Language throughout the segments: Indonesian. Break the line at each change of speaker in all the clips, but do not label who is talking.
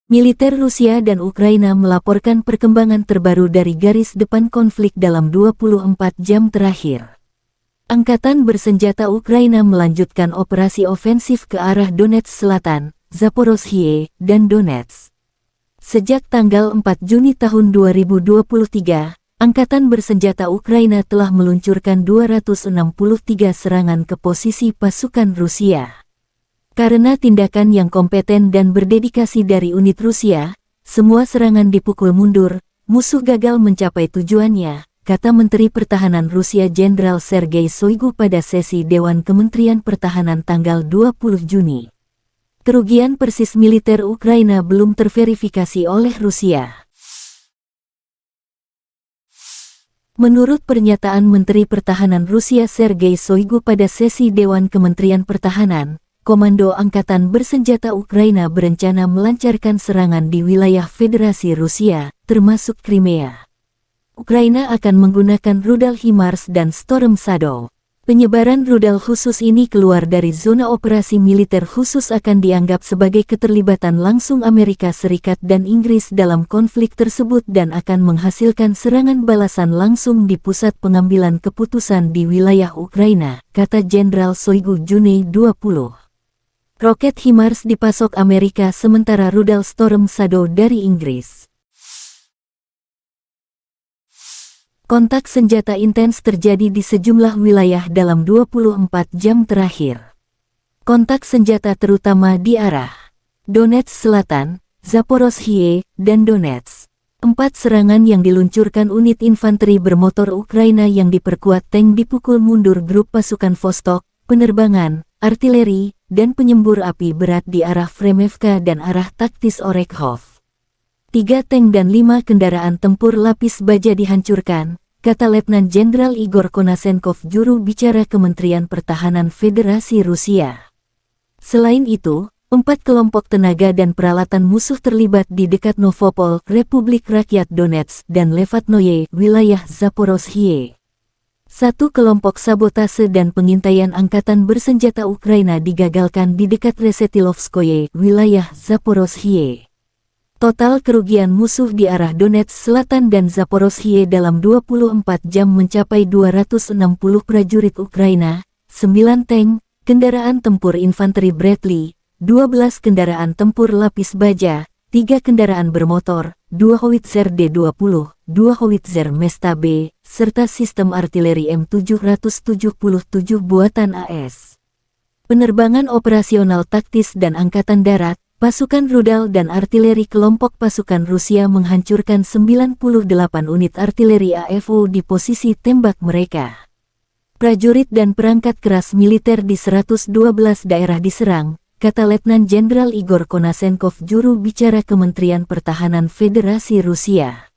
Militer Rusia dan Ukraina melaporkan perkembangan terbaru dari garis depan konflik dalam 24 jam terakhir. Angkatan bersenjata Ukraina melanjutkan operasi ofensif ke arah Donetsk Selatan, Zaporozhye, dan Donetsk. Sejak tanggal 4 Juni tahun 2023, Angkatan bersenjata Ukraina telah meluncurkan 263 serangan ke posisi pasukan Rusia. Karena tindakan yang kompeten dan berdedikasi dari unit Rusia, semua serangan dipukul mundur, musuh gagal mencapai tujuannya, kata Menteri Pertahanan Rusia Jenderal Sergei Shoigu pada sesi Dewan Kementerian Pertahanan tanggal 20 Juni. Kerugian persis militer Ukraina belum terverifikasi oleh Rusia. Menurut pernyataan Menteri Pertahanan Rusia Sergei Shoigu pada sesi Dewan Kementerian Pertahanan, Komando Angkatan Bersenjata Ukraina berencana melancarkan serangan di wilayah Federasi Rusia, termasuk Crimea. Ukraina akan menggunakan rudal HIMARS dan Storm Shadow. Penyebaran rudal khusus ini keluar dari zona operasi militer khusus akan dianggap sebagai keterlibatan langsung Amerika Serikat dan Inggris dalam konflik tersebut dan akan menghasilkan serangan balasan langsung di pusat pengambilan keputusan di wilayah Ukraina, kata Jenderal Shoigu Juni 20. Roket HIMARS dipasok Amerika sementara rudal Storm Shadow dari Inggris. Kontak senjata intens terjadi di sejumlah wilayah dalam 24 jam terakhir. Kontak senjata terutama di arah Donetsk Selatan, Zaporozhye, dan Donetsk. 4 serangan yang diluncurkan unit infanteri bermotor Ukraina yang diperkuat tank dipukul mundur grup pasukan Vostok, penerbangan, artileri, dan penyembur api berat di arah Fremevka dan arah taktis Orekhov. 3 tank dan 5 kendaraan tempur lapis baja dihancurkan, kata Letnan Jenderal Igor Konasenkov, juru bicara Kementerian Pertahanan Federasi Rusia. Selain itu, 4 kelompok tenaga dan peralatan musuh terlibat di dekat Novopol, Republik Rakyat Donetsk, dan Levatnoye, wilayah Zaporozhye. 1 kelompok sabotase dan pengintaian angkatan bersenjata Ukraina digagalkan di dekat Resetilovskoye, wilayah Zaporozhye. Total kerugian musuh di arah Donetsk Selatan dan Zaporozhye dalam 24 jam mencapai 260 prajurit Ukraina, 9 tank, kendaraan tempur infanteri Bradley, 12 kendaraan tempur lapis baja, 3 kendaraan bermotor, 2 howitzer D-20, 2 howitzer Mesta B, serta sistem artileri M777 buatan AS. Penerbangan operasional taktis dan angkatan darat, pasukan rudal dan artileri kelompok pasukan Rusia menghancurkan 98 unit artileri AFU di posisi tembak mereka. Prajurit dan perangkat keras militer di 112 daerah diserang, kata Letnan Jenderal Igor Konasenkov, juru bicara Kementerian Pertahanan Federasi Rusia.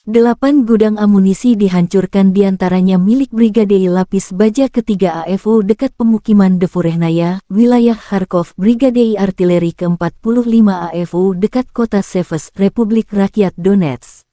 8 gudang amunisi dihancurkan, diantaranya milik Brigade Lapis Baja ketiga AFU dekat pemukiman Devorehnaya, wilayah Kharkov, Brigade Artileri ke-45 AFU dekat kota Seves, Republik Rakyat Donetsk.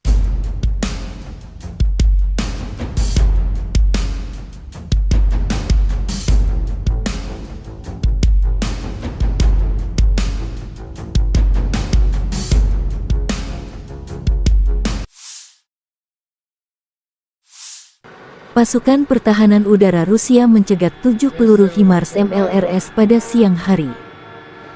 Pasukan Pertahanan Udara Rusia mencegat 7 peluru HIMARS MLRS pada siang hari.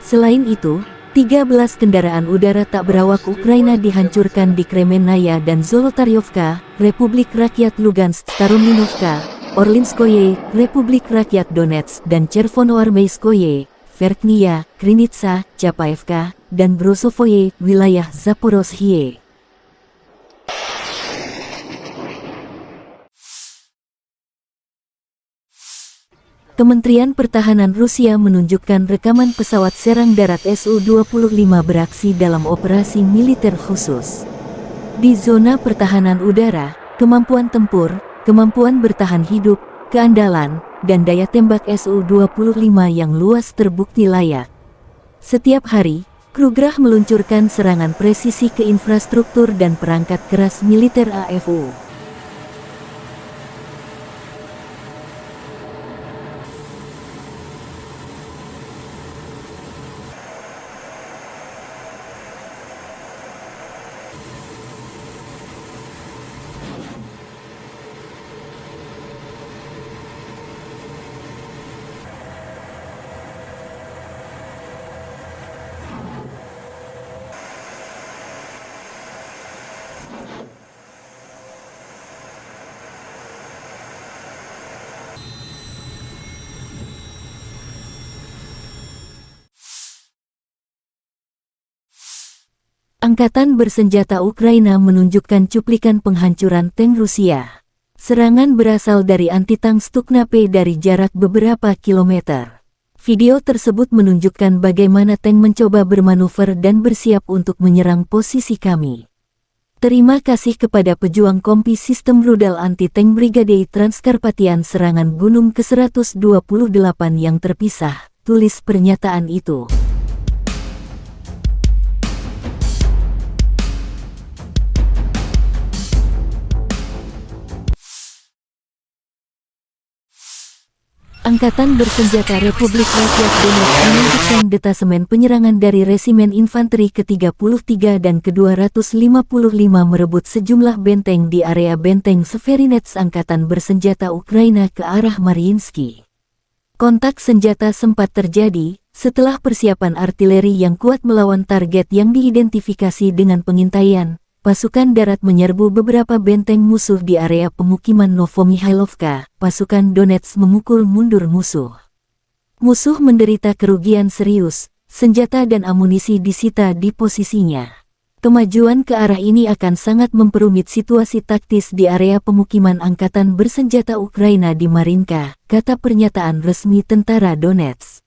Selain itu, 13 kendaraan udara tak berawak Ukraina dihancurkan di Kremenaya dan Zolotaryovka, Republik Rakyat Lugansk, Starominovka, Orlinskoye, Republik Rakyat Donetsk, dan Chervonoarmeyskoye, Verkhnya, Krinitsa, Chapaevka, dan Brosovoye, wilayah Zaporozhye. Kementerian Pertahanan Rusia menunjukkan rekaman pesawat serang darat Su-25 beraksi dalam operasi militer khusus. Di zona pertahanan udara, kemampuan tempur, kemampuan bertahan hidup, keandalan, dan daya tembak Su-25 yang luas terbukti layak. Setiap hari, Krugerah meluncurkan serangan presisi ke infrastruktur dan perangkat keras militer AFU. Angkatan bersenjata Ukraina menunjukkan cuplikan penghancuran tank Rusia. Serangan berasal dari anti-tank Stukna-P dari jarak beberapa kilometer. Video tersebut menunjukkan bagaimana tank mencoba bermanuver dan bersiap untuk menyerang posisi kami. Terima kasih kepada pejuang kompi sistem rudal anti-tank Brigade Transkarpatian serangan Gunung ke-128 yang terpisah, tulis pernyataan itu. Angkatan bersenjata Republik Rakyat Donetsk menunjukkan detasemen penyerangan dari Resimen Infanteri ke-33 dan ke-255 merebut sejumlah benteng di area benteng Severinets Angkatan bersenjata Ukraina ke arah Mariinsky. Kontak senjata sempat terjadi setelah persiapan artileri yang kuat melawan target yang diidentifikasi dengan pengintaian. Pasukan darat menyerbu beberapa benteng musuh di area pemukiman Novomihailovka. Pasukan Donetsk memukul mundur musuh. Musuh menderita kerugian serius, senjata dan amunisi disita di posisinya. Kemajuan ke arah ini akan sangat memperumit situasi taktis di area pemukiman angkatan bersenjata Ukraina di Marinka, kata pernyataan resmi tentara Donetsk.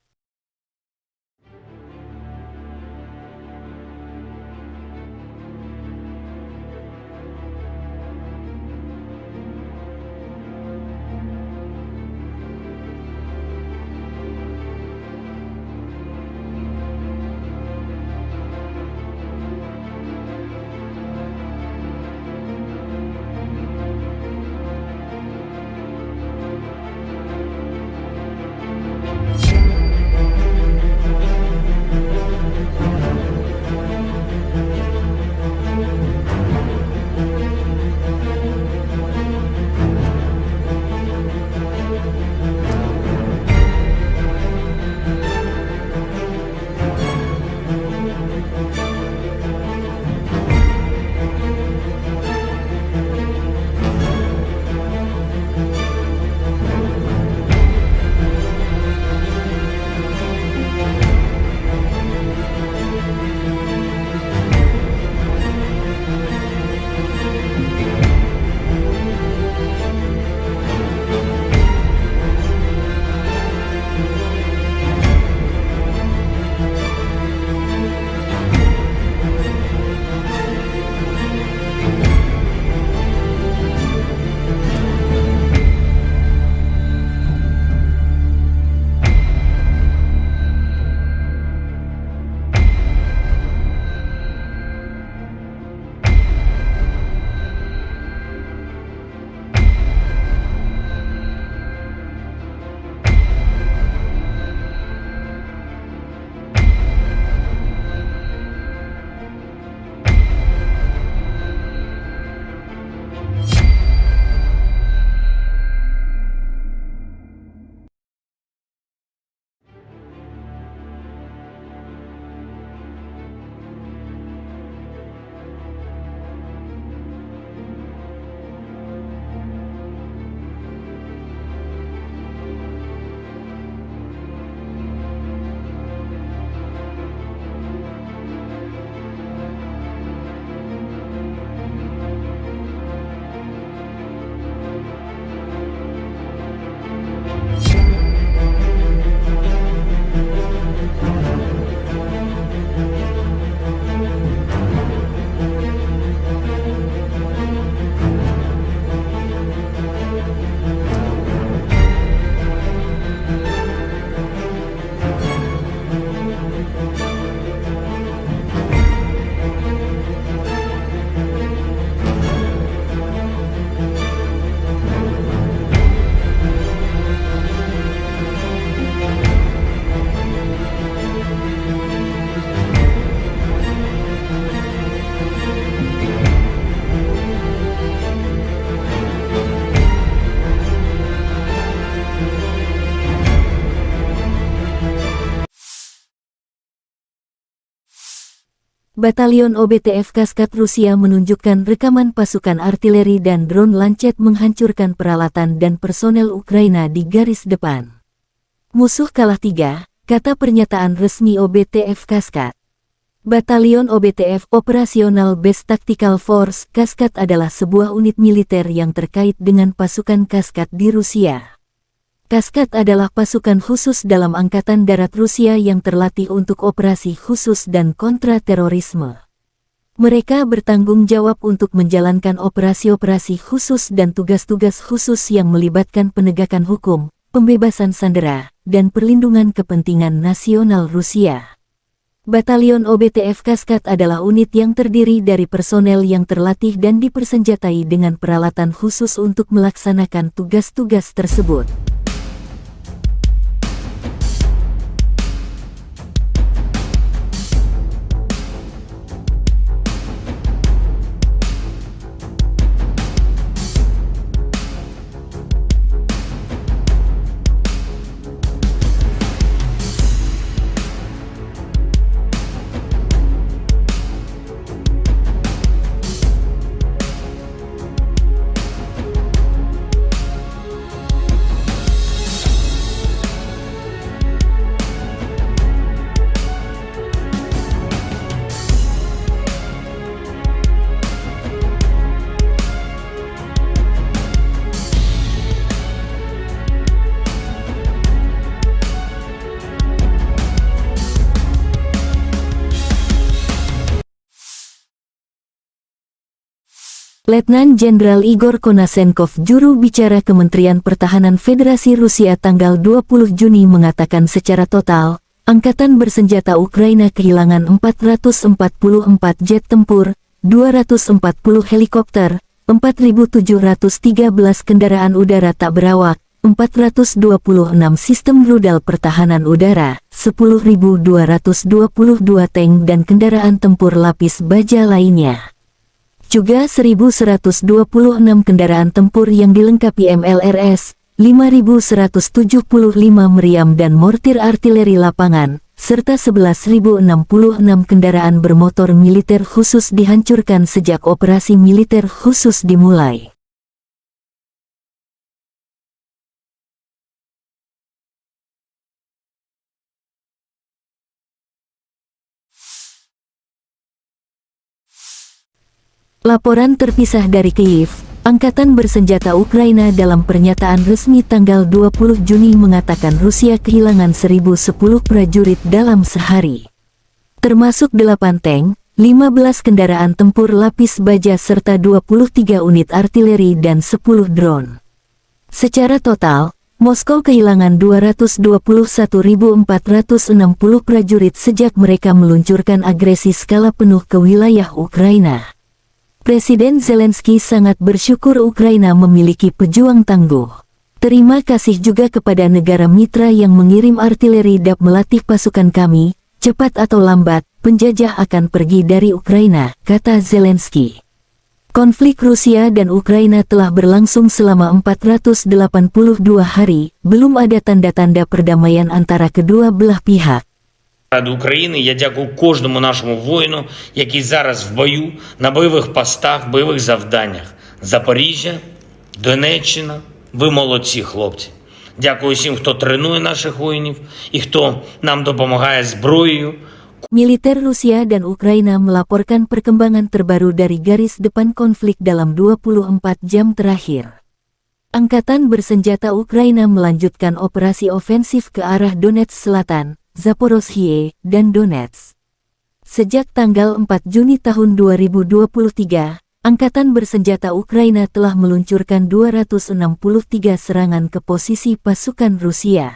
Batalion OBTF Kaskat Rusia menunjukkan rekaman pasukan artileri dan drone Lancet menghancurkan peralatan dan personel Ukraina di garis depan. Musuh kalah 3, kata pernyataan resmi OBTF Kaskat. Batalion OBTF Operational Base Tactical Force Kaskad adalah sebuah unit militer yang terkait dengan pasukan Kaskad di Rusia. Kaskad adalah pasukan khusus dalam Angkatan Darat Rusia yang terlatih untuk operasi khusus dan kontra-terorisme. Mereka bertanggung jawab untuk menjalankan operasi-operasi khusus dan tugas-tugas khusus yang melibatkan penegakan hukum, pembebasan sandera, dan perlindungan kepentingan nasional Rusia. Batalion OBTF Kaskad adalah unit yang terdiri dari personel yang terlatih dan dipersenjatai dengan peralatan khusus untuk melaksanakan tugas-tugas tersebut. Letnan Jenderal Igor Konasenkov, juru bicara Kementerian Pertahanan Federasi Rusia tanggal 20 Juni mengatakan secara total, Angkatan Bersenjata Ukraina kehilangan 444 jet tempur, 240 helikopter, 4.713 kendaraan udara tak berawak, 426 sistem rudal pertahanan udara, 10.222 tank dan kendaraan tempur lapis baja lainnya. Juga 1.126 kendaraan tempur yang dilengkapi MLRS, 5.175 meriam dan mortir artileri lapangan, serta 11.066 kendaraan bermotor militer khusus dihancurkan sejak operasi militer khusus dimulai. Laporan terpisah dari Kyiv, Angkatan Bersenjata Ukraina dalam pernyataan resmi tanggal 20 Juni mengatakan Rusia kehilangan 1.010 prajurit dalam sehari. Termasuk 8 tank, 15 kendaraan tempur lapis baja serta 23 unit artileri dan 10 drone. Secara total, Moskow kehilangan 221.460 prajurit sejak mereka meluncurkan agresi skala penuh ke wilayah Ukraina. Presiden Zelensky sangat bersyukur Ukraina memiliki pejuang tangguh. Terima kasih juga kepada negara mitra yang mengirim artileri dan melatih pasukan kami. Cepat atau lambat, penjajah akan pergi dari Ukraina, kata Zelensky. Konflik Rusia dan Ukraina telah berlangsung selama 482 hari, belum ada tanda-tanda perdamaian antara kedua belah pihak.
Ради України я дякую кожному нашому воїну, який зараз в бою, на бойових постах, бойових завданнях. Запоріжжя, Донеччина, ви молодці, хлопці. Дякую всім, хто тренує наших воїнів і хто нам допомагає зброєю.
Militer Rusia dan Ukraina melaporkan perkembangan terbaru dari garis depan konflik dalam 24 jam terakhir. Angkatan Bersenjata Ukraina melanjutkan operasi ofensif ke arah Donetsk Selatan, Zaporozhye, dan Donetsk. Sejak tanggal 4 Juni tahun 2023, Angkatan Bersenjata Ukraina telah meluncurkan 263 serangan ke posisi pasukan Rusia.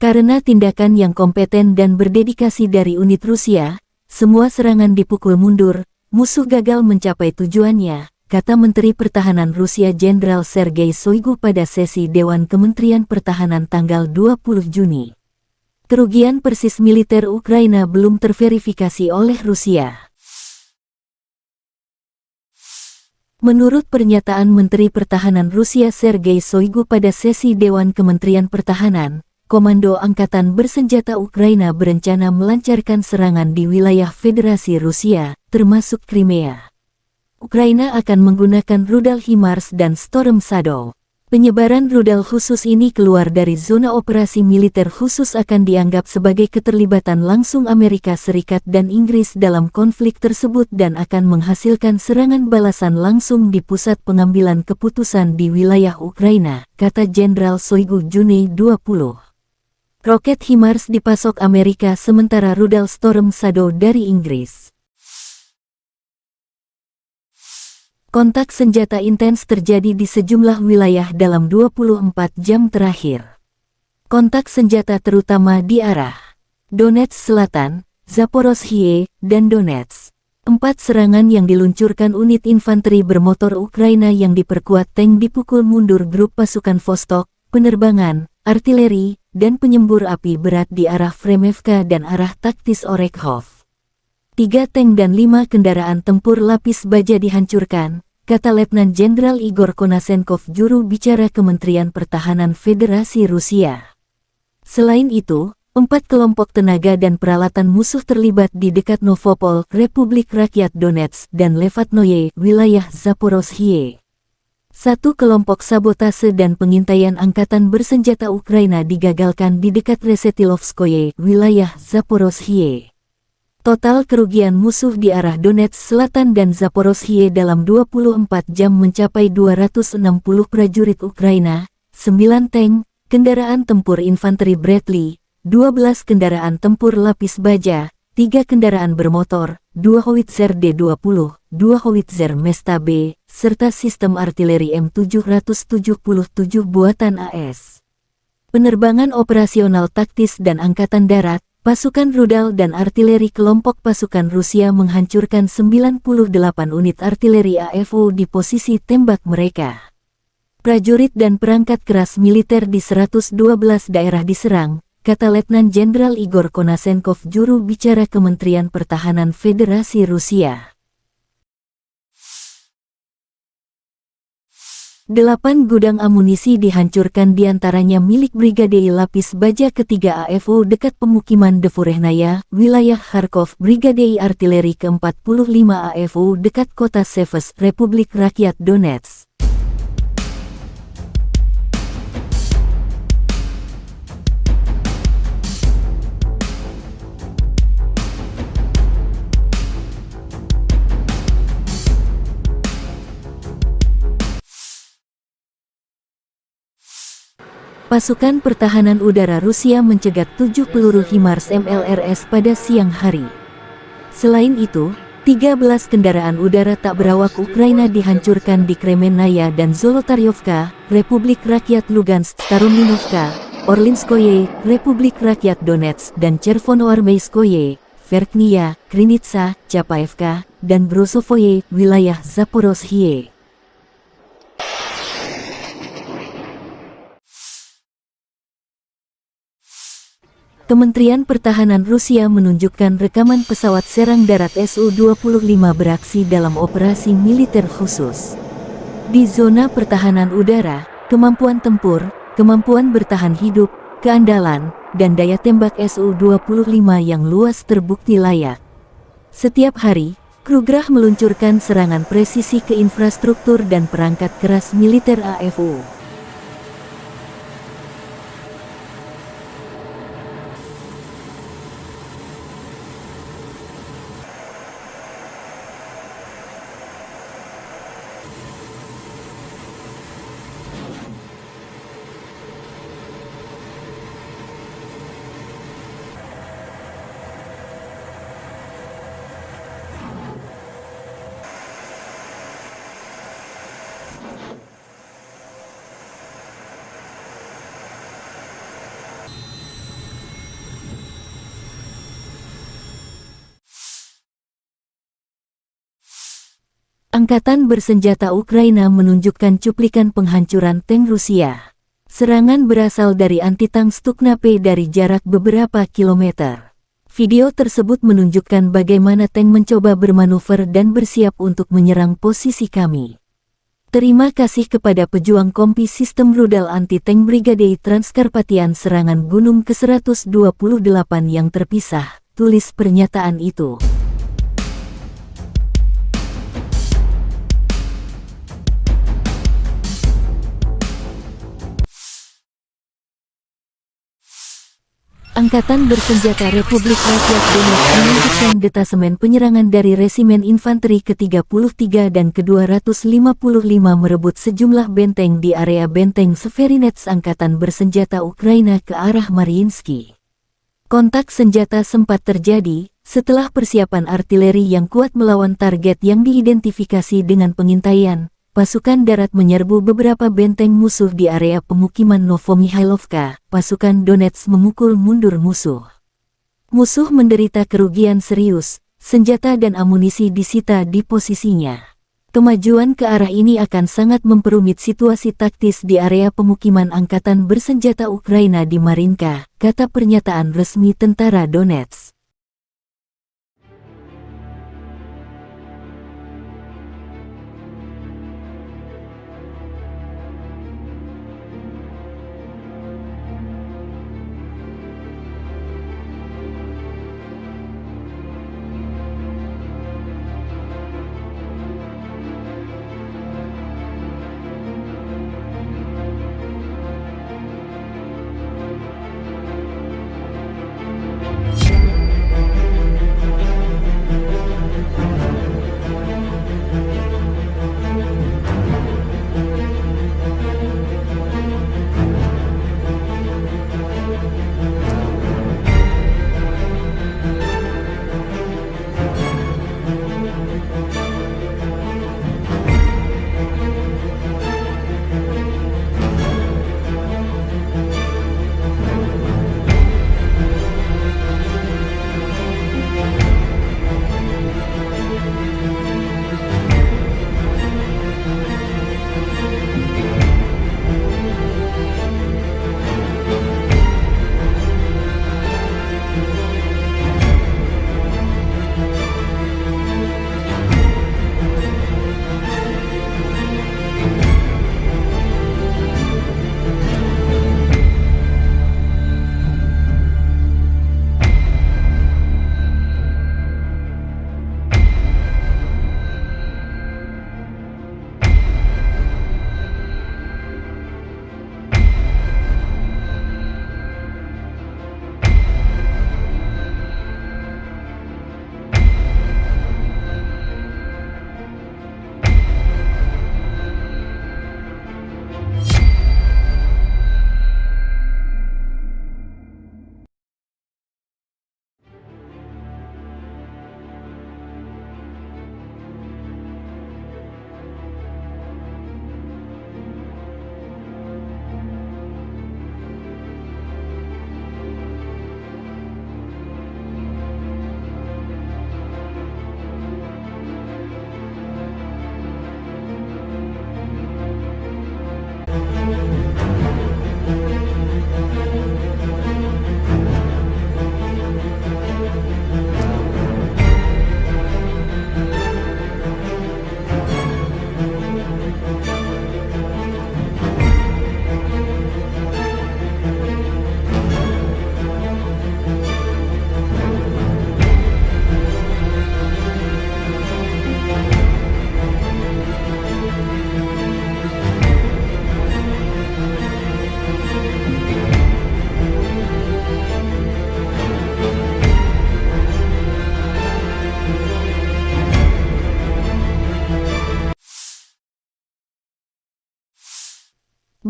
Karena tindakan yang kompeten dan berdedikasi dari unit Rusia, semua serangan dipukul mundur, musuh gagal mencapai tujuannya, kata Menteri Pertahanan Rusia Jenderal Sergei Shoigu pada sesi Dewan Kementerian Pertahanan tanggal 20 Juni. Kerugian persis militer Ukraina belum terverifikasi oleh Rusia. Menurut pernyataan Menteri Pertahanan Rusia Sergei Shoigu pada sesi Dewan Kementerian Pertahanan, Komando Angkatan Bersenjata Ukraina berencana melancarkan serangan di wilayah Federasi Rusia, termasuk Crimea. Ukraina akan menggunakan rudal HIMARS dan Storm Shadow. Penyebaran rudal khusus ini keluar dari zona operasi militer khusus akan dianggap sebagai keterlibatan langsung Amerika Serikat dan Inggris dalam konflik tersebut dan akan menghasilkan serangan balasan langsung di pusat pengambilan keputusan di wilayah Ukraina, kata Jenderal Shoigu Juni 20. Roket HIMARS dipasok Amerika sementara rudal Storm Shadow dari Inggris. Kontak senjata intens terjadi di sejumlah wilayah dalam 24 jam terakhir. Kontak senjata terutama di arah Donetsk Selatan, Zaporozhye, dan Donetsk. 4 serangan yang diluncurkan unit infanteri bermotor Ukraina yang diperkuat tank dipukul mundur grup pasukan Vostok, penerbangan, artileri, dan penyembur api berat di arah Fremevka dan arah taktis Orekhov. 3 tank dan 5 kendaraan tempur lapis baja dihancurkan, kata Letnan Jenderal Igor Konasenkov, juru bicara Kementerian Pertahanan Federasi Rusia. Selain itu, 4 kelompok tenaga dan peralatan musuh terlibat di dekat Novopol, Republik Rakyat Donetsk, dan Levatnoye, wilayah Zaporozhye. 1 kelompok sabotase dan pengintaian angkatan bersenjata Ukraina digagalkan di dekat Resetilovskoye, wilayah Zaporozhye. Total kerugian musuh di arah Donetsk Selatan dan Zaporozhye dalam 24 jam mencapai 260 prajurit Ukraina, 9 tank, kendaraan tempur infanteri Bradley, 12 kendaraan tempur lapis baja, 3 kendaraan bermotor, 2 howitzer D-20, 2 howitzer Mesta B, serta sistem artileri M777 buatan AS. Penerbangan operasional taktis dan angkatan darat, pasukan rudal dan artileri kelompok pasukan Rusia menghancurkan 98 unit artileri AFU di posisi tembak mereka. Prajurit dan perangkat keras militer di 112 daerah diserang, kata Letnan Jenderal Igor Konasenkov, juru bicara Kementerian Pertahanan Federasi Rusia. 8 gudang amunisi dihancurkan, diantaranya milik Brigade Lapis Baja ketiga AFU dekat pemukiman Devorehnaya, wilayah Kharkov, Brigade Artileri ke-45 AFU dekat kota Seves, Republik Rakyat Donetsk. Pasukan pertahanan udara Rusia mencegat 7 peluru HIMARS MLRS pada siang hari. Selain itu, 13 kendaraan udara tak berawak Ukraina dihancurkan di Kremenaya dan Zolotaryovka, Republik Rakyat Lugansk, Starominovka, Orlinskoye, Republik Rakyat Donetsk, dan Chervonoarmeyskoye, Verkhnya, Krinitsa, Chapaevka, dan Grosovoye, wilayah Zaporozhye. Kementerian Pertahanan Rusia menunjukkan rekaman pesawat serang darat Su-25 beraksi dalam operasi militer khusus. Di zona pertahanan udara, kemampuan tempur, kemampuan bertahan hidup, keandalan, dan daya tembak Su-25 yang luas terbukti layak. Setiap hari, Krugerah meluncurkan serangan presisi ke infrastruktur dan perangkat keras militer AFU. Angkatan bersenjata Ukraina menunjukkan cuplikan penghancuran tank Rusia. Serangan berasal dari anti-tank Stuknape dari jarak beberapa kilometer. Video tersebut menunjukkan bagaimana tank mencoba bermanuver dan bersiap untuk menyerang posisi kami. Terima kasih kepada pejuang kompi sistem rudal anti-tank Brigade Transkarpatian serangan Gunung ke-128 yang terpisah, tulis pernyataan itu. Angkatan Bersenjata Republik Rakyat Donetsk melanjutkan detasemen penyerangan dari Resimen Infanteri ke-33 dan ke-255 merebut sejumlah benteng di area benteng Severinets Angkatan Bersenjata Ukraina ke arah Mariinsky. Kontak senjata sempat terjadi setelah persiapan artileri yang kuat melawan target yang diidentifikasi dengan pengintaian. Pasukan darat menyerbu beberapa benteng musuh di area pemukiman Novomihailovka. Pasukan Donetsk memukul mundur musuh. Musuh menderita kerugian serius, senjata dan amunisi disita di posisinya. Kemajuan ke arah ini akan sangat memperumit situasi taktis di area pemukiman Angkatan Bersenjata Ukraina di Marinka, kata pernyataan resmi tentara Donetsk.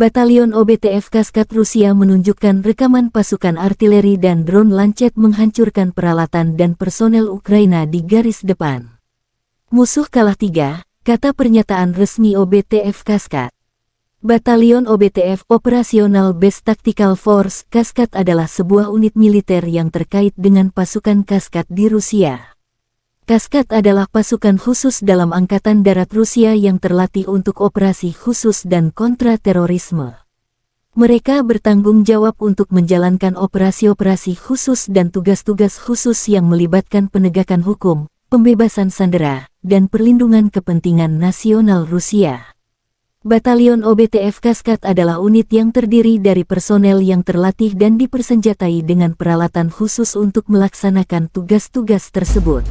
Batalion OBTF Kaskat Rusia menunjukkan rekaman pasukan artileri dan drone Lancet menghancurkan peralatan dan personel Ukraina di garis depan. Musuh kalah 3, kata pernyataan resmi OBTF Kaskat. Batalion OBTF Operational Base Tactical Force Kaskat adalah sebuah unit militer yang terkait dengan pasukan Kaskat di Rusia. Kaskat adalah pasukan khusus dalam Angkatan Darat Rusia yang terlatih untuk operasi khusus dan kontra-terorisme. Mereka bertanggung jawab untuk menjalankan operasi-operasi khusus dan tugas-tugas khusus yang melibatkan penegakan hukum, pembebasan sandera, dan perlindungan kepentingan nasional Rusia. Batalion OBTF Kaskat adalah unit yang terdiri dari personel yang terlatih dan dipersenjatai dengan peralatan khusus untuk melaksanakan tugas-tugas tersebut.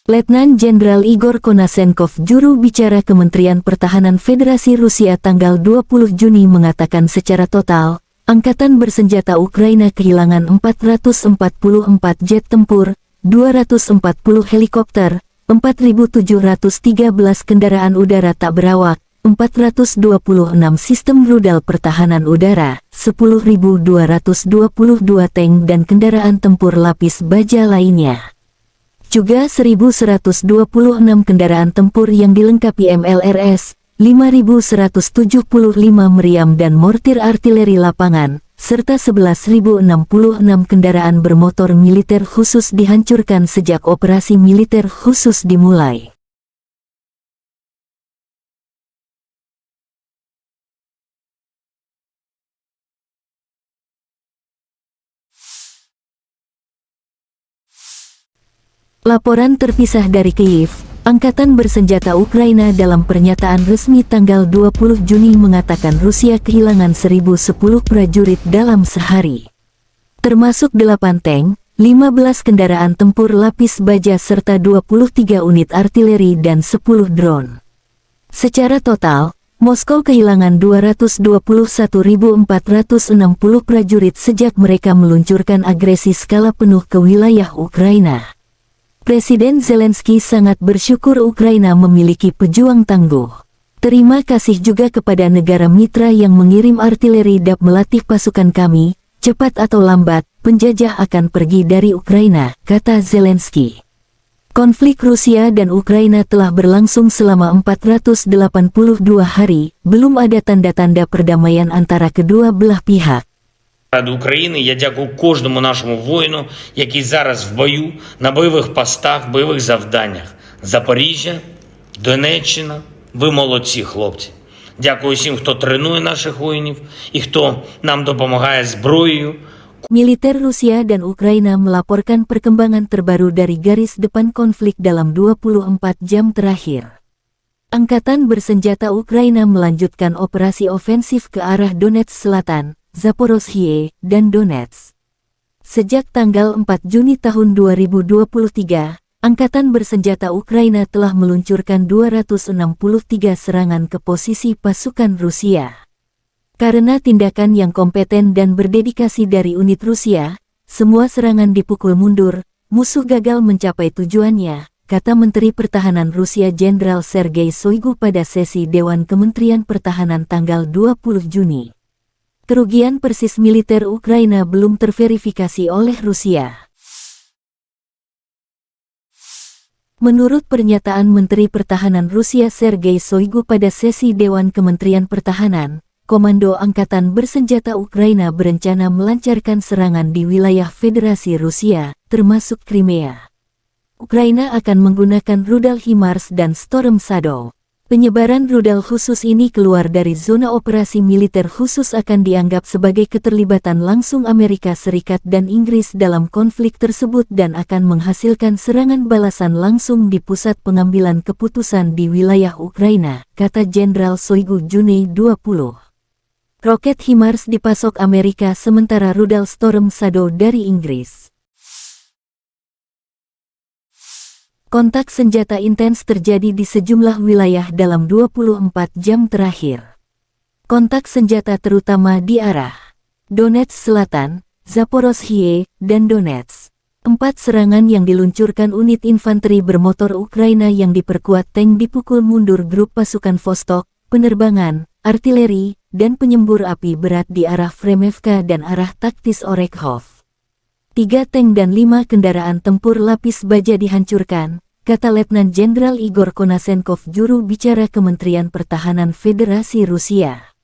Letnan Jenderal Igor Konashenkov, juru bicara Kementerian Pertahanan Federasi Rusia tanggal 20 Juni mengatakan secara total, Angkatan Bersenjata Ukraina kehilangan 444 jet tempur, 240 helikopter, 4.713 kendaraan udara tak berawak, 426 sistem rudal pertahanan udara, 10.222 tank dan kendaraan tempur lapis baja lainnya. Juga 1.126 kendaraan tempur yang dilengkapi MLRS, 5.175 meriam dan mortir artileri lapangan, serta 11.066 kendaraan bermotor militer khusus dihancurkan sejak operasi militer khusus dimulai. Laporan terpisah dari Kyiv, Angkatan Bersenjata Ukraina dalam pernyataan resmi tanggal 20 Juni mengatakan Rusia kehilangan 1.010 prajurit dalam sehari. Termasuk 8 tank, 15 kendaraan tempur lapis baja serta 23 unit artileri dan 10 drone. Secara total, Moskow kehilangan 221.460 prajurit sejak mereka meluncurkan agresi skala penuh ke wilayah Ukraina. Presiden Zelensky sangat bersyukur Ukraina memiliki pejuang tangguh. Terima kasih juga kepada negara mitra yang mengirim artileri dan melatih pasukan kami. Cepat atau lambat, penjajah akan pergi dari Ukraina, kata Zelensky. Konflik Rusia dan Ukraina telah berlangsung selama 482 hari, belum ada tanda-tanda perdamaian antara kedua belah pihak.
Ради України я дякую кожному нашому воїну, який зараз в бою, на бойових постах, бойових завданнях. Запоріжжя, Донеччина, ви молодці, хлопці. Дякую всім, хто тренує наших воїнів і хто нам допомагає зброєю.
Militer Rusia dan Ukraina melaporkan perkembangan terbaru dari garis depan konflik dalam 24 jam terakhir. Angkatan Bersenjata Ukraina melanjutkan operasi ofensif ke arah Donetsk Selatan, Zaporozhye, dan Donetsk. Sejak tanggal 4 Juni tahun 2023, Angkatan Bersenjata Ukraina telah meluncurkan 263 serangan ke posisi pasukan Rusia. Karena tindakan yang kompeten dan berdedikasi dari unit Rusia, semua serangan dipukul mundur, musuh gagal mencapai tujuannya, kata Menteri Pertahanan Rusia Jenderal Sergei Shoigu pada sesi Dewan Kementerian Pertahanan tanggal 20 Juni. Kerugian persis militer Ukraina belum terverifikasi oleh Rusia. Menurut pernyataan Menteri Pertahanan Rusia Sergei Shoigu pada sesi Dewan Kementerian Pertahanan, Komando Angkatan Bersenjata Ukraina berencana melancarkan serangan di wilayah Federasi Rusia, termasuk Crimea. Ukraina akan menggunakan rudal HIMARS dan Storm Shadow. Penyebaran rudal khusus ini keluar dari zona operasi militer khusus akan dianggap sebagai keterlibatan langsung Amerika Serikat dan Inggris dalam konflik tersebut dan akan menghasilkan serangan balasan langsung di pusat pengambilan keputusan di wilayah Ukraina, kata Jenderal Shoigu Juni 20. Roket HIMARS dipasok Amerika sementara rudal Storm Shadow dari Inggris. Kontak senjata intens terjadi di sejumlah wilayah dalam 24 jam terakhir. Kontak senjata terutama di arah Donetsk Selatan, Zaporozhye, dan Donetsk. 4 serangan yang diluncurkan unit infanteri bermotor Ukraina yang diperkuat tank dipukul mundur grup pasukan Vostok, penerbangan, artileri, dan penyembur api berat di arah Fremevka dan arah taktis Orekhov. 3 tank dan 5 kendaraan tempur lapis baja dihancurkan, kata Letnan Jenderal Igor Konashenkov, juru bicara Kementerian Pertahanan Federasi Rusia.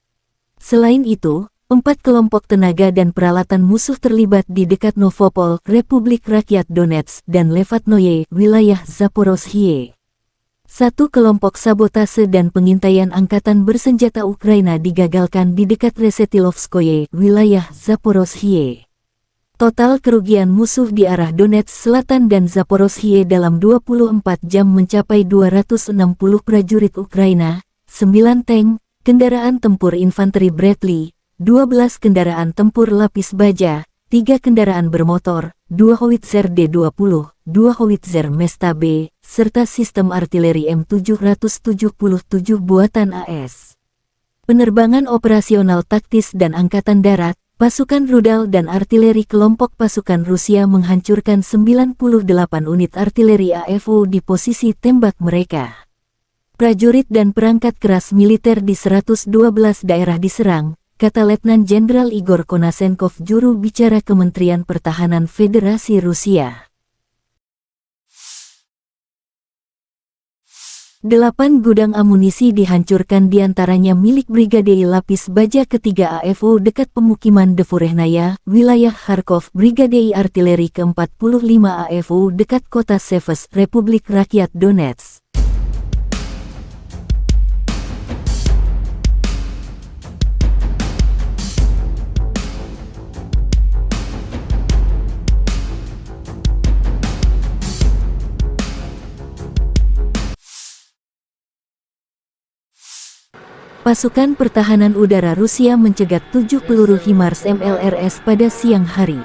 Selain itu, 4 kelompok tenaga dan peralatan musuh terlibat di dekat Novopol, Republik Rakyat Donetsk, dan Levatnoye, wilayah Zaporozhye. 1 kelompok sabotase dan pengintaian Angkatan Bersenjata Ukraina digagalkan di dekat Resetilovskoye, wilayah Zaporozhye. Total kerugian musuh di arah Donetsk Selatan dan Zaporozhye dalam 24 jam mencapai 260 prajurit Ukraina, 9 tank, kendaraan tempur infanteri Bradley, 12 kendaraan tempur lapis baja, 3 kendaraan bermotor, 2 howitzer D-20, 2 howitzer Mesta B, serta sistem artileri M777 buatan AS. Penerbangan operasional taktis dan Angkatan Darat, pasukan rudal dan artileri kelompok pasukan Rusia menghancurkan 98 unit artileri AFU di posisi tembak mereka. Prajurit dan perangkat keras militer di 112 daerah diserang, kata Letnan Jenderal Igor Konasenkov, juru bicara Kementerian Pertahanan Federasi Rusia. 8 gudang amunisi dihancurkan, diantaranya milik Brigade Lapis Baja ketiga AFU dekat pemukiman Devurehnaya, wilayah Kharkov, Brigade Artileri ke-45 AFU dekat kota Seversk, Republik Rakyat Donetsk. Pasukan pertahanan udara Rusia mencegat 7 peluru HIMARS MLRS pada siang hari.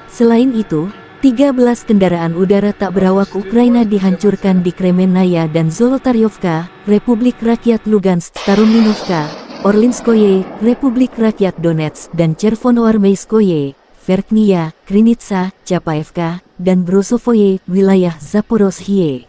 Selain itu, 13 kendaraan udara tak berawak Ukraina dihancurkan di Kremenaya dan Zolotaryovka, Republik Rakyat Lugansk, Starominovka, Orlinskoye, Republik Rakyat Donetsk, dan Chervonoarmeyskoye, Verkhnya, Krinitsa, Chapaevka, dan Brosovoye, wilayah Zaporozhye.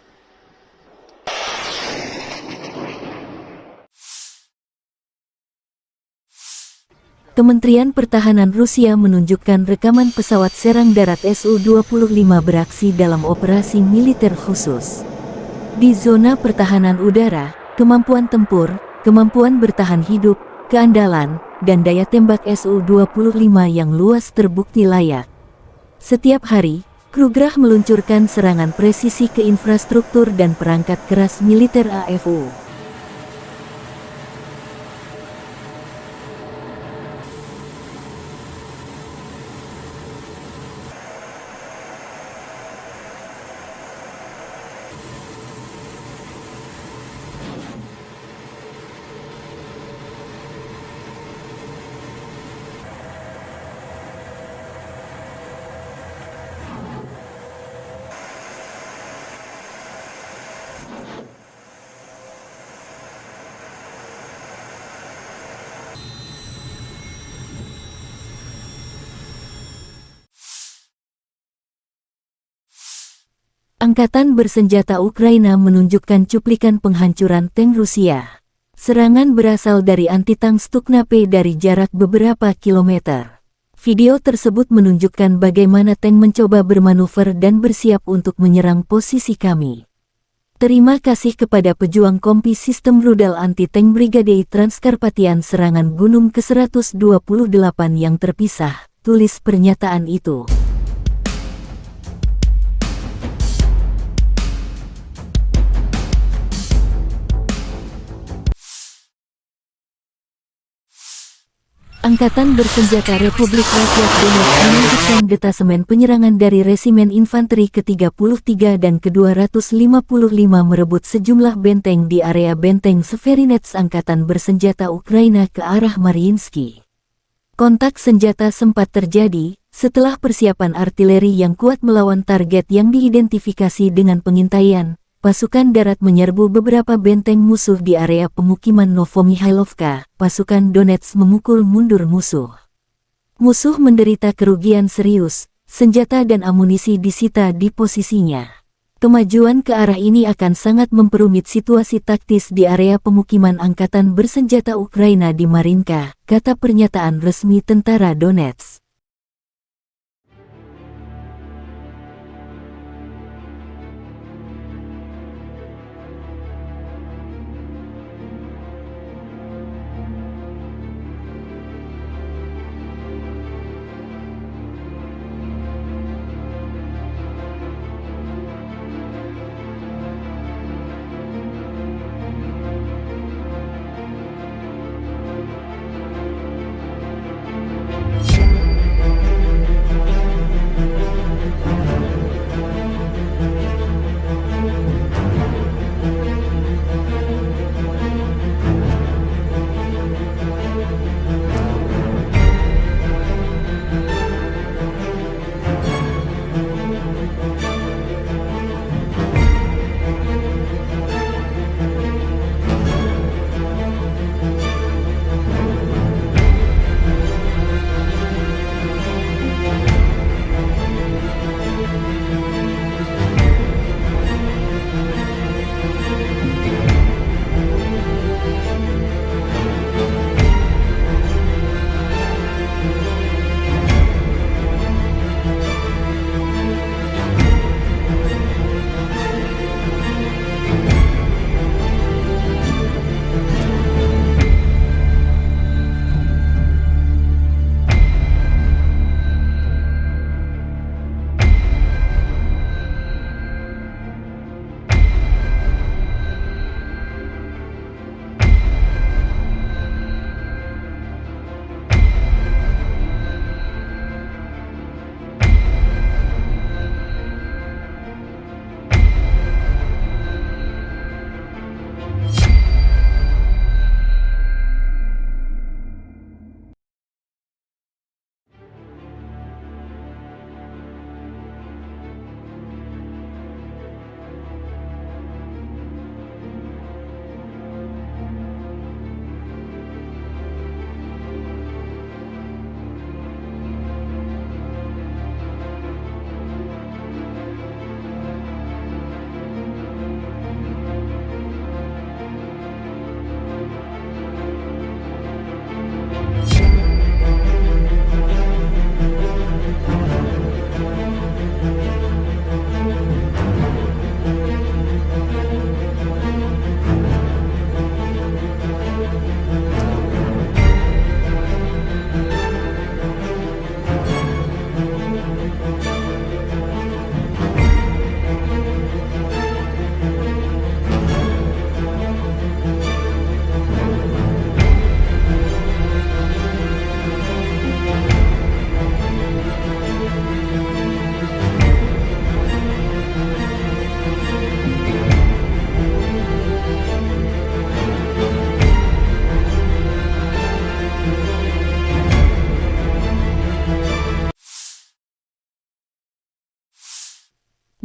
Kementerian Pertahanan Rusia menunjukkan rekaman pesawat serang darat Su-25 beraksi dalam operasi militer khusus. Di zona pertahanan udara, kemampuan tempur, kemampuan bertahan hidup, keandalan, dan daya tembak Su-25 yang luas terbukti layak. Setiap hari, Krugerah meluncurkan serangan presisi ke infrastruktur dan perangkat keras militer AFU. Angkatan bersenjata Ukraina menunjukkan cuplikan penghancuran tank Rusia. Serangan berasal dari anti-tank Stukna-P dari jarak beberapa kilometer. Video tersebut menunjukkan bagaimana tank mencoba bermanuver dan bersiap untuk menyerang posisi kami. Terima kasih kepada pejuang kompi sistem rudal anti-tank Brigade Transkarpatian serangan Gunung ke-128 yang terpisah, tulis pernyataan itu. Angkatan bersenjata Republik Rakyat Donetsk menunjukkan detasemen penyerangan dari Resimen Infanteri ke-33 dan ke-255 merebut sejumlah benteng di area benteng Severinets Angkatan bersenjata Ukraina ke arah Mariinsky. Kontak senjata sempat terjadi setelah persiapan artileri yang kuat melawan target yang diidentifikasi dengan pengintaian. Pasukan darat menyerbu beberapa benteng musuh di area pemukiman Novomihailovka. Pasukan Donetsk memukul mundur musuh. Musuh menderita kerugian serius, senjata dan amunisi disita di posisinya. Kemajuan ke arah ini akan sangat memperumit situasi taktis di area pemukiman Angkatan bersenjata Ukraina di Marinka, kata pernyataan resmi tentara Donetsk.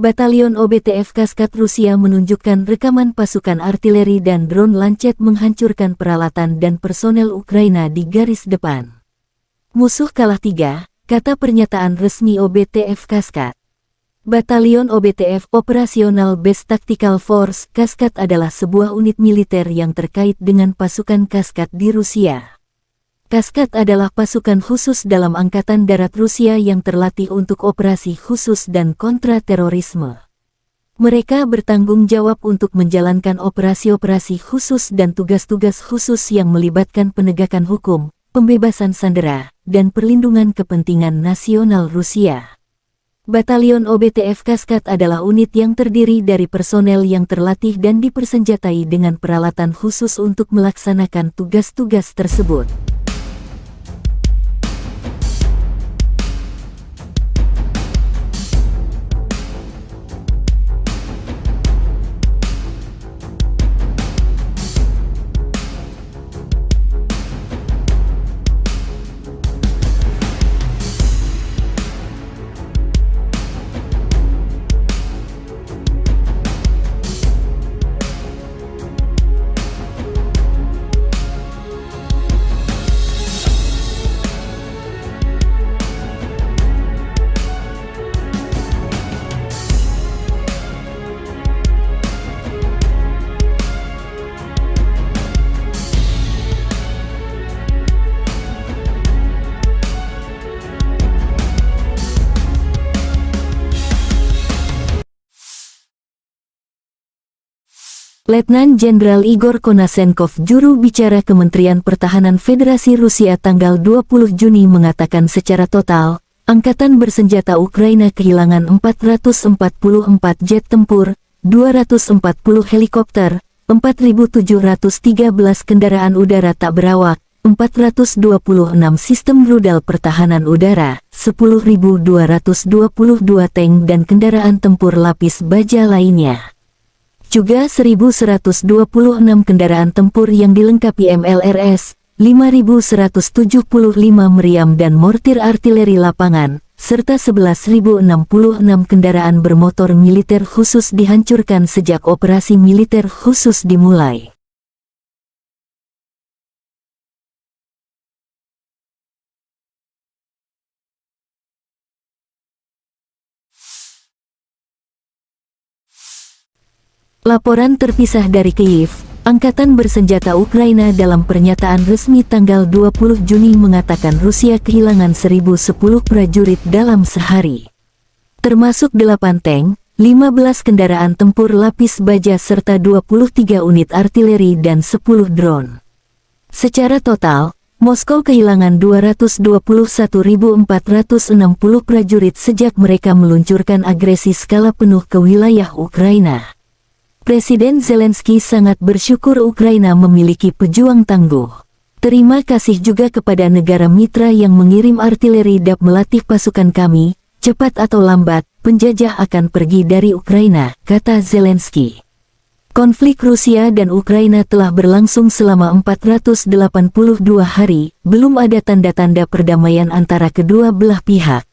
Batalion OBTF Kaskad Rusia menunjukkan rekaman pasukan artileri dan drone Lancet menghancurkan peralatan dan personel Ukraina di garis depan. Musuh kalah 3, kata pernyataan resmi OBTF Kaskad. Batalion OBTF Operational Base Tactical Force Kaskad adalah sebuah unit militer yang terkait dengan pasukan Kaskad di Rusia. Kaskad adalah pasukan khusus dalam Angkatan Darat Rusia yang terlatih untuk operasi khusus dan kontra-terorisme. Mereka bertanggung jawab untuk menjalankan operasi-operasi khusus dan tugas-tugas khusus yang melibatkan penegakan hukum, pembebasan sandera, dan perlindungan kepentingan nasional Rusia. Batalion OBTF Kaskad adalah unit yang terdiri dari personel yang terlatih dan dipersenjatai dengan peralatan khusus untuk melaksanakan tugas-tugas tersebut. Letnan Jenderal Igor Konasenkov, juru bicara Kementerian Pertahanan Federasi Rusia tanggal 20 Juni mengatakan secara total, Angkatan Bersenjata Ukraina kehilangan 444 jet tempur, 240 helikopter, 4.713 kendaraan udara tak berawak, 426 sistem rudal pertahanan udara, 10.222 tank dan kendaraan tempur lapis baja lainnya. Juga 1.126 kendaraan tempur yang dilengkapi MLRS, 5.175 meriam dan mortir artileri lapangan, serta 11.066 kendaraan bermotor militer khusus dihancurkan sejak operasi militer khusus dimulai. Laporan terpisah dari Kyiv, Angkatan Bersenjata Ukraina dalam pernyataan resmi tanggal 20 Juni mengatakan Rusia kehilangan 1.010 prajurit dalam sehari. Termasuk 8 tank, 15 kendaraan tempur lapis baja serta 23 unit artileri dan 10 drone. Secara total, Moskow kehilangan 221.460 prajurit sejak mereka meluncurkan agresi skala penuh ke wilayah Ukraina. Presiden Zelensky sangat bersyukur Ukraina memiliki pejuang tangguh. Terima kasih juga kepada negara mitra yang mengirim artileri DAP melatih pasukan kami, cepat atau lambat, penjajah akan pergi dari Ukraina, kata Zelensky. Konflik Rusia dan Ukraina telah berlangsung selama 482 hari, belum ada tanda-tanda perdamaian antara kedua belah pihak.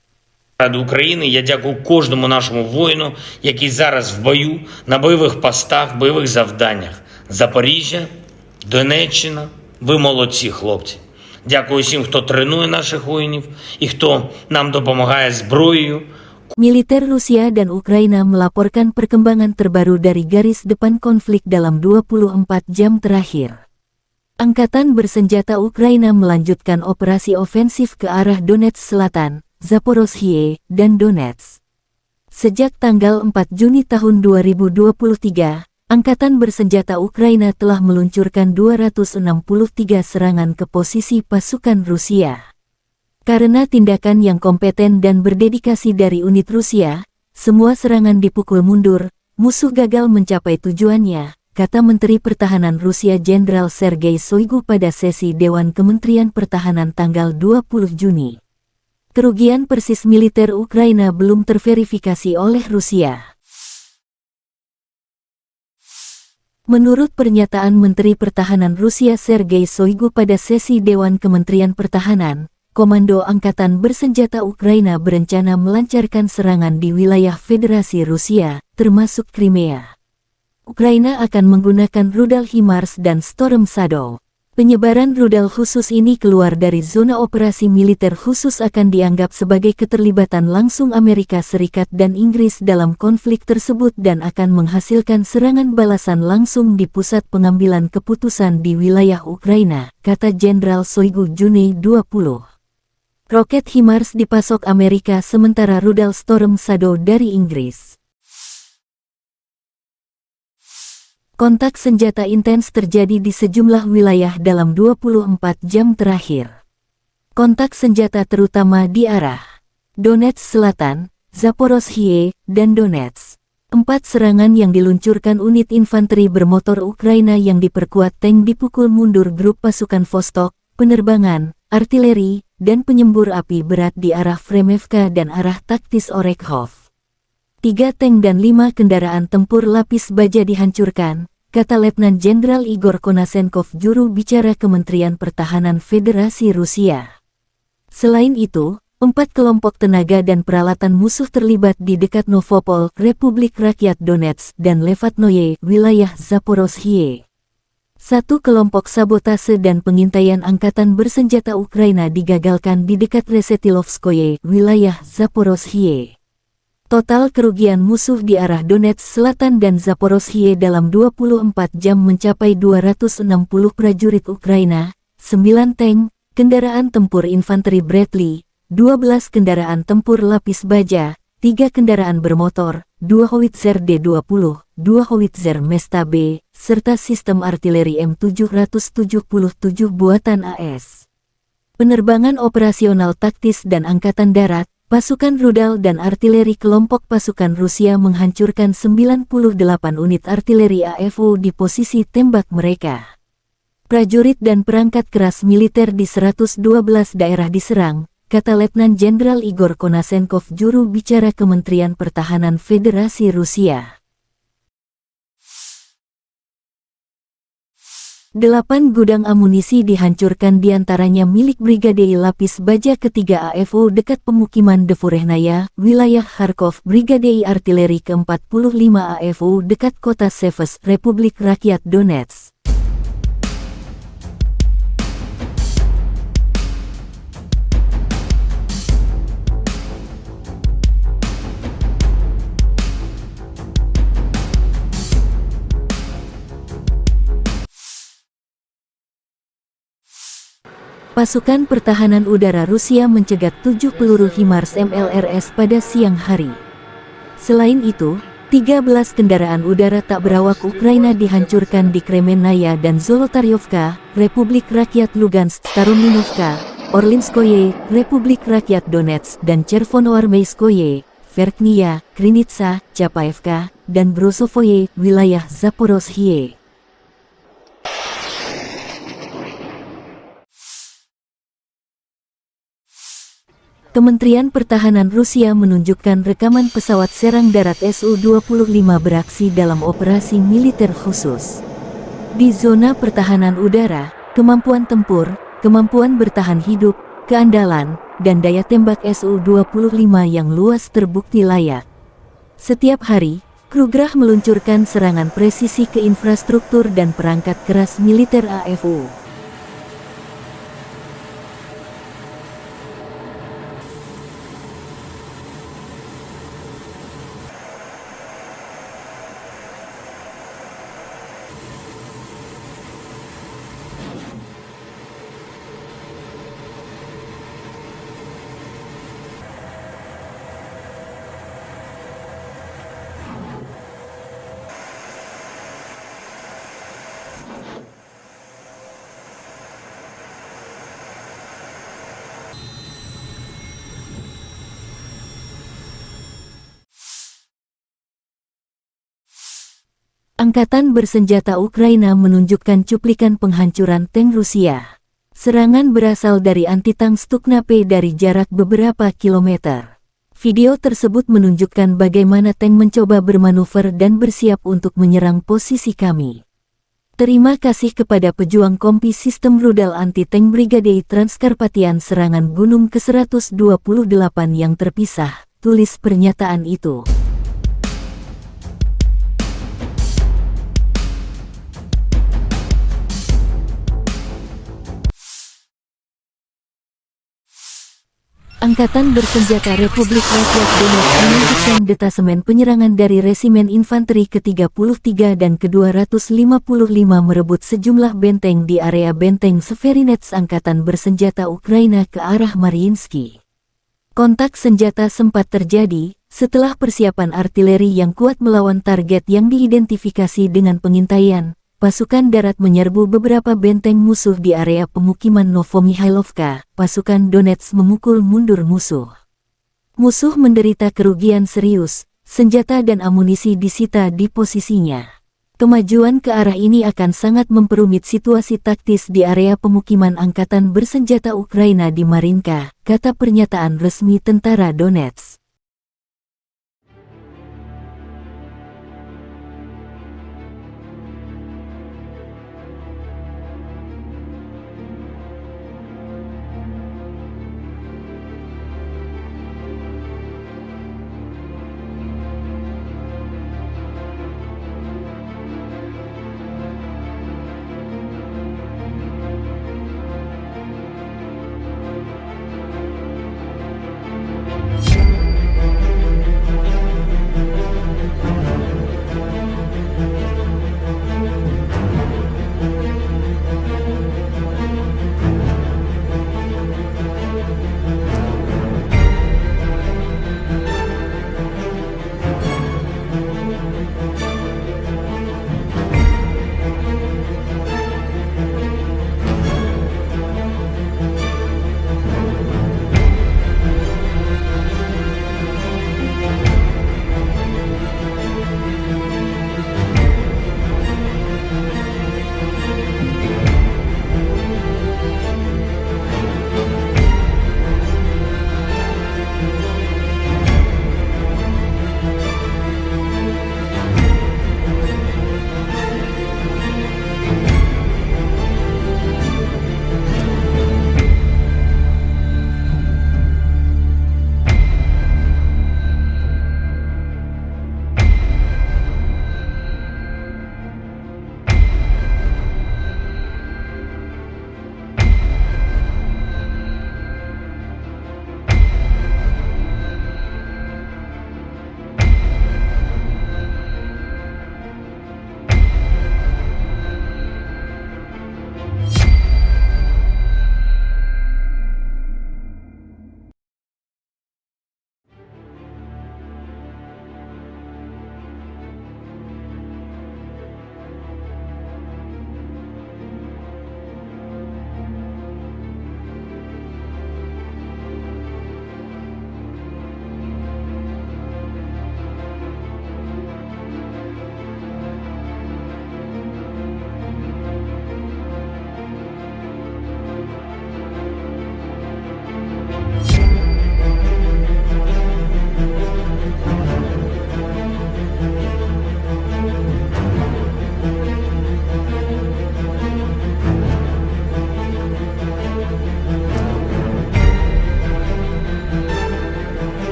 Ради України я дякую кожному нашому воїну, який зараз в бою, на бойових постах, бойових завданнях. Запоріжжя, Донеччина, ви молодці, хлопці. Дякую всім, хто тренує наших воїнів і хто нам допомагає зброєю.
Militer Rusia dan Ukraina melaporkan perkembangan terbaru dari garis depan konflik dalam 24 jam terakhir. Angkatan Bersenjata Ukraina melanjutkan operasi ofensif ke arah Donetsk Selatan, Zaporozhye, dan Donetsk. Sejak tanggal 4 Juni tahun 2023, Angkatan Bersenjata Ukraina telah meluncurkan 263 serangan ke posisi pasukan Rusia. Karena tindakan yang kompeten dan berdedikasi dari unit Rusia, semua serangan dipukul mundur, musuh gagal mencapai tujuannya, kata Menteri Pertahanan Rusia Jenderal Sergei Shoigu pada sesi Dewan Kementerian Pertahanan tanggal 20 Juni. Kerugian persis militer Ukraina belum terverifikasi oleh Rusia. Menurut pernyataan Menteri Pertahanan Rusia Sergei Shoigu pada sesi Dewan Kementerian Pertahanan, Komando Angkatan Bersenjata Ukraina berencana melancarkan serangan di wilayah Federasi Rusia, termasuk Crimea. Ukraina akan menggunakan rudal HIMARS dan Storm Shadow. Penyebaran rudal khusus ini keluar dari zona operasi militer khusus akan dianggap sebagai keterlibatan langsung Amerika Serikat dan Inggris dalam konflik tersebut dan akan menghasilkan serangan balasan langsung di pusat pengambilan keputusan di wilayah Ukraina, kata Jenderal Shoigu Juni 20. Roket HIMARS dipasok Amerika sementara rudal Storm Shadow dari Inggris. Kontak senjata intens terjadi di sejumlah wilayah dalam 24 jam terakhir. Kontak senjata terutama di arah Donetsk Selatan, Zaporozhye, dan Donetsk. 4 serangan yang diluncurkan unit infanteri bermotor Ukraina yang diperkuat tank dipukul mundur grup pasukan Vostok, penerbangan, artileri, dan penyembur api berat di arah Fremevka dan arah taktis Orekhov. 3 tank dan 5 kendaraan tempur lapis baja dihancurkan, kata Letnan Jenderal Igor Konasenkov, juru bicara Kementerian Pertahanan Federasi Rusia. Selain itu, 4 kelompok tenaga dan peralatan musuh terlibat di dekat Novopol, Republik Rakyat Donetsk, dan Levatnoye, wilayah Zaporozhye. 1 kelompok sabotase dan pengintaian angkatan bersenjata Ukraina digagalkan di dekat Resetilovskoye, wilayah Zaporozhye. Total kerugian musuh di arah Donetsk Selatan dan Zaporozhye dalam 24 jam mencapai 260 prajurit Ukraina, 9 tank, kendaraan tempur infanteri Bradley, 12 kendaraan tempur lapis baja, 3 kendaraan bermotor, 2 howitzer D-20, 2 howitzer Mesta B, serta sistem artileri M777 buatan AS. Penerbangan operasional taktis dan angkatan darat, pasukan rudal dan artileri kelompok pasukan Rusia menghancurkan 98 unit artileri AFO di posisi tembak mereka. Prajurit dan perangkat keras militer di 112 daerah diserang, kata Letnan Jenderal Igor Konasenkov, juru bicara Kementerian Pertahanan Federasi Rusia. 8 gudang amunisi dihancurkan, diantaranya milik Brigade Lapis Baja ketiga AFO dekat pemukiman Devorehnaya, wilayah Kharkov, Brigade Artileri ke-45 AFO dekat kota Seves, Republik Rakyat Donetsk. Pasukan Pertahanan Udara Rusia mencegat 7 peluru HIMARS MLRS pada siang hari. Selain itu, 13 kendaraan udara tak berawak Ukraina dihancurkan di Kremenaya dan Zolotaryovka, Republik Rakyat Lugansk, Starominovka, Orlinskoye, Republik Rakyat Donetsk, dan Chervonoarmeyskoye, Verkhnya, Krinitsa, Chapaevka, dan Brosovoye, wilayah Zaporozhye. Kementerian Pertahanan Rusia menunjukkan rekaman pesawat serang darat Su-25 beraksi dalam operasi militer khusus. Di zona pertahanan udara, kemampuan tempur, kemampuan bertahan hidup, keandalan, dan daya tembak Su-25 yang luas terbukti layak. Setiap hari, Krugerah meluncurkan serangan presisi ke infrastruktur dan perangkat keras militer AFU. Angkatan bersenjata Ukraina menunjukkan cuplikan penghancuran tank Rusia. Serangan berasal dari anti-tank Stuknape dari jarak beberapa kilometer. Video tersebut menunjukkan bagaimana tank mencoba bermanuver dan bersiap untuk menyerang posisi kami. Terima kasih kepada pejuang kompi sistem rudal anti-tank Brigade Transkarpatian serangan gunung ke-128 yang terpisah, tulis pernyataan itu. Angkatan Bersenjata Republik Rakyat Donetsk menunjukkan detasemen penyerangan dari Resimen Infanteri ke-33 dan ke-255 merebut sejumlah benteng di area benteng Severinets Angkatan Bersenjata Ukraina ke arah Mariinsky. Kontak senjata sempat terjadi setelah persiapan artileri yang kuat melawan target yang diidentifikasi dengan pengintaian. Pasukan darat menyerbu beberapa benteng musuh di area pemukiman Novomihailovka. Pasukan Donetsk memukul mundur musuh. Musuh menderita kerugian serius, senjata dan amunisi disita di posisinya. Kemajuan ke arah ini akan sangat memperumit situasi taktis di area pemukiman Angkatan Bersenjata Ukraina di Marinka, kata pernyataan resmi tentara Donetsk.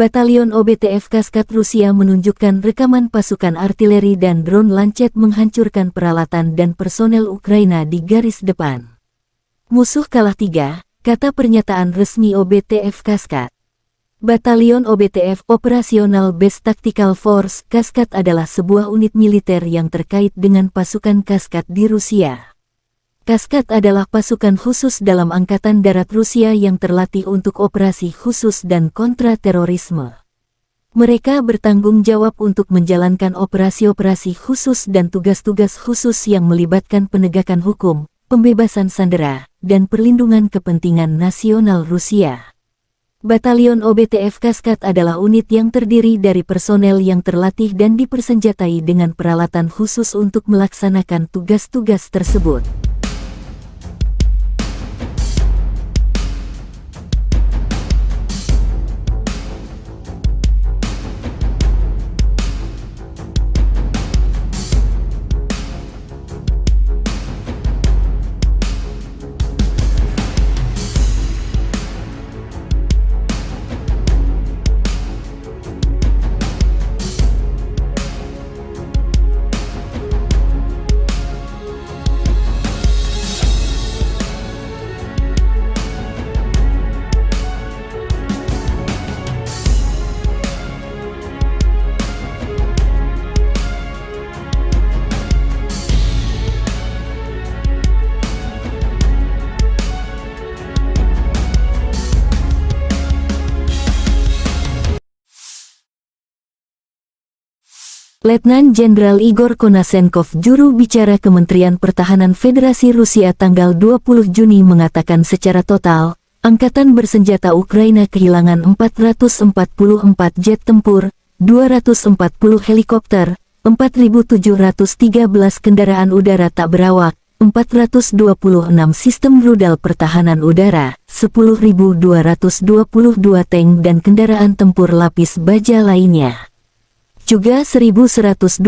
Batalion OBTF Kaskat Rusia menunjukkan rekaman pasukan artileri dan drone Lancet menghancurkan peralatan dan personel Ukraina di garis depan. Musuh kalah 3, kata pernyataan resmi OBTF Kaskat. Batalion OBTF Operational Base Tactical Force Kaskat adalah sebuah unit militer yang terkait dengan pasukan Kaskat di Rusia. Kaskat adalah pasukan khusus dalam Angkatan Darat Rusia yang terlatih untuk operasi khusus dan kontra-terorisme. Mereka bertanggung jawab untuk menjalankan operasi-operasi khusus dan tugas-tugas khusus yang melibatkan penegakan hukum, pembebasan sandera, dan perlindungan kepentingan nasional Rusia. Batalion OBTF Kaskad adalah unit yang terdiri dari personel yang terlatih dan dipersenjatai dengan peralatan khusus untuk melaksanakan tugas-tugas tersebut. Letnan Jenderal Igor Konasenkov, juru bicara Kementerian Pertahanan Federasi Rusia tanggal 20 Juni mengatakan secara total, Angkatan Bersenjata Ukraina kehilangan 444 jet tempur, 240 helikopter, 4.713 kendaraan udara tak berawak, 426 sistem rudal pertahanan udara, 10.222 tank dan kendaraan tempur lapis baja lainnya. Juga 1.126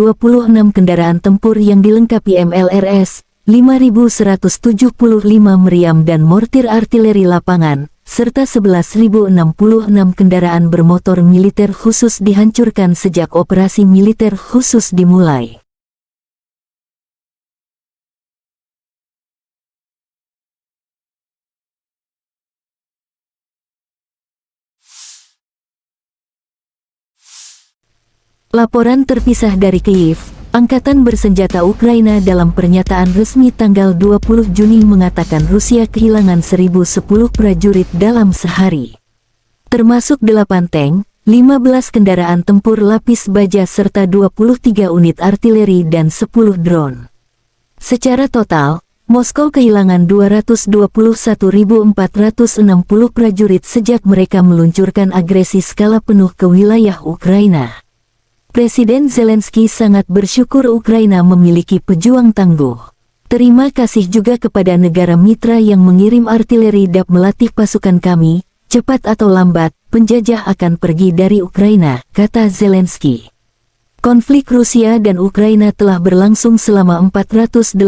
kendaraan tempur yang dilengkapi MLRS, 5.175 meriam dan mortir artileri lapangan, serta 11.066 kendaraan bermotor militer khusus dihancurkan sejak operasi militer khusus dimulai. Laporan terpisah dari Kyiv, Angkatan Bersenjata Ukraina dalam pernyataan resmi tanggal 20 Juni mengatakan Rusia kehilangan 1.010 prajurit dalam sehari. Termasuk 8 tank, 15 kendaraan tempur lapis baja serta 23 unit artileri dan 10 drone. Secara total, Moskow kehilangan 221.460 prajurit sejak mereka meluncurkan agresi skala penuh ke wilayah Ukraina. Presiden Zelensky sangat bersyukur Ukraina memiliki pejuang tangguh. Terima kasih juga kepada negara mitra yang mengirim artileri dan melatih pasukan kami. Cepat atau lambat, penjajah akan pergi dari Ukraina, kata Zelensky. Konflik Rusia dan Ukraina telah berlangsung selama 482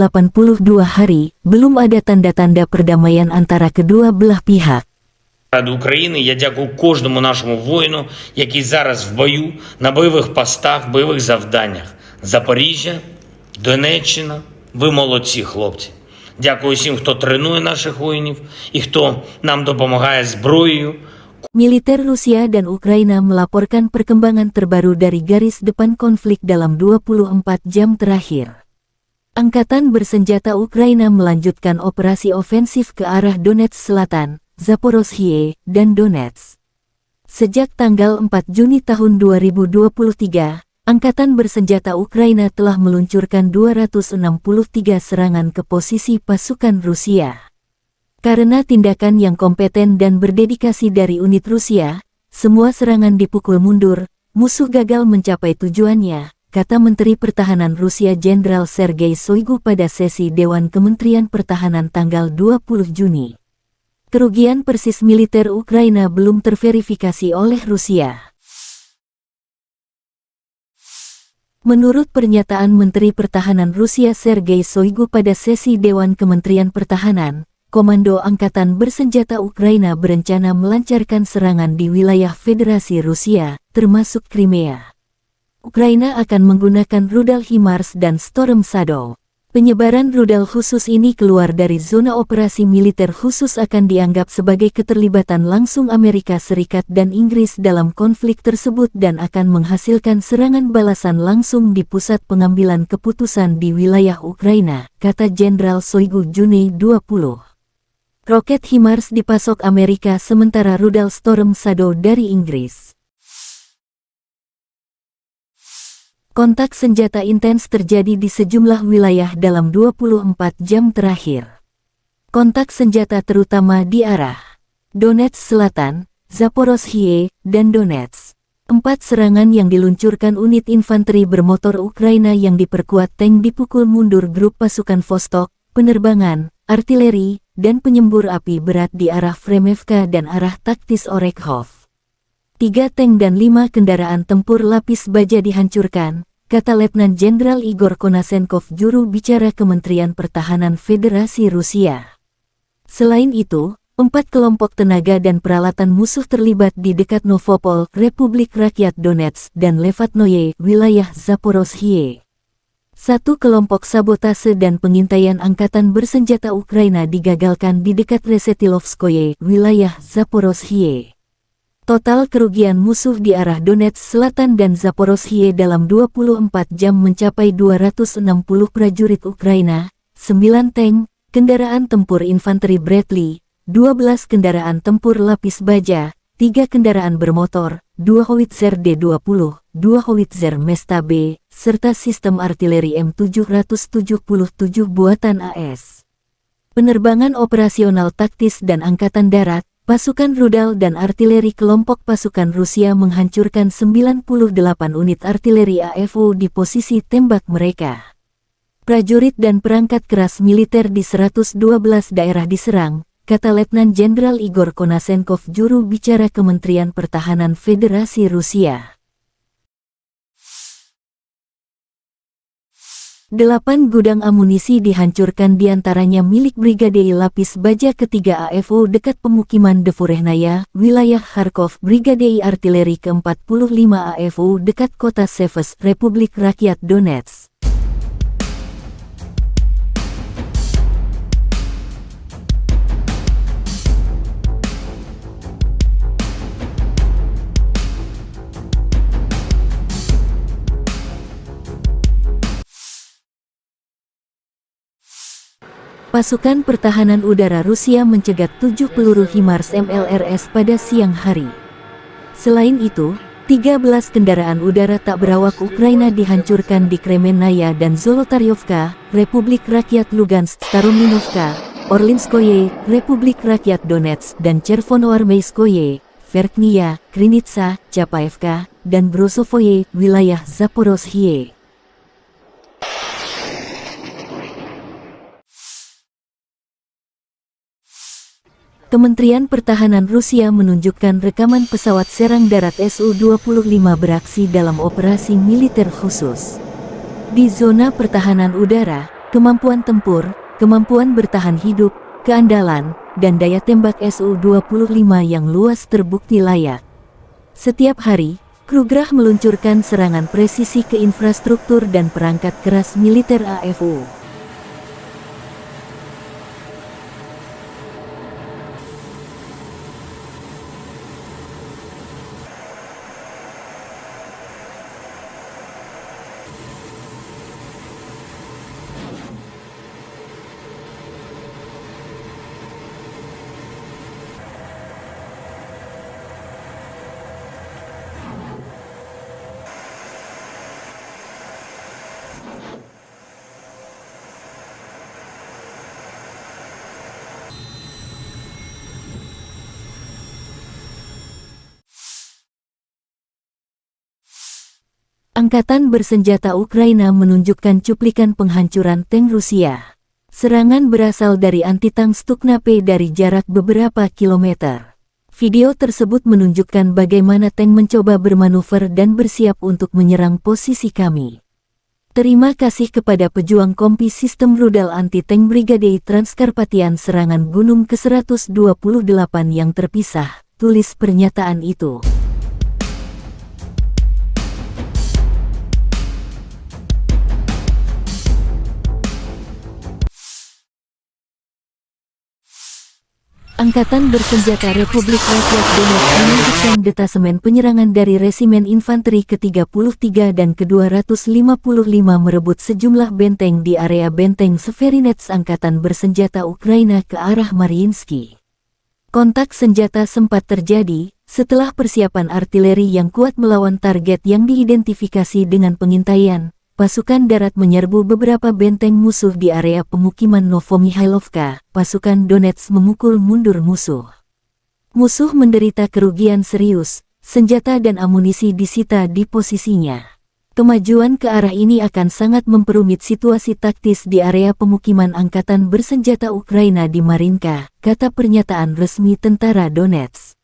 hari, belum ada tanda-tanda perdamaian antara kedua belah pihak.
Ради України я дякую кожному нашому воїну, який зараз в бою, на бойових постах, бойових завданнях. Запоріжжя, Донеччина, ви молодці, хлопці. Дякую всім, хто тренує наших воїнів і хто нам допомагає зброєю.
Militer Rusia dan Ukraina melaporkan perkembangan terbaru dari garis depan konflik dalam 24 jam terakhir. Angkatan Bersenjata Ukraina melanjutkan operasi ofensif ke arah Donetsk Selatan, Zaporozhye, dan Donetsk. Sejak tanggal 4 Juni tahun 2023, Angkatan Bersenjata Ukraina telah meluncurkan 263 serangan ke posisi pasukan Rusia. Karena tindakan yang kompeten dan berdedikasi dari unit Rusia, semua serangan dipukul mundur, musuh gagal mencapai tujuannya, kata Menteri Pertahanan Rusia Jenderal Sergei Shoigu pada sesi Dewan Kementerian Pertahanan tanggal 20 Juni. Kerugian persis militer Ukraina belum terverifikasi oleh Rusia. Menurut pernyataan Menteri Pertahanan Rusia Sergei Shoigu pada sesi Dewan Kementerian Pertahanan, Komando Angkatan Bersenjata Ukraina berencana melancarkan serangan di wilayah Federasi Rusia, termasuk Crimea. Ukraina akan menggunakan rudal HIMARS dan Storm Shadow. Penyebaran rudal khusus ini keluar dari zona operasi militer khusus akan dianggap sebagai keterlibatan langsung Amerika Serikat dan Inggris dalam konflik tersebut dan akan menghasilkan serangan balasan langsung di pusat pengambilan keputusan di wilayah Ukraina, kata Jenderal Shoigu Juni 20. Roket HIMARS dipasok Amerika sementara rudal Storm Shadow dari Inggris. Kontak senjata intens terjadi di sejumlah wilayah dalam 24 jam terakhir. Kontak senjata terutama di arah Donetsk Selatan, Zaporozhye, dan Donetsk. 4 serangan yang diluncurkan unit infanteri bermotor Ukraina yang diperkuat tank dipukul mundur grup pasukan Vostok, penerbangan, artileri, dan penyembur api berat di arah Fremevka dan arah taktis Orekhov. 3 tank dan 5 kendaraan tempur lapis baja dihancurkan, kata Letnan Jenderal Igor Konasenkov, juru bicara Kementerian Pertahanan Federasi Rusia. Selain itu, 4 kelompok tenaga dan peralatan musuh terlibat di dekat Novopol, Republik Rakyat Donetsk, dan Levatnoye, wilayah Zaporozhye. 1 kelompok sabotase dan pengintaian angkatan bersenjata Ukraina digagalkan di dekat Resetilovskoye, wilayah Zaporozhye. Total kerugian musuh di arah Donetsk Selatan dan Zaporozhye dalam 24 jam mencapai 260 prajurit Ukraina, 9 tank, kendaraan tempur infanteri Bradley, 12 kendaraan tempur lapis baja, 3 kendaraan bermotor, 2 howitzer D-20, 2 howitzer Mesta B, serta sistem artileri M777 buatan AS. Penerbangan operasional taktis dan angkatan darat, pasukan rudal dan artileri kelompok pasukan Rusia menghancurkan 98 unit artileri AFO di posisi tembak mereka. Prajurit dan perangkat keras militer di 112 daerah diserang, kata Letnan Jenderal Igor Konasenkov, juru bicara Kementerian Pertahanan Federasi Rusia. 8 gudang amunisi dihancurkan, diantaranya milik Brigade Lapis Baja ketiga AFO dekat pemukiman Devorehnaya, wilayah Kharkov, Brigade Artileri ke-45 AFO dekat kota Seves, Republik Rakyat Donetsk. Pasukan pertahanan udara Rusia mencegat 7 peluru HIMARS MLRS pada siang hari. Selain itu, 13 kendaraan udara tak berawak Ukraina dihancurkan di Kremenaya dan Zolotaryovka, Republik Rakyat Lugansk, Starominovka, Orlinskoye, Republik Rakyat Donetsk, dan Chervonoarmeyskoye, Verkhnya, Krinitsa, Chapaevka, dan Brosovoye, wilayah Zaporozhye. Kementerian Pertahanan Rusia menunjukkan rekaman pesawat serang darat Su-25 beraksi dalam operasi militer khusus. Di zona pertahanan udara, kemampuan tempur, kemampuan bertahan hidup, keandalan, dan daya tembak Su-25 yang luas terbukti layak. Setiap hari, Krugerah meluncurkan serangan presisi ke infrastruktur dan perangkat keras militer AFO. Angkatan bersenjata Ukraina menunjukkan cuplikan penghancuran tank Rusia. Serangan berasal dari anti-tank Stuknape dari jarak beberapa kilometer. Video tersebut menunjukkan bagaimana tank mencoba bermanuver dan bersiap untuk menyerang posisi kami. Terima kasih kepada pejuang kompi sistem rudal anti-tank Brigade Transkarpatian serangan gunung ke-128 yang terpisah, tulis pernyataan itu. Angkatan bersenjata Republik Rakyat Donetsk menunjukkan detasemen penyerangan dari Resimen Infanteri ke-33 dan ke-255 merebut sejumlah benteng di area benteng Severinets Angkatan Bersenjata Ukraina ke arah Mariinsky. Kontak senjata sempat terjadi setelah persiapan artileri yang kuat melawan target yang diidentifikasi dengan pengintaian. Pasukan darat menyerbu beberapa benteng musuh di area pemukiman Novomihailovka. Pasukan Donetsk memukul mundur musuh. Musuh menderita kerugian serius, senjata dan amunisi disita di posisinya. Kemajuan ke arah ini akan sangat memperumit situasi taktis di area pemukiman angkatan bersenjata Ukraina di Marinka, kata pernyataan resmi tentara Donetsk.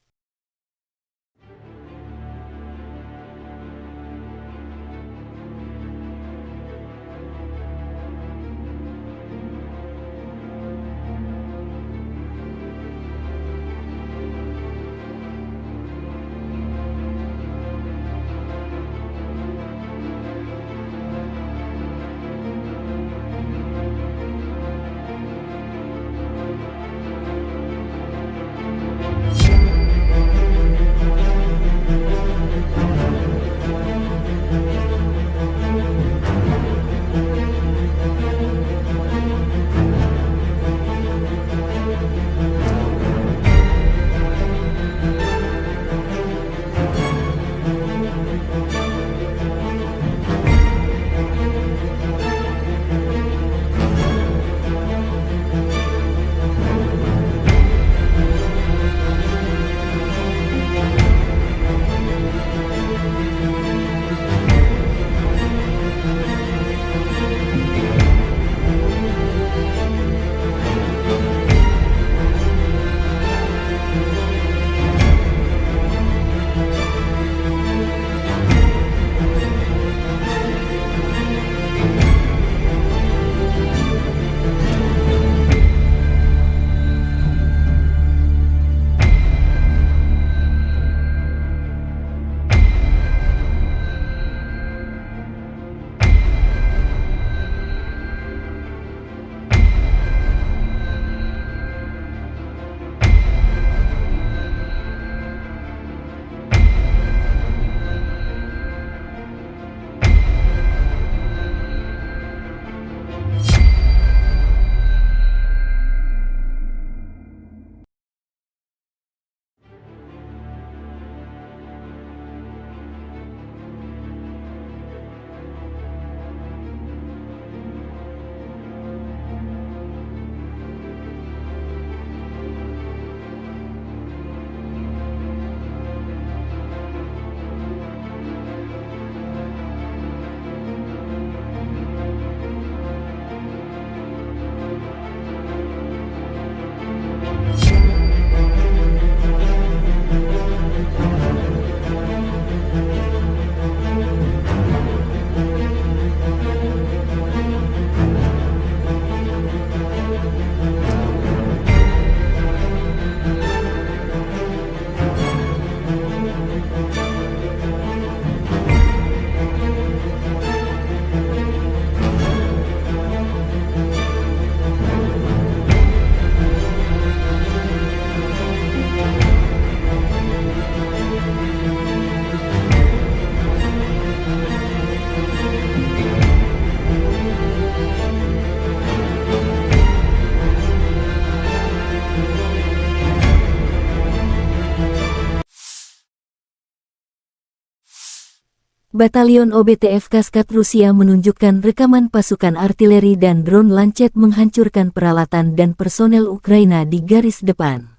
Batalion OBTF Kaskat Rusia menunjukkan rekaman pasukan artileri dan drone Lancet menghancurkan peralatan dan personel Ukraina di garis depan.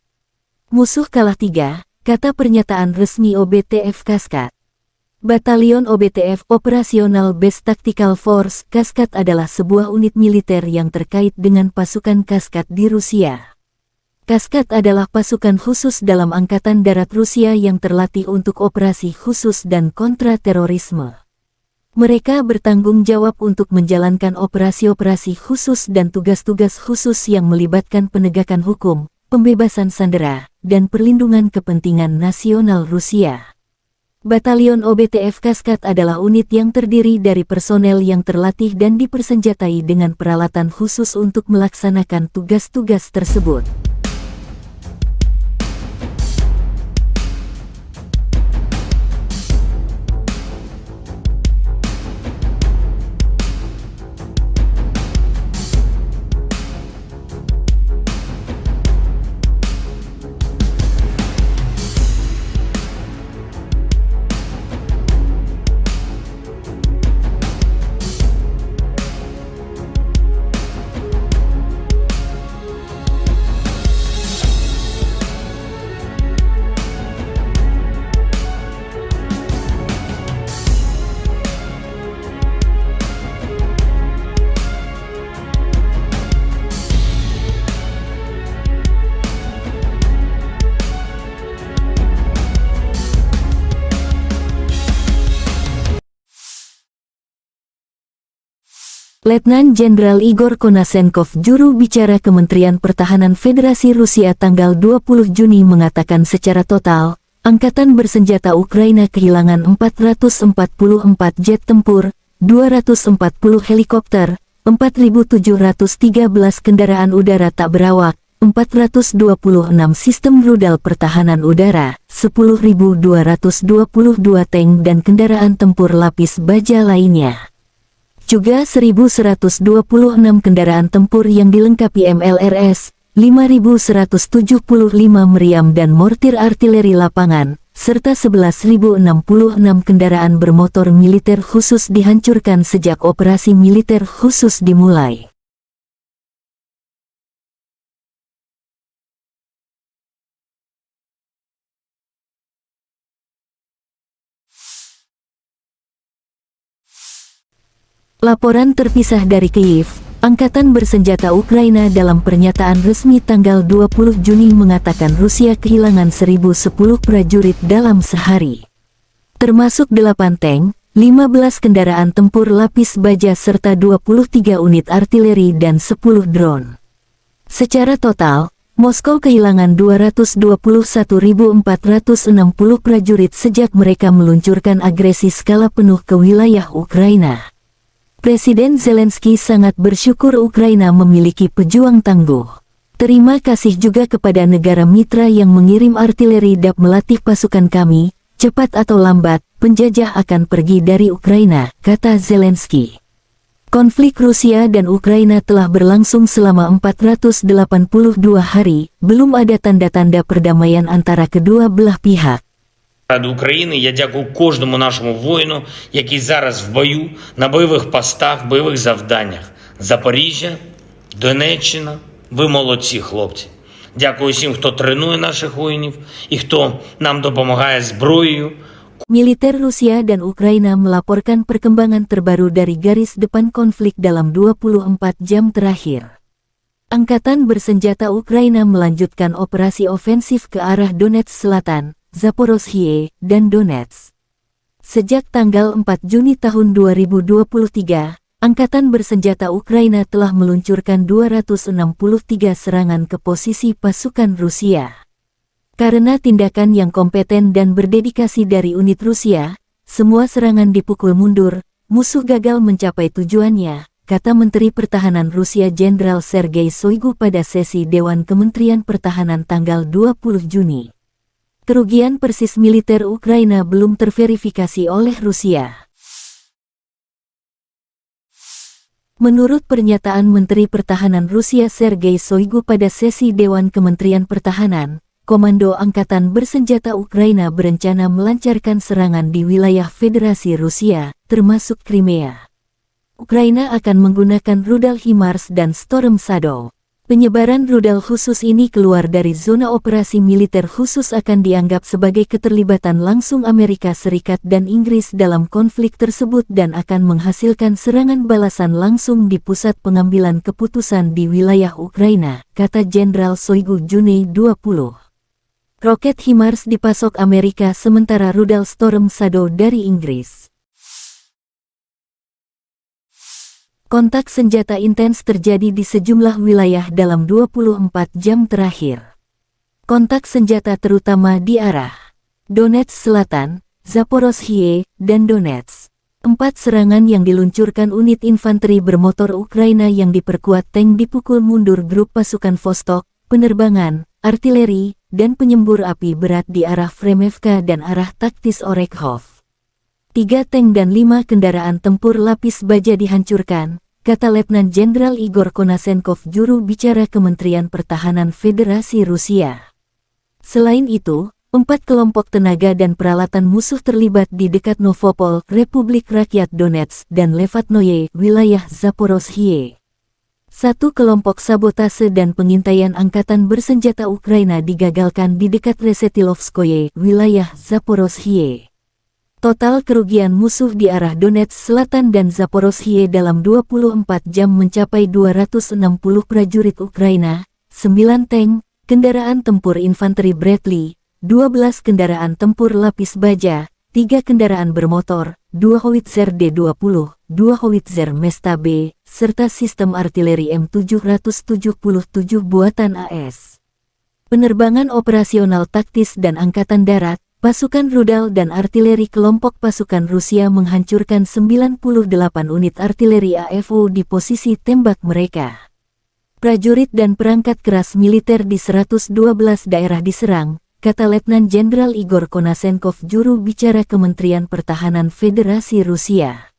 Musuh kalah 3, kata pernyataan resmi OBTF Kaskat. Batalion OBTF Operational Base Tactical Force Kaskat adalah sebuah unit militer yang terkait dengan pasukan Kaskat di Rusia. Kaskat adalah pasukan khusus dalam Angkatan Darat Rusia yang terlatih untuk operasi khusus dan kontra-terorisme. Mereka bertanggung jawab untuk menjalankan operasi-operasi khusus dan tugas-tugas khusus yang melibatkan penegakan hukum, pembebasan sandera, dan perlindungan kepentingan nasional Rusia. Batalion OBTF Kaskat adalah unit yang terdiri dari personel yang terlatih dan dipersenjatai dengan peralatan khusus untuk melaksanakan tugas-tugas tersebut. Letnan Jenderal Igor Konasenkov, juru bicara Kementerian Pertahanan Federasi Rusia tanggal 20 Juni mengatakan secara total, Angkatan Bersenjata Ukraina kehilangan 444 jet tempur, 240 helikopter, 4.713 kendaraan udara tak berawak, 426 sistem rudal pertahanan udara, 10.222 tank dan kendaraan tempur lapis baja lainnya. Juga 1.126 kendaraan tempur yang dilengkapi MLRS, 5.175 meriam dan mortir artileri lapangan, serta 11.066 kendaraan bermotor militer khusus dihancurkan sejak operasi militer khusus dimulai. Laporan terpisah dari Kyiv, Angkatan Bersenjata Ukraina dalam pernyataan resmi tanggal 20 Juni mengatakan Rusia kehilangan 1.010 prajurit dalam sehari. Termasuk 8 tank, 15 kendaraan tempur lapis baja serta 23 unit artileri dan 10 drone. Secara total, Moskow kehilangan 221.460 prajurit sejak mereka meluncurkan agresi skala penuh ke wilayah Ukraina. Presiden Zelensky sangat bersyukur Ukraina memiliki pejuang tangguh. Terima kasih juga kepada negara mitra yang mengirim artileri dan melatih pasukan kami. Cepat atau lambat, penjajah akan pergi dari Ukraina, kata Zelensky. Konflik Rusia dan Ukraina telah berlangsung selama 482 hari, belum ada tanda-tanda perdamaian antara kedua belah pihak.
Ради України я дякую кожному нашому воїну, який зараз в бою, на бойових постах, бойових завданнях. Запоріжжя, Донеччина, ви молодці, хлопці. Дякую всім, хто тренує наших воїнів і хто нам допомагає зброєю.
Militer Rusia dan Ukraina melaporkan perkembangan terbaru dari garis depan konflik dalam 24 jam terakhir. Angkatan Bersenjata Ukraina melanjutkan operasi ofensif ke arah Donetsk Selatan, Zaporozhye, dan Donetsk. Sejak tanggal 4 Juni tahun 2023, Angkatan Bersenjata Ukraina telah meluncurkan 263 serangan ke posisi pasukan Rusia. Karena tindakan yang kompeten dan berdedikasi dari unit Rusia, semua serangan dipukul mundur, musuh gagal mencapai tujuannya, kata Menteri Pertahanan Rusia Jenderal Sergei Shoigu pada sesi Dewan Kementerian Pertahanan tanggal 20 Juni. Kerugian persis militer Ukraina belum terverifikasi oleh Rusia. Menurut pernyataan Menteri Pertahanan Rusia Sergei Shoigu pada sesi Dewan Kementerian Pertahanan, Komando Angkatan Bersenjata Ukraina berencana melancarkan serangan di wilayah Federasi Rusia, termasuk Crimea. Ukraina akan menggunakan rudal HIMARS dan Storm Shadow. Penyebaran rudal khusus ini keluar dari zona operasi militer khusus akan dianggap sebagai keterlibatan langsung Amerika Serikat dan Inggris dalam konflik tersebut dan akan menghasilkan serangan balasan langsung di pusat pengambilan keputusan di wilayah Ukraina, kata Jenderal Shoigu Juni 20. Roket HIMARS dipasok Amerika sementara rudal Storm Shadow dari Inggris. Kontak senjata intens terjadi di sejumlah wilayah dalam 24 jam terakhir. Kontak senjata terutama di arah Donetsk Selatan, Zaporozhye, dan Donetsk. 4 serangan yang diluncurkan unit infanteri bermotor Ukraina yang diperkuat tank dipukul mundur grup pasukan Vostok, penerbangan, artileri, dan penyembur api berat di arah Fremevka dan arah taktis Orekhov. 3 tank dan 5 kendaraan tempur lapis baja dihancurkan, kata Letnan Jenderal Igor Konasenkov, juru bicara Kementerian Pertahanan Federasi Rusia. Selain itu, 4 kelompok tenaga dan peralatan musuh terlibat di dekat Novopol, Republik Rakyat Donetsk, dan Levatnoye, wilayah Zaporozhye. 1 kelompok sabotase dan pengintaian Angkatan Bersenjata Ukraina digagalkan di dekat Resetilovskoye, wilayah Zaporozhye. Total kerugian musuh di arah Donetsk Selatan dan Zaporozhye dalam 24 jam mencapai 260 prajurit Ukraina, 9 tank, kendaraan tempur infanteri Bradley, 12 kendaraan tempur lapis baja, 3 kendaraan bermotor, 2 howitzer D-20, 2 howitzer Mesta B, serta sistem artileri M777 buatan AS. Penerbangan operasional taktis dan angkatan darat, pasukan rudal dan artileri kelompok pasukan Rusia menghancurkan 98 unit artileri AFU di posisi tembak mereka. Prajurit dan perangkat keras militer di 112 daerah diserang, kata Letnan Jenderal Igor Konasenkov, juru bicara Kementerian Pertahanan Federasi Rusia.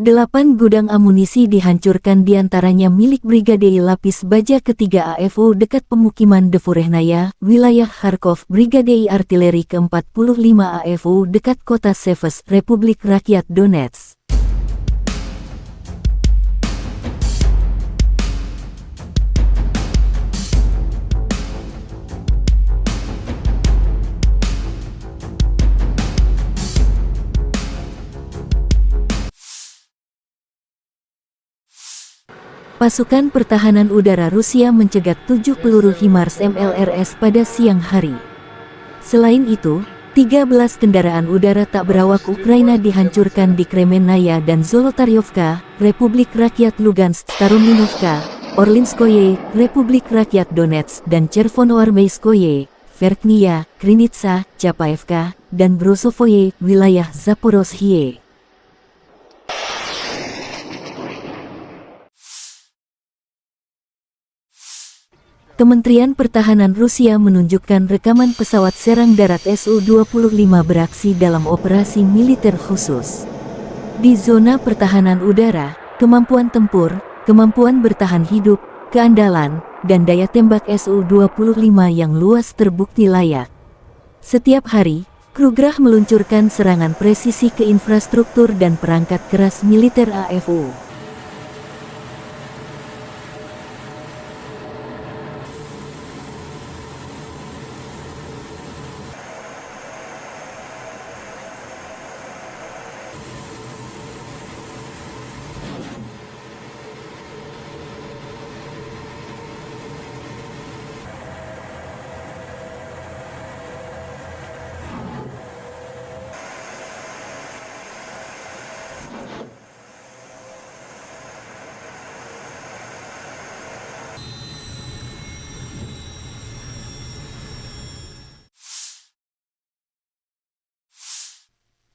8 gudang amunisi dihancurkan, diantaranya milik Brigade Lapis Baja ketiga AFU dekat pemukiman Devorehnaya, wilayah Kharkov, Brigade Artileri ke-45 AFU dekat kota Seves, Republik Rakyat Donetsk. Pasukan pertahanan udara Rusia mencegat 7 peluru HIMARS MLRS pada siang hari. Selain itu, 13 kendaraan udara tak berawak Ukraina dihancurkan di Kremenaya dan Zolotaryovka, Republik Rakyat Lugansk, Starominovka, Orlinskoye, Republik Rakyat Donetsk, dan Chervonoarmeyskoye, Verkhnya, Krinitsa, Chapaevka, dan Brosovoye, wilayah Zaporozhye. Kementerian Pertahanan Rusia menunjukkan rekaman pesawat serang darat Su-25 beraksi dalam operasi militer khusus. Di zona pertahanan udara, kemampuan tempur, kemampuan bertahan hidup, keandalan, dan daya tembak Su-25 yang luas terbukti layak. Setiap hari, Krugerah meluncurkan serangan presisi ke infrastruktur dan perangkat keras militer AFU.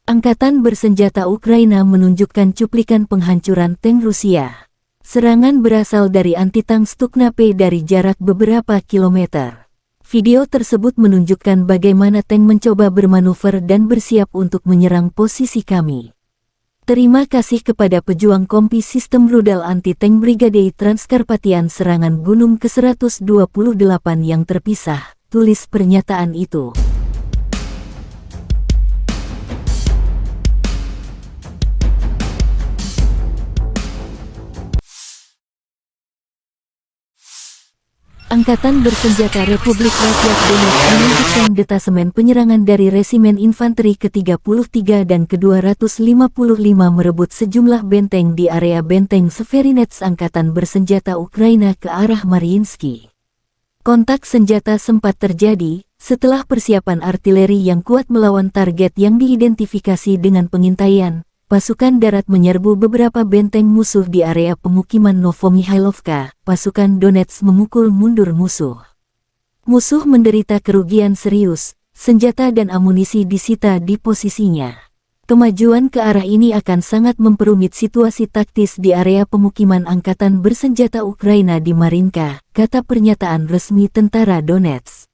Angkatan bersenjata Ukraina menunjukkan cuplikan penghancuran tank Rusia. Serangan berasal dari anti-tank Stukna-P dari jarak beberapa kilometer. Video tersebut menunjukkan bagaimana tank mencoba bermanuver dan bersiap untuk menyerang posisi kami. Terima kasih kepada pejuang kompi sistem rudal anti-tank Brigade Transkarpatian serangan Gunung ke-128 yang terpisah, tulis pernyataan itu. Angkatan bersenjata Republik Rakyat Donetsk menunjukkan detasemen penyerangan dari Resimen Infanteri ke-33 dan ke-255 merebut sejumlah benteng di area benteng Severinets Angkatan bersenjata Ukraina ke arah Mariinsky. Kontak senjata sempat terjadi setelah persiapan artileri yang kuat melawan target yang diidentifikasi dengan pengintaian. Pasukan darat menyerbu beberapa benteng musuh di area pemukiman Novomihailovka. Pasukan Donetsk memukul mundur musuh. Musuh menderita kerugian serius, senjata dan amunisi disita di posisinya. Kemajuan ke arah ini akan sangat memperumit situasi taktis di area pemukiman Angkatan Bersenjata Ukraina di Marinka, kata pernyataan resmi tentara Donetsk.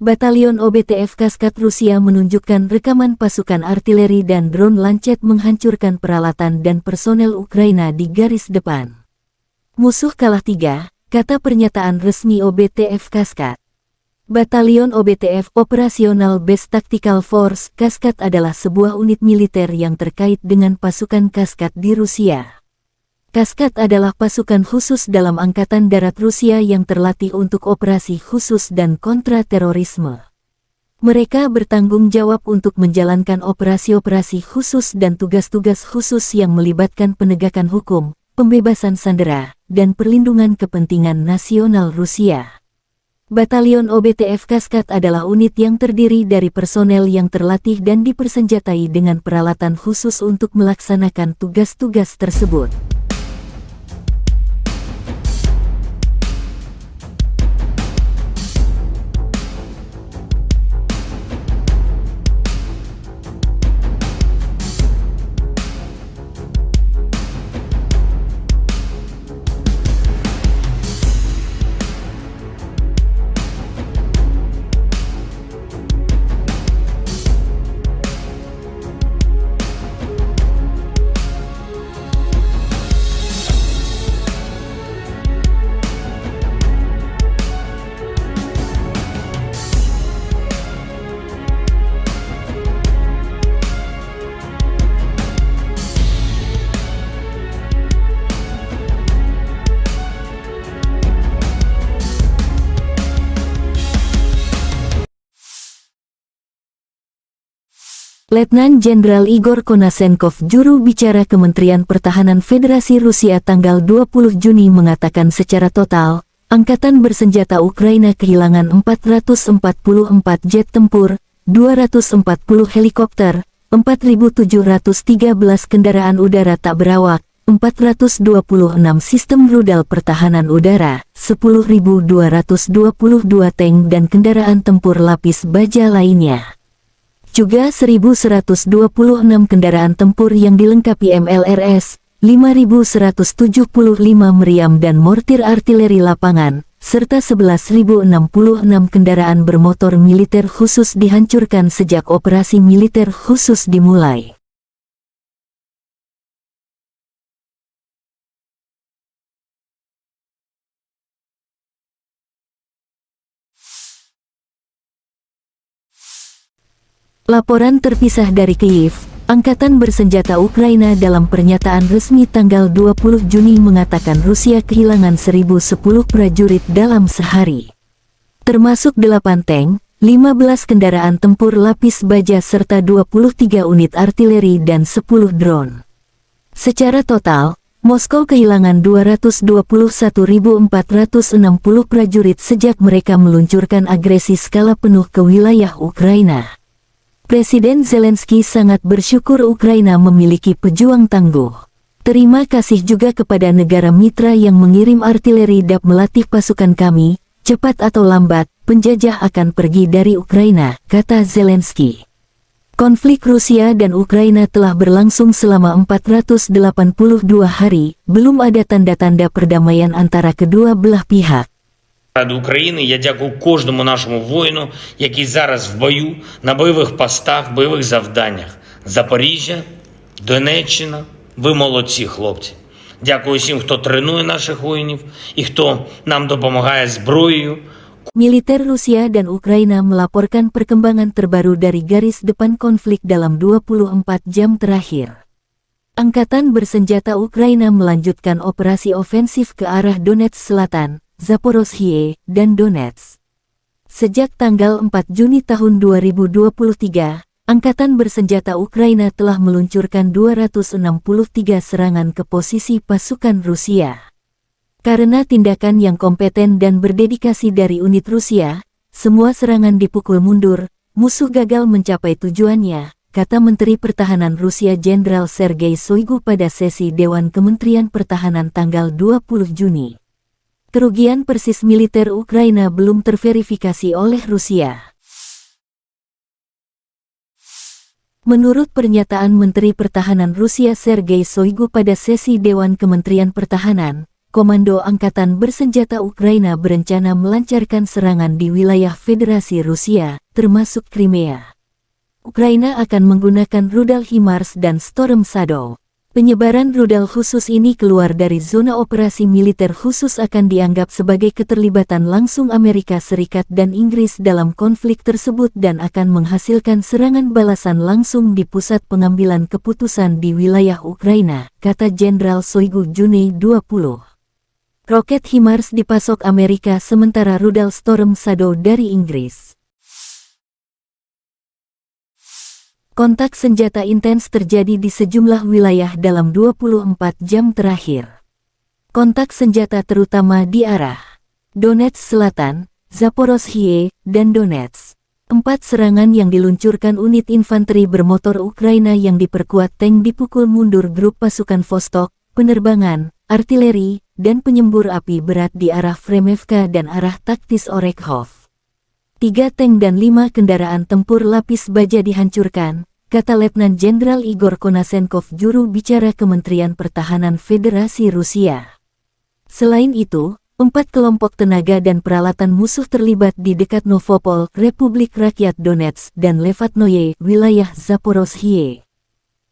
Batalion OBTF Kaskad Rusia menunjukkan rekaman pasukan artileri dan drone Lancet menghancurkan peralatan dan personel Ukraina di garis depan. Musuh kalah 3, kata pernyataan resmi OBTF Kaskad. Batalion OBTF Operational Base Tactical Force Kaskad adalah sebuah unit militer yang terkait dengan pasukan Kaskad di Rusia. Kaskad adalah pasukan khusus dalam Angkatan Darat Rusia yang terlatih untuk operasi khusus dan kontra-terorisme. Mereka bertanggung jawab untuk menjalankan operasi-operasi khusus dan tugas-tugas khusus yang melibatkan penegakan hukum, pembebasan sandera, dan perlindungan kepentingan nasional Rusia. Batalion OBTF Kaskad adalah unit yang terdiri dari personel yang terlatih dan dipersenjatai dengan peralatan khusus untuk melaksanakan tugas-tugas tersebut. Letnan Jenderal Igor Konasenkov, juru bicara Kementerian Pertahanan Federasi Rusia tanggal 20 Juni mengatakan secara total, Angkatan Bersenjata Ukraina kehilangan 444 jet tempur, 240 helikopter, 4.713 kendaraan udara tak berawak, 426 sistem rudal pertahanan udara, 10.222 tank dan kendaraan tempur lapis baja lainnya. Juga 1.126 kendaraan tempur yang dilengkapi MLRS, 5.175 meriam dan mortir artileri lapangan, serta 11.066 kendaraan bermotor militer khusus dihancurkan sejak operasi militer khusus dimulai. Laporan terpisah dari Kyiv, Angkatan Bersenjata Ukraina dalam pernyataan resmi tanggal 20 Juni mengatakan Rusia kehilangan 1.010 prajurit dalam sehari. Termasuk 8 tank, 15 kendaraan tempur lapis baja serta 23 unit artileri dan 10 drone. Secara total, Moskow kehilangan 221.460 prajurit sejak mereka meluncurkan agresi skala penuh ke wilayah Ukraina. Presiden Zelensky sangat bersyukur Ukraina memiliki pejuang tangguh. Terima kasih juga kepada negara mitra yang mengirim artileri dan melatih pasukan kami, cepat atau lambat, penjajah akan pergi dari Ukraina, kata Zelensky. Konflik Rusia dan Ukraina telah berlangsung selama 482 hari, belum ada tanda-tanda perdamaian antara kedua belah pihak.
Ради України я дякую кожному нашому воїну, який зараз в бою, на бойових постах, бойових завданнях. Запоріжжя, Донеччина, ви молодці, хлопці. Дякую всім, хто тренує наших воїнів і хто нам допомагає зброєю.
Militer Rusia dan Ukraina melaporkan perkembangan terbaru dari garis depan konflik dalam 24 jam terakhir. Angkatan Bersenjata Ukraina melanjutkan operasi ofensif ke arah Donetsk Selatan, Zaporozhye, dan Donetsk. Sejak tanggal 4 Juni tahun 2023, Angkatan Bersenjata Ukraina telah meluncurkan 263 serangan ke posisi pasukan Rusia. Karena tindakan yang kompeten dan berdedikasi dari unit Rusia, semua serangan dipukul mundur, musuh gagal mencapai tujuannya, kata Menteri Pertahanan Rusia Jenderal Sergei Shoigu pada sesi Dewan Kementerian Pertahanan tanggal 20 Juni. Kerugian persis militer Ukraina belum terverifikasi oleh Rusia. Menurut pernyataan Menteri Pertahanan Rusia Sergei Shoigu pada sesi Dewan Kementerian Pertahanan, Komando Angkatan Bersenjata Ukraina berencana melancarkan serangan di wilayah Federasi Rusia, termasuk Crimea. Ukraina akan menggunakan rudal HIMARS dan Storm Shadow. Penyebaran rudal khusus ini keluar dari zona operasi militer khusus akan dianggap sebagai keterlibatan langsung Amerika Serikat dan Inggris dalam konflik tersebut dan akan menghasilkan serangan balasan langsung di pusat pengambilan keputusan di wilayah Ukraina, kata Jenderal Shoigu Juni 20. Roket HIMARS dipasok Amerika sementara rudal Storm Shadow dari Inggris. Kontak senjata intens terjadi di sejumlah wilayah dalam 24 jam terakhir. Kontak senjata terutama di arah Donetsk Selatan, Zaporozhye, dan Donetsk. 4 serangan yang diluncurkan unit infanteri bermotor Ukraina yang diperkuat tank dipukul mundur grup pasukan Vostok, penerbangan, artileri, dan penyembur api berat di arah Fremevka dan arah taktis Orekhov. 3 tank dan 5 kendaraan tempur lapis baja dihancurkan, kata Letnan Jenderal Igor Konasenkov, juru bicara Kementerian Pertahanan Federasi Rusia. Selain itu, 4 kelompok tenaga dan peralatan musuh terlibat di dekat Novopol, Republik Rakyat Donetsk, dan Levatnoye, wilayah Zaporozhye.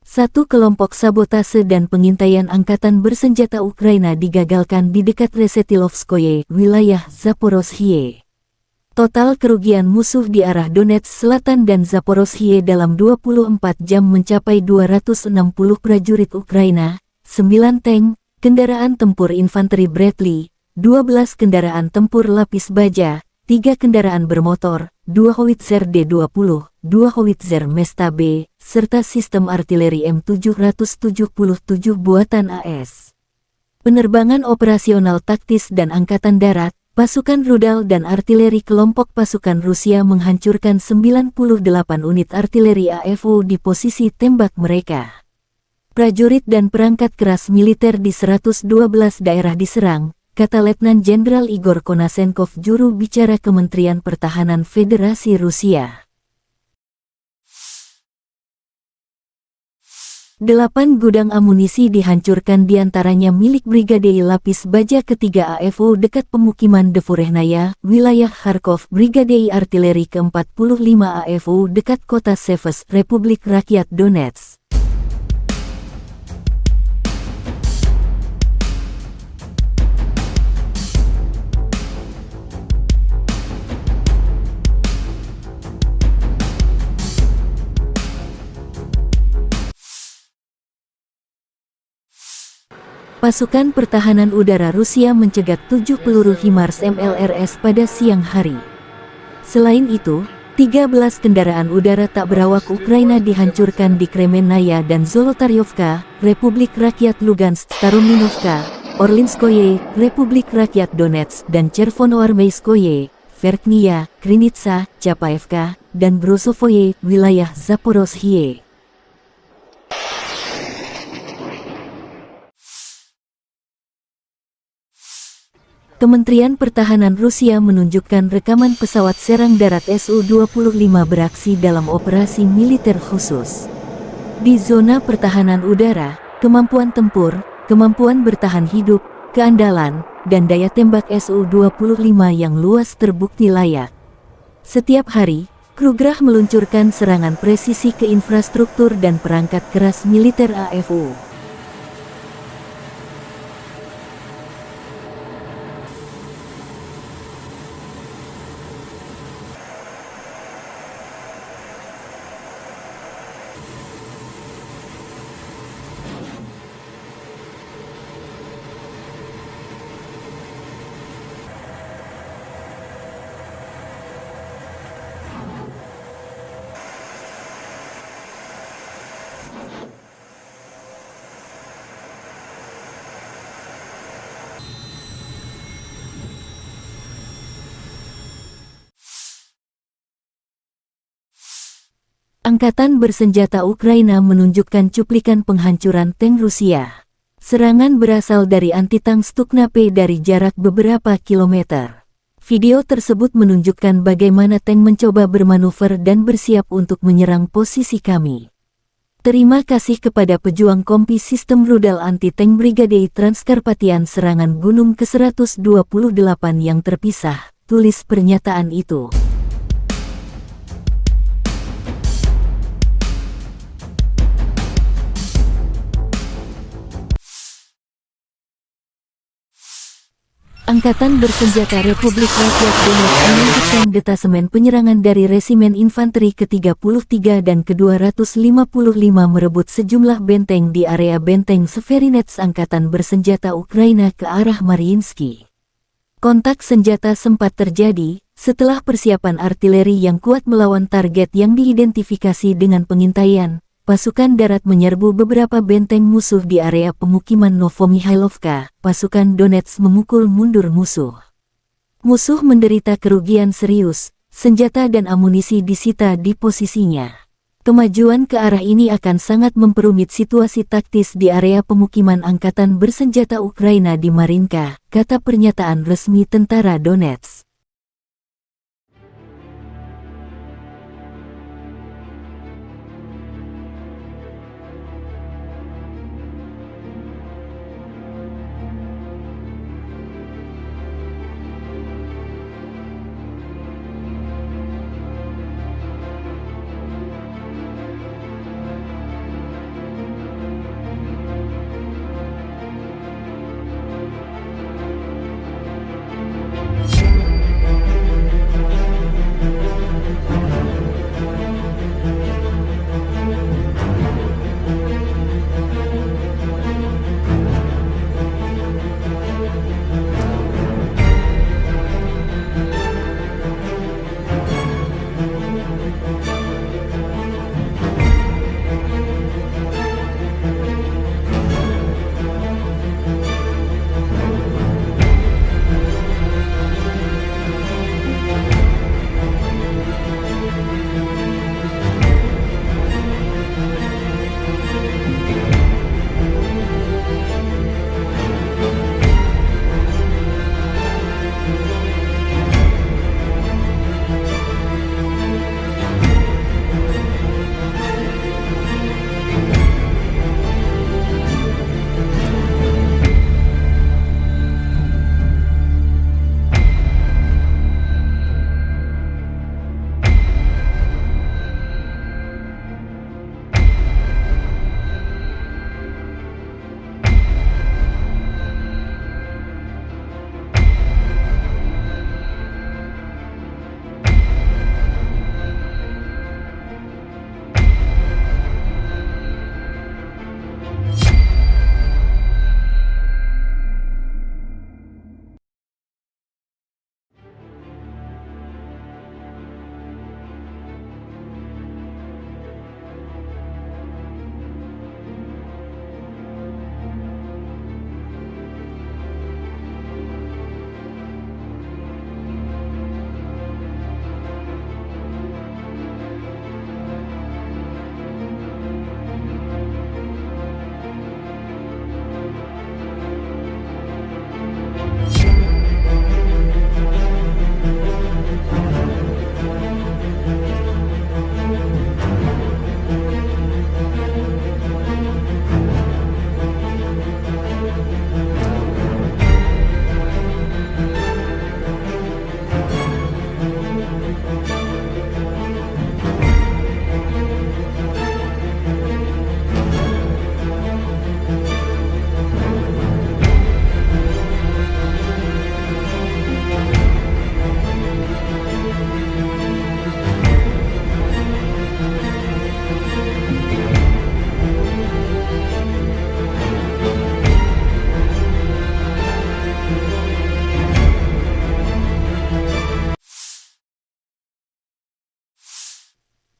1 kelompok sabotase dan pengintaian angkatan bersenjata Ukraina digagalkan di dekat Resetilovskoye, wilayah Zaporozhye. Total kerugian musuh di arah Donetsk Selatan dan Zaporozhye dalam 24 jam mencapai 260 prajurit Ukraina, 9 tank, kendaraan tempur infanteri Bradley, 12 kendaraan tempur lapis baja, 3 kendaraan bermotor, 2 howitzer D-20, 2 howitzer Mesta B, serta sistem artileri M777 buatan AS. Penerbangan operasional taktis dan angkatan darat, pasukan rudal dan artileri kelompok pasukan Rusia menghancurkan 98 unit artileri AFU di posisi tembak mereka. Prajurit dan perangkat keras militer di 112 daerah diserang, kata Letnan Jenderal Igor Konasenkov, juru bicara Kementerian Pertahanan Federasi Rusia. 8 gudang amunisi dihancurkan, diantaranya milik Brigade Lapis Baja ketiga AFU dekat pemukiman Devurehnaya, wilayah Kharkov, Brigade Artileri ke-45 AFU dekat kota Seves, Republik Rakyat Donetsk. Pasukan pertahanan udara Rusia mencegat 7 peluru HIMARS MLRS pada siang hari. Selain itu, 13 kendaraan udara tak berawak Ukraina dihancurkan di Kremenaya dan Zolotaryovka, Republik Rakyat Lugansk, Starominovka, Orlinskoye, Republik Rakyat Donetsk, dan Chervonoarmeyskoye, Verkhnya, Krinitsa, Chapaevka, dan Brosovoye, wilayah Zaporozhye. Kementerian Pertahanan Rusia menunjukkan rekaman pesawat serang darat Su-25 beraksi dalam operasi militer khusus. Di zona pertahanan udara, kemampuan tempur, kemampuan bertahan hidup, keandalan, dan daya tembak Su-25 yang luas terbukti layak. Setiap hari, Krugerah meluncurkan serangan presisi ke infrastruktur dan perangkat keras militer AFU. Angkatan bersenjata Ukraina menunjukkan cuplikan penghancuran tank Rusia. Serangan berasal dari anti-tank Stukna-P dari jarak beberapa kilometer. Video tersebut menunjukkan bagaimana tank mencoba bermanuver dan bersiap untuk menyerang posisi kami. Terima kasih kepada pejuang kompi sistem rudal anti-tank Brigade Transkarpatian serangan Gunung ke-128 yang terpisah, tulis pernyataan itu. Angkatan Bersenjata Republik Rakyat Donetsk melanjutkan detasemen penyerangan dari Resimen Infanteri ke-33 dan ke-255 merebut sejumlah benteng di area benteng Severinets Angkatan Bersenjata Ukraina ke arah Mariinsky. Kontak senjata sempat terjadi setelah persiapan artileri yang kuat melawan target yang diidentifikasi dengan pengintaian. Pasukan darat menyerbu beberapa benteng musuh di area pemukiman Novomihailovka. Pasukan Donetsk memukul mundur musuh. Musuh menderita kerugian serius, senjata dan amunisi disita di posisinya. Kemajuan ke arah ini akan sangat memperumit situasi taktis di area pemukiman Angkatan Bersenjata Ukraina di Marinka, kata pernyataan resmi tentara Donetsk.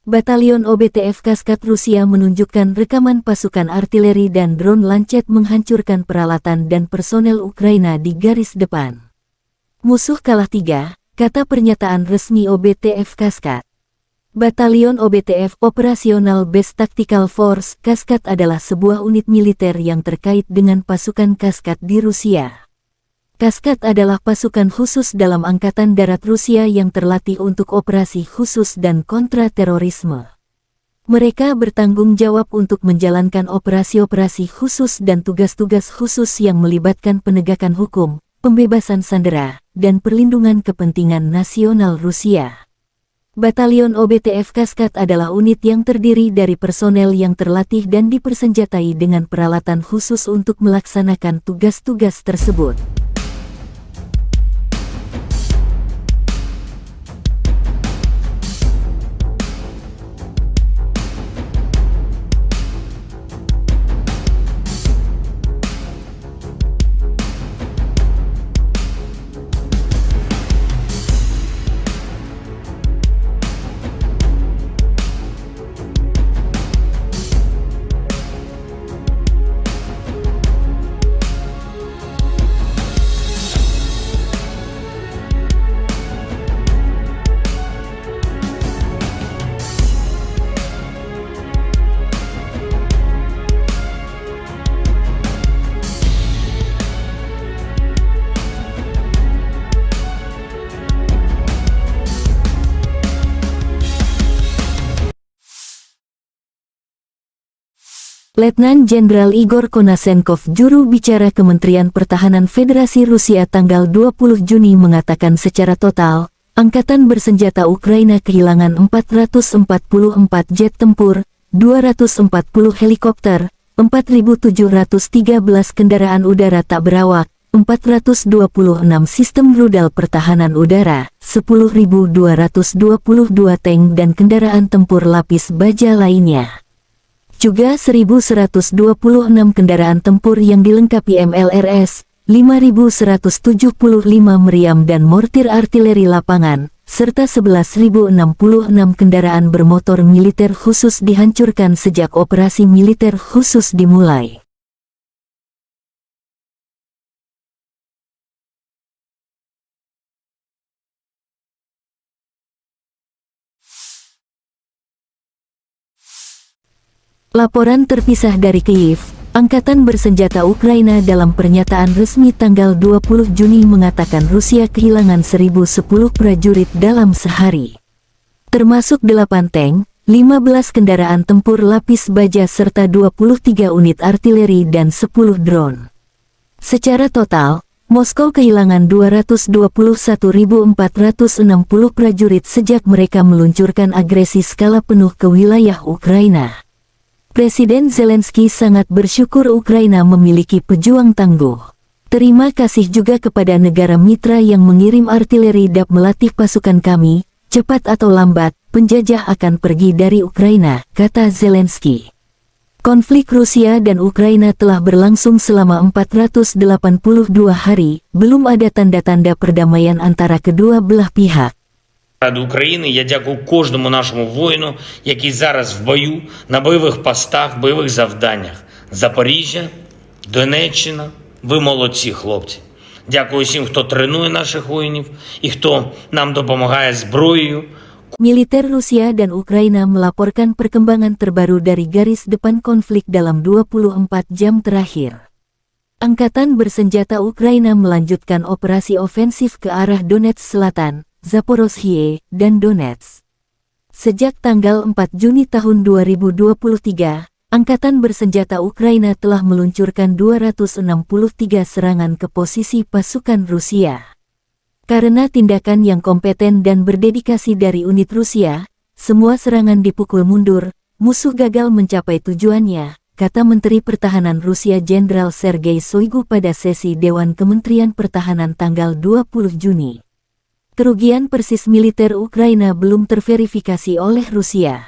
Batalion OBTF Kaskat Rusia menunjukkan rekaman pasukan artileri dan drone Lancet menghancurkan peralatan dan personel Ukraina di garis depan. Musuh kalah 3, kata pernyataan resmi OBTF Kaskat. Batalion OBTF Operational Base Tactical Force Kaskat adalah sebuah unit militer yang terkait dengan pasukan Kaskat di Rusia. Kaskat adalah pasukan khusus dalam Angkatan Darat Rusia yang terlatih untuk operasi khusus dan kontra-terorisme. Mereka bertanggung jawab untuk menjalankan operasi-operasi khusus dan tugas-tugas khusus yang melibatkan penegakan hukum, pembebasan sandera, dan perlindungan kepentingan nasional Rusia. Batalion OBTF Kaskad adalah unit yang terdiri dari personel yang terlatih dan dipersenjatai dengan peralatan khusus untuk melaksanakan tugas-tugas tersebut. Letnan Jenderal Igor Konashenkov, juru bicara Kementerian Pertahanan Federasi Rusia tanggal 20 Juni mengatakan secara total, Angkatan Bersenjata Ukraina kehilangan 444 jet tempur, 240 helikopter, 4.713 kendaraan udara tak berawak, 426 sistem rudal pertahanan udara, 10.222 tank dan kendaraan tempur lapis baja lainnya. Juga 1.126 kendaraan tempur yang dilengkapi MLRS, 5.175 meriam dan mortir artileri lapangan, serta 11.066 kendaraan bermotor militer khusus dihancurkan sejak operasi militer khusus dimulai. Laporan terpisah dari Kyiv, Angkatan Bersenjata Ukraina dalam pernyataan resmi tanggal 20 Juni mengatakan Rusia kehilangan 1.010 prajurit dalam sehari. Termasuk 8 tank, 15 kendaraan tempur lapis baja serta 23 unit artileri dan 10 drone. Secara total, Moskow kehilangan 221.460 prajurit sejak mereka meluncurkan agresi skala penuh ke wilayah Ukraina. Presiden Zelensky sangat bersyukur Ukraina memiliki pejuang tangguh. Terima kasih juga kepada negara mitra yang mengirim artileri DAP melatih pasukan kami, cepat atau lambat, penjajah akan pergi dari Ukraina, kata Zelensky. Konflik Rusia dan Ukraina telah berlangsung selama 482 hari, belum ada tanda-tanda perdamaian antara kedua belah pihak.
Ради України я дякую кожному нашому воїну, який зараз в бою, на бойових постах, бойових завданнях. Запоріжжя, Донеччина, ви молодці, хлопці. Дякую всім, хто тренує наших воїнів і хто нам допомагає зброєю.
Militer Rusia dan Ukraina melaporkan perkembangan terbaru dari garis depan konflik dalam 24 jam terakhir. Angkatan Bersenjata Ukraina melanjutkan operasi ofensif ke arah Donetsk Selatan, Zaporozhye, dan Donetsk. Sejak tanggal 4 Juni tahun 2023, Angkatan Bersenjata Ukraina telah meluncurkan 263 serangan ke posisi pasukan Rusia. Karena tindakan yang kompeten dan berdedikasi dari unit Rusia, semua serangan dipukul mundur, musuh gagal mencapai tujuannya, kata Menteri Pertahanan Rusia Jenderal Sergei Shoigu pada sesi Dewan Kementerian Pertahanan tanggal 20 Juni. Kerugian persis militer Ukraina belum terverifikasi oleh Rusia.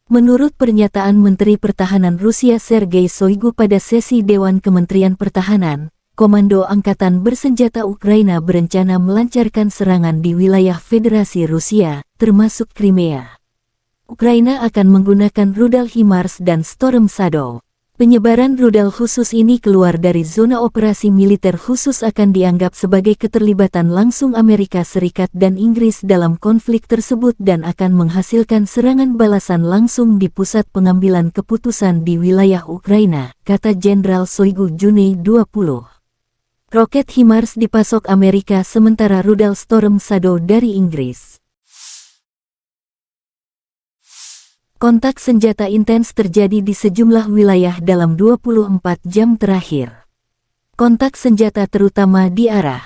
Menurut pernyataan Menteri Pertahanan Rusia Sergei Shoigu pada sesi Dewan Kementerian Pertahanan, Komando Angkatan Bersenjata Ukraina berencana melancarkan serangan di wilayah Federasi Rusia, termasuk Crimea. Ukraina akan menggunakan rudal HIMARS dan Storm Shadow. Penyebaran rudal khusus ini keluar dari zona operasi militer khusus akan dianggap sebagai keterlibatan langsung Amerika Serikat dan Inggris dalam konflik tersebut dan akan menghasilkan serangan balasan langsung di pusat pengambilan keputusan di wilayah Ukraina, kata Jenderal Shoigu Juni 20. Roket HIMARS dipasok Amerika sementara rudal Storm Shadow dari Inggris. Kontak senjata intens terjadi di sejumlah wilayah dalam 24 jam terakhir. Kontak senjata terutama di arah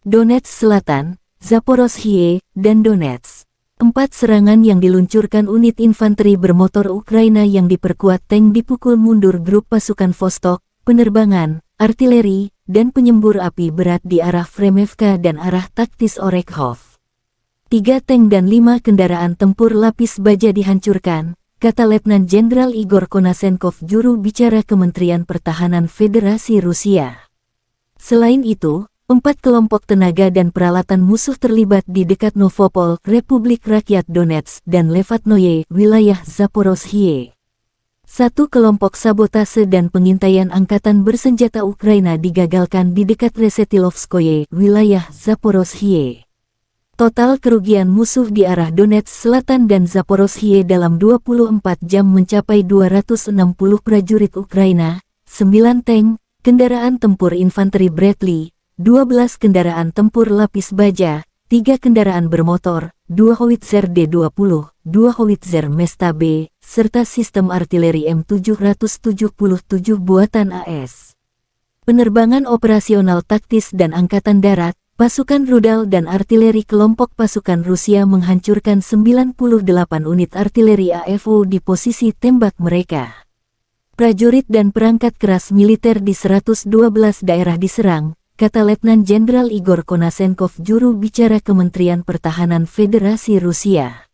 Donetsk Selatan, Zaporozhye, dan Donetsk. 4 serangan yang diluncurkan unit infanteri bermotor Ukraina yang diperkuat tank dipukul mundur grup pasukan Vostok, penerbangan, artileri, dan penyembur api berat di arah Fremevka dan arah taktis Orekhov. 3 tank dan 5 kendaraan tempur lapis baja dihancurkan, kata Letnan Jenderal Igor Konasenkov, juru bicara Kementerian Pertahanan Federasi Rusia. Selain itu, 4 kelompok tenaga dan peralatan musuh terlibat di dekat Novopol, Republik Rakyat Donetsk, dan Levatnoye, wilayah Zaporozhye. 1 kelompok sabotase dan pengintaian angkatan bersenjata Ukraina digagalkan di dekat Resetilovskoye, wilayah Zaporozhye. Total kerugian musuh di arah Donetsk Selatan dan Zaporozhye dalam 24 jam mencapai 260 prajurit Ukraina, 9 tank, kendaraan tempur infanteri Bradley, 12 kendaraan tempur lapis baja, 3 kendaraan bermotor, 2 howitzer D-20, 2 howitzer Mesta B, serta sistem artileri M777 buatan AS. Penerbangan operasional taktis dan angkatan darat, pasukan rudal dan artileri kelompok pasukan Rusia menghancurkan 98 unit artileri AFO di posisi tembak mereka. Prajurit dan perangkat keras militer di 112 daerah diserang, kata Letnan Jenderal Igor Konasenkov, juru bicara Kementerian Pertahanan Federasi Rusia.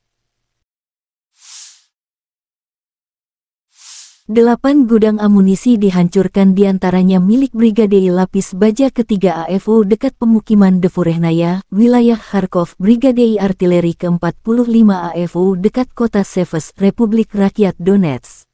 8 gudang amunisi dihancurkan, diantaranya milik Brigade Lapis Baja ketiga AFO dekat pemukiman Devorehnaya, wilayah Kharkov, Brigade Artileri ke-45 AFO dekat kota Seves, Republik Rakyat Donetsk.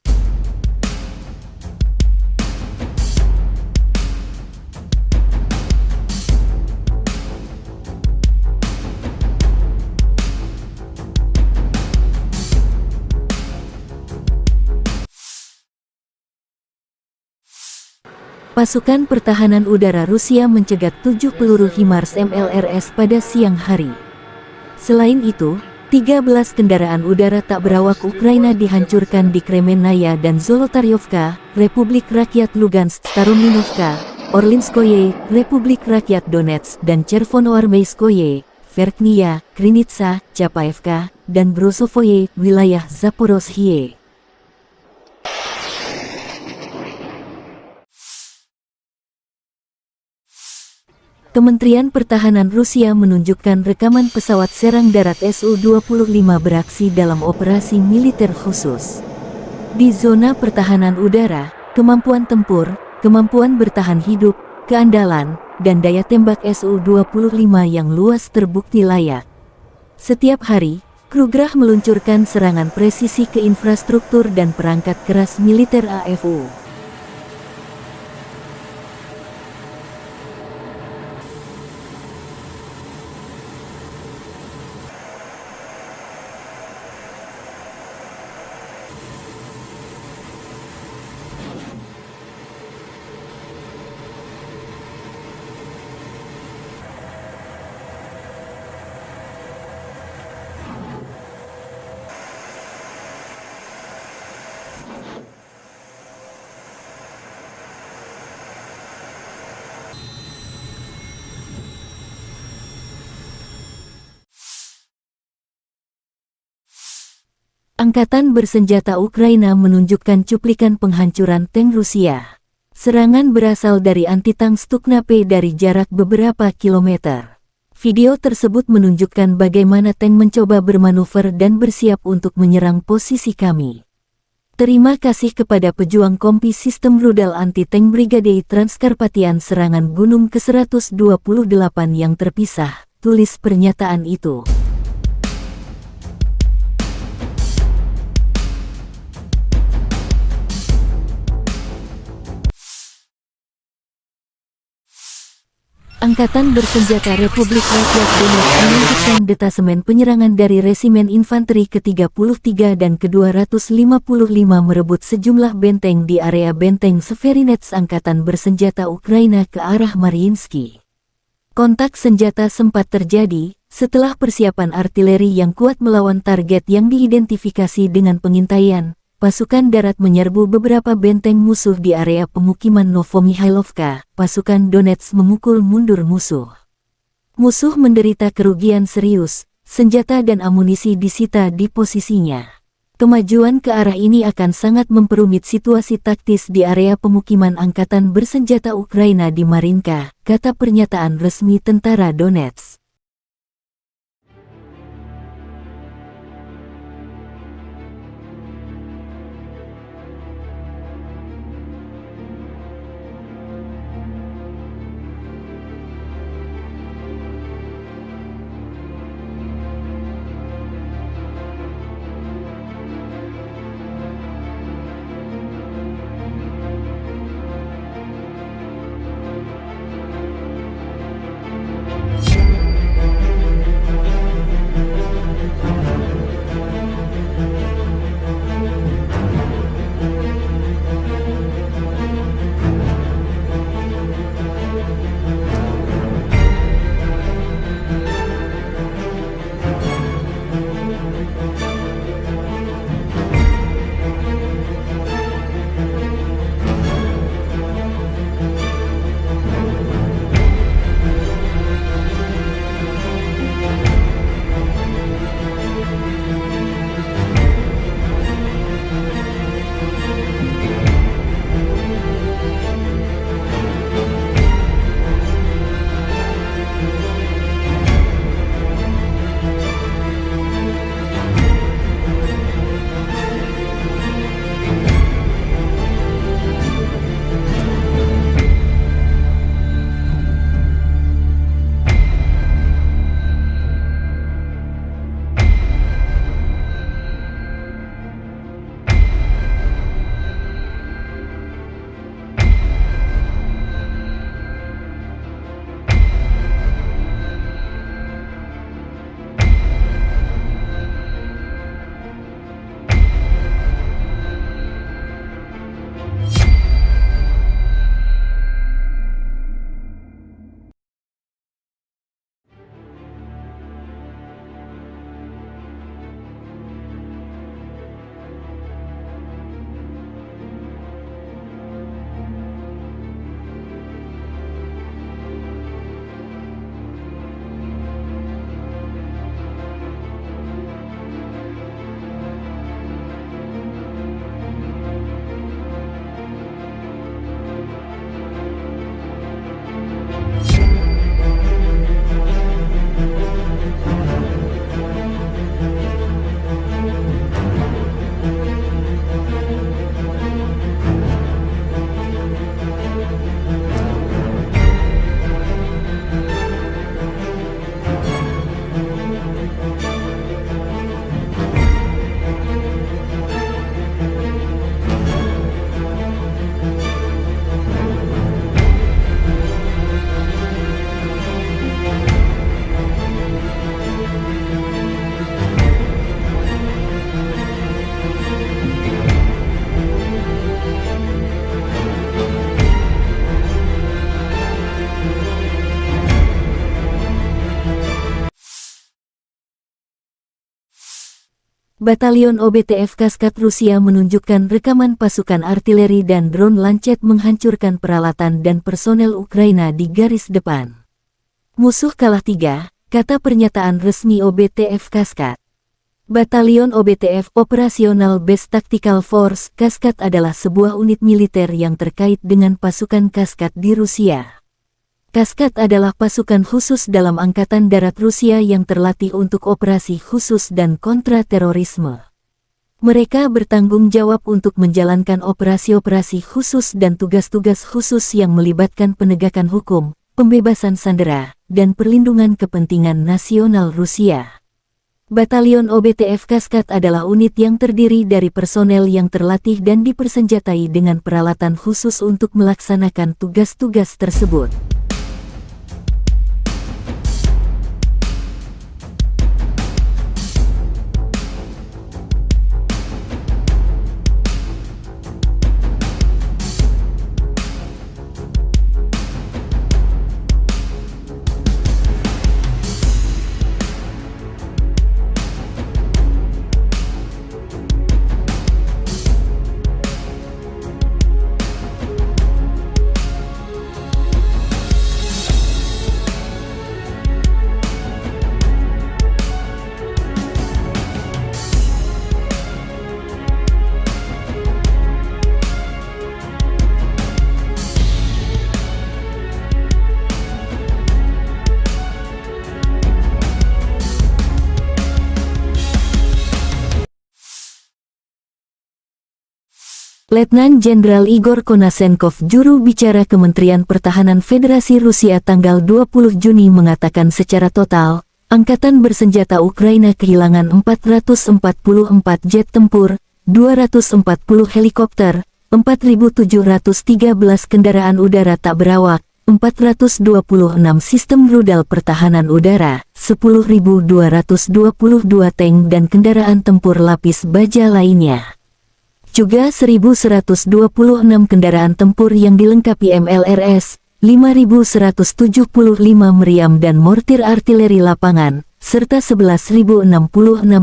Pasukan pertahanan udara Rusia mencegat 7 peluru HIMARS MLRS pada siang hari. Selain itu, 13 kendaraan udara tak berawak Ukraina dihancurkan di Kremenaya dan Zolotaryovka, Republik Rakyat Lugansk, Starominovka, Orlinskoye, Republik Rakyat Donetsk, dan Chervonoarmeyskoye, Verkhnya, Krinitsa, Chapaevka, dan Brosovoye, wilayah Zaporozhye. Kementerian Pertahanan Rusia menunjukkan rekaman pesawat serang darat Su-25 beraksi dalam operasi militer khusus. Di zona pertahanan udara, kemampuan tempur, kemampuan bertahan hidup, keandalan, dan daya tembak Su-25 yang luas terbukti layak. Setiap hari, Krugerah meluncurkan serangan presisi ke infrastruktur dan perangkat keras militer AFO. Angkatan bersenjata Ukraina menunjukkan cuplikan penghancuran tank Rusia. Serangan berasal dari anti-tank Stuknape dari jarak beberapa kilometer. Video tersebut menunjukkan bagaimana tank mencoba bermanuver dan bersiap untuk menyerang posisi kami. Terima kasih kepada pejuang kompi sistem rudal anti-tank Brigade Transkarpatian serangan Gunung ke-128 yang terpisah, tulis pernyataan itu. Angkatan bersenjata Republik Rakyat Donetsk menunjukkan detasemen penyerangan dari Resimen Infanteri ke-33 dan ke-255 merebut sejumlah benteng di area benteng Severinets Angkatan bersenjata Ukraina ke arah Mariinsky. Kontak senjata sempat terjadi, Setelah persiapan artileri yang kuat melawan target yang diidentifikasi dengan pengintaian, pasukan darat menyerbu beberapa benteng musuh di area pemukiman Novomihailovka. Pasukan Donetsk memukul mundur musuh. Musuh menderita kerugian serius, senjata dan amunisi disita di posisinya. Kemajuan ke arah ini akan sangat memperumit situasi taktis di area pemukiman angkatan bersenjata Ukraina di Marinka, kata pernyataan resmi tentara Donetsk. Batalion OBTF Kaskat Rusia menunjukkan rekaman pasukan artileri dan drone Lancet menghancurkan peralatan dan personel Ukraina di garis depan. Musuh kalah 3, kata pernyataan resmi OBTF Kaskat. Batalion OBTF Operational Base Tactical Force Kaskat adalah sebuah unit militer yang terkait dengan pasukan Kaskat di Rusia. Kaskat adalah pasukan khusus dalam Angkatan Darat Rusia yang terlatih untuk operasi khusus dan kontra-terorisme. Mereka bertanggung jawab untuk menjalankan operasi-operasi khusus dan tugas-tugas khusus yang melibatkan penegakan hukum, pembebasan sandera, dan perlindungan kepentingan nasional Rusia. Batalion OBTF Kaskat adalah unit yang terdiri dari personel yang terlatih dan dipersenjatai dengan peralatan khusus untuk melaksanakan tugas-tugas tersebut. Letnan Jenderal Igor Konasenkov, juru bicara Kementerian Pertahanan Federasi Rusia tanggal 20 Juni mengatakan secara total, Angkatan Bersenjata Ukraina kehilangan 444 jet tempur, 240 helikopter, 4.713 kendaraan udara tak berawak, 426 sistem rudal pertahanan udara, 10.222 tank dan kendaraan tempur lapis baja lainnya. Juga 1.126 kendaraan tempur yang dilengkapi MLRS, 5.175 meriam dan mortir artileri lapangan, serta 11.066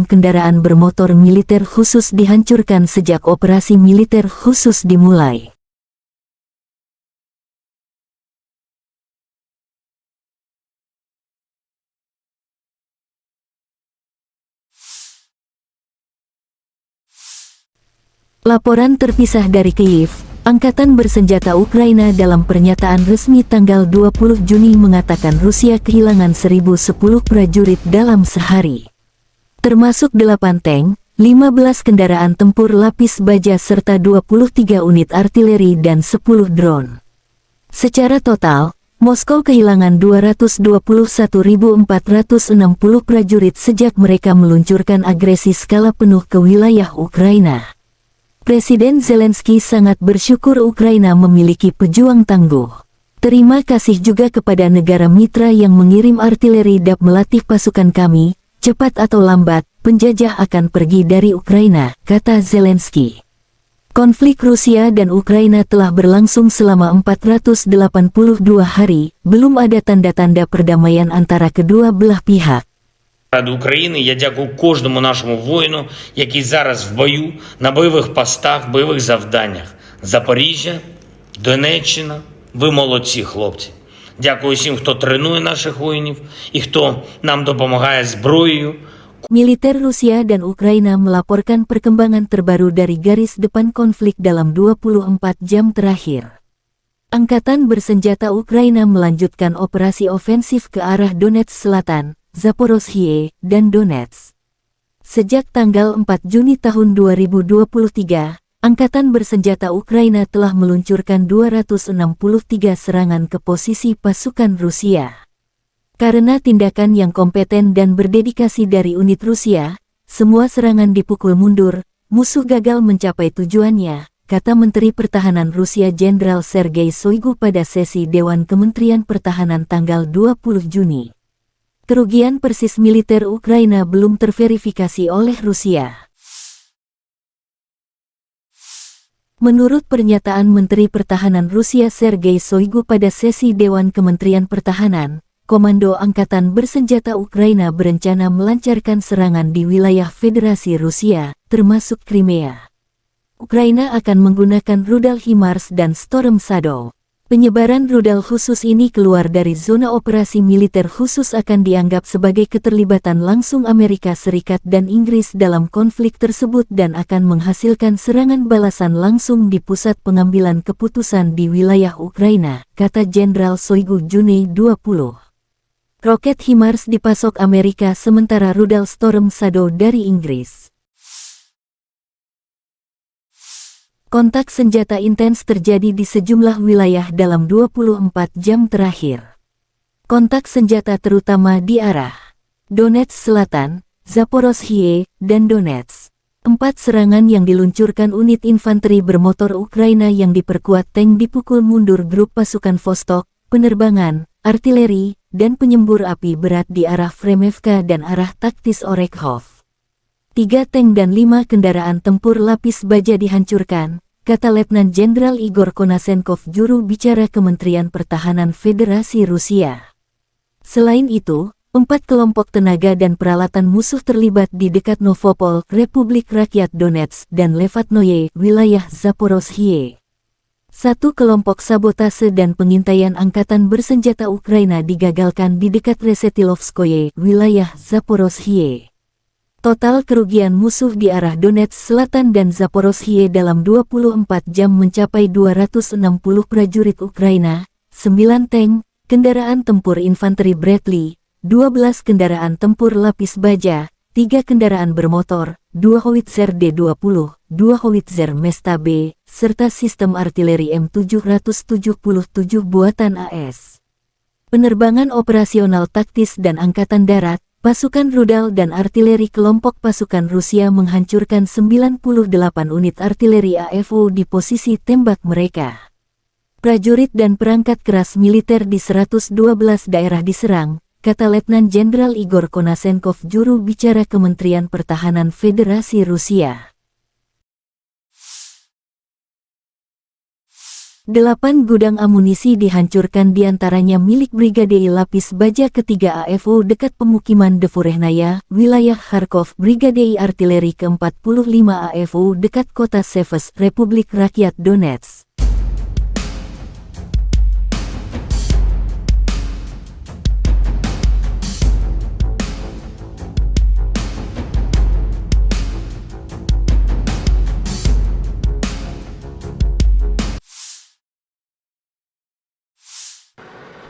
kendaraan bermotor militer khusus dihancurkan sejak operasi militer khusus dimulai. Laporan terpisah dari Kyiv, Angkatan Bersenjata Ukraina dalam pernyataan resmi tanggal 20 Juni mengatakan Rusia kehilangan 1.010 prajurit dalam sehari. Termasuk 8 tank, 15 kendaraan tempur lapis baja serta 23 unit artileri dan 10 drone. Secara total, Moskow kehilangan 221.460 prajurit sejak mereka meluncurkan agresi skala penuh ke wilayah Ukraina. Presiden Zelensky sangat bersyukur Ukraina memiliki pejuang tangguh. Terima kasih juga kepada negara mitra yang mengirim artileri DAP melatih pasukan kami, cepat atau lambat, penjajah akan pergi dari Ukraina, kata Zelensky. Konflik Rusia dan Ukraina telah berlangsung selama 482 hari, belum ada tanda-tanda perdamaian antara kedua belah pihak.
Ради України я дякую кожному нашому воїну, який зараз в бою, на бойових постах, бойових завданнях. Запоріжжя, Донеччина, ви молодці, хлопці. Дякую всім, хто тренує наших воїнів і хто нам допомагає зброєю.
Militer Rusia dan Ukraina melaporkan perkembangan terbaru dari garis depan konflik dalam 24 jam terakhir. Angkatan Bersenjata Ukraina melanjutkan operasi ofensif ke arah Donetsk Selatan, Zaporozhye, dan Donetsk. Sejak tanggal 4 Juni tahun 2023, Angkatan Bersenjata Ukraina telah meluncurkan 263 serangan ke posisi pasukan Rusia. Karena tindakan yang kompeten dan berdedikasi dari unit Rusia, semua serangan dipukul mundur, musuh gagal mencapai tujuannya, kata Menteri Pertahanan Rusia Jenderal Sergei Shoigu pada sesi Dewan Kementerian Pertahanan tanggal 20 Juni. Kerugian persis militer Ukraina belum terverifikasi oleh Rusia. Menurut pernyataan Menteri Pertahanan Rusia Sergei Shoigu pada sesi Dewan Kementerian Pertahanan, Komando Angkatan Bersenjata Ukraina berencana melancarkan serangan di wilayah Federasi Rusia, termasuk Crimea. Ukraina akan menggunakan rudal HIMARS dan Storm Shadow. Penyebaran rudal khusus ini keluar dari zona operasi militer khusus akan dianggap sebagai keterlibatan langsung Amerika Serikat dan Inggris dalam konflik tersebut dan akan menghasilkan serangan balasan langsung di pusat pengambilan keputusan di wilayah Ukraina, kata Jenderal Shoigu Juni 20. Roket HIMARS dipasok Amerika sementara rudal Storm Shadow dari Inggris. Kontak senjata intens terjadi di sejumlah wilayah dalam 24 jam terakhir. Kontak senjata terutama di arah Donetsk Selatan, Zaporozhye, dan Donetsk. 4 serangan yang diluncurkan unit infanteri bermotor Ukraina yang diperkuat tank dipukul mundur grup pasukan Vostok, penerbangan, artileri, dan penyembur api berat di arah Fremevka dan arah taktis Orekhov. 3 tank dan 5 kendaraan tempur lapis baja dihancurkan, kata Letnan Jenderal Igor Konasenkov, juru bicara Kementerian Pertahanan Federasi Rusia. Selain itu, 4 kelompok tenaga dan peralatan musuh terlibat di dekat Novopol, Republik Rakyat Donetsk, dan Levatnoye, wilayah Zaporozhye. 1 kelompok sabotase dan pengintaian Angkatan Bersenjata Ukraina digagalkan di dekat Resetilovskoye, wilayah Zaporozhye. Total kerugian musuh di arah Donetsk Selatan dan Zaporozhye dalam 24 jam mencapai 260 prajurit Ukraina, 9 tank, kendaraan tempur infanteri Bradley, 12 kendaraan tempur lapis baja, 3 kendaraan bermotor, 2 howitzer D-20, 2 howitzer Mesta B, serta sistem artileri M777 buatan AS. Penerbangan operasional taktis dan angkatan darat, pasukan rudal dan artileri kelompok pasukan Rusia menghancurkan 98 unit artileri AFU di posisi tembak mereka. Prajurit dan perangkat keras militer di 112 daerah diserang, kata Letnan Jenderal Igor Konasenkov, juru bicara Kementerian Pertahanan Federasi Rusia. 8 gudang amunisi dihancurkan, diantaranya milik Brigade Lapis Baja ketiga AFU dekat pemukiman Devorehnaya, wilayah Kharkov, Brigade Artileri ke-45 AFU dekat kota Seves, Republik Rakyat Donetsk.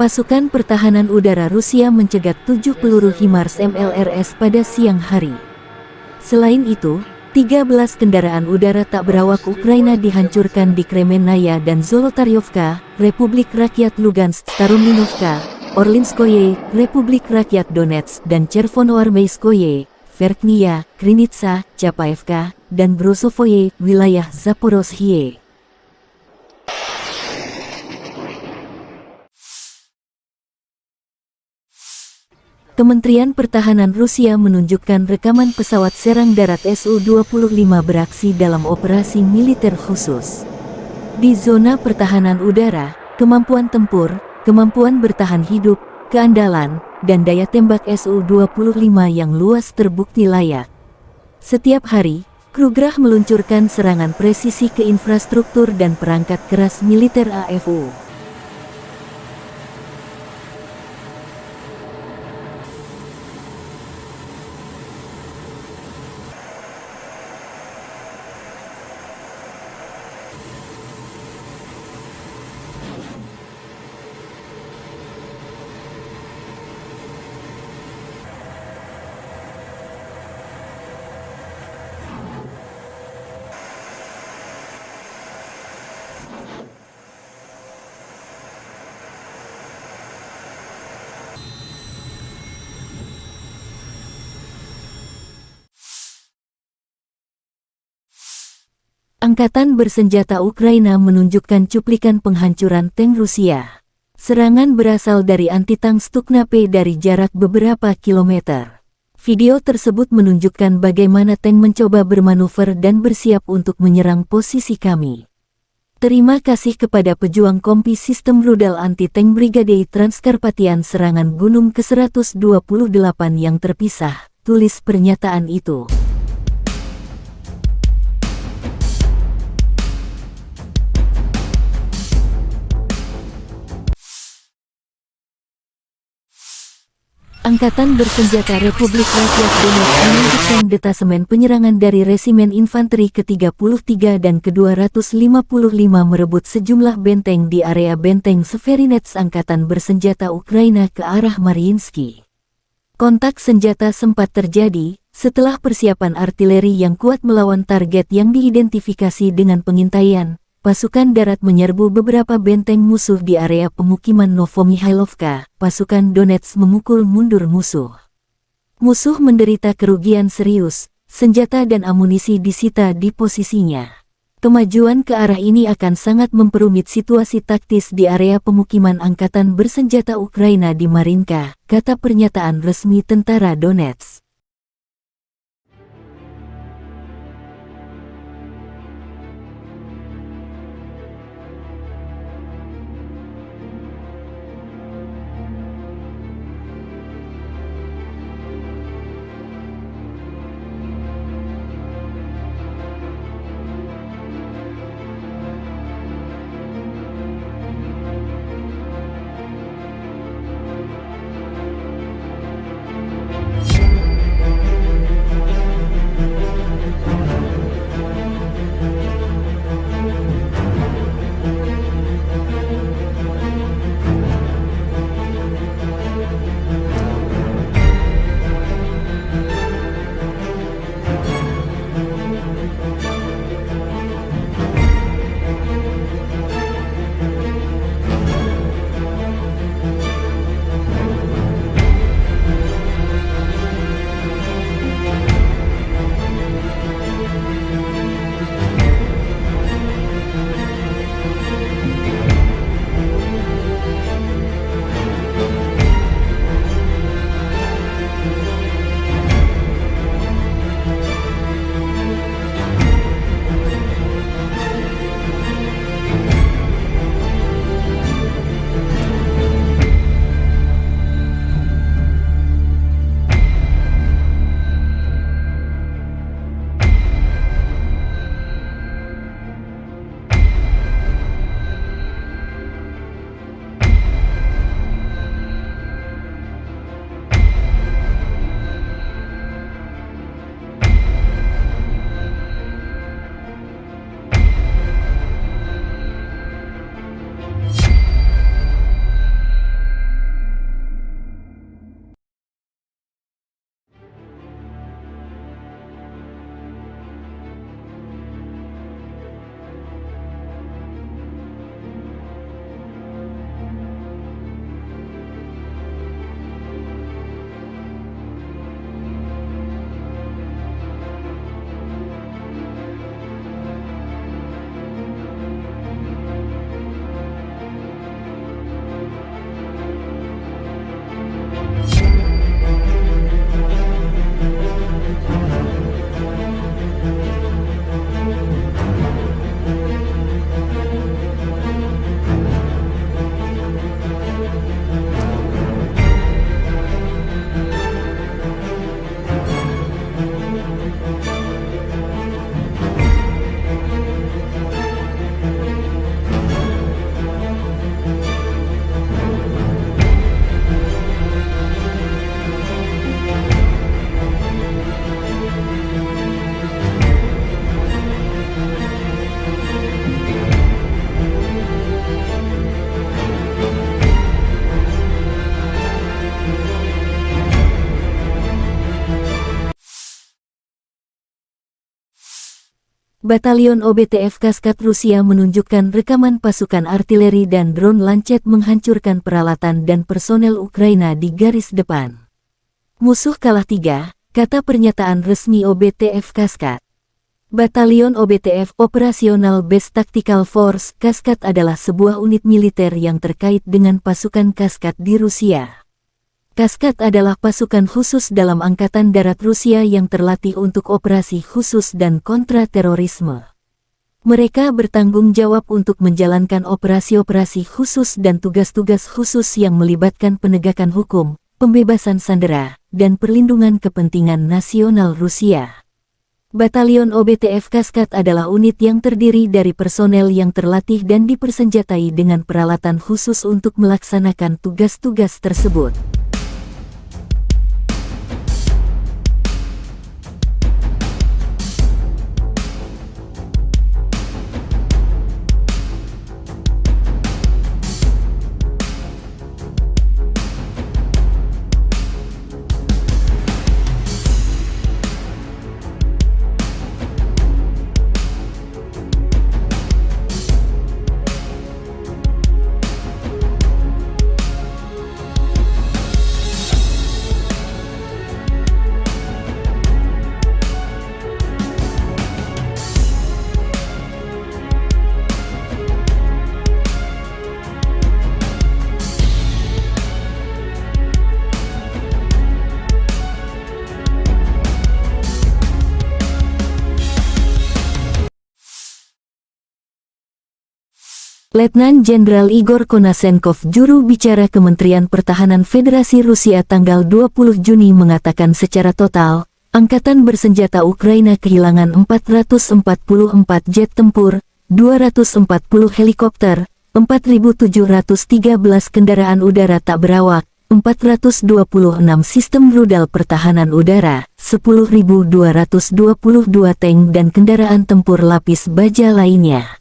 Pasukan pertahanan udara Rusia mencegat 7 peluru HIMARS MLRS pada siang hari. Selain itu, 13 kendaraan udara tak berawak Ukraina dihancurkan di Kremenaya dan Zolotaryovka, Republik Rakyat Lugansk, Starominovka, Orlinskoye, Republik Rakyat Donetsk, dan Chervonoarmeyskoye, Verkhnya, Krinitsa, Chapaevka, dan Brosovoye, wilayah Zaporozhye. Kementerian Pertahanan Rusia menunjukkan rekaman pesawat serang darat Su-25 beraksi dalam operasi militer khusus. Di zona pertahanan udara, kemampuan tempur, kemampuan bertahan hidup, keandalan, dan daya tembak Su-25 yang luas terbukti layak. Setiap hari, Krugerah meluncurkan serangan presisi ke infrastruktur dan perangkat keras militer AFU. Angkatan bersenjata Ukraina menunjukkan cuplikan penghancuran tank Rusia. Serangan berasal dari anti-tank Stukna-P dari jarak beberapa kilometer. Video tersebut menunjukkan bagaimana tank mencoba bermanuver dan bersiap untuk menyerang posisi kami. Terima kasih kepada pejuang kompi sistem rudal anti-tank Brigade Transkarpatian serangan Gunung ke-128 yang terpisah, tulis pernyataan itu. Angkatan bersenjata Republik Rakyat Donetsk menunjukkan detasemen penyerangan dari Resimen Infanteri ke-33 dan ke-255 merebut sejumlah benteng di area benteng Severinets Angkatan bersenjata Ukraina ke arah Mariinsky. Kontak senjata sempat terjadi setelah persiapan artileri yang kuat melawan target yang diidentifikasi dengan pengintaian. Pasukan darat menyerbu beberapa benteng musuh di area pemukiman Novomihailovka. Pasukan Donetsk memukul mundur musuh. Musuh menderita kerugian serius, senjata dan amunisi disita di posisinya. Kemajuan ke arah ini akan sangat memperumit situasi taktis di area pemukiman Angkatan Bersenjata Ukraina di Marinka, kata pernyataan resmi tentara Donetsk. Batalion OBTF Kaskat Rusia menunjukkan rekaman pasukan artileri dan drone Lancet menghancurkan peralatan dan personel Ukraina di garis depan. Musuh kalah 3, kata pernyataan resmi OBTF Kaskat. Batalion OBTF Operational Base Tactical Force Kaskat adalah sebuah unit militer yang terkait dengan pasukan Kaskat di Rusia. Kaskat adalah pasukan khusus dalam Angkatan Darat Rusia yang terlatih untuk operasi khusus dan kontra-terorisme. Mereka bertanggung jawab untuk menjalankan operasi-operasi khusus dan tugas-tugas khusus yang melibatkan penegakan hukum, pembebasan sandera, dan perlindungan kepentingan nasional Rusia. Batalion OBTF Kaskat adalah unit yang terdiri dari personel yang terlatih dan dipersenjatai dengan peralatan khusus untuk melaksanakan tugas-tugas tersebut. Letnan Jenderal Igor Konasenkov, juru bicara Kementerian Pertahanan Federasi Rusia tanggal 20 Juni mengatakan secara total, Angkatan Bersenjata Ukraina kehilangan 444 jet tempur, 240 helikopter, 4.713 kendaraan udara tak berawak, 426 sistem rudal pertahanan udara, 10.222 tank dan kendaraan tempur lapis baja lainnya.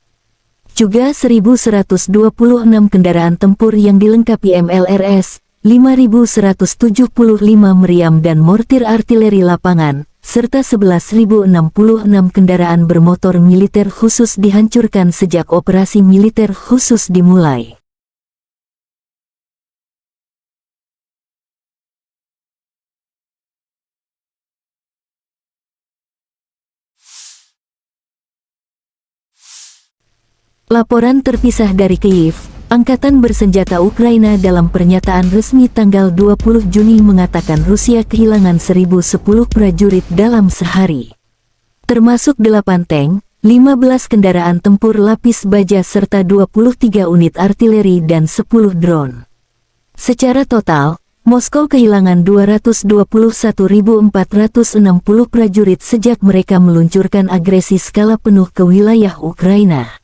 Juga 1.126 kendaraan tempur yang dilengkapi MLRS, 5.175 meriam dan mortir artileri lapangan, serta 11.066 kendaraan bermotor militer khusus dihancurkan sejak operasi militer khusus dimulai. Laporan terpisah dari Kyiv, Angkatan Bersenjata Ukraina dalam pernyataan resmi tanggal 20 Juni mengatakan Rusia kehilangan 1.010 prajurit dalam sehari. Termasuk 8 tank, 15 kendaraan tempur lapis baja serta 23 unit artileri dan 10 drone. Secara total, Moskow kehilangan 221.460 prajurit sejak mereka meluncurkan agresi skala penuh ke wilayah Ukraina.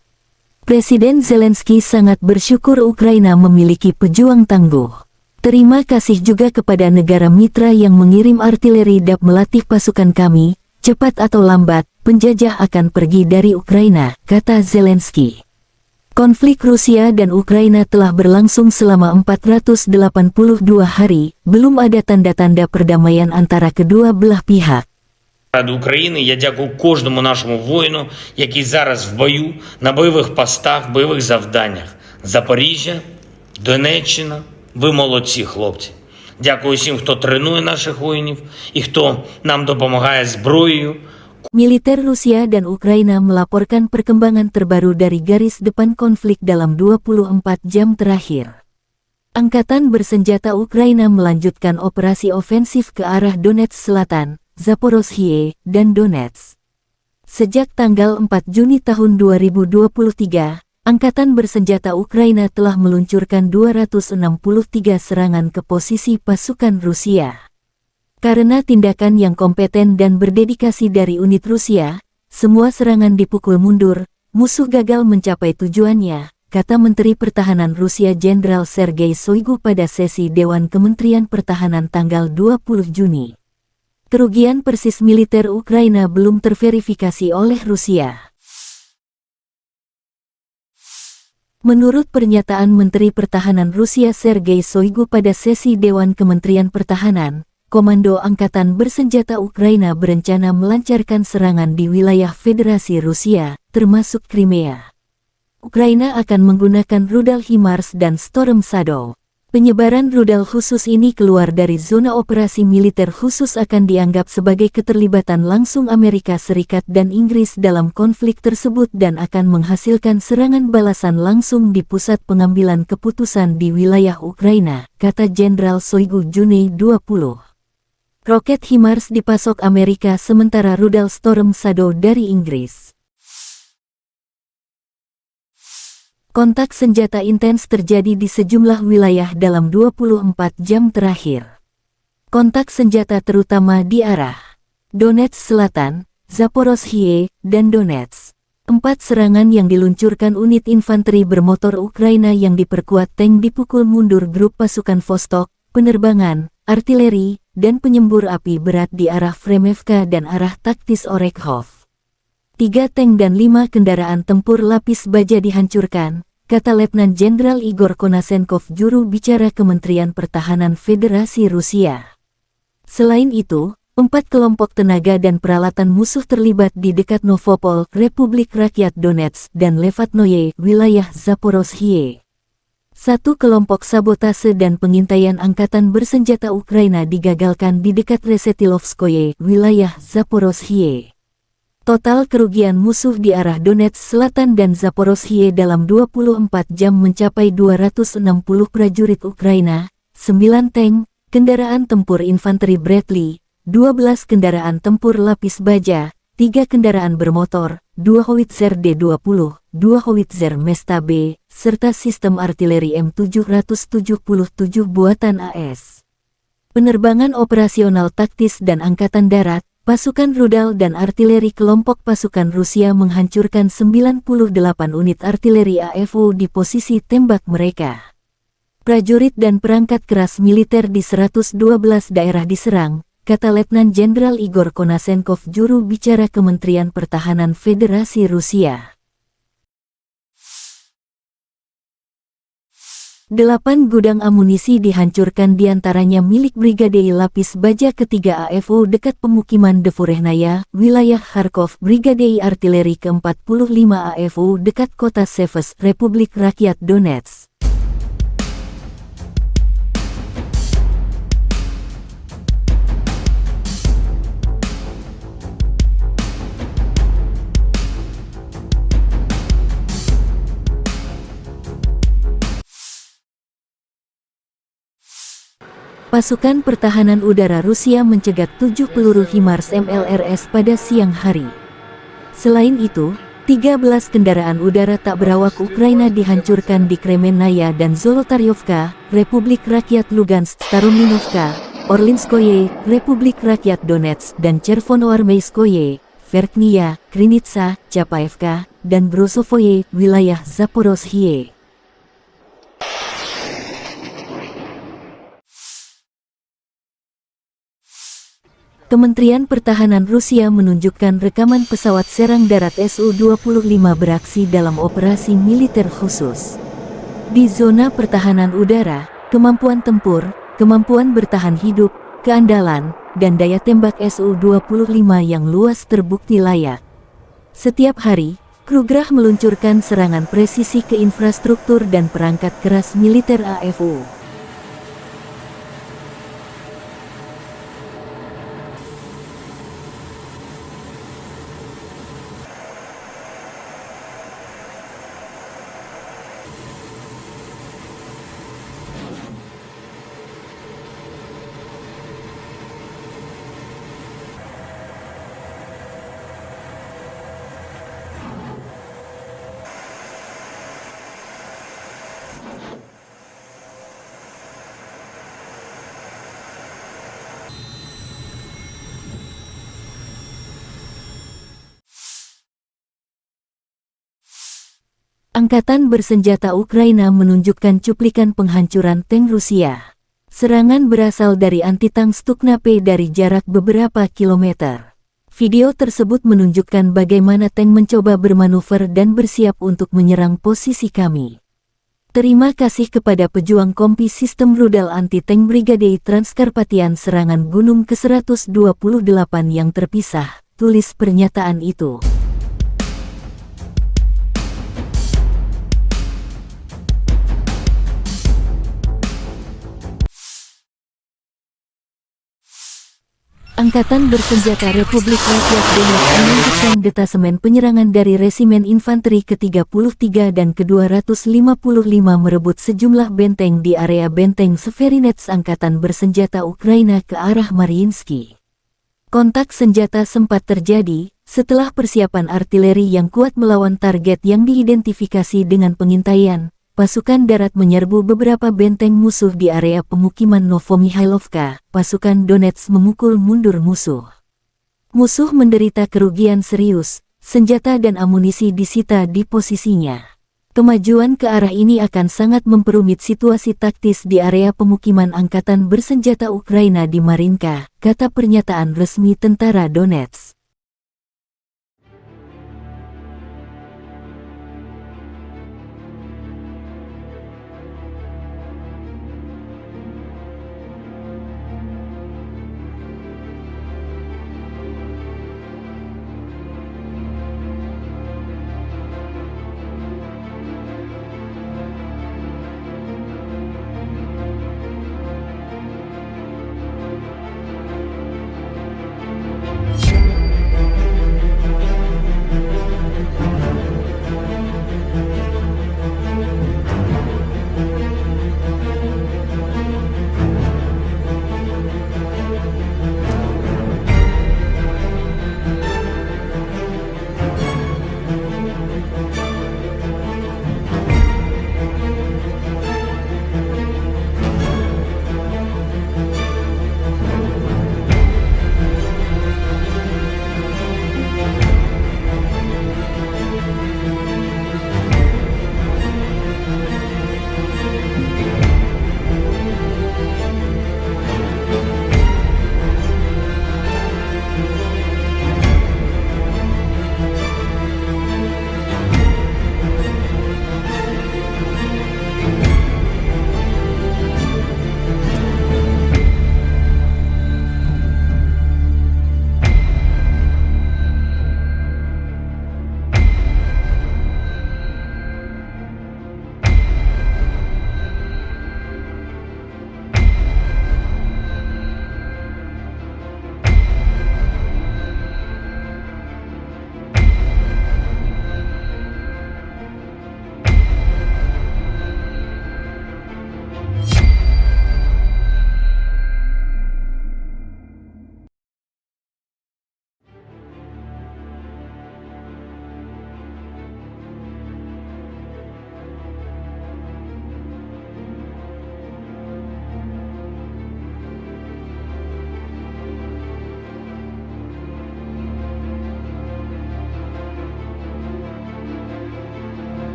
Presiden Zelensky sangat bersyukur Ukraina memiliki pejuang tangguh. Terima kasih juga kepada negara mitra yang mengirim artileri dan melatih pasukan kami. Cepat atau lambat, penjajah akan pergi dari Ukraina, kata Zelensky. Konflik Rusia dan Ukraina telah berlangsung selama 482 hari, belum ada tanda-tanda perdamaian antara kedua belah pihak.
Ради України я дякую кожному нашому воїну, який зараз в бою, на бойових постах, бойових завданнях. Запоріжжя, Донеччина, ви молодці, хлопці. Дякую всім, хто тренує наших воїнів і хто нам допомагає зброєю.
Militer Rusia dan Ukraina melaporkan perkembangan terbaru dari garis depan konflik dalam 24 jam terakhir. Angkatan Bersenjata Ukraina melanjutkan operasi ofensif ke arah Donetsk Selatan, Zaporozhye, dan Donetsk. Sejak tanggal 4 Juni tahun 2023, Angkatan Bersenjata Ukraina telah meluncurkan 263 serangan ke posisi pasukan Rusia. Karena tindakan yang kompeten dan berdedikasi dari unit Rusia, semua serangan dipukul mundur, musuh gagal mencapai tujuannya, kata Menteri Pertahanan Rusia Jenderal Sergei Shoigu pada sesi Dewan Kementerian Pertahanan tanggal 20 Juni. Kerugian persis militer Ukraina belum terverifikasi oleh Rusia. Menurut pernyataan Menteri Pertahanan Rusia Sergei Shoigu pada sesi Dewan Kementerian Pertahanan, Komando Angkatan Bersenjata Ukraina berencana melancarkan serangan di wilayah Federasi Rusia, termasuk Crimea. Ukraina akan menggunakan rudal HIMARS dan Storm Shadow. Penyebaran rudal khusus ini keluar dari zona operasi militer khusus akan dianggap sebagai keterlibatan langsung Amerika Serikat dan Inggris dalam konflik tersebut dan akan menghasilkan serangan balasan langsung di pusat pengambilan keputusan di wilayah Ukraina, kata Jenderal Shoigu Juni 20. Roket HIMARS dipasok Amerika sementara rudal Storm Shadow dari Inggris. Kontak senjata intens terjadi di sejumlah wilayah dalam 24 jam terakhir. Kontak senjata terutama di arah Donetsk Selatan, Zaporozhye, dan Donetsk. 4 serangan yang diluncurkan unit infanteri bermotor Ukraina yang diperkuat tank dipukul mundur grup pasukan Vostok, penerbangan, artileri, dan penyembur api berat di arah Fremevka dan arah taktis Orekhov. 3 tank dan 5 kendaraan tempur lapis baja dihancurkan, kata Letnan Jenderal Igor Konasenkov, juru bicara Kementerian Pertahanan Federasi Rusia. Selain itu, 4 kelompok tenaga dan peralatan musuh terlibat di dekat Novopol, Republik Rakyat Donetsk, dan Levatnoye, wilayah Zaporozhye. 1 kelompok sabotase dan pengintaian angkatan bersenjata Ukraina digagalkan di dekat Resetilovskoye, wilayah Zaporozhye. Total kerugian musuh di arah Donetsk Selatan dan Zaporozhye dalam 24 jam mencapai 260 prajurit Ukraina, 9 tank, kendaraan tempur infanteri Bradley, 12 kendaraan tempur lapis baja, 3 kendaraan bermotor, 2 howitzer D-20, 2 howitzer Mesta B, serta sistem artileri M777 buatan AS. Penerbangan operasional taktis dan angkatan darat, pasukan rudal dan artileri kelompok pasukan Rusia menghancurkan 98 unit artileri AFU di posisi tembak mereka. Prajurit dan perangkat keras militer di 112 daerah diserang, kata Letnan Jenderal Igor Konasenkov, juru bicara Kementerian Pertahanan Federasi Rusia. 8 gudang amunisi dihancurkan diantaranya milik Brigade Lapis Baja ketiga AFU dekat pemukiman Devurehnaya, wilayah Kharkov, Brigade Artileri ke-45 AFU dekat kota Seves, Republik Rakyat Donetsk. Pasukan pertahanan udara Rusia mencegat 7 peluru HIMARS MLRS pada siang hari. Selain itu, 13 kendaraan udara tak berawak Ukraina dihancurkan di Kremenaya dan Zolotaryovka, Republik Rakyat Lugansk, Starominovka, Orlinskoye, Republik Rakyat Donetsk, dan Chervonoarmeyskoye, Verkhnya, Krinitsa, Chapaevka, dan Brosovoye, wilayah Zaporozhye. Kementerian Pertahanan Rusia menunjukkan rekaman pesawat serang darat Su-25 beraksi dalam operasi militer khusus. Di zona pertahanan udara, kemampuan tempur, kemampuan bertahan hidup, keandalan, dan daya tembak Su-25 yang luas terbukti layak. Setiap hari, Krugerah meluncurkan serangan presisi ke infrastruktur dan perangkat keras militer AFU. Angkatan bersenjata Ukraina menunjukkan cuplikan penghancuran tank Rusia. Serangan berasal dari anti-tank Stukna-P dari jarak beberapa kilometer. Video tersebut menunjukkan bagaimana tank mencoba bermanuver dan bersiap untuk menyerang posisi kami. Terima kasih kepada pejuang kompi sistem rudal anti-tank Brigade Transkarpatian serangan gunung ke-128 yang terpisah, tulis pernyataan itu. Angkatan bersenjata Republik Rakyat Donetsk menunjukkan detasemen penyerangan dari Resimen Infanteri ke-33 dan ke-255 merebut sejumlah benteng di area benteng Severinets Angkatan bersenjata Ukraina ke arah Mariinsky. Kontak senjata sempat terjadi setelah persiapan artileri yang kuat melawan target yang diidentifikasi dengan pengintaian. Pasukan darat menyerbu beberapa benteng musuh di area pemukiman Novomihailovka. Pasukan Donetsk memukul mundur musuh. Musuh menderita kerugian serius, senjata dan amunisi disita di posisinya. Kemajuan ke arah ini akan sangat memperumit situasi taktis di area pemukiman Angkatan Bersenjata Ukraina di Marinka, kata pernyataan resmi tentara Donetsk.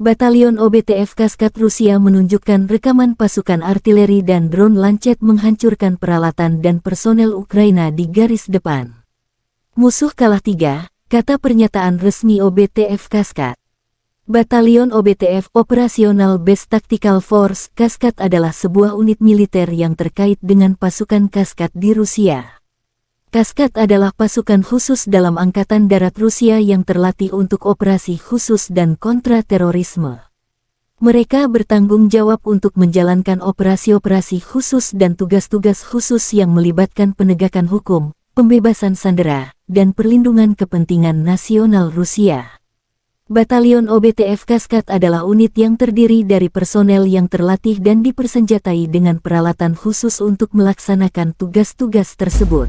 Batalion OBTF Kaskat Rusia menunjukkan rekaman pasukan artileri dan drone Lancet menghancurkan peralatan dan personel Ukraina di garis depan. Musuh kalah 3, kata pernyataan resmi OBTF Kaskat. Batalion OBTF Operational Base Tactical Force Kaskad adalah sebuah unit militer yang terkait dengan pasukan Kaskad di Rusia. Kaskad adalah pasukan khusus dalam Angkatan Darat Rusia yang terlatih untuk operasi khusus dan kontra-terorisme. Mereka bertanggung jawab untuk menjalankan operasi-operasi khusus dan tugas-tugas khusus yang melibatkan penegakan hukum, pembebasan sandera, dan perlindungan kepentingan nasional Rusia. Batalion OBTF Kaskad adalah unit yang terdiri dari personel yang terlatih dan dipersenjatai dengan peralatan khusus untuk melaksanakan tugas-tugas tersebut.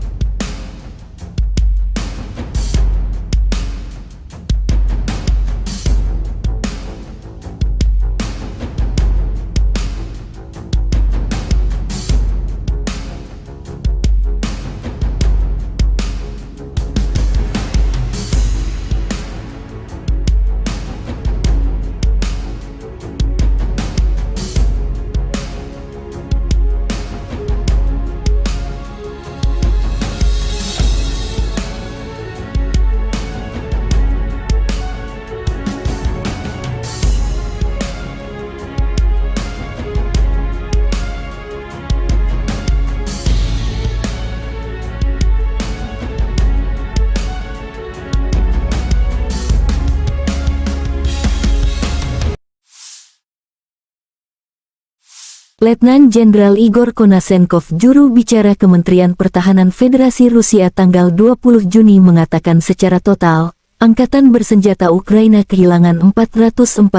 Letnan Jenderal Igor Konasenkov, juru bicara Kementerian Pertahanan Federasi Rusia tanggal 20 Juni mengatakan secara total, Angkatan Bersenjata Ukraina kehilangan 444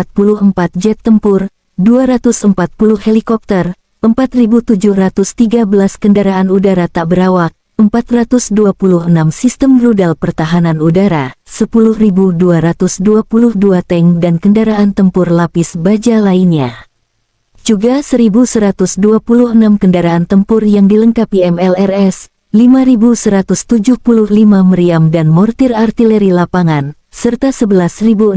jet tempur, 240 helikopter, 4.713 kendaraan udara tak berawak, 426 sistem rudal pertahanan udara, 10.222 tank dan kendaraan tempur lapis baja lainnya. Juga 1.126 kendaraan tempur yang dilengkapi MLRS, 5.175 meriam dan mortir artileri lapangan, serta 11.066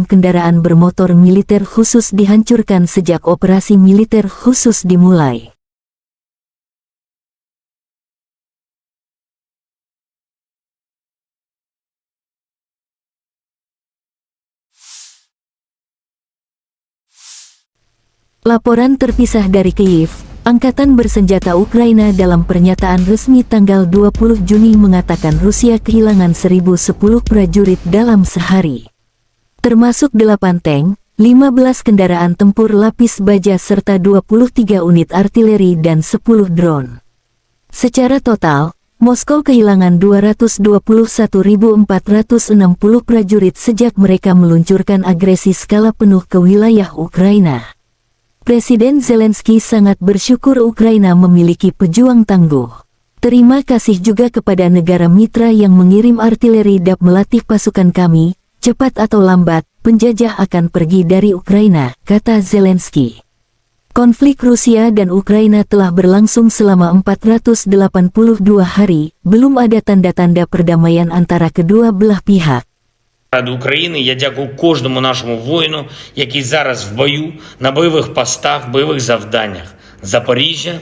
kendaraan bermotor militer khusus dihancurkan sejak operasi militer khusus dimulai. Laporan terpisah dari Kyiv, Angkatan Bersenjata Ukraina dalam pernyataan resmi tanggal 20 Juni mengatakan Rusia kehilangan 1.010 prajurit dalam sehari. Termasuk 8 tank, 15 kendaraan tempur lapis baja serta 23 unit artileri dan 10 drone. Secara total, Moskow kehilangan 221.460 prajurit sejak mereka meluncurkan agresi skala penuh ke wilayah Ukraina. Presiden Zelensky sangat bersyukur Ukraina memiliki pejuang tangguh. Terima kasih juga kepada negara mitra yang mengirim artileri DAP melatih pasukan kami, cepat atau lambat, penjajah akan pergi dari Ukraina, kata Zelensky. Konflik Rusia dan Ukraina telah berlangsung selama 482 hari, belum ada tanda-tanda perdamaian antara kedua belah pihak.
Ради України я дякую кожному нашому воїну, який зараз в бою, на бойових постах, бойових завданнях. Запоріжжя,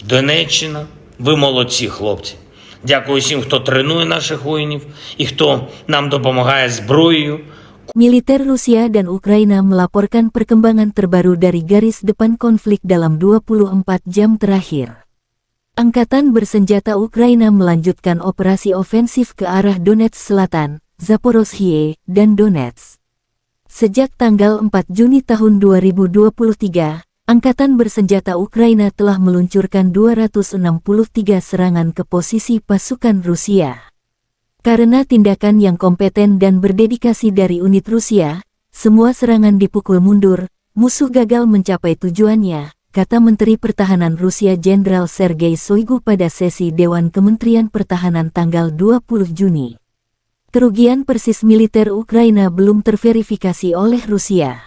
Донеччина, ви молодці, хлопці. Дякую всім, хто тренує наших воїнів і хто нам допомагає зброєю.
Militer Rusia dan Ukraina melaporkan perkembangan terbaru dari garis depan konflik dalam 24 jam terakhir. Angkatan Bersenjata Ukraina melanjutkan operasi ofensif ke arah Donetsk Selatan, Zaporozhye, dan Donetsk. Sejak tanggal 4 Juni tahun 2023, Angkatan Bersenjata Ukraina telah meluncurkan 263 serangan ke posisi pasukan Rusia. Karena tindakan yang kompeten dan berdedikasi dari unit Rusia, semua serangan dipukul mundur, musuh gagal mencapai tujuannya, kata Menteri Pertahanan Rusia Jenderal Sergei Shoigu pada sesi Dewan Kementerian Pertahanan tanggal 20 Juni. Kerugian persis militer Ukraina belum terverifikasi oleh Rusia.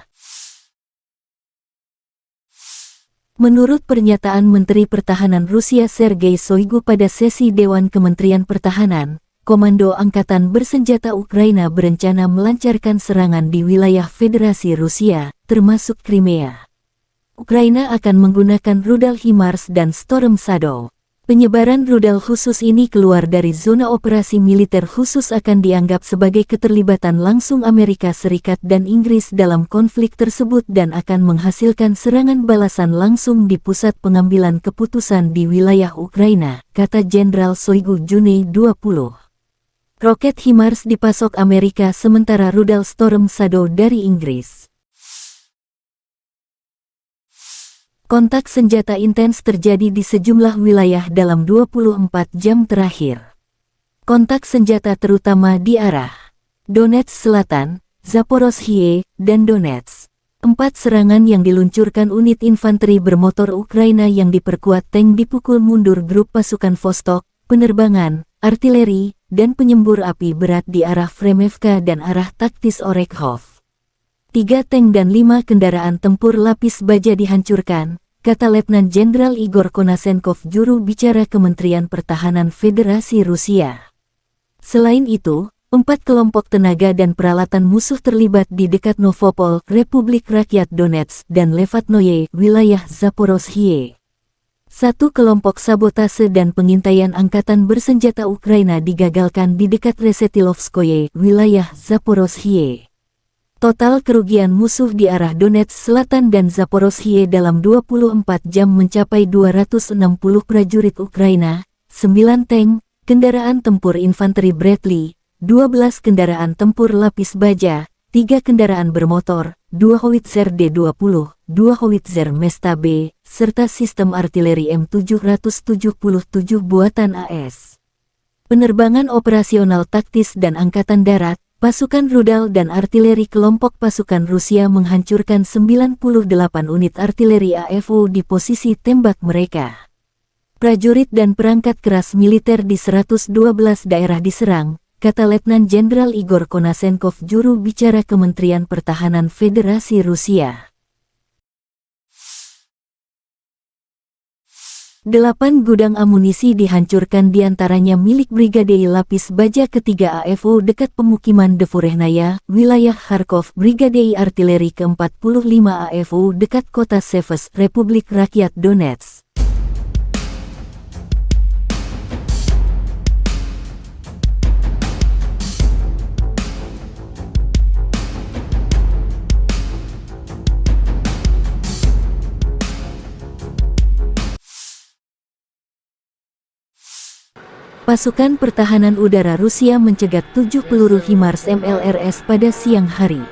Menurut pernyataan Menteri Pertahanan Rusia Sergei Shoigu pada sesi Dewan Kementerian Pertahanan, Komando Angkatan Bersenjata Ukraina berencana melancarkan serangan di wilayah Federasi Rusia, termasuk Crimea. Ukraina akan menggunakan rudal HIMARS dan Storm Shadow. Penyebaran rudal khusus ini keluar dari zona operasi militer khusus akan dianggap sebagai keterlibatan langsung Amerika Serikat dan Inggris dalam konflik tersebut dan akan menghasilkan serangan balasan langsung di pusat pengambilan keputusan di wilayah Ukraina, kata Jenderal Shoigu Juni 20. Roket HIMARS dipasok Amerika sementara rudal Storm Shadow dari Inggris. Kontak senjata intens terjadi di sejumlah wilayah dalam 24 jam terakhir. Kontak senjata terutama di arah Donetsk Selatan, Zaporozhye, dan Donetsk. 4 serangan yang diluncurkan unit infanteri bermotor Ukraina yang diperkuat tank dipukul mundur grup pasukan Vostok, penerbangan, artileri, dan penyembur api berat di arah Fremevka dan arah taktis Orekhov. 3 tank dan 5 kendaraan tempur lapis baja dihancurkan, kata Letnan Jenderal Igor Konasenkov, juru bicara Kementerian Pertahanan Federasi Rusia. Selain itu, 4 kelompok tenaga dan peralatan musuh terlibat di dekat Novopol, Republik Rakyat Donetsk, dan Levatnoye, wilayah Zaporozhye. 1 kelompok sabotase dan pengintaian angkatan bersenjata Ukraina digagalkan di dekat Resetilovskoye, wilayah Zaporozhye. Total kerugian musuh di arah Donetsk Selatan dan Zaporozhye dalam 24 jam mencapai 260 prajurit Ukraina, 9 tank, kendaraan tempur infanteri Bradley, 12 kendaraan tempur lapis baja, 3 kendaraan bermotor, 2 howitzer D-20, 2 howitzer Mesta B, serta sistem artileri M777 buatan AS. Penerbangan operasional taktis dan angkatan darat, pasukan rudal dan artileri kelompok pasukan Rusia menghancurkan 98 unit artileri AFU di posisi tembak mereka. Prajurit dan perangkat keras militer di 112 daerah diserang, kata Letnan Jenderal Igor Konasenkov, juru bicara Kementerian Pertahanan Federasi Rusia. 8 gudang amunisi dihancurkan, diantaranya milik Brigade Lapis Baja ketiga AFU dekat pemukiman Devorehnaya, wilayah Kharkov, Brigade Artileri ke-45 AFU dekat kota Seves, Republik Rakyat Donetsk. Pasukan pertahanan udara Rusia mencegat 7 peluru HIMARS MLRS pada siang hari.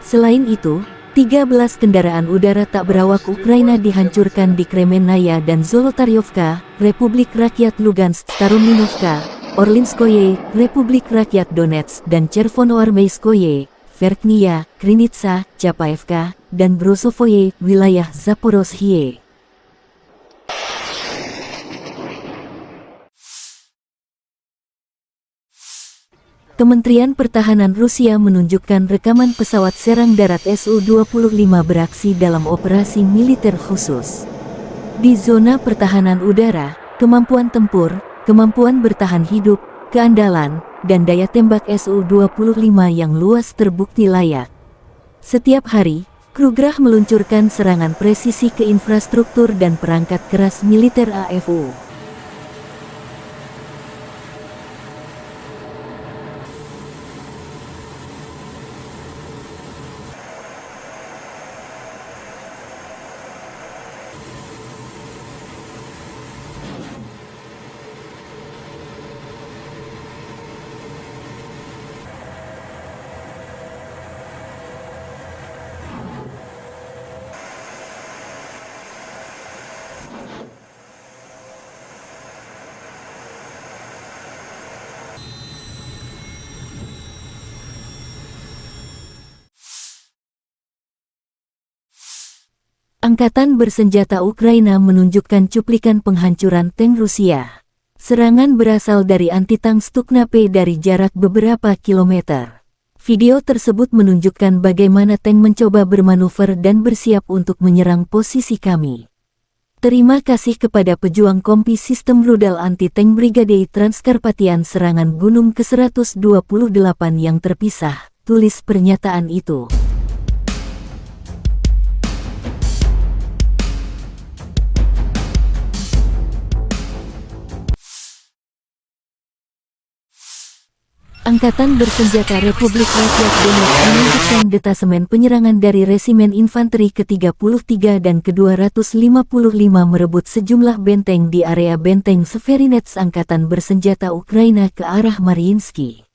Selain itu, 13 kendaraan udara tak berawak Ukraina dihancurkan di Kremenaya dan Zolotaryovka, Republik Rakyat Lugansk, Starominovka, Orlinskoye, Republik Rakyat Donetsk, dan Chervonoarmeyskoye, Verkhnya, Krinitsa, Chapaevka, dan Brosovoye, wilayah Zaporozhye. Kementerian Pertahanan Rusia menunjukkan rekaman pesawat serang darat Su-25 beraksi dalam operasi militer khusus. Di zona pertahanan udara, kemampuan tempur, kemampuan bertahan hidup, keandalan, dan daya tembak Su-25 yang luas terbukti layak. Setiap hari, Krugerah meluncurkan serangan presisi ke infrastruktur dan perangkat keras militer AFU. Angkatan bersenjata Ukraina menunjukkan cuplikan penghancuran tank Rusia. Serangan berasal dari anti-tank Stukna-P dari jarak beberapa kilometer. Video tersebut menunjukkan bagaimana tank mencoba bermanuver dan bersiap untuk menyerang posisi kami. Terima kasih kepada pejuang kompi sistem rudal anti-tank Brigade Transkarpatian serangan Gunung ke-128 yang terpisah, tulis pernyataan itu. Angkatan Bersenjata Republik Rakyat Donetsk melanjutkan detasemen penyerangan dari Resimen Infanteri ke-33 dan ke-255 merebut sejumlah benteng di area benteng Severinets Angkatan Bersenjata Ukraina ke arah Mariinsky.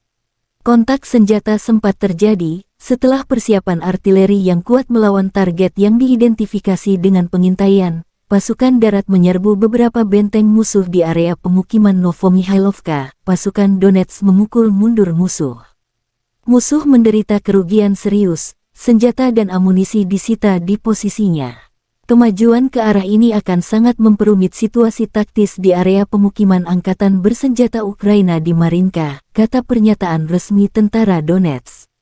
Kontak senjata sempat terjadi setelah persiapan artileri yang kuat melawan target yang diidentifikasi dengan pengintaian. Pasukan darat menyerbu beberapa benteng musuh di area pemukiman Novomihailovka. Pasukan Donetsk memukul mundur musuh. Musuh menderita kerugian serius, senjata dan amunisi disita di posisinya. Kemajuan ke arah ini akan sangat memperumit situasi taktis di area pemukiman Angkatan Bersenjata Ukraina di Marinka, kata pernyataan resmi tentara Donetsk.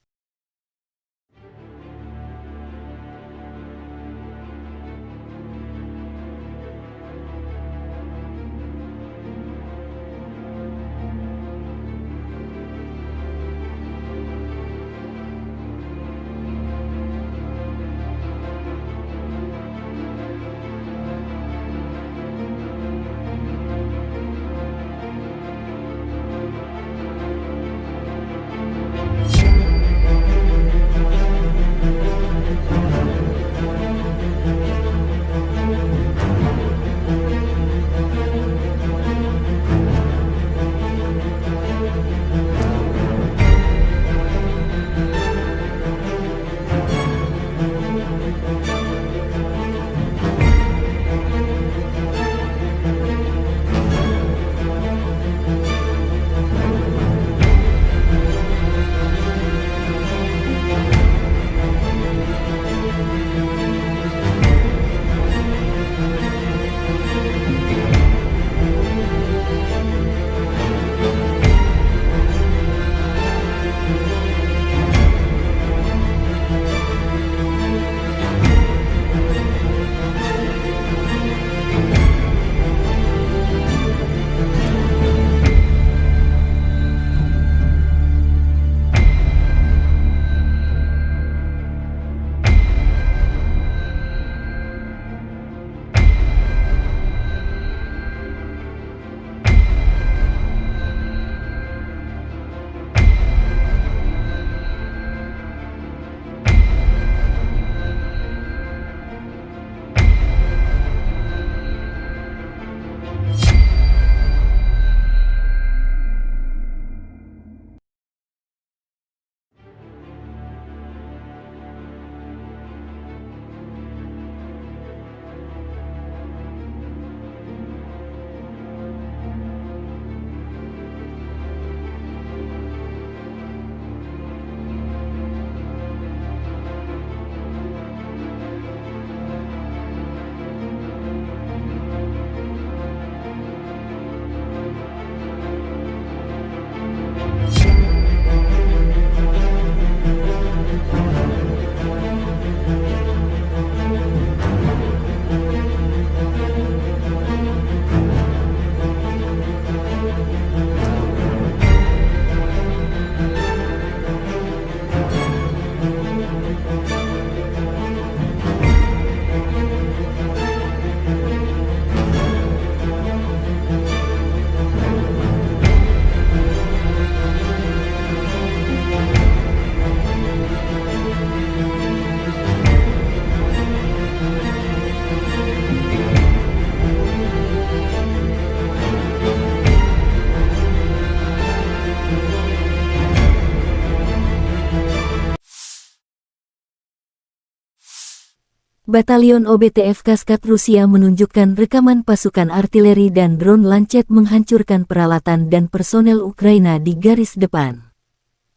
Batalion OBTF Kaskat Rusia menunjukkan rekaman pasukan artileri dan drone Lancet menghancurkan peralatan dan personel Ukraina di garis depan.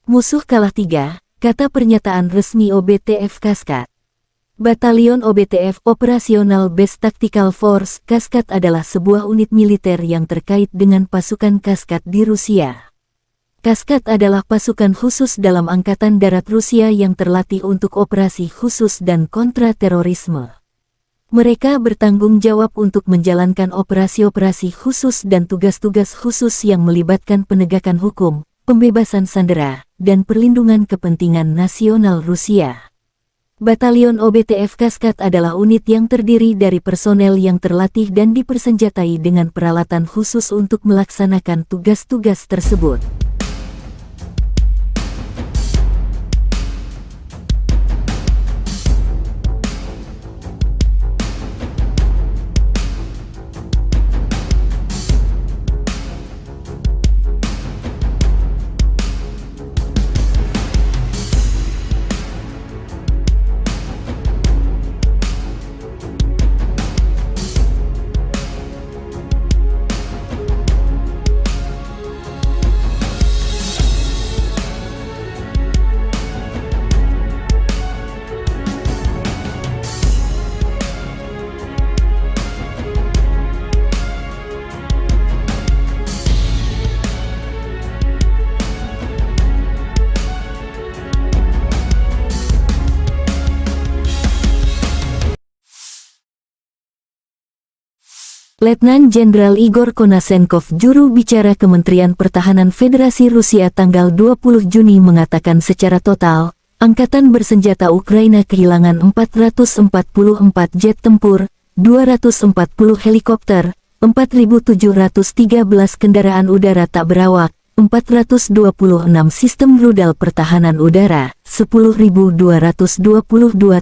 Musuh kalah 3, kata pernyataan resmi OBTF Kaskat. Batalion OBTF Operational Base Tactical Force Kaskat adalah sebuah unit militer yang terkait dengan pasukan Kaskat di Rusia. Kaskat adalah pasukan khusus dalam Angkatan Darat Rusia yang terlatih untuk operasi khusus dan kontra-terorisme. Mereka bertanggung jawab untuk menjalankan operasi-operasi khusus dan tugas-tugas khusus yang melibatkan penegakan hukum, pembebasan sandera, dan perlindungan kepentingan nasional Rusia. Batalion OBTF Kaskat adalah unit yang terdiri dari personel yang terlatih dan dipersenjatai dengan peralatan khusus untuk melaksanakan tugas-tugas tersebut. Letnan Jenderal Igor Konasenkov, juru bicara Kementerian Pertahanan Federasi Rusia tanggal 20 Juni mengatakan secara total, Angkatan Bersenjata Ukraina kehilangan 444 jet tempur, 240 helikopter, 4.713 kendaraan udara tak berawak, 426 sistem rudal pertahanan udara, 10.222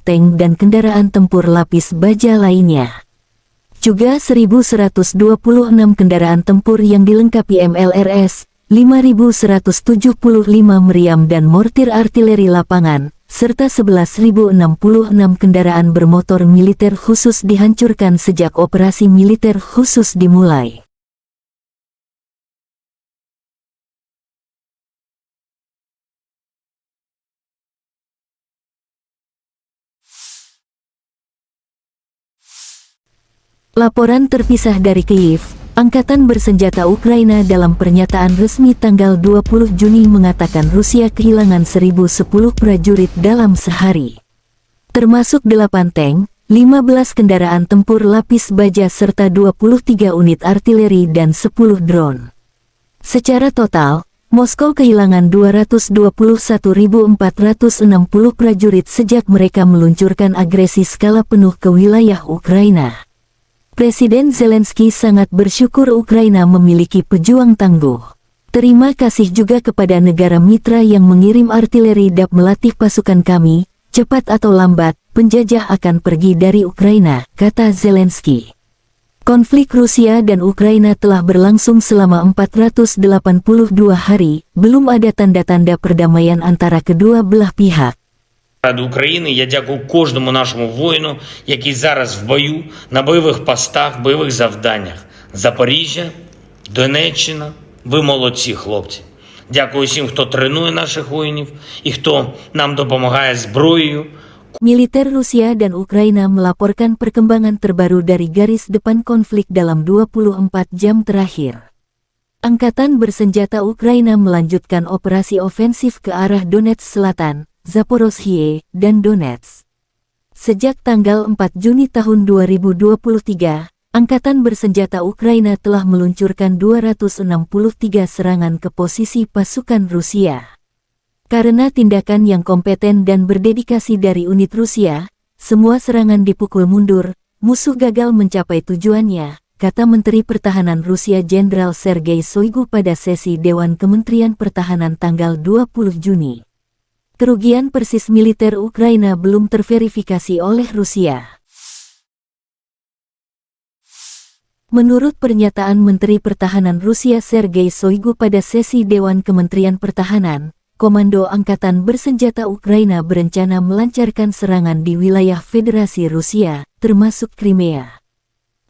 tank dan kendaraan tempur lapis baja lainnya. Juga 1.126 kendaraan tempur yang dilengkapi MLRS, 5.175 meriam dan mortir artileri lapangan, serta 11.066 kendaraan bermotor militer khusus dihancurkan sejak operasi militer khusus dimulai. Laporan terpisah dari Kyiv, Angkatan Bersenjata Ukraina dalam pernyataan resmi tanggal 20 Juni mengatakan Rusia kehilangan 1.010 prajurit dalam sehari. Termasuk 8 tank, 15 kendaraan tempur lapis baja serta 23 unit artileri dan 10 drone. Secara total, Moskow kehilangan 221.460 prajurit sejak mereka meluncurkan agresi skala penuh ke wilayah Ukraina. Presiden Zelensky sangat bersyukur Ukraina memiliki pejuang tangguh. Terima kasih juga kepada negara mitra yang mengirim artileri DAP melatih pasukan kami, cepat atau lambat, penjajah akan pergi dari Ukraina, kata Zelensky. Konflik Rusia dan Ukraina telah berlangsung selama 482 hari, belum ada tanda-tanda perdamaian antara kedua belah pihak.
Ради України я дякую кожному нашому воїну, який зараз в бою, на бойових постах, бойових завданнях. Запоріжжя, Донеччина, ви молодці, хлопці. Дякую всім, хто тренує наших воїнів і хто нам допомагає зброєю.
Militer Rusia dan Ukraina melaporkan perkembangan terbaru dari garis depan konflik dalam 24 jam terakhir. Angkatan Bersenjata Ukraina melanjutkan operasi ofensif ke arah Donetsk Selatan, Zaporozhye, dan Donetsk. Sejak tanggal 4 Juni tahun 2023, Angkatan Bersenjata Ukraina telah meluncurkan 263 serangan ke posisi pasukan Rusia. Karena tindakan yang kompeten dan berdedikasi dari unit Rusia, semua serangan dipukul mundur, musuh gagal mencapai tujuannya, kata Menteri Pertahanan Rusia Jenderal Sergei Shoigu pada sesi Dewan Kementerian Pertahanan tanggal 20 Juni. Kerugian persis militer Ukraina belum terverifikasi oleh Rusia. Menurut pernyataan Menteri Pertahanan Rusia Sergei Shoigu pada sesi Dewan Kementerian Pertahanan, Komando Angkatan Bersenjata Ukraina berencana melancarkan serangan di wilayah Federasi Rusia, termasuk Crimea.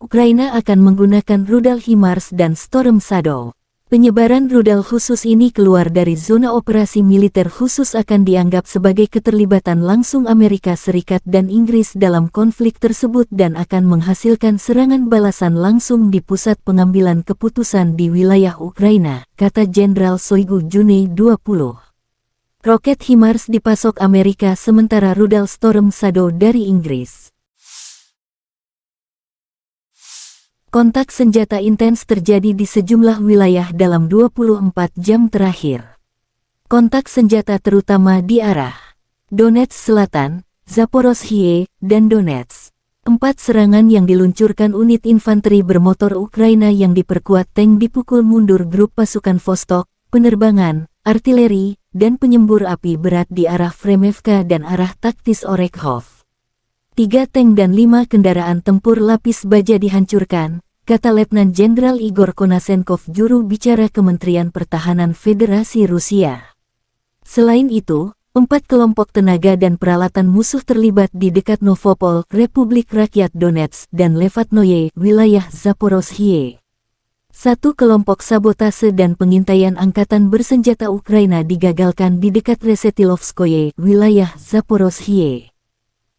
Ukraina akan menggunakan rudal HIMARS dan Storm Shadow. Penyebaran rudal khusus ini keluar dari zona operasi militer khusus akan dianggap sebagai keterlibatan langsung Amerika Serikat dan Inggris dalam konflik tersebut dan akan menghasilkan serangan balasan langsung di pusat pengambilan keputusan di wilayah Ukraina, kata Jenderal Shoigu Juni 20. Roket HIMARS dipasok Amerika sementara rudal Storm Shadow dari Inggris. Kontak senjata intens terjadi di sejumlah wilayah dalam 24 jam terakhir. Kontak senjata terutama di arah Donetsk Selatan, Zaporozhye, dan Donetsk. 4 serangan yang diluncurkan unit infanteri bermotor Ukraina yang diperkuat tank dipukul mundur grup pasukan Vostok, penerbangan, artileri, dan penyembur api berat di arah Fremevka dan arah taktis Orekhov. 3 tank dan 5 kendaraan tempur lapis baja dihancurkan, kata Letnan Jenderal Igor Konasenkov, juru bicara Kementerian Pertahanan Federasi Rusia. Selain itu, 4 kelompok tenaga dan peralatan musuh terlibat di dekat Novopol, Republik Rakyat Donetsk, dan Levatnoye, wilayah Zaporozhye. 1 kelompok sabotase dan pengintaian Angkatan Bersenjata Ukraina digagalkan di dekat Resetilovskoye, wilayah Zaporozhye.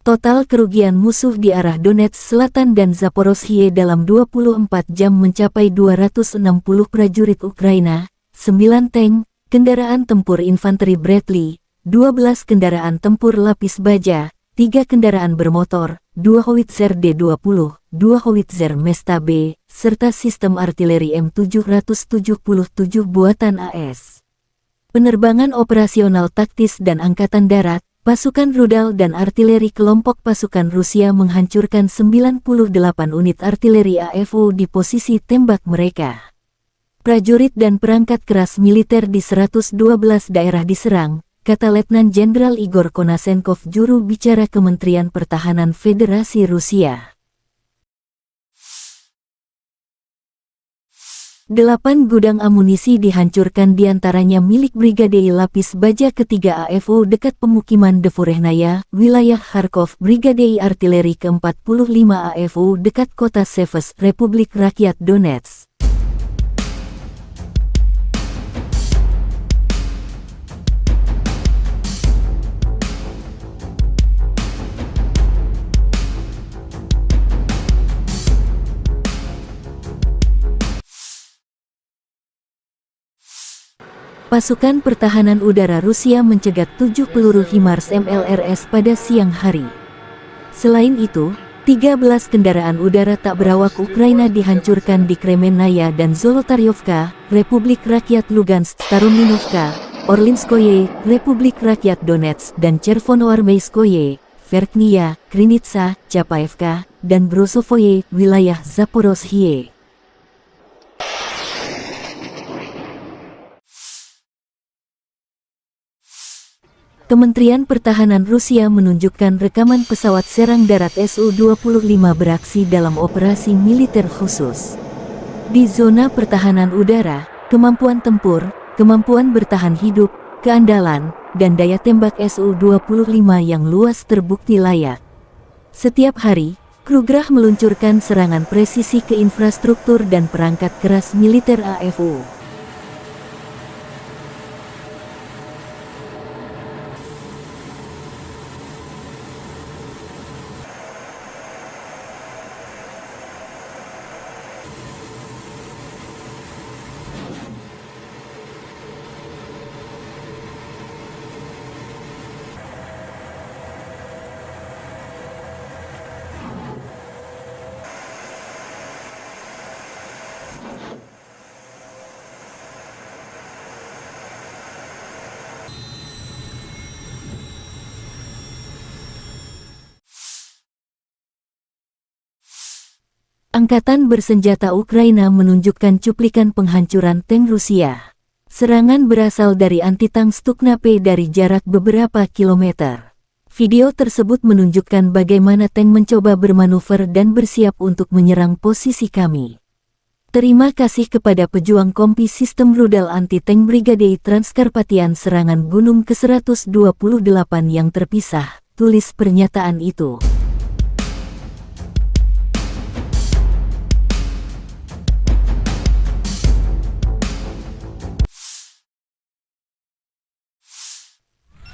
Total kerugian musuh di arah Donetsk Selatan dan Zaporozhye dalam 24 jam mencapai 260 prajurit Ukraina, 9 tank, kendaraan tempur infanteri Bradley, 12 kendaraan tempur lapis baja, 3 kendaraan bermotor, 2 howitzer D-20, 2 howitzer Mesta B, serta sistem artileri M777 buatan AS. Penerbangan operasional taktis dan angkatan darat, pasukan rudal dan artileri kelompok pasukan Rusia menghancurkan 98 unit artileri AFU di posisi tembak mereka. Prajurit dan perangkat keras militer di 112 daerah diserang, kata Letnan Jenderal Igor Konasenkov, juru bicara Kementerian Pertahanan Federasi Rusia. 8 gudang amunisi dihancurkan, diantaranya milik Brigade Lapis Baja ketiga AFU dekat pemukiman Devorehnaya, wilayah Kharkov, Brigade Artileri ke-45 AFU dekat kota Seves, Republik Rakyat Donetsk. Pasukan pertahanan udara Rusia mencegat 7 peluru HIMARS MLRS pada siang hari. Selain itu, 13 kendaraan udara tak berawak Ukraina dihancurkan di Kremenaya dan Zolotaryovka, Republik Rakyat Lugansk, Starominovka, Orlinskoye, Republik Rakyat Donetsk, dan Chervonoarmeyskoye, Verkhnya, Krinitsa, Chapaevka, dan Brosovoye, wilayah Zaporozhye. Kementerian Pertahanan Rusia menunjukkan rekaman pesawat serang darat Su-25 beraksi dalam operasi militer khusus. Di zona pertahanan udara, kemampuan tempur, kemampuan bertahan hidup, keandalan, dan daya tembak Su-25 yang luas terbukti layak. Setiap hari, Krugerah meluncurkan serangan presisi ke infrastruktur dan perangkat keras militer AFU. Angkatan bersenjata Ukraina menunjukkan cuplikan penghancuran tank Rusia. Serangan berasal dari anti-tank Stukna-P dari jarak beberapa kilometer. Video tersebut menunjukkan bagaimana tank mencoba bermanuver dan bersiap untuk menyerang posisi kami. Terima kasih kepada pejuang kompi sistem rudal anti-tank Brigade Transkarpatian serangan Gunung ke-128 yang terpisah, tulis pernyataan itu.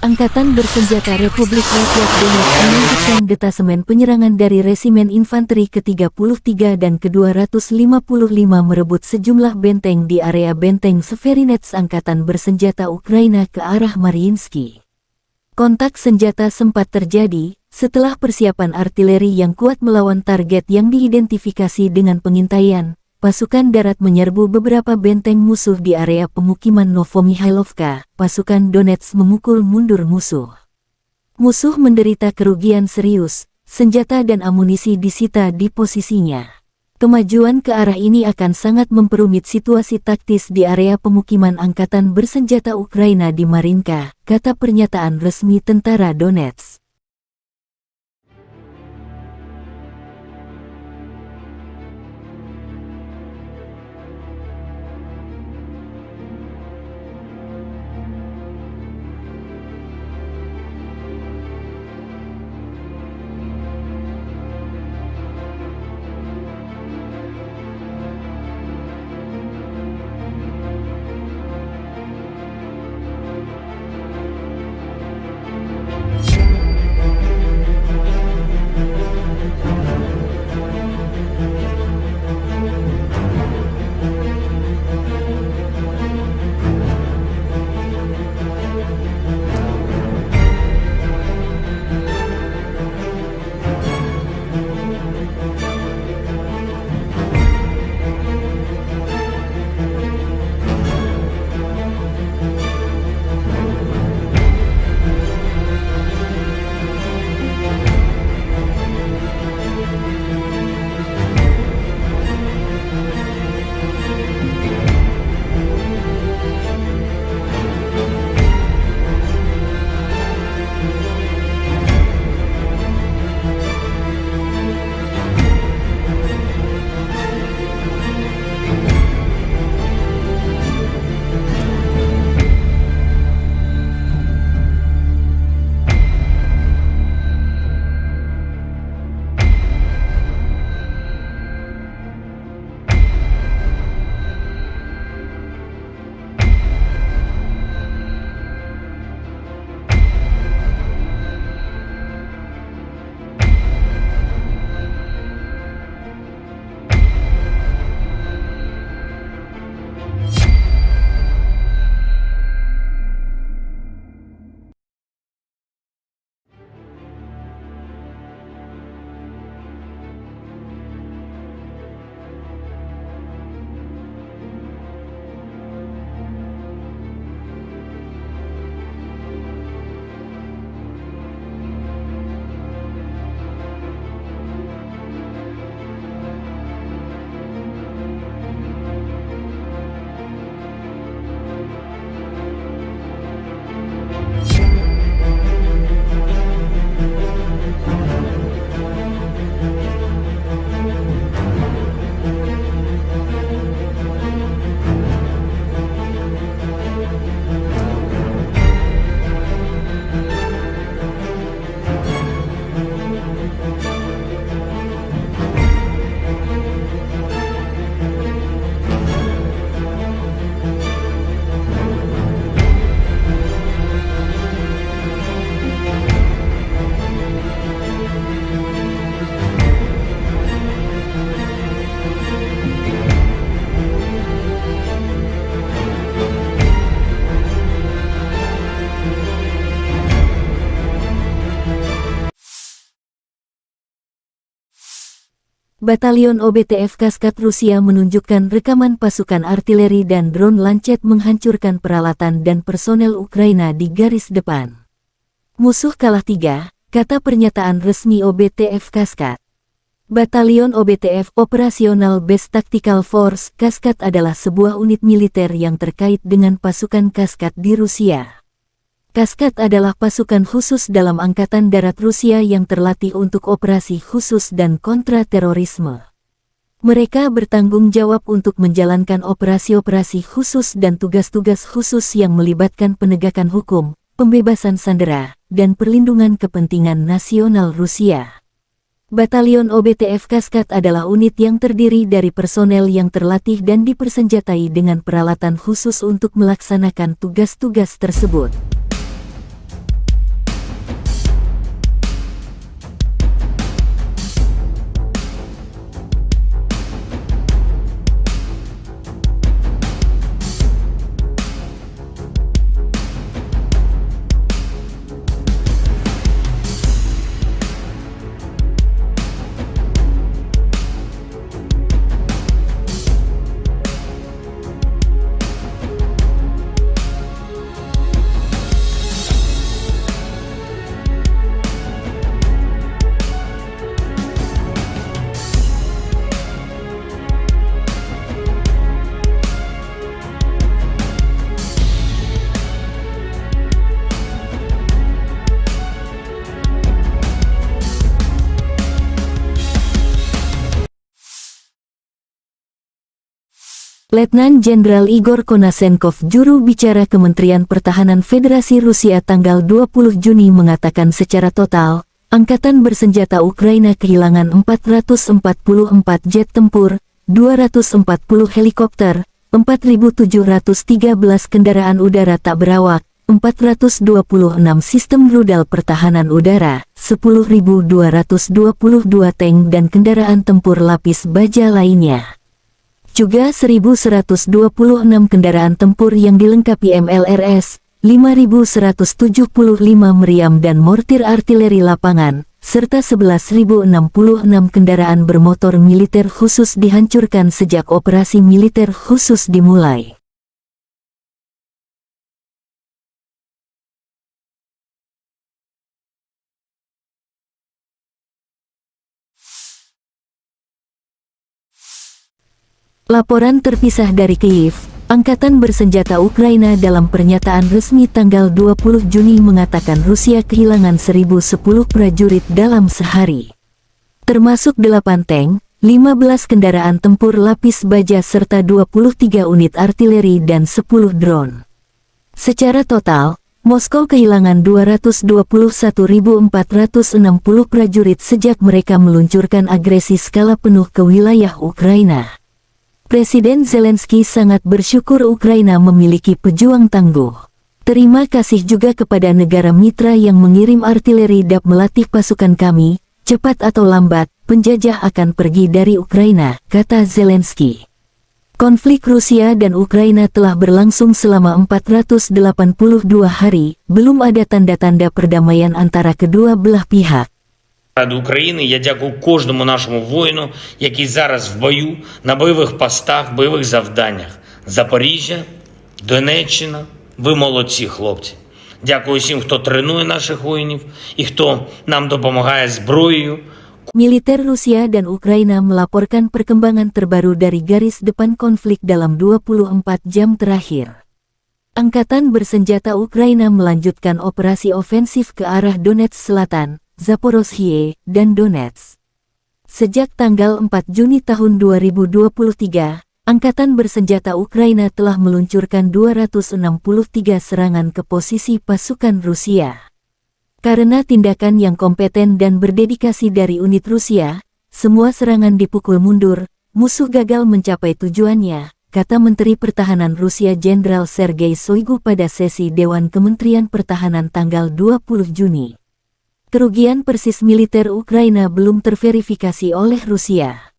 Angkatan bersenjata Republik Rakyat Donetsk melanjutkan detasemen penyerangan dari Resimen Infanteri ke-33 dan ke-255 merebut sejumlah benteng di area benteng Severinets Angkatan bersenjata Ukraina ke arah Mariinsky. Kontak senjata sempat terjadi setelah persiapan artileri yang kuat melawan target yang diidentifikasi dengan pengintaian. Pasukan darat menyerbu beberapa benteng musuh di area pemukiman Novomihailovka. Pasukan Donetsk memukul mundur musuh. Musuh menderita kerugian serius, senjata dan amunisi disita di posisinya. Kemajuan ke arah ini akan sangat memperumit situasi taktis di area pemukiman Angkatan Bersenjata Ukraina di Marinka, kata pernyataan resmi tentara Donetsk. Batalion OBTF Kaskat Rusia menunjukkan rekaman pasukan artileri dan drone Lancet menghancurkan peralatan dan personel Ukraina di garis depan. Musuh kalah 3, kata pernyataan resmi OBTF Kaskat. Batalion OBTF Operational Base Tactical Force Kaskat adalah sebuah unit militer yang terkait dengan pasukan Kaskat di Rusia. Kaskat adalah pasukan khusus dalam Angkatan Darat Rusia yang terlatih untuk operasi khusus dan kontra-terorisme. Mereka bertanggung jawab untuk menjalankan operasi-operasi khusus dan tugas-tugas khusus yang melibatkan penegakan hukum, pembebasan sandera, dan perlindungan kepentingan nasional Rusia. Batalion OBTF Kaskat adalah unit yang terdiri dari personel yang terlatih dan dipersenjatai dengan peralatan khusus untuk melaksanakan tugas-tugas tersebut. Letnan Jenderal Igor Konasenkov, juru bicara Kementerian Pertahanan Federasi Rusia tanggal 20 Juni mengatakan secara total, Angkatan Bersenjata Ukraina kehilangan 444 jet tempur, 240 helikopter, 4.713 kendaraan udara tak berawak, 426 sistem rudal pertahanan udara, 10.222 tank dan kendaraan tempur lapis baja lainnya. Juga 1.126 kendaraan tempur yang dilengkapi MLRS, 5.175 meriam dan mortir artileri lapangan, serta 11.066 kendaraan bermotor militer khusus dihancurkan sejak operasi militer khusus dimulai. Laporan terpisah dari Kyiv, Angkatan Bersenjata Ukraina dalam pernyataan resmi tanggal 20 Juni mengatakan Rusia kehilangan 1.010 prajurit dalam sehari. Termasuk 8 tank, 15 kendaraan tempur lapis baja serta 23 unit artileri dan 10 drone. Secara total, Moskow kehilangan 221.460 prajurit sejak mereka meluncurkan agresi skala penuh ke wilayah Ukraina. Presiden Zelensky sangat bersyukur Ukraina memiliki pejuang tangguh. Terima kasih juga kepada negara mitra yang mengirim artileri dan melatih pasukan kami. Cepat atau lambat, penjajah akan pergi dari Ukraina, kata Zelensky. Konflik Rusia dan Ukraina telah berlangsung selama 482 hari, belum ada tanda-tanda perdamaian antara kedua belah pihak.
Ради України я дякую кожному нашому воїну, який зараз в бою, на бойових постах, бойових завданнях. Запоріжжя, Донеччина, ви молодці, хлопці. Дякую всім, хто тренує наших воїнів і хто нам допомагає зброєю.
Militer Rusia dan Ukraina melaporkan perkembangan terbaru dari garis depan konflik dalam 24 jam terakhir. Angkatan Bersenjata Ukraina melanjutkan operasi ofensif ke arah Donetsk Selatan, Zaporozhye, dan Donetsk. Sejak tanggal 4 Juni tahun 2023, Angkatan Bersenjata Ukraina telah meluncurkan 263 serangan ke posisi pasukan Rusia. Karena tindakan yang kompeten dan berdedikasi dari unit Rusia, semua serangan dipukul mundur, musuh gagal mencapai tujuannya, kata Menteri Pertahanan Rusia Jenderal Sergei Shoigu pada sesi Dewan Kementerian Pertahanan tanggal 20 Juni. Kerugian persis militer Ukraina belum terverifikasi oleh Rusia.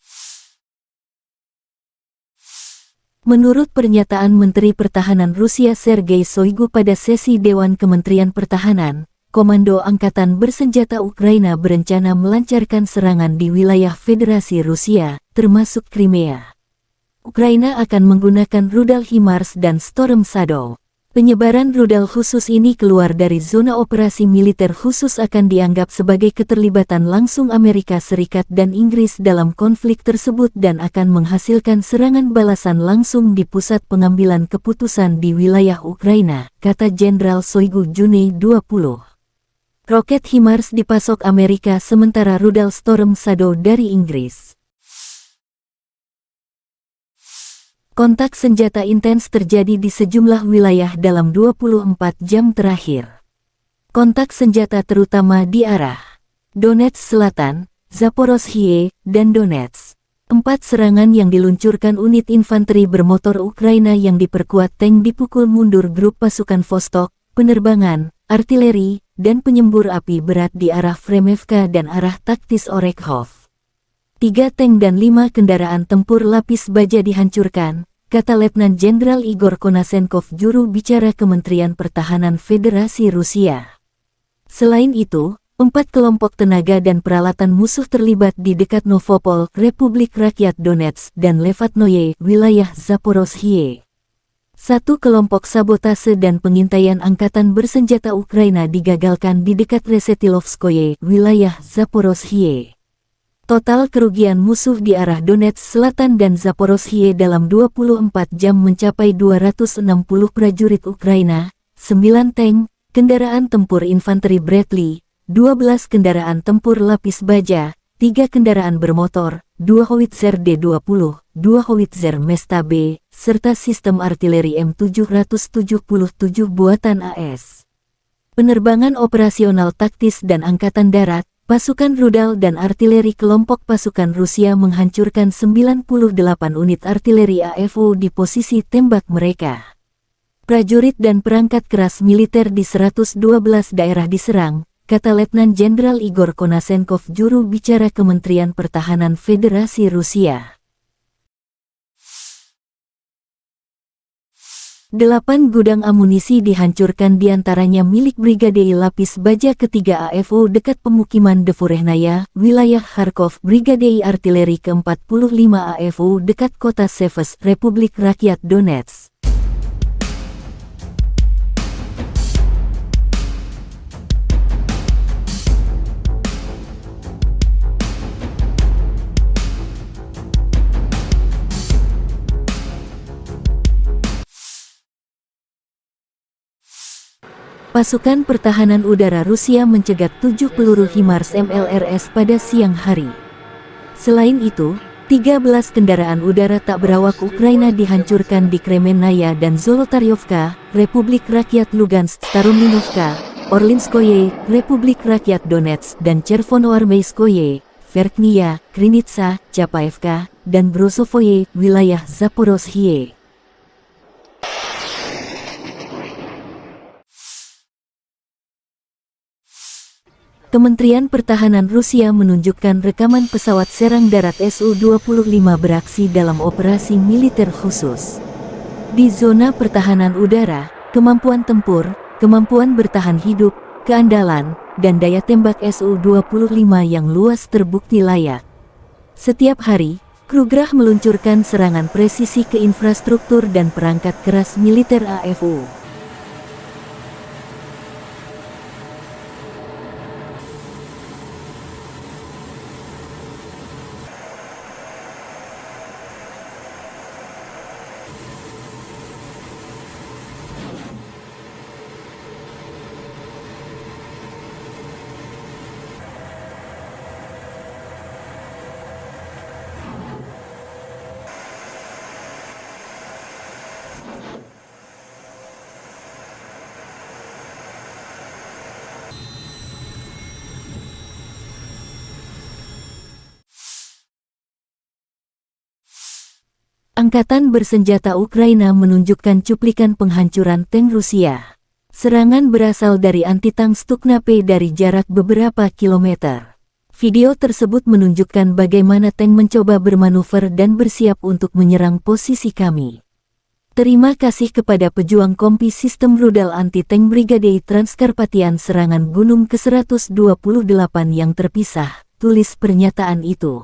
Menurut pernyataan Menteri Pertahanan Rusia Sergei Shoigu pada sesi Dewan Kementerian Pertahanan, Komando Angkatan Bersenjata Ukraina berencana melancarkan serangan di wilayah Federasi Rusia, termasuk Crimea. Ukraina akan menggunakan rudal HIMARS dan Storm Shadow. Penyebaran rudal khusus ini keluar dari zona operasi militer khusus akan dianggap sebagai keterlibatan langsung Amerika Serikat dan Inggris dalam konflik tersebut dan akan menghasilkan serangan balasan langsung di pusat pengambilan keputusan di wilayah Ukraina, kata Jenderal Shoigu Juni 20. Roket HIMARS dipasok Amerika sementara rudal Storm Shadow dari Inggris. Kontak senjata intens terjadi di sejumlah wilayah dalam 24 jam terakhir. Kontak senjata terutama di arah Donetsk Selatan, Zaporozhye, dan Donetsk. 4 serangan yang diluncurkan unit infanteri bermotor Ukraina yang diperkuat tank dipukul mundur grup pasukan Vostok, penerbangan, artileri, dan penyembur api berat di arah Fremevka dan arah taktis Orekhov. 3 tank dan 5 kendaraan tempur lapis baja dihancurkan, kata Letnan Jenderal Igor Konasenkov, juru bicara Kementerian Pertahanan Federasi Rusia. Selain itu, 4 kelompok tenaga dan peralatan musuh terlibat di dekat Novopol, Republik Rakyat Donetsk, dan Levatnoye, wilayah Zaporozhye. 1 kelompok sabotase dan pengintaian angkatan bersenjata Ukraina digagalkan di dekat Resetilovskoye, wilayah Zaporozhye. Total kerugian musuh di arah Donetsk Selatan dan Zaporozhye dalam 24 jam mencapai 260 prajurit Ukraina, 9 tank, kendaraan tempur infanteri Bradley, 12 kendaraan tempur lapis baja, 3 kendaraan bermotor, 2 howitzer D-20, 2 howitzer Mesta B, serta sistem artileri M777 buatan AS. Penerbangan operasional taktis dan angkatan darat, pasukan rudal dan artileri kelompok pasukan Rusia menghancurkan 98 unit artileri AFO di posisi tembak mereka. Prajurit dan perangkat keras militer di 112 daerah diserang, kata Letnan Jenderal Igor Konasenkov, juru bicara Kementerian Pertahanan Federasi Rusia. 8 gudang amunisi dihancurkan, diantaranya milik Brigade Lapis Baja ketiga AFO dekat pemukiman Devorehnaya, wilayah Kharkov, Brigade Artileri ke-45 AFO dekat kota Seves, Republik Rakyat Donetsk. Pasukan pertahanan udara Rusia mencegat 7 peluru HIMARS MLRS pada siang hari. Selain itu, 13 kendaraan udara tak berawak Ukraina dihancurkan di Kremenaya dan Zolotaryovka, Republik Rakyat Lugansk, Staromlinovka, Orlinskoye, Republik Rakyat Donetsk, dan Chervonoarmeyskoye, Verkhnya, Krinitsa, Chapaevka, dan Brosovoye, wilayah Zaporozhye. Kementerian Pertahanan Rusia menunjukkan rekaman pesawat serang darat Su-25 beraksi dalam operasi militer khusus. Di zona pertahanan udara, kemampuan tempur, kemampuan bertahan hidup, keandalan, dan daya tembak Su-25 yang luas terbukti layak. Setiap hari, Krugerah meluncurkan serangan presisi ke infrastruktur dan perangkat keras militer AFO. Angkatan bersenjata Ukraina menunjukkan cuplikan penghancuran tank Rusia. Serangan berasal dari anti-tank Stukna-P dari jarak beberapa kilometer. Video tersebut menunjukkan bagaimana tank mencoba bermanuver dan bersiap untuk menyerang posisi kami. Terima kasih kepada pejuang kompi sistem rudal anti-tank Brigade Transkarpatian serangan gunung ke-128 yang terpisah, tulis pernyataan itu.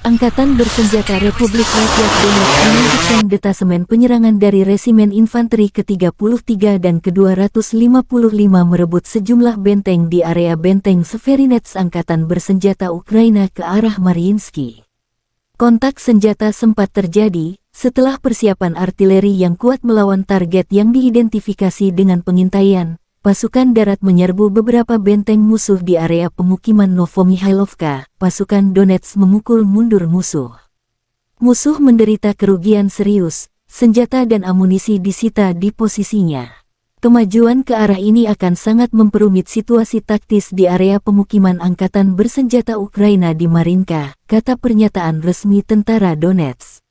Angkatan Bersenjata Republik Rakyat Donetsk menunjukkan detasemen penyerangan dari Resimen Infanteri ke-33 dan ke-255 merebut sejumlah benteng di area benteng Severinets Angkatan Bersenjata Ukraina ke arah Mariinsky. Kontak senjata sempat terjadi setelah persiapan artileri yang kuat melawan target yang diidentifikasi dengan pengintaian. Pasukan darat menyerbu beberapa benteng musuh di area pemukiman Novomihailovka. Pasukan Donetsk memukul mundur musuh. Musuh menderita kerugian serius, senjata dan amunisi disita di posisinya. Kemajuan ke arah ini akan sangat memperumit situasi taktis di area pemukiman Angkatan Bersenjata Ukraina di Marinka, kata pernyataan resmi tentara Donetsk.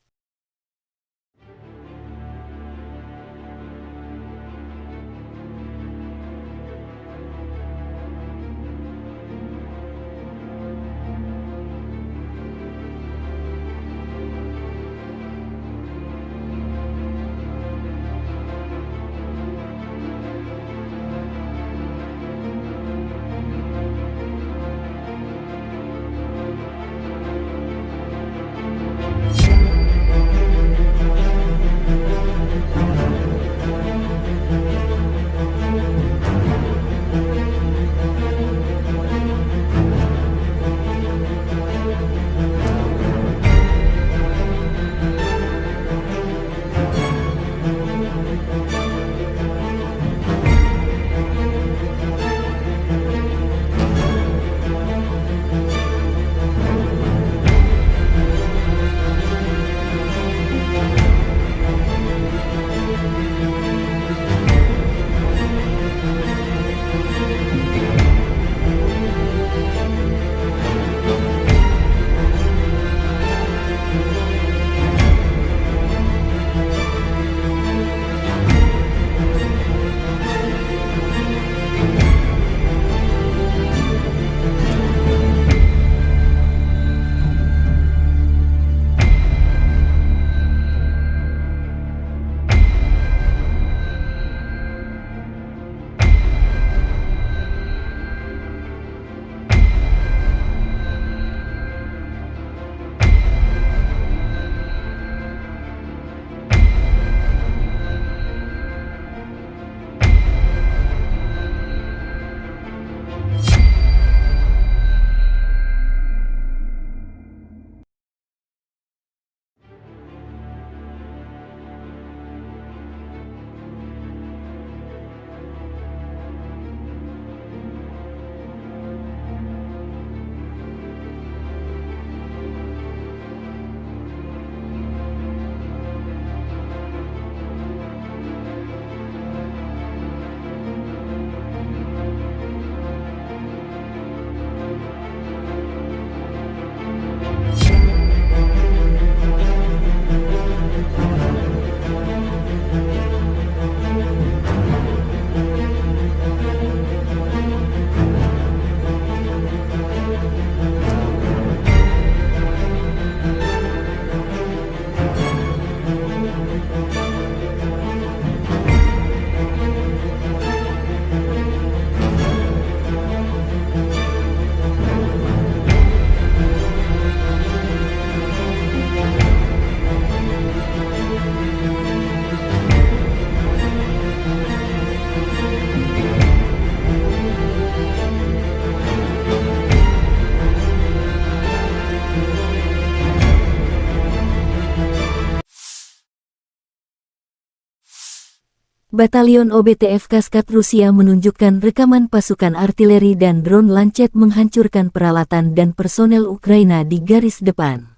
Batalion OBTF Kaskad Rusia menunjukkan rekaman pasukan artileri dan drone Lancet menghancurkan peralatan dan personel Ukraina di garis depan.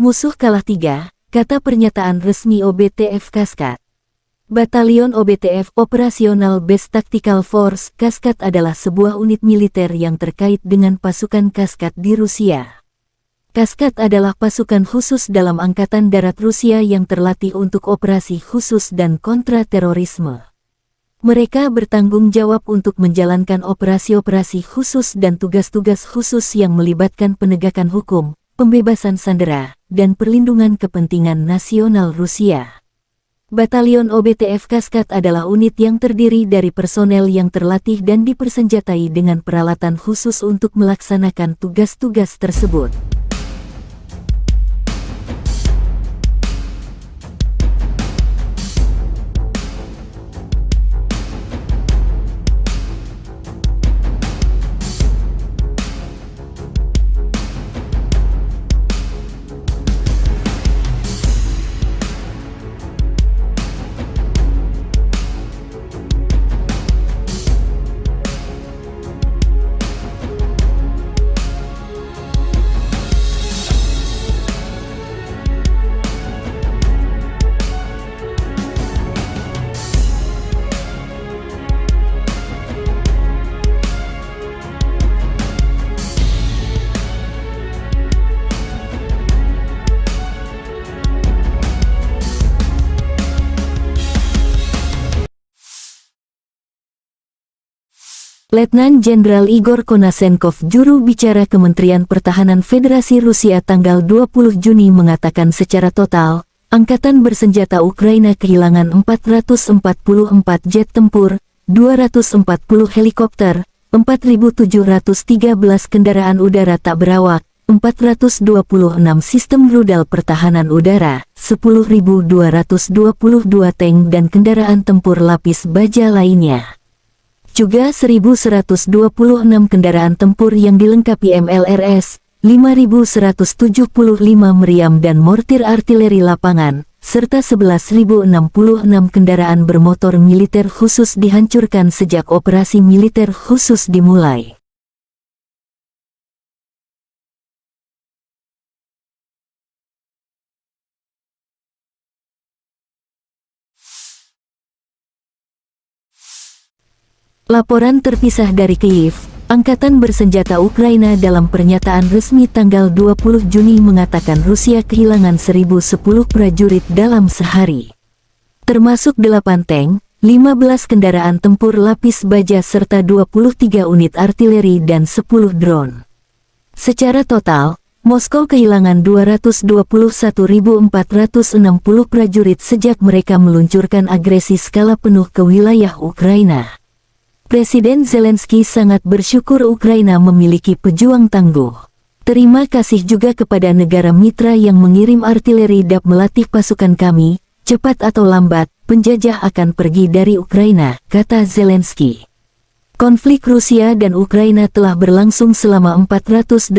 Musuh kalah 3, kata pernyataan resmi OBTF Kaskad. Batalion OBTF Operational Base Tactical Force Kaskad adalah sebuah unit militer yang terkait dengan pasukan Kaskad di Rusia. Kaskad adalah pasukan khusus dalam Angkatan Darat Rusia yang terlatih untuk operasi khusus dan kontra-terorisme. Mereka bertanggung jawab untuk menjalankan operasi-operasi khusus dan tugas-tugas khusus yang melibatkan penegakan hukum, pembebasan sandera, dan perlindungan kepentingan nasional Rusia. Batalion OBTF Kaskad adalah unit yang terdiri dari personel yang terlatih dan dipersenjatai dengan peralatan khusus untuk melaksanakan tugas-tugas tersebut. Letnan Jenderal Igor Konasenkov, juru bicara Kementerian Pertahanan Federasi Rusia tanggal 20 Juni mengatakan secara total, Angkatan Bersenjata Ukraina kehilangan 444 jet tempur, 240 helikopter, 4.713 kendaraan udara tak berawak, 426 sistem rudal pertahanan udara, 10.222 tank dan kendaraan tempur lapis baja lainnya. Juga 1.126 kendaraan tempur yang dilengkapi MLRS, 5.175 meriam dan mortir artileri lapangan, serta 11.066 kendaraan bermotor militer khusus dihancurkan sejak operasi militer khusus dimulai. Laporan terpisah dari Kyiv, Angkatan Bersenjata Ukraina dalam pernyataan resmi tanggal 20 Juni mengatakan Rusia kehilangan 1.010 prajurit dalam sehari. Termasuk 8 tank, 15 kendaraan tempur lapis baja serta 23 unit artileri dan 10 drone. Secara total, Moskow kehilangan 221.460 prajurit sejak mereka meluncurkan agresi skala penuh ke wilayah Ukraina. Presiden Zelensky sangat bersyukur Ukraina memiliki pejuang tangguh. Terima kasih juga kepada negara mitra yang mengirim artileri DAP melatih pasukan kami, cepat atau lambat, penjajah akan pergi dari Ukraina, kata Zelensky. Konflik Rusia dan Ukraina telah berlangsung selama 482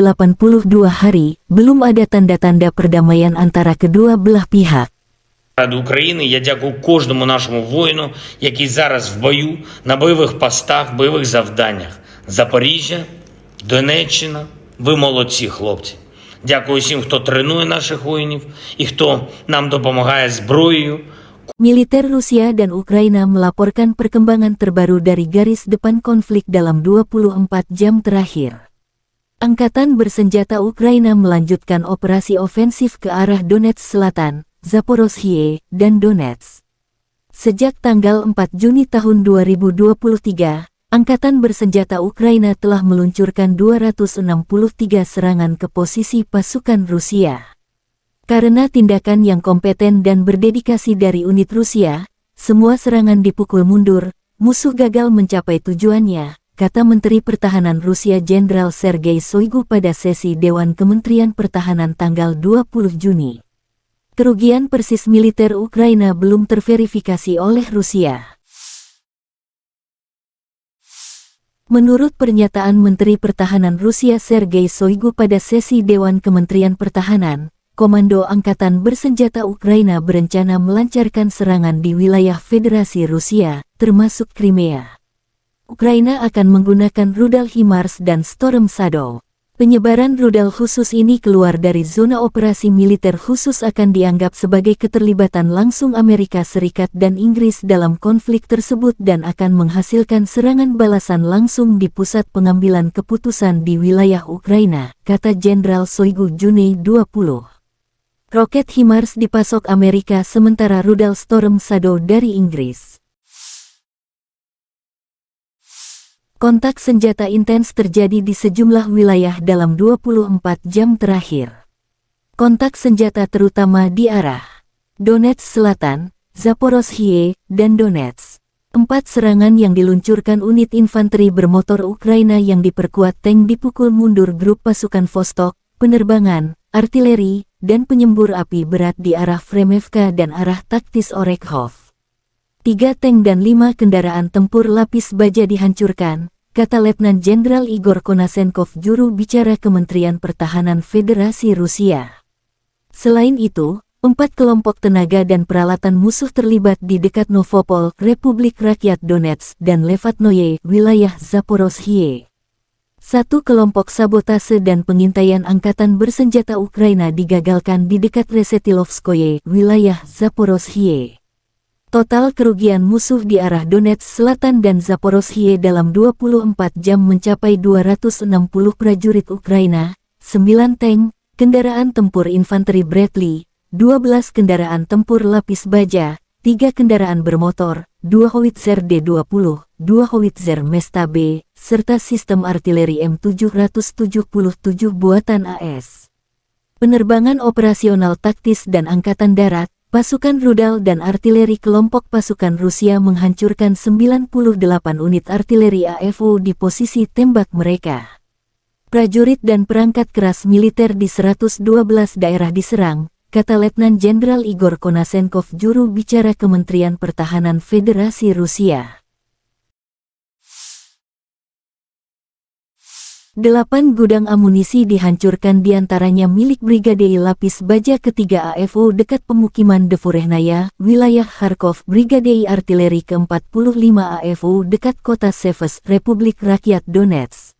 hari, belum ada tanda-tanda perdamaian antara kedua belah pihak.
Ради України я дякую кожному нашому воїну, який зараз в бою, на бойових постах, бойових завданнях. Запоріжжя, Донеччина, ви молодці, хлопці. Дякую всім, хто тренує наших воїнів і хто нам допомагає зброєю.
Militer Rusia dan Ukraina melaporkan perkembangan terbaru dari garis depan konflik dalam 24 jam terakhir. Angkatan Bersenjata Ukraina melanjutkan operasi ofensif ke arah Donetsk Selatan, Zaporozhye, dan Donetsk. Sejak tanggal 4 Juni tahun 2023, Angkatan Bersenjata Ukraina telah meluncurkan 263 serangan ke posisi pasukan Rusia. Karena tindakan yang kompeten dan berdedikasi dari unit Rusia, semua serangan dipukul mundur, musuh gagal mencapai tujuannya, kata Menteri Pertahanan Rusia Jenderal Sergei Shoigu pada sesi Dewan Kementerian Pertahanan tanggal 20 Juni. Kerugian persis militer Ukraina belum terverifikasi oleh Rusia. Menurut pernyataan Menteri Pertahanan Rusia Sergei Shoigu pada sesi Dewan Kementerian Pertahanan, Komando Angkatan Bersenjata Ukraina berencana melancarkan serangan di wilayah Federasi Rusia, termasuk Crimea. Ukraina akan menggunakan rudal HIMARS dan Storm Shadow. Penyebaran rudal khusus ini keluar dari zona operasi militer khusus akan dianggap sebagai keterlibatan langsung Amerika Serikat dan Inggris dalam konflik tersebut dan akan menghasilkan serangan balasan langsung di pusat pengambilan keputusan di wilayah Ukraina, kata Jenderal Shoigu Juni 20. Roket HIMARS dipasok Amerika sementara rudal Storm Shadow dari Inggris. Kontak senjata intens terjadi di sejumlah wilayah dalam 24 jam terakhir. Kontak senjata terutama di arah Donetsk Selatan, Zaporozhye, dan Donetsk. 4 serangan yang diluncurkan unit infanteri bermotor Ukraina yang diperkuat tank dipukul mundur grup pasukan Vostok, penerbangan, artileri, dan penyembur api berat di arah Fremevka dan arah taktis Orekhov. 3 tank dan 5 kendaraan tempur lapis baja dihancurkan, kata Letnan Jenderal Igor Konasenkov, juru bicara Kementerian Pertahanan Federasi Rusia. Selain itu, 4 kelompok tenaga dan peralatan musuh terlibat di dekat Novopol, Republik Rakyat Donetsk, dan Levatnoye, wilayah Zaporozhye. 1 kelompok sabotase dan pengintaian angkatan bersenjata Ukraina digagalkan di dekat Resetilovskoye, wilayah Zaporozhye. Total kerugian musuh di arah Donetsk Selatan dan Zaporozhye dalam 24 jam mencapai 260 prajurit Ukraina, 9 tank, kendaraan tempur infanteri Bradley, 12 kendaraan tempur lapis baja, 3 kendaraan bermotor, 2 howitzer D-20, 2 howitzer Mesta B, serta sistem artileri M777 buatan AS. Penerbangan operasional taktis dan angkatan darat, pasukan rudal dan artileri kelompok pasukan Rusia menghancurkan 98 unit artileri AFO di posisi tembak mereka. Prajurit dan perangkat keras militer di 112 daerah diserang, kata Letnan Jenderal Igor Konasenkov, juru bicara Kementerian Pertahanan Federasi Rusia. 8 gudang amunisi dihancurkan, diantaranya milik Brigade Lapis Baja ketiga AFO dekat pemukiman Devurehnaya, wilayah Kharkov, Brigade Artileri ke-45 AFO dekat kota Seves, Republik Rakyat Donetsk.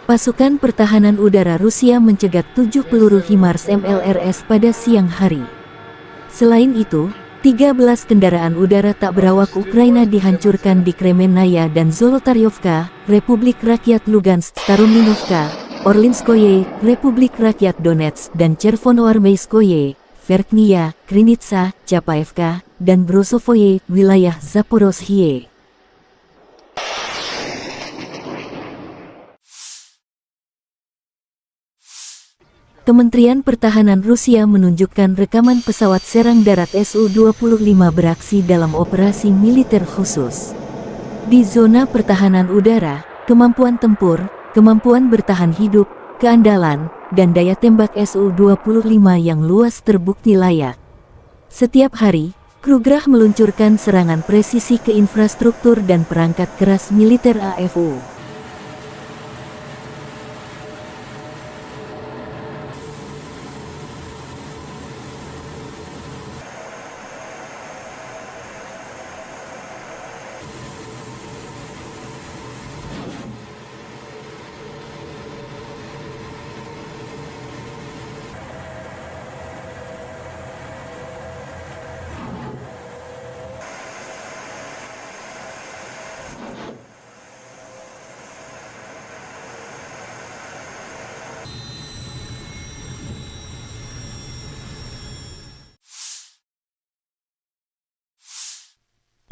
Pasukan pertahanan udara Rusia mencegat 7 peluru HIMARS MLRS pada siang hari. Selain itu, 13 kendaraan udara tak berawak Ukraina dihancurkan di Kremenaya dan Zolotaryovka, Republik Rakyat Lugansk, Starominovka, Orlinskoye, Republik Rakyat Donetsk, dan Chervonoarmeyskoye, Verkhnya, Krinitsa, Chapaevka, dan Brosovoye, wilayah Zaporozhye. Kementerian Pertahanan Rusia menunjukkan rekaman pesawat serang darat Su-25 beraksi dalam operasi militer khusus. Di zona pertahanan udara, kemampuan tempur, kemampuan bertahan hidup, keandalan, dan daya tembak Su-25 yang luas terbukti layak. Setiap hari, Krugerah meluncurkan serangan presisi ke infrastruktur dan perangkat keras militer AFO.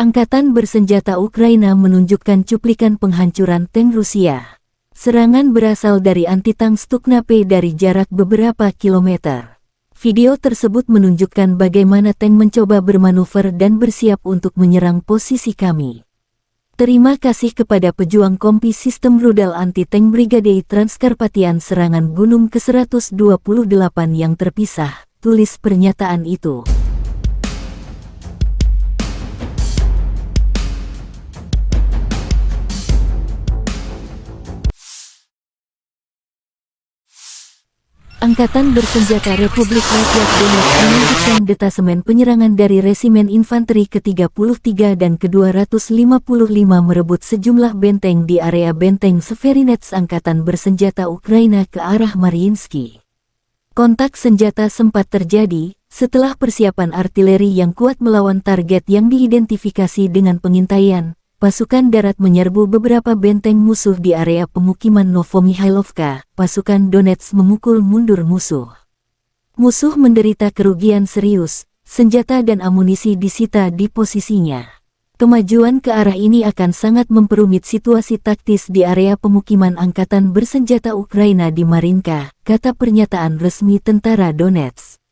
Angkatan bersenjata Ukraina menunjukkan cuplikan penghancuran tank Rusia. Serangan berasal dari anti-tank Stukna-P dari jarak beberapa kilometer. Video tersebut menunjukkan bagaimana tank mencoba bermanuver dan bersiap untuk menyerang posisi kami. Terima kasih kepada pejuang kompi sistem rudal anti-tank Brigade Transkarpatian serangan Gunung ke-128 yang terpisah, tulis pernyataan itu. Angkatan bersenjata Republik Rakyat Donetsk menunjukkan detasemen penyerangan dari Resimen Infanteri ke-33 dan ke-255 merebut sejumlah benteng di area benteng Severinets Angkatan Bersenjata Ukraina ke arah Mariinsky. Kontak senjata sempat terjadi setelah persiapan artileri yang kuat melawan target yang diidentifikasi dengan pengintaian. Pasukan darat menyerbu beberapa benteng musuh di area pemukiman Novomihailovka. Pasukan Donetsk memukul mundur musuh. Musuh menderita kerugian serius, senjata dan amunisi disita di posisinya. Kemajuan ke arah ini akan sangat memperumit situasi taktis di area pemukiman angkatan bersenjata Ukraina di Marinka, kata pernyataan resmi tentara Donetsk.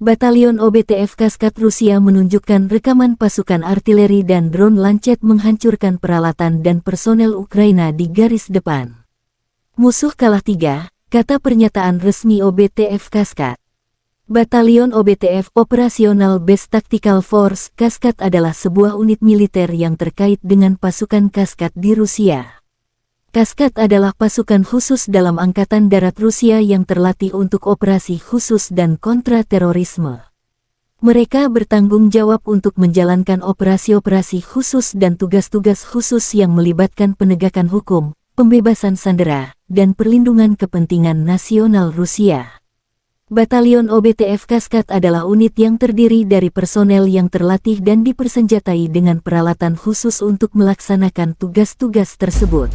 Batalion OBTF Kaskad Rusia menunjukkan rekaman pasukan artileri dan drone Lancet menghancurkan peralatan dan personel Ukraina di garis depan. Musuh kalah 3, kata pernyataan resmi OBTF Kaskad. Batalion OBTF Operational Base Tactical Force Kaskad adalah sebuah unit militer yang terkait dengan pasukan Kaskad di Rusia. Kaskad adalah pasukan khusus dalam Angkatan Darat Rusia yang terlatih untuk operasi khusus dan kontra-terorisme. Mereka bertanggung jawab untuk menjalankan operasi-operasi khusus dan tugas-tugas khusus yang melibatkan penegakan hukum, pembebasan sandera, dan perlindungan kepentingan nasional Rusia. Batalion OBTF Kaskad adalah unit yang terdiri dari personel yang terlatih dan dipersenjatai dengan peralatan khusus untuk melaksanakan tugas-tugas tersebut.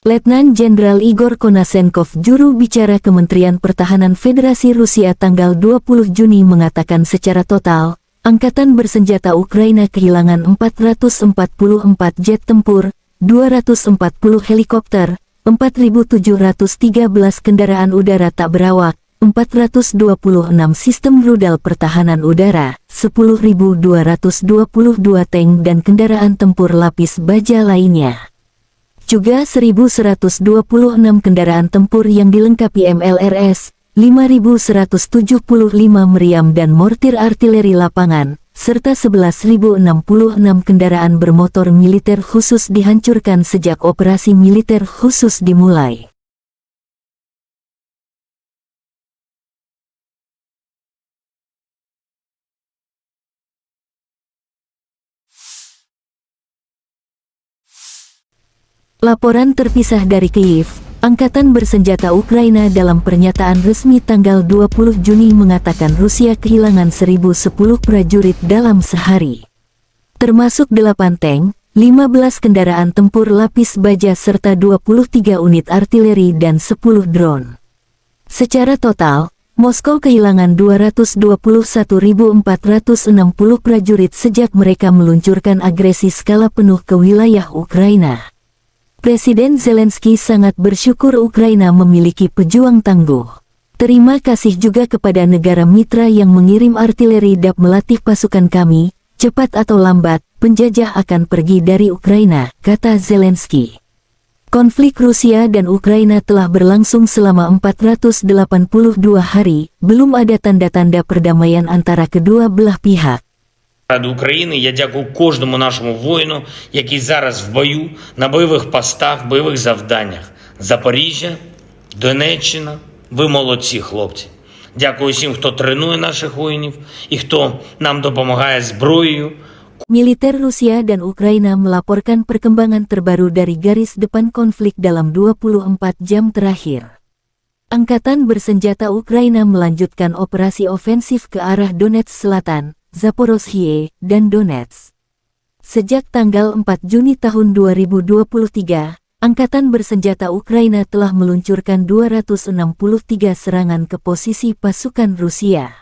Letnan Jenderal Igor Konasenkov, juru bicara Kementerian Pertahanan Federasi Rusia tanggal 20 Juni mengatakan secara total, Angkatan Bersenjata Ukraina kehilangan 444 jet tempur, 240 helikopter, 4.713 kendaraan udara tak berawak, 426 sistem rudal pertahanan udara, 10.222 tank dan kendaraan tempur lapis baja lainnya. Juga 1.126 kendaraan tempur yang dilengkapi MLRS, 5.175 meriam dan mortir artileri lapangan, serta 11.066 kendaraan bermotor militer khusus dihancurkan sejak operasi militer khusus dimulai. Laporan terpisah dari Kyiv, Angkatan Bersenjata Ukraina dalam pernyataan resmi tanggal 20 Juni mengatakan Rusia kehilangan 1.010 prajurit dalam sehari. Termasuk 8 tank, 15 kendaraan tempur lapis baja serta 23 unit artileri dan 10 drone. Secara total, Moskow kehilangan 221.460 prajurit sejak mereka meluncurkan agresi skala penuh ke wilayah Ukraina. Presiden Zelensky sangat bersyukur Ukraina memiliki pejuang tangguh. Terima kasih juga kepada negara mitra yang mengirim artileri DAP melatih pasukan kami, cepat atau lambat, penjajah akan pergi dari Ukraina, kata Zelensky. Konflik Rusia dan Ukraina telah berlangsung selama 482 hari, belum ada tanda-tanda perdamaian antara kedua belah pihak.
Ради України я дякую кожному нашому воїну, який зараз в бою, на бойових постах, бойових завданнях. Запоріжжя, Донеччина, ви молодці, хлопці. Дякую всім, хто тренує наших воїнів і хто нам допомагає зброєю.
Militer Rusia dan Ukraina melaporkan perkembangan terbaru dari garis depan konflik dalam 24 jam terakhir. Angkatan Bersenjata Ukraina melanjutkan operasi ofensif ke arah Donetsk Selatan, Zaporozhye, dan Donetsk. Sejak tanggal 4 Juni tahun 2023, Angkatan Bersenjata Ukraina telah meluncurkan 263 serangan ke posisi pasukan Rusia.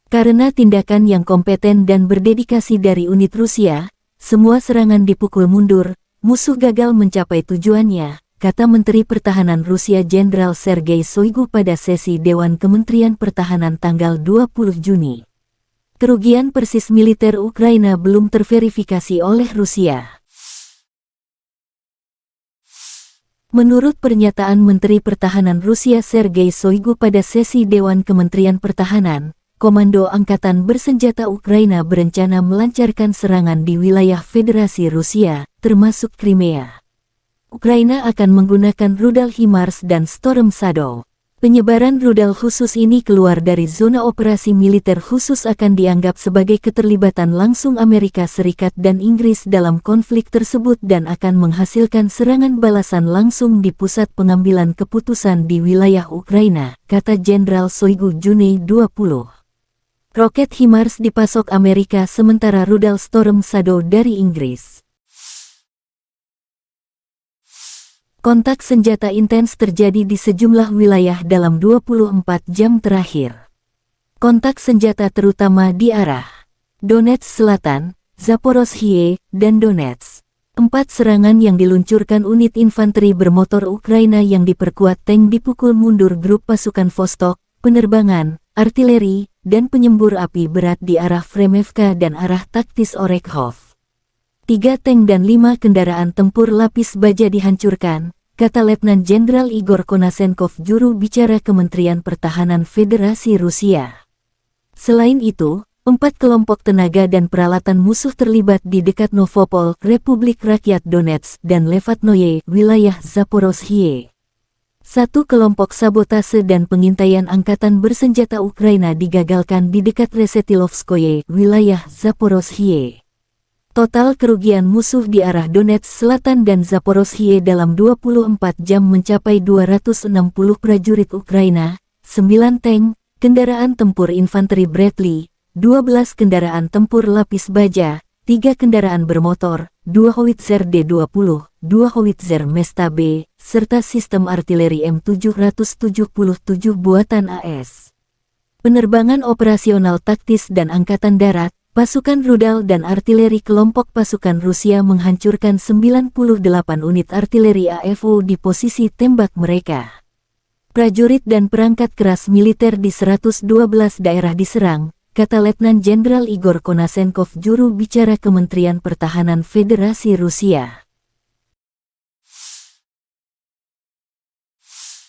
Karena tindakan yang kompeten dan berdedikasi dari unit Rusia, semua serangan dipukul mundur, musuh gagal mencapai tujuannya, kata Menteri Pertahanan Rusia Jenderal Sergei Shoigu pada sesi Dewan Kementerian Pertahanan tanggal 20 Juni. Kerugian persis militer Ukraina belum terverifikasi oleh Rusia. Menurut pernyataan Menteri Pertahanan Rusia Sergei Shoigu pada sesi Dewan Kementerian Pertahanan, Komando Angkatan Bersenjata Ukraina berencana melancarkan serangan di wilayah Federasi Rusia, termasuk Crimea. Ukraina akan menggunakan rudal HIMARS dan Storm Shadow. Penyebaran rudal khusus ini keluar dari zona operasi militer khusus akan dianggap sebagai keterlibatan langsung Amerika Serikat dan Inggris dalam konflik tersebut dan akan menghasilkan serangan balasan langsung di pusat pengambilan keputusan di wilayah Ukraina, kata Jenderal Shoigu Juni 20. Roket HIMARS dipasok Amerika sementara rudal Storm Shadow dari Inggris. Kontak senjata intens terjadi di sejumlah wilayah dalam 24 jam terakhir. Kontak senjata terutama di arah Donetsk Selatan, Zaporozhye, dan Donetsk. 4 serangan yang diluncurkan unit infanteri bermotor Ukraina yang diperkuat tank dipukul mundur grup pasukan Vostok, penerbangan, artileri, dan penyembur api berat di arah Fremevka dan arah taktis Orekhov. 3 tank dan 5 kendaraan tempur lapis baja dihancurkan, kata Letnan Jenderal Igor Konasenkov, juru bicara Kementerian Pertahanan Federasi Rusia. Selain itu, 4 kelompok tenaga dan peralatan musuh terlibat di dekat Novopol, Republik Rakyat Donetsk, dan Levatnoye, wilayah Zaporozhye. 1 kelompok sabotase dan pengintaian Angkatan Bersenjata Ukraina digagalkan di dekat Resetilovskoye, wilayah Zaporozhye. Total kerugian musuh di arah Donetsk Selatan dan Zaporozhye dalam 24 jam mencapai 260 prajurit Ukraina, 9 tank, kendaraan tempur infanteri Bradley, 12 kendaraan tempur lapis baja, 3 kendaraan bermotor, 2 howitzer D-20, 2 howitzer Mesta B, serta sistem artileri M777 buatan AS. Penerbangan operasional taktis dan angkatan darat, pasukan rudal dan artileri kelompok pasukan Rusia menghancurkan 98 unit artileri AFU di posisi tembak mereka. Prajurit dan perangkat keras militer di 112 daerah diserang, kata Letnan Jenderal Igor Konasenkov, juru bicara Kementerian Pertahanan Federasi Rusia.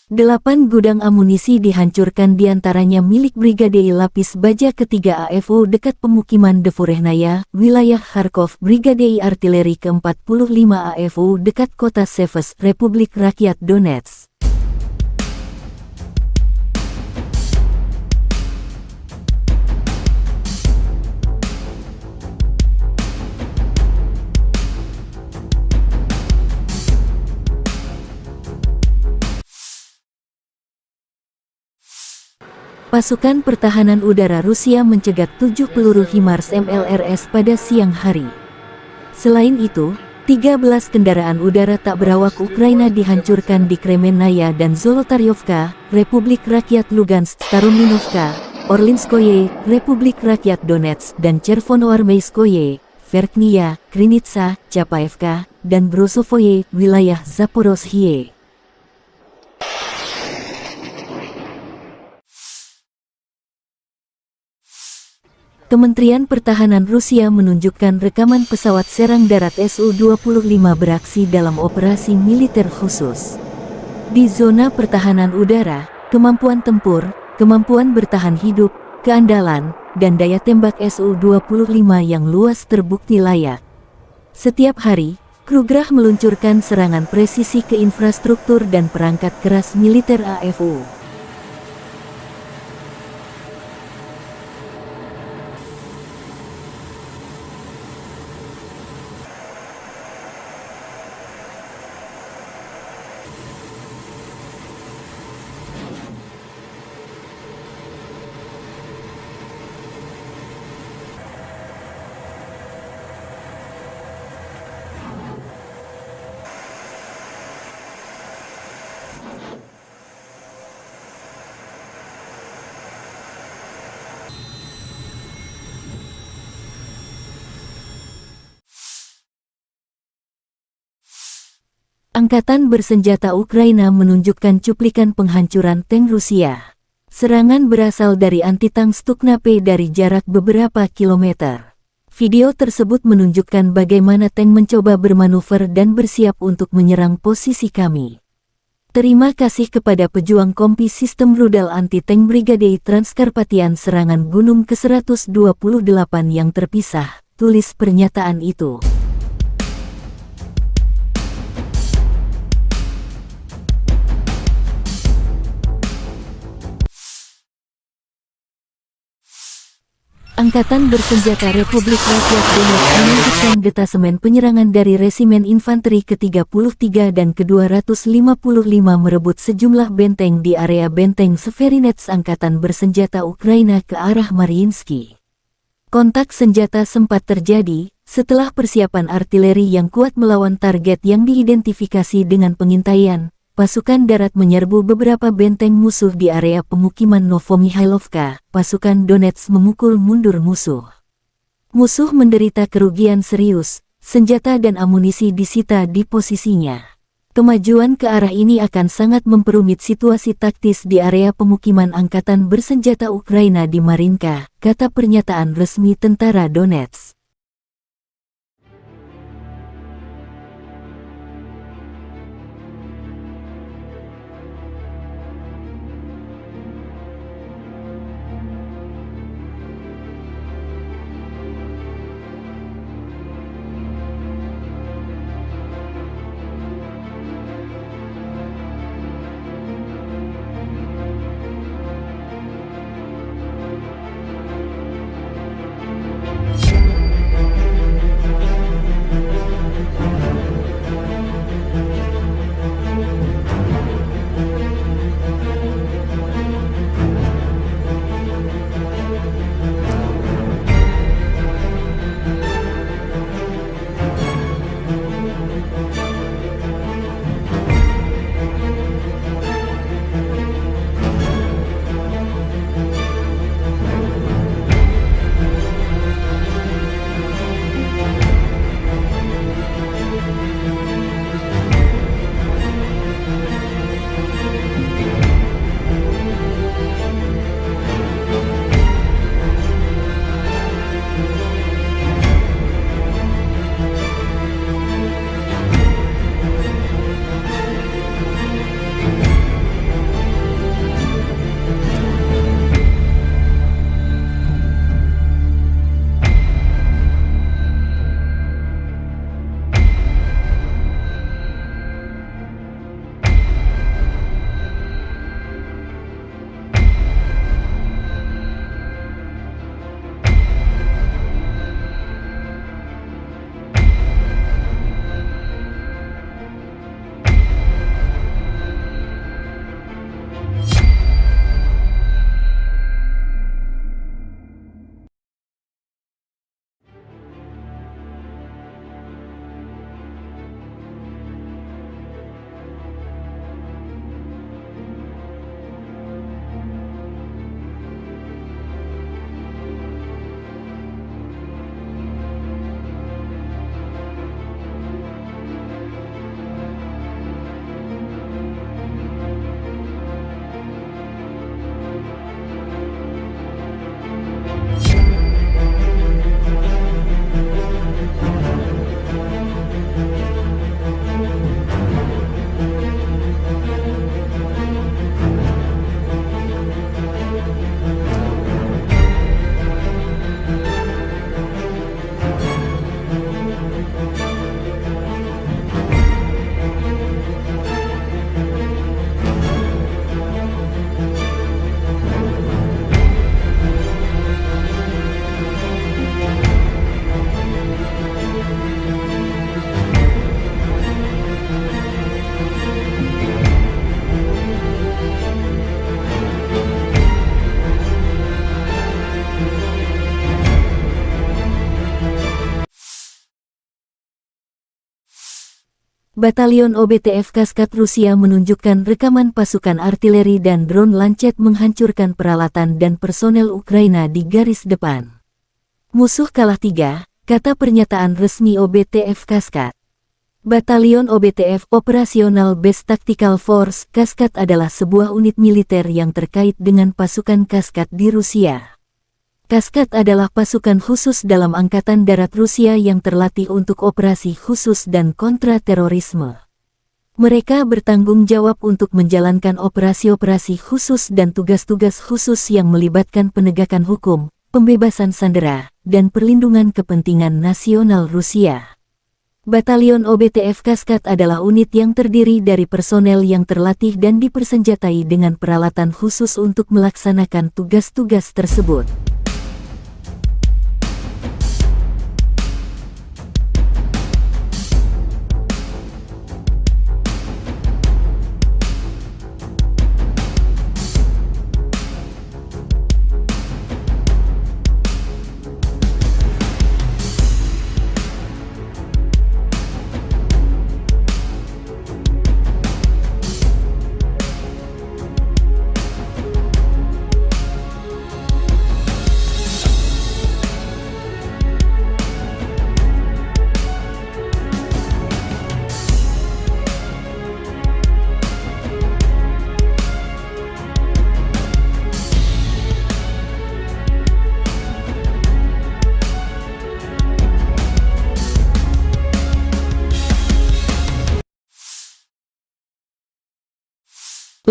8 gudang amunisi dihancurkan, diantaranya milik Brigade Lapis Baja ketiga AFU dekat pemukiman Devorehnaya, wilayah Kharkov, Brigade Artileri ke-45 AFU dekat kota Seves, Republik Rakyat Donetsk. Pasukan pertahanan udara Rusia mencegat 7 peluru HIMARS MLRS pada siang hari. Selain itu, 13 kendaraan udara tak berawak Ukraina dihancurkan di Kremenaya dan Zolotaryovka, Republik Rakyat Lugansk, Starominovka, Orlinskoye, Republik Rakyat Donetsk, dan Chervonoarmeyskoye, Verkhnya, Krinitsa, Chapaevka, dan Brosovoye, wilayah Zaporozhye. Kementerian Pertahanan Rusia menunjukkan rekaman pesawat serang darat Su-25 beraksi dalam operasi militer khusus. Di zona pertahanan udara, kemampuan tempur, kemampuan bertahan hidup, keandalan, dan daya tembak Su-25 yang luas terbukti layak. Setiap hari, Krugerah meluncurkan serangan presisi ke infrastruktur dan perangkat keras militer AFU. Angkatan bersenjata Ukraina menunjukkan cuplikan penghancuran tank Rusia. Serangan berasal dari anti-tank Stuknape dari jarak beberapa kilometer. Video tersebut menunjukkan bagaimana tank mencoba bermanuver dan bersiap untuk menyerang posisi kami. Terima kasih kepada pejuang kompi sistem rudal anti-tank Brigade Transkarpatian serangan Gunung ke-128 yang terpisah, tulis pernyataan itu. Angkatan bersenjata Republik Rakyat Donetsk menunjukkan detasemen penyerangan dari Resimen Infanteri ke-33 dan ke-255 merebut sejumlah benteng di area benteng Severinets Angkatan bersenjata Ukraina ke arah Mariinsky. Kontak senjata sempat terjadi setelah persiapan artileri yang kuat melawan target yang diidentifikasi dengan pengintaian. Pasukan darat menyerbu beberapa benteng musuh di area pemukiman Novomihailovka. Pasukan Donetsk memukul mundur musuh. Musuh menderita kerugian serius, senjata dan amunisi disita di posisinya. Kemajuan ke arah ini akan sangat memperumit situasi taktis di area pemukiman angkatan bersenjata Ukraina di Marinka, kata pernyataan resmi tentara Donetsk. Batalion OBTF Kaskat Rusia menunjukkan rekaman pasukan artileri dan drone Lancet menghancurkan peralatan dan personel Ukraina di garis depan. Musuh kalah 3, kata pernyataan resmi OBTF Kaskat. Batalion OBTF Operational Base Tactical Force Kaskat adalah sebuah unit militer yang terkait dengan pasukan Kaskat di Rusia. Kaskat adalah pasukan khusus dalam Angkatan Darat Rusia yang terlatih untuk operasi khusus dan kontra-terorisme. Mereka bertanggung jawab untuk menjalankan operasi-operasi khusus dan tugas-tugas khusus yang melibatkan penegakan hukum, pembebasan sandera, dan perlindungan kepentingan nasional Rusia. Batalion OBTF Kaskat adalah unit yang terdiri dari personel yang terlatih dan dipersenjatai dengan peralatan khusus untuk melaksanakan tugas-tugas tersebut.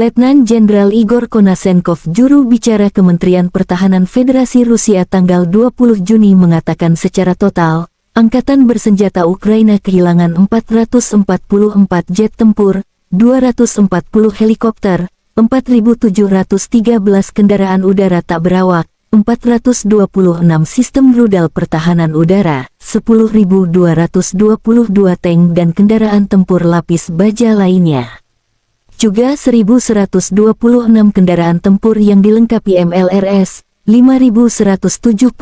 Letnan Jenderal Igor Konasenkov, juru bicara Kementerian Pertahanan Federasi Rusia tanggal 20 Juni mengatakan secara total, Angkatan Bersenjata Ukraina kehilangan 444 jet tempur, 240 helikopter, 4.713 kendaraan udara tak berawak, 426 sistem rudal pertahanan udara, 10.222 tank dan kendaraan tempur lapis baja lainnya. Juga 1.126 kendaraan tempur yang dilengkapi MLRS, 5.175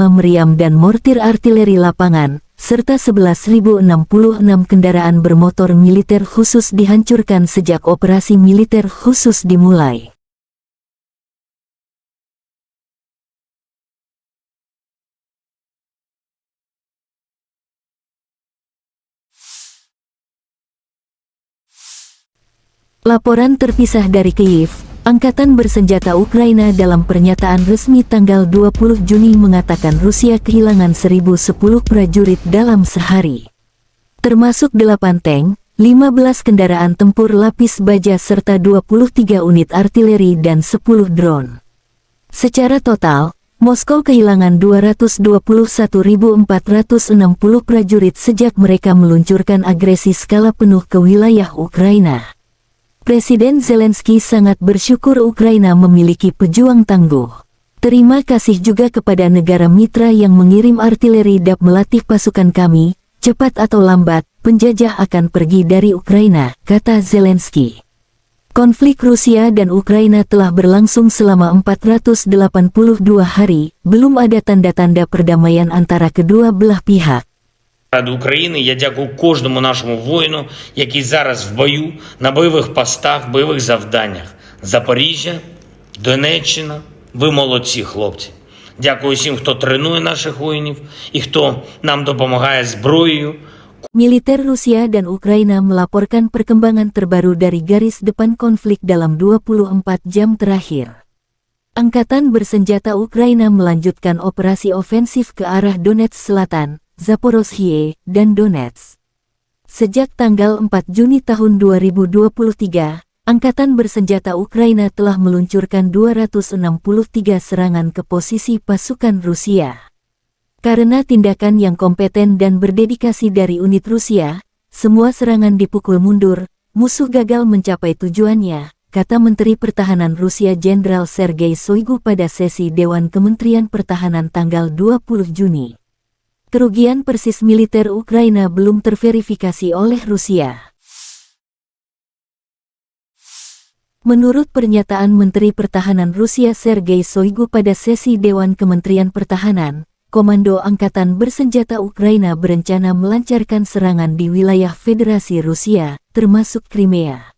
meriam dan mortir artileri lapangan, serta 11.066 kendaraan bermotor militer khusus dihancurkan sejak operasi militer khusus dimulai. Laporan terpisah dari Kyiv, Angkatan Bersenjata Ukraina dalam pernyataan resmi tanggal 20 Juni mengatakan Rusia kehilangan 1.010 prajurit dalam sehari. Termasuk 8 tank, 15 kendaraan tempur lapis baja serta 23 unit artileri dan 10 drone. Secara total, Moskow kehilangan 221.460 prajurit sejak mereka meluncurkan agresi skala penuh ke wilayah Ukraina. Presiden Zelensky sangat bersyukur Ukraina memiliki pejuang tangguh. Terima kasih juga kepada negara mitra yang mengirim artileri DAP melatih pasukan kami, cepat atau lambat, penjajah akan pergi dari Ukraina, kata Zelensky. Konflik Rusia dan Ukraina telah berlangsung selama 482 hari, belum ada tanda-tanda perdamaian antara kedua belah pihak.
Ради України я дякую кожному нашому воїну, який зараз в бою, на бойових постах, бойових завданнях. Запоріжжя, Донеччина, ви молодці, хлопці. Дякую всім, хто тренує наших воїнів і хто нам допомагає зброєю.
Militer Rusia dan Ukraina melaporkan perkembangan terbaru dari garis depan konflik dalam 24 jam terakhir. Angkatan Bersenjata Ukraina melanjutkan operasi ofensif ke arah Donetsk Selatan, Zaporozhye, dan Donetsk. Sejak tanggal 4 Juni tahun 2023, Angkatan Bersenjata Ukraina telah meluncurkan 263 serangan ke posisi pasukan Rusia. Karena tindakan yang kompeten dan berdedikasi dari unit Rusia, semua serangan dipukul mundur, musuh gagal mencapai tujuannya, kata Menteri Pertahanan Rusia Jenderal Sergei Shoigu pada sesi Dewan Kementerian Pertahanan tanggal 20 Juni. Kerugian persis militer Ukraina belum terverifikasi oleh Rusia. Menurut pernyataan Menteri Pertahanan Rusia Sergei Shoigu pada sesi Dewan Kementerian Pertahanan, Komando Angkatan Bersenjata Ukraina berencana melancarkan serangan di wilayah Federasi Rusia, termasuk Crimea.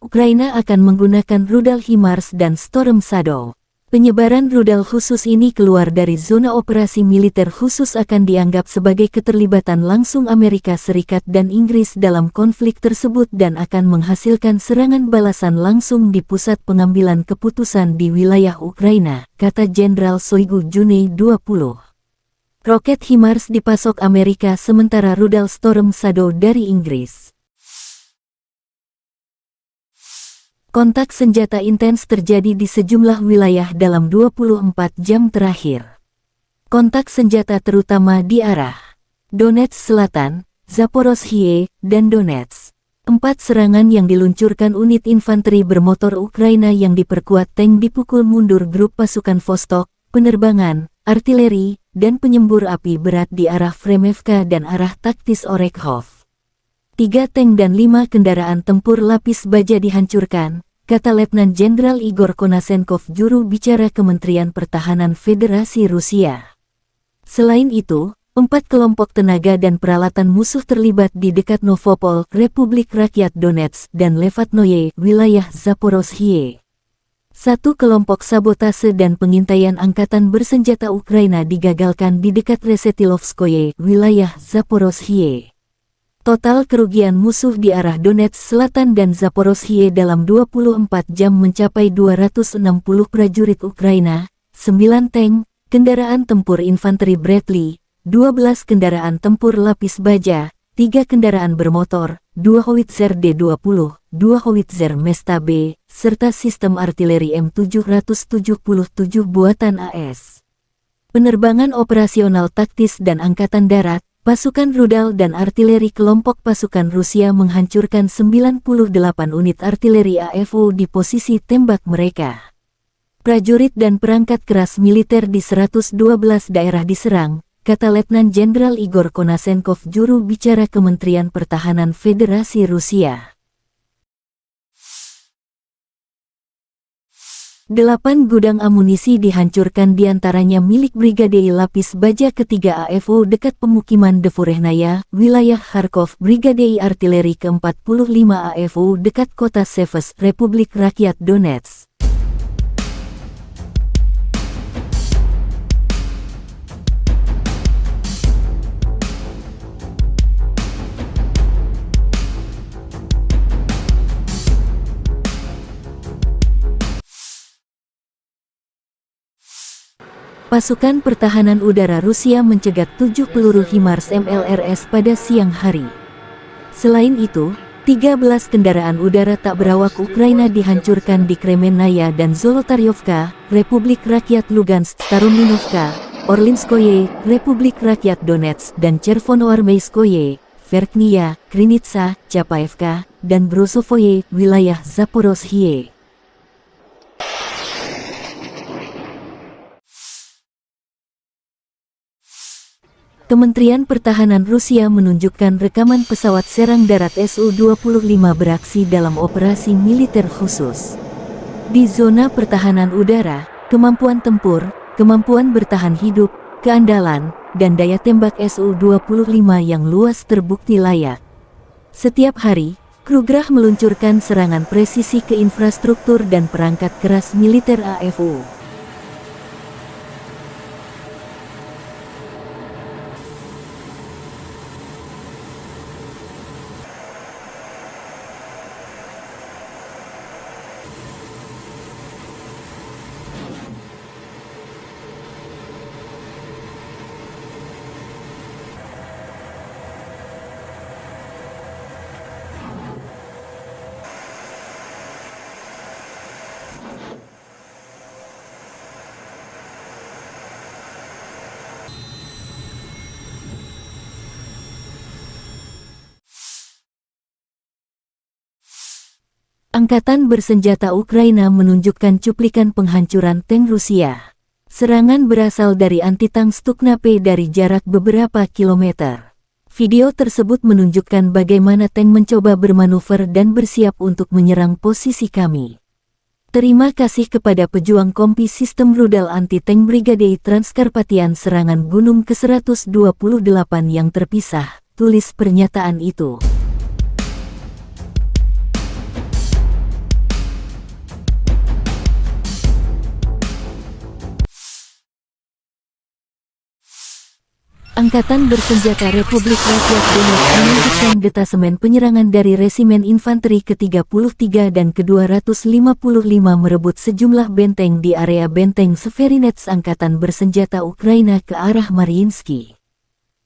Ukraina akan menggunakan rudal HIMARS dan Storm Shadow. Penyebaran rudal khusus ini keluar dari zona operasi militer khusus akan dianggap sebagai keterlibatan langsung Amerika Serikat dan Inggris dalam konflik tersebut dan akan menghasilkan serangan balasan langsung di pusat pengambilan keputusan di wilayah Ukraina, kata Jenderal Shoigu Juni 20. Roket HIMARS dipasok Amerika sementara rudal Storm Shadow dari Inggris. Kontak senjata intens terjadi di sejumlah wilayah dalam 24 jam terakhir. Kontak senjata terutama di arah Donetsk Selatan, Zaporozhye, dan Donetsk. 4 serangan yang diluncurkan unit infanteri bermotor Ukraina yang diperkuat tank dipukul mundur grup pasukan Vostok, penerbangan, artileri, dan penyembur api berat di arah Fremevka dan arah taktis Orekhov. 3 tank dan 5 kendaraan tempur lapis baja dihancurkan, kata Letnan Jenderal Igor Konasenkov, juru bicara Kementerian Pertahanan Federasi Rusia. Selain itu, 4 kelompok tenaga dan peralatan musuh terlibat di dekat Novopol, Republik Rakyat Donetsk, dan Levatnoye, wilayah Zaporozhye. 1 kelompok sabotase dan pengintaian angkatan bersenjata Ukraina digagalkan di dekat Resetilovskoye, wilayah Zaporozhye. Total kerugian musuh di arah Donetsk Selatan dan Zaporozhye dalam 24 jam mencapai 260 prajurit Ukraina, 9 tank, kendaraan tempur infanteri Bradley, 12 kendaraan tempur lapis baja, 3 kendaraan bermotor, 2 howitzer D-20, 2 howitzer Mesta B, serta sistem artileri M777 buatan AS. Penerbangan operasional taktis dan angkatan darat, pasukan rudal dan artileri kelompok pasukan Rusia menghancurkan 98 unit artileri AFO di posisi tembak mereka. Prajurit dan perangkat keras militer di 112 daerah diserang, kata Letnan Jenderal Igor Konasenkov, juru bicara Kementerian Pertahanan Federasi Rusia. 8 gudang amunisi dihancurkan, diantaranya milik Brigade Lapis Baja ketiga AFO dekat pemukiman Devorehnaya, wilayah Kharkov, Brigade Artileri ke-45 AFO dekat kota Seves, Republik Rakyat Donetsk. Pasukan pertahanan udara Rusia mencegat 7 peluru HIMARS MLRS pada siang hari. Selain itu, 13 kendaraan udara tak berawak Ukraina dihancurkan di Kremenaya dan Zolotaryovka, Republik Rakyat Lugansk, Starominovka, Orlinskoye, Republik Rakyat Donetsk, dan Chervonoarmeyskoye, Verkhnya, Krinitsa, Chapaevka, dan Brozovoye, wilayah Zaporozhye. Kementerian Pertahanan Rusia menunjukkan rekaman pesawat serang darat Su-25 beraksi dalam operasi militer khusus. Di zona pertahanan udara, kemampuan tempur, kemampuan bertahan hidup, keandalan, dan daya tembak Su-25 yang luas terbukti layak. Setiap hari, Krugerah meluncurkan serangan presisi ke infrastruktur dan perangkat keras militer AFO. Angkatan bersenjata Ukraina menunjukkan cuplikan penghancuran tank Rusia. Serangan berasal dari anti-tank Stuknape dari jarak beberapa kilometer. Video tersebut menunjukkan bagaimana tank mencoba bermanuver dan bersiap untuk menyerang posisi kami. Terima kasih kepada pejuang kompi sistem rudal anti-tank Brigade Transkarpatian serangan gunung ke-128 yang terpisah, tulis pernyataan itu. Angkatan Bersenjata Republik Rakyat Donetsk melanjutkan detasemen penyerangan dari Resimen Infanteri ke-33 dan ke-255 merebut sejumlah benteng di area benteng Severinets Angkatan Bersenjata Ukraina ke arah Mariinsky.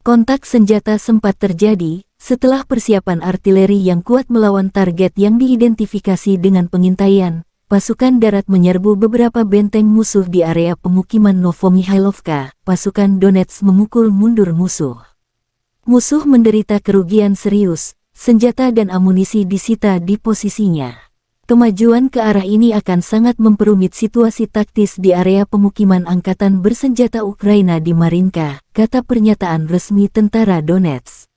Kontak senjata sempat terjadi setelah persiapan artileri yang kuat melawan target yang diidentifikasi dengan pengintaian. Pasukan darat menyerbu beberapa benteng musuh di area pemukiman Novomihailovka. Pasukan Donetsk memukul mundur musuh. Musuh menderita kerugian serius, senjata dan amunisi disita di posisinya. Kemajuan ke arah ini akan sangat memperumit situasi taktis di area pemukiman Angkatan Bersenjata Ukraina di Marinka, kata pernyataan resmi tentara Donetsk.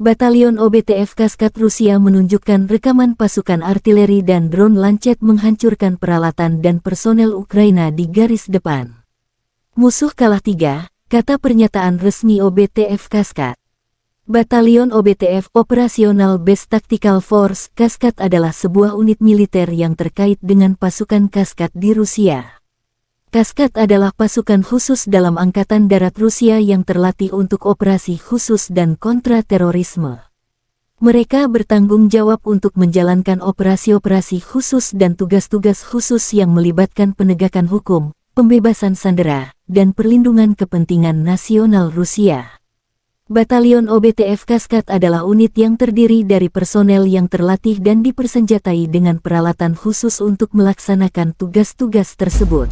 Batalion OBTF Kaskat Rusia menunjukkan rekaman pasukan artileri dan drone Lancet menghancurkan peralatan dan personel Ukraina di garis depan. Musuh kalah 3, kata pernyataan resmi OBTF Kaskat. Batalion OBTF Operational Base Tactical Force Kaskat adalah sebuah unit militer yang terkait dengan pasukan Kaskat di Rusia. Kaskat adalah pasukan khusus dalam Angkatan Darat Rusia yang terlatih untuk operasi khusus dan kontra-terorisme. Mereka bertanggung jawab untuk menjalankan operasi-operasi khusus dan tugas-tugas khusus yang melibatkan penegakan hukum, pembebasan sandera, dan perlindungan kepentingan nasional Rusia. Batalion OBTF Kaskad adalah unit yang terdiri dari personel yang terlatih dan dipersenjatai dengan peralatan khusus untuk melaksanakan tugas-tugas tersebut.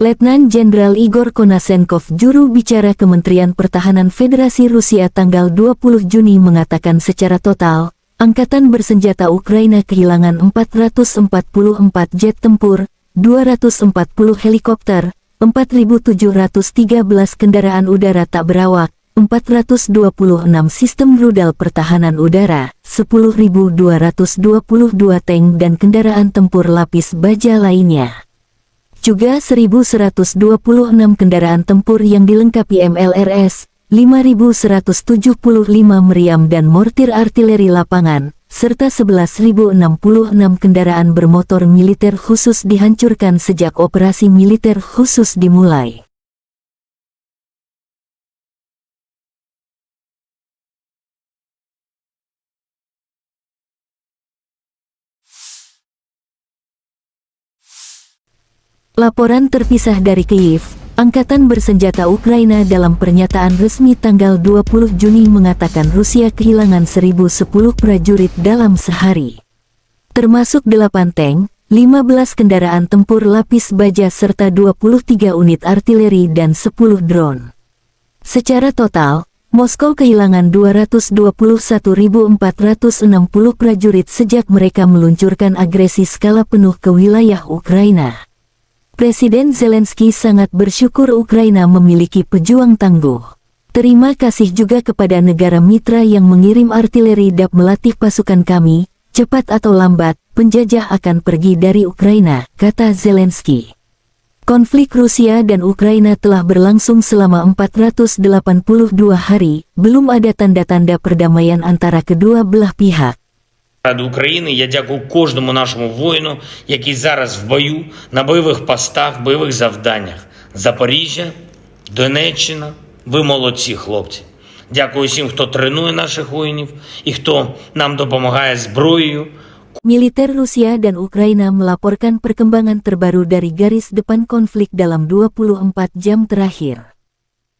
Letnan Jenderal Igor Konasenkov, juru bicara Kementerian Pertahanan Federasi Rusia tanggal 20 Juni mengatakan secara total, Angkatan Bersenjata Ukraina kehilangan 444 jet tempur, 240 helikopter, 4.713 kendaraan udara tak berawak, 426 sistem rudal pertahanan udara, 10.222 tank dan kendaraan tempur lapis baja lainnya. Juga 1.126 kendaraan tempur yang dilengkapi MLRS, 5.175 meriam dan mortir artileri lapangan, serta 11.066 kendaraan bermotor militer khusus dihancurkan sejak operasi militer khusus dimulai. Laporan terpisah dari Kyiv, Angkatan Bersenjata Ukraina dalam pernyataan resmi tanggal 20 Juni mengatakan Rusia kehilangan 1.010 prajurit dalam sehari. Termasuk 8 tank, 15 kendaraan tempur lapis baja serta 23 unit artileri dan 10 drone. Secara total, Moskow kehilangan 221.460 prajurit sejak mereka meluncurkan agresi skala penuh ke wilayah Ukraina. Presiden Zelensky sangat bersyukur Ukraina memiliki pejuang tangguh. Terima kasih juga kepada negara mitra yang mengirim artileri DAP melatih pasukan kami, cepat atau lambat, penjajah akan pergi dari Ukraina, kata Zelensky. Konflik Rusia dan Ukraina telah berlangsung selama 482 hari, belum ada tanda-tanda perdamaian antara kedua belah pihak.
Ради України я дякую кожному нашому воїну, який зараз в бою, на бойових постах, бойових завданнях. Запоріжжя, Донеччина, ви молодці, хлопці. Дякую всім, хто тренує наших воїнів і хто нам допомагає зброєю.
Militer Rusia dan Ukraina melaporkan perkembangan terbaru dari garis depan konflik dalam 24 jam terakhir.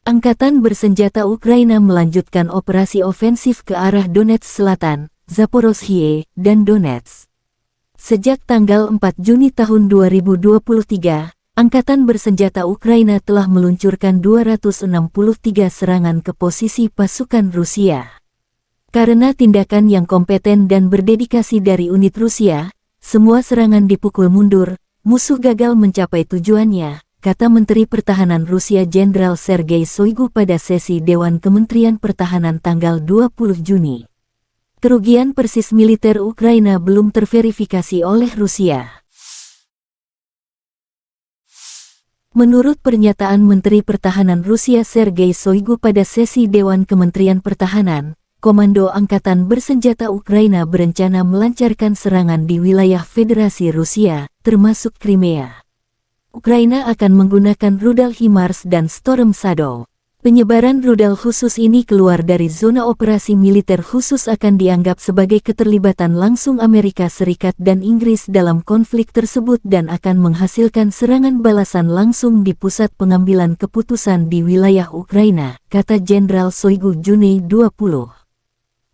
Angkatan Bersenjata Ukraina melanjutkan operasi ofensif ke arah Donetsk Selatan, Zaporozhye, dan Donetsk. Sejak tanggal 4 Juni tahun 2023, Angkatan Bersenjata Ukraina telah meluncurkan 263 serangan ke posisi pasukan Rusia. Karena tindakan yang kompeten dan berdedikasi dari unit Rusia, semua serangan dipukul mundur, musuh gagal mencapai tujuannya, kata Menteri Pertahanan Rusia Jenderal Sergei Shoigu pada sesi Dewan Kementerian Pertahanan tanggal 20 Juni. Kerugian persis militer Ukraina belum terverifikasi oleh Rusia. Menurut pernyataan Menteri Pertahanan Rusia Sergei Shoigu pada sesi Dewan Kementerian Pertahanan, Komando Angkatan Bersenjata Ukraina berencana melancarkan serangan di wilayah Federasi Rusia, termasuk Crimea. Ukraina akan menggunakan rudal HIMARS dan Storm Shadow. Penyebaran rudal khusus ini keluar dari zona operasi militer khusus akan dianggap sebagai keterlibatan langsung Amerika Serikat dan Inggris dalam konflik tersebut dan akan menghasilkan serangan balasan langsung di pusat pengambilan keputusan di wilayah Ukraina, kata Jenderal Shoigu Juni 20.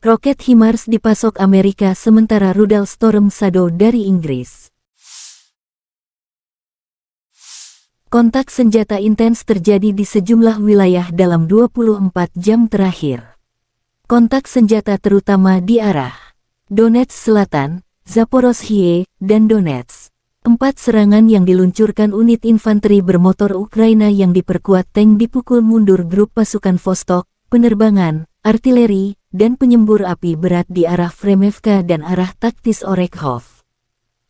Roket HIMARS dipasok Amerika sementara rudal Storm Shadow dari Inggris. Kontak senjata intens terjadi di sejumlah wilayah dalam 24 jam terakhir. Kontak senjata terutama di arah Donetsk Selatan, Zaporozhye, dan Donetsk. 4 serangan yang diluncurkan unit infanteri bermotor Ukraina yang diperkuat tank dipukul mundur grup pasukan Vostok, penerbangan, artileri, dan penyembur api berat di arah Fremevka dan arah taktis Orekhov.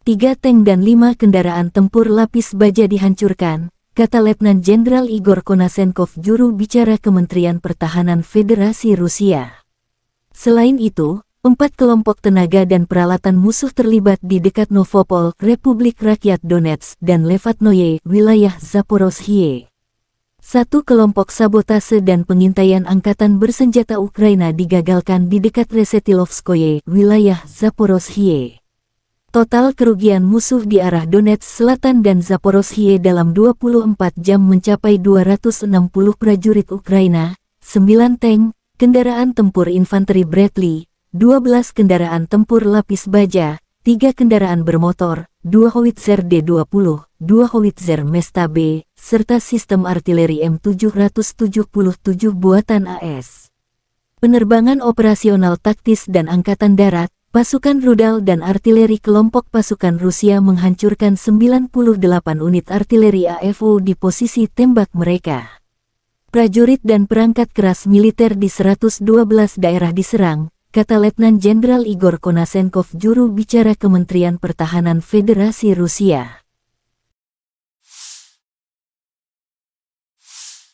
3 tank dan 5 kendaraan tempur lapis baja dihancurkan, kata Letnan Jenderal Igor Konasenkov, juru bicara Kementerian Pertahanan Federasi Rusia. Selain itu, 4 kelompok tenaga dan peralatan musuh terlibat di dekat Novopol, Republik Rakyat Donetsk, dan Levatnoye, wilayah Zaporozhye. 1 kelompok sabotase dan pengintaian angkatan bersenjata Ukraina digagalkan di dekat Resetilovskoye, wilayah Zaporozhye. Total kerugian musuh di arah Donetsk Selatan dan Zaporozhye dalam 24 jam mencapai 260 prajurit Ukraina, 9 tank, kendaraan tempur infanteri Bradley, 12 kendaraan tempur lapis baja, 3 kendaraan bermotor, 2 howitzer D-20, 2 howitzer Mesta B, serta sistem artileri M777 buatan AS. Penerbangan operasional taktis dan angkatan darat, pasukan rudal dan artileri kelompok pasukan Rusia menghancurkan 98 unit artileri AFO di posisi tembak mereka. Prajurit dan perangkat keras militer di 112 daerah diserang, kata Letnan Jenderal Igor Konasenkov, juru bicara Kementerian Pertahanan Federasi Rusia.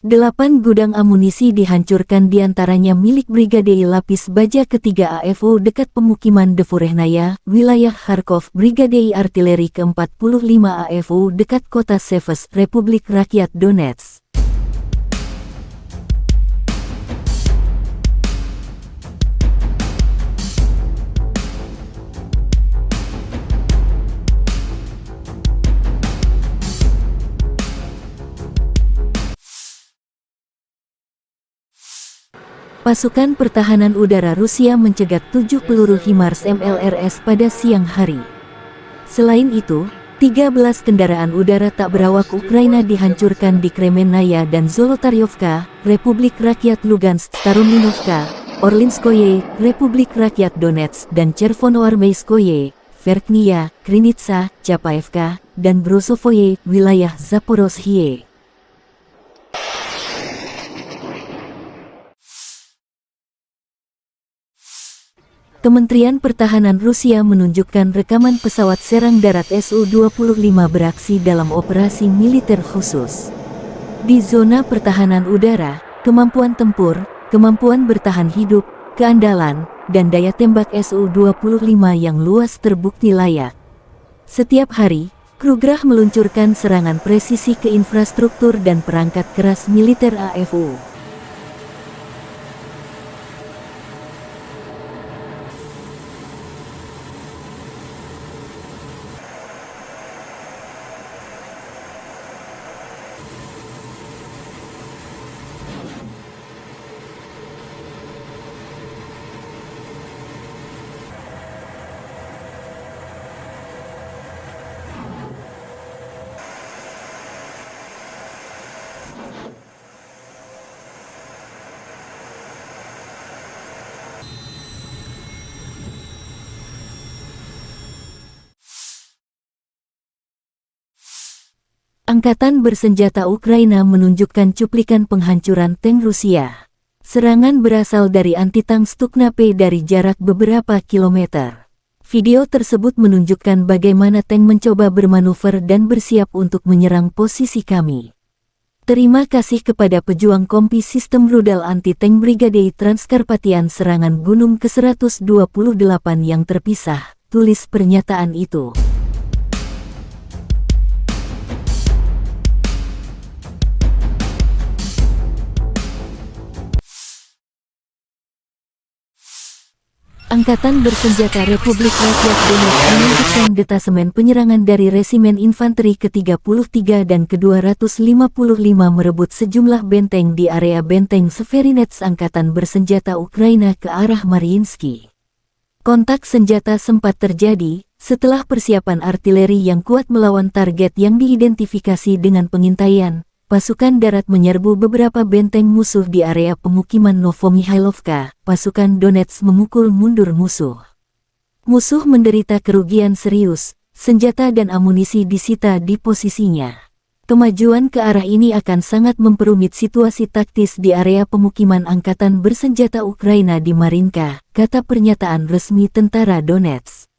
8 gudang amunisi dihancurkan, diantaranya milik Brigade Lapis Baja ketiga AFO dekat pemukiman Devorehnaya, wilayah Kharkov, Brigade Artileri ke-45 AFO dekat kota Seves, Republik Rakyat Donetsk. Pasukan pertahanan udara Rusia mencegat 7 peluru HIMARS MLRS pada siang hari. Selain itu, 13 kendaraan udara tak berawak Ukraina dihancurkan di Kremenaya dan Zolotaryovka, Republik Rakyat Lugansk, Starominovka, Orlinskoye, Republik Rakyat Donetsk, dan Chervonoarmeyskoye, Verkhnya, Krinitsa, Chapaevka, dan Brosovoye, wilayah Zaporozhye. Kementerian Pertahanan Rusia menunjukkan rekaman pesawat serang darat Su-25 beraksi dalam operasi militer khusus. Di zona pertahanan udara, kemampuan tempur, kemampuan bertahan hidup, keandalan, dan daya tembak Su-25 yang luas terbukti layak. Setiap hari, Krugerah meluncurkan serangan presisi ke infrastruktur dan perangkat keras militer AFU. Angkatan bersenjata Ukraina menunjukkan cuplikan penghancuran tank Rusia. Serangan berasal dari anti-tank Stukna-P dari jarak beberapa kilometer. Video tersebut menunjukkan bagaimana tank mencoba bermanuver dan bersiap untuk menyerang posisi kami. Terima kasih kepada pejuang kompi sistem rudal anti-tank Brigade Transkarpatian serangan Gunung ke-128 yang terpisah, tulis pernyataan itu. Angkatan bersenjata Republik Rakyat Donetsk menunjukkan detasemen penyerangan dari Resimen Infanteri ke-33 dan ke-255 merebut sejumlah benteng di area benteng Severinets Angkatan bersenjata Ukraina ke arah Mariinsky. Kontak senjata sempat terjadi, Setelah persiapan artileri yang kuat melawan target yang diidentifikasi dengan pengintaian, pasukan darat menyerbu beberapa benteng musuh di area pemukiman Novomihailovka. Pasukan Donetsk memukul mundur musuh. Musuh menderita kerugian serius, senjata dan amunisi disita di posisinya. Kemajuan ke arah ini akan sangat memperumit situasi taktis di area pemukiman angkatan bersenjata Ukraina di Marinka, kata pernyataan resmi tentara Donetsk.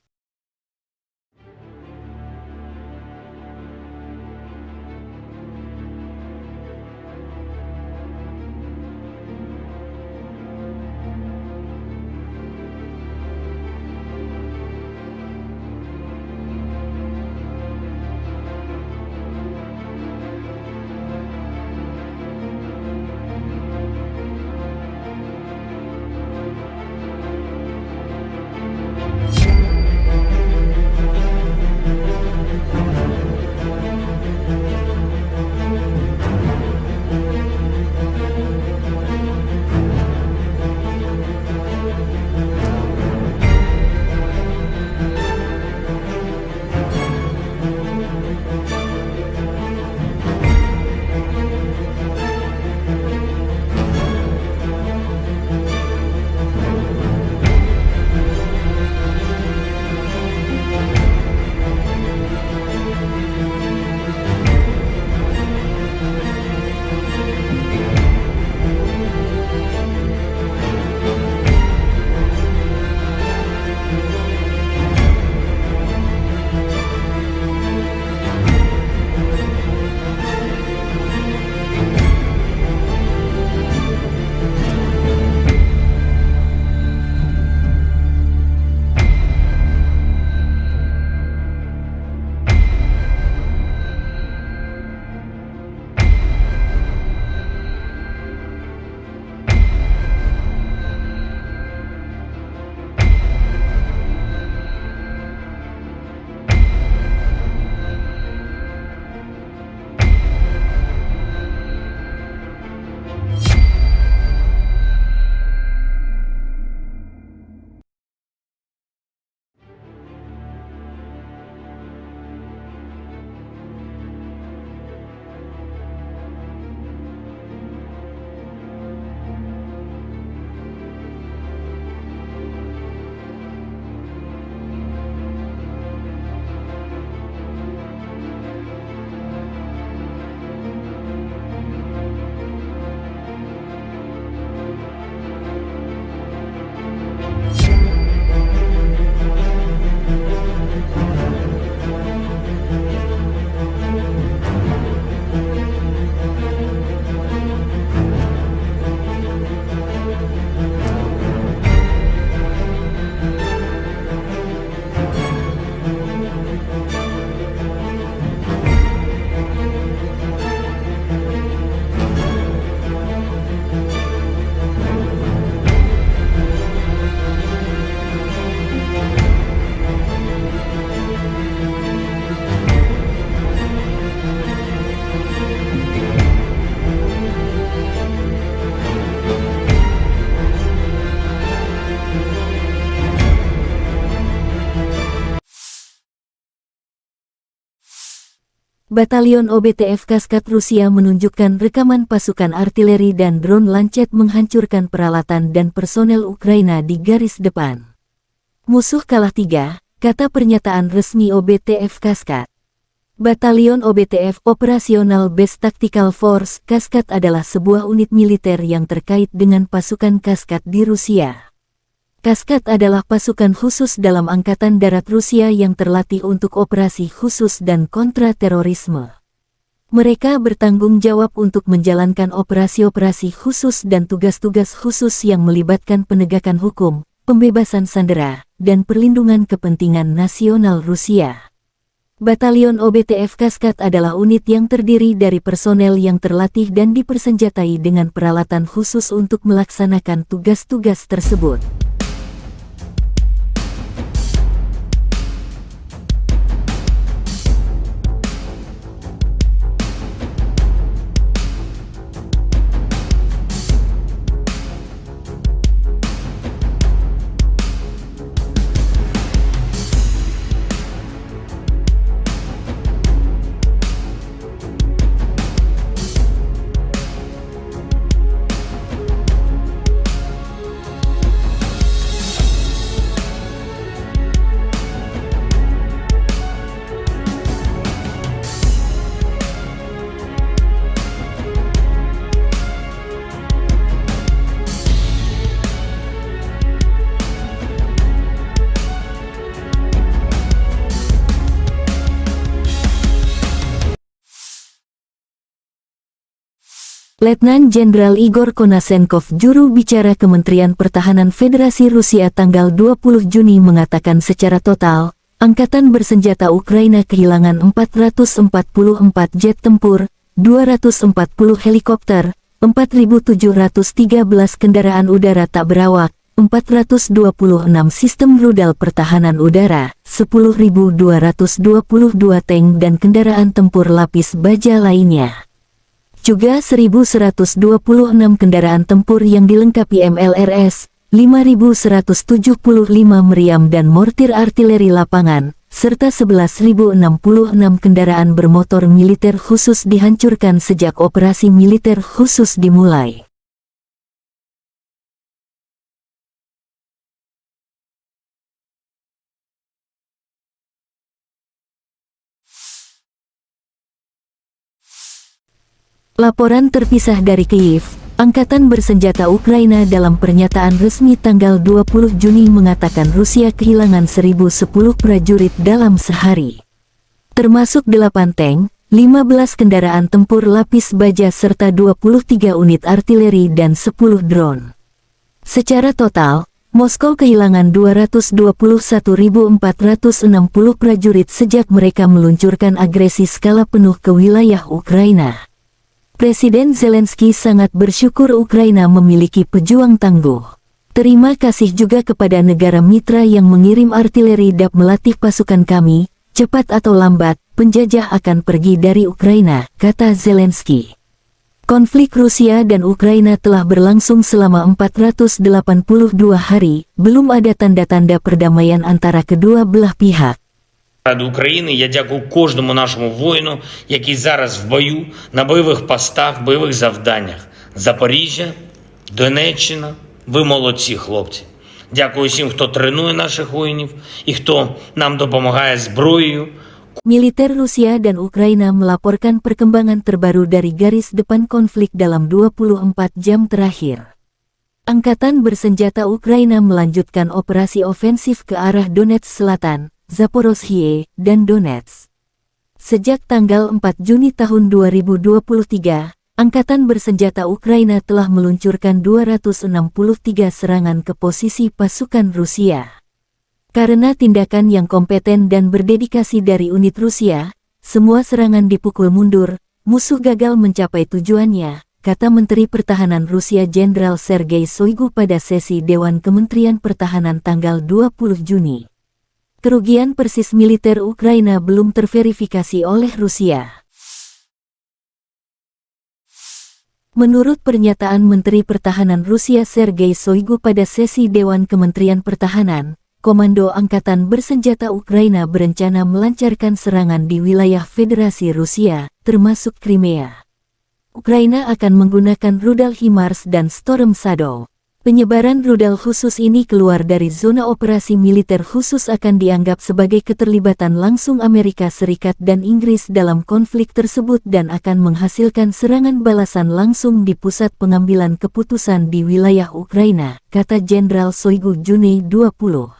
Batalion OBTF Kaskat Rusia menunjukkan rekaman pasukan artileri dan drone Lancet menghancurkan peralatan dan personel Ukraina di garis depan. Musuh kalah 3, kata pernyataan resmi OBTF Kaskat. Batalion OBTF Operational Base Tactical Force Kaskat adalah sebuah unit militer yang terkait dengan pasukan Kaskat di Rusia. Kaskat adalah pasukan khusus dalam Angkatan Darat Rusia yang terlatih untuk operasi khusus dan kontra-terorisme. Mereka bertanggung jawab untuk menjalankan operasi-operasi khusus dan tugas-tugas khusus yang melibatkan penegakan hukum, pembebasan sandera, dan perlindungan kepentingan nasional Rusia. Batalion OBTF Kaskat adalah unit yang terdiri dari personel yang terlatih dan dipersenjatai dengan peralatan khusus untuk melaksanakan tugas-tugas tersebut. Letnan Jenderal Igor Konasenkov, juru bicara Kementerian Pertahanan Federasi Rusia tanggal 20 Juni mengatakan secara total, Angkatan Bersenjata Ukraina kehilangan 444 jet tempur, 240 helikopter, 4.713 kendaraan udara tak berawak, 426 sistem rudal pertahanan udara, 10.222 tank dan kendaraan tempur lapis baja lainnya. Juga 1.126 kendaraan tempur yang dilengkapi MLRS, 5.175 meriam dan mortir artileri lapangan, serta 11.066 kendaraan bermotor militer khusus dihancurkan sejak operasi militer khusus dimulai. Laporan terpisah dari Kyiv, Angkatan Bersenjata Ukraina dalam pernyataan resmi tanggal 20 Juni mengatakan Rusia kehilangan 1.010 prajurit dalam sehari. Termasuk 8 tank, 15 kendaraan tempur lapis baja serta 23 unit artileri dan 10 drone. Secara total, Moskow kehilangan 221.460 prajurit sejak mereka meluncurkan agresi skala penuh ke wilayah Ukraina. Presiden Zelensky sangat bersyukur Ukraina memiliki pejuang tangguh. Terima kasih juga kepada negara mitra yang mengirim artileri dan melatih pasukan kami. Cepat atau lambat, penjajah akan pergi dari Ukraina, kata Zelensky. Konflik Rusia dan Ukraina telah berlangsung selama 482 hari, belum ada tanda-tanda perdamaian antara kedua belah pihak.
Ради України я дякую кожному нашому воїну, який зараз в бою, на бойових постах, бойових завданнях. Запоріжжя, Донеччина, ви молодці, хлопці. Дякую всім, хто тренує наших воїнів і хто нам допомагає зброєю.
Militer Rusia dan Ukraina melaporkan perkembangan terbaru dari garis depan konflik dalam 24 jam terakhir. Angkatan Bersenjata Ukraina melanjutkan operasi ofensif ke arah Donetsk Selatan, Zaporozhye, dan Donetsk. Sejak tanggal 4 Juni tahun 2023, Angkatan Bersenjata Ukraina telah meluncurkan 263 serangan ke posisi pasukan Rusia. Karena tindakan yang kompeten dan berdedikasi dari unit Rusia, semua serangan dipukul mundur, musuh gagal mencapai tujuannya, kata Menteri Pertahanan Rusia Jenderal Sergei Shoigu pada sesi Dewan Kementerian Pertahanan tanggal 20 Juni. Kerugian persis militer Ukraina belum terverifikasi oleh Rusia. Menurut pernyataan Menteri Pertahanan Rusia Sergei Shoigu pada sesi Dewan Kementerian Pertahanan, Komando Angkatan Bersenjata Ukraina berencana melancarkan serangan di wilayah Federasi Rusia, termasuk Crimea. Ukraina akan menggunakan rudal HIMARS dan Storm Shadow. Penyebaran rudal khusus ini keluar dari zona operasi militer khusus akan dianggap sebagai keterlibatan langsung Amerika Serikat dan Inggris dalam konflik tersebut dan akan menghasilkan serangan balasan langsung di pusat pengambilan keputusan di wilayah Ukraina, kata Jenderal Shoigu Juni 20.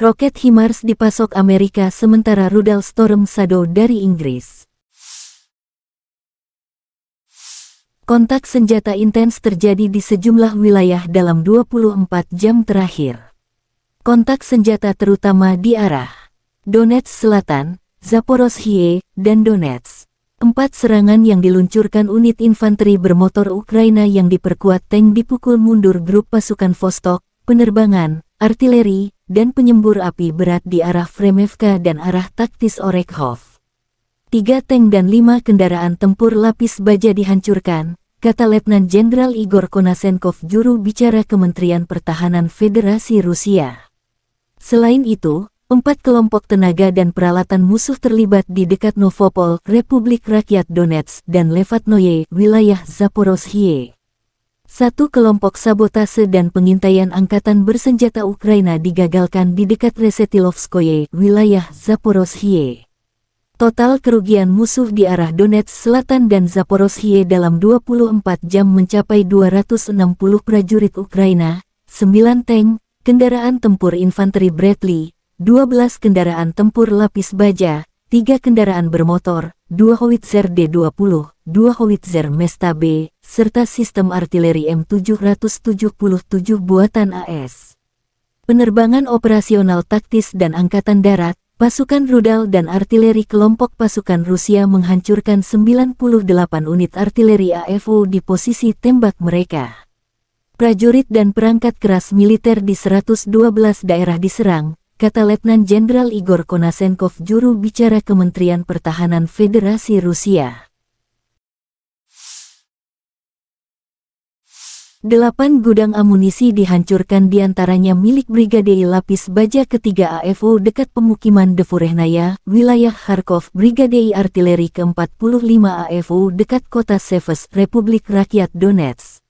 Roket HIMARS dipasok Amerika sementara rudal Storm Shadow dari Inggris. Kontak senjata intens terjadi di sejumlah wilayah dalam 24 jam terakhir. Kontak senjata terutama di arah Donetsk Selatan, Zaporozhye, dan Donetsk. 4 serangan yang diluncurkan unit infanteri bermotor Ukraina yang diperkuat tank dipukul mundur grup pasukan Vostok, penerbangan, artileri, dan penyembur api berat di arah Fremevka dan arah taktis Orekhov. 3 tank dan 5 kendaraan tempur lapis baja dihancurkan, kata Letnan Jenderal Igor Konasenkov, juru bicara Kementerian Pertahanan Federasi Rusia. Selain itu, 4 kelompok tenaga dan peralatan musuh terlibat di dekat Novopol, Republik Rakyat Donetsk, dan Levatnoye, wilayah Zaporozhye. 1 kelompok sabotase dan pengintaian Angkatan Bersenjata Ukraina digagalkan di dekat Resetilovskoye, wilayah Zaporozhye. Total kerugian musuh di arah Donetsk Selatan dan Zaporozhye dalam 24 jam mencapai 260 prajurit Ukraina, 9 tank, kendaraan tempur infanteri Bradley, 12 kendaraan tempur lapis baja, 3 kendaraan bermotor, 2 howitzer D-20, 2 howitzer Mesta B, serta sistem artileri M777 buatan AS. Penerbangan operasional taktis dan angkatan darat, pasukan rudal dan artileri kelompok pasukan Rusia menghancurkan 98 unit artileri AFU di posisi tembak mereka. Prajurit dan perangkat keras militer di 112 daerah diserang, kata Letnan Jenderal Igor Konasenkov, juru bicara Kementerian Pertahanan Federasi Rusia. 8 gudang amunisi dihancurkan, diantaranya milik Brigade Lapis Baja ketiga AFU dekat pemukiman Devorehnaya, wilayah Kharkov, Brigade Artileri ke-45 AFU dekat kota Seves, Republik Rakyat Donetsk.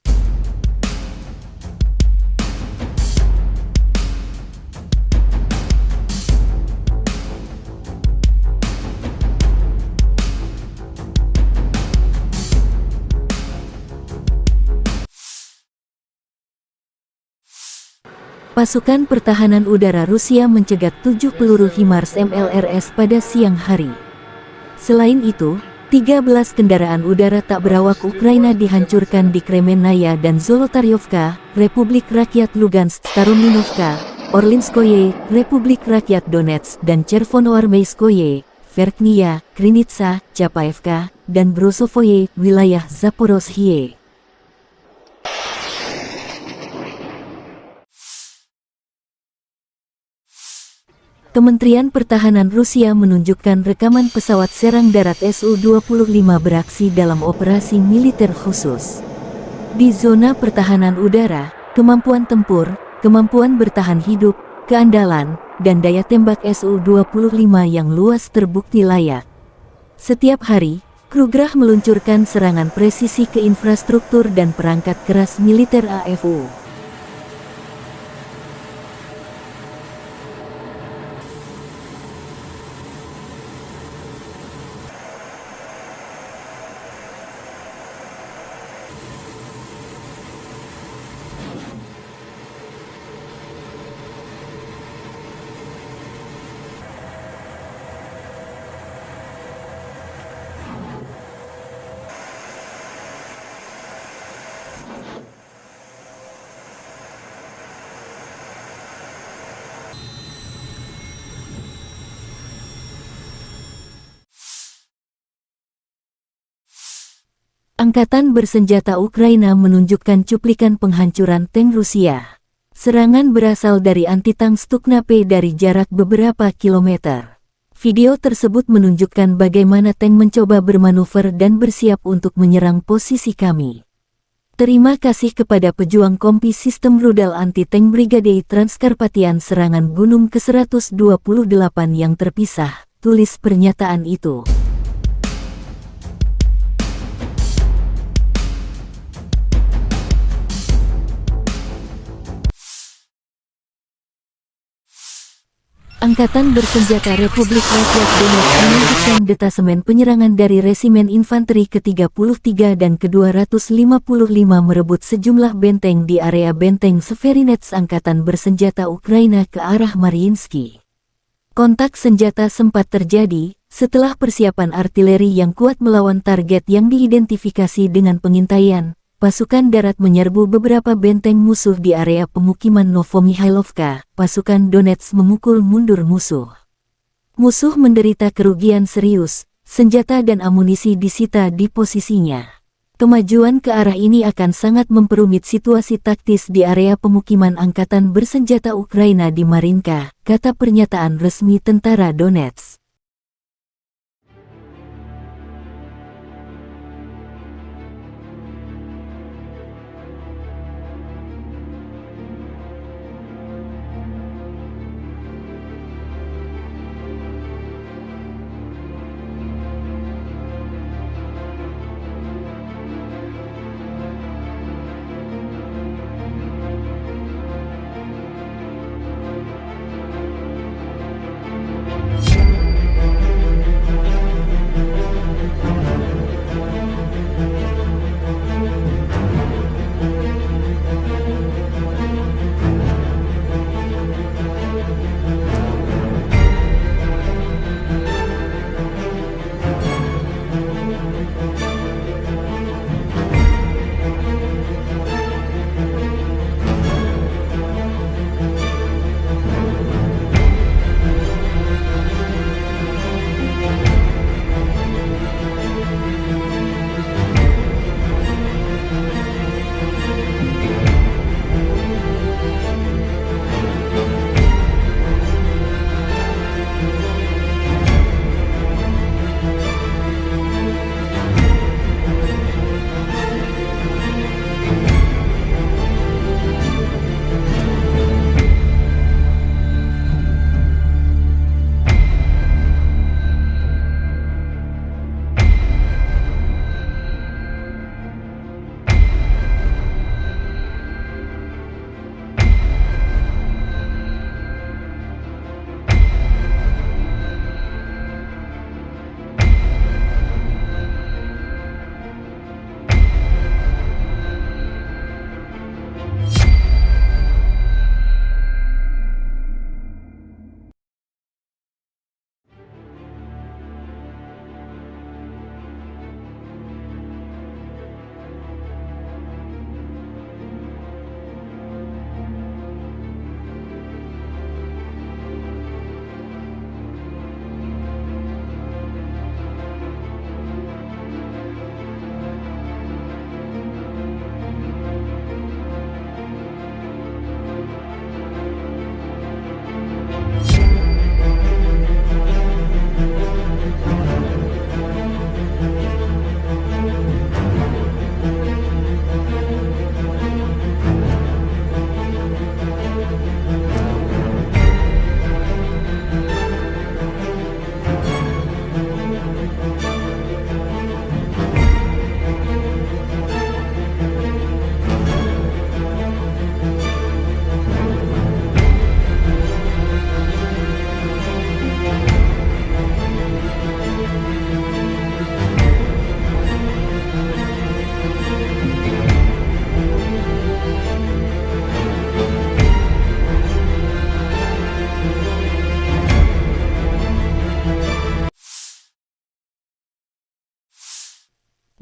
Pasukan pertahanan udara Rusia mencegat 7 peluru HIMARS MLRS pada siang hari. Selain itu, 13 kendaraan udara tak berawak Ukraina dihancurkan di Kremenaya dan Zolotaryovka, Republik Rakyat Lugansk, Starominovka, Orlinskoye, Republik Rakyat Donetsk, dan Chervonoarmeyskoye, Verkhnya, Krinitsa, Chapaevka, dan Brosovoye, wilayah Zaporozhye. Kementerian Pertahanan Rusia menunjukkan rekaman pesawat serang darat Su-25 beraksi dalam operasi militer khusus. Di zona pertahanan udara, kemampuan tempur, kemampuan bertahan hidup, keandalan, dan daya tembak Su-25 yang luas terbukti layak. Setiap hari, Krugerah meluncurkan serangan presisi ke infrastruktur dan perangkat keras militer AFU. Angkatan bersenjata Ukraina menunjukkan cuplikan penghancuran tank Rusia. Serangan berasal dari anti-tank Stukna-P dari jarak beberapa kilometer. Video tersebut menunjukkan bagaimana tank mencoba bermanuver dan bersiap untuk menyerang posisi kami. Terima kasih kepada pejuang kompi sistem rudal anti-tank Brigade Transkarpatian serangan Gunung ke-128 yang terpisah, tulis pernyataan itu. Angkatan bersenjata Republik Rakyat Donetsk menunjukkan detasemen penyerangan dari Resimen Infanteri ke-33 dan ke-255 merebut sejumlah benteng di area benteng Severinets Angkatan bersenjata Ukraina ke arah Mariinsky. Kontak senjata sempat terjadi setelah persiapan artileri yang kuat melawan target yang diidentifikasi dengan pengintaian. Pasukan darat menyerbu beberapa benteng musuh di area pemukiman Novomihailovka. Pasukan Donetsk memukul mundur musuh. Musuh menderita kerugian serius, senjata dan amunisi disita di posisinya. Kemajuan ke arah ini akan sangat memperumit situasi taktis di area pemukiman Angkatan Bersenjata Ukraina di Marinka, kata pernyataan resmi tentara Donetsk.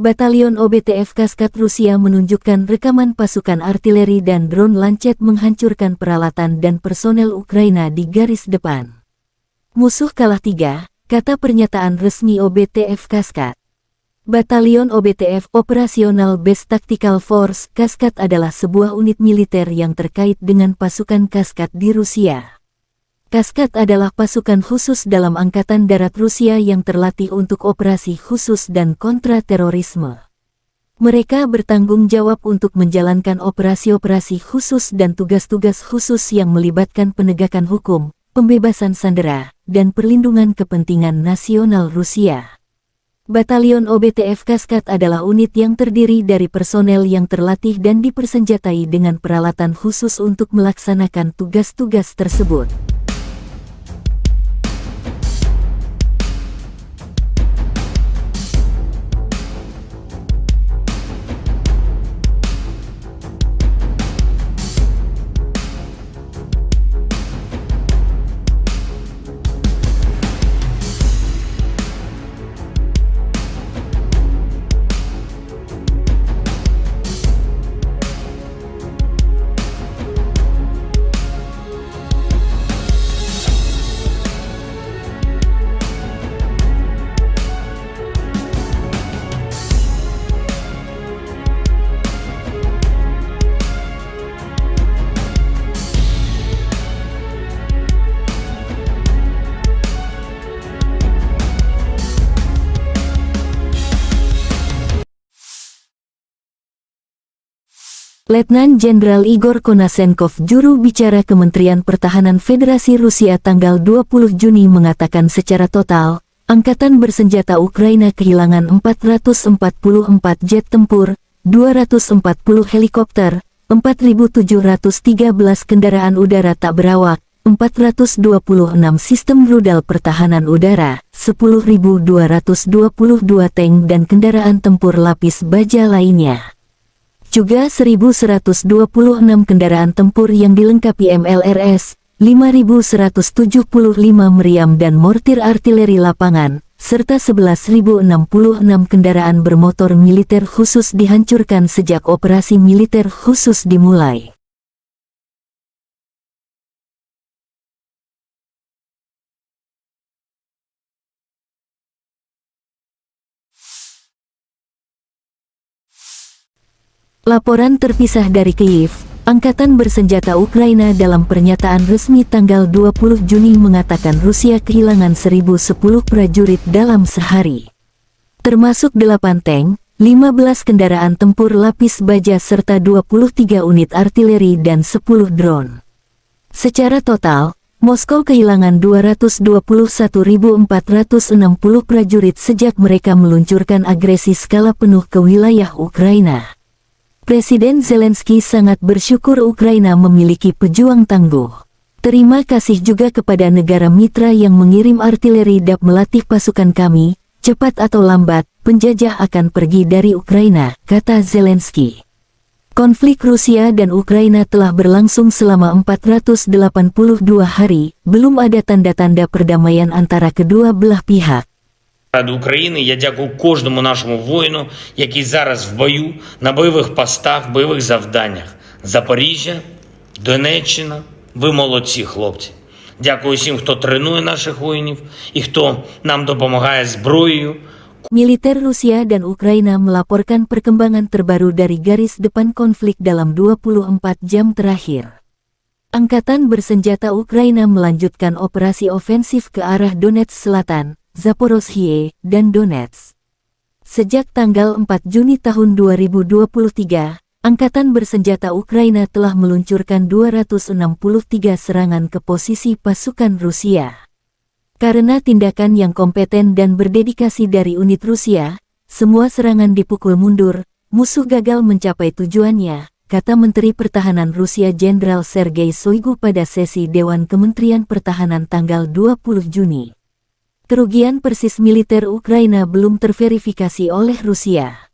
Batalion OBTF Kaskad Rusia menunjukkan rekaman pasukan artileri dan drone Lancet menghancurkan peralatan dan personel Ukraina di garis depan. Musuh kalah 3, kata pernyataan resmi OBTF Kaskad. Batalion OBTF Operational Base Tactical Force Kaskad adalah sebuah unit militer yang terkait dengan pasukan Kaskad di Rusia. Kaskad adalah pasukan khusus dalam Angkatan Darat Rusia yang terlatih untuk operasi khusus dan kontra-terorisme. Mereka bertanggung jawab untuk menjalankan operasi-operasi khusus dan tugas-tugas khusus yang melibatkan penegakan hukum, pembebasan sandera, dan perlindungan kepentingan nasional Rusia. Batalion OBTF Kaskad adalah unit yang terdiri dari personel yang terlatih dan dipersenjatai dengan peralatan khusus untuk melaksanakan tugas-tugas tersebut. Letnan Jenderal Igor Konasenkov, juru bicara Kementerian Pertahanan Federasi Rusia tanggal 20 Juni mengatakan secara total, Angkatan Bersenjata Ukraina kehilangan 444 jet tempur, 240 helikopter, 4.713 kendaraan udara tak berawak, 426 sistem rudal pertahanan udara, 10.222 tank dan kendaraan tempur lapis baja lainnya. Juga 1.126 kendaraan tempur yang dilengkapi MLRS, 5.175 meriam dan mortir artileri lapangan, serta 11.066 kendaraan bermotor militer khusus dihancurkan sejak operasi militer khusus dimulai. Laporan terpisah dari Kyiv, Angkatan Bersenjata Ukraina dalam pernyataan resmi tanggal 20 Juni mengatakan Rusia kehilangan 1.010 prajurit dalam sehari. Termasuk 8 tank, 15 kendaraan tempur lapis baja serta 23 unit artileri dan 10 drone. Secara total, Moskow kehilangan 221.460 prajurit sejak mereka meluncurkan agresi skala penuh ke wilayah Ukraina. Presiden Zelensky sangat bersyukur Ukraina memiliki pejuang tangguh. Terima kasih juga kepada negara mitra yang mengirim artileri dan melatih pasukan kami. Cepat atau lambat, penjajah akan pergi dari Ukraina, kata Zelensky. Konflik Rusia dan Ukraina telah berlangsung selama 482 hari, belum ada tanda-tanda perdamaian antara kedua belah pihak.
Ради України я дякую кожному нашому воїну, який зараз в бою, на бойових постах, бойових завданнях. Запоріжжя, Донеччина, ви молодці, хлопці. Дякую всім, хто тренує наших воїнів і хто нам допомагає зброєю.
Militer Rusia dan Ukraina melaporkan perkembangan terbaru dari garis depan konflik dalam 24 jam terakhir. Angkatan Bersenjata Ukraina melanjutkan operasi ofensif ke arah Donetsk Selatan, Zaporozhye, dan Donetsk. Sejak tanggal 4 Juni tahun 2023, Angkatan Bersenjata Ukraina telah meluncurkan 263 serangan ke posisi pasukan Rusia. Karena tindakan yang kompeten dan berdedikasi dari unit Rusia, semua serangan dipukul mundur, musuh gagal mencapai tujuannya, kata Menteri Pertahanan Rusia Jenderal Sergei Shoigu pada sesi Dewan Kementerian Pertahanan tanggal 20 Juni. Kerugian persis militer Ukraina belum terverifikasi oleh Rusia.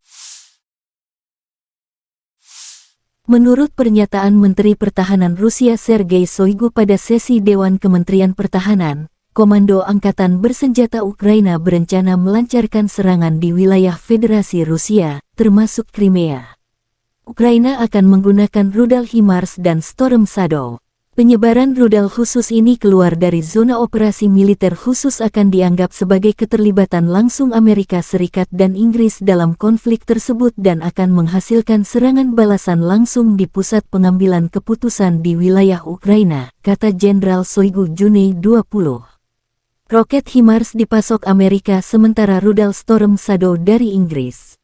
Menurut pernyataan Menteri Pertahanan Rusia Sergei Shoigu pada sesi Dewan Kementerian Pertahanan, Komando Angkatan Bersenjata Ukraina berencana melancarkan serangan di wilayah Federasi Rusia, termasuk Crimea. Ukraina akan menggunakan rudal HIMARS dan Storm Shadow. Penyebaran rudal khusus ini keluar dari zona operasi militer khusus akan dianggap sebagai keterlibatan langsung Amerika Serikat dan Inggris dalam konflik tersebut dan akan menghasilkan serangan balasan langsung di pusat pengambilan keputusan di wilayah Ukraina, kata Jenderal Shoigu Juni 20. Roket HIMARS dipasok Amerika sementara rudal Storm Shadow dari Inggris.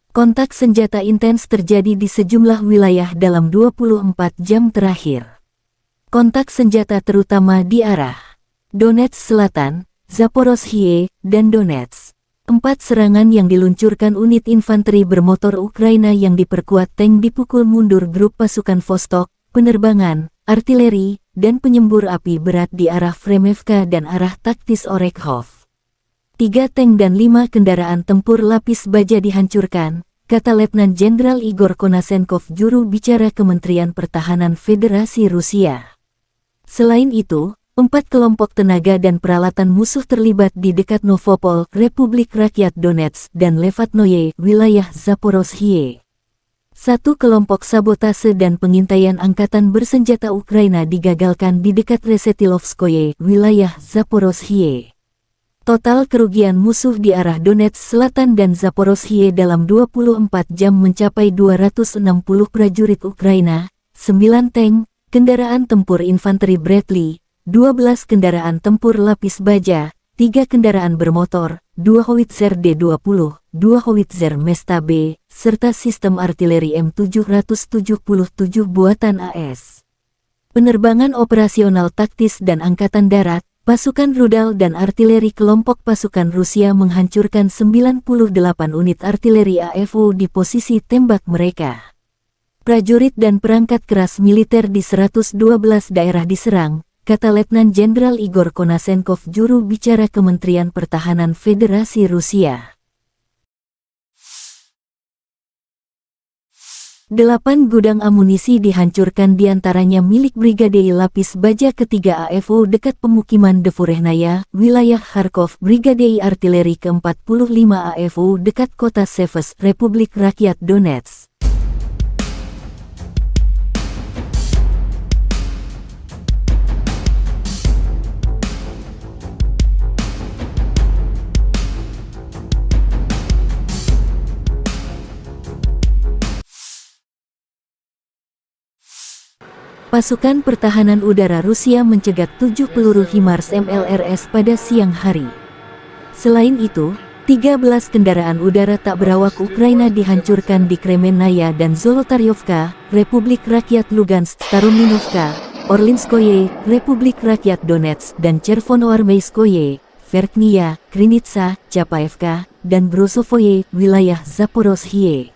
Kontak senjata intens terjadi di sejumlah wilayah dalam 24 jam terakhir. Kontak senjata terutama di arah Donetsk Selatan, Zaporozhye, dan Donetsk. 4 serangan yang diluncurkan unit infanteri bermotor Ukraina yang diperkuat tank dipukul mundur grup pasukan Vostok, penerbangan, artileri, dan penyembur api berat di arah Fremevka dan arah taktis Orekhov. 3 tank dan 5 kendaraan tempur lapis baja dihancurkan, kata Letnan Jenderal Igor Konasenkov, juru bicara Kementerian Pertahanan Federasi Rusia. Selain itu, 4 kelompok tenaga dan peralatan musuh terlibat di dekat Novopol, Republik Rakyat Donetsk, dan Levatnoye, wilayah Zaporozhye. 1 kelompok sabotase dan pengintaian angkatan bersenjata Ukraina digagalkan di dekat Resetilovskoye, wilayah Zaporozhye. Total kerugian musuh di arah Donetsk Selatan dan Zaporozhye dalam 24 jam mencapai 260 prajurit Ukraina, 9 tank, kendaraan tempur infanteri Bradley, 12 kendaraan tempur lapis baja, 3 kendaraan bermotor, 2 howitzer D-20, 2 howitzer Mesta B, serta sistem artileri M777 buatan AS. Penerbangan operasional taktis dan angkatan darat, pasukan rudal dan artileri kelompok pasukan Rusia menghancurkan 98 unit artileri AFU di posisi tembak mereka. Prajurit dan perangkat keras militer di 112 daerah diserang, kata Letnan Jenderal Igor Konasenkov, juru bicara Kementerian Pertahanan Federasi Rusia. 8 gudang amunisi dihancurkan, diantaranya milik Brigade Lapis Baja ketiga AFU dekat pemukiman Devurehnaya, wilayah Kharkov, Brigade Artileri ke-45 AFU dekat kota Seves, Republik Rakyat Donetsk. Pasukan pertahanan udara Rusia mencegat 7 peluru HIMARS MLRS pada siang hari. Selain itu, 13 kendaraan udara tak berawak Ukraina dihancurkan di Kremenaya dan Zolotaryovka, Republik Rakyat Lugansk, Starominovka, Orlinskoye, Republik Rakyat Donetsk, dan Chervonoarmeyskoye, Verkhnya, Krinitsa, Chapaevka, dan Brosovoye, wilayah Zaporozhye.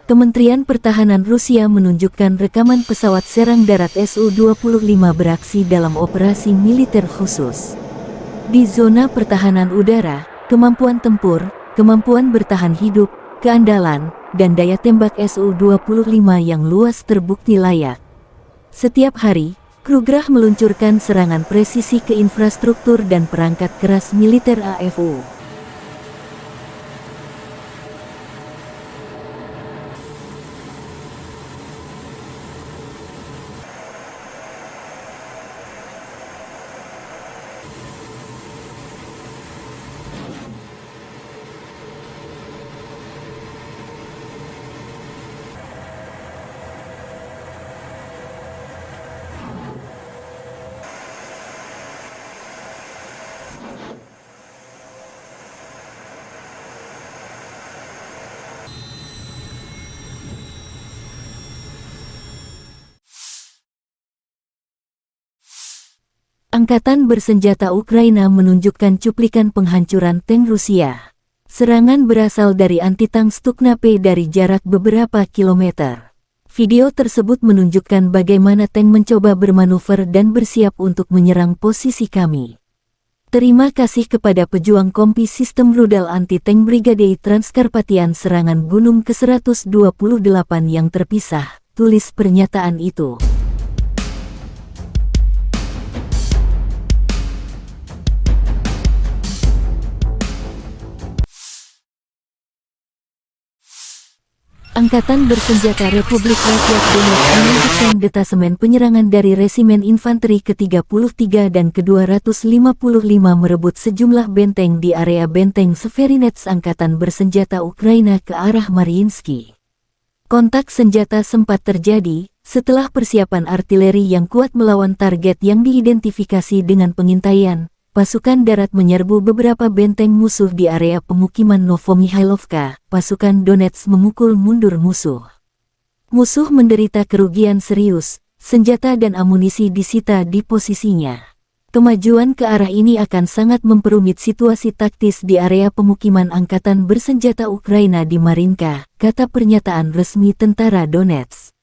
Kementerian Pertahanan Rusia menunjukkan rekaman pesawat serang darat Su-25 beraksi dalam operasi militer khusus. Di zona pertahanan udara, kemampuan tempur, kemampuan bertahan hidup, keandalan, dan daya tembak Su-25 yang luas terbukti layak. Setiap hari, Krugerah meluncurkan serangan presisi ke infrastruktur dan perangkat keras militer AFU. Angkatan bersenjata Ukraina menunjukkan cuplikan penghancuran tank Rusia. Serangan berasal dari anti-tank Stukna-P dari jarak beberapa kilometer. Video tersebut menunjukkan bagaimana tank mencoba bermanuver dan bersiap untuk menyerang posisi kami. Terima kasih kepada pejuang kompi sistem rudal anti-tank Brigade Transkarpatian serangan gunung ke-128 yang terpisah, tulis pernyataan itu. Angkatan Bersenjata Republik Rakyat Donetsk melanjutkan detasemen penyerangan dari Resimen Infanteri ke-33 dan ke-255 merebut sejumlah benteng di area benteng Severinets Angkatan Bersenjata Ukraina ke arah Mariinsky. Kontak senjata sempat terjadi setelah persiapan artileri yang kuat melawan target yang diidentifikasi dengan pengintaian. Pasukan darat menyerbu beberapa benteng musuh di area pemukiman Novomihailovka. Pasukan Donetsk memukul mundur musuh. Musuh menderita kerugian serius, senjata dan amunisi disita di posisinya. Kemajuan ke arah ini akan sangat memperumit situasi taktis di area pemukiman Angkatan Bersenjata Ukraina di Marinka, kata pernyataan resmi tentara Donetsk.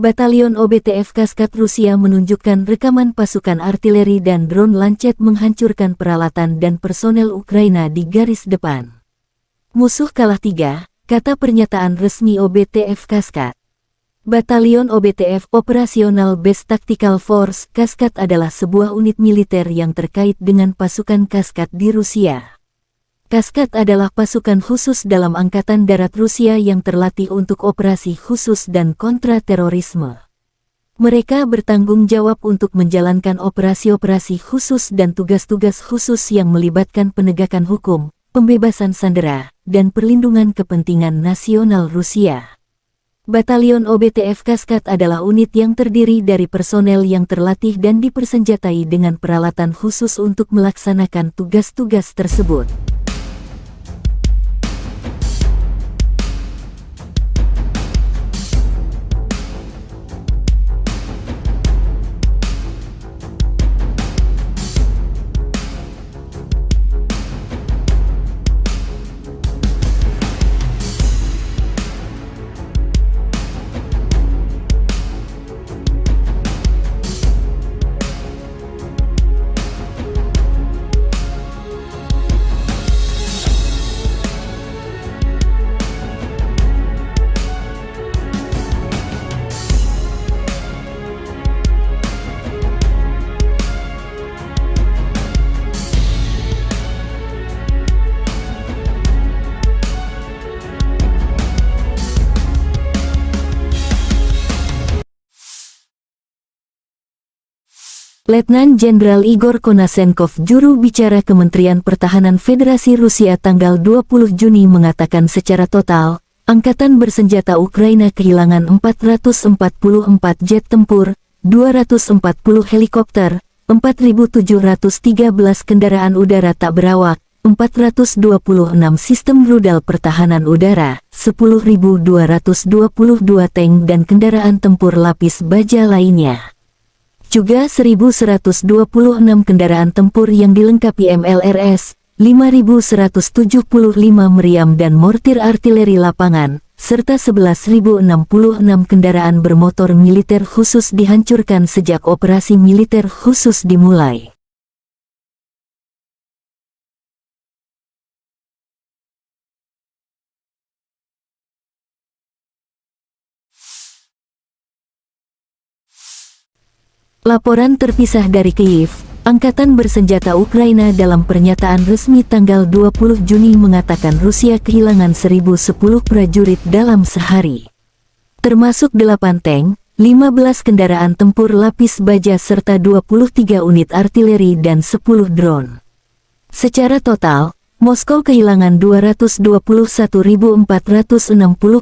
Batalion OBTF Kaskad Rusia menunjukkan rekaman pasukan artileri dan drone Lancet menghancurkan peralatan dan personel Ukraina di garis depan. Musuh kalah 3, kata pernyataan resmi OBTF Kaskad. Batalion OBTF Operational Base Tactical Force Kaskad adalah sebuah unit militer yang terkait dengan pasukan Kaskad di Rusia. Kaskad adalah pasukan khusus dalam Angkatan Darat Rusia yang terlatih untuk operasi khusus dan kontra-terorisme. Mereka bertanggung jawab untuk menjalankan operasi-operasi khusus dan tugas-tugas khusus yang melibatkan penegakan hukum, pembebasan sandera, dan perlindungan kepentingan nasional Rusia. Batalion OBTF Kaskad adalah unit yang terdiri dari personel yang terlatih dan dipersenjatai dengan peralatan khusus untuk melaksanakan tugas-tugas tersebut. Letnan Jenderal Igor Konasenkov, juru bicara Kementerian Pertahanan Federasi Rusia tanggal 20 Juni mengatakan secara total, Angkatan Bersenjata Ukraina kehilangan 444 jet tempur, 240 helikopter, 4.713 kendaraan udara tak berawak, 426 sistem rudal pertahanan udara, 10.222 tank dan kendaraan tempur lapis baja lainnya. Juga 1.126 kendaraan tempur yang dilengkapi MLRS, 5.175 meriam dan mortir artileri lapangan, serta 11.066 kendaraan bermotor militer khusus dihancurkan sejak operasi militer khusus dimulai. Laporan terpisah dari Kyiv, Angkatan Bersenjata Ukraina dalam pernyataan resmi tanggal 20 Juni mengatakan Rusia kehilangan 1.010 prajurit dalam sehari. Termasuk 8 tank, 15 kendaraan tempur lapis baja serta 23 unit artileri dan 10 drone. Secara total, Moskow kehilangan 221.460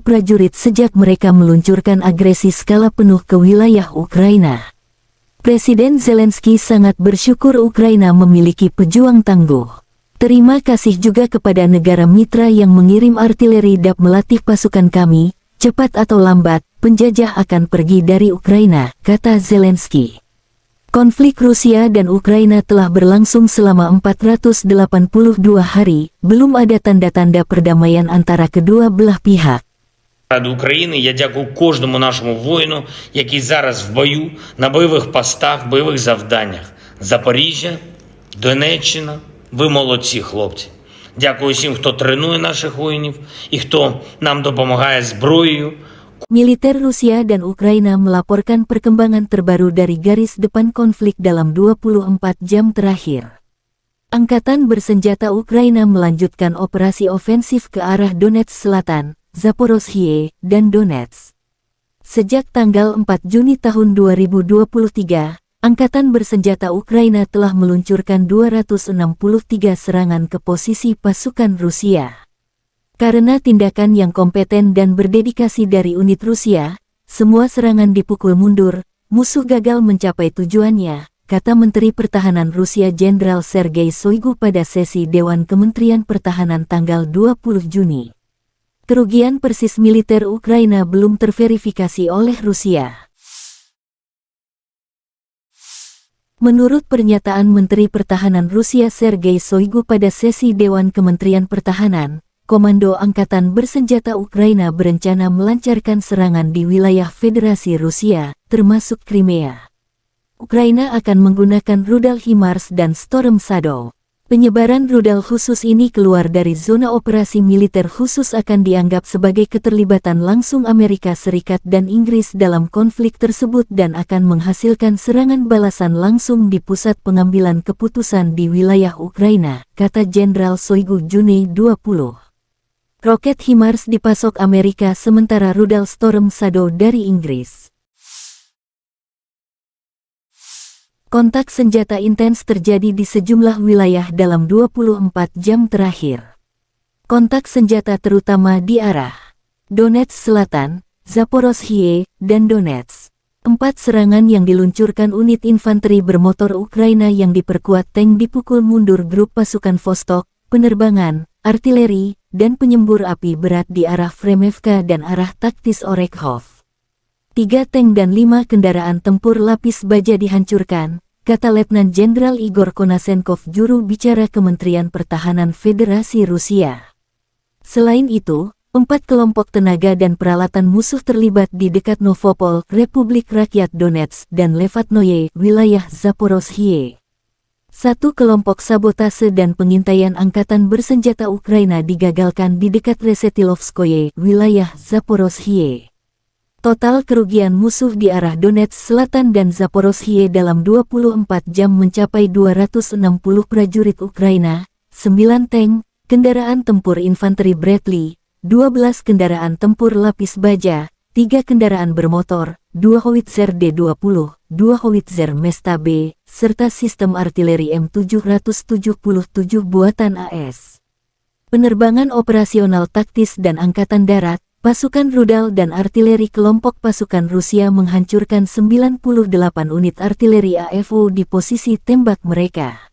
prajurit sejak mereka meluncurkan agresi skala penuh ke wilayah Ukraina. Presiden Zelensky sangat bersyukur Ukraina memiliki pejuang tangguh. Terima kasih juga kepada negara mitra yang mengirim artileri DAP melatih pasukan kami, cepat atau lambat, penjajah akan pergi dari Ukraina, kata Zelensky. Konflik Rusia dan Ukraina telah berlangsung selama 482 hari, belum ada tanda-tanda perdamaian antara kedua belah pihak.
Ради України я дякую кожному нашому воїну, який зараз в бою, на бойових постах, бойових завданнях. Запоріжжя, Донеччина, ви молодці, хлопці. Дякую всім, хто тренує наших воїнів і хто нам допомагає зброєю.
Militer Rusia dan Ukraina melaporkan perkembangan terbaru dari garis depan konflik dalam 24 jam terakhir. Angkatan Bersenjata Ukraina melanjutkan operasi ofensif ke arah Donetsk Selatan, Zaporozhye, dan Donetsk. Sejak tanggal 4 Juni tahun 2023, Angkatan Bersenjata Ukraina telah meluncurkan 263 serangan ke posisi pasukan Rusia. Karena tindakan yang kompeten dan berdedikasi dari unit Rusia, semua serangan dipukul mundur, musuh gagal mencapai tujuannya, kata Menteri Pertahanan Rusia Jenderal Sergei Shoigu pada sesi Dewan Kementerian Pertahanan tanggal 20 Juni. Kerugian persis militer Ukraina belum terverifikasi oleh Rusia. Menurut pernyataan Menteri Pertahanan Rusia Sergei Shoigu pada sesi Dewan Kementerian Pertahanan, Komando Angkatan Bersenjata Ukraina berencana melancarkan serangan di wilayah Federasi Rusia, termasuk Crimea. Ukraina akan menggunakan rudal HIMARS dan Storm Shadow. Penyebaran rudal khusus ini keluar dari zona operasi militer khusus akan dianggap sebagai keterlibatan langsung Amerika Serikat dan Inggris dalam konflik tersebut dan akan menghasilkan serangan balasan langsung di pusat pengambilan keputusan di wilayah Ukraina, kata Jenderal Shoigu Juni 20. Roket HIMARS dipasok Amerika sementara rudal Storm Shadow dari Inggris. Kontak senjata intens terjadi di sejumlah wilayah dalam 24 jam terakhir. Kontak senjata terutama di arah Donetsk Selatan, Zaporozhye, dan Donetsk. 4 serangan yang diluncurkan unit infanteri bermotor Ukraina yang diperkuat tank dipukul mundur grup pasukan Vostok, penerbangan, artileri, dan penyembur api berat di arah Fremevka dan arah taktis Orekhov. 3 tank dan 5 kendaraan tempur lapis baja dihancurkan, kata Letnan Jenderal Igor Konasenkov, juru bicara Kementerian Pertahanan Federasi Rusia. Selain itu, 4 kelompok tenaga dan peralatan musuh terlibat di dekat Novopol, Republik Rakyat Donetsk, dan Levatnoye, wilayah Zaporozhye. 1 kelompok sabotase dan pengintaian angkatan bersenjata Ukraina digagalkan di dekat Resetilovskoye, wilayah Zaporozhye. Total kerugian musuh di arah Donetsk Selatan dan Zaporozhye dalam 24 jam mencapai 260 prajurit Ukraina, 9 tank, kendaraan tempur infanteri Bradley, 12 kendaraan tempur lapis baja, 3 kendaraan bermotor, 2 howitzer D-20, 2 howitzer Mesta B, serta sistem artileri M777 buatan AS. Penerbangan operasional taktis dan angkatan darat, pasukan rudal dan artileri kelompok pasukan Rusia menghancurkan 98 unit artileri AFU di posisi tembak mereka.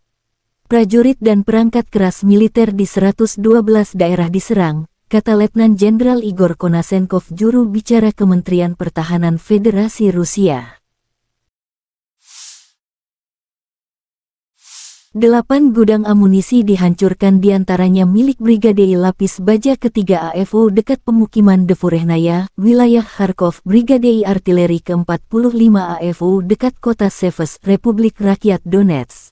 Prajurit dan perangkat keras militer di 112 daerah diserang, kata Letnan Jenderal Igor Konasenkov, juru bicara Kementerian Pertahanan Federasi Rusia. 8 gudang amunisi dihancurkan, diantaranya milik Brigade Lapis Baja ketiga AFU dekat pemukiman Devorehnaya, wilayah Kharkov, Brigade Artileri ke-45 AFU dekat kota Seves, Republik Rakyat Donetsk.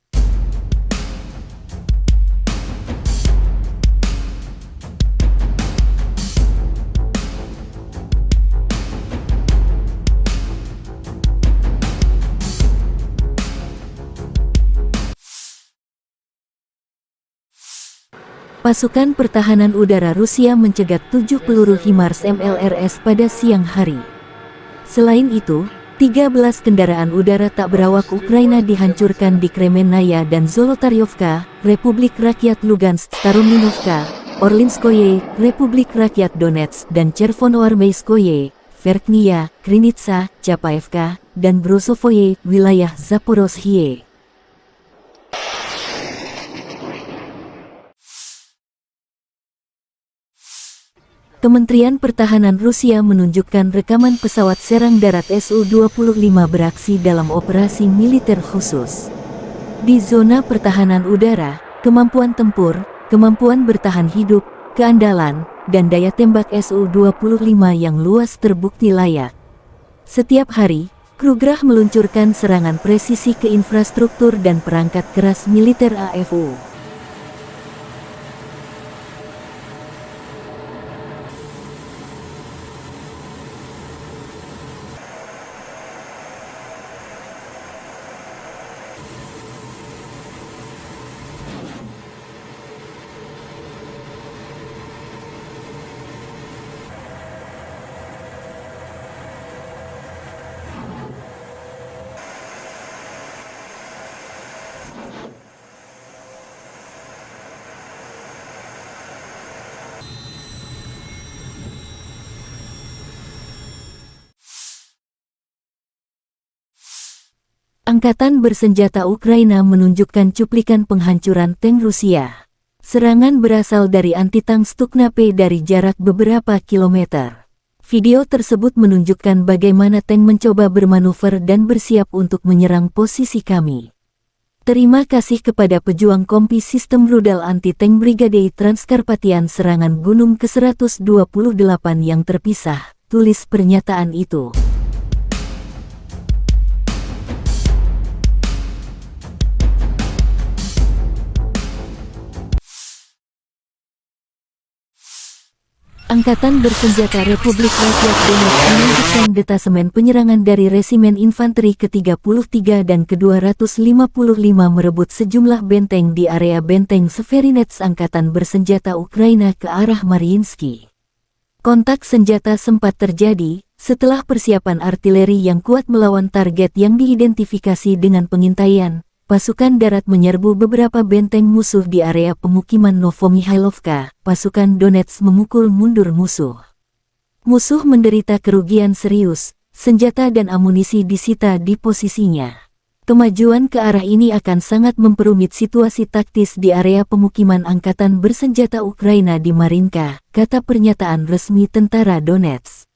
Pasukan pertahanan udara Rusia mencegat 7 peluru HIMARS MLRS pada siang hari. Selain itu, 13 kendaraan udara tak berawak Ukraina dihancurkan di Kremenaya dan Zolotaryovka, Republik Rakyat Lugansk, Starominovka, Orlinskoye, Republik Rakyat Donetsk, dan Chervonoarmeyskoye, Verkhnya, Krinitsa, Chapaevka, dan Brosovoye, wilayah Zaporozhye. Kementerian Pertahanan Rusia menunjukkan rekaman pesawat serang darat Su-25 beraksi dalam operasi militer khusus. Di zona pertahanan udara, kemampuan tempur, kemampuan bertahan hidup, keandalan, dan daya tembak Su-25 yang luas terbukti layak. Setiap hari, Krugerah meluncurkan serangan presisi ke infrastruktur dan perangkat keras militer AFU. Angkatan bersenjata Ukraina menunjukkan cuplikan penghancuran tank Rusia. Serangan berasal dari anti-tank Stuknape dari jarak beberapa kilometer. Video tersebut menunjukkan bagaimana tank mencoba bermanuver dan bersiap untuk menyerang posisi kami. Terima kasih kepada pejuang kompi sistem rudal anti-tank Brigade Transkarpatian serangan Gunung ke-128 yang terpisah, tulis pernyataan itu. Angkatan bersenjata Republik Rakyat Donetsk menunjukkan detasemen penyerangan dari Resimen Infanteri ke-33 dan ke-255 merebut sejumlah benteng di area benteng Severinets Angkatan Bersenjata Ukraina ke arah Mariinsky. Kontak senjata sempat terjadi setelah persiapan artileri yang kuat melawan target yang diidentifikasi dengan pengintaian. Pasukan darat menyerbu beberapa benteng musuh di area pemukiman Novomihailovka. Pasukan Donetsk memukul mundur musuh. Musuh menderita kerugian serius, senjata dan amunisi disita di posisinya. Kemajuan ke arah ini akan sangat memperumit situasi taktis di area pemukiman angkatan bersenjata Ukraina di Marinka, kata pernyataan resmi tentara Donetsk.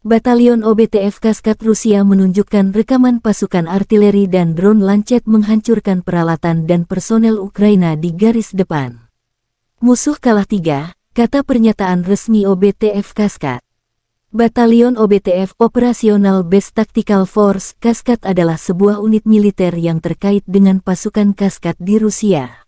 Batalion OBTF Kaskat Rusia menunjukkan rekaman pasukan artileri dan drone Lancet menghancurkan peralatan dan personel Ukraina di garis depan. Musuh kalah 3, kata pernyataan resmi OBTF Kaskat. Batalion OBTF Operational Base Tactical Force Kaskat adalah sebuah unit militer yang terkait dengan pasukan Kaskat di Rusia.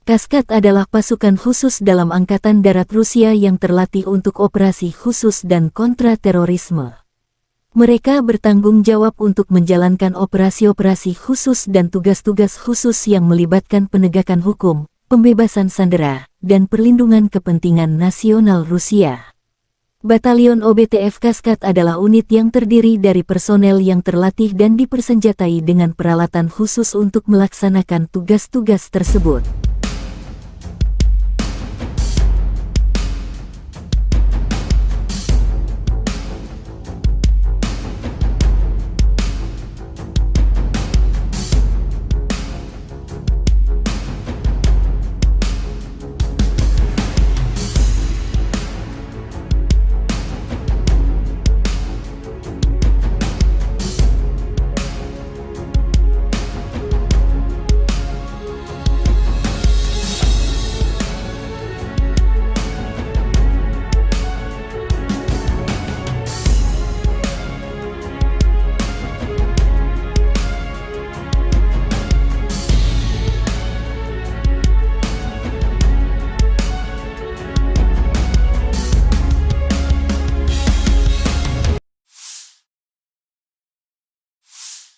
Kaskat adalah pasukan khusus dalam Angkatan Darat Rusia yang terlatih untuk operasi khusus dan kontra-terorisme. Mereka bertanggung jawab untuk menjalankan operasi-operasi khusus dan tugas-tugas khusus yang melibatkan penegakan hukum, pembebasan sandera, dan perlindungan kepentingan nasional Rusia. Batalion OBTF Kaskat adalah unit yang terdiri dari personel yang terlatih dan dipersenjatai dengan peralatan khusus untuk melaksanakan tugas-tugas tersebut.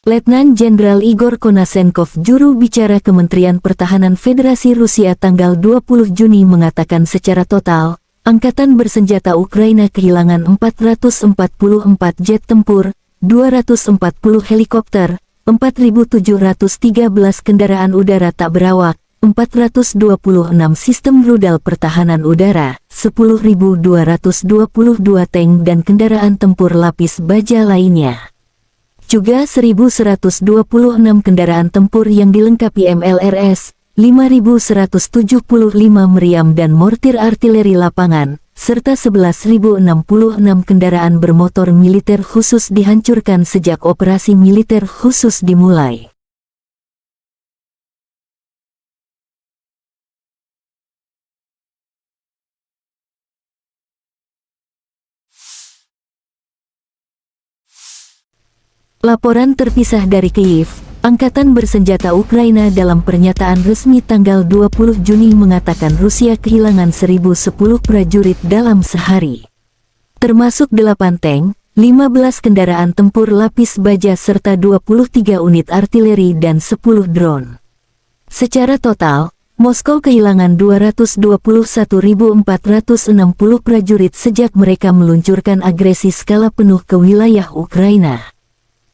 Letnan Jenderal Igor Konasenkov, juru bicara Kementerian Pertahanan Federasi Rusia tanggal 20 Juni mengatakan secara total, Angkatan Bersenjata Ukraina kehilangan 444 jet tempur, 240 helikopter, 4.713 kendaraan udara tak berawak, 426 sistem rudal pertahanan udara, 10.222 tank dan kendaraan tempur lapis baja lainnya. Juga 1.126 kendaraan tempur yang dilengkapi MLRS, 5.175 meriam dan mortir artileri lapangan, serta 11.066 kendaraan bermotor militer khusus dihancurkan sejak operasi militer khusus dimulai. Laporan terpisah dari Kyiv, Angkatan Bersenjata Ukraina dalam pernyataan resmi tanggal 20 Juni mengatakan Rusia kehilangan 1.010 prajurit dalam sehari. Termasuk 8 tank, 15 kendaraan tempur lapis baja serta 23 unit artileri dan 10 drone. Secara total, Moskow kehilangan 221.460 prajurit sejak mereka meluncurkan agresi skala penuh ke wilayah Ukraina.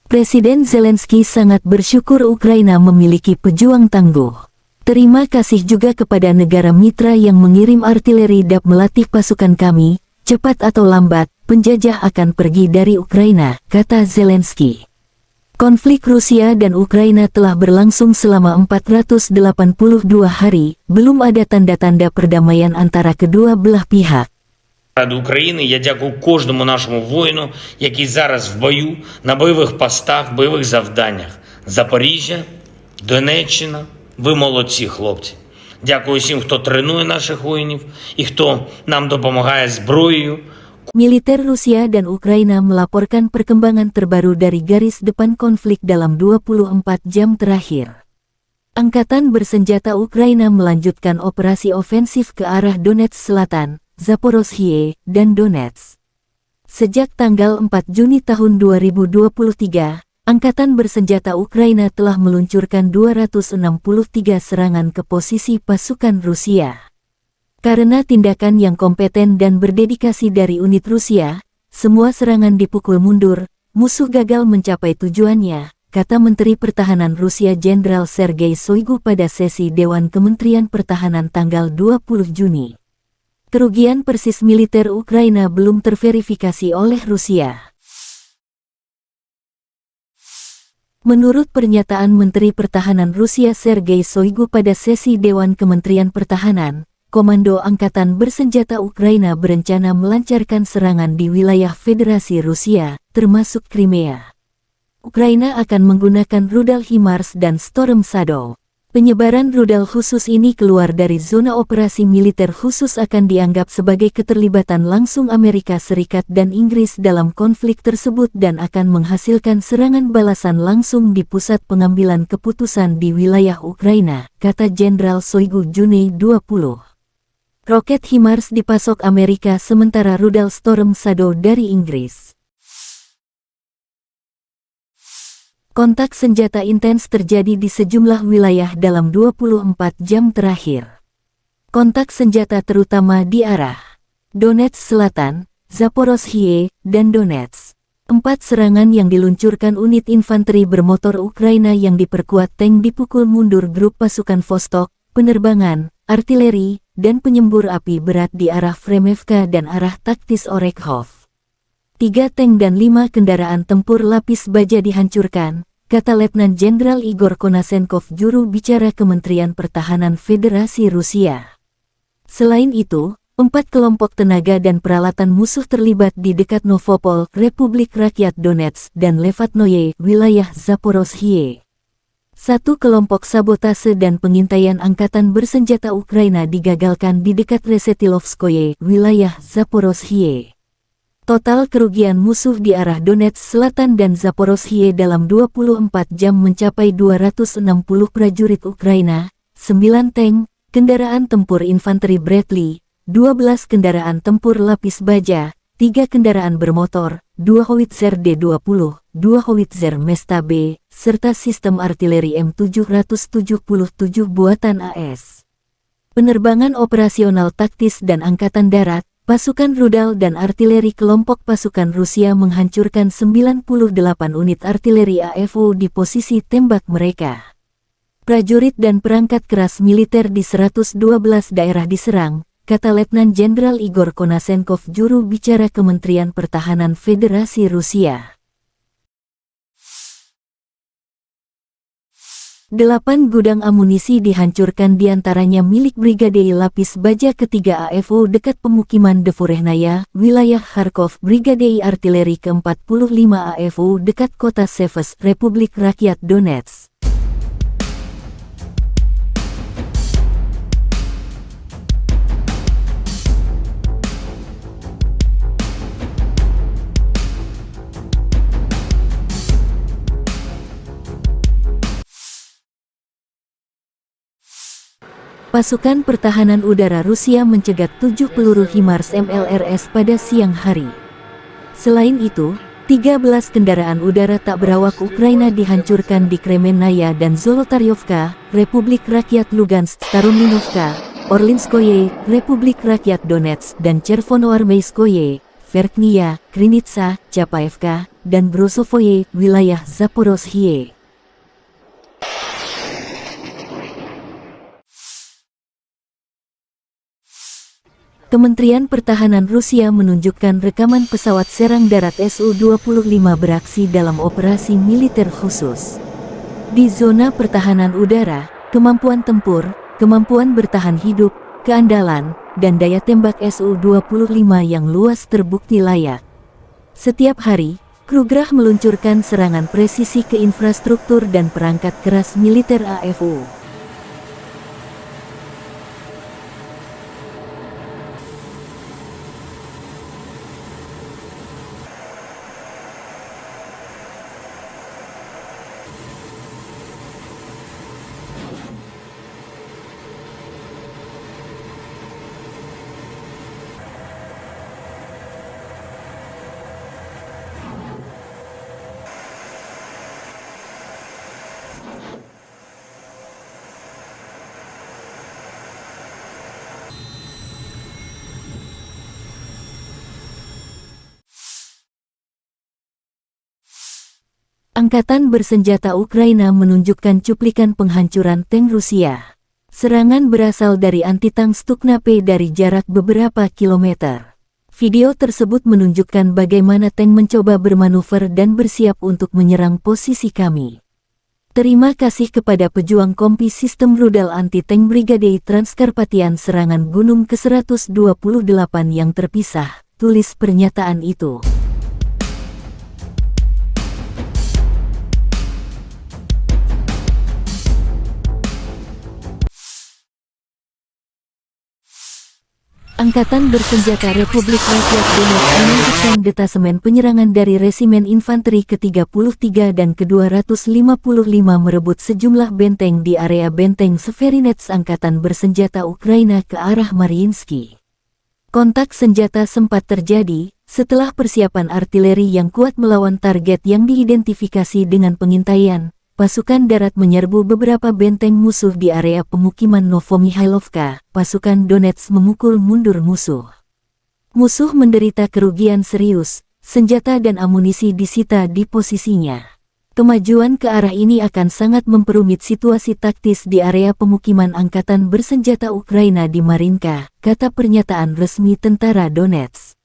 Presiden Zelensky sangat bersyukur Ukraina memiliki pejuang tangguh. Terima kasih juga kepada negara mitra yang mengirim artileri DAP melatih pasukan kami, cepat atau lambat, penjajah akan pergi dari Ukraina, kata Zelensky. Konflik Rusia dan Ukraina telah berlangsung selama 482 hari, belum ada tanda-tanda perdamaian antara kedua belah pihak.
Ради України я дякую кожному нашому воїну, який зараз в бою, на бойових постах, бойових завданнях. Запоріжжя, Донеччина, ви молодці, хлопці. Дякую всім, хто тренує наших воїнів і хто нам допомагає зброєю.
Militer Rusia dan Ukraina melaporkan perkembangan terbaru dari garis depan konflik dalam 24 jam terakhir. Angkatan Bersenjata Ukraina melanjutkan operasi ofensif ke arah Donetsk Selatan, Zaporozhye, dan Donetsk. Sejak tanggal 4 Juni tahun 2023, Angkatan Bersenjata Ukraina telah meluncurkan 263 serangan ke posisi pasukan Rusia. Karena tindakan yang kompeten dan berdedikasi dari unit Rusia, semua serangan dipukul mundur, musuh gagal mencapai tujuannya, kata Menteri Pertahanan Rusia Jenderal Sergei Shoigu pada sesi Dewan Kementerian Pertahanan tanggal 20 Juni. Kerugian persis militer Ukraina belum terverifikasi oleh Rusia. Menurut pernyataan Menteri Pertahanan Rusia Sergei Shoigu pada sesi Dewan Kementerian Pertahanan, Komando Angkatan Bersenjata Ukraina berencana melancarkan serangan di wilayah Federasi Rusia, termasuk Crimea. Ukraina akan menggunakan rudal HIMARS dan Storm Shadow. Penyebaran rudal khusus ini keluar dari zona operasi militer khusus akan dianggap sebagai keterlibatan langsung Amerika Serikat dan Inggris dalam konflik tersebut dan akan menghasilkan serangan balasan langsung di pusat pengambilan keputusan di wilayah Ukraina, kata Jenderal Shoigu Juni 20. Roket HIMARS dipasok Amerika sementara rudal Storm Shadow dari Inggris. Kontak senjata intens terjadi di sejumlah wilayah dalam 24 jam terakhir. Kontak senjata terutama di arah Donetsk Selatan, Zaporozhye, dan Donetsk. 4 serangan yang diluncurkan unit infanteri bermotor Ukraina yang diperkuat tank dipukul mundur grup pasukan Vostok, penerbangan, artileri, dan penyembur api berat di arah Fremevka dan arah taktis Orekhov. 3 tank dan 5 kendaraan tempur lapis baja dihancurkan, kata Letnan Jenderal Igor Konasenkov, juru bicara Kementerian Pertahanan Federasi Rusia. Selain itu, 4 kelompok tenaga dan peralatan musuh terlibat di dekat Novopol, Republik Rakyat Donetsk, dan Levatnoye, wilayah Zaporozhye. 1 kelompok sabotase dan pengintaian Angkatan Bersenjata Ukraina digagalkan di dekat Resetilovskoye, wilayah Zaporozhye. Total kerugian musuh di arah Donetsk Selatan dan Zaporozhye dalam 24 jam mencapai 260 prajurit Ukraina, 9 tank, kendaraan tempur infanteri Bradley, 12 kendaraan tempur lapis baja, 3 kendaraan bermotor, 2 howitzer D-20, 2 howitzer Mesta B, serta sistem artileri M777 buatan AS. Penerbangan operasional taktis dan angkatan darat, pasukan rudal dan artileri kelompok pasukan Rusia menghancurkan 98 unit artileri AFU di posisi tembak mereka. Prajurit dan perangkat keras militer di 112 daerah diserang, kata Letnan Jenderal Igor Konasenkov, juru bicara Kementerian Pertahanan Federasi Rusia. 8 gudang amunisi dihancurkan, diantaranya milik Brigade Lapis Baja ketiga AFU dekat pemukiman Devorehnaya, wilayah Kharkov, Brigade Artileri ke-45 AFU dekat kota Seves, Republik Rakyat Donetsk. Pasukan pertahanan udara Rusia mencegat 7 peluru HIMARS MLRS pada siang hari. Selain itu, 13 kendaraan udara tak berawak Ukraina dihancurkan di Kremenaya dan Zolotaryovka, Republik Rakyat Lugansk, Starominovka, Orlinskoye, Republik Rakyat Donetsk, dan Chervonoarmeyskoye, Verkhnya, Krinitsa, Chapaevka, dan Brosovoye, wilayah Zaporozhye. Kementerian Pertahanan Rusia menunjukkan rekaman pesawat serang darat Su-25 beraksi dalam operasi militer khusus. Di zona pertahanan udara, kemampuan tempur, kemampuan bertahan hidup, keandalan, dan daya tembak Su-25 yang luas terbukti layak. Setiap hari, Krugerah meluncurkan serangan presisi ke infrastruktur dan perangkat keras militer AFU. Angkatan bersenjata Ukraina menunjukkan cuplikan penghancuran tank Rusia. Serangan berasal dari anti-tank Stukna P dari jarak beberapa kilometer. Video tersebut menunjukkan bagaimana tank mencoba bermanuver dan bersiap untuk menyerang posisi kami. Terima kasih kepada pejuang kompi sistem rudal anti-tank Brigade Transkarpatian serangan Gunung ke-128 yang terpisah, tulis pernyataan itu. Angkatan bersenjata Republik Rakyat Donetsk menunjukkan detasemen penyerangan dari Resimen Infanteri ke-33 dan ke-255 merebut sejumlah benteng di area benteng Severinets Angkatan bersenjata Ukraina ke arah Mariinsky. Kontak senjata sempat terjadi setelah persiapan artileri yang kuat melawan target yang diidentifikasi dengan pengintaian. Pasukan darat menyerbu beberapa benteng musuh di area pemukiman Novomihailovka. Pasukan Donetsk memukul mundur musuh. Musuh menderita kerugian serius, senjata dan amunisi disita di posisinya. Kemajuan ke arah ini akan sangat memperumit situasi taktis di area pemukiman Angkatan Bersenjata Ukraina di Marinka, kata pernyataan resmi tentara Donetsk.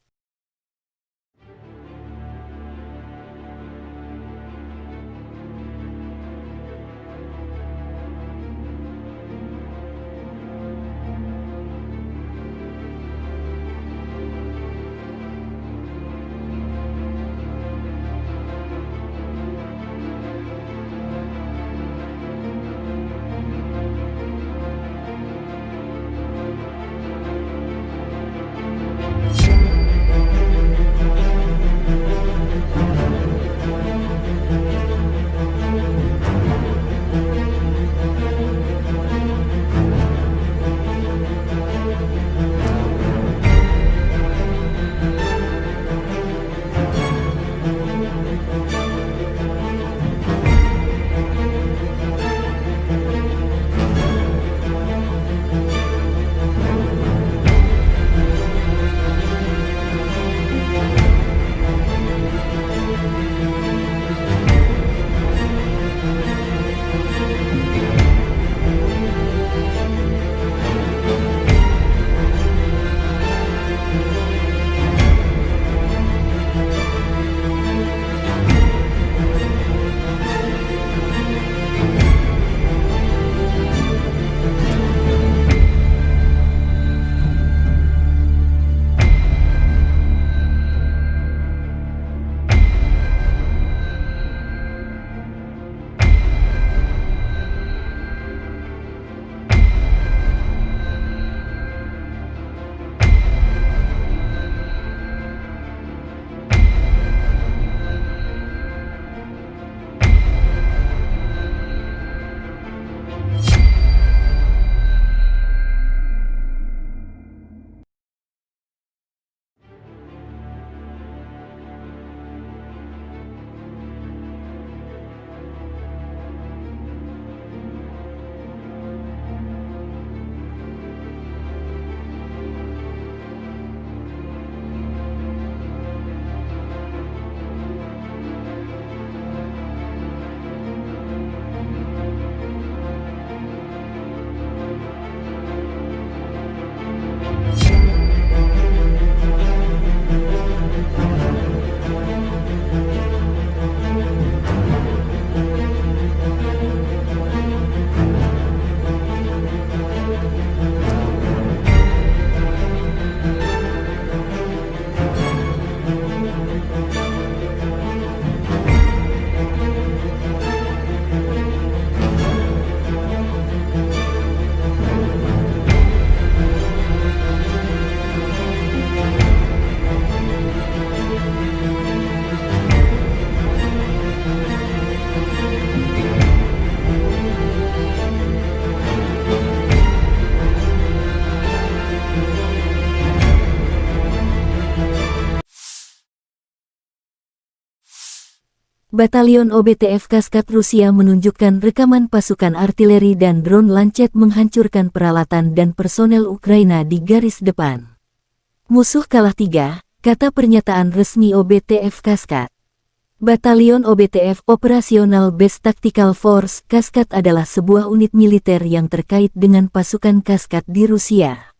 Batalion OBTF Kaskat Rusia menunjukkan rekaman pasukan artileri dan drone Lancet menghancurkan peralatan dan personel Ukraina di garis depan. Musuh kalah 3, kata pernyataan resmi OBTF Kaskat. Batalion OBTF Operational Base Tactical Force Kaskat adalah sebuah unit militer yang terkait dengan pasukan Kaskat di Rusia.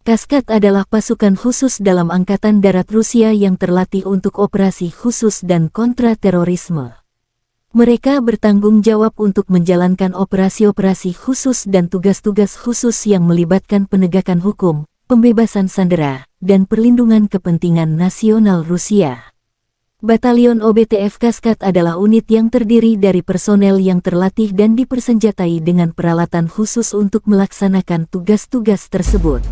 Kaskat adalah pasukan khusus dalam Angkatan Darat Rusia yang terlatih untuk operasi khusus dan kontra-terorisme. Mereka bertanggung jawab untuk menjalankan operasi-operasi khusus dan tugas-tugas khusus yang melibatkan penegakan hukum, pembebasan sandera, dan perlindungan kepentingan nasional Rusia. Batalion OBTF Kaskat adalah unit yang terdiri dari personel yang terlatih dan dipersenjatai dengan peralatan khusus untuk melaksanakan tugas-tugas tersebut.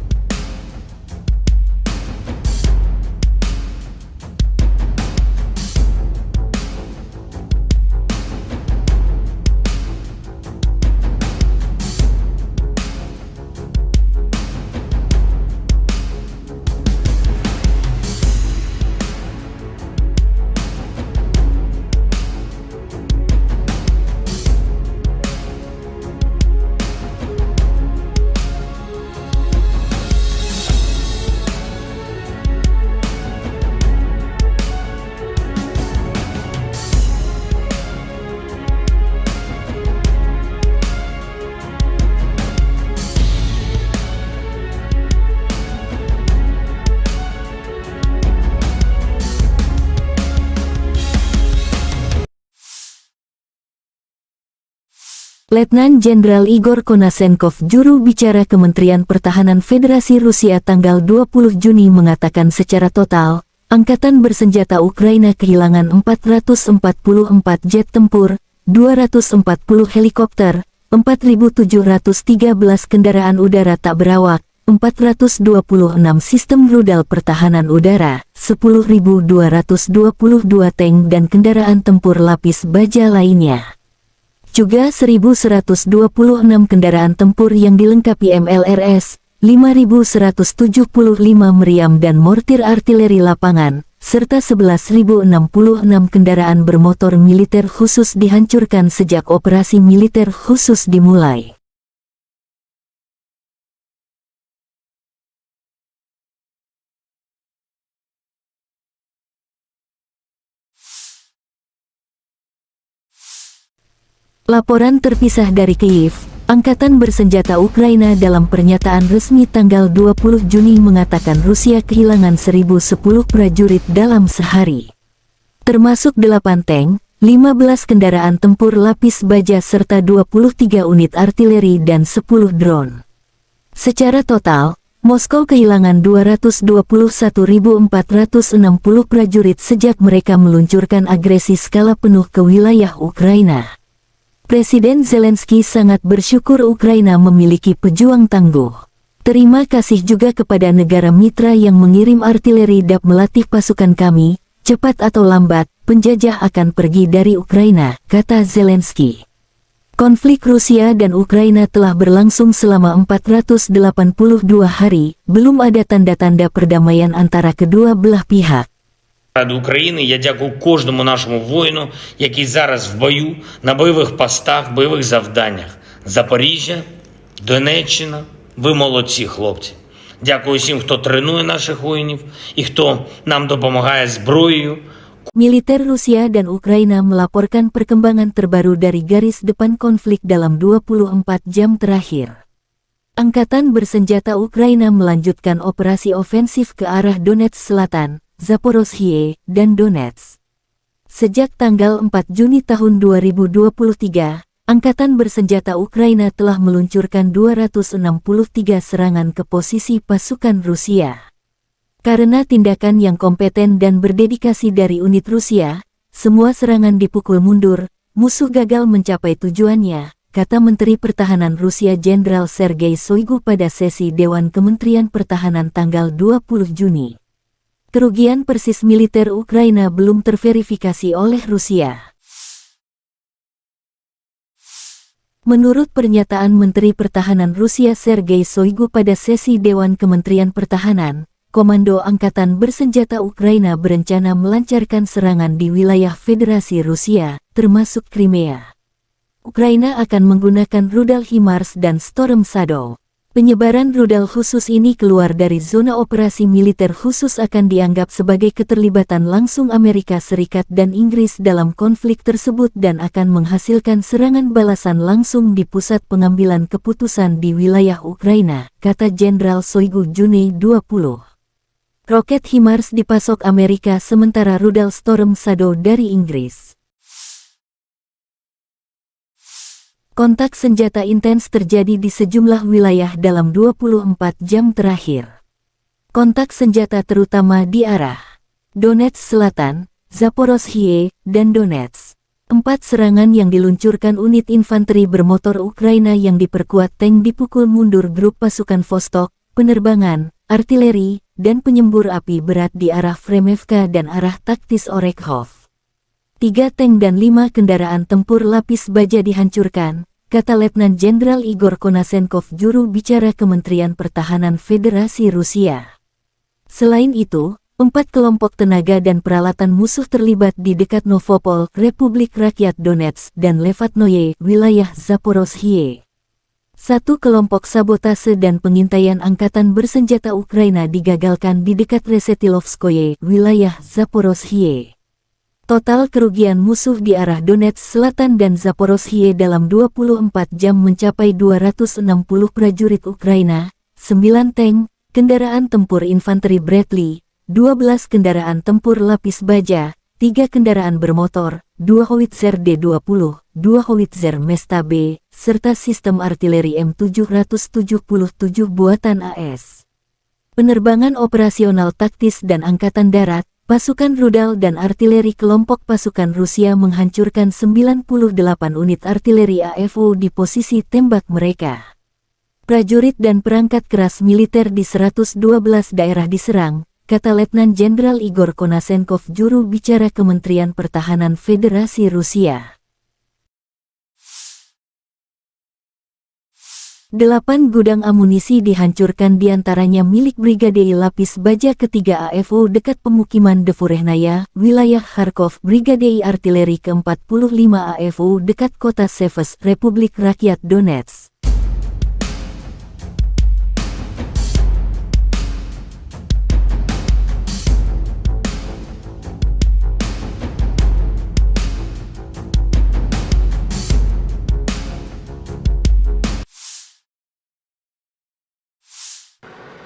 Letnan Jenderal Igor Konasenkov, juru bicara Kementerian Pertahanan Federasi Rusia tanggal 20 Juni mengatakan secara total, Angkatan Bersenjata Ukraina kehilangan 444 jet tempur, 240 helikopter, 4.713 kendaraan udara tak berawak, 426 sistem rudal pertahanan udara, 10.222 tank dan kendaraan tempur lapis baja lainnya. Juga 1.126 kendaraan tempur yang dilengkapi MLRS, 5.175 meriam dan mortir artileri lapangan, serta 11.066 kendaraan bermotor militer khusus dihancurkan sejak operasi militer khusus dimulai. Laporan terpisah dari Kyiv, Angkatan Bersenjata Ukraina dalam pernyataan resmi tanggal 20 Juni mengatakan Rusia kehilangan 1.010 prajurit dalam sehari. Termasuk 8 tank, 15 kendaraan tempur lapis baja serta 23 unit artileri dan 10 drone. Secara total, Moskow kehilangan 221.460 prajurit sejak mereka meluncurkan agresi skala penuh ke wilayah Ukraina. Presiden Zelensky sangat bersyukur Ukraina memiliki pejuang tangguh. Terima kasih juga kepada negara mitra yang mengirim artileri dan melatih pasukan kami. Cepat atau lambat, penjajah akan pergi dari Ukraina, kata Zelensky. Konflik Rusia dan Ukraina telah berlangsung selama 482 hari, belum ada tanda-tanda perdamaian antara kedua belah pihak.
Ради України я дякую кожному нашому воїну, який зараз в бою, на бойових постах, бойових завданнях. Запоріжжя, Донеччина, ви молодці, хлопці. Дякую всім, хто тренує наших воїнів і хто нам допомагає зброєю.
Militer Rusia dan Ukraina melaporkan perkembangan terbaru dari garis depan konflik dalam 24 jam terakhir. Angkatan Bersenjata Ukraina melanjutkan operasi ofensif ke arah Donetsk Selatan, Zaporozhye, dan Donetsk. Sejak tanggal 4 Juni tahun 2023, Angkatan Bersenjata Ukraina telah meluncurkan 263 serangan ke posisi pasukan Rusia. Karena tindakan yang kompeten dan berdedikasi dari unit Rusia, semua serangan dipukul mundur, musuh gagal mencapai tujuannya, kata Menteri Pertahanan Rusia Jenderal Sergei Shoigu pada sesi Dewan Kementerian Pertahanan tanggal 20 Juni. Kerugian persis militer Ukraina belum terverifikasi oleh Rusia. Menurut pernyataan Menteri Pertahanan Rusia Sergei Shoigu pada sesi Dewan Kementerian Pertahanan, Komando Angkatan Bersenjata Ukraina berencana melancarkan serangan di wilayah Federasi Rusia, termasuk Crimea. Ukraina akan menggunakan rudal HIMARS dan Storm Shadow. Penyebaran rudal khusus ini keluar dari zona operasi militer khusus akan dianggap sebagai keterlibatan langsung Amerika Serikat dan Inggris dalam konflik tersebut dan akan menghasilkan serangan balasan langsung di pusat pengambilan keputusan di wilayah Ukraina, kata Jenderal Shoigu Juni 20. Roket HIMARS dipasok Amerika sementara rudal Storm Shadow dari Inggris. Kontak senjata intens terjadi di sejumlah wilayah dalam 24 jam terakhir. Kontak senjata terutama di arah Donetsk Selatan, Zaporozhye, dan Donetsk. 4 serangan yang diluncurkan unit infanteri bermotor Ukraina yang diperkuat tank dipukul mundur grup pasukan Vostok, penerbangan, artileri, dan penyembur api berat di arah Fremevka dan arah taktis Orekhov. 3 tank dan 5 kendaraan tempur lapis baja dihancurkan, kata Letnan Jenderal Igor Konasenkov, juru bicara Kementerian Pertahanan Federasi Rusia. Selain itu, 4 kelompok tenaga dan peralatan musuh terlibat di dekat Novopol, Republik Rakyat Donetsk, dan Levatnoye, wilayah Zaporozhye. 1 kelompok sabotase dan pengintaian angkatan bersenjata Ukraina digagalkan di dekat Resetilovskoye, wilayah Zaporozhye. Total kerugian musuh di arah Donetsk Selatan dan Zaporozhye dalam 24 jam mencapai 260 prajurit Ukraina, 9 tank, kendaraan tempur infanteri Bradley, 12 kendaraan tempur lapis baja, 3 kendaraan bermotor, 2 howitzer D-20, 2 howitzer Mesta B, serta sistem artileri M777 buatan AS. Penerbangan operasional taktis dan angkatan darat, pasukan rudal dan artileri kelompok pasukan Rusia menghancurkan 98 unit artileri AFU di posisi tembak mereka. Prajurit dan perangkat keras militer di 112 daerah diserang, kata Letnan Jenderal Igor Konasenkov, juru bicara Kementerian Pertahanan Federasi Rusia. 8 gudang amunisi dihancurkan, diantaranya milik Brigade Lapis Baja ketiga AFU dekat pemukiman Devurehnaya, wilayah Kharkov, Brigade Artileri ke-45 AFU dekat kota Seves, Republik Rakyat Donetsk.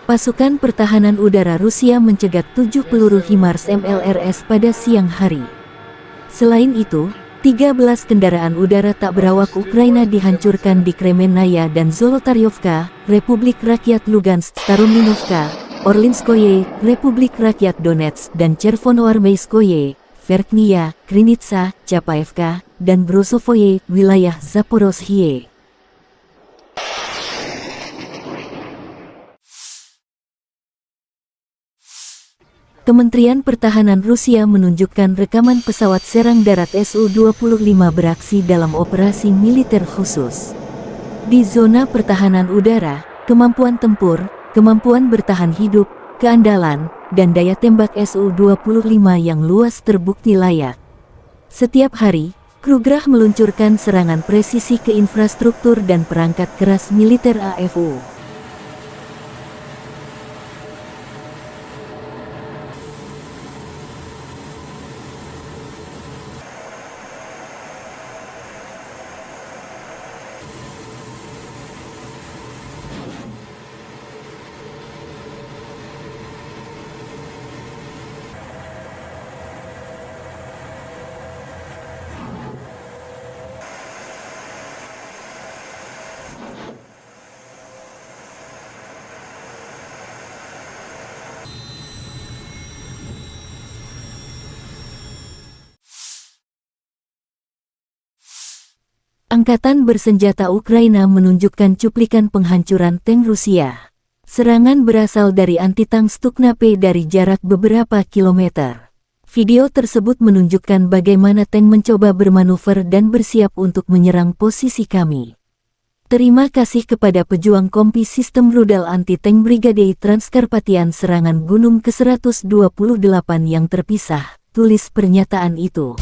Pasukan pertahanan udara Rusia mencegat 7 peluru HIMARS MLRS pada siang hari. Selain itu, 13 kendaraan udara tak berawak Ukraina dihancurkan di Kremenaya dan Zolotaryovka, Republik Rakyat Lugansk, Starominovka, Orlinskoye, Republik Rakyat Donetsk, dan Chervonoarmeyskoye, Verkhnya, Krinitsa, Chapaevka, dan Brosovoye, wilayah Zaporozhye. Kementerian Pertahanan Rusia menunjukkan rekaman pesawat serang darat Su-25 beraksi dalam operasi militer khusus. Di zona pertahanan udara, kemampuan tempur, kemampuan bertahan hidup, keandalan, dan daya tembak Su-25 yang luas terbukti layak. Setiap hari, Krugerah meluncurkan serangan presisi ke infrastruktur dan perangkat keras militer AFU. Angkatan bersenjata Ukraina menunjukkan cuplikan penghancuran tank Rusia. Serangan berasal dari anti-tank Stukna-P dari jarak beberapa kilometer. Video tersebut menunjukkan bagaimana tank mencoba bermanuver dan bersiap untuk menyerang posisi kami. Terima kasih kepada pejuang kompi sistem rudal anti-tank Brigade Transkarpatian serangan Gunung ke-128 yang terpisah, tulis pernyataan itu.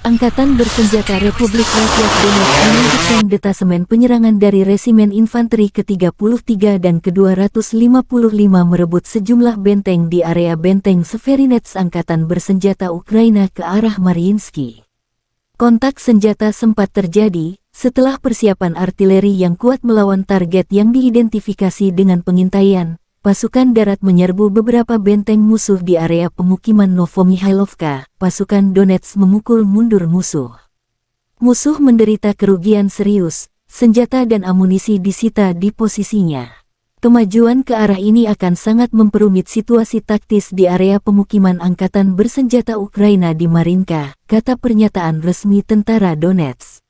Angkatan Bersenjata Republik Rakyat Donetsk melanjutkan detasemen penyerangan dari Resimen Infanteri ke-33 dan ke-255 merebut sejumlah benteng di area benteng Severinets Angkatan Bersenjata Ukraina ke arah Mariinsky. Kontak senjata sempat terjadi setelah persiapan artileri yang kuat melawan target yang diidentifikasi dengan pengintaian. Pasukan darat menyerbu beberapa benteng musuh di area pemukiman Novomihailovka. Pasukan Donetsk memukul mundur musuh. Musuh menderita kerugian serius, senjata dan amunisi disita di posisinya. Kemajuan ke arah ini akan sangat memperumit situasi taktis di area pemukiman Angkatan Bersenjata Ukraina di Marinka, kata pernyataan resmi tentara Donetsk.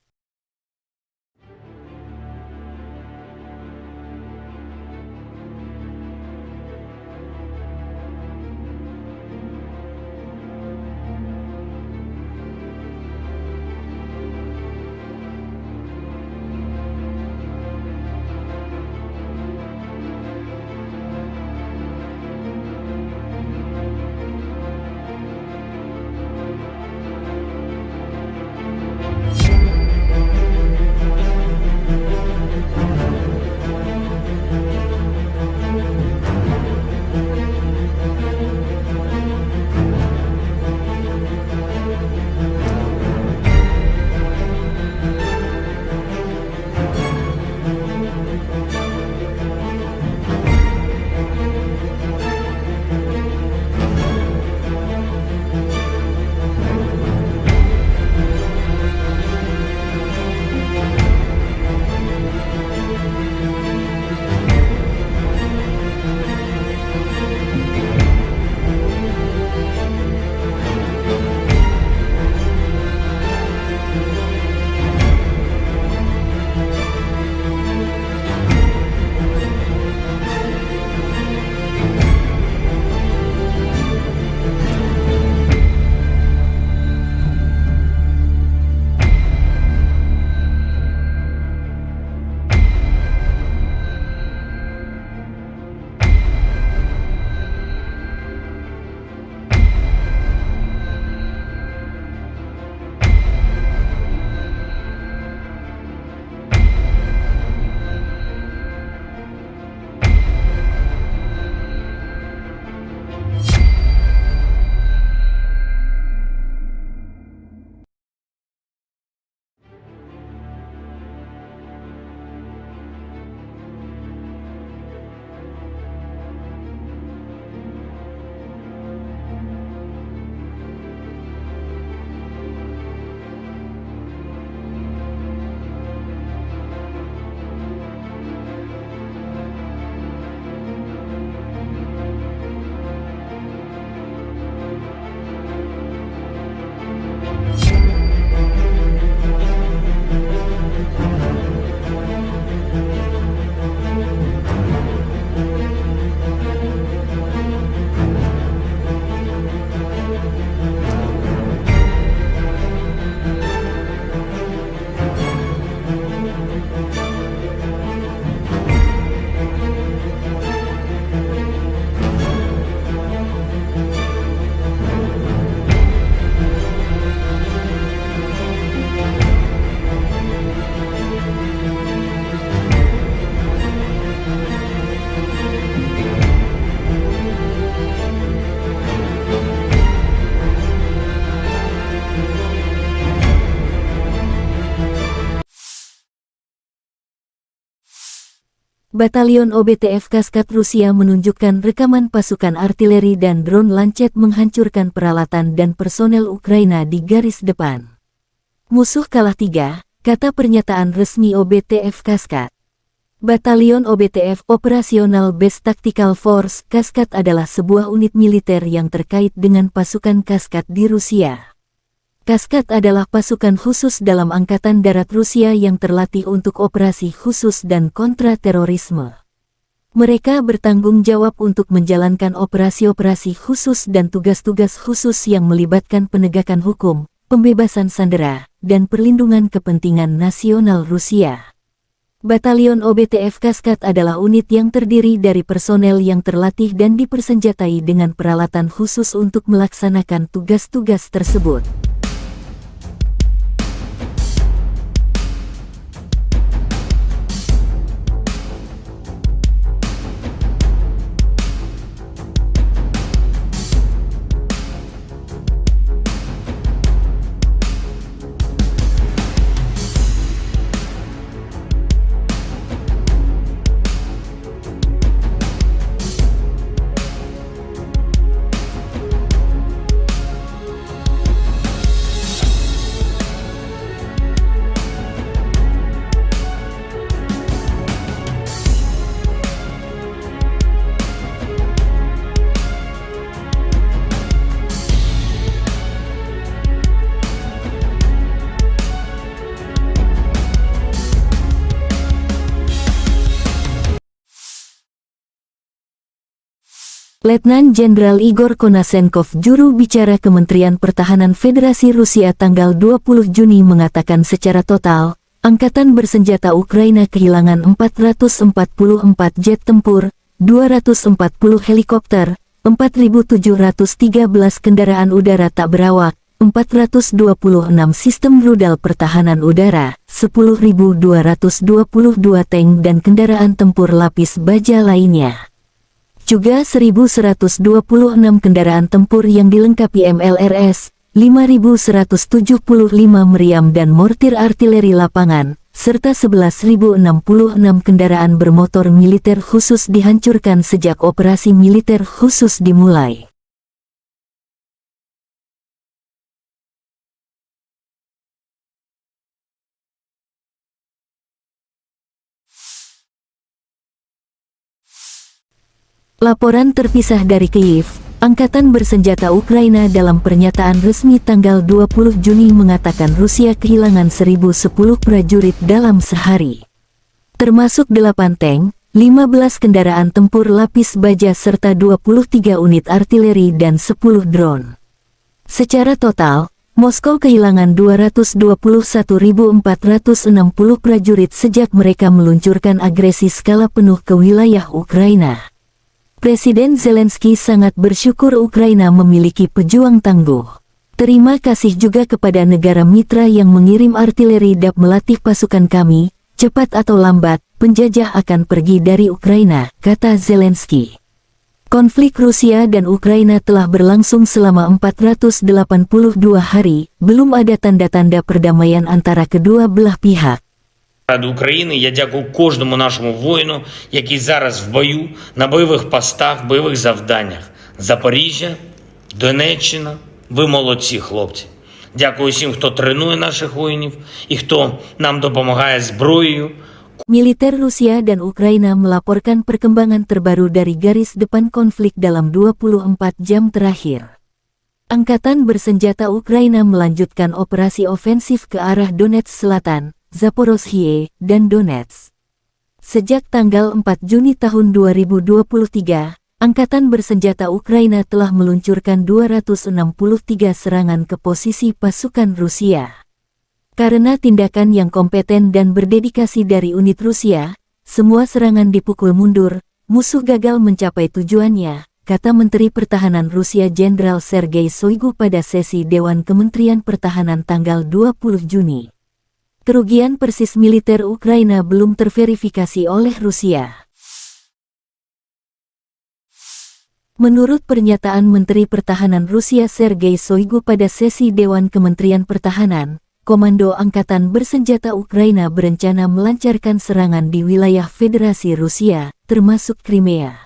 Batalion OBTF Kaskat Rusia menunjukkan rekaman pasukan artileri dan drone Lancet menghancurkan peralatan dan personel Ukraina di garis depan. Musuh kalah 3, kata pernyataan resmi OBTF Kaskat. Batalion OBTF Operational Base Tactical Force Kaskat adalah sebuah unit militer yang terkait dengan pasukan Kaskat di Rusia. Kaskat adalah pasukan khusus dalam Angkatan Darat Rusia yang terlatih untuk operasi khusus dan kontra-terorisme. Mereka bertanggung jawab untuk menjalankan operasi-operasi khusus dan tugas-tugas khusus yang melibatkan penegakan hukum, pembebasan sandera, dan perlindungan kepentingan nasional Rusia. Batalion OBTF Kaskad adalah unit yang terdiri dari personel yang terlatih dan dipersenjatai dengan peralatan khusus untuk melaksanakan tugas-tugas tersebut. Letnan Jenderal Igor Konasenkov, juru bicara Kementerian Pertahanan Federasi Rusia tanggal 20 Juni mengatakan secara total, Angkatan Bersenjata Ukraina kehilangan 444 jet tempur, 240 helikopter, 4.713 kendaraan udara tak berawak, 426 sistem rudal pertahanan udara, 10.222 tank dan kendaraan tempur lapis baja lainnya. Juga 1.126 kendaraan tempur yang dilengkapi MLRS, 5.175 meriam dan mortir artileri lapangan, serta 11.066 kendaraan bermotor militer khusus dihancurkan sejak operasi militer khusus dimulai. Laporan terpisah dari Kyiv, Angkatan Bersenjata Ukraina dalam pernyataan resmi tanggal 20 Juni mengatakan Rusia kehilangan 1.010 prajurit dalam sehari. Termasuk 8 tank, 15 kendaraan tempur lapis baja serta 23 unit artileri dan 10 drone. Secara total, Moskow kehilangan 221.460 prajurit sejak mereka meluncurkan agresi skala penuh ke wilayah Ukraina. Presiden Zelensky sangat bersyukur Ukraina memiliki pejuang tangguh. Terima kasih juga kepada negara mitra yang mengirim artileri DAP melatih pasukan kami, cepat atau lambat, penjajah akan pergi dari Ukraina, kata Zelensky. Konflik Rusia dan Ukraina telah berlangsung selama 482 hari, belum ada tanda-tanda perdamaian antara kedua belah pihak.
Ради України я дякую кожному нашому воїну, який зараз в бою, на бойових постах, бойових завданнях. Запоріжжя, Донеччина, ви молодці, хлопці. Дякую всім, хто тренує наших воїнів і хто нам допомагає зброєю.
Militer Rusia dan Ukraina melaporkan perkembangan terbaru dari garis depan konflik dalam 24 jam terakhir. Angkatan Bersenjata Ukraina melanjutkan operasi ofensif ke arah Donetsk Selatan, Zaporozhye, dan Donetsk. Sejak tanggal 4 Juni tahun 2023, Angkatan Bersenjata Ukraina telah meluncurkan 263 serangan ke posisi pasukan Rusia. Karena tindakan yang kompeten dan berdedikasi dari unit Rusia, semua serangan dipukul mundur, musuh gagal mencapai tujuannya, kata Menteri Pertahanan Rusia Jenderal Sergei Shoigu pada sesi Dewan Kementerian Pertahanan tanggal 20 Juni. Kerugian persis militer Ukraina belum terverifikasi oleh Rusia. Menurut pernyataan Menteri Pertahanan Rusia Sergei Shoigu pada sesi Dewan Kementerian Pertahanan, Komando Angkatan Bersenjata Ukraina berencana melancarkan serangan di wilayah Federasi Rusia, termasuk Crimea.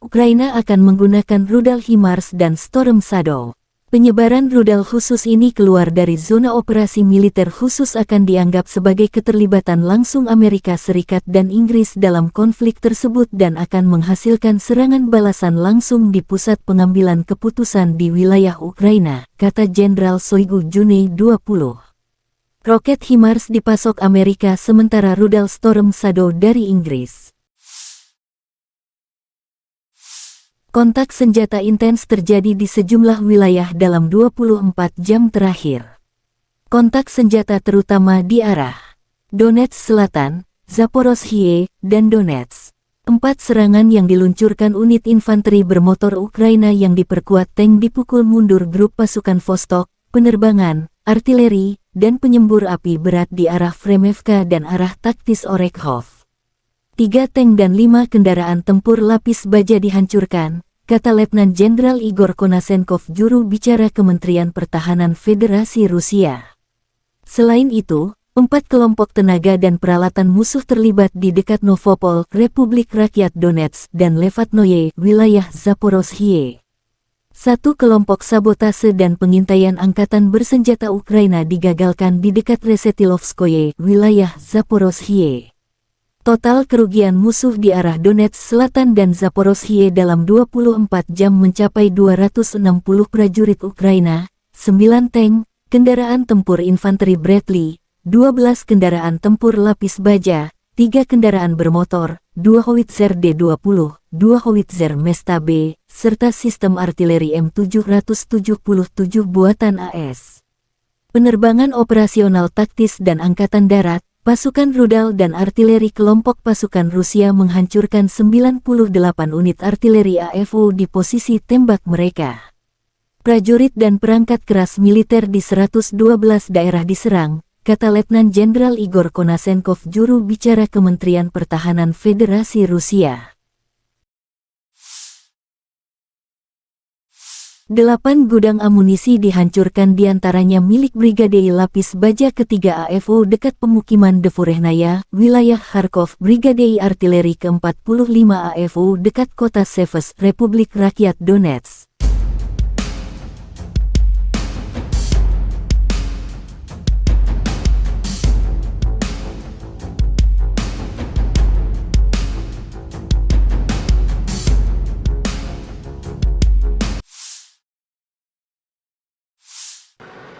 Ukraina akan menggunakan rudal HIMARS dan Storm Shadow. Penyebaran rudal khusus ini keluar dari zona operasi militer khusus akan dianggap sebagai keterlibatan langsung Amerika Serikat dan Inggris dalam konflik tersebut dan akan menghasilkan serangan balasan langsung di pusat pengambilan keputusan di wilayah Ukraina, kata Jenderal Shoigu Juni 20. Roket HIMARS dipasok Amerika sementara rudal Storm Shadow dari Inggris. Kontak senjata intens terjadi di sejumlah wilayah dalam 24 jam terakhir. Kontak senjata terutama di arah Donetsk Selatan, Zaporozhye, dan Donetsk. 4 serangan yang diluncurkan unit infanteri bermotor Ukraina yang diperkuat tank dipukul mundur grup pasukan Vostok, penerbangan, artileri, dan penyembur api berat di arah Fremevka dan arah taktis Orekhov. 3 tank dan 5 kendaraan tempur lapis baja dihancurkan, kata Letnan Jenderal Igor Konasenkov, juru bicara Kementerian Pertahanan Federasi Rusia. Selain itu, 4 kelompok tenaga dan peralatan musuh terlibat di dekat Novopol, Republik Rakyat Donetsk, dan Levatnoye, wilayah Zaporozhye. 1 kelompok sabotase dan pengintaian angkatan bersenjata Ukraina digagalkan di dekat Resetilovskoye, wilayah Zaporozhye. Total kerugian musuh di arah Donetsk Selatan dan Zaporozhye dalam 24 jam mencapai 260 prajurit Ukraina, 9 tank, kendaraan tempur infanteri Bradley, 12 kendaraan tempur lapis baja, 3 kendaraan bermotor, 2 howitzer D-20, 2 howitzer Mesta B, serta sistem artileri M777 buatan AS. Penerbangan operasional taktis dan angkatan darat, pasukan rudal dan artileri kelompok pasukan Rusia menghancurkan 98 unit artileri AFO di posisi tembak mereka. Prajurit dan perangkat keras militer di 112 daerah diserang, kata Letnan Jenderal Igor Konasenkov, juru bicara Kementerian Pertahanan Federasi Rusia. 8 gudang amunisi dihancurkan, diantaranya milik Brigade Lapis Baja ketiga AFO dekat pemukiman Devurehnaya, wilayah Kharkov, Brigade Artileri ke-45 AFO dekat kota Seves, Republik Rakyat Donetsk.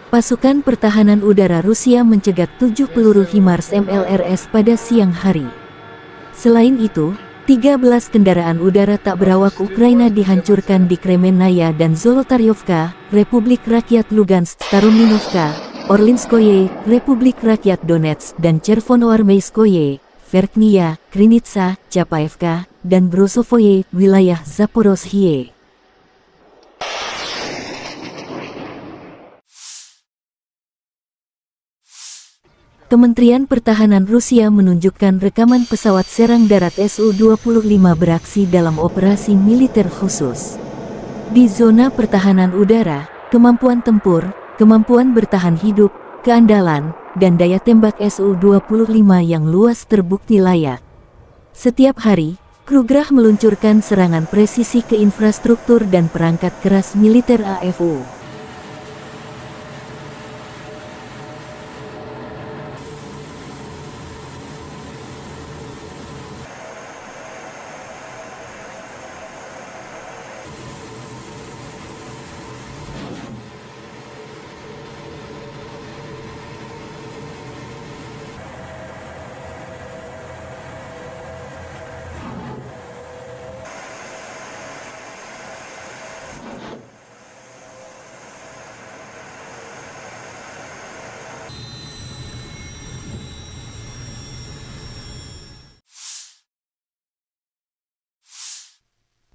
Pasukan pertahanan udara Rusia mencegat 7 peluru HIMARS MLRS pada siang hari. Selain itu, 13 kendaraan udara tak berawak Ukraina dihancurkan di Kremenaya dan Zolotaryovka, Republik Rakyat Lugansk, Starominovka, Orlinskoye, Republik Rakyat Donetsk, dan Chervonoarmeyskoye, Verkhnya, Krinitsa, Chapaevka, dan Brosovoye, wilayah Zaporozhye. Kementerian Pertahanan Rusia menunjukkan rekaman pesawat serang darat Su-25 beraksi dalam operasi militer khusus. Di zona pertahanan udara, kemampuan tempur, kemampuan bertahan hidup, keandalan, dan daya tembak Su-25 yang luas terbukti layak. Setiap hari, Krugerah meluncurkan serangan presisi ke infrastruktur dan perangkat keras militer AFO.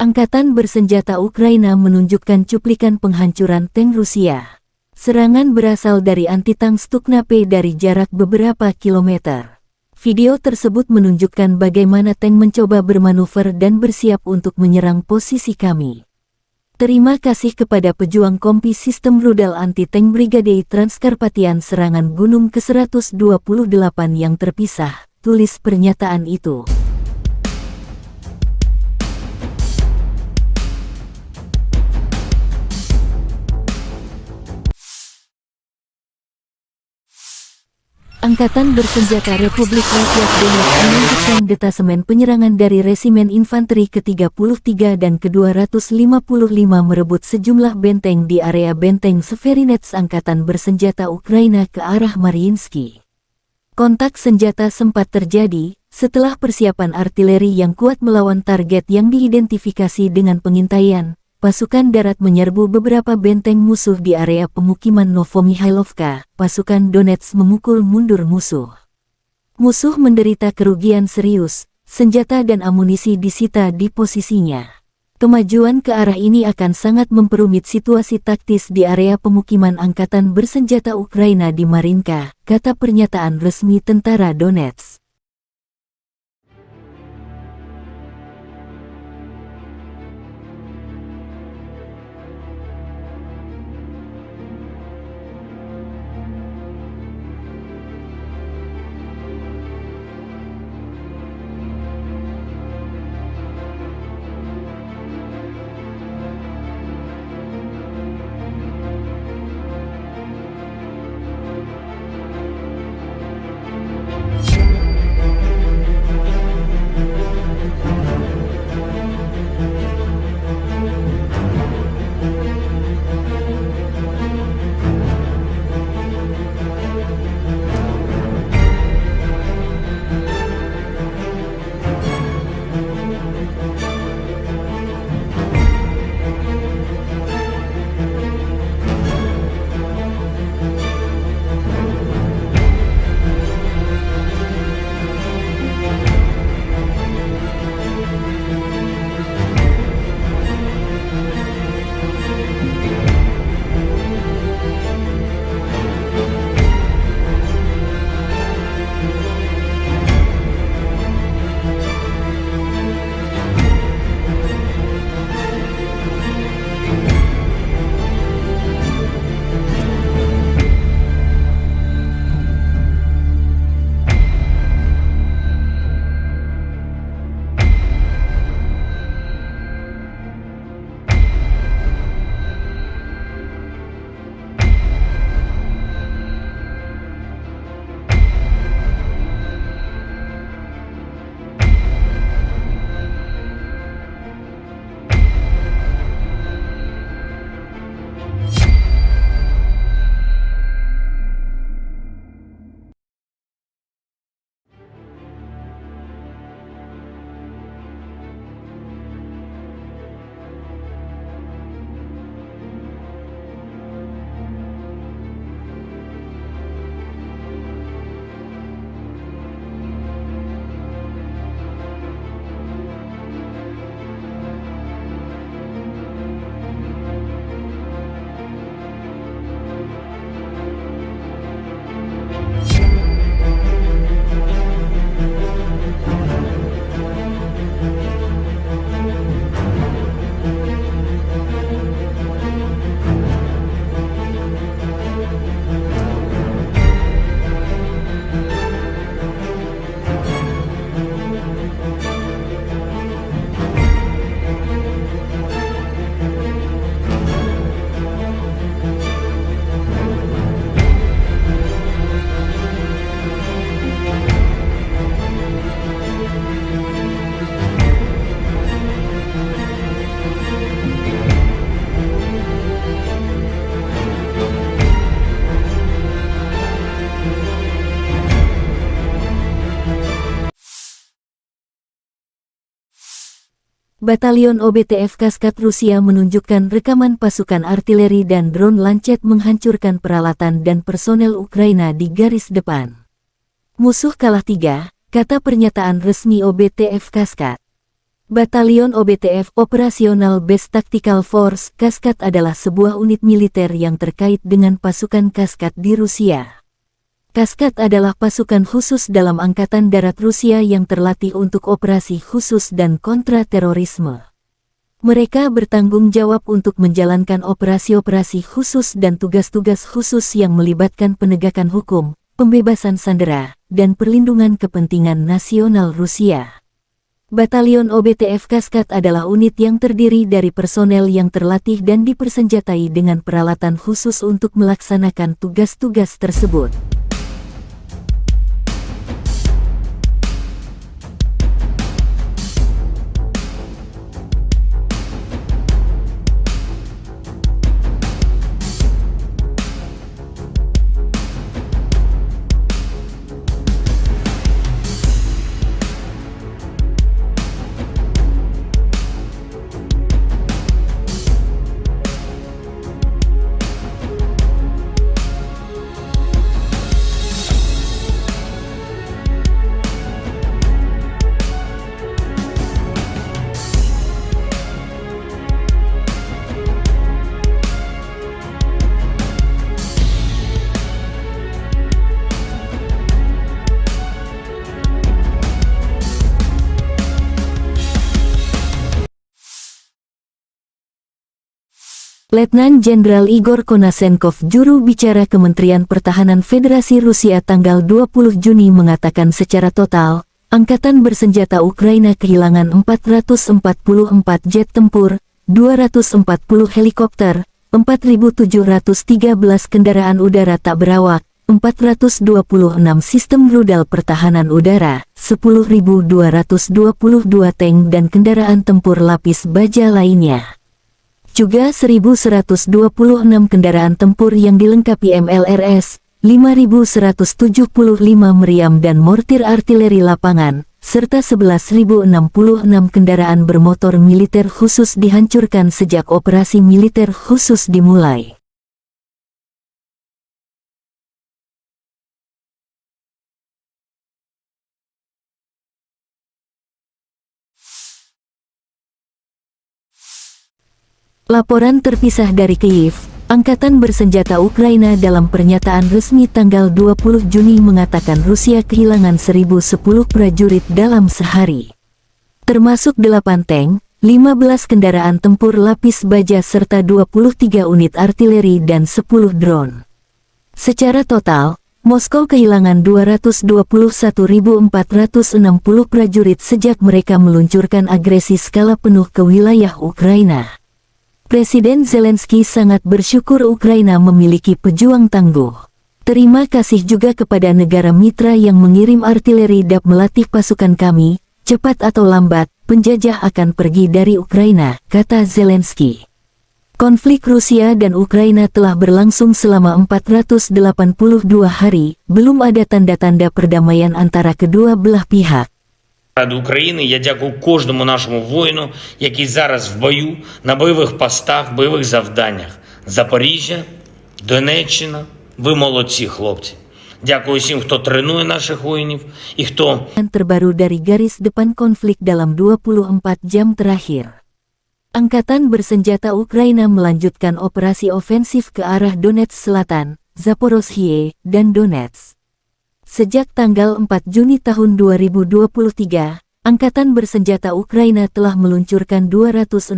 Angkatan bersenjata Ukraina menunjukkan cuplikan penghancuran tank Rusia. Serangan berasal dari anti-tank Stukna-P dari jarak beberapa kilometer. Video tersebut menunjukkan bagaimana tank mencoba bermanuver dan bersiap untuk menyerang posisi kami. Terima kasih kepada pejuang kompi sistem rudal anti-tank Brigade Transkarpatian serangan Gunung ke-128 yang terpisah, tulis pernyataan itu. Angkatan bersenjata Republik Rakyat Donetsk menunjukkan detasemen penyerangan dari Resimen Infanteri ke-33 dan ke-255 merebut sejumlah benteng di area benteng Severinets Angkatan Bersenjata Ukraina ke arah Mariinsky. Kontak senjata sempat terjadi, Setelah persiapan artileri yang kuat melawan target yang diidentifikasi dengan pengintaian, pasukan darat menyerbu beberapa benteng musuh di area pemukiman Novomihailovka. Pasukan Donetsk memukul mundur musuh. Musuh menderita kerugian serius, senjata dan amunisi disita di posisinya. Kemajuan ke arah ini akan sangat memperumit situasi taktis di area pemukiman angkatan bersenjata Ukraina di Marinka, kata pernyataan resmi tentara Donetsk. Batalion OBTF Kaskad Rusia menunjukkan rekaman pasukan artileri dan drone Lancet menghancurkan peralatan dan personel Ukraina di garis depan. Musuh kalah 3, kata pernyataan resmi OBTF Kaskad. Batalion OBTF Operational Base Tactical Force Kaskad adalah sebuah unit militer yang terkait dengan pasukan Kaskad di Rusia. Kaskad adalah pasukan khusus dalam Angkatan Darat Rusia yang terlatih untuk operasi khusus dan kontra-terorisme. Mereka bertanggung jawab untuk menjalankan operasi-operasi khusus dan tugas-tugas khusus yang melibatkan penegakan hukum, pembebasan sandera, dan perlindungan kepentingan nasional Rusia. Batalion OBTF Kaskad adalah unit yang terdiri dari personel yang terlatih dan dipersenjatai dengan peralatan khusus untuk melaksanakan tugas-tugas tersebut. Letnan Jenderal Igor Konasenkov, juru bicara Kementerian Pertahanan Federasi Rusia tanggal 20 Juni mengatakan secara total, Angkatan Bersenjata Ukraina kehilangan 444 jet tempur, 240 helikopter, 4.713 kendaraan udara tak berawak, 426 sistem rudal pertahanan udara, 10.222 tank dan kendaraan tempur lapis baja lainnya. Juga 1.126 kendaraan tempur yang dilengkapi MLRS, 5.175 meriam dan mortir artileri lapangan, serta 11.066 kendaraan bermotor militer khusus dihancurkan sejak operasi militer khusus dimulai. Laporan terpisah dari Kyiv, Angkatan Bersenjata Ukraina dalam pernyataan resmi tanggal 20 Juni mengatakan Rusia kehilangan 1.010 prajurit dalam sehari. Termasuk 8 tank, 15 kendaraan tempur lapis baja serta 23 unit artileri dan 10 drone. Secara total, Moskow kehilangan 221.460 prajurit sejak mereka meluncurkan agresi skala penuh ke wilayah Ukraina. Presiden Zelensky sangat bersyukur Ukraina memiliki pejuang tangguh. Terima kasih juga kepada negara mitra yang mengirim artileri DAP melatih pasukan kami, cepat atau lambat, penjajah akan pergi dari Ukraina, kata Zelensky. Konflik Rusia dan Ukraina telah berlangsung selama 482 hari, belum ada tanda-tanda perdamaian antara kedua belah pihak.
Ради України я дякую кожному нашому воїну, який зараз в бою, на бойових постах, бойових завданнях. Запоріжжя, Донеччина, ви молодці, хлопці. Дякую всім, хто тренує наших воїнів і хто...
Terbaru dari garis depan konflik dalam 24 jam terakhir. Angkatan Bersenjata Ukraina melanjutkan operasi ofensif ke arah Donetsk Selatan, Zaporozhye, dan Donetsk. Sejak tanggal 4 Juni tahun 2023, Angkatan Bersenjata Ukraina telah meluncurkan 263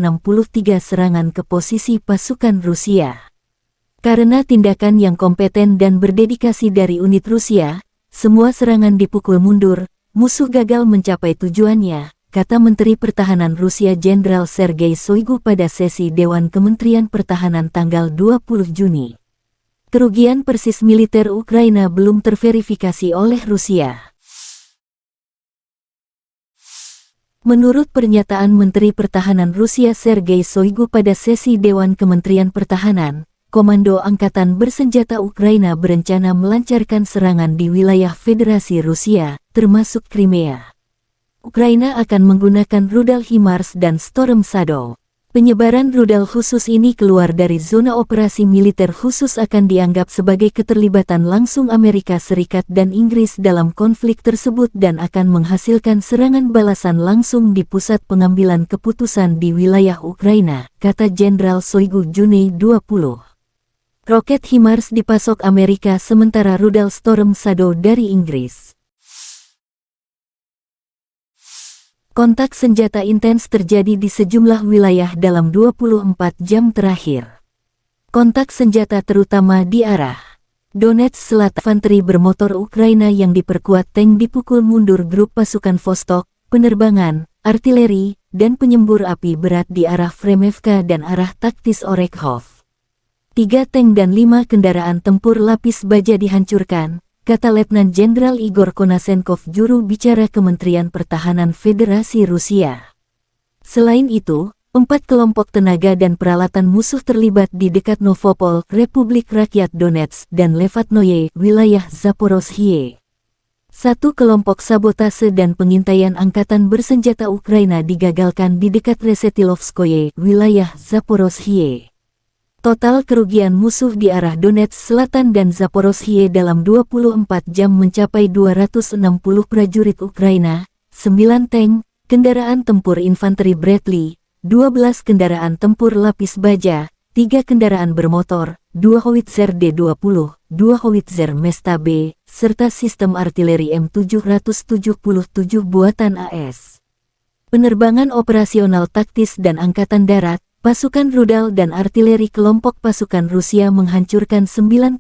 serangan ke posisi pasukan Rusia. Karena tindakan yang kompeten dan berdedikasi dari unit Rusia, semua serangan dipukul mundur, musuh gagal mencapai tujuannya, kata Menteri Pertahanan Rusia Jenderal Sergei Shoigu pada sesi Dewan Kementerian Pertahanan tanggal 20 Juni. Kerugian persis militer Ukraina belum terverifikasi oleh Rusia. Menurut pernyataan Menteri Pertahanan Rusia Sergei Shoigu pada sesi Dewan Kementerian Pertahanan, Komando Angkatan Bersenjata Ukraina berencana melancarkan serangan di wilayah Federasi Rusia, termasuk Crimea. Ukraina akan menggunakan rudal HIMARS dan Storm Shadow. Penyebaran rudal khusus ini keluar dari zona operasi militer khusus akan dianggap sebagai keterlibatan langsung Amerika Serikat dan Inggris dalam konflik tersebut dan akan menghasilkan serangan balasan langsung di pusat pengambilan keputusan di wilayah Ukraina, kata Jenderal Shoigu Juni 20. Roket HIMARS dipasok Amerika sementara rudal Storm Shadow dari Inggris. Kontak senjata intens terjadi di sejumlah wilayah dalam 24 jam terakhir. Kontak senjata terutama di arah Donetsk Selatan. Infanteri bermotor Ukraina yang diperkuat tank dipukul mundur grup pasukan Vostok, penerbangan, artileri, dan penyembur api berat di arah Fremevka dan arah taktis Orekhov. 3 tank dan 5 kendaraan tempur lapis baja dihancurkan, kata Letnan Jenderal Igor Konasenkov, juru bicara Kementerian Pertahanan Federasi Rusia. Selain itu, 4 kelompok tenaga dan peralatan musuh terlibat di dekat Novopol, Republik Rakyat Donetsk, dan Levatnoye, wilayah Zaporozhye. 1 kelompok sabotase dan pengintaian Angkatan Bersenjata Ukraina digagalkan di dekat Resetilovskoye, wilayah Zaporozhye. Total kerugian musuh di arah Donetsk Selatan dan Zaporozhye dalam 24 jam mencapai 260 prajurit Ukraina, 9 tank, kendaraan tempur infanteri Bradley, 12 kendaraan tempur lapis baja, 3 kendaraan bermotor, 2 howitzer D-20, 2 howitzer Mesta B, serta sistem artileri M777 buatan AS. Penerbangan operasional taktis dan Angkatan Darat, pasukan rudal dan artileri kelompok pasukan Rusia menghancurkan 98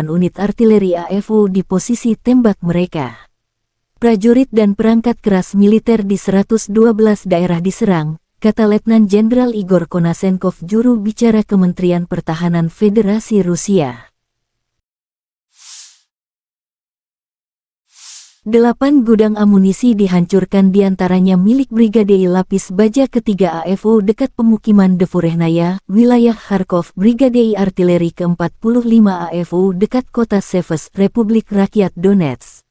unit artileri AFU di posisi tembak mereka. Prajurit dan perangkat keras militer di 112 daerah diserang, kata Letnan Jenderal Igor Konasenkov, juru bicara Kementerian Pertahanan Federasi Rusia. 8 gudang amunisi dihancurkan, diantaranya milik Brigade Lapis Baja ketiga AFU dekat pemukiman Devurehnaya, wilayah Kharkov, Brigade Artileri ke-45 AFU dekat kota Seversk, Republik Rakyat Donetsk.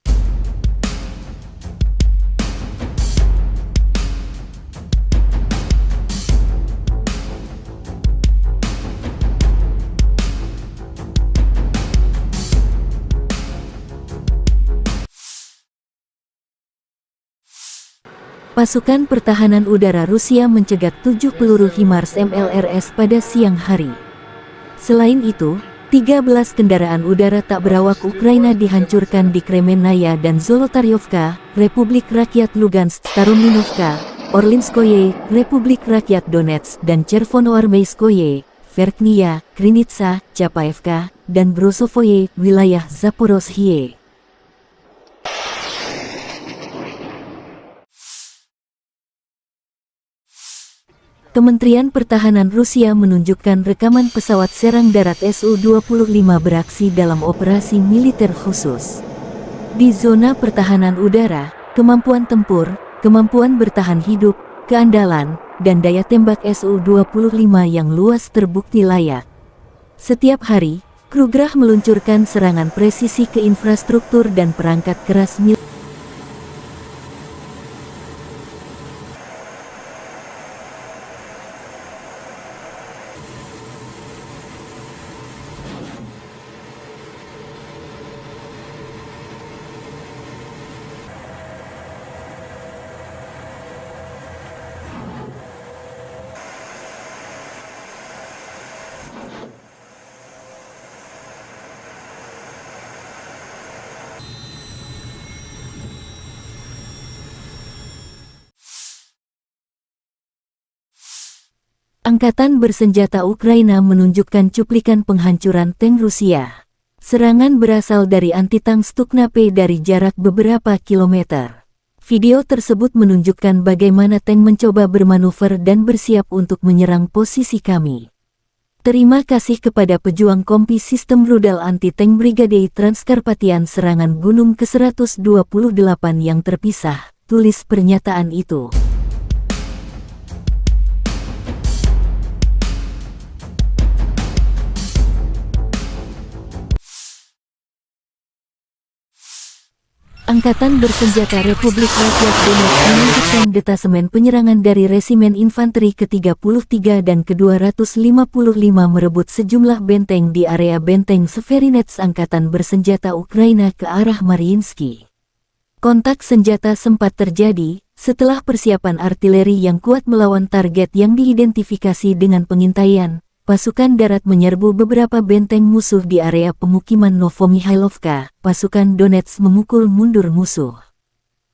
Pasukan pertahanan udara Rusia mencegat 7 peluru HIMARS MLRS pada siang hari. Selain itu, 13 kendaraan udara tak berawak Ukraina dihancurkan di Kremenaya dan Zolotaryovka, Republik Rakyat Lugansk, Starominovka, Orlinskoye, Republik Rakyat Donetsk, dan Chervonoarmeyskoye, Verkhnya, Krinitsa, Chapaevka, dan Brosovoye, wilayah Zaporozhye. Kementerian Pertahanan Rusia menunjukkan rekaman pesawat serang darat Su-25 beraksi dalam operasi militer khusus. Di zona pertahanan udara, kemampuan tempur, kemampuan bertahan hidup, keandalan, dan daya tembak Su-25 yang luas terbukti layak. Setiap hari, Krugerah meluncurkan serangan presisi ke infrastruktur dan perangkat keras militer. Angkatan bersenjata Ukraina menunjukkan cuplikan penghancuran tank Rusia. Serangan berasal dari anti-tank Stukna-P dari jarak beberapa kilometer. Video tersebut menunjukkan bagaimana tank mencoba bermanuver dan bersiap untuk menyerang posisi kami. Terima kasih kepada pejuang kompi sistem rudal anti-tank Brigade Transkarpatian serangan Gunung ke-128 yang terpisah, tulis pernyataan itu. Angkatan bersenjata Republik Rakyat Donetsk menunjukkan detasemen penyerangan dari Resimen Infanteri ke-33 dan ke-255 merebut sejumlah benteng di area benteng Severinets Angkatan bersenjata Ukraina ke arah Mariinsky. Kontak senjata sempat terjadi setelah persiapan artileri yang kuat melawan target yang diidentifikasi dengan pengintaian. Pasukan darat menyerbu beberapa benteng musuh di area pemukiman Novomihailovka. Pasukan Donetsk memukul mundur musuh.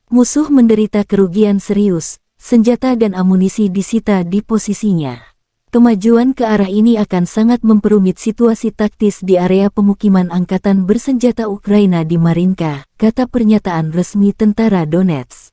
Musuh menderita kerugian serius, senjata dan amunisi disita di posisinya. Kemajuan ke arah ini akan sangat memperumit situasi taktis di area pemukiman Angkatan bersenjata Ukraina di Marinka, kata pernyataan resmi tentara Donetsk.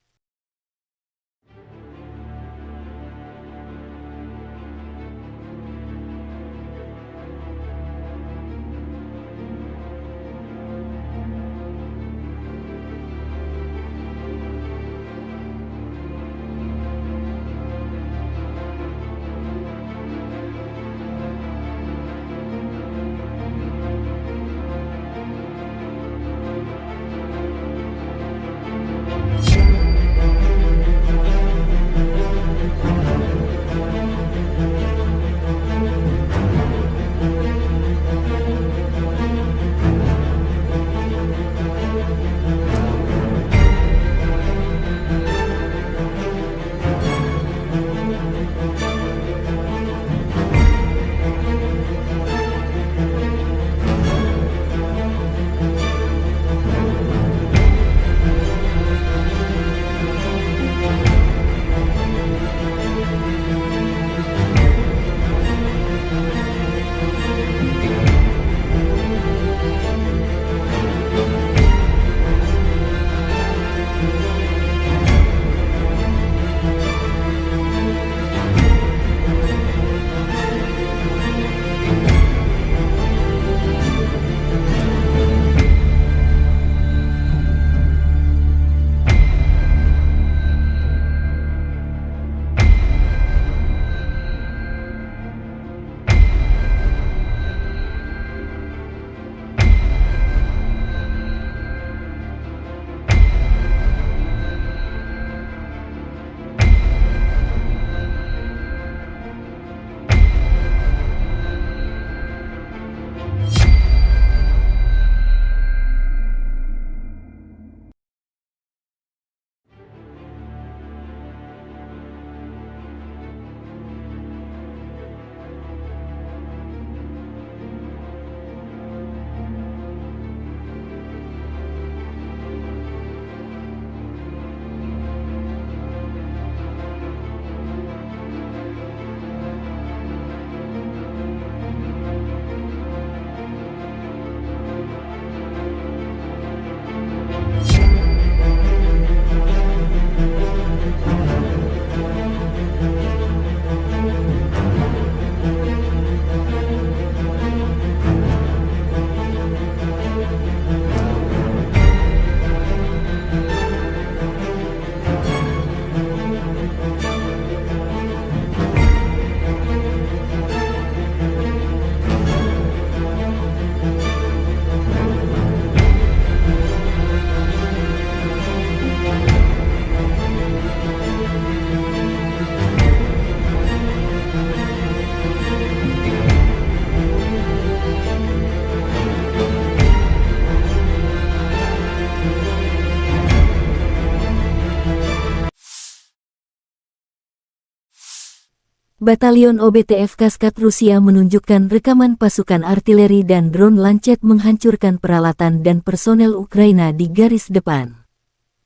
Batalion OBTF Kaskat Rusia menunjukkan rekaman pasukan artileri dan drone Lancet menghancurkan peralatan dan personel Ukraina di garis depan.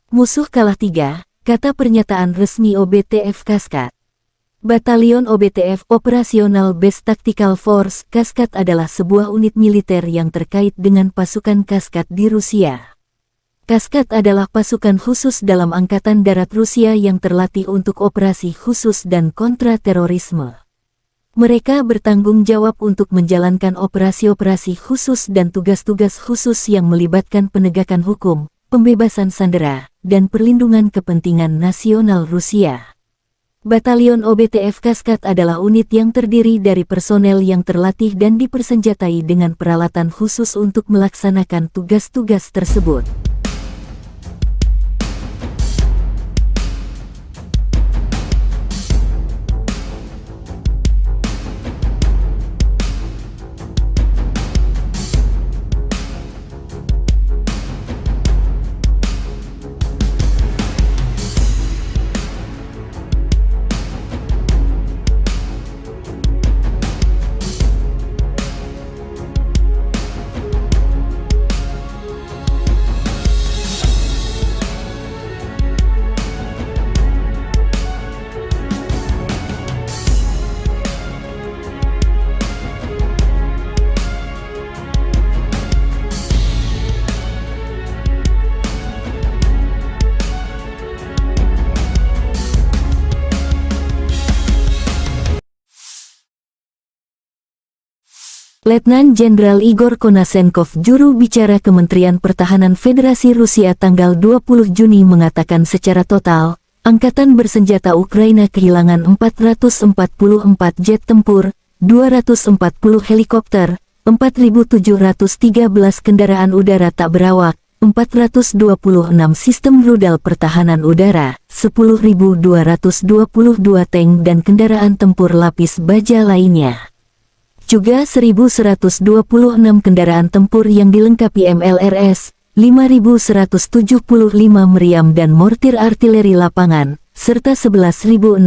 Musuh kalah 3, kata pernyataan resmi OBTF Kaskat. Batalion OBTF Operational Base Tactical Force Kaskat adalah sebuah unit militer yang terkait dengan pasukan Kaskat di Rusia. Kaskat adalah pasukan khusus dalam Angkatan Darat Rusia yang terlatih untuk operasi khusus dan kontra-terorisme. Mereka bertanggung jawab untuk menjalankan operasi-operasi khusus dan tugas-tugas khusus yang melibatkan penegakan hukum, pembebasan sandera, dan perlindungan kepentingan nasional Rusia. Batalion OBTF Kaskat adalah unit yang terdiri dari personel yang terlatih dan dipersenjatai dengan peralatan khusus untuk melaksanakan tugas-tugas tersebut. Letnan Jenderal Igor Konasenkov, juru bicara Kementerian Pertahanan Federasi Rusia tanggal 20 Juni mengatakan secara total, Angkatan Bersenjata Ukraina kehilangan 444 jet tempur, 240 helikopter, 4.713 kendaraan udara tak berawak, 426 sistem rudal pertahanan udara, 10.222 tank dan kendaraan tempur lapis baja lainnya. Juga 1.126 kendaraan tempur yang dilengkapi MLRS, 5.175 meriam dan mortir artileri lapangan, serta 11.066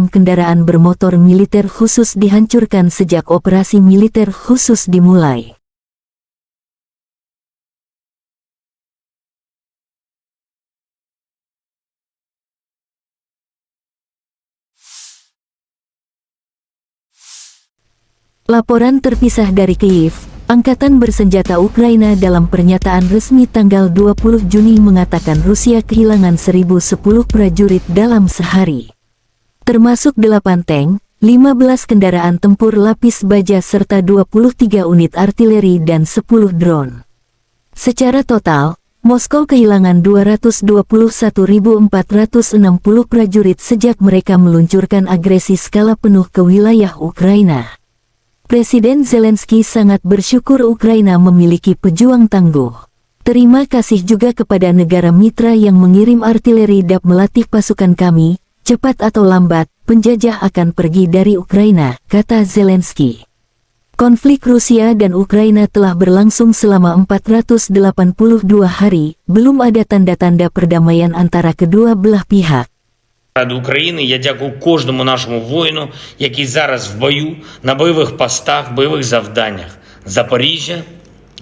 kendaraan bermotor militer khusus dihancurkan sejak operasi militer khusus dimulai. Laporan terpisah dari Kyiv, Angkatan Bersenjata Ukraina dalam pernyataan resmi tanggal 20 Juni mengatakan Rusia kehilangan 1.010 prajurit dalam sehari. Termasuk 8 tank, 15 kendaraan tempur lapis baja serta 23 unit artileri dan 10 drone. Secara total, Moskow kehilangan 221.460 prajurit sejak mereka meluncurkan agresi skala penuh ke wilayah Ukraina. Presiden Zelensky sangat bersyukur Ukraina memiliki pejuang tangguh. Terima kasih juga kepada negara mitra yang mengirim artileri dan melatih pasukan kami. Cepat atau lambat, penjajah akan pergi dari Ukraina, kata Zelensky. Konflik Rusia dan Ukraina telah berlangsung selama 482 hari, belum ada tanda-tanda perdamaian antara kedua belah pihak.
Ради України я дякую кожному нашому воїну, який зараз в бою, на бойових постах, бойових завданнях. Запоріжжя,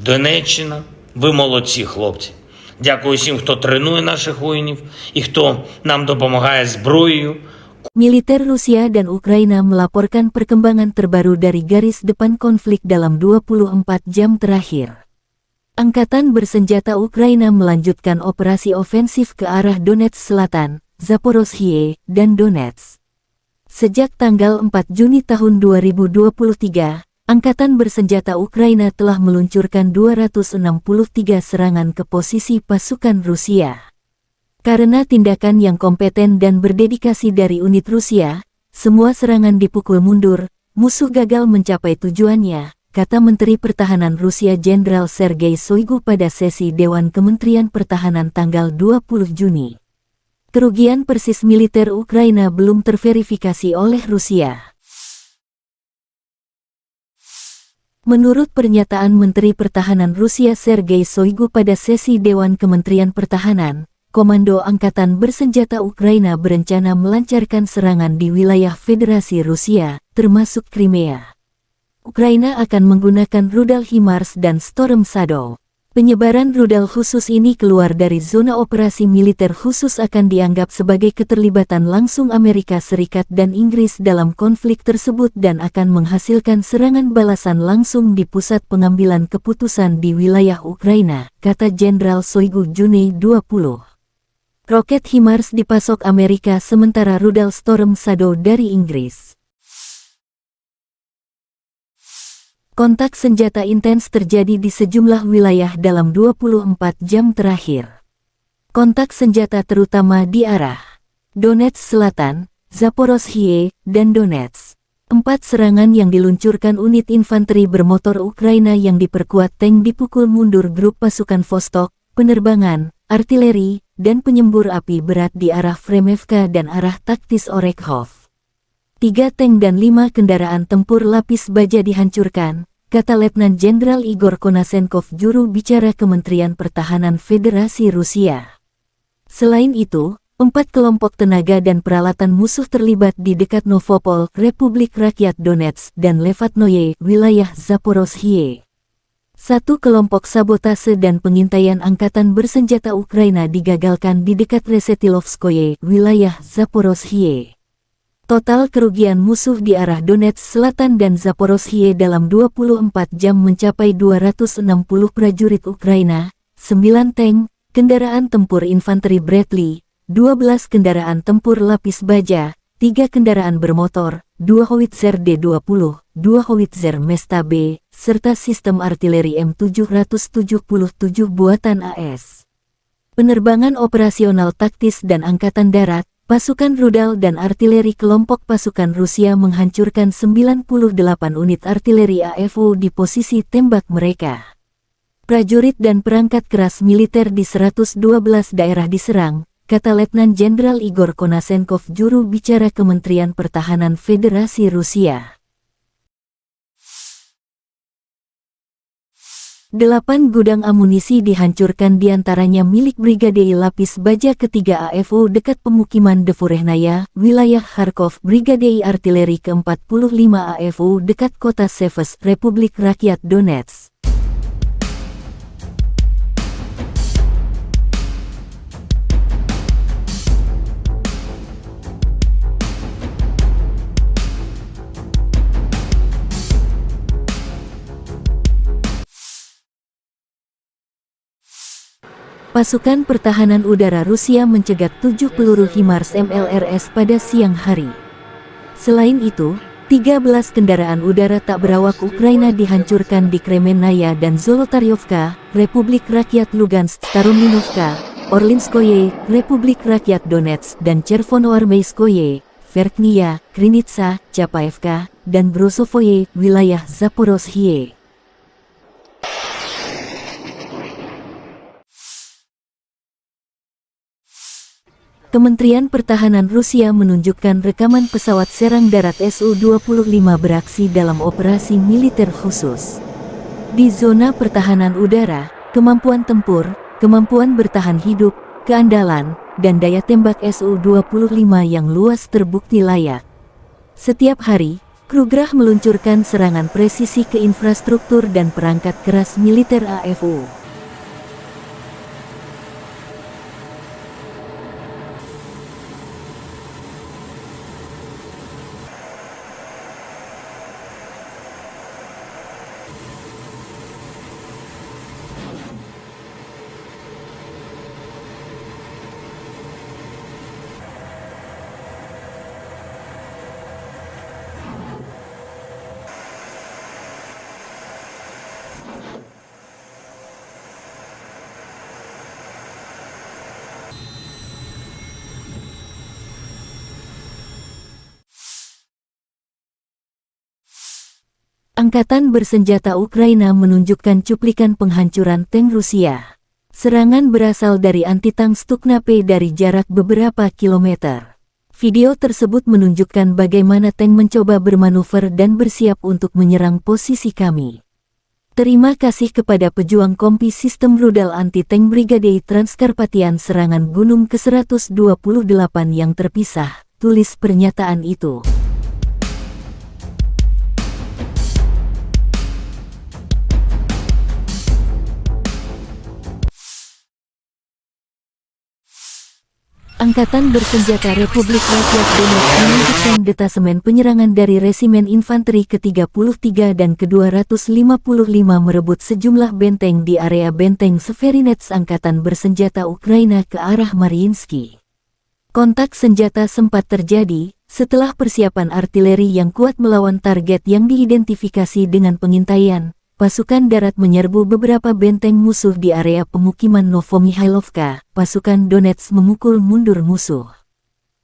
Донеччина, ви молодці, хлопці. Дякую всім, хто тренує наших воїнів і хто нам допомагає зброєю.
Militer Rusia dan Ukraina melaporkan perkembangan terbaru dari garis depan konflik dalam 24 jam terakhir. Angkatan Bersenjata Ukraina melanjutkan operasi ofensif ke arah Donetsk Selatan, Zaporozhye, dan Donetsk. Sejak tanggal 4 Juni tahun 2023, Angkatan Bersenjata Ukraina telah meluncurkan 263 serangan ke posisi pasukan Rusia. Karena tindakan yang kompeten dan berdedikasi dari unit Rusia, semua serangan dipukul mundur, musuh gagal mencapai tujuannya, kata Menteri Pertahanan Rusia Jenderal Sergei Shoigu pada sesi Dewan Kementerian Pertahanan tanggal 20 Juni. Kerugian persis militer Ukraina belum terverifikasi oleh Rusia. Menurut pernyataan Menteri Pertahanan Rusia Sergei Shoigu pada sesi Dewan Kementerian Pertahanan, Komando Angkatan Bersenjata Ukraina berencana melancarkan serangan di wilayah Federasi Rusia, termasuk Crimea. Ukraina akan menggunakan rudal HIMARS dan Storm Shadow. Penyebaran rudal khusus ini keluar dari zona operasi militer khusus akan dianggap sebagai keterlibatan langsung Amerika Serikat dan Inggris dalam konflik tersebut dan akan menghasilkan serangan balasan langsung di pusat pengambilan keputusan di wilayah Ukraina, kata Jenderal Shoigu Juni 20. Roket HIMARS dipasok Amerika sementara rudal Storm Shadow dari Inggris. Kontak senjata intens terjadi di sejumlah wilayah dalam 24 jam terakhir. Kontak senjata terutama di arah Donetsk Selatan, Zaporozhye, dan Donetsk. 4 serangan yang diluncurkan unit infanteri bermotor Ukraina yang diperkuat tank dipukul mundur grup pasukan Vostok, penerbangan, artileri, dan penyembur api berat di arah Fremevka dan arah taktis Orekhov. 3 tank dan 5 kendaraan tempur lapis baja dihancurkan, kata Letnan Jenderal Igor Konasenkov, juru bicara Kementerian Pertahanan Federasi Rusia. Selain itu, 4 kelompok tenaga dan peralatan musuh terlibat di dekat Novopol, Republik Rakyat Donetsk, dan Levatnoye, wilayah Zaporozhye. 1 kelompok sabotase dan pengintaian angkatan bersenjata Ukraina digagalkan di dekat Resetilovskoye, wilayah Zaporozhye. Total kerugian musuh di arah Donetsk Selatan dan Zaporozhye dalam 24 jam mencapai 260 prajurit Ukraina, 9 tank, kendaraan tempur infanteri Bradley, 12 kendaraan tempur lapis baja, 3 kendaraan bermotor, 2 howitzer D-20, 2 howitzer Mesta B, serta sistem artileri M777 buatan AS. Penerbangan operasional taktis dan angkatan darat, pasukan rudal dan artileri kelompok pasukan Rusia menghancurkan 98 unit artileri AFU di posisi tembak mereka. Prajurit dan perangkat keras militer di 112 daerah diserang, kata Letnan Jenderal Igor Konasenkov, juru bicara Kementerian Pertahanan Federasi Rusia. 8 gudang amunisi dihancurkan, diantaranya milik Brigade Lapis Baja ketiga AFU dekat pemukiman Devorehnaya, wilayah Kharkov, Brigade Artileri ke-45 AFU dekat kota Seves, Republik Rakyat Donetsk. Pasukan Pertahanan Udara Rusia mencegat 7 peluru HIMARS MLRS pada siang hari. Selain itu, 13 kendaraan udara tak berawak Ukraina dihancurkan di Kremenaya dan Zolotaryovka, Republik Rakyat Lugansk, Starominovka, Orlinskoye, Republik Rakyat Donetsk, dan Chervonoarmeyskoye, Verkhnya, Krinitsa, Chapaevka, dan Grosovoye, wilayah Zaporozhye. Kementerian Pertahanan Rusia menunjukkan rekaman pesawat serang darat Su-25 beraksi dalam operasi militer khusus. Di zona pertahanan udara, kemampuan tempur, kemampuan bertahan hidup, keandalan, dan daya tembak Su-25 yang luas terbukti layak. Setiap hari, Krugerah meluncurkan serangan presisi ke infrastruktur dan perangkat keras militer AFU. Angkatan bersenjata Ukraina menunjukkan cuplikan penghancuran tank Rusia. Serangan berasal dari anti-tank Stuknape dari jarak beberapa kilometer. Video tersebut menunjukkan bagaimana tank mencoba bermanuver dan bersiap untuk menyerang posisi kami. Terima kasih kepada pejuang kompi sistem rudal anti-tank Brigade Transkarpatian serangan gunung ke-128 yang terpisah, tulis pernyataan itu. Angkatan Bersenjata Republik Rakyat Donetsk menunjukkan detasemen penyerangan dari Resimen Infanteri ke-33 dan ke-255 merebut sejumlah benteng di area benteng Severinets Angkatan Bersenjata Ukraina ke arah Mariinsky. Kontak senjata sempat terjadi setelah persiapan artileri yang kuat melawan target yang diidentifikasi dengan pengintaian. Pasukan darat menyerbu beberapa benteng musuh di area pemukiman Novomihailovka. Pasukan Donetsk memukul mundur musuh.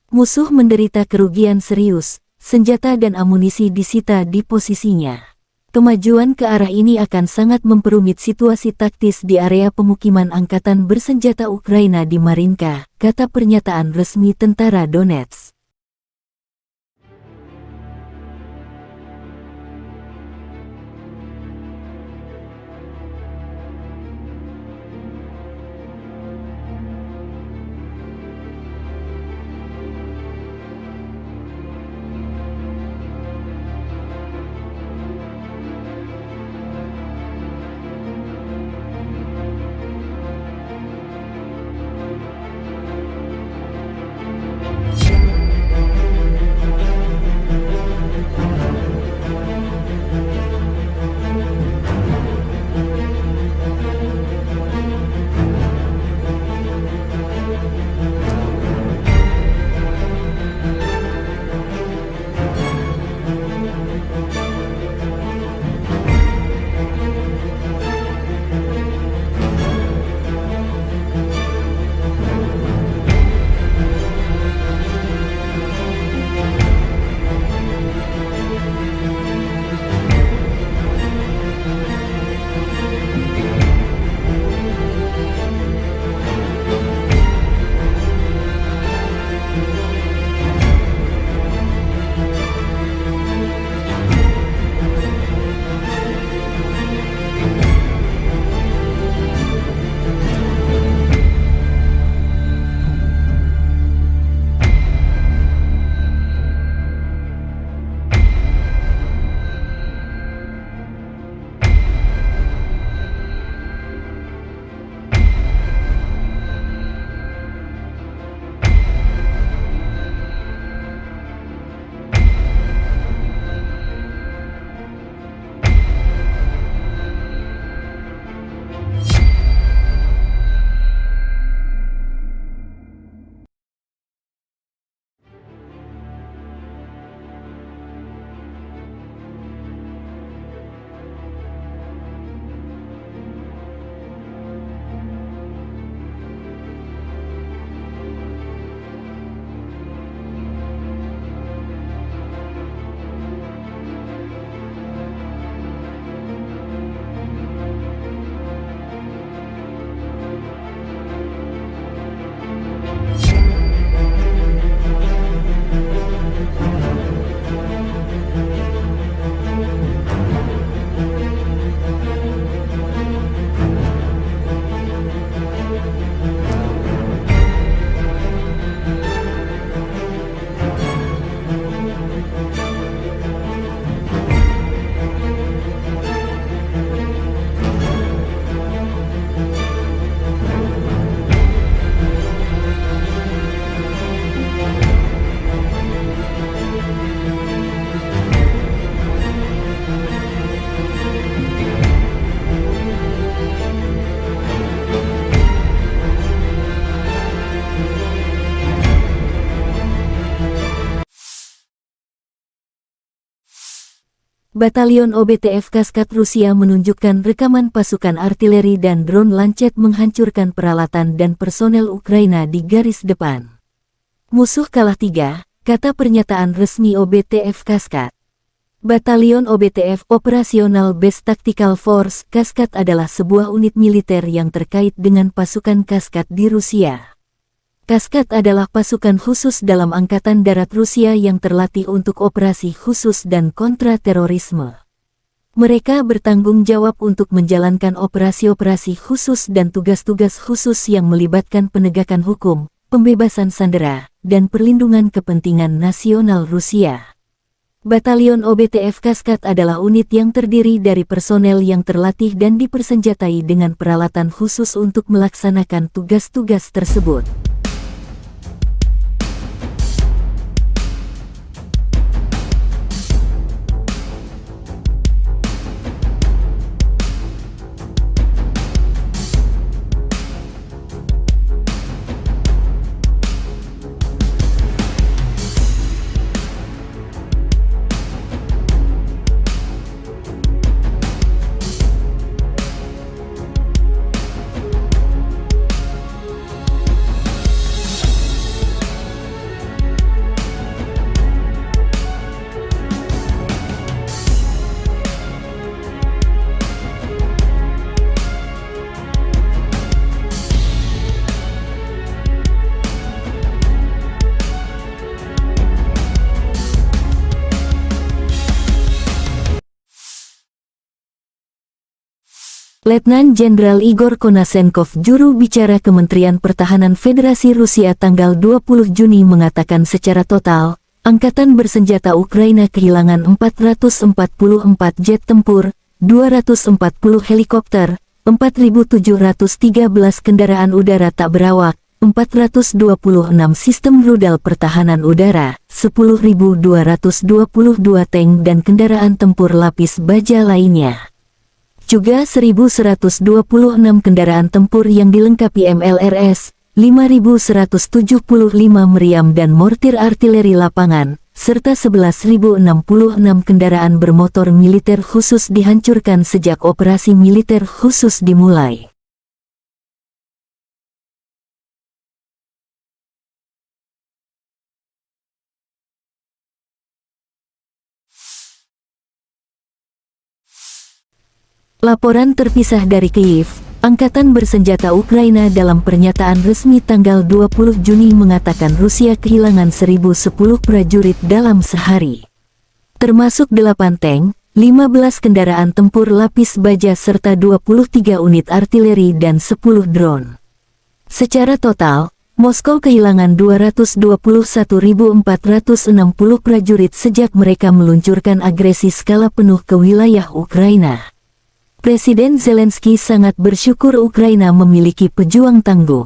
Musuh menderita kerugian serius, senjata dan amunisi disita di posisinya. Kemajuan ke arah ini akan sangat memperumit situasi taktis di area pemukiman Angkatan Bersenjata Ukraina di Marinka, kata pernyataan resmi tentara Donetsk. Batalion OBTF Kaskat Rusia menunjukkan rekaman pasukan artileri dan drone Lancet menghancurkan peralatan dan personel Ukraina di garis depan. Musuh kalah 3, kata pernyataan resmi OBTF Kaskat. Batalion OBTF Operational Base Tactical Force Kaskat adalah sebuah unit militer yang terkait dengan pasukan Kaskat di Rusia. Kaskat adalah pasukan khusus dalam Angkatan Darat Rusia yang terlatih untuk operasi khusus dan kontra-terorisme. Mereka bertanggung jawab untuk menjalankan operasi-operasi khusus dan tugas-tugas khusus yang melibatkan penegakan hukum, pembebasan sandera, dan perlindungan kepentingan nasional Rusia. Batalion OBTF Kaskad adalah unit yang terdiri dari personel yang terlatih dan dipersenjatai dengan peralatan khusus untuk melaksanakan tugas-tugas tersebut. Letnan Jenderal Igor Konasenkov, juru bicara Kementerian Pertahanan Federasi Rusia tanggal 20 Juni mengatakan secara total, Angkatan Bersenjata Ukraina kehilangan 444 jet tempur, 240 helikopter, 4.713 kendaraan udara tak berawak, 426 sistem rudal pertahanan udara, 10.222 tank dan kendaraan tempur lapis baja lainnya. Juga 1.126 kendaraan tempur yang dilengkapi MLRS, 5.175 meriam dan mortir artileri lapangan, serta 11.066 kendaraan bermotor militer khusus dihancurkan sejak operasi militer khusus dimulai. Laporan terpisah dari Kyiv, Angkatan Bersenjata Ukraina dalam pernyataan resmi tanggal 20 Juni mengatakan Rusia kehilangan 1.010 prajurit dalam sehari. Termasuk 8 tank, 15 kendaraan tempur lapis baja serta 23 unit artileri dan 10 drone. Secara total, Moskow kehilangan 221.460 prajurit sejak mereka meluncurkan agresi skala penuh ke wilayah Ukraina. Presiden Zelensky sangat bersyukur Ukraina memiliki pejuang tangguh.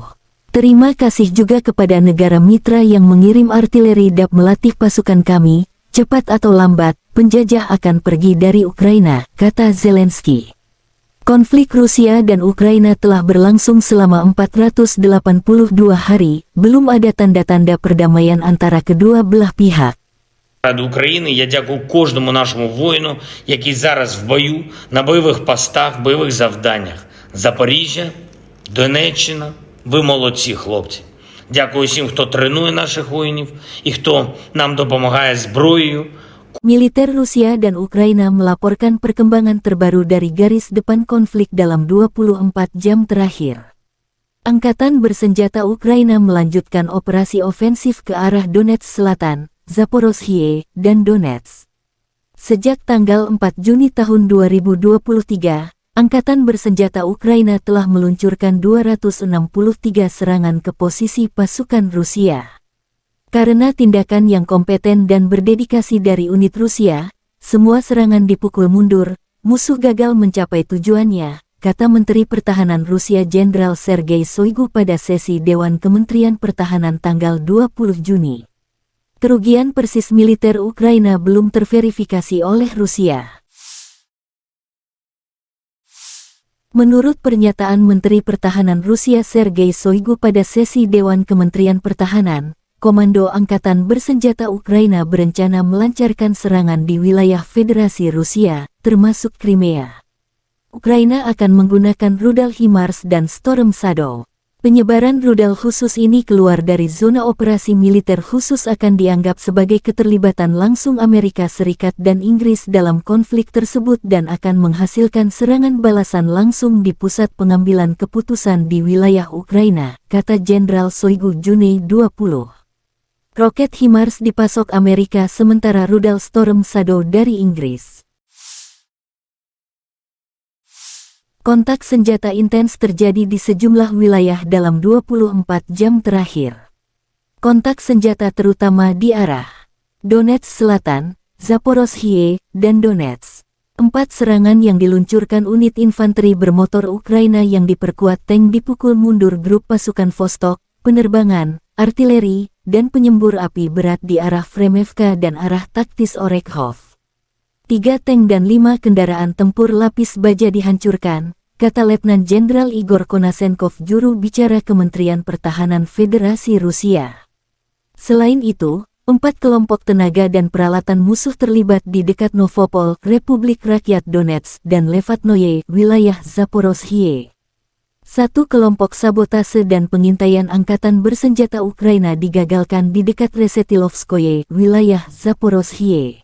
Terima kasih juga kepada negara mitra yang mengirim artileri dan melatih pasukan kami. Cepat atau lambat, penjajah akan pergi dari Ukraina, kata Zelensky. Konflik Rusia dan Ukraina telah berlangsung selama 482 hari, belum ada tanda-tanda perdamaian antara kedua belah pihak.
Ради України я дякую кожному нашому воїну, який зараз в бою, на бойових постах, бойових завданнях. Запоріжжя, Донеччина, ви молодці, хлопці. Дякую всім, хто тренує наших воїнів і хто нам допомагає зброєю.
Militer Rusia dan Ukraina melaporkan perkembangan terbaru dari garis depan konflik dalam 24 jam terakhir. Angkatan Bersenjata Ukraina melanjutkan operasi ofensif ke arah Donetsk Selatan, Zaporozhye, dan Donetsk. Sejak tanggal 4 Juni tahun 2023, Angkatan Bersenjata Ukraina telah meluncurkan 263 serangan ke posisi pasukan Rusia. Karena tindakan yang kompeten dan berdedikasi dari unit Rusia, semua serangan dipukul mundur, musuh gagal mencapai tujuannya, kata Menteri Pertahanan Rusia Jenderal Sergei Shoigu pada sesi Dewan Kementerian Pertahanan tanggal 20 Juni. Kerugian persis militer Ukraina belum terverifikasi oleh Rusia. Menurut pernyataan Menteri Pertahanan Rusia Sergei Shoigu pada sesi Dewan Kementerian Pertahanan, Komando Angkatan Bersenjata Ukraina berencana melancarkan serangan di wilayah Federasi Rusia, termasuk Crimea. Ukraina akan menggunakan rudal HIMARS dan Storm Shadow. Penyebaran rudal khusus ini keluar dari zona operasi militer khusus akan dianggap sebagai keterlibatan langsung Amerika Serikat dan Inggris dalam konflik tersebut dan akan menghasilkan serangan balasan langsung di pusat pengambilan keputusan di wilayah Ukraina, kata Jenderal Shoigu Juni 20. Roket HIMARS dipasok Amerika sementara rudal Storm Shadow dari Inggris. Kontak senjata intens terjadi di sejumlah wilayah dalam 24 jam terakhir. Kontak senjata terutama di arah Donetsk Selatan, Zaporozhye, dan Donetsk. 4 serangan yang diluncurkan unit infanteri bermotor Ukraina yang diperkuat tank dipukul mundur grup pasukan Vostok, penerbangan, artileri, dan penyembur api berat di arah Fremevka dan arah taktis Orekhov. 3 tank dan 5 kendaraan tempur lapis baja dihancurkan, kata Letnan Jenderal Igor Konasenkov, juru bicara Kementerian Pertahanan Federasi Rusia. Selain itu, 4 kelompok tenaga dan peralatan musuh terlibat di dekat Novopol, Republik Rakyat Donetsk, dan Levatnoye, wilayah Zaporozhye. 1 kelompok sabotase dan pengintaian angkatan bersenjata Ukraina digagalkan di dekat Resetilovskoye, wilayah Zaporozhye.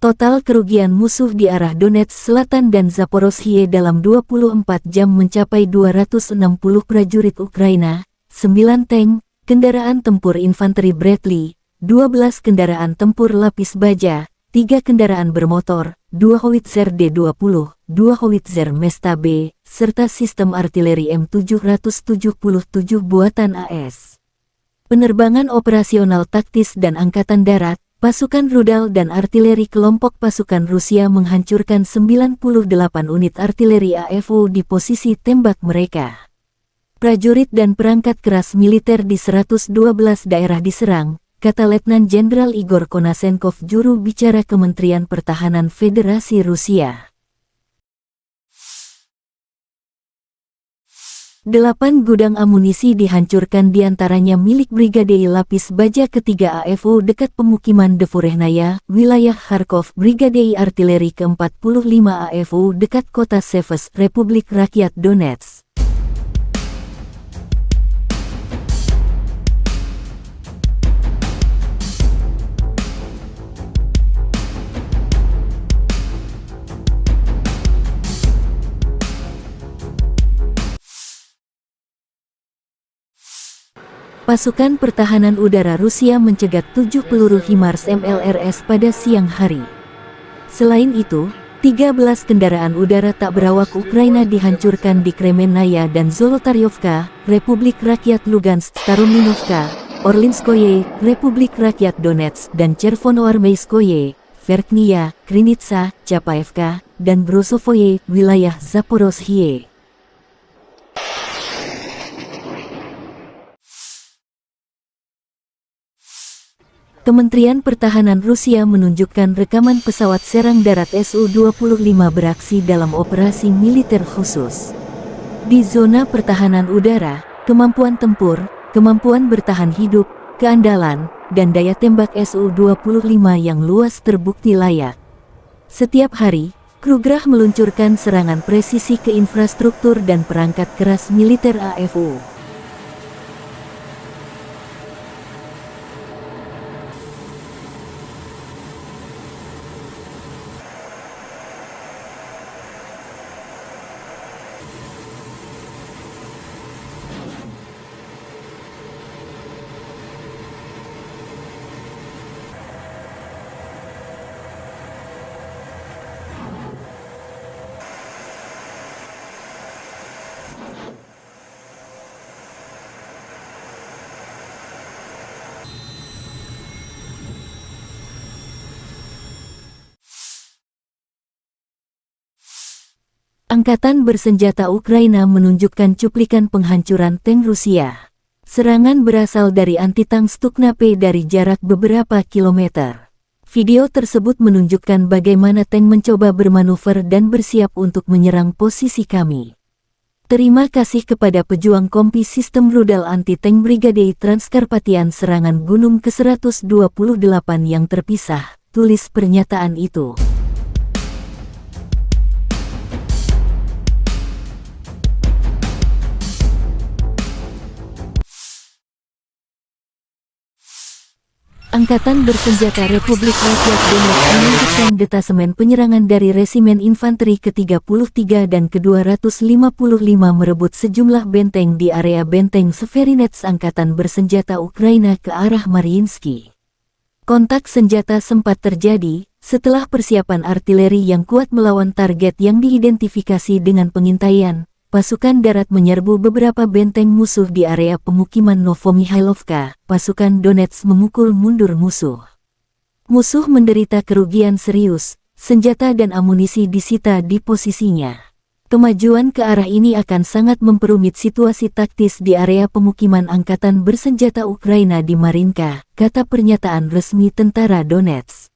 Total kerugian musuh di arah Donetsk Selatan dan Zaporozhye dalam 24 jam mencapai 260 prajurit Ukraina, 9 tank, kendaraan tempur infanteri Bradley, 12 kendaraan tempur lapis baja, 3 kendaraan bermotor, 2 howitzer D-20, 2 howitzer Mesta B, serta sistem artileri M777 buatan AS. Penerbangan operasional taktis dan angkatan darat, pasukan rudal dan artileri kelompok pasukan Rusia menghancurkan 98 unit artileri AFU di posisi tembak mereka. Prajurit dan perangkat keras militer di 112 daerah diserang, kata Letnan Jenderal Igor Konasenkov, juru bicara Kementerian Pertahanan Federasi Rusia. 8 gudang amunisi dihancurkan, diantaranya milik Brigade Lapis Baja ketiga AFU dekat pemukiman Devorehnaya, wilayah Kharkov, Brigade Artileri ke-45 AFU dekat kota Seves, Republik Rakyat Donetsk. Pasukan pertahanan udara Rusia mencegat 7 peluru HIMARS MLRS pada siang hari. Selain itu, 13 kendaraan udara tak berawak Ukraina dihancurkan di Kremenaya dan Zolotaryovka, Republik Rakyat Lugansk, Starominovka, Orlinskoye, Republik Rakyat Donetsk, dan Chervonoarmeyskoye, Verkhnya, Krinitsa, Chapaevka, dan Brosovoye, wilayah Zaporozhye. Kementerian Pertahanan Rusia menunjukkan rekaman pesawat serang darat Su-25 beraksi dalam operasi militer khusus. Di zona pertahanan udara, kemampuan tempur, kemampuan bertahan hidup, keandalan, dan daya tembak Su-25 yang luas terbukti layak. Setiap hari, Krugerah meluncurkan serangan presisi ke infrastruktur dan perangkat keras militer AFU. Angkatan bersenjata Ukraina menunjukkan cuplikan penghancuran tank Rusia. Serangan berasal dari anti-tank Stukna-P dari jarak beberapa kilometer. Video tersebut menunjukkan bagaimana tank mencoba bermanuver dan bersiap untuk menyerang posisi kami. Terima kasih kepada pejuang kompi sistem rudal anti-tank Brigade Transkarpatian serangan Gunung ke-128 yang terpisah, tulis pernyataan itu. Angkatan bersenjata Republik Rakyat Donetsk menunjukkan detasemen penyerangan dari Resimen Infanteri ke-33 dan ke-255 merebut sejumlah benteng di area benteng Severinets Angkatan Bersenjata Ukraina ke arah Mariinsky. Kontak senjata sempat terjadi setelah persiapan artileri yang kuat melawan target yang diidentifikasi dengan pengintaian. Pasukan darat menyerbu beberapa benteng musuh di area pemukiman Novomihailovka. Pasukan Donetsk memukul mundur musuh. Musuh menderita kerugian serius, senjata dan amunisi disita di posisinya. Kemajuan ke arah ini akan sangat memperumit situasi taktis di area pemukiman angkatan bersenjata Ukraina di Marinka, kata pernyataan resmi tentara Donetsk.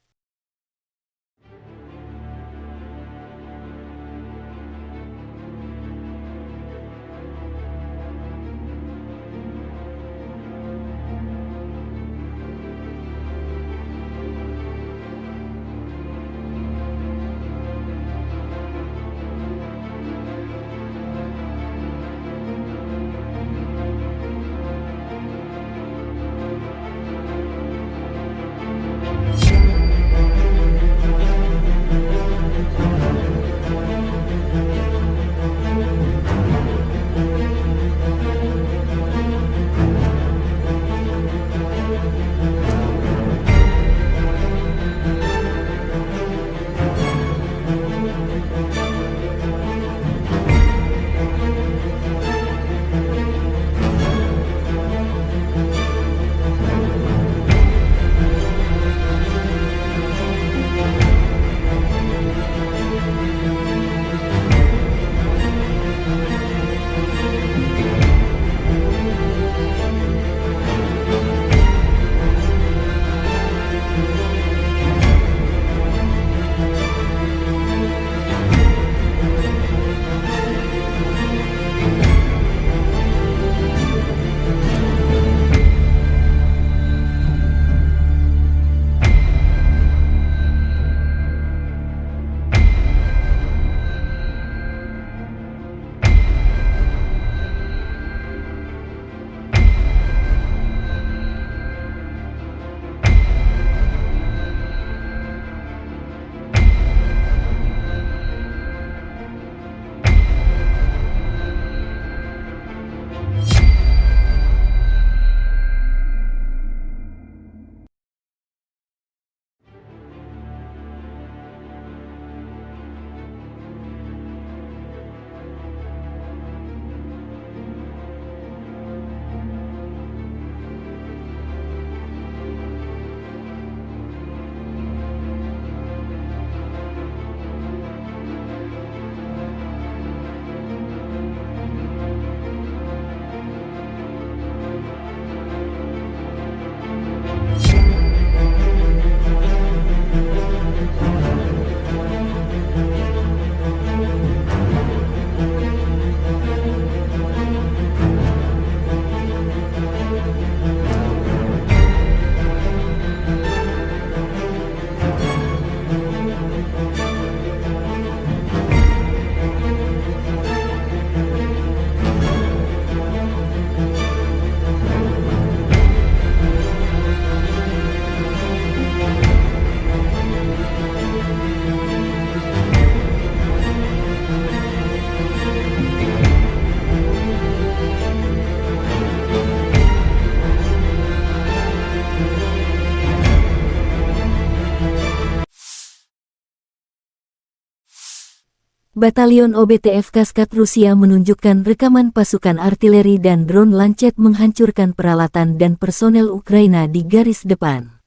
Batalion OBTF Kaskat Rusia menunjukkan rekaman pasukan artileri dan drone Lancet menghancurkan peralatan dan personel Ukraina di garis depan.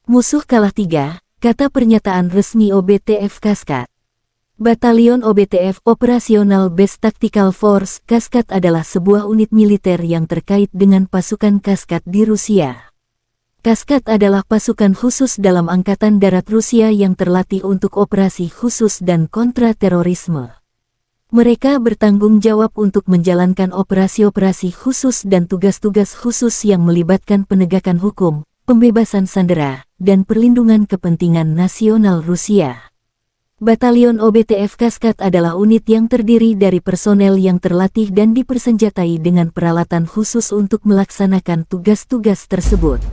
Musuh kalah 3, kata pernyataan resmi OBTF Kaskat. Batalion OBTF Operational Base Tactical Force Kaskat adalah sebuah unit militer yang terkait dengan pasukan Kaskat di Rusia. Kaskat adalah pasukan khusus dalam Angkatan Darat Rusia yang terlatih untuk operasi khusus dan kontra-terorisme. Mereka bertanggung jawab untuk menjalankan operasi-operasi khusus dan tugas-tugas khusus yang melibatkan penegakan hukum, pembebasan sandera, dan perlindungan kepentingan nasional Rusia. Batalion OBTF Kaskat adalah unit yang terdiri dari personel yang terlatih dan dipersenjatai dengan peralatan khusus untuk melaksanakan tugas-tugas tersebut.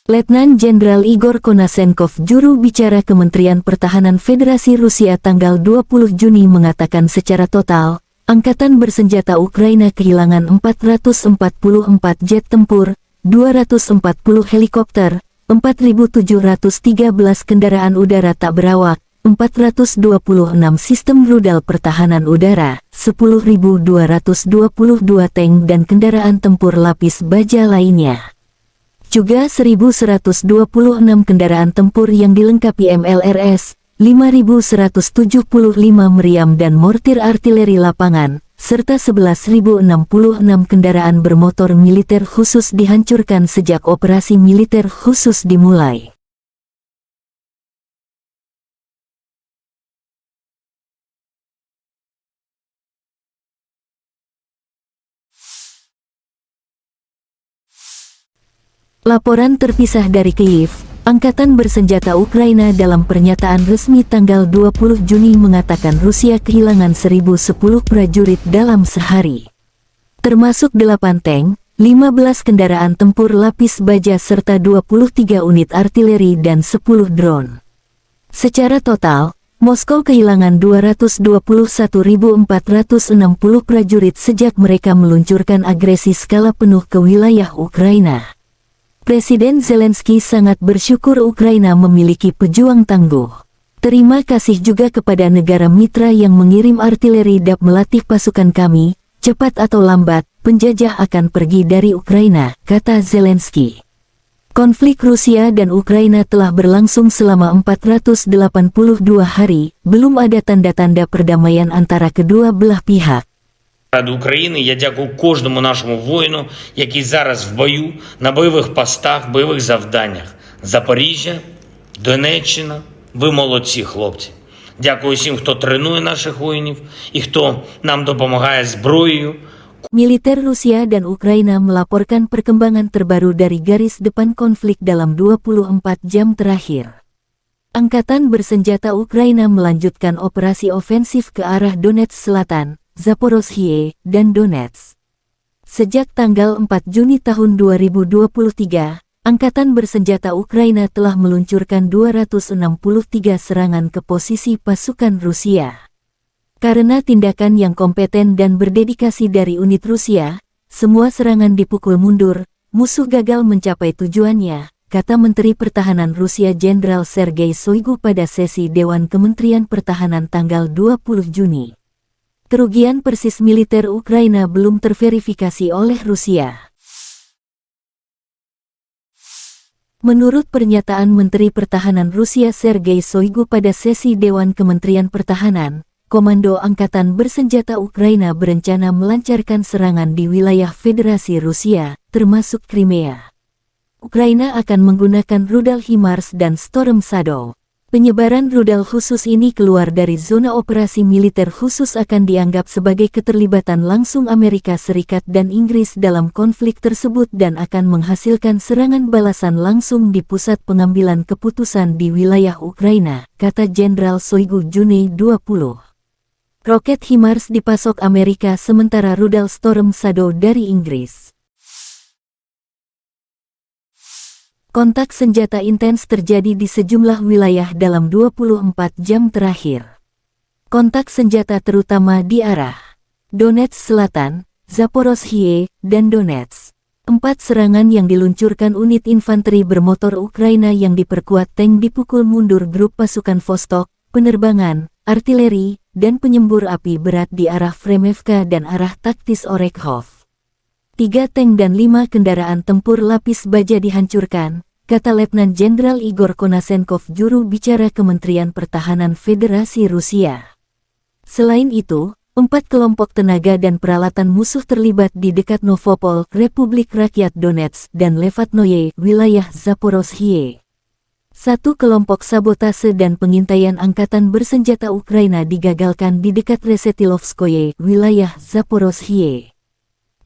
Letnan Jenderal Igor Konashenkov, juru bicara Kementerian Pertahanan Federasi Rusia tanggal 20 Juni mengatakan secara total, Angkatan Bersenjata Ukraina kehilangan 444 jet tempur, 240 helikopter, 4.713 kendaraan udara tak berawak, 426 sistem rudal pertahanan udara, 10.222 tank dan kendaraan tempur lapis baja lainnya. Juga 1.126 kendaraan tempur yang dilengkapi MLRS, 5.175 meriam dan mortir artileri lapangan, serta 11.066 kendaraan bermotor militer khusus dihancurkan sejak operasi militer khusus dimulai. Laporan terpisah dari Kyiv, Angkatan Bersenjata Ukraina dalam pernyataan resmi tanggal 20 Juni mengatakan Rusia kehilangan 1.010 prajurit dalam sehari. Termasuk 8 tank, 15 kendaraan tempur lapis baja serta 23 unit artileri dan 10 drone. Secara total, Moskow kehilangan 221.460 prajurit sejak mereka meluncurkan agresi skala penuh ke wilayah Ukraina. Presiden Zelensky sangat bersyukur Ukraina memiliki pejuang tangguh. Terima kasih juga kepada negara mitra yang mengirim artileri dan melatih pasukan kami. Cepat atau lambat, penjajah akan pergi dari Ukraina, kata Zelensky. Konflik Rusia dan Ukraina telah berlangsung selama 482 hari, belum ada tanda-tanda perdamaian antara kedua belah pihak.
Ради України я дякую кожному нашому воїну, який зараз в бою, на бойових постах, бойових завданнях. Запоріжжя, Донеччина, ви молодці, хлопці. Дякую всім, хто тренує наших воїнів і хто нам допомагає зброєю.
Militer Rusia dan Ukraina melaporkan perkembangan terbaru dari garis depan konflik dalam 24 jam terakhir. Angkatan Bersenjata Ukraina melanjutkan operasi ofensif ke arah Donetsk Selatan, Zaporozhye, dan Donetsk. Sejak tanggal 4 Juni tahun 2023, Angkatan Bersenjata Ukraina telah meluncurkan 263 serangan ke posisi pasukan Rusia. Karena tindakan yang kompeten dan berdedikasi dari unit Rusia, semua serangan dipukul mundur, musuh gagal mencapai tujuannya, kata Menteri Pertahanan Rusia Jenderal Sergei Shoigu pada sesi Dewan Kementerian Pertahanan tanggal 20 Juni. Kerugian persis militer Ukraina belum terverifikasi oleh Rusia. Menurut pernyataan Menteri Pertahanan Rusia Sergei Shoigu pada sesi Dewan Kementerian Pertahanan, Komando Angkatan Bersenjata Ukraina berencana melancarkan serangan di wilayah Federasi Rusia, termasuk Crimea. Ukraina akan menggunakan rudal HIMARS dan Storm Shadow. Penyebaran rudal khusus ini keluar dari zona operasi militer khusus akan dianggap sebagai keterlibatan langsung Amerika Serikat dan Inggris dalam konflik tersebut dan akan menghasilkan serangan balasan langsung di pusat pengambilan keputusan di wilayah Ukraina, kata Jenderal Shoigu Juni 20. Roket HIMARS dipasok Amerika sementara rudal Storm Shadow dari Inggris. Kontak senjata intens terjadi di sejumlah wilayah dalam 24 jam terakhir. Kontak senjata terutama di arah Donetsk Selatan, Zaporozhye, dan Donetsk. 4 serangan yang diluncurkan unit infanteri bermotor Ukraina yang diperkuat tank dipukul mundur grup pasukan Vostok, penerbangan, artileri, dan penyembur api berat di arah Fremevka dan arah taktis Orekhov. 3 tank dan 5 kendaraan tempur lapis baja dihancurkan, kata Letnan Jenderal Igor Konashenkov, juru bicara Kementerian Pertahanan Federasi Rusia. Selain itu, 4 kelompok tenaga dan peralatan musuh terlibat di dekat Novopol, Republik Rakyat Donetsk, dan Levatnoye, wilayah Zaporozhye. 1 kelompok sabotase dan pengintaian Angkatan Bersenjata Ukraina digagalkan di dekat Resetilovskoye, wilayah Zaporozhye.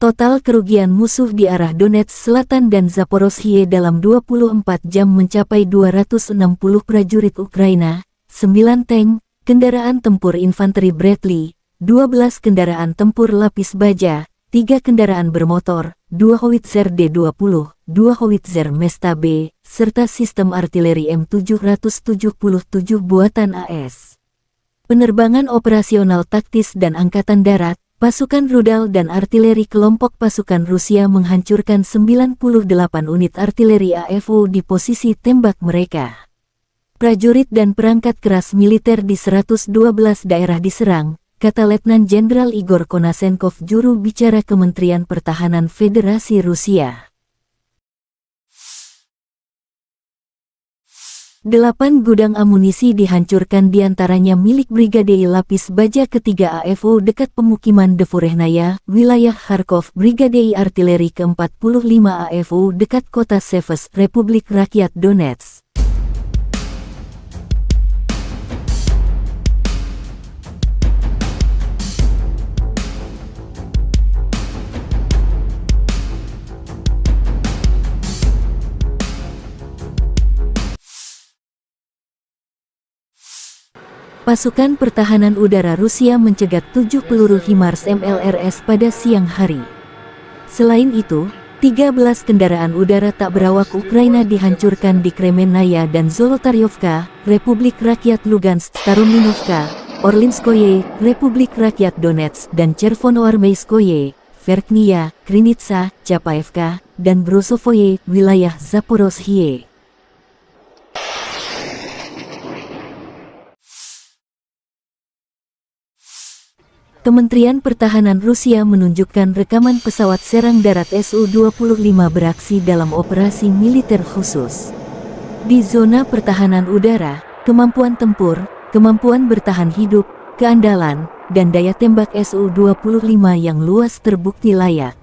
Total kerugian musuh di arah Donetsk Selatan dan Zaporozhye dalam 24 jam mencapai 260 prajurit Ukraina, 9 tank, kendaraan tempur infanteri Bradley, 12 kendaraan tempur lapis baja, 3 kendaraan bermotor, 2 howitzer D-20, 2 howitzer Mesta B, serta sistem artileri M777 buatan AS. Penerbangan operasional taktis dan Angkatan Darat, pasukan rudal dan artileri kelompok pasukan Rusia menghancurkan 98 unit artileri AFU di posisi tembak mereka. Prajurit dan perangkat keras militer di 112 daerah diserang, kata Letnan Jenderal Igor Konasenkov, juru bicara Kementerian Pertahanan Federasi Rusia. 8 gudang amunisi dihancurkan, diantaranya milik Brigade Lapis Baja ketiga AFU dekat pemukiman Devurehnaya, wilayah Kharkov, Brigade Artileri ke-45 AFU dekat kota Seves, Republik Rakyat Donetsk. Pasukan pertahanan udara Rusia mencegat 7 peluru HIMARS MLRS pada siang hari. Selain itu, 13 kendaraan udara tak berawak Ukraina dihancurkan di Kremenaya dan Zolotaryovka, Republik Rakyat Lugansk, Starominovka, Orlinskoye, Republik Rakyat Donetsk, dan Chervonoarmeyskoye, Verkhnya, Krinitsa, Chapaevka, dan Brosovoye, wilayah Zaporozhye. Kementerian Pertahanan Rusia menunjukkan rekaman pesawat serang darat Su-25 beraksi dalam operasi militer khusus. Di zona pertahanan udara, kemampuan tempur, kemampuan bertahan hidup, keandalan, dan daya tembak Su-25 yang luas terbukti layak.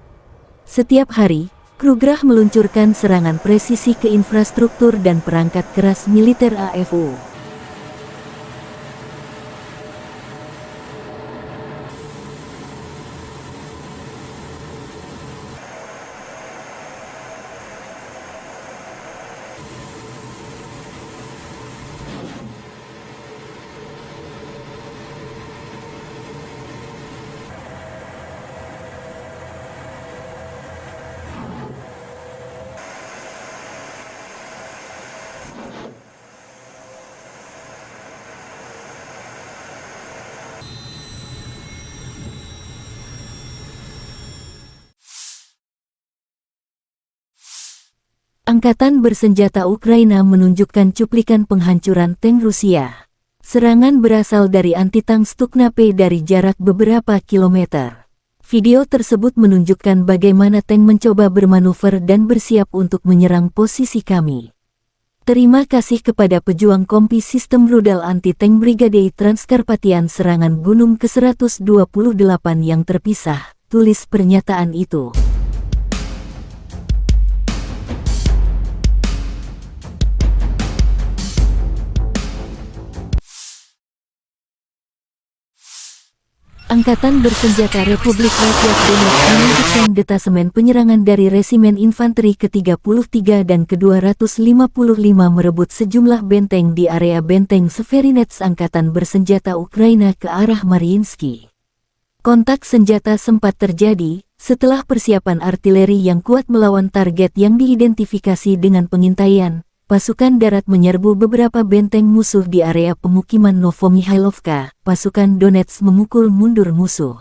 Setiap hari, Krugerah meluncurkan serangan presisi ke infrastruktur dan perangkat keras militer AFU. Angkatan bersenjata Ukraina menunjukkan cuplikan penghancuran tank Rusia. Serangan berasal dari anti-tank Stukna-P dari jarak beberapa kilometer. Video tersebut menunjukkan bagaimana tank mencoba bermanuver dan bersiap untuk menyerang posisi kami. Terima kasih kepada pejuang kompi sistem rudal anti-tank Brigade Transkarpatian serangan Gunung ke-128 yang terpisah, tulis pernyataan itu. Angkatan bersenjata Republik Rakyat Donetsk menunjukkan detasemen penyerangan dari Resimen Infanteri ke-33 dan ke-255 merebut sejumlah benteng di area benteng Severinets Angkatan bersenjata Ukraina ke arah Mariinsky. Kontak senjata sempat terjadi setelah persiapan artileri yang kuat melawan target yang diidentifikasi dengan pengintaian. Pasukan darat menyerbu beberapa benteng musuh di area pemukiman Novomihailovka. Pasukan Donetsk memukul mundur musuh.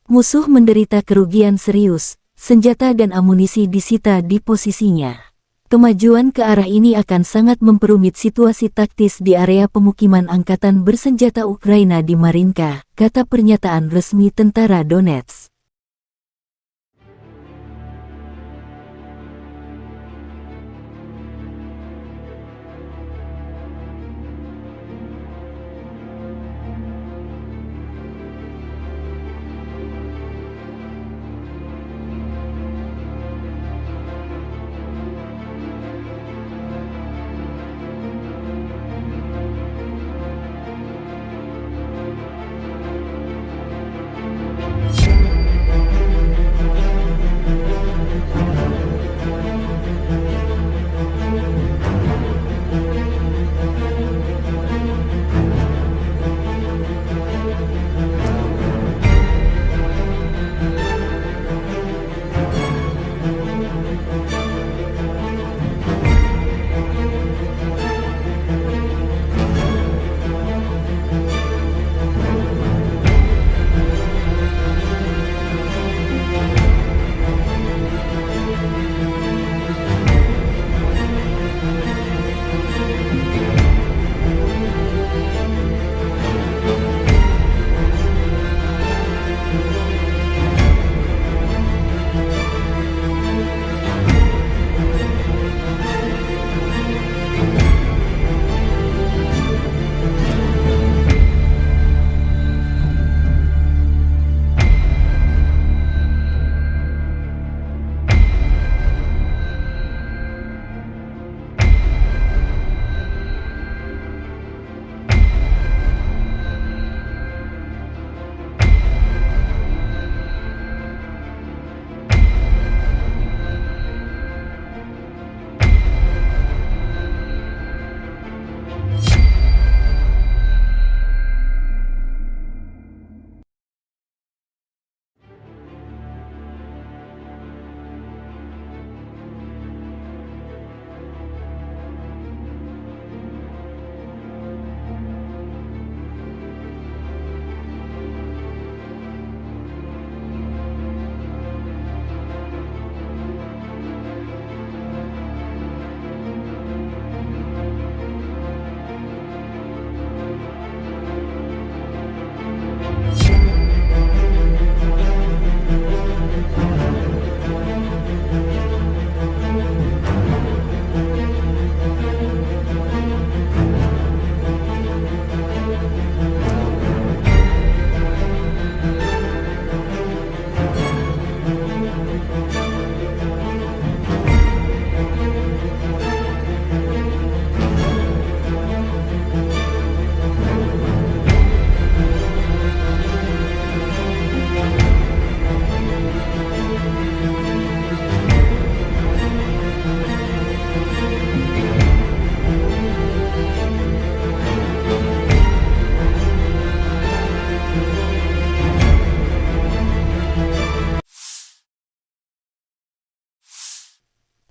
Musuh menderita kerugian serius, senjata dan amunisi disita di posisinya. Kemajuan ke arah ini akan sangat memperumit situasi taktis di area pemukiman Angkatan bersenjata Ukraina di Marinka, kata pernyataan resmi tentara Donetsk.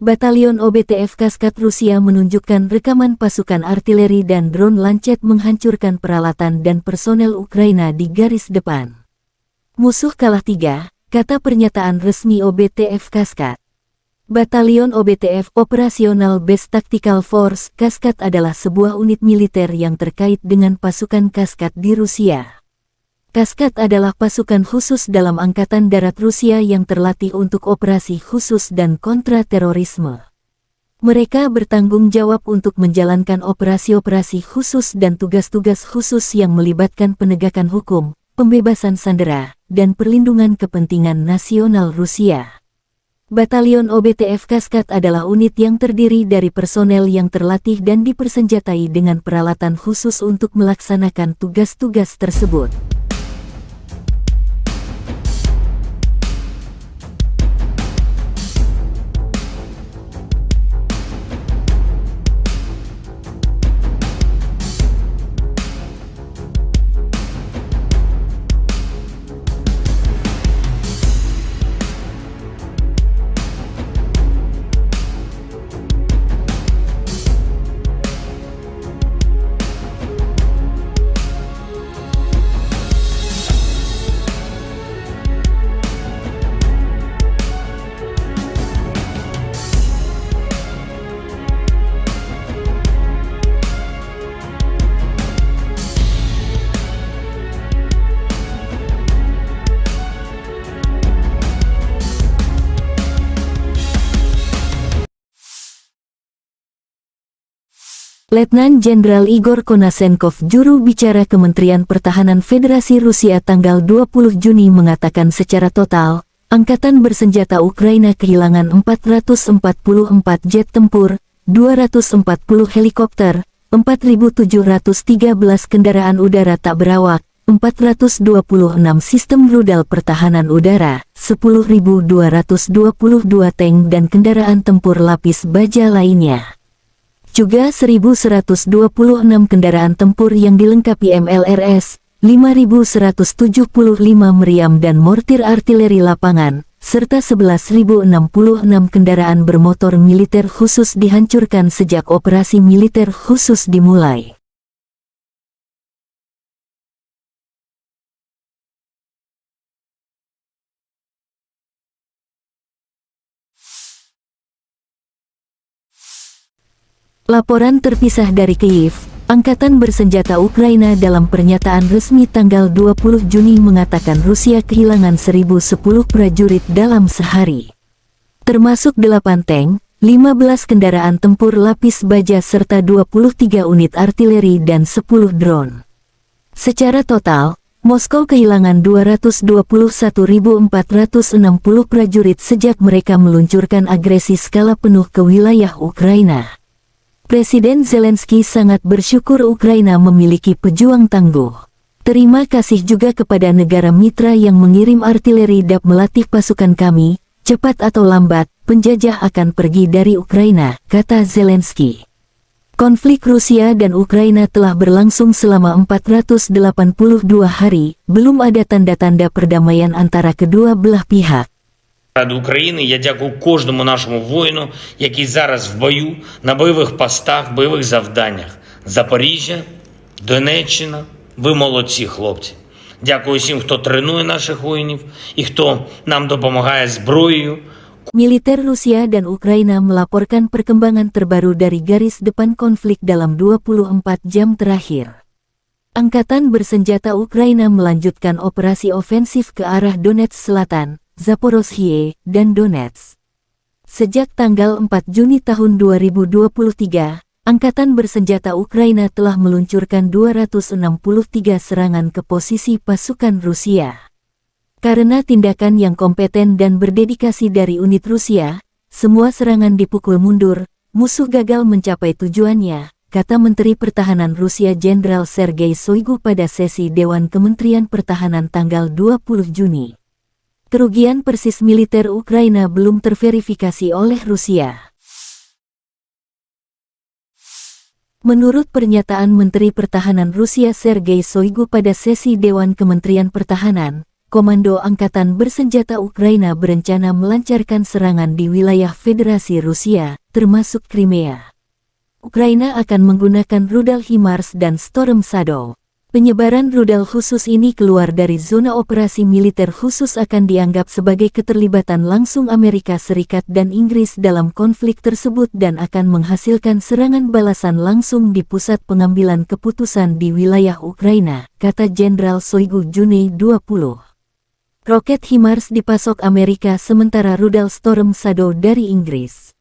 Batalion OBTF Kaskad Rusia menunjukkan rekaman pasukan artileri dan drone Lancet menghancurkan peralatan dan personel Ukraina di garis depan. Musuh kalah 3, kata pernyataan resmi OBTF Kaskad. Batalion OBTF Operational Base Tactical Force Kaskad adalah sebuah unit militer yang terkait dengan pasukan Kaskad di Rusia. Kaskad adalah pasukan khusus dalam Angkatan Darat Rusia yang terlatih untuk operasi khusus dan kontra-terorisme. Mereka bertanggung jawab untuk menjalankan operasi-operasi khusus dan tugas-tugas khusus yang melibatkan penegakan hukum, pembebasan sandera, dan perlindungan kepentingan nasional Rusia. Batalion OBTF Kaskad adalah unit yang terdiri dari personel yang terlatih dan dipersenjatai dengan peralatan khusus untuk melaksanakan tugas-tugas tersebut. Letnan Jenderal Igor Konasenkov, juru bicara Kementerian Pertahanan Federasi Rusia tanggal 20 Juni mengatakan secara total, Angkatan Bersenjata Ukraina kehilangan 444 jet tempur, 240 helikopter, 4.713 kendaraan udara tak berawak, 426 sistem rudal pertahanan udara, 10.222 tank dan kendaraan tempur lapis baja lainnya. Juga 1.126 kendaraan tempur yang dilengkapi MLRS, 5.175 meriam dan mortir artileri lapangan, serta 11.066 kendaraan bermotor militer khusus dihancurkan sejak operasi militer khusus dimulai. Laporan terpisah dari Kyiv, Angkatan Bersenjata Ukraina dalam pernyataan resmi tanggal 20 Juni mengatakan Rusia kehilangan 1.010 prajurit dalam sehari. Termasuk 8 tank, 15 kendaraan tempur lapis baja serta 23 unit artileri dan 10 drone. Secara total, Moskow kehilangan 221.460 prajurit sejak mereka meluncurkan agresi skala penuh ke wilayah Ukraina. Presiden Zelensky sangat bersyukur Ukraina memiliki pejuang tangguh. Terima kasih juga kepada negara mitra yang mengirim artileri DAP melatih pasukan kami, cepat atau lambat, penjajah akan pergi dari Ukraina, kata Zelensky. Konflik Rusia dan Ukraina telah berlangsung selama 482 hari, belum ada tanda-tanda perdamaian antara kedua belah pihak.
Ради України я дякую кожному нашому воїну, який зараз в бою, на бойових постах, бойових завданнях. Запоріжжя, Донеччина, ви молодці, хлопці. Дякую всім, хто тренує наших воїнів і хто нам допомагає зброєю.
Militer Rusia dan Ukraina melaporkan perkembangan terbaru dari garis depan konflik dalam 24 jam terakhir. Angkatan Bersenjata Ukraina melanjutkan operasi ofensif ke arah Donetsk Selatan, Zaporozhye, dan Donetsk. Sejak tanggal 4 Juni tahun 2023, Angkatan Bersenjata Ukraina telah meluncurkan 263 serangan ke posisi pasukan Rusia. Karena tindakan yang kompeten dan berdedikasi dari unit Rusia, semua serangan dipukul mundur, musuh gagal mencapai tujuannya, kata Menteri Pertahanan Rusia Jenderal Sergei Shoigu pada sesi Dewan Kementerian Pertahanan tanggal 20 Juni. Kerugian persis militer Ukraina belum terverifikasi oleh Rusia. Menurut pernyataan Menteri Pertahanan Rusia Sergei Shoigu pada sesi Dewan Kementerian Pertahanan, Komando Angkatan Bersenjata Ukraina berencana melancarkan serangan di wilayah Federasi Rusia, termasuk Crimea. Ukraina akan menggunakan rudal HIMARS dan Storm Shadow. Penyebaran rudal khusus ini keluar dari zona operasi militer khusus akan dianggap sebagai keterlibatan langsung Amerika Serikat dan Inggris dalam konflik tersebut dan akan menghasilkan serangan balasan langsung di pusat pengambilan keputusan di wilayah Ukraina, kata Jenderal Shoigu Juni 20. Roket HIMARS dipasok Amerika sementara rudal Storm Shadow dari Inggris.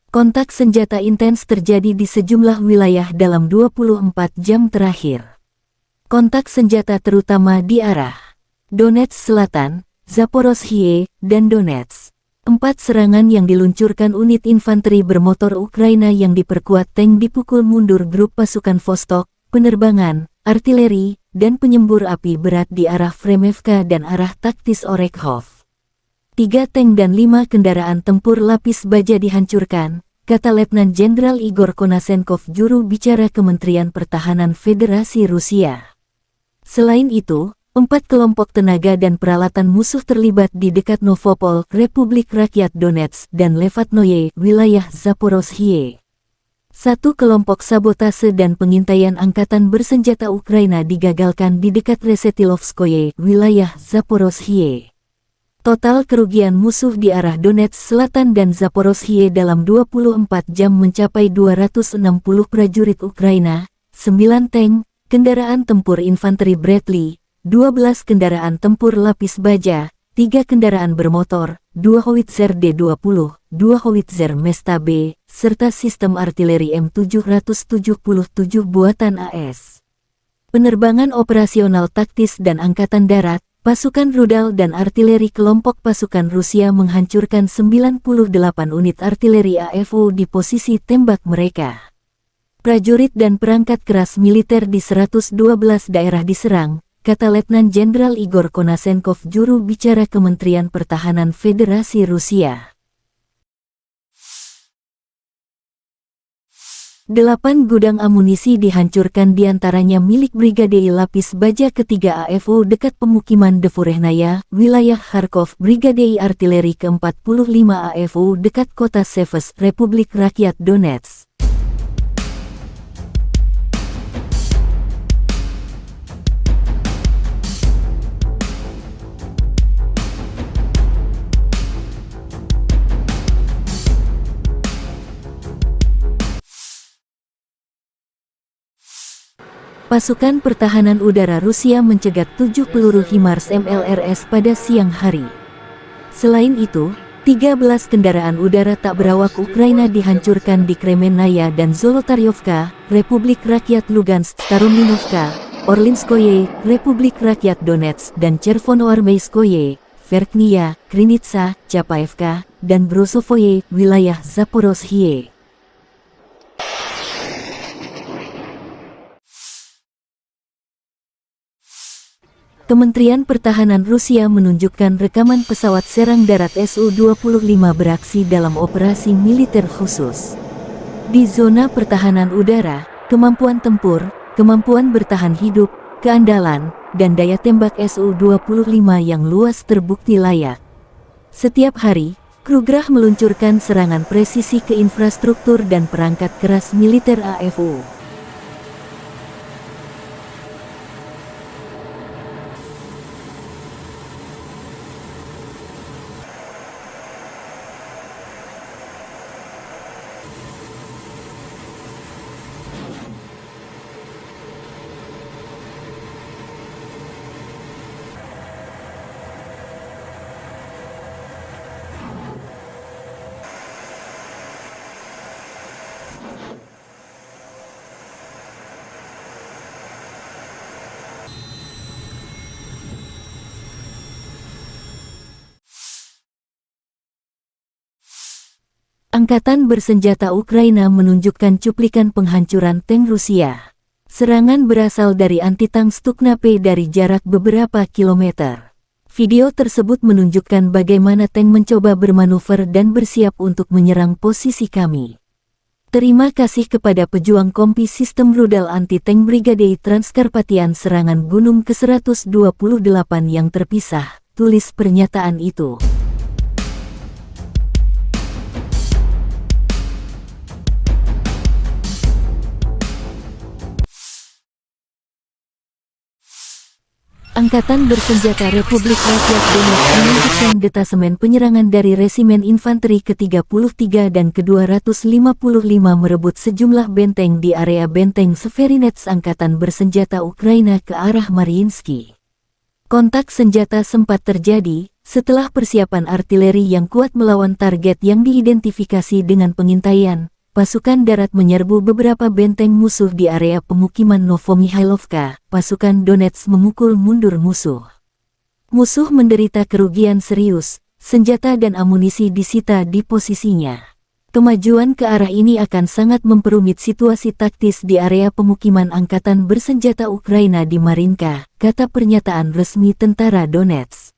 Kontak senjata intens terjadi di sejumlah wilayah dalam 24 jam terakhir. Kontak senjata terutama di arah Donetsk Selatan, Zaporozhye, dan Donetsk. 4 serangan yang diluncurkan unit infanteri bermotor Ukraina yang diperkuat tank dipukul mundur grup pasukan Vostok, penerbangan, artileri, dan penyembur api berat di arah Fremevka dan arah taktis Orekhov. 3 tank dan 5 kendaraan tempur lapis baja dihancurkan, kata Letnan Jenderal Igor Konasenkov, juru bicara Kementerian Pertahanan Federasi Rusia. Selain itu, 4 kelompok tenaga dan peralatan musuh terlibat di dekat Novopol, Republik Rakyat Donetsk, dan Levatnoye, wilayah Zaporozhye. 1 kelompok sabotase dan pengintaian angkatan bersenjata Ukraina digagalkan di dekat Resetilovskoye, wilayah Zaporozhye. Total kerugian musuh di arah Donetsk Selatan dan Zaporozhye dalam 24 jam mencapai 260 prajurit Ukraina, 9 tank, kendaraan tempur infanteri Bradley, 12 kendaraan tempur lapis baja, 3 kendaraan bermotor, 2 howitzer D-20, 2 howitzer Mesta B, serta sistem artileri M777 buatan AS. Penerbangan operasional taktis dan angkatan darat, pasukan rudal dan artileri kelompok pasukan Rusia menghancurkan 98 unit artileri AFU di posisi tembak mereka. Prajurit dan perangkat keras militer di 112 daerah diserang, kata Letnan Jenderal Igor Konasenkov, juru bicara Kementerian Pertahanan Federasi Rusia. 8 gudang amunisi dihancurkan, diantaranya milik Brigadei Lapis Baja ketiga AFU dekat pemukiman Devurehnaya, wilayah Kharkov, Brigadei Artileri ke-45 AFU dekat kota Seves, Republik Rakyat Donetsk. Pasukan pertahanan udara Rusia mencegat 7 peluru HIMARS MLRS pada siang hari. Selain itu, 13 kendaraan udara tak berawak Ukraina dihancurkan di Kremenaya dan Zolotaryovka, Republik Rakyat Lugansk, Starominovka, Orlinskoye, Republik Rakyat Donetsk, dan Chervonoarmeyskoye, Verkhnya, Krinitsa, Chapaevka, dan Brosovoye, wilayah Zaporozhye. Kementerian Pertahanan Rusia menunjukkan rekaman pesawat serang darat Su-25 beraksi dalam operasi militer khusus. Di zona pertahanan udara, kemampuan tempur, kemampuan bertahan hidup, keandalan, dan daya tembak Su-25 yang luas terbukti layak. Setiap hari, Krugerah meluncurkan serangan presisi ke infrastruktur dan perangkat keras militer AFU. Angkatan bersenjata Ukraina menunjukkan cuplikan penghancuran tank Rusia. Serangan berasal dari anti-tank Stuknape dari jarak beberapa kilometer. Video tersebut menunjukkan bagaimana tank mencoba bermanuver dan bersiap untuk menyerang posisi kami. Terima kasih kepada pejuang kompi sistem rudal anti-tank Brigade Transkarpatian serangan gunung ke-128 yang terpisah, tulis pernyataan itu. Angkatan Bersenjata Republik Rakyat Donetsk meluncurkan detasemen penyerangan dari Resimen Infanteri ke-33 dan ke-255 merebut sejumlah benteng di area benteng Severinets Angkatan Bersenjata Ukraina ke arah Mariinsky. Kontak senjata sempat terjadi setelah persiapan artileri yang kuat melawan target yang diidentifikasi dengan pengintaian. Pasukan darat menyerbu beberapa benteng musuh di area pemukiman Novomihailovka. Pasukan Donetsk memukul mundur musuh. Musuh menderita kerugian serius, senjata dan amunisi disita di posisinya. Kemajuan ke arah ini akan sangat memperumit situasi taktis di area pemukiman Angkatan Bersenjata Ukraina di Marinka, kata pernyataan resmi tentara Donetsk.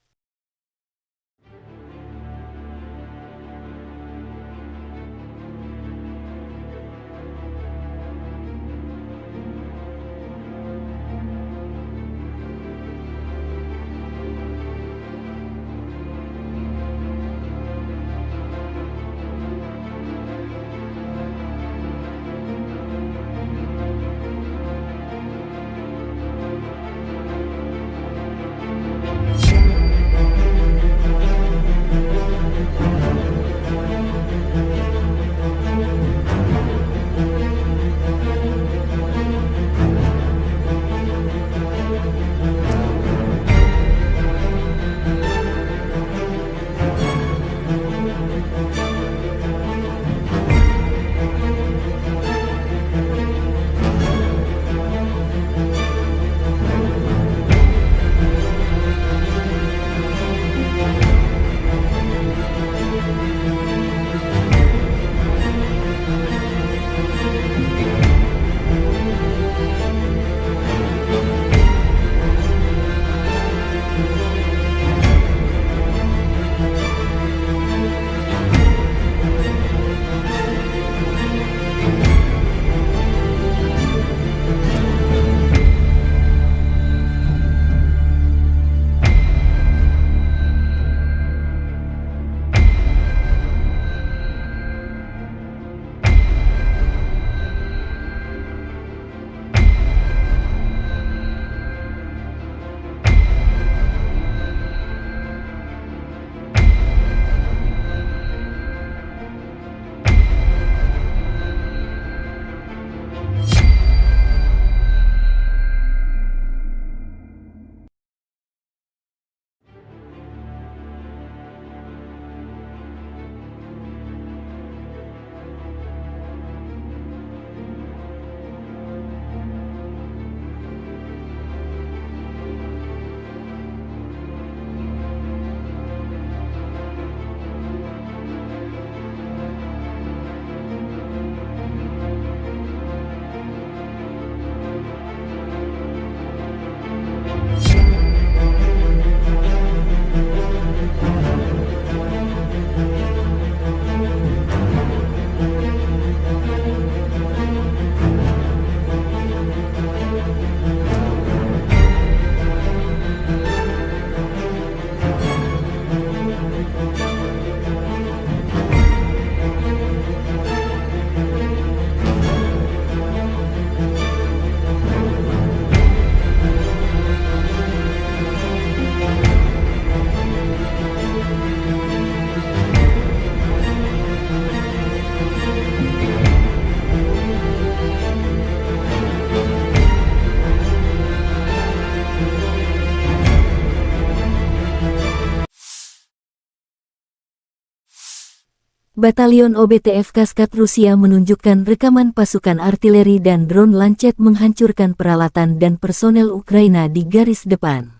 Batalion OBTF Kaskat Rusia menunjukkan rekaman pasukan artileri dan drone Lancet menghancurkan peralatan dan personel Ukraina di garis depan.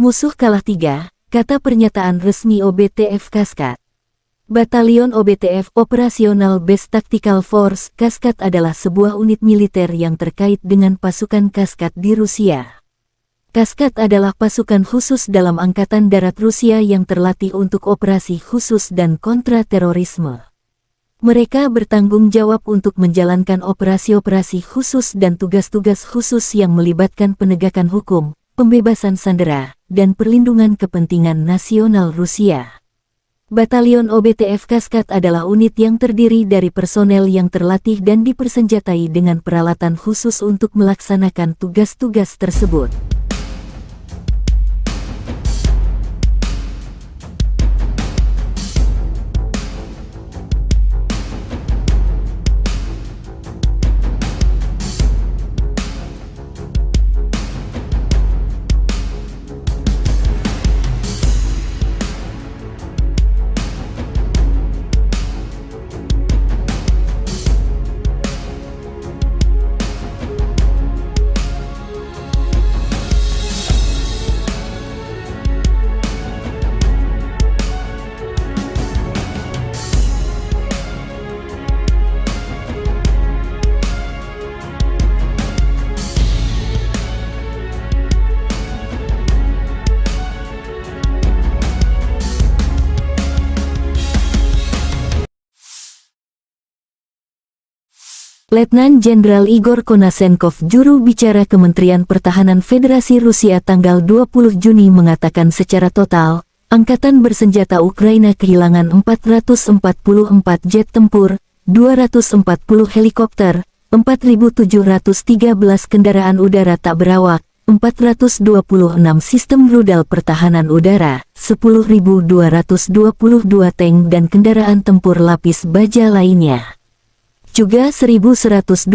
Musuh kalah 3, kata pernyataan resmi OBTF Kaskat. Batalion OBTF Operational Base Tactical Force Kaskat adalah sebuah unit militer yang terkait dengan pasukan Kaskat di Rusia. Kaskat adalah pasukan khusus dalam Angkatan Darat Rusia yang terlatih untuk operasi khusus dan kontra-terorisme. Mereka bertanggung jawab untuk menjalankan operasi-operasi khusus dan tugas-tugas khusus yang melibatkan penegakan hukum, pembebasan sandera, dan perlindungan kepentingan nasional Rusia. Batalion OBTF Kaskad adalah unit yang terdiri dari personel yang terlatih dan dipersenjatai dengan peralatan khusus untuk melaksanakan tugas-tugas tersebut. Letnan Jenderal Igor Konasenkov, juru bicara Kementerian Pertahanan Federasi Rusia tanggal 20 Juni mengatakan secara total, Angkatan Bersenjata Ukraina kehilangan 444 jet tempur, 240 helikopter, 4.713 kendaraan udara tak berawak, 426 sistem rudal pertahanan udara, 10.222 tank dan kendaraan tempur lapis baja lainnya. Juga 1.126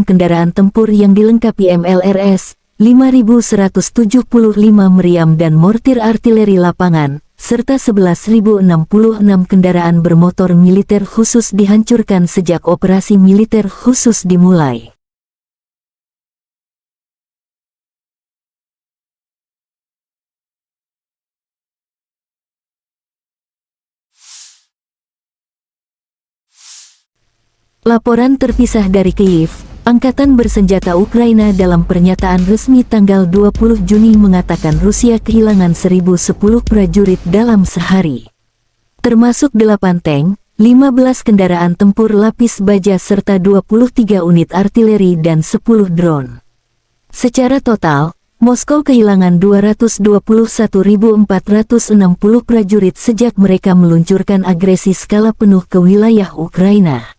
kendaraan tempur yang dilengkapi MLRS, 5.175 meriam dan mortir artileri lapangan, serta 11.066 kendaraan bermotor militer khusus dihancurkan sejak operasi militer khusus dimulai. Laporan terpisah dari Kyiv, Angkatan Bersenjata Ukraina dalam pernyataan resmi tanggal 20 Juni mengatakan Rusia kehilangan 1.010 prajurit dalam sehari. Termasuk 8 tank, 15 kendaraan tempur lapis baja serta 23 unit artileri dan 10 drone. Secara total, Moskow kehilangan 221.460 prajurit sejak mereka meluncurkan agresi skala penuh ke wilayah Ukraina.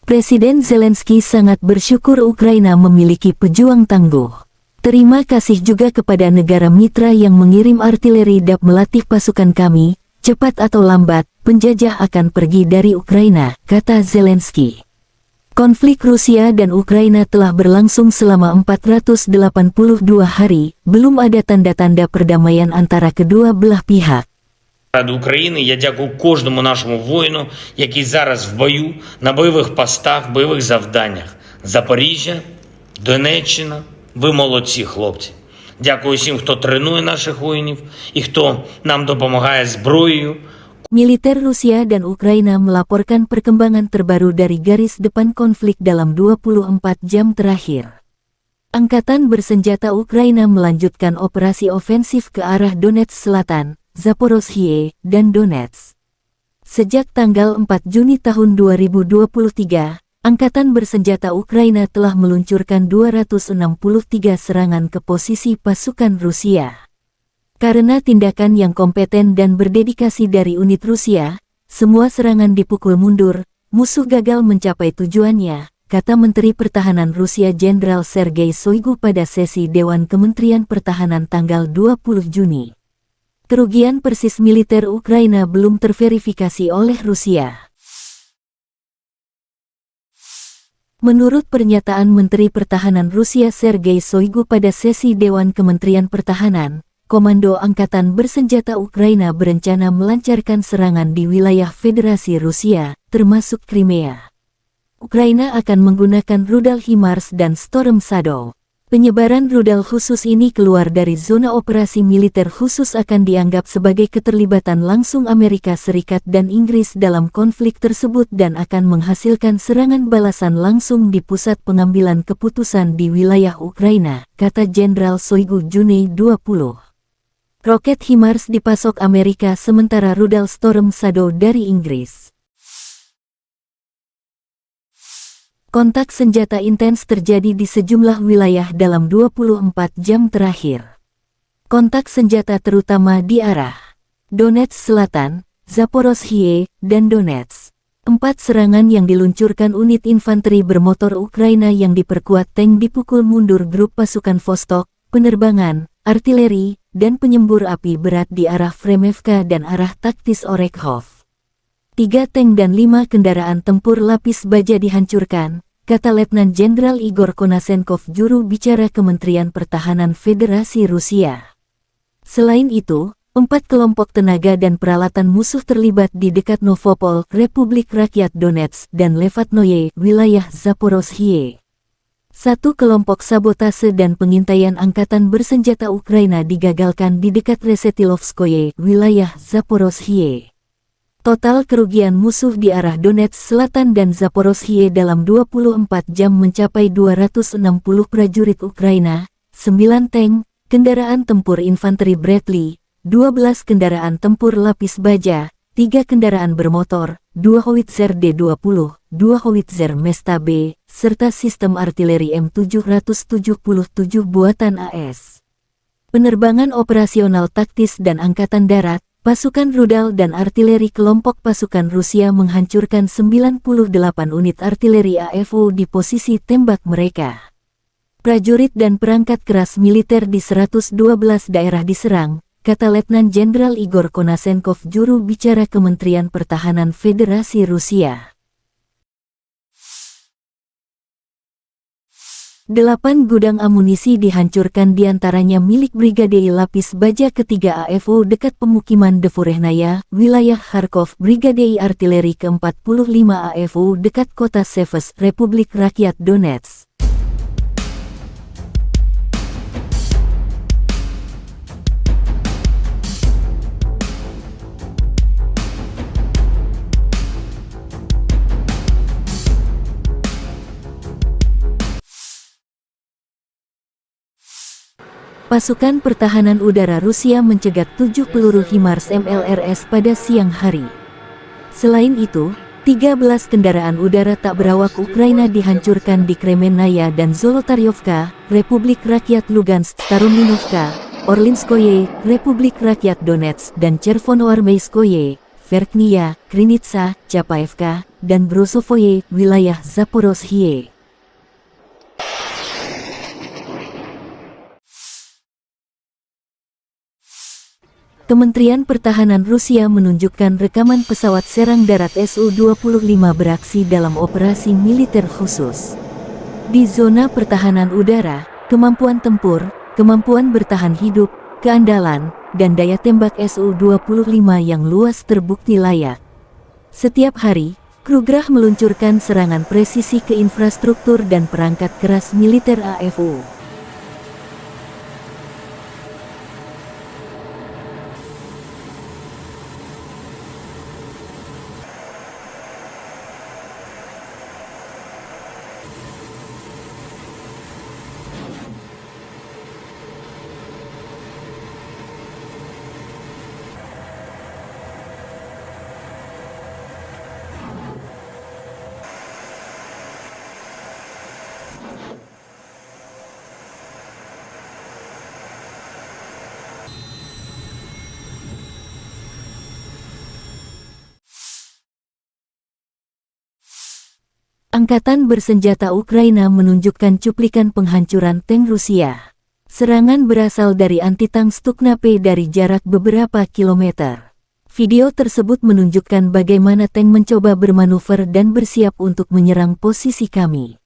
Presiden Zelensky sangat bersyukur Ukraina memiliki pejuang tangguh. Terima kasih juga kepada negara mitra yang mengirim artileri DAP melatih pasukan kami, cepat atau lambat, penjajah akan pergi dari Ukraina, kata Zelensky. Konflik Rusia dan Ukraina telah berlangsung selama 482 hari, belum ada tanda-tanda perdamaian antara kedua belah pihak.
Ради України я дякую кожному нашому воїну, який зараз в бою, на бойових постах, бойових завданнях. Запоріжжя, Донеччина, ви молодці, хлопці. Дякую всім, хто тренує наших воїнів і хто нам допомагає зброєю.
Militer Rusia dan Ukraina melaporkan perkembangan terbaru dari garis depan konflik dalam 24 jam terakhir. Angkatan Bersenjata Ukraina melanjutkan operasi ofensif ke arah Donetsk Selatan, Zaporozhye, dan Donetsk. Sejak tanggal 4 Juni tahun 2023, Angkatan Bersenjata Ukraina telah meluncurkan 263 serangan ke posisi pasukan Rusia. Karena tindakan yang kompeten dan berdedikasi dari unit Rusia, semua serangan dipukul mundur, musuh gagal mencapai tujuannya, kata Menteri Pertahanan Rusia Jenderal Sergei Shoigu pada sesi Dewan Kementerian Pertahanan tanggal 20 Juni. Kerugian persis militer Ukraina belum terverifikasi oleh Rusia. Menurut pernyataan Menteri Pertahanan Rusia Sergei Shoigu pada sesi Dewan Kementerian Pertahanan, Komando Angkatan Bersenjata Ukraina berencana melancarkan serangan di wilayah Federasi Rusia, termasuk Crimea. Ukraina akan menggunakan rudal HIMARS dan Storm Shadow. Penyebaran rudal khusus ini keluar dari zona operasi militer khusus akan dianggap sebagai keterlibatan langsung Amerika Serikat dan Inggris dalam konflik tersebut dan akan menghasilkan serangan balasan langsung di pusat pengambilan keputusan di wilayah Ukraina, kata Jenderal Shoigu Juni 20. Roket HIMARS dipasok Amerika sementara rudal Storm Shadow dari Inggris. Kontak senjata intens terjadi di sejumlah wilayah dalam 24 jam terakhir. Kontak senjata terutama di arah Donetsk Selatan, Zaporozhye, dan Donetsk. 4 serangan yang diluncurkan unit infanteri bermotor Ukraina yang diperkuat tank dipukul mundur grup pasukan Vostok, penerbangan, artileri, dan penyembur api berat di arah Fremevka dan arah taktis Orekhov. 3 tank dan 5 kendaraan tempur lapis baja dihancurkan, kata Letnan Jenderal Igor Konasenkov, juru bicara Kementerian Pertahanan Federasi Rusia. Selain itu, 4 kelompok tenaga dan peralatan musuh terlibat di dekat Novopol, Republik Rakyat Donetsk, dan Levatnoye, wilayah Zaporozhye. 1 kelompok sabotase dan pengintaian angkatan bersenjata Ukraina digagalkan di dekat Resetilovskoye, wilayah Zaporozhye. Total kerugian musuh di arah Donetsk Selatan dan Zaporozhye dalam 24 jam mencapai 260 prajurit Ukraina, 9 tank, kendaraan tempur infanteri Bradley, 12 kendaraan tempur lapis baja, 3 kendaraan bermotor, 2 howitzer D-20, 2 howitzer Mesta B, serta sistem artileri M777 buatan AS. Penerbangan operasional taktis dan angkatan darat, pasukan rudal dan artileri kelompok pasukan Rusia menghancurkan 98 unit artileri AFU di posisi tembak mereka. Prajurit dan perangkat keras militer di 112 daerah diserang, kata Letnan Jenderal Igor Konasenkov, juru bicara Kementerian Pertahanan Federasi Rusia. 8 gudang amunisi dihancurkan, diantaranya milik Brigade Lapis Baja ketiga AFU dekat pemukiman Devorehnaya, wilayah Kharkov, Brigade Artileri ke-45 AFU dekat kota Seves, Republik Rakyat Donetsk. Pasukan pertahanan udara Rusia mencegat 7 peluru HIMARS MLRS pada siang hari. Selain itu, 13 kendaraan udara tak berawak Ukraina dihancurkan di Kremenaya dan Zolotaryovka, Republik Rakyat Lugansk, Starominovka, Orlinskoye, Republik Rakyat Donetsk, dan Chervonoarmeyskoye, Verkhnya, Krinitsa, Chapaevka, dan Brosovoye, wilayah Zaporozhye. Kementerian Pertahanan Rusia menunjukkan rekaman pesawat serang darat Su-25 beraksi dalam operasi militer khusus. Di zona pertahanan udara, kemampuan tempur, kemampuan bertahan hidup, keandalan, dan daya tembak Su-25 yang luas terbukti layak. Setiap hari, Krugerah meluncurkan serangan presisi ke infrastruktur dan perangkat keras militer AFU. Angkatan bersenjata Ukraina menunjukkan cuplikan penghancuran tank Rusia. Serangan berasal dari anti-tank Stuknape dari jarak beberapa kilometer. Video tersebut menunjukkan bagaimana tank mencoba bermanuver dan bersiap untuk menyerang posisi kami.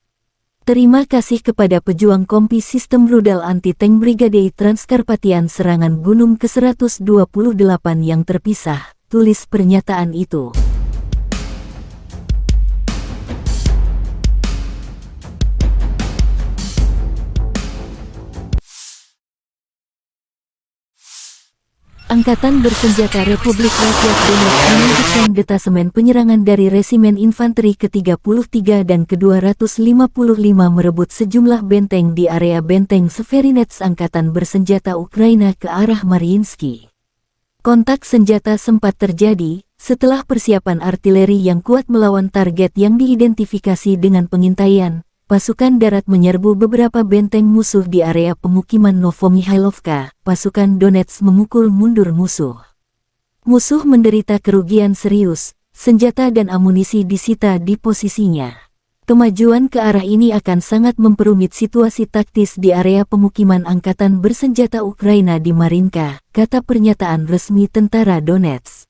Terima kasih kepada pejuang kompi sistem rudal anti-tank Brigade Transkarpatian serangan Gunung ke-128 yang terpisah, tulis pernyataan itu. Angkatan bersenjata Republik Rakyat Donetsk menunjukkan detasemen penyerangan dari Resimen Infanteri ke-33 dan ke-255 merebut sejumlah benteng di area benteng Severinets Angkatan Bersenjata Ukraina ke arah Mariinsky. Kontak senjata sempat terjadi setelah persiapan artileri yang kuat melawan target yang diidentifikasi dengan pengintaian. Pasukan darat menyerbu beberapa benteng musuh di area pemukiman Novomihailovka. Pasukan Donetsk memukul mundur musuh. Musuh menderita kerugian serius, senjata dan amunisi disita di posisinya. Kemajuan ke arah ini akan sangat memperumit situasi taktis di area pemukiman angkatan bersenjata Ukraina di Marinka, kata pernyataan resmi tentara Donetsk.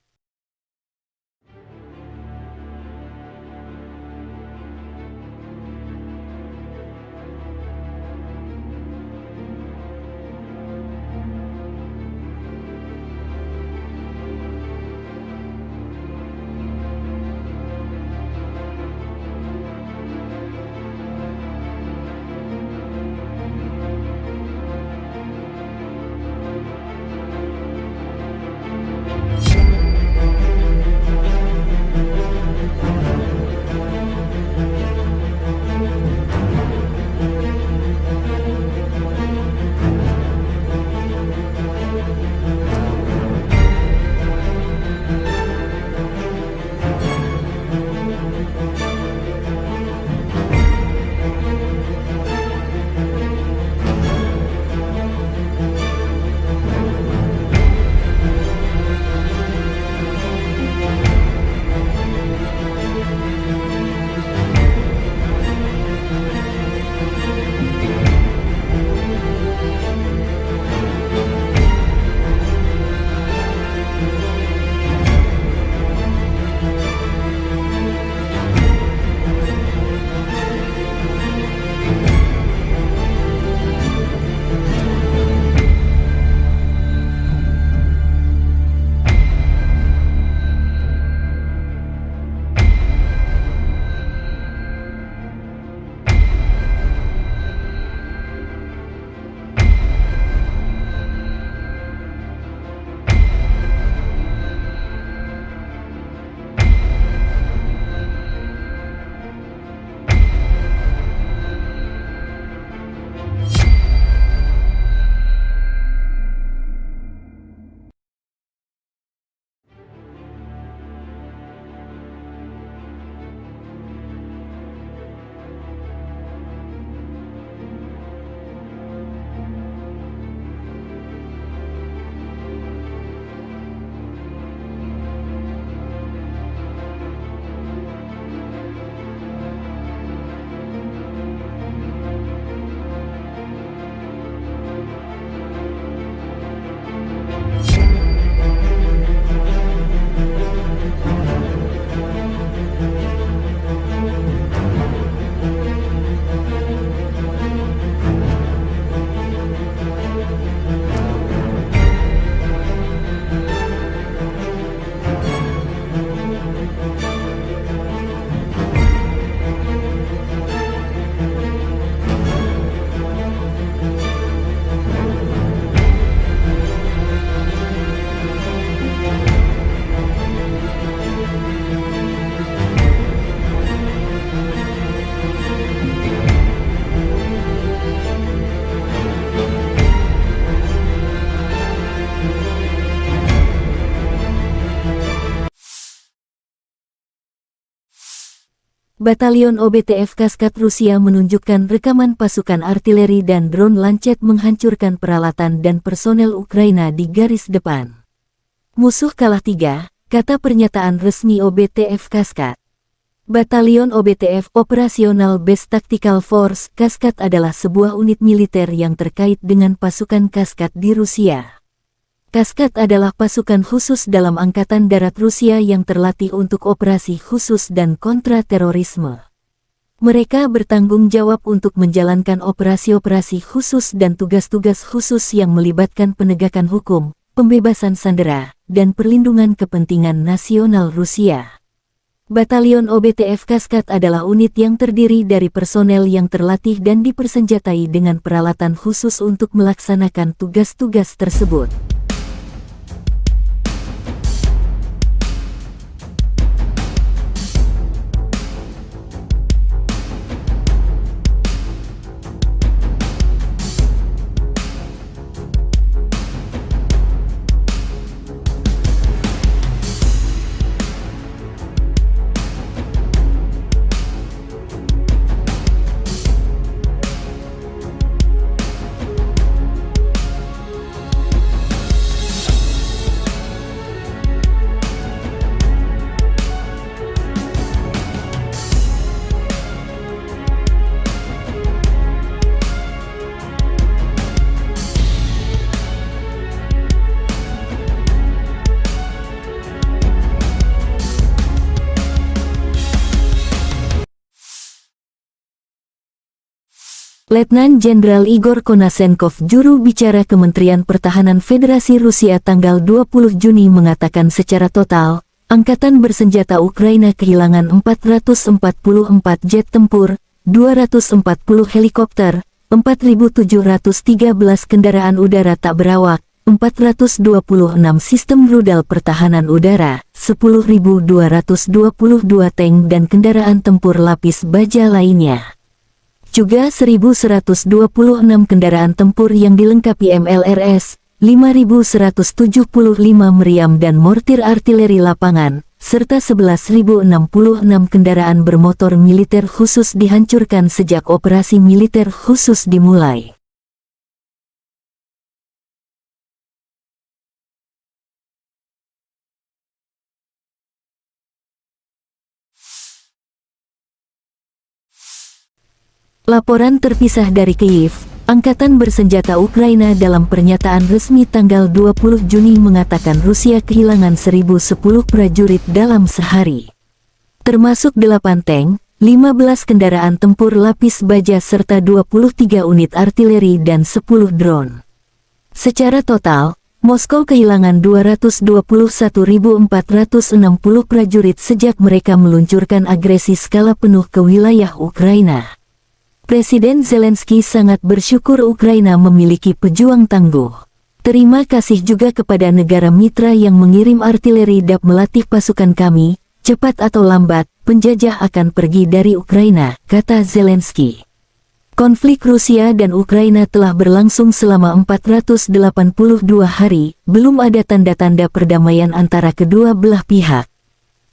Batalion OBTF Kaskat Rusia menunjukkan rekaman pasukan artileri dan drone Lancet menghancurkan peralatan dan personel Ukraina di garis depan. Musuh kalah 3, kata pernyataan resmi OBTF Kaskat. Batalion OBTF Operational Base Tactical Force Kaskat adalah sebuah unit militer yang terkait dengan pasukan Kaskat di Rusia. Kaskat adalah pasukan khusus dalam Angkatan Darat Rusia yang terlatih untuk operasi khusus dan kontra-terorisme. Mereka bertanggung jawab untuk menjalankan operasi-operasi khusus dan tugas-tugas khusus yang melibatkan penegakan hukum, pembebasan sandera, dan perlindungan kepentingan nasional Rusia. Batalion OBTF Kaskat adalah unit yang terdiri dari personel yang terlatih dan dipersenjatai dengan peralatan khusus untuk melaksanakan tugas-tugas tersebut. Letnan Jenderal Igor Konasenkov, juru bicara Kementerian Pertahanan Federasi Rusia tanggal 20 Juni mengatakan secara total, Angkatan Bersenjata Ukraina kehilangan 444 jet tempur, 240 helikopter, 4.713 kendaraan udara tak berawak, 426 sistem rudal pertahanan udara, 10.222 tank dan kendaraan tempur lapis baja lainnya. Juga 1.126 kendaraan tempur yang dilengkapi MLRS, 5.175 meriam dan mortir artileri lapangan, serta 11.066 kendaraan bermotor militer khusus dihancurkan sejak operasi militer khusus dimulai. Laporan terpisah dari Kyiv, Angkatan Bersenjata Ukraina dalam pernyataan resmi tanggal 20 Juni mengatakan Rusia kehilangan 1.010 prajurit dalam sehari. Termasuk 8 tank, 15 kendaraan tempur lapis baja serta 23 unit artileri dan 10 drone. Secara total, Moskow kehilangan 221.460 prajurit sejak mereka meluncurkan agresi skala penuh ke wilayah Ukraina. Presiden Zelensky sangat bersyukur Ukraina memiliki pejuang tangguh. Terima kasih juga kepada negara mitra yang mengirim artileri dan melatih pasukan kami. Cepat atau lambat, penjajah akan pergi dari Ukraina, kata Zelensky. Konflik Rusia dan Ukraina telah berlangsung selama 482 hari, belum ada tanda-tanda perdamaian antara kedua belah pihak.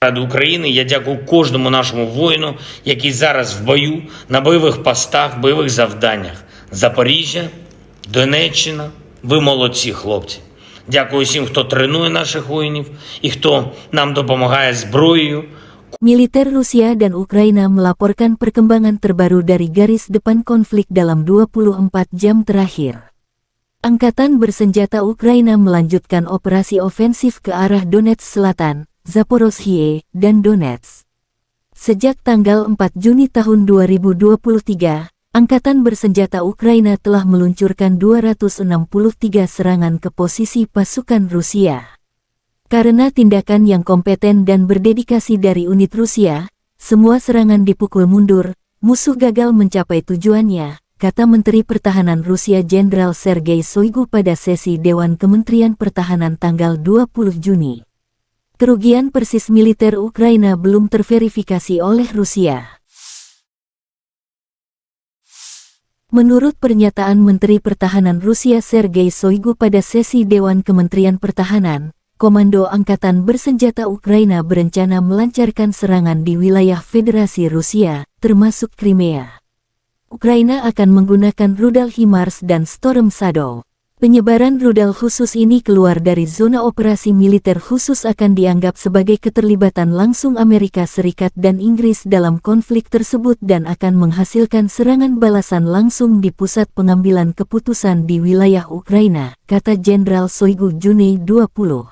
Ради України я дякую кожному нашому воїну, який зараз в бою, на бойових постах, бойових завданнях. Запоріжжя, Донеччина, ви молодці, хлопці. Дякую всім, хто тренує наших воїнів і хто нам допомагає зброєю.
Militer Rusia dan Ukraina melaporkan perkembangan terbaru dari garis depan konflik dalam 24 jam terakhir. Angkatan Bersenjata Ukraina melanjutkan operasi ofensif ke arah Donetsk Selatan, Zaporozhye, dan Donetsk. Sejak tanggal 4 Juni tahun 2023, Angkatan Bersenjata Ukraina telah meluncurkan 263 serangan ke posisi pasukan Rusia. Karena tindakan yang kompeten dan berdedikasi dari unit Rusia, semua serangan dipukul mundur, musuh gagal mencapai tujuannya, kata Menteri Pertahanan Rusia Jenderal Sergei Shoigu pada sesi Dewan Kementerian Pertahanan tanggal 20 Juni. Kerugian persis militer Ukraina belum terverifikasi oleh Rusia. Menurut pernyataan Menteri Pertahanan Rusia Sergei Shoigu pada sesi Dewan Kementerian Pertahanan, Komando Angkatan Bersenjata Ukraina berencana melancarkan serangan di wilayah Federasi Rusia, termasuk Crimea. Ukraina akan menggunakan rudal HIMARS dan Storm Shadow. Penyebaran rudal khusus ini keluar dari zona operasi militer khusus akan dianggap sebagai keterlibatan langsung Amerika Serikat dan Inggris dalam konflik tersebut dan akan menghasilkan serangan balasan langsung di pusat pengambilan keputusan di wilayah Ukraina, kata Jenderal Shoigu Juni 20.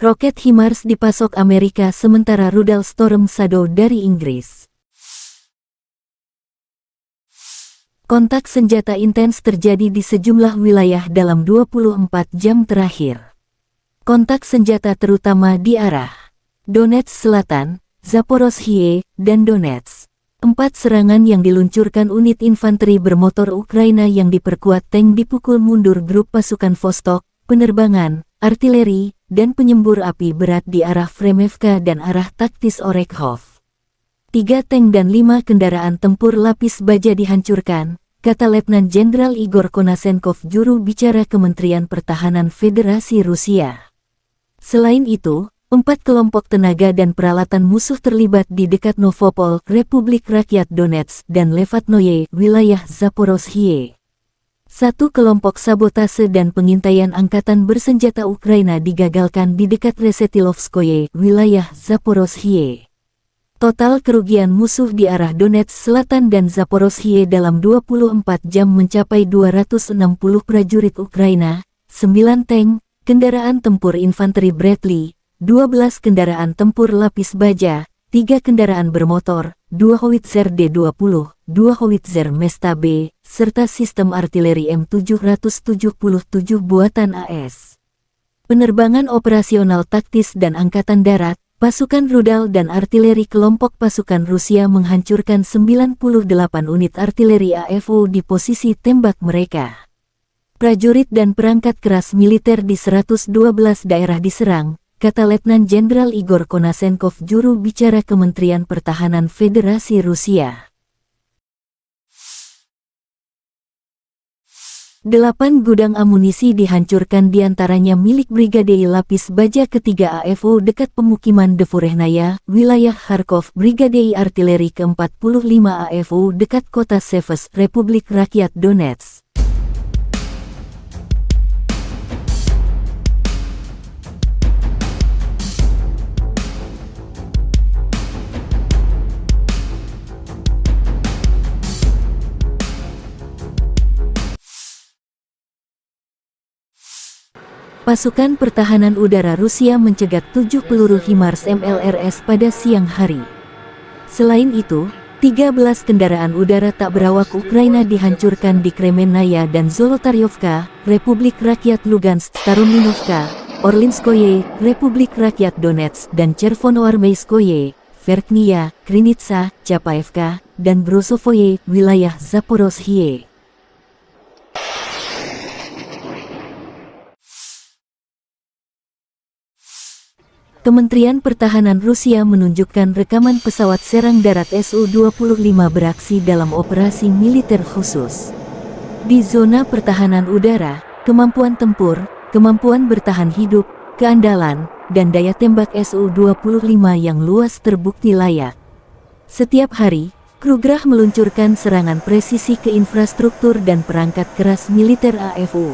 Roket HIMARS dipasok Amerika sementara rudal Storm Shadow dari Inggris. Kontak senjata intens terjadi di sejumlah wilayah dalam 24 jam terakhir. Kontak senjata terutama di arah Donetsk Selatan, Zaporozhye, dan Donetsk. 4 serangan yang diluncurkan unit infanteri bermotor Ukraina yang diperkuat tank dipukul mundur grup pasukan Vostok, penerbangan, artileri, dan penyembur api berat di arah Fremevka dan arah taktis Orekhov. 3 tank dan 5 kendaraan tempur lapis baja dihancurkan, kata Letnan Jenderal Igor Konasenkov, juru bicara Kementerian Pertahanan Federasi Rusia. Selain itu, 4 kelompok tenaga dan peralatan musuh terlibat di dekat Novopol, Republik Rakyat Donetsk, dan Levatnoye, wilayah Zaporozhye. 1 kelompok sabotase dan pengintaian Angkatan Bersenjata Ukraina digagalkan di dekat Resetilovskoye, wilayah Zaporozhye. Total kerugian musuh di arah Donetsk Selatan dan Zaporozhye dalam 24 jam mencapai 260 prajurit Ukraina, 9 tank, kendaraan tempur infanteri Bradley, 12 kendaraan tempur lapis baja, 3 kendaraan bermotor, 2 howitzer D-20, 2 howitzer Mesta B, serta sistem artileri M777 buatan AS. Penerbangan operasional taktis dan Angkatan Darat, pasukan rudal dan artileri kelompok pasukan Rusia menghancurkan 98 unit artileri AFU di posisi tembak mereka. Prajurit dan perangkat keras militer di 112 daerah diserang, kata Letnan Jenderal Igor Konasenkov, juru bicara Kementerian Pertahanan Federasi Rusia. 8 gudang amunisi dihancurkan, diantaranya milik Brigade Lapis Baja ketiga AFU dekat pemukiman Devurehnaya, wilayah Kharkov, Brigade Artileri ke-45 AFU dekat kota Seves, Republik Rakyat Donetsk. Pasukan pertahanan udara Rusia mencegat 7 peluru HIMARS MLRS pada siang hari. Selain itu, 13 kendaraan udara tak berawak Ukraina dihancurkan di Kremenaya dan Zolotaryovka, Republik Rakyat Lugansk, Starominovka, Orlinskoye, Republik Rakyat Donetsk, dan Chervonoarmeyskoye, Verkhnya, Krinitsa, Chapaevka, dan Brosovoye, wilayah Zaporozhye. Kementerian Pertahanan Rusia menunjukkan rekaman pesawat serang darat Su-25 beraksi dalam operasi militer khusus. Di zona pertahanan udara, kemampuan tempur, kemampuan bertahan hidup, keandalan, dan daya tembak Su-25 yang luas terbukti layak. Setiap hari, Krugerah meluncurkan serangan presisi ke infrastruktur dan perangkat keras militer AFU.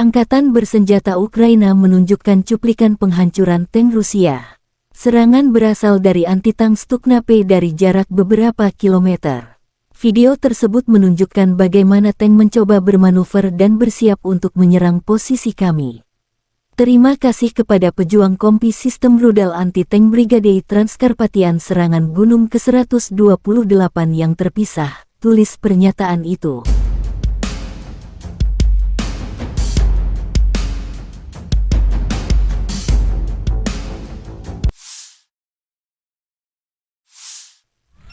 Angkatan bersenjata Ukraina menunjukkan cuplikan penghancuran tank Rusia. Serangan berasal dari anti-tank Stukna-P dari jarak beberapa kilometer. Video tersebut menunjukkan bagaimana tank mencoba bermanuver dan bersiap untuk menyerang posisi kami. Terima kasih kepada pejuang kompi sistem rudal anti-tank Brigade Transkarpatian serangan Gunung ke-128 yang terpisah, tulis pernyataan itu.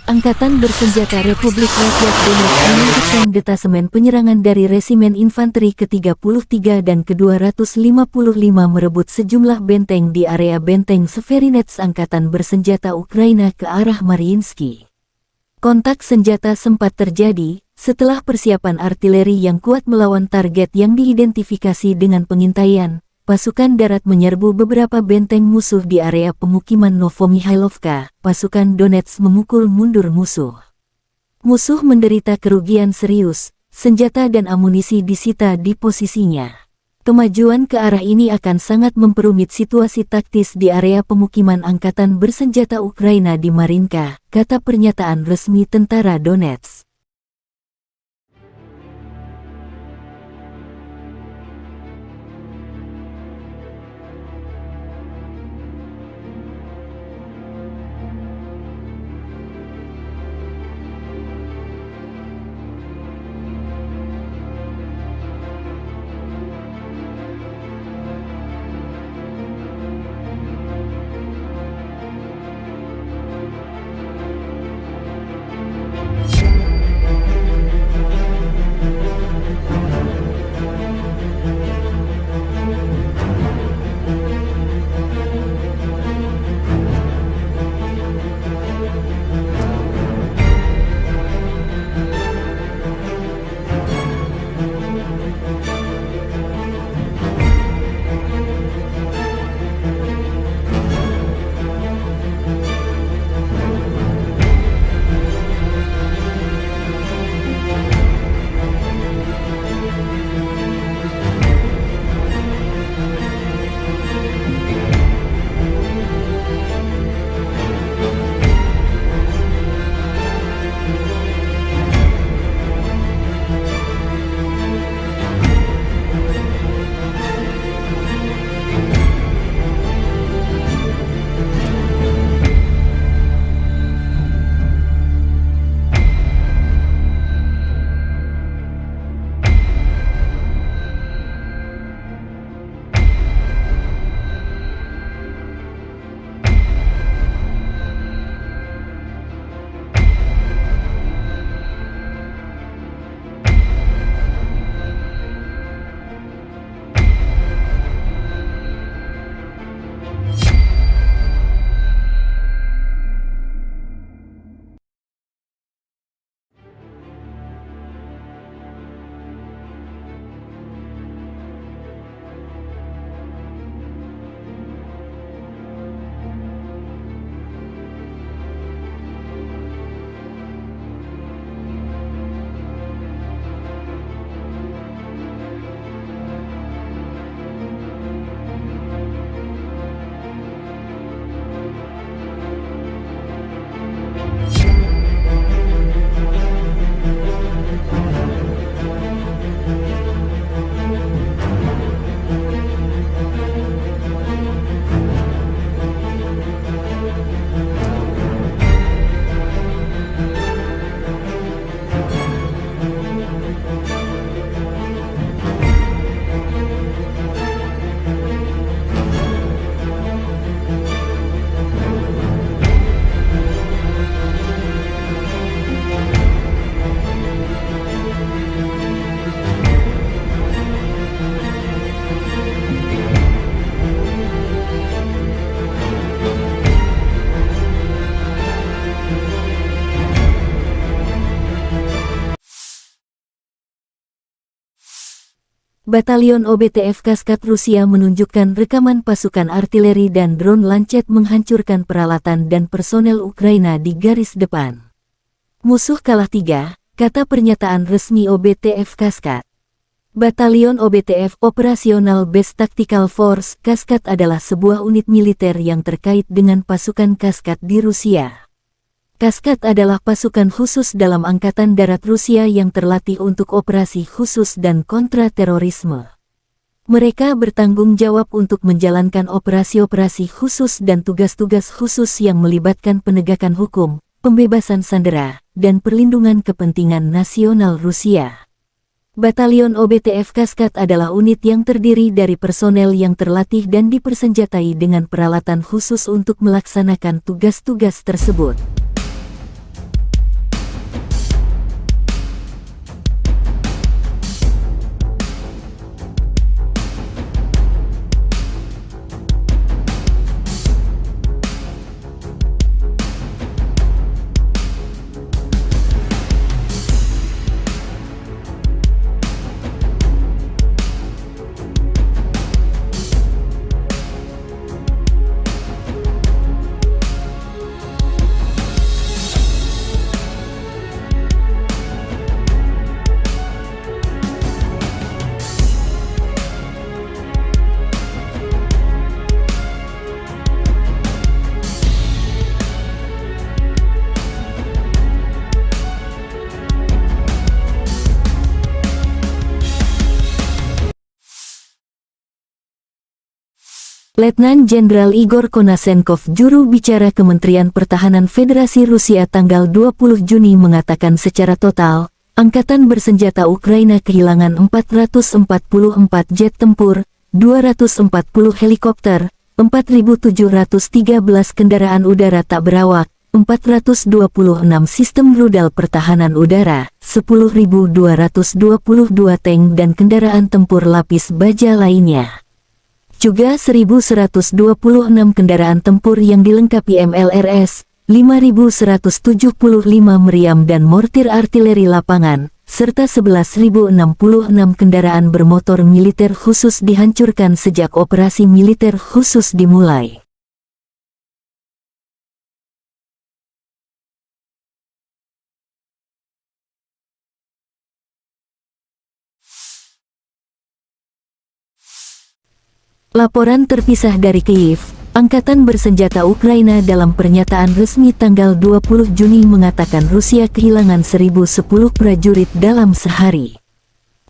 Angkatan bersenjata Republik Rakyat Donetsk menunjukkan detasemen penyerangan dari Resimen Infanteri ke-33 dan ke-255 merebut sejumlah benteng di area benteng Severinets Angkatan bersenjata Ukraina ke arah Mariinsky. Kontak senjata sempat terjadi setelah persiapan artileri yang kuat melawan target yang diidentifikasi dengan pengintaian. Pasukan darat menyerbu beberapa benteng musuh di area pemukiman Novomihailovka. Pasukan Donetsk memukul mundur musuh. Musuh menderita kerugian serius, senjata dan amunisi disita di posisinya. Kemajuan ke arah ini akan sangat memperumit situasi taktis di area pemukiman Angkatan bersenjata Ukraina di Marinka, kata pernyataan resmi tentara Donetsk. Batalion OBTF Kaskad Rusia menunjukkan rekaman pasukan artileri dan drone Lancet menghancurkan peralatan dan personel Ukraina di garis depan. Musuh kalah 3, kata pernyataan resmi OBTF Kaskad. Batalion OBTF Operational Base Tactical Force Kaskad adalah sebuah unit militer yang terkait dengan pasukan Kaskad di Rusia. Kaskad adalah pasukan khusus dalam Angkatan Darat Rusia yang terlatih untuk operasi khusus dan kontra-terorisme. Mereka bertanggung jawab untuk menjalankan operasi-operasi khusus dan tugas-tugas khusus yang melibatkan penegakan hukum, pembebasan sandera, dan perlindungan kepentingan nasional Rusia. Batalion OBTF Kaskad adalah unit yang terdiri dari personel yang terlatih dan dipersenjatai dengan peralatan khusus untuk melaksanakan tugas-tugas tersebut. Letnan Jenderal Igor Konasenkov, juru bicara Kementerian Pertahanan Federasi Rusia tanggal 20 Juni mengatakan secara total, Angkatan Bersenjata Ukraina kehilangan 444 jet tempur, 240 helikopter, 4.713 kendaraan udara tak berawak, 426 sistem rudal pertahanan udara, 10.222 tank dan kendaraan tempur lapis baja lainnya. Juga 1.126 kendaraan tempur yang dilengkapi MLRS, 5.175 meriam dan mortir artileri lapangan, serta 11.066 kendaraan bermotor militer khusus dihancurkan sejak operasi militer khusus dimulai. Laporan terpisah dari Kyiv, Angkatan Bersenjata Ukraina dalam pernyataan resmi tanggal 20 Juni mengatakan Rusia kehilangan 1.010 prajurit dalam sehari.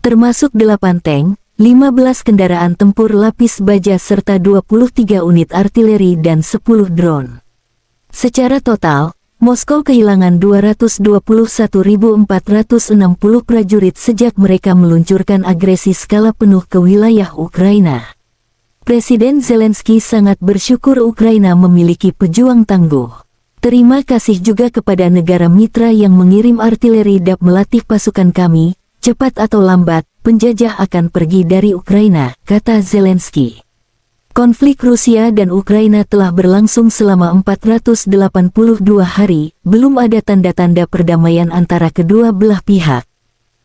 Termasuk 8 tank, 15 kendaraan tempur lapis baja serta 23 unit artileri dan 10 drone. Secara total, Moskow kehilangan 221.460 prajurit sejak mereka meluncurkan agresi skala penuh ke wilayah Ukraina. Presiden Zelensky sangat bersyukur Ukraina memiliki pejuang tangguh. Terima kasih juga kepada negara mitra yang mengirim artileri DAP melatih pasukan kami, cepat atau lambat, penjajah akan pergi dari Ukraina, kata Zelensky. Konflik Rusia dan Ukraina telah berlangsung selama 482 hari, belum ada tanda-tanda perdamaian antara kedua belah pihak.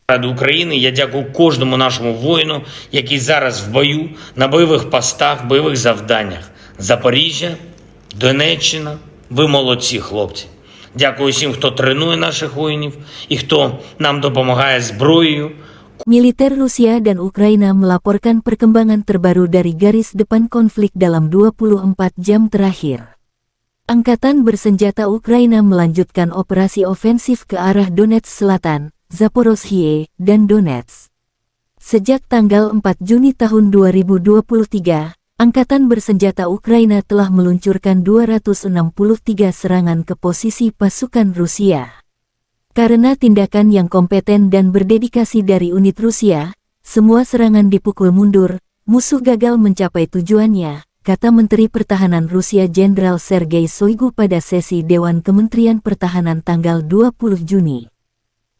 Ради України я дякую кожному нашому воїну, який зараз в бою, на бойових постах, бойових завданнях. Запоріжжя, Донеччина, ви молодці, хлопці. Дякую всім, хто тренує наших воїнів і хто нам допомагає зброєю.
Militer Rusia dan Ukraina melaporkan perkembangan terbaru dari garis depan konflik dalam 24 jam terakhir. Angkatan Bersenjata Ukraina melanjutkan operasi ofensif ke arah Donetsk Selatan, Zaporozhye, dan Donetsk. Sejak tanggal 4 Juni tahun 2023, Angkatan Bersenjata Ukraina telah meluncurkan 263 serangan ke posisi pasukan Rusia. Karena tindakan yang kompeten dan berdedikasi dari unit Rusia, semua serangan dipukul mundur, musuh gagal mencapai tujuannya, kata Menteri Pertahanan Rusia Jenderal Sergei Shoigu pada sesi Dewan Kementerian Pertahanan tanggal 20 Juni.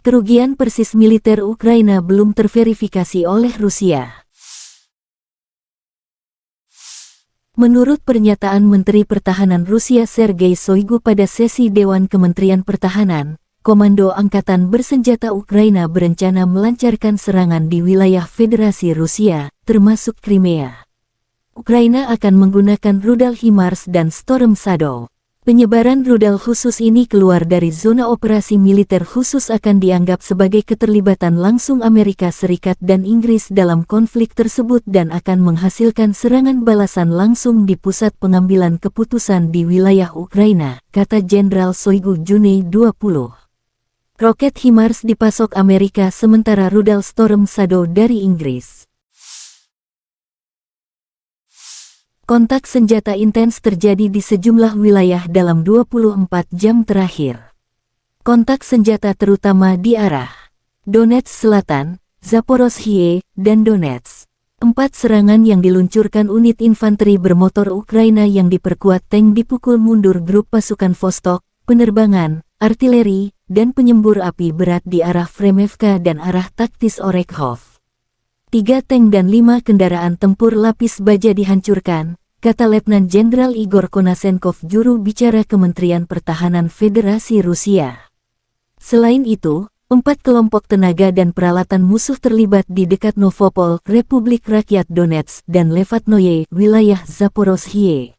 Kerugian persis militer Ukraina belum terverifikasi oleh Rusia. Menurut pernyataan Menteri Pertahanan Rusia Sergei Shoigu pada sesi Dewan Kementerian Pertahanan, Komando Angkatan Bersenjata Ukraina berencana melancarkan serangan di wilayah Federasi Rusia, termasuk Crimea. Ukraina akan menggunakan rudal HIMARS dan Storm Shadow. Penyebaran rudal khusus ini keluar dari zona operasi militer khusus akan dianggap sebagai keterlibatan langsung Amerika Serikat dan Inggris dalam konflik tersebut dan akan menghasilkan serangan balasan langsung di pusat pengambilan keputusan di wilayah Ukraina, kata Jenderal Shoigu Juni 20. Roket HIMARS dipasok Amerika sementara rudal Storm Shadow dari Inggris. Kontak senjata intens terjadi di sejumlah wilayah dalam 24 jam terakhir. Kontak senjata terutama di arah Donetsk Selatan, Zaporozhye, dan Donetsk. 4 serangan yang diluncurkan unit infanteri bermotor Ukraina yang diperkuat tank dipukul mundur grup pasukan Vostok, penerbangan, artileri, dan penyembur api berat di arah Fremevka dan arah taktis Orekhov. 3 tank dan 5 kendaraan tempur lapis baja dihancurkan, kata Letnan Jenderal Igor Konasenkov, juru bicara Kementerian Pertahanan Federasi Rusia. Selain itu, 4 kelompok tenaga dan peralatan musuh terlibat di dekat Novopol, Republik Rakyat Donetsk, dan Levatnoye, wilayah Zaporozhye.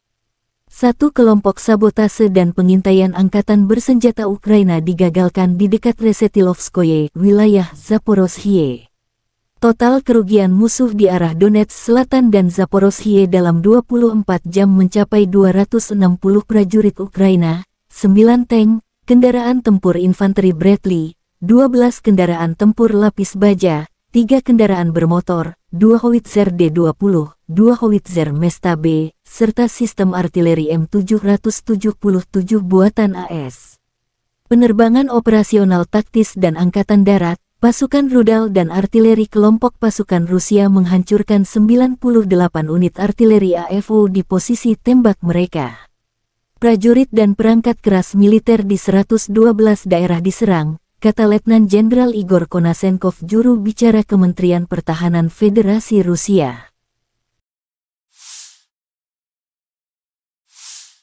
1 kelompok sabotase dan pengintaian angkatan bersenjata Ukraina digagalkan di dekat Resetilovskoye, wilayah Zaporozhye. Total kerugian musuh di arah Donetsk Selatan dan Zaporozhye dalam 24 jam mencapai 260 prajurit Ukraina, 9 tank, kendaraan tempur infanteri Bradley, 12 kendaraan tempur lapis baja, 3 kendaraan bermotor, 2 howitzer D-20, 2 howitzer Mesta B, serta sistem artileri M777 buatan AS. Penerbangan operasional taktis dan angkatan darat, pasukan rudal dan artileri kelompok pasukan Rusia menghancurkan 98 unit artileri AFO di posisi tembak mereka. Prajurit dan perangkat keras militer di 112 daerah diserang, kata Letnan Jenderal Igor Konasenkov, juru bicara Kementerian Pertahanan Federasi Rusia.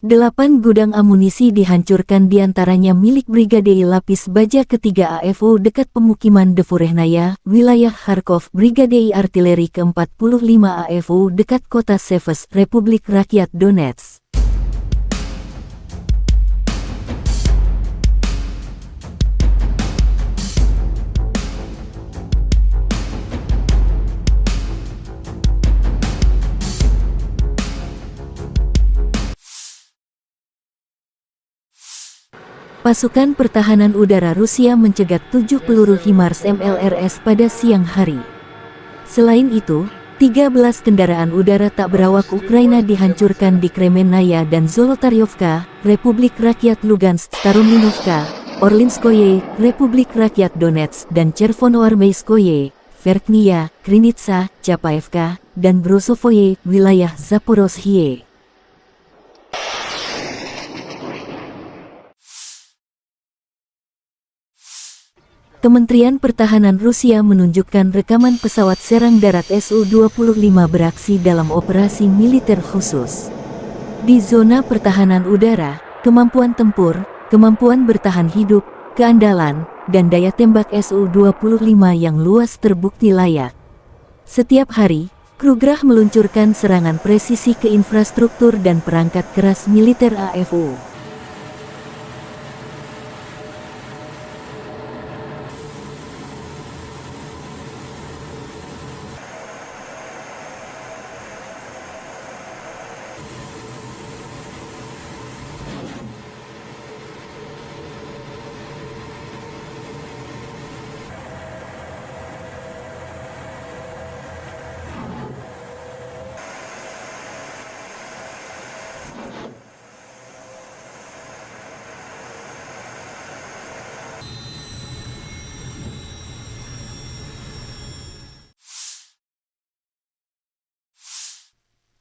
8 gudang amunisi dihancurkan, diantaranya milik Brigade Lapis Baja ketiga AFO dekat pemukiman Devorehnaya, wilayah Kharkov, Brigade Artileri ke-45 AFO dekat kota Seves, Republik Rakyat Donetsk. Pasukan pertahanan udara Rusia mencegat 7 peluru HIMARS MLRS pada siang hari. Selain itu, 13 kendaraan udara tak berawak Ukraina dihancurkan di Kremenaya dan Zolotaryovka, Republik Rakyat Lugansk, Starominovka, Orlinskoye, Republik Rakyat Donetsk, dan Chervonoarmeyskoye, Verkhnya, Krinitsa, Chapaevka, dan Brosovoye, wilayah Zaporozhye. Kementerian Pertahanan Rusia menunjukkan rekaman pesawat serang darat Su-25 beraksi dalam operasi militer khusus. Di zona pertahanan udara, kemampuan tempur, kemampuan bertahan hidup, keandalan, dan daya tembak Su-25 yang luas terbukti layak. Setiap hari, Krugerah meluncurkan serangan presisi ke infrastruktur dan perangkat keras militer AFO.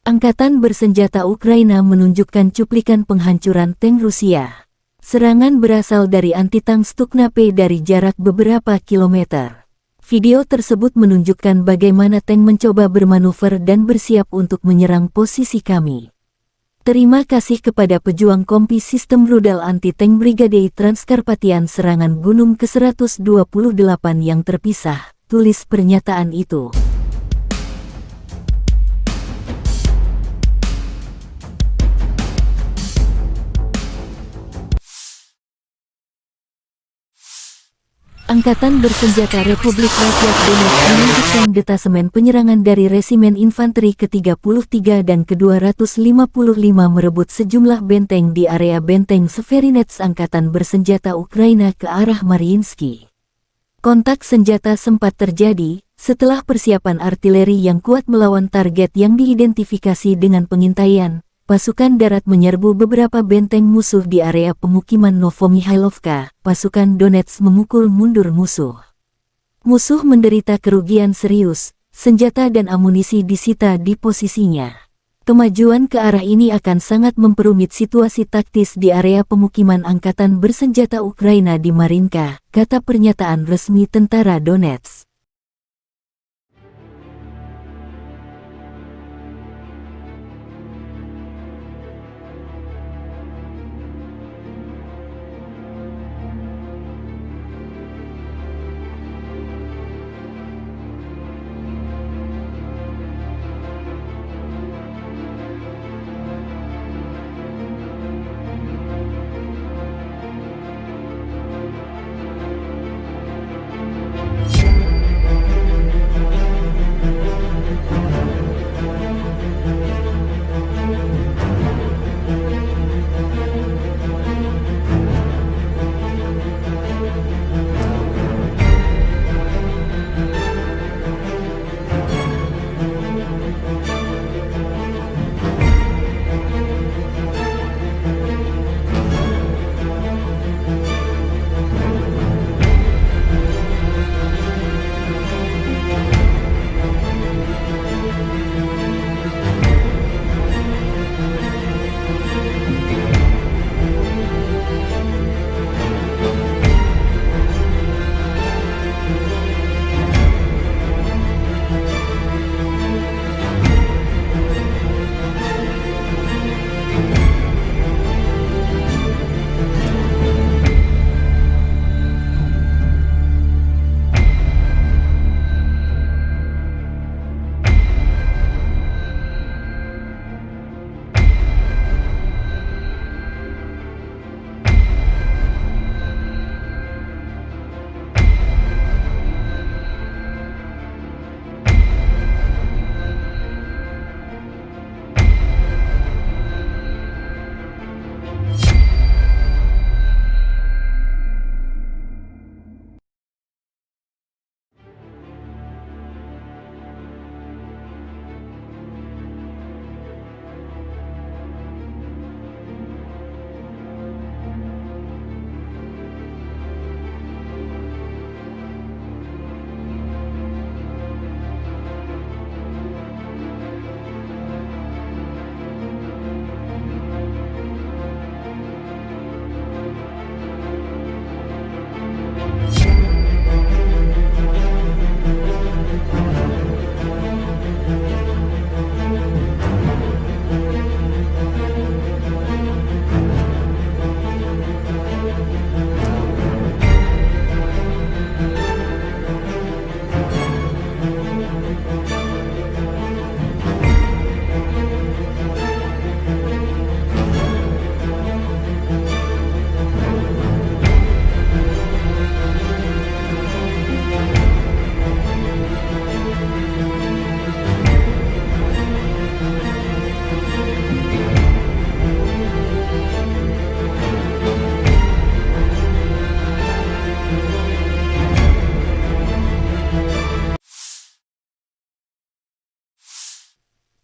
Angkatan bersenjata Ukraina menunjukkan cuplikan penghancuran tank Rusia. Serangan berasal dari anti-tank Stuknape dari jarak beberapa kilometer. Video tersebut menunjukkan bagaimana tank mencoba bermanuver dan bersiap untuk menyerang posisi kami. Terima kasih kepada pejuang kompi sistem rudal anti-tank Brigade Transkarpatian serangan gunung ke-128 yang terpisah, tulis pernyataan itu. Angkatan Bersenjata Republik Rakyat Donetsk melanjutkan detasemen penyerangan dari Resimen Infanteri ke-33 dan ke-255 merebut sejumlah benteng di area benteng Severinets Angkatan Bersenjata Ukraina ke arah Mariinsky. Kontak senjata sempat terjadi setelah persiapan artileri yang kuat melawan target yang diidentifikasi dengan pengintaian. Pasukan darat menyerbu beberapa benteng musuh di area pemukiman Novomihailovka. Pasukan Donetsk memukul mundur musuh. Musuh menderita kerugian serius, senjata dan amunisi disita di posisinya. Kemajuan ke arah ini akan sangat memperumit situasi taktis di area pemukiman Angkatan Bersenjata Ukraina di Marinka, kata pernyataan resmi tentara Donetsk.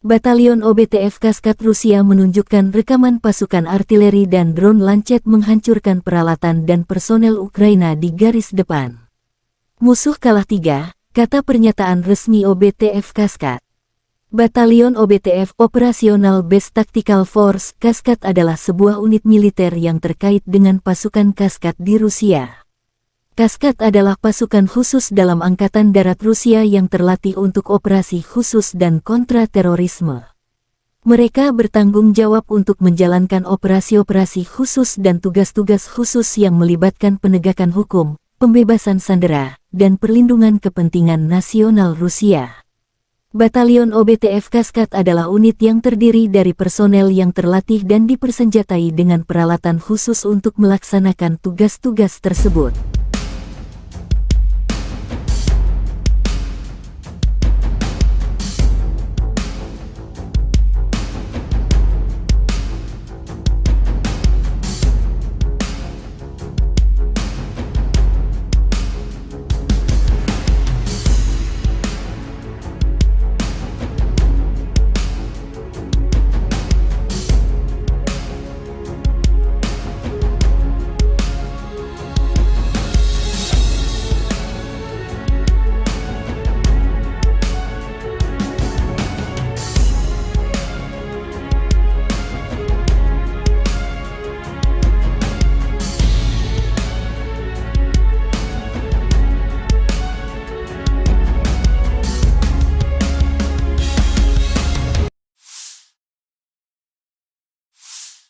Batalion OBTF Kaskat Rusia menunjukkan rekaman pasukan artileri dan drone Lancet menghancurkan peralatan dan personel Ukraina di garis depan. Musuh kalah 3, kata pernyataan resmi OBTF Kaskat. Batalion OBTF Operational Base Tactical Force Kaskat adalah sebuah unit militer yang terkait dengan pasukan Kaskat di Rusia. Kaskat adalah pasukan khusus dalam Angkatan Darat Rusia yang terlatih untuk operasi khusus dan kontra-terorisme. Mereka bertanggung jawab untuk menjalankan operasi-operasi khusus dan tugas-tugas khusus yang melibatkan penegakan hukum, pembebasan sandera, dan perlindungan kepentingan nasional Rusia. Batalion OBTF Kaskad adalah unit yang terdiri dari personel yang terlatih dan dipersenjatai dengan peralatan khusus untuk melaksanakan tugas-tugas tersebut.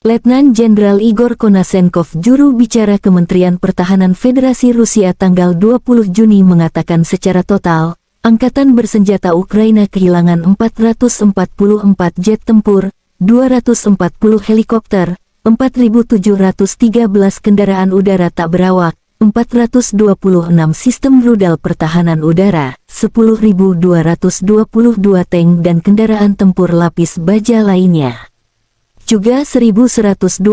Letnan Jenderal Igor Konasenkov, juru bicara Kementerian Pertahanan Federasi Rusia tanggal 20 Juni mengatakan secara total, Angkatan Bersenjata Ukraina kehilangan 444 jet tempur, 240 helikopter, 4.713 kendaraan udara tak berawak, 426 sistem rudal pertahanan udara, 10.222 tank dan kendaraan tempur lapis baja lainnya. Juga 1.126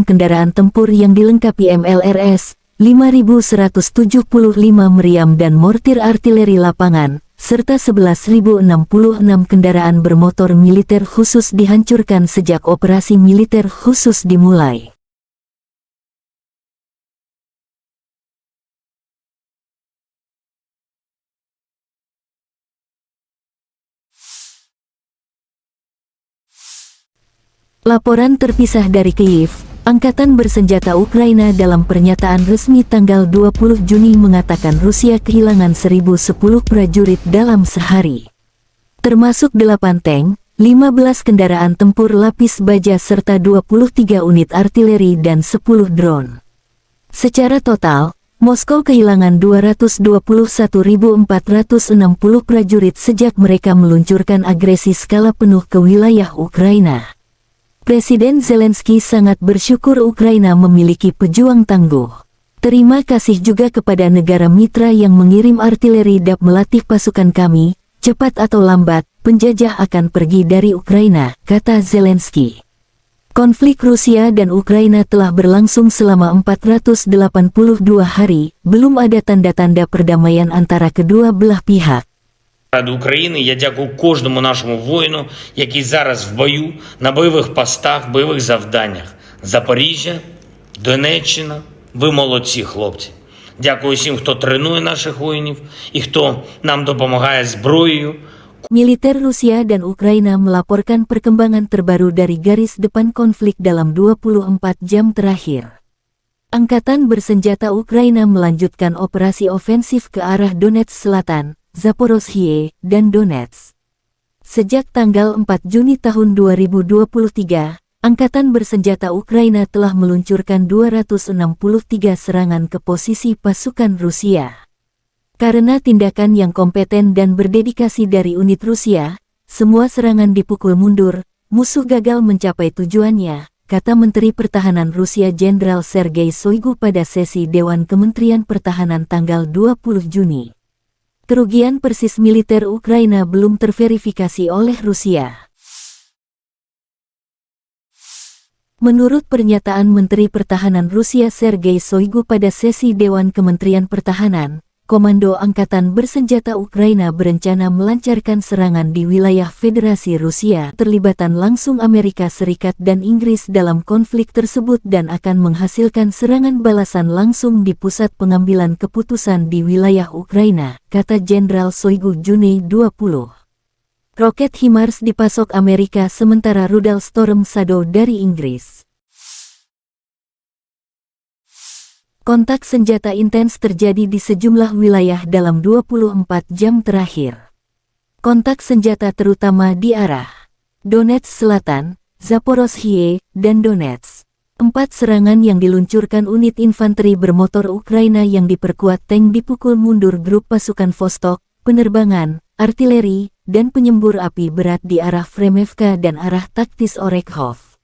kendaraan tempur yang dilengkapi MLRS, 5.175 meriam dan mortir artileri lapangan, serta 11.066 kendaraan bermotor militer khusus dihancurkan sejak operasi militer khusus dimulai. Laporan terpisah dari Kyiv, Angkatan Bersenjata Ukraina dalam pernyataan resmi tanggal 20 Juni mengatakan Rusia kehilangan 1.010 prajurit dalam sehari. Termasuk 8 tank, 15 kendaraan tempur lapis baja serta 23 unit artileri dan 10 drone. Secara total, Moskow kehilangan 221.460 prajurit sejak mereka meluncurkan agresi skala penuh ke wilayah Ukraina. Presiden Zelensky sangat bersyukur Ukraina memiliki pejuang tangguh. Terima kasih juga kepada negara mitra yang mengirim artileri DAP melatih pasukan kami, cepat atau lambat, penjajah akan pergi dari Ukraina, kata Zelensky. Konflik Rusia dan Ukraina telah berlangsung selama 482 hari, belum ada tanda-tanda perdamaian antara kedua belah pihak.
Ради України я дякую кожному нашому воїну, який зараз в бою, на бойових постах, бойових завданнях. Запоріжжя, Донеччина, ви молодці, хлопці. Дякую всім, хто тренує наших воїнів і хто нам допомагає зброєю.
Militer Rusia dan Ukraina melaporkan perkembangan terbaru dari garis depan konflik dalam 24 jam terakhir. Angkatan Bersenjata Ukraina melanjutkan operasi ofensif ke arah Donetsk Selatan, Zaporozhye, dan Donetsk. Sejak tanggal 4 Juni tahun 2023, Angkatan Bersenjata Ukraina telah meluncurkan 263 serangan ke posisi pasukan Rusia. Karena tindakan yang kompeten dan berdedikasi dari unit Rusia, semua serangan dipukul mundur, musuh gagal mencapai tujuannya, kata Menteri Pertahanan Rusia Jenderal Sergei Shoigu pada sesi Dewan Kementerian Pertahanan tanggal 20 Juni. Kerugian persis militer Ukraina belum terverifikasi oleh Rusia. Menurut pernyataan Menteri Pertahanan Rusia Sergei Shoigu pada sesi Dewan Kementerian Pertahanan, Komando Angkatan Bersenjata Ukraina berencana melancarkan serangan di wilayah Federasi Rusia. Terlibatan langsung Amerika Serikat dan Inggris dalam konflik tersebut dan akan menghasilkan serangan balasan langsung di pusat pengambilan keputusan di wilayah Ukraina, kata Jenderal Shoigu Juni 20. Roket HIMARS dipasok Amerika sementara rudal Storm Shadow dari Inggris. Kontak senjata intens terjadi di sejumlah wilayah dalam 24 jam terakhir. Kontak senjata terutama di arah Donetsk Selatan, Zaporozhye, dan Donetsk. 4 serangan yang diluncurkan unit infanteri bermotor Ukraina yang diperkuat tank dipukul mundur grup pasukan Vostok, penerbangan, artileri, dan penyembur api berat di arah Fremevka dan arah taktis Orekhov.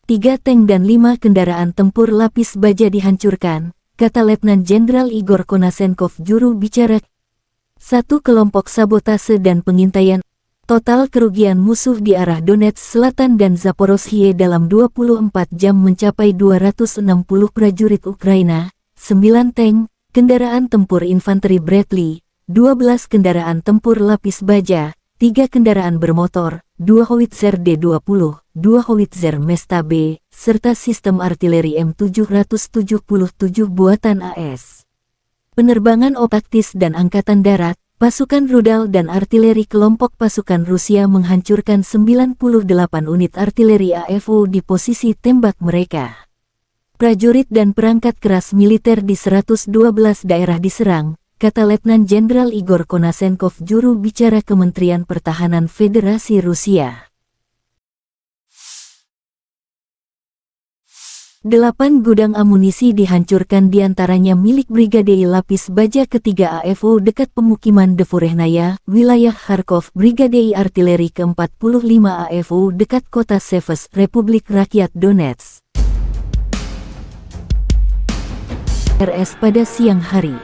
3 tank dan 5 kendaraan tempur lapis baja dihancurkan, kata Letnan Jenderal Igor Konasenkov juru bicara 1 kelompok sabotase dan pengintaian. Total kerugian musuh di arah Donetsk Selatan dan Zaporozhye dalam 24 jam mencapai 260 prajurit Ukraina, 9 tank, kendaraan tempur infanteri Bradley, 12 kendaraan tempur lapis baja, 3 kendaraan bermotor, 2 howitzer D-20, 2 howitzer Mesta B, serta sistem artileri M777 buatan AS. Penerbangan taktis dan angkatan darat. Pasukan rudal dan artileri kelompok pasukan Rusia menghancurkan 98 unit artileri AFU di posisi tembak mereka. Prajurit dan perangkat keras militer di 112 daerah diserang, kata Letnan Jenderal Igor Konasenkov juru bicara Kementerian Pertahanan Federasi Rusia. 8 gudang amunisi dihancurkan diantaranya milik Brigade Lapis Baja ketiga AFU dekat pemukiman Devorehnaya, wilayah Kharkov, Brigade Artileri ke-45 AFU dekat kota Seves, Republik Rakyat Donetsk. RS pada siang hari.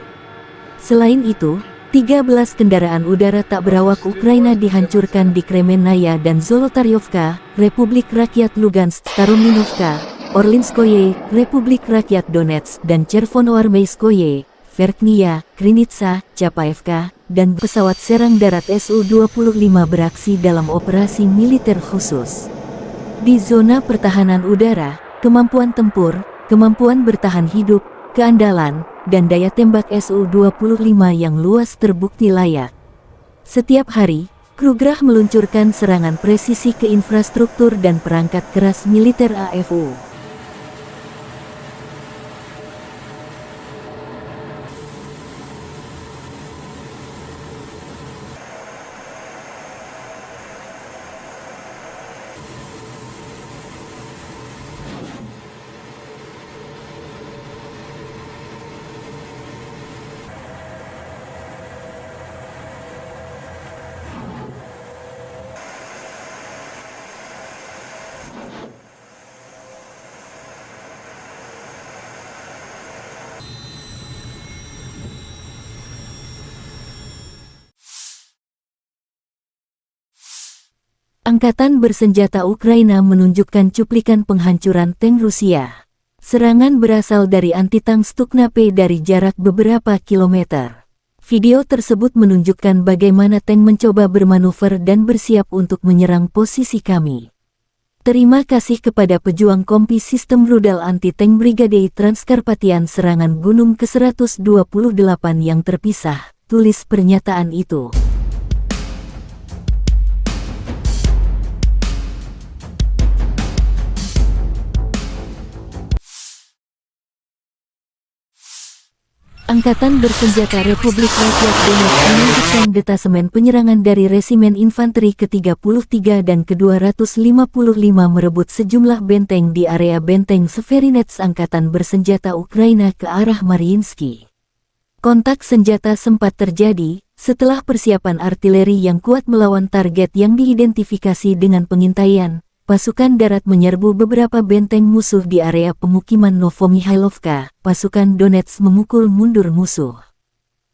Selain itu, 13 kendaraan udara tak berawak Ukraina dihancurkan di Kremenaya dan Zolotaryovka, Republik Rakyat Lugansk, Starominovka, Orlinskoye, Republik Rakyat Donetsk, dan Chervonoarmeyskoye, Verkhnya, Krinitsa, Chapaevka, dan pesawat serang darat Su-25 beraksi dalam operasi militer khusus. Di zona pertahanan udara, kemampuan tempur, kemampuan bertahan hidup, keandalan, dan daya tembak Su-25 yang luas terbukti layak. Setiap hari, Krugerah meluncurkan serangan presisi ke infrastruktur dan perangkat keras militer AFU. Angkatan bersenjata Ukraina menunjukkan cuplikan penghancuran tank Rusia. Serangan berasal dari anti-tank Stukna P dari jarak beberapa kilometer. Video tersebut menunjukkan bagaimana tank mencoba bermanuver dan bersiap untuk menyerang posisi kami. Terima kasih kepada pejuang kompi sistem rudal anti-tank Brigade Transkarpatian serangan Gunung ke-128 yang terpisah, tulis pernyataan itu. Angkatan bersenjata Republik Rakyat Donetsk menunjukkan detasemen penyerangan dari Resimen Infanteri ke-33 dan ke-255 merebut sejumlah benteng di area benteng Severinets Angkatan Bersenjata Ukraina ke arah Mariinsky. Kontak senjata sempat terjadi setelah persiapan artileri yang kuat melawan target yang diidentifikasi dengan pengintaian. Pasukan darat menyerbu beberapa benteng musuh di area pemukiman Novomihailovka. Pasukan Donetsk memukul mundur musuh.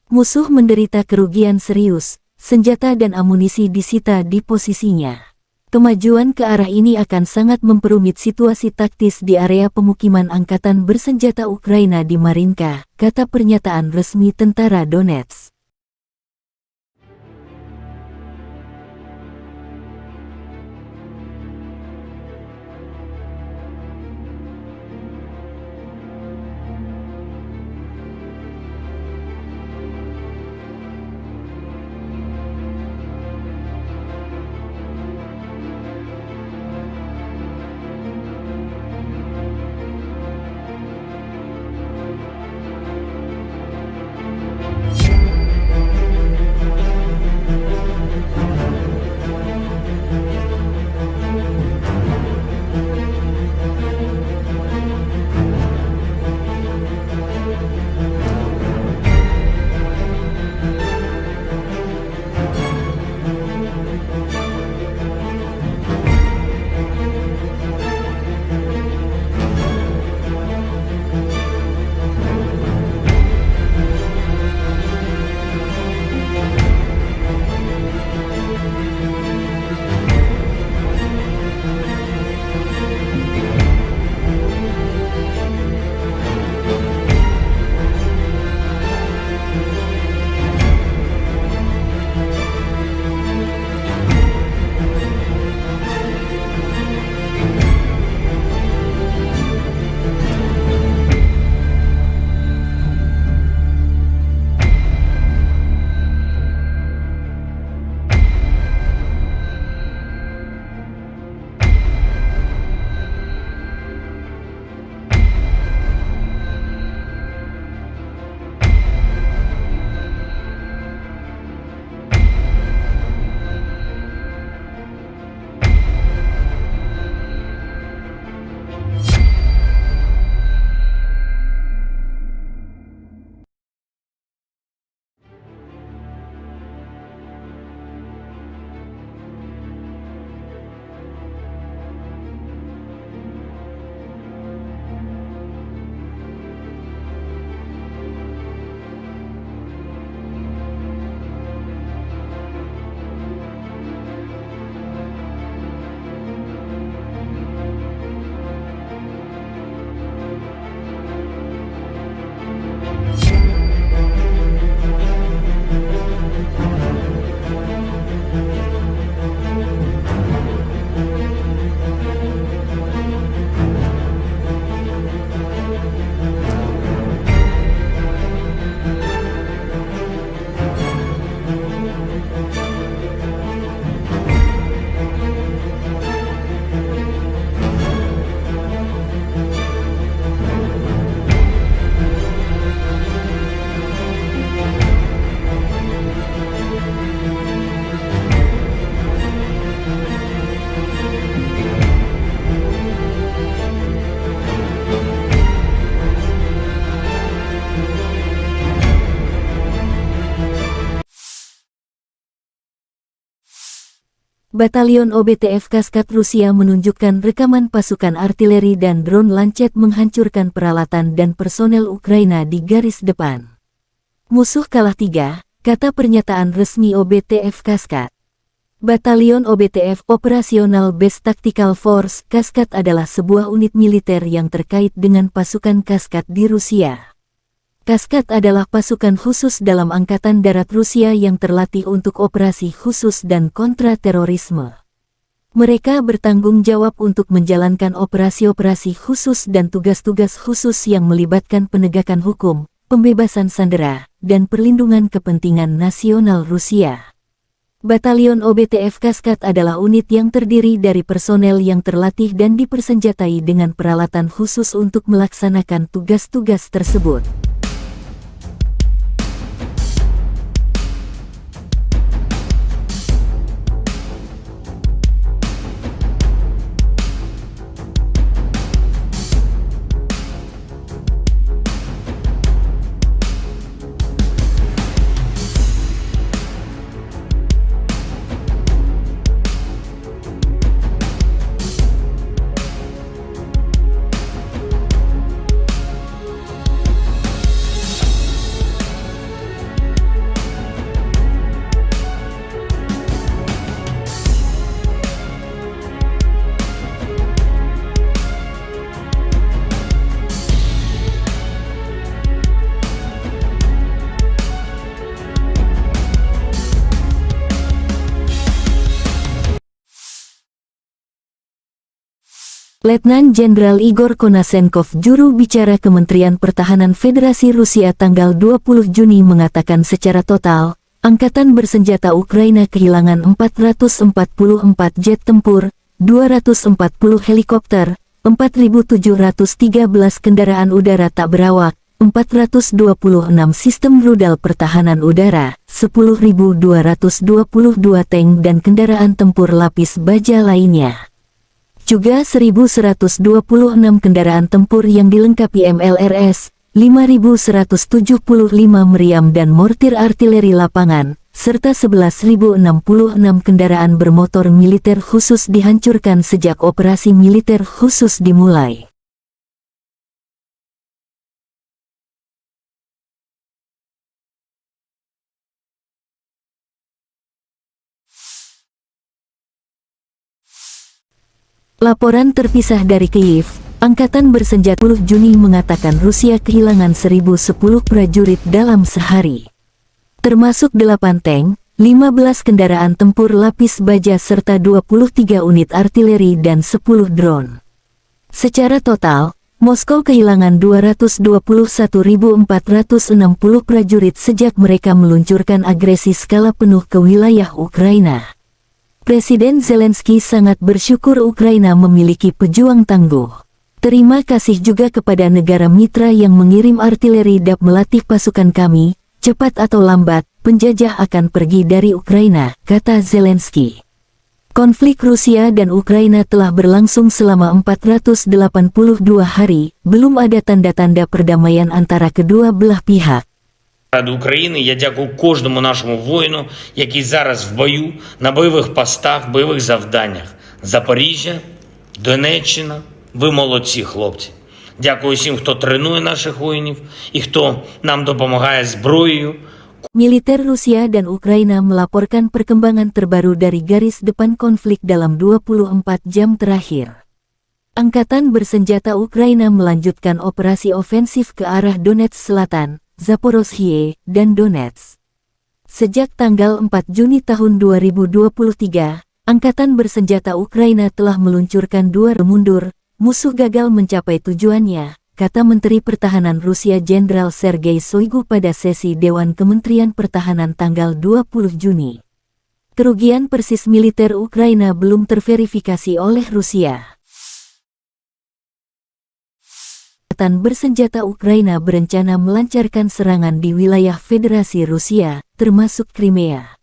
Musuh menderita kerugian serius, senjata dan amunisi disita di posisinya. Kemajuan ke arah ini akan sangat memperumit situasi taktis di area pemukiman Angkatan Bersenjata Ukraina di Marinka, kata pernyataan resmi tentara Donetsk. Batalion OBTF Kaskad Rusia menunjukkan rekaman pasukan artileri dan drone Lancet menghancurkan peralatan dan personel Ukraina di garis depan. Musuh kalah 3, kata pernyataan resmi OBTF Kaskad. Batalion OBTF Operational Base Tactical Force Kaskad adalah sebuah unit militer yang terkait dengan pasukan Kaskad di Rusia. Kaskad adalah pasukan khusus dalam Angkatan Darat Rusia yang terlatih untuk operasi khusus dan kontra-terorisme. Mereka bertanggung jawab untuk menjalankan operasi-operasi khusus dan tugas-tugas khusus yang melibatkan penegakan hukum, pembebasan sandera, dan perlindungan kepentingan nasional Rusia. Batalion OBTF Kaskad adalah unit yang terdiri dari personel yang terlatih dan dipersenjatai dengan peralatan khusus untuk melaksanakan tugas-tugas tersebut. Letnan Jenderal Igor Konashenkov, juru bicara Kementerian Pertahanan Federasi Rusia tanggal 20 Juni mengatakan secara total, Angkatan Bersenjata Ukraina kehilangan 444 jet tempur, 240 helikopter, 4.713 kendaraan udara tak berawak, 426 sistem rudal pertahanan udara, 10.222 tank dan kendaraan tempur lapis baja lainnya. Juga 1.126 kendaraan tempur yang dilengkapi MLRS, 5.175 meriam dan mortir artileri lapangan, serta 11.066 kendaraan bermotor militer khusus dihancurkan sejak operasi militer khusus dimulai. Laporan terpisah dari Kyiv, Angkatan Bersenjata 10 Juni mengatakan Rusia kehilangan 1.010 prajurit dalam sehari. Termasuk 8 tank, 15 kendaraan tempur lapis baja serta 23 unit artileri dan 10 drone. Secara total, Moskow kehilangan 221.460 prajurit sejak mereka meluncurkan agresi skala penuh ke wilayah Ukraina. Presiden Zelensky sangat bersyukur Ukraina memiliki pejuang tangguh. Terima kasih juga kepada negara mitra yang mengirim artileri DAP melatih pasukan kami, cepat atau lambat, penjajah akan pergi dari Ukraina, kata Zelensky. Konflik Rusia dan Ukraina telah berlangsung selama 482 hari, belum ada tanda-tanda perdamaian antara kedua belah pihak.
Ради України я дякую кожному нашому воїну, який зараз в бою, на бойових постах, бойових завданнях. Запоріжжя, Донеччина, ви молодці, хлопці. Дякую всім, хто тренує наших воїнів і хто нам допомагає зброєю.
Militer Rusia dan Ukraina melaporkan perkembangan terbaru dari garis depan konflik dalam 24 jam terakhir. Angkatan Bersenjata Ukraina melanjutkan operasi ofensif ke arah Donetsk Selatan, Zaporozhye, dan Donetsk. Sejak tanggal 4 Juni tahun 2023, Angkatan Bersenjata Ukraina telah meluncurkan 2 mundur, musuh gagal mencapai tujuannya, kata Menteri Pertahanan Rusia Jenderal Sergei Shoigu pada sesi Dewan Kementerian Pertahanan tanggal 20 Juni. Kerugian persis militer Ukraina belum terverifikasi oleh Rusia. Angkatan Bersenjata Ukraina berencana melancarkan serangan di wilayah Federasi Rusia, termasuk Crimea.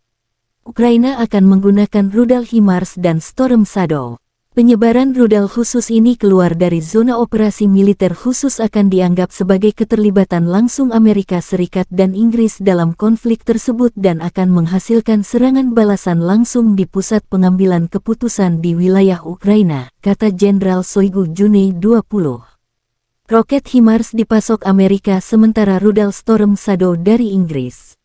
Ukraina akan menggunakan rudal HIMARS dan Storm Shadow. Penyebaran rudal khusus ini keluar dari zona operasi militer khusus akan dianggap sebagai keterlibatan langsung Amerika Serikat dan Inggris dalam konflik tersebut dan akan menghasilkan serangan balasan langsung di pusat pengambilan keputusan di wilayah Ukraina, kata Jenderal Shoigu Juni 20. Roket HIMARS dipasok Amerika sementara rudal Storm Shadow dari Inggris.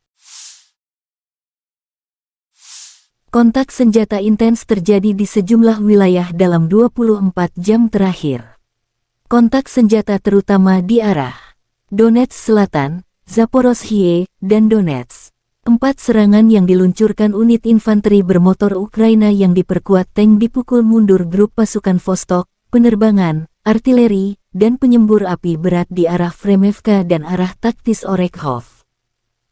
Kontak senjata intens terjadi di sejumlah wilayah dalam 24 jam terakhir. Kontak senjata terutama di arah Donetsk Selatan, Zaporozhye, dan Donetsk. 4 serangan yang diluncurkan unit infanteri bermotor Ukraina yang diperkuat tank dipukul mundur grup pasukan Vostok, penerbangan, artileri, dan penyembur api berat di arah Fremevka dan arah taktis Orekhov.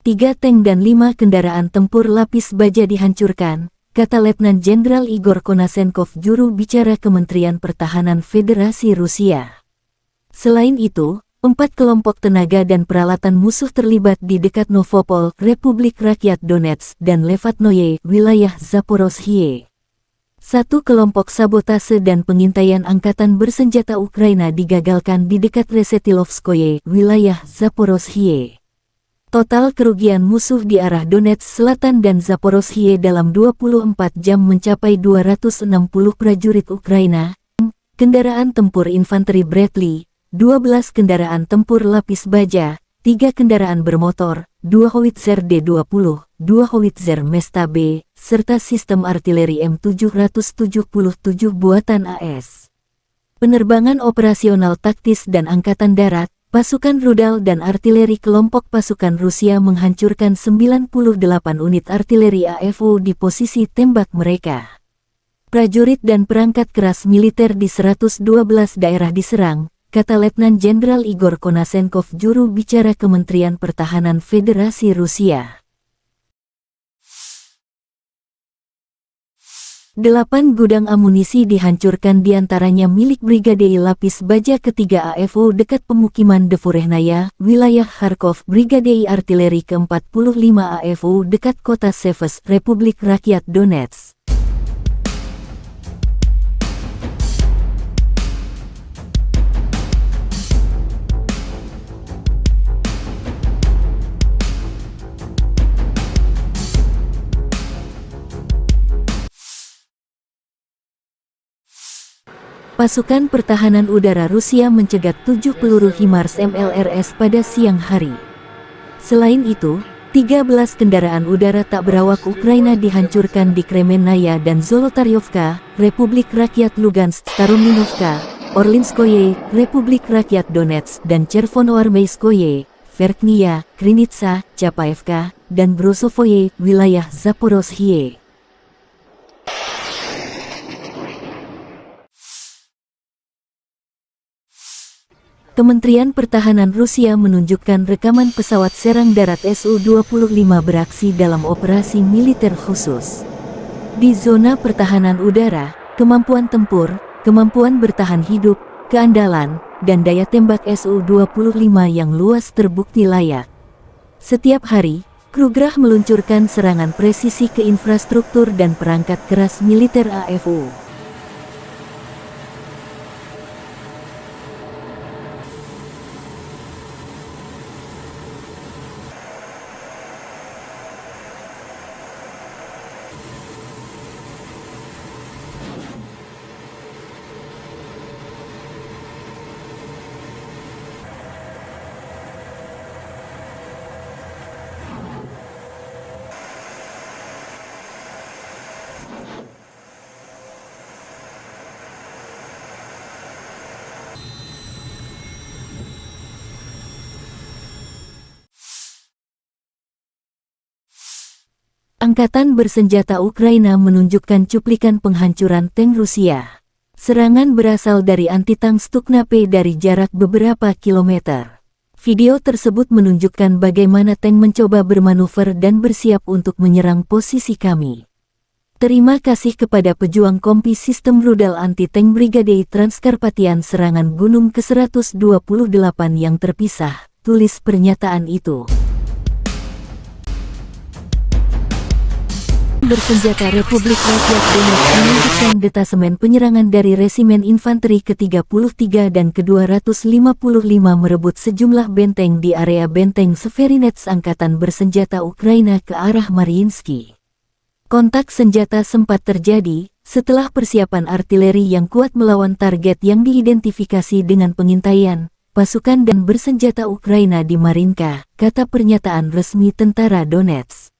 3 tank dan 5 kendaraan tempur lapis baja dihancurkan, kata Letnan Jenderal Igor Konasenkov, juru bicara Kementerian Pertahanan Federasi Rusia. Selain itu, 4 kelompok tenaga dan peralatan musuh terlibat di dekat Novopol, Republik Rakyat Donetsk, dan Levatnoye, wilayah Zaporozhye. 1 kelompok sabotase dan pengintaian angkatan bersenjata Ukraina digagalkan di dekat Resetilovskoye, wilayah Zaporozhye. Total kerugian musuh di arah Donetsk Selatan dan Zaporozhye dalam 24 jam mencapai 260 prajurit Ukraina, kendaraan tempur infanteri Bradley, 12 kendaraan tempur lapis baja, 3 kendaraan bermotor, 2 howitzer D-20, 2 howitzer Mesta B, serta sistem artileri M777 buatan AS. Penerbangan operasional taktis dan angkatan darat, pasukan rudal dan artileri kelompok pasukan Rusia menghancurkan 98 unit artileri AFU di posisi tembak mereka. Prajurit dan perangkat keras militer di 112 daerah diserang, kata Letnan Jenderal Igor Konasenkov, juru bicara Kementerian Pertahanan Federasi Rusia. 8 gudang amunisi dihancurkan diantaranya milik Brigade Lapis Baja ketiga AFU dekat pemukiman Devurehnaya, wilayah Kharkov, Brigade Artileri ke-45 AFU dekat kota Seves, Republik Rakyat Donetsk. Pasukan pertahanan udara Rusia mencegat 7 peluru HIMARS MLRS pada siang hari. Selain itu, 13 kendaraan udara tak berawak Ukraina dihancurkan di Kremenaya dan Zolotaryovka, Republik Rakyat Lugansk, Starominovka, Orlinskoye, Republik Rakyat Donetsk, dan Chervonoarmeyskoye, Verkhnya, Krinitsa, Chapaevka, dan Brosovoye, wilayah Zaporozhye. Kementerian Pertahanan Rusia menunjukkan rekaman pesawat serang darat Su-25 beraksi dalam operasi militer khusus. Di zona pertahanan udara, kemampuan tempur, kemampuan bertahan hidup, keandalan, dan daya tembak Su-25 yang luas terbukti layak. Setiap hari, Krugerah meluncurkan serangan presisi ke infrastruktur dan perangkat keras militer AFU. Angkatan bersenjata Ukraina menunjukkan cuplikan penghancuran tank Rusia. Serangan berasal dari anti-tank Stukna-P dari jarak beberapa kilometer. Video tersebut menunjukkan bagaimana tank mencoba bermanuver dan bersiap untuk menyerang posisi kami. Terima kasih kepada pejuang kompi sistem rudal anti-tank Brigade Transkarpatian serangan Gunung ke-128 yang terpisah, tulis pernyataan itu. Bersenjata Republik Rakyat Donetsk melanjutkan detasemen penyerangan dari Resimen Infanteri ke-33 dan ke-255 merebut sejumlah benteng di area benteng Severinets Angkatan Bersenjata Ukraina ke arah Mariinsky. Kontak senjata sempat terjadi setelah persiapan artileri yang kuat melawan target yang diidentifikasi dengan pengintaian pasukan dan bersenjata Ukraina di Marinka, kata pernyataan resmi tentara Donetsk.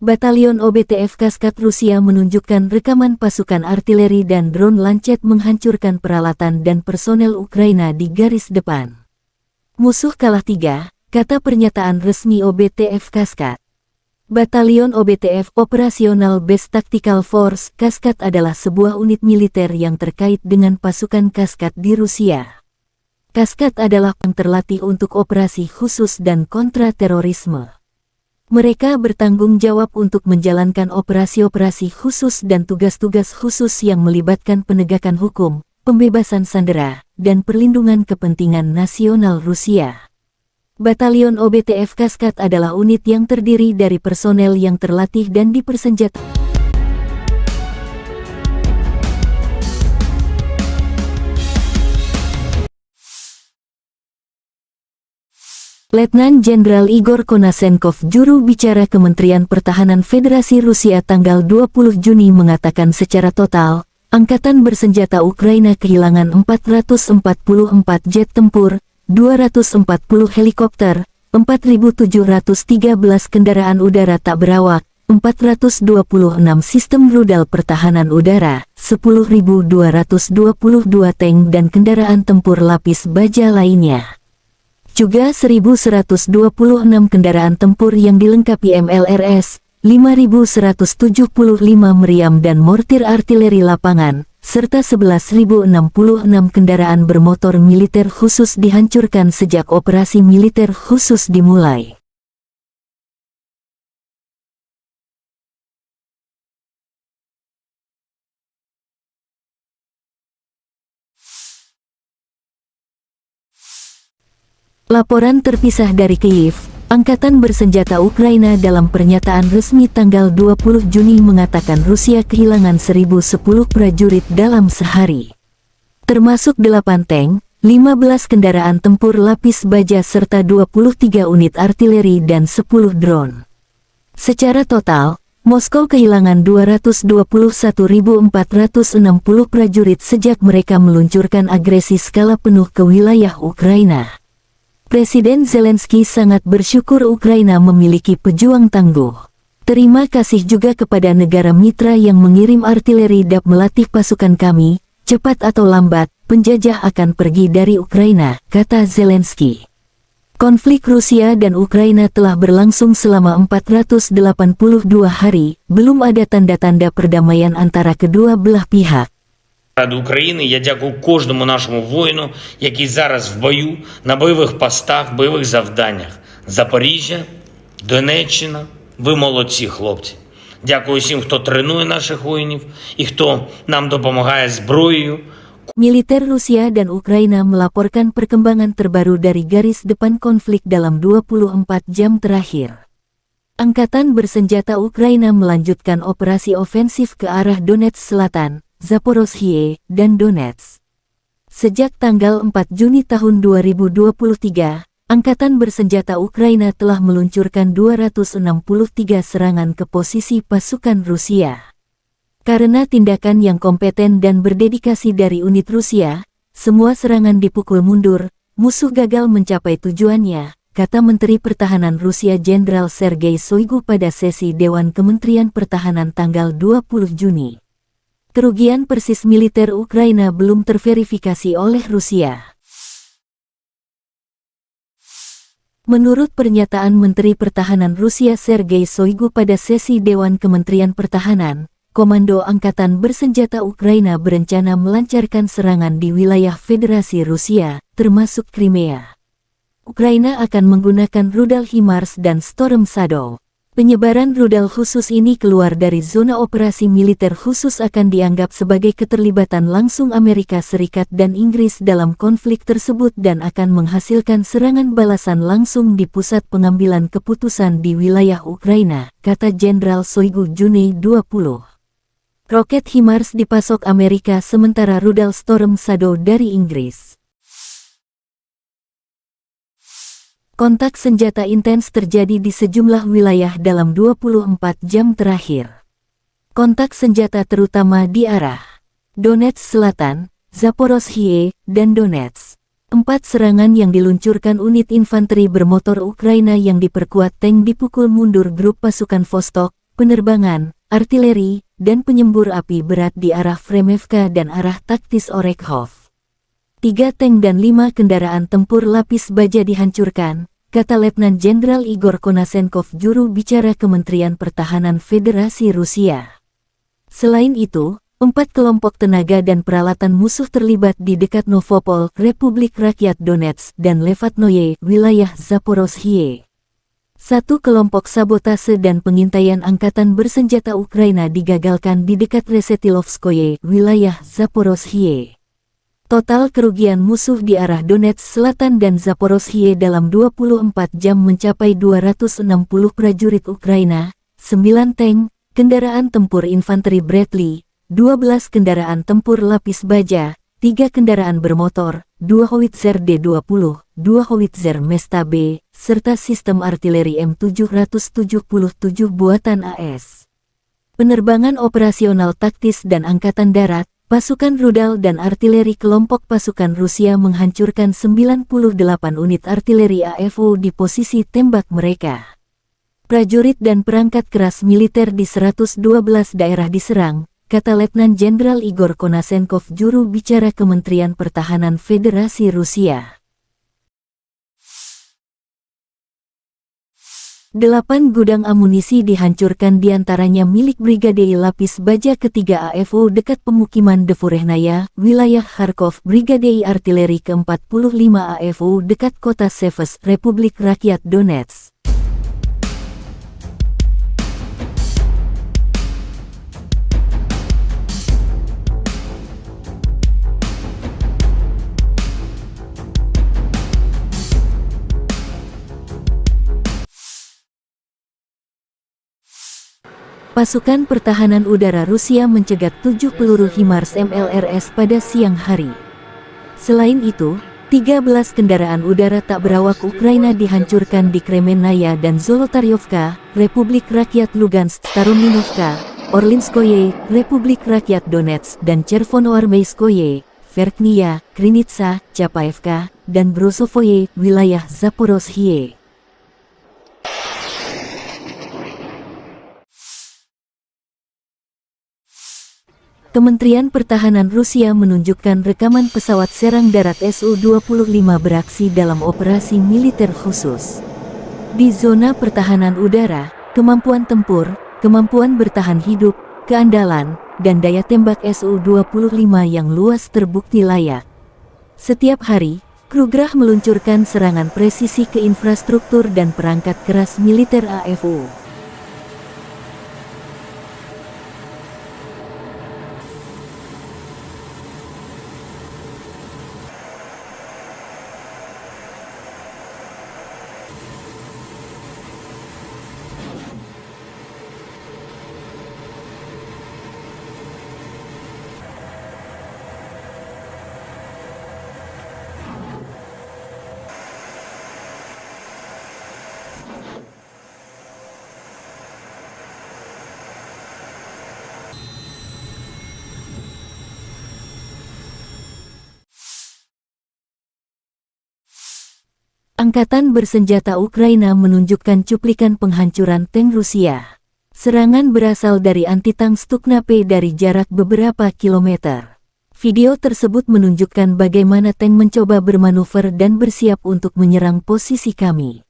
Batalion OBTF Kaskat Rusia menunjukkan rekaman pasukan artileri dan drone Lancet menghancurkan peralatan dan personel Ukraina di garis depan. Musuh kalah 3, kata pernyataan resmi OBTF Kaskat. Batalion OBTF Operational Base Tactical Force Kaskat adalah sebuah unit militer yang terkait dengan pasukan Kaskat di Rusia. Kaskat adalah yang terlatih untuk operasi khusus dan kontra-terorisme. Mereka bertanggung jawab untuk menjalankan operasi-operasi khusus dan tugas-tugas khusus yang melibatkan penegakan hukum, pembebasan sandera, dan perlindungan kepentingan nasional Rusia. Batalion OBTF Kaskat adalah unit yang terdiri dari personel yang terlatih dan dipersenjatai. Letnan Jenderal Igor Konasenkov, juru bicara Kementerian Pertahanan Federasi Rusia tanggal 20 Juni mengatakan secara total, Angkatan Bersenjata Ukraina kehilangan 444 jet tempur, 240 helikopter, 4.713 kendaraan udara tak berawak, 426 sistem rudal pertahanan udara, 10.222 tank dan kendaraan tempur lapis baja lainnya. Juga 1.126 kendaraan tempur yang dilengkapi MLRS, 5.175 meriam dan mortir artileri lapangan, serta 11.066 kendaraan bermotor militer khusus dihancurkan sejak operasi militer khusus dimulai. Laporan terpisah dari Kyiv, Angkatan Bersenjata Ukraina dalam pernyataan resmi tanggal 20 Juni mengatakan Rusia kehilangan 1.010 prajurit dalam sehari. Termasuk 8 tank, 15 kendaraan tempur lapis baja serta 23 unit artileri dan 10 drone. Secara total, Moskow kehilangan 221.460 prajurit sejak mereka meluncurkan agresi skala penuh ke wilayah Ukraina. Presiden Zelensky sangat bersyukur Ukraina memiliki pejuang tangguh. Terima kasih juga kepada negara mitra yang mengirim artileri dan melatih pasukan kami. Cepat atau lambat, penjajah akan pergi dari Ukraina, kata Zelensky. Konflik Rusia dan Ukraina telah berlangsung selama 482 hari, belum ada tanda-tanda perdamaian antara kedua belah pihak.
Ради України я дякую кожному нашому воїну, який зараз в бою, на бойових постах, бойових завданнях. Запоріжжя, Донеччина, ви молодці, хлопці. Дякую всім, хто тренує наших воїнів і хто нам допомагає зброєю.
Militer Rusia dan Ukraina melaporkan perkembangan terbaru dari garis depan konflik dalam 24 jam terakhir. Angkatan Bersenjata Ukraina melanjutkan operasi ofensif ke arah Donetsk Selatan, Zaporozhye, dan Donetsk. Sejak tanggal 4 Juni tahun 2023, Angkatan Bersenjata Ukraina telah meluncurkan 263 serangan ke posisi pasukan Rusia. Karena tindakan yang kompeten dan berdedikasi dari unit Rusia, semua serangan dipukul mundur, musuh gagal mencapai tujuannya, kata Menteri Pertahanan Rusia Jenderal Sergei Shoigu pada sesi Dewan Kementerian Pertahanan tanggal 20 Juni. Kerugian persis militer Ukraina belum terverifikasi oleh Rusia. Menurut pernyataan Menteri Pertahanan Rusia Sergei Shoigu pada sesi Dewan Kementerian Pertahanan, Komando Angkatan Bersenjata Ukraina berencana melancarkan serangan di wilayah Federasi Rusia, termasuk Crimea. Ukraina akan menggunakan rudal HIMARS dan Storm Shadow. Penyebaran rudal khusus ini keluar dari zona operasi militer khusus akan dianggap sebagai keterlibatan langsung Amerika Serikat dan Inggris dalam konflik tersebut dan akan menghasilkan serangan balasan langsung di pusat pengambilan keputusan di wilayah Ukraina, kata Jenderal Shoigu Juni 20. Roket HIMARS dipasok Amerika sementara rudal Storm Shadow dari Inggris. Kontak senjata intens terjadi di sejumlah wilayah dalam 24 jam terakhir. Kontak senjata terutama di arah Donetsk Selatan, Zaporozhye, dan Donetsk. 4 serangan yang diluncurkan unit infanteri bermotor Ukraina yang diperkuat tank dipukul mundur grup pasukan Vostok, penerbangan, artileri, dan penyembur api berat di arah Fremevka dan arah taktis Orekhov. 3 tank dan 5 kendaraan tempur lapis baja dihancurkan, kata Letnan Jenderal Igor Konasenkov, juru bicara Kementerian Pertahanan Federasi Rusia. Selain itu, 4 kelompok tenaga dan peralatan musuh terlibat di dekat Novopol, Republik Rakyat Donetsk, dan Levatnoye, wilayah Zaporozhye. 1 kelompok sabotase dan pengintaian Angkatan Bersenjata Ukraina digagalkan di dekat Resetilovskoye, wilayah Zaporozhye. Total kerugian musuh di arah Donetsk Selatan dan Zaporozhye dalam 24 jam mencapai 260 prajurit Ukraina, 9 tank, kendaraan tempur infanteri Bradley, 12 kendaraan tempur lapis baja, 3 kendaraan bermotor, 2 howitzer D-20, 2 howitzer Mesta B, serta sistem artileri M777 buatan AS. Penerbangan operasional taktis dan angkatan darat, pasukan rudal dan artileri kelompok pasukan Rusia menghancurkan 98 unit artileri AFO di posisi tembak mereka. Prajurit dan perangkat keras militer di 112 daerah diserang, kata Letnan Jenderal Igor Konasenkov, juru bicara Kementerian Pertahanan Federasi Rusia. 8 gudang amunisi dihancurkan, diantaranya milik Brigade Lapis Baja ketiga AFO dekat pemukiman Devorehnaya, wilayah Kharkov, Brigade Artileri ke-45 AFO dekat kota Seves, Republik Rakyat Donetsk. Pasukan pertahanan udara Rusia mencegat 7 peluru HIMARS MLRS pada siang hari. Selain itu, 13 kendaraan udara tak berawak Ukraina dihancurkan di Kremenaya dan Zolotaryovka, Republik Rakyat Lugansk, Starominovka, Orlinskoye, Republik Rakyat Donetsk, dan Chervonoarmeyskoye, Verkhnya, Krinitsa, Chapaevka, dan Brosovoye, wilayah Zaporozhye. Kementerian Pertahanan Rusia menunjukkan rekaman pesawat serang darat Su-25 beraksi dalam operasi militer khusus. Di zona pertahanan udara, kemampuan tempur, kemampuan bertahan hidup, keandalan, dan daya tembak Su-25 yang luas terbukti layak. Setiap hari, Krugerah meluncurkan serangan presisi ke infrastruktur dan perangkat keras militer AFO. Angkatan bersenjata Ukraina menunjukkan cuplikan penghancuran tank Rusia. Serangan berasal dari anti-tank Stukna-P dari jarak beberapa kilometer. Video tersebut menunjukkan bagaimana tank mencoba bermanuver dan bersiap untuk menyerang posisi kami.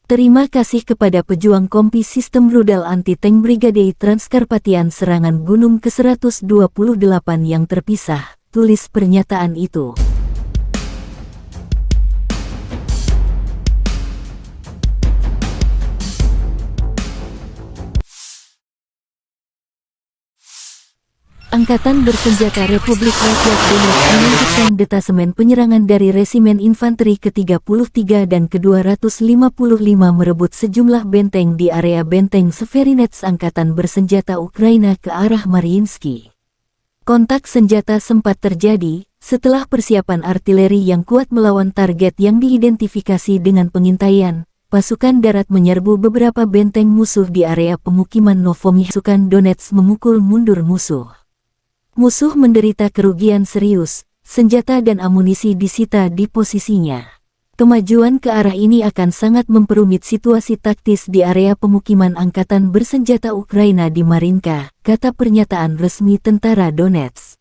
Terima kasih kepada pejuang kompi sistem rudal anti-tank Brigade Transkarpatian serangan Gunung ke-128 yang terpisah, tulis pernyataan itu. Angkatan bersenjata Republik Rakyat Donetsk menunjukkan detasemen penyerangan dari Resimen Infanteri ke-33 dan ke-255 merebut sejumlah benteng di area benteng Severinets Angkatan bersenjata Ukraina ke arah Mariinsky. Kontak senjata sempat terjadi setelah persiapan artileri yang kuat melawan target yang diidentifikasi dengan pengintaian. Pasukan darat menyerbu beberapa benteng musuh di area pemukiman Novomykhailivka. Pasukan Donetsk memukul mundur musuh. Musuh menderita kerugian serius, senjata dan amunisi disita di posisinya. Kemajuan ke arah ini akan sangat memperumit situasi taktis di area pemukiman Angkatan Bersenjata Ukraina di Marinka, kata pernyataan resmi Tentara Donetsk.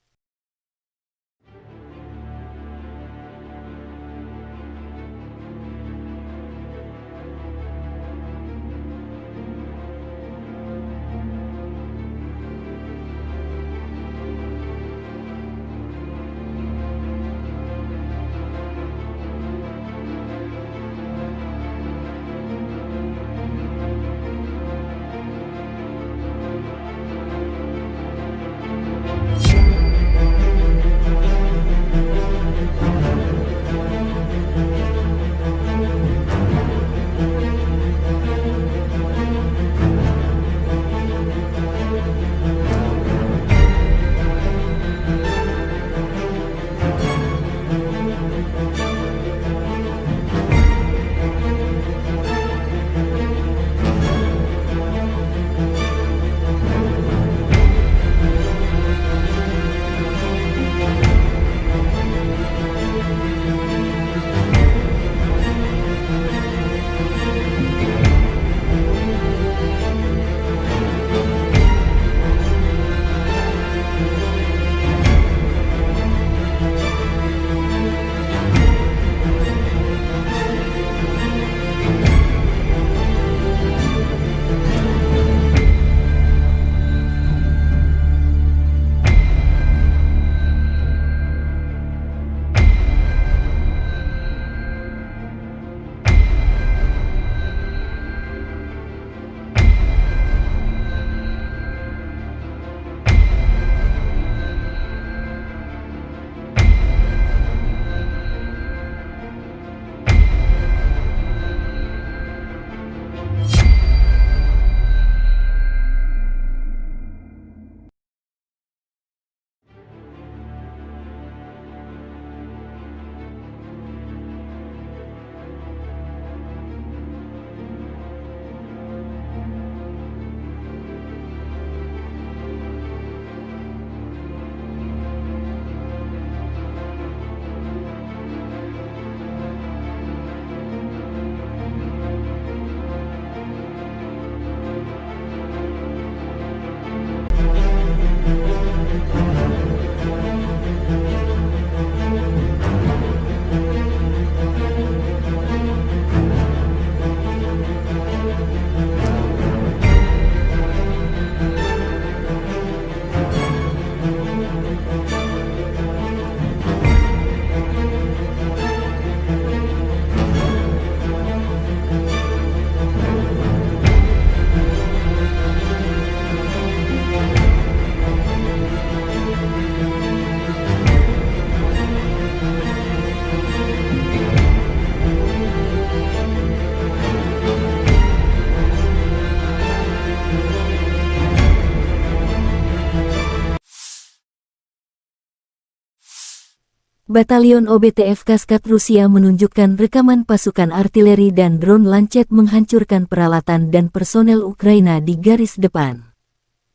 Batalion OBTF Kaskad Rusia menunjukkan rekaman pasukan artileri dan drone Lancet menghancurkan peralatan dan personel Ukraina di garis depan.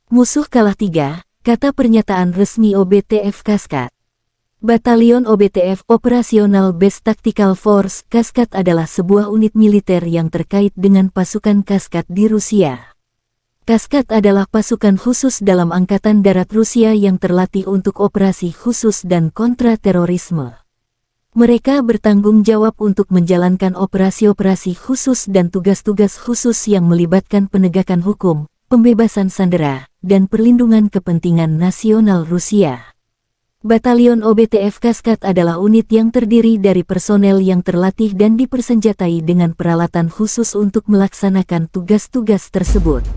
Musuh kalah 3, kata pernyataan resmi OBTF Kaskad. Batalion OBTF Operational Base Tactical Force Kaskad adalah sebuah unit militer yang terkait dengan pasukan Kaskad di Rusia. Kaskad adalah pasukan khusus dalam Angkatan Darat Rusia yang terlatih untuk operasi khusus dan kontra-terorisme. Mereka bertanggung jawab untuk menjalankan operasi-operasi khusus dan tugas-tugas khusus yang melibatkan penegakan hukum, pembebasan sandera, dan perlindungan kepentingan nasional Rusia. Batalion OBTF Kaskad adalah unit yang terdiri dari personel yang terlatih dan dipersenjatai dengan peralatan khusus untuk melaksanakan tugas-tugas tersebut.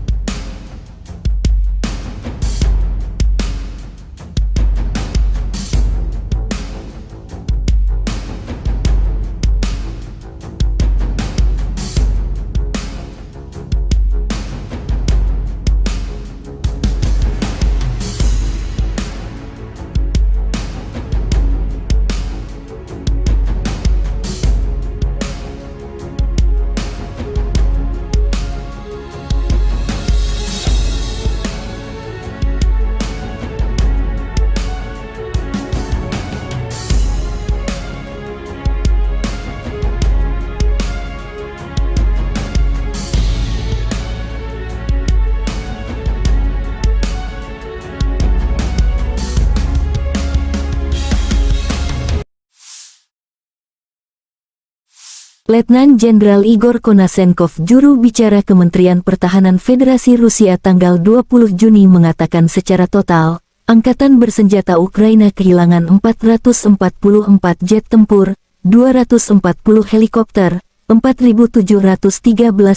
Letnan Jenderal Igor Konashenkov, juru bicara Kementerian Pertahanan Federasi Rusia tanggal 20 Juni mengatakan secara total, Angkatan Bersenjata Ukraina kehilangan 444 jet tempur, 240 helikopter, 4.713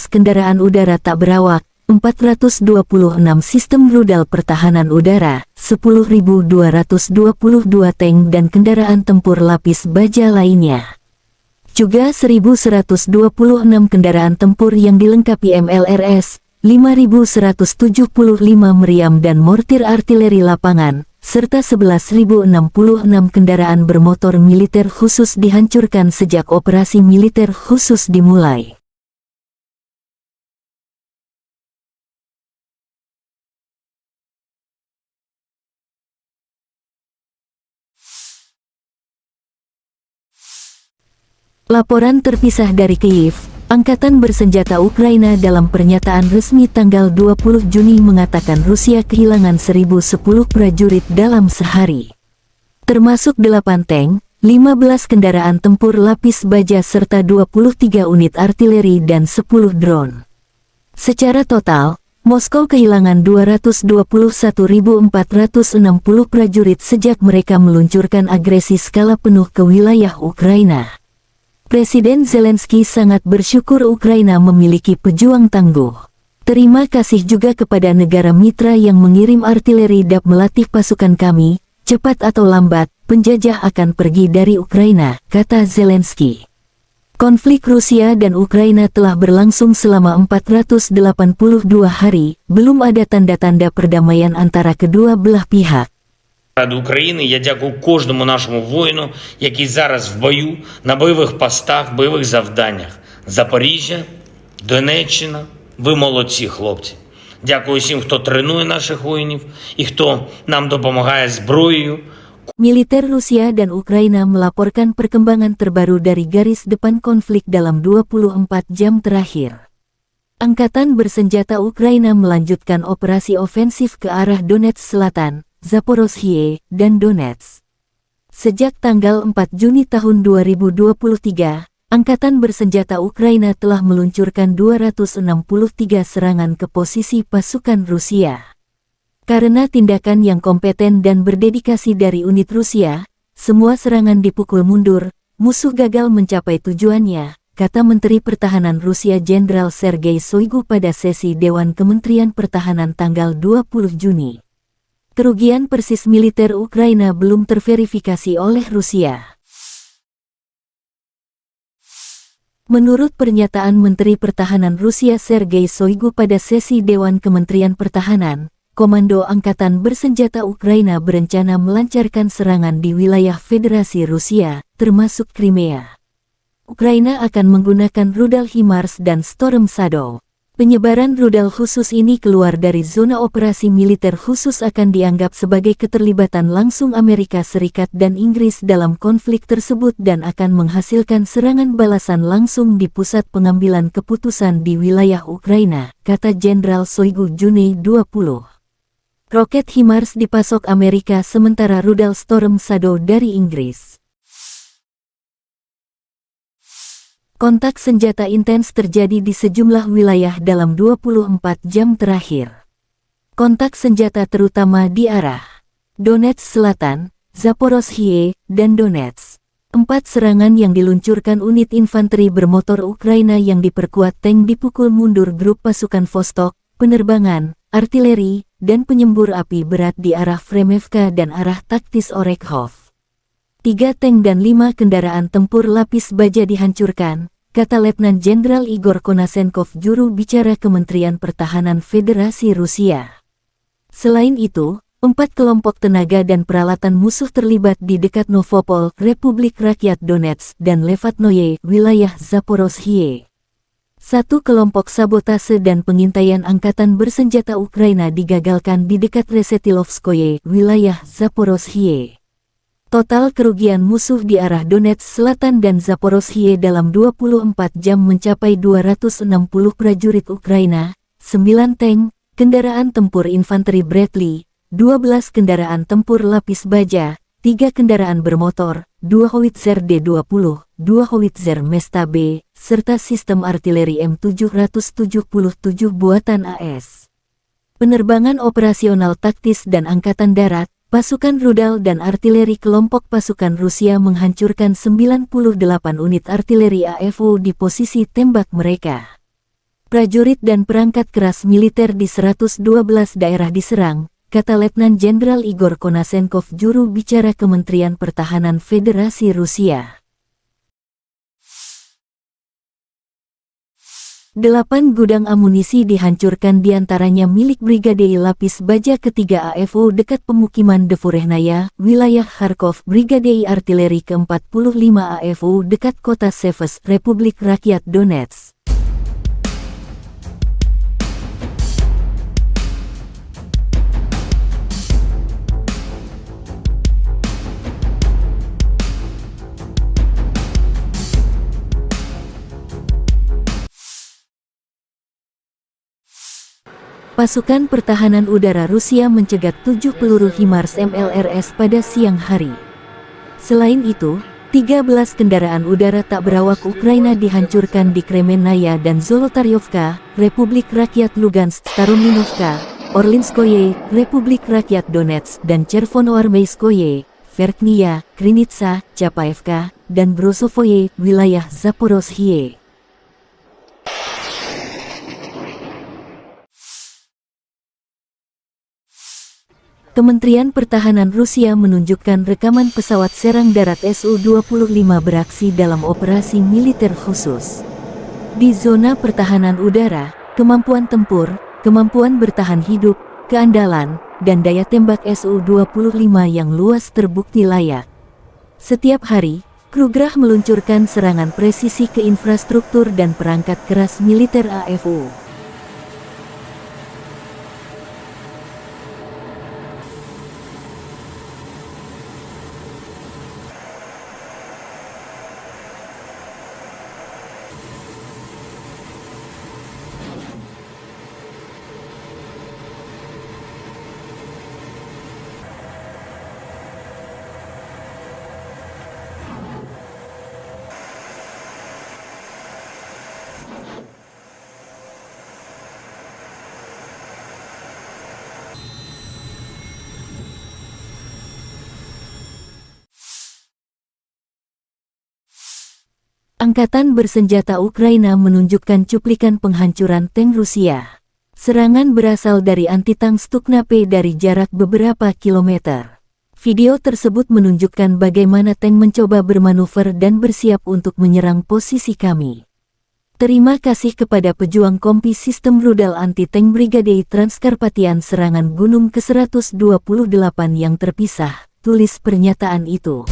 kendaraan udara tak berawak, 426 sistem rudal pertahanan udara, 10.222 tank dan kendaraan tempur lapis baja lainnya. Juga 1.126 kendaraan tempur yang dilengkapi MLRS, 5.175 meriam dan mortir artileri lapangan, serta 11.066 kendaraan bermotor militer khusus dihancurkan sejak operasi militer khusus dimulai. Laporan terpisah dari Kyiv, Angkatan Bersenjata Ukraina dalam pernyataan resmi tanggal 20 Juni mengatakan Rusia kehilangan 1.010 prajurit dalam sehari. Termasuk 8 tank, 15 kendaraan tempur lapis baja serta 23 unit artileri dan 10 drone. Secara total, Moskow kehilangan 221.460 prajurit sejak mereka meluncurkan agresi skala penuh ke wilayah Ukraina. Presiden Zelensky sangat bersyukur Ukraina memiliki pejuang tangguh. Terima kasih juga kepada negara mitra yang mengirim artileri dan melatih pasukan kami, cepat atau lambat, penjajah akan pergi dari Ukraina, kata Zelensky. Konflik Rusia dan Ukraina telah berlangsung selama 482 hari, belum ada tanda-tanda perdamaian antara kedua belah pihak.
Ради України я дякую кожному нашому воїну, який зараз в бою, на бойових постах, бойових завданнях. Запоріжжя, Донеччина, ви молодці, хлопці. Дякую всім, хто тренує наших воїнів і хто нам допомагає зброєю.
Militer Rusia dan Ukraina melaporkan perkembangan terbaru dari garis depan konflik dalam 24 jam terakhir. Angkatan Bersenjata Ukraina melanjutkan operasi ofensif ke arah Donetsk Selatan, Zaporozhye, dan Donetsk. Sejak tanggal 4 Juni tahun 2023, Angkatan Bersenjata Ukraina telah meluncurkan 263 serangan ke posisi pasukan Rusia. Karena tindakan yang kompeten dan berdedikasi dari unit Rusia, semua serangan dipukul mundur, musuh gagal mencapai tujuannya, kata Menteri Pertahanan Rusia Jenderal Sergei Shoigu pada sesi Dewan Kementerian Pertahanan tanggal 20 Juni. Kerugian persis militer Ukraina belum terverifikasi oleh Rusia. Menurut pernyataan Menteri Pertahanan Rusia Sergei Shoigu pada sesi Dewan Kementerian Pertahanan, Komando Angkatan Bersenjata Ukraina berencana melancarkan serangan di wilayah Federasi Rusia, termasuk Crimea. Ukraina akan menggunakan rudal HIMARS dan Storm Shadow. Penyebaran rudal khusus ini keluar dari zona operasi militer khusus akan dianggap sebagai keterlibatan langsung Amerika Serikat dan Inggris dalam konflik tersebut dan akan menghasilkan serangan balasan langsung di pusat pengambilan keputusan di wilayah Ukraina, kata Jenderal Shoigu Juni 20. Roket HIMARS dipasok Amerika sementara rudal Storm Shadow dari Inggris. Kontak senjata intens terjadi di sejumlah wilayah dalam 24 jam terakhir. Kontak senjata terutama di arah Donetsk Selatan, Zaporozhye, dan Donetsk. 4 serangan yang diluncurkan unit infanteri bermotor Ukraina yang diperkuat tank dipukul mundur grup pasukan Vostok, penerbangan, artileri, dan penyembur api berat di arah Fremevka dan arah taktis Orekhov. 3 tank dan 5 kendaraan tempur lapis baja dihancurkan, kata Letnan Jenderal Igor Konasenkov, juru bicara Kementerian Pertahanan Federasi Rusia. Selain itu, 4 kelompok tenaga dan peralatan musuh terlibat di dekat Novopol, Republik Rakyat Donetsk, dan Levatnoye, wilayah Zaporozhye. 1 kelompok sabotase dan pengintaian angkatan bersenjata Ukraina digagalkan di dekat Resetilovskoye, wilayah Zaporozhye. Total kerugian musuh di arah Donetsk Selatan dan Zaporozhye dalam 24 jam mencapai 260 prajurit Ukraina, 9 tank, kendaraan tempur infanteri Bradley, 12 kendaraan tempur lapis baja, 3 kendaraan bermotor, 2 howitzer D-20, 2 howitzer Mesta B, serta sistem artileri M777 buatan AS. Penerbangan operasional taktis dan angkatan darat, pasukan rudal dan artileri kelompok pasukan Rusia menghancurkan 98 unit artileri AFU di posisi tembak mereka. Prajurit dan perangkat keras militer di 112 daerah diserang, kata Letnan Jenderal Igor Konasenkov, juru bicara Kementerian Pertahanan Federasi Rusia. 8 gudang amunisi dihancurkan, diantaranya milik Brigade Lapis Baja ketiga AFU dekat pemukiman Devurehnaya, wilayah Kharkov, Brigade Artileri ke-45 AFU dekat kota Seves, Republik Rakyat Donetsk. Pasukan pertahanan udara Rusia mencegat 7 peluru HIMARS MLRS pada siang hari. Selain itu, 13 kendaraan udara tak berawak Ukraina dihancurkan di Kremenaya dan Zolotaryovka, Republik Rakyat Lugansk, Starominovka, Orlinskoye, Republik Rakyat Donetsk, dan Chervonoarmeyskoye, Verkhnya, Krinitsa, Chapaevka, dan Brosovoye, wilayah Zaporozhye. Kementerian Pertahanan Rusia menunjukkan rekaman pesawat serang darat Su-25 beraksi dalam operasi militer khusus. Di zona pertahanan udara, kemampuan tempur, kemampuan bertahan hidup, keandalan, dan daya tembak Su-25 yang luas terbukti layak. Setiap hari, Krugerah meluncurkan serangan presisi ke infrastruktur dan perangkat keras militer AFU. Angkatan bersenjata Ukraina menunjukkan cuplikan penghancuran tank Rusia. Serangan berasal dari anti-tank Stukna-P dari jarak beberapa kilometer. Video tersebut menunjukkan bagaimana tank mencoba bermanuver dan bersiap untuk menyerang posisi kami. Terima kasih kepada pejuang kompi sistem rudal anti-tank Brigade Transkarpatian serangan gunung ke-128 yang terpisah, tulis pernyataan itu.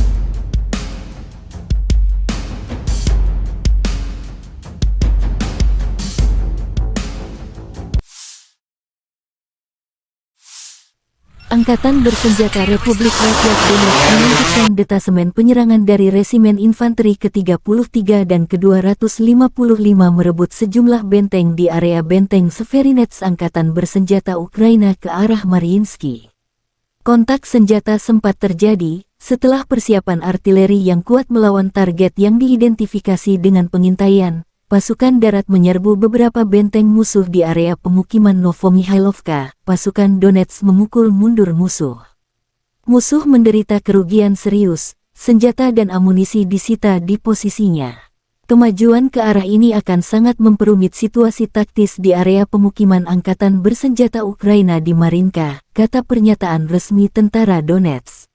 Angkatan Bersenjata Republik Rakyat Donetsk melanjutkan detasemen penyerangan dari Resimen Infanteri ke-33 dan ke-255 merebut sejumlah benteng di area benteng Severinets Angkatan Bersenjata Ukraina ke arah Mariinsky. Kontak senjata sempat terjadi setelah persiapan artileri yang kuat melawan target yang diidentifikasi dengan pengintaian. Pasukan darat menyerbu beberapa benteng musuh di area pemukiman Novomihailovka. Pasukan Donetsk memukul mundur musuh. Musuh menderita kerugian serius, senjata dan amunisi disita di posisinya. Kemajuan ke arah ini akan sangat memperumit situasi taktis di area pemukiman Angkatan Bersenjata Ukraina di Marinka, kata pernyataan resmi tentara Donetsk.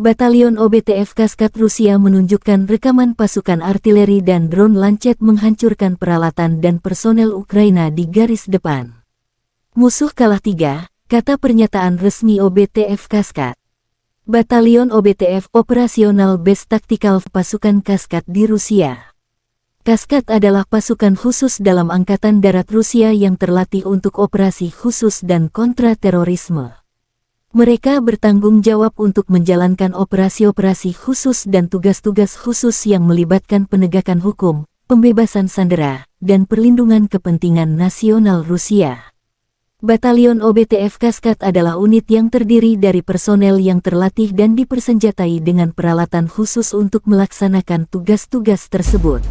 Batalion OBTF Kaskat Rusia menunjukkan rekaman pasukan artileri dan drone Lancet menghancurkan peralatan dan personel Ukraina di garis depan. Musuh kalah 3, kata pernyataan resmi OBTF Kaskat. Batalion OBTF Operasional Base Tactical pasukan Kaskat di Rusia. Kaskat adalah pasukan khusus dalam Angkatan Darat Rusia yang terlatih untuk operasi khusus dan kontra terorisme. Mereka bertanggung jawab untuk menjalankan operasi-operasi khusus dan tugas-tugas khusus yang melibatkan penegakan hukum, pembebasan sandera, dan perlindungan kepentingan nasional Rusia. Batalion OBTF Kaskad adalah unit yang terdiri dari personel yang terlatih dan dipersenjatai dengan peralatan khusus untuk melaksanakan tugas-tugas tersebut.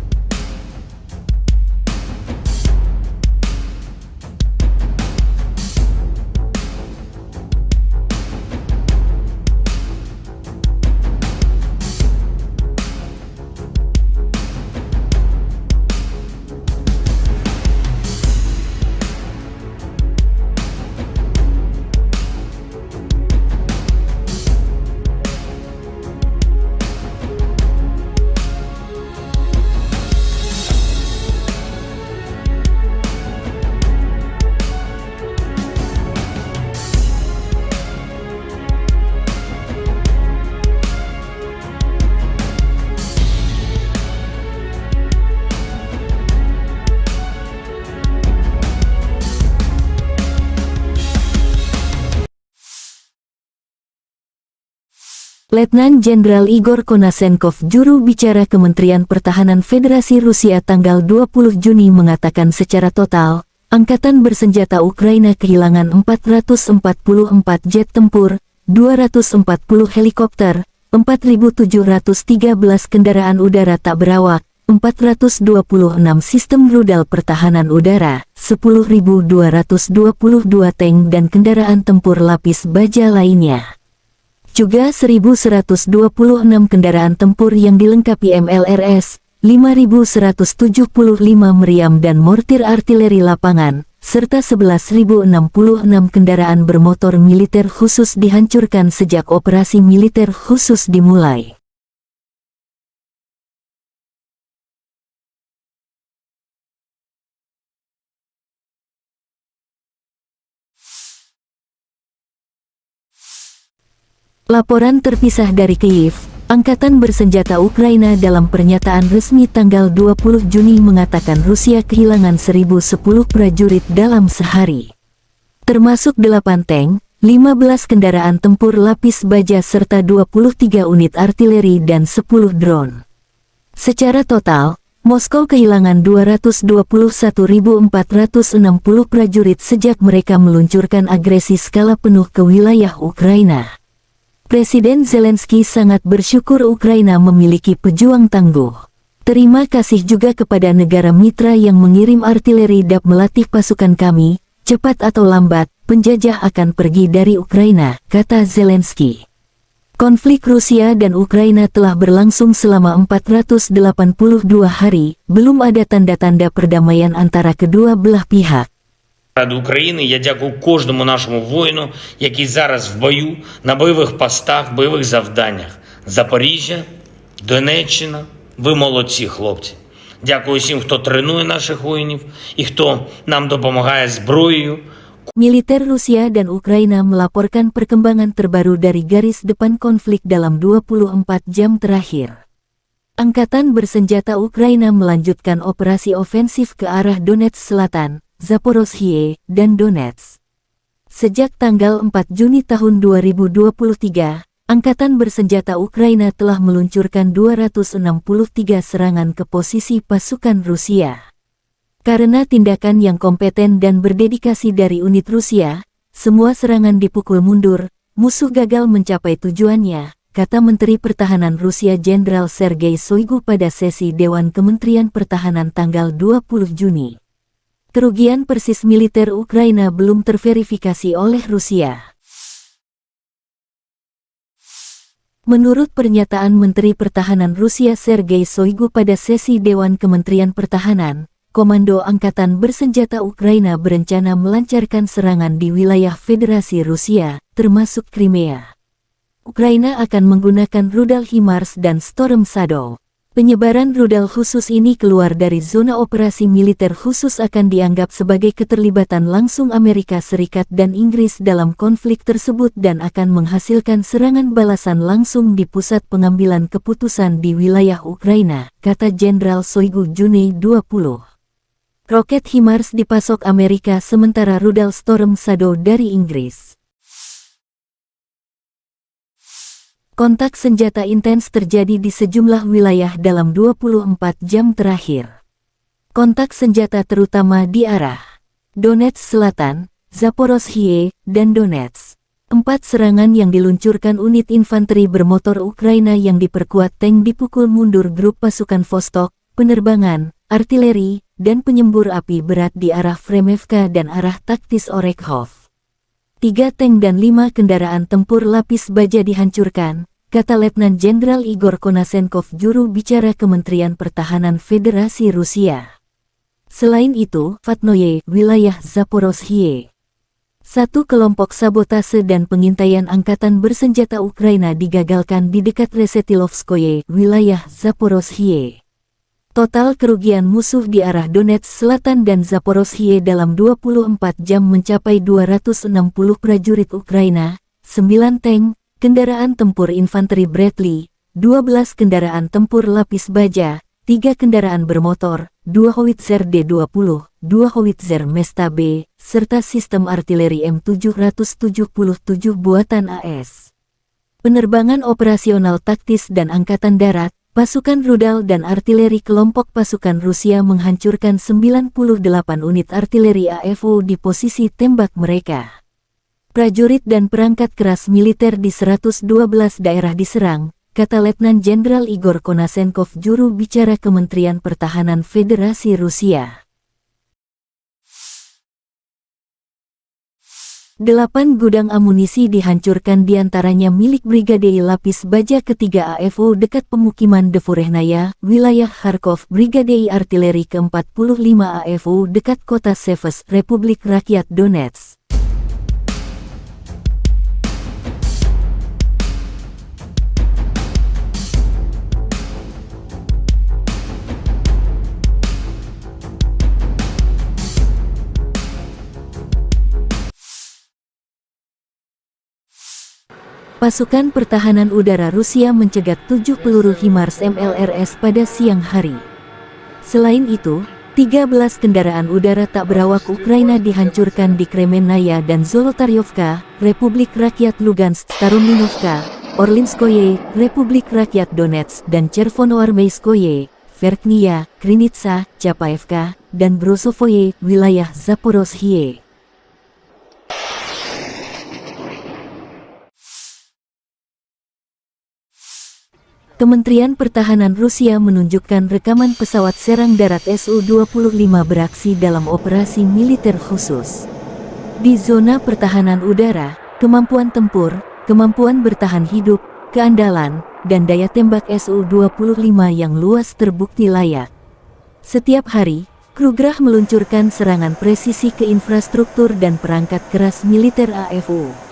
Letnan Jenderal Igor Konasenkov, juru bicara Kementerian Pertahanan Federasi Rusia tanggal 20 Juni mengatakan secara total, Angkatan Bersenjata Ukraina kehilangan 444 jet tempur, 240 helikopter, 4.713 kendaraan udara tak berawak, 426 sistem rudal pertahanan udara, 10.222 tank dan kendaraan tempur lapis baja lainnya. Juga 1.126 kendaraan tempur yang dilengkapi MLRS, 5.175 meriam dan mortir artileri lapangan, serta 11.066 kendaraan bermotor militer khusus dihancurkan sejak operasi militer khusus dimulai. Laporan terpisah dari Kyiv, Angkatan Bersenjata Ukraina dalam pernyataan resmi tanggal 20 Juni mengatakan Rusia kehilangan 1.010 prajurit dalam sehari. Termasuk 8 tank, 15 kendaraan tempur lapis baja serta 23 unit artileri dan 10 drone. Secara total, Moskow kehilangan 221.460 prajurit sejak mereka meluncurkan agresi skala penuh ke wilayah Ukraina. Presiden Zelensky sangat bersyukur Ukraina memiliki pejuang tangguh. Terima kasih juga kepada negara mitra yang mengirim artileri DAP melatih pasukan kami, cepat atau lambat, penjajah akan pergi dari Ukraina, kata Zelensky. Konflik Rusia dan Ukraina telah berlangsung selama 482 hari, belum ada tanda-tanda perdamaian antara kedua belah pihak.
Ради України я дякую кожному нашому воїну, який зараз в бою, на бойових постах, бойових завданнях. Запоріжжя, Донеччина, ви молодці, хлопці. Дякую всім, хто тренує наших воїнів і хто нам допомагає зброєю.
Militer Rusia dan Ukraina melaporkan perkembangan terbaru dari garis depan konflik dalam 24 jam terakhir. Angkatan Bersenjata Ukraina melanjutkan operasi ofensif ke arah Donetsk Selatan, Zaporozhye, dan Donetsk. Sejak tanggal 4 Juni tahun 2023, Angkatan Bersenjata Ukraina telah meluncurkan 263 serangan ke posisi pasukan Rusia. Karena tindakan yang kompeten dan berdedikasi dari unit Rusia, semua serangan dipukul mundur, musuh gagal mencapai tujuannya, kata Menteri Pertahanan Rusia Jenderal Sergei Shoigu pada sesi Dewan Kementerian Pertahanan tanggal 20 Juni. Kerugian persis militer Ukraina belum terverifikasi oleh Rusia. Menurut pernyataan Menteri Pertahanan Rusia Sergei Shoigu pada sesi Dewan Kementerian Pertahanan, Komando Angkatan Bersenjata Ukraina berencana melancarkan serangan di wilayah Federasi Rusia, termasuk Crimea. Ukraina akan menggunakan rudal HIMARS dan Storm Shadow. Penyebaran rudal khusus ini keluar dari zona operasi militer khusus akan dianggap sebagai keterlibatan langsung Amerika Serikat dan Inggris dalam konflik tersebut dan akan menghasilkan serangan balasan langsung di pusat pengambilan keputusan di wilayah Ukraina, kata Jenderal Shoigu Juni 20. Roket HIMARS dipasok Amerika sementara rudal Storm Shadow dari Inggris. Kontak senjata intens terjadi di sejumlah wilayah dalam 24 jam terakhir. Kontak senjata terutama di arah Donetsk Selatan, Zaporozhye, dan Donetsk. 4 serangan yang diluncurkan unit infanteri bermotor Ukraina yang diperkuat tank dipukul mundur grup pasukan Vostok, penerbangan, artileri, dan penyembur api berat di arah Fremevka dan arah taktis Orekhov. 3 tank dan 5 kendaraan tempur lapis baja dihancurkan, kata Letnan Jenderal Igor Konasenkov, juru bicara Kementerian Pertahanan Federasi Rusia. Selain itu, Vatnoye, wilayah Zaporozhye. 1 kelompok sabotase dan pengintaian angkatan bersenjata Ukraina digagalkan di dekat Resetilovskoye, wilayah Zaporozhye. Total kerugian musuh di arah Donetsk Selatan dan Zaporozhye dalam 24 jam mencapai 260 prajurit Ukraina, 9 tank, kendaraan tempur infanteri Bradley, 12 kendaraan tempur lapis baja, 3 kendaraan bermotor, 2 howitzer D-20, 2 howitzer Mesta B, serta sistem artileri M777 buatan AS. Penerbangan operasional taktis dan angkatan darat, pasukan rudal dan artileri kelompok pasukan Rusia menghancurkan 98 unit artileri AFO di posisi tembak mereka. Prajurit dan perangkat keras militer di 112 daerah diserang, kata Letnan Jenderal Igor Konasenkov, juru bicara Kementerian Pertahanan Federasi Rusia. 8 gudang amunisi dihancurkan, diantaranya milik Brigade Lapis Baja ketiga AFO dekat pemukiman Devurehnaya, wilayah Kharkov, Brigade Artileri ke-45 AFO dekat kota Seves, Republik Rakyat Donetsk. Pasukan pertahanan udara Rusia mencegat 7 peluru HIMARS MLRS pada siang hari. Selain itu, 13 kendaraan udara tak berawak Ukraina dihancurkan di Kremenaya dan Zolotaryovka, Republik Rakyat Lugansk, Starominovka, Orlinskoye, Republik Rakyat Donetsk, dan Chervonoarmeyskoye, Verkhnya, Krinitsa, Chapaevka, dan Brosovoye, wilayah Zaporozhye. Kementerian Pertahanan Rusia menunjukkan rekaman pesawat serang darat Su-25 beraksi dalam operasi militer khusus. Di zona pertahanan udara, kemampuan tempur, kemampuan bertahan hidup, keandalan, dan daya tembak Su-25 yang luas terbukti layak. Setiap hari, Krugerah meluncurkan serangan presisi ke infrastruktur dan perangkat keras militer AFO.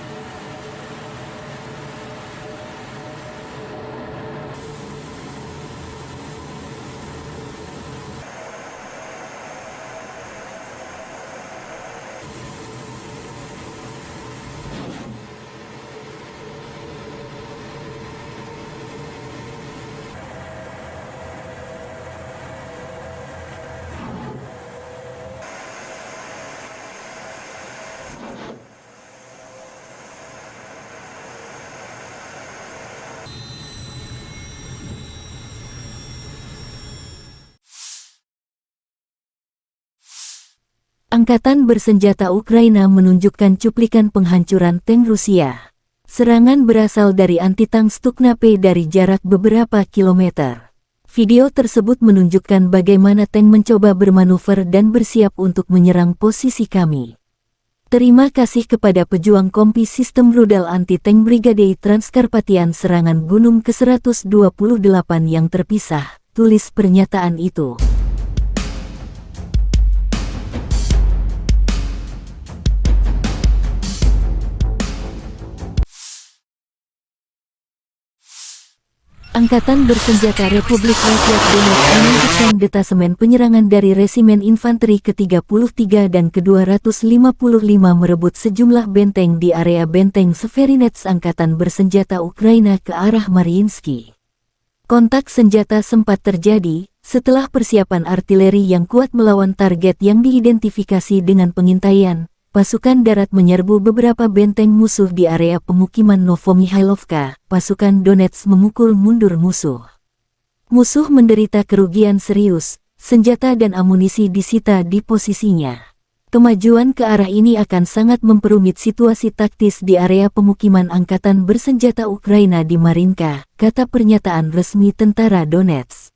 Angkatan bersenjata Ukraina menunjukkan cuplikan penghancuran tank Rusia. Serangan berasal dari anti-tank Stukna-P dari jarak beberapa kilometer. Video tersebut menunjukkan bagaimana tank mencoba bermanuver dan bersiap untuk menyerang posisi kami. Terima kasih kepada pejuang kompi sistem rudal anti-tank Brigade Transkarpatian serangan Gunung ke-128 yang terpisah, tulis pernyataan itu. Angkatan bersenjata Republik Rakyat Donetsk menunjukkan detasemen penyerangan dari Resimen Infanteri ke-33 dan ke-255 merebut sejumlah benteng di area benteng Severinets Angkatan Bersenjata Ukraina ke arah Mariinsky. Kontak senjata sempat terjadi setelah persiapan artileri yang kuat melawan target yang diidentifikasi dengan pengintaian, pasukan darat menyerbu beberapa benteng musuh di area pemukiman Novomihailovka. Pasukan Donetsk memukul mundur musuh. Musuh menderita kerugian serius, senjata dan amunisi disita di posisinya. Kemajuan ke arah ini akan sangat memperumit situasi taktis di area pemukiman angkatan bersenjata Ukraina di Marinka, kata pernyataan resmi tentara Donetsk.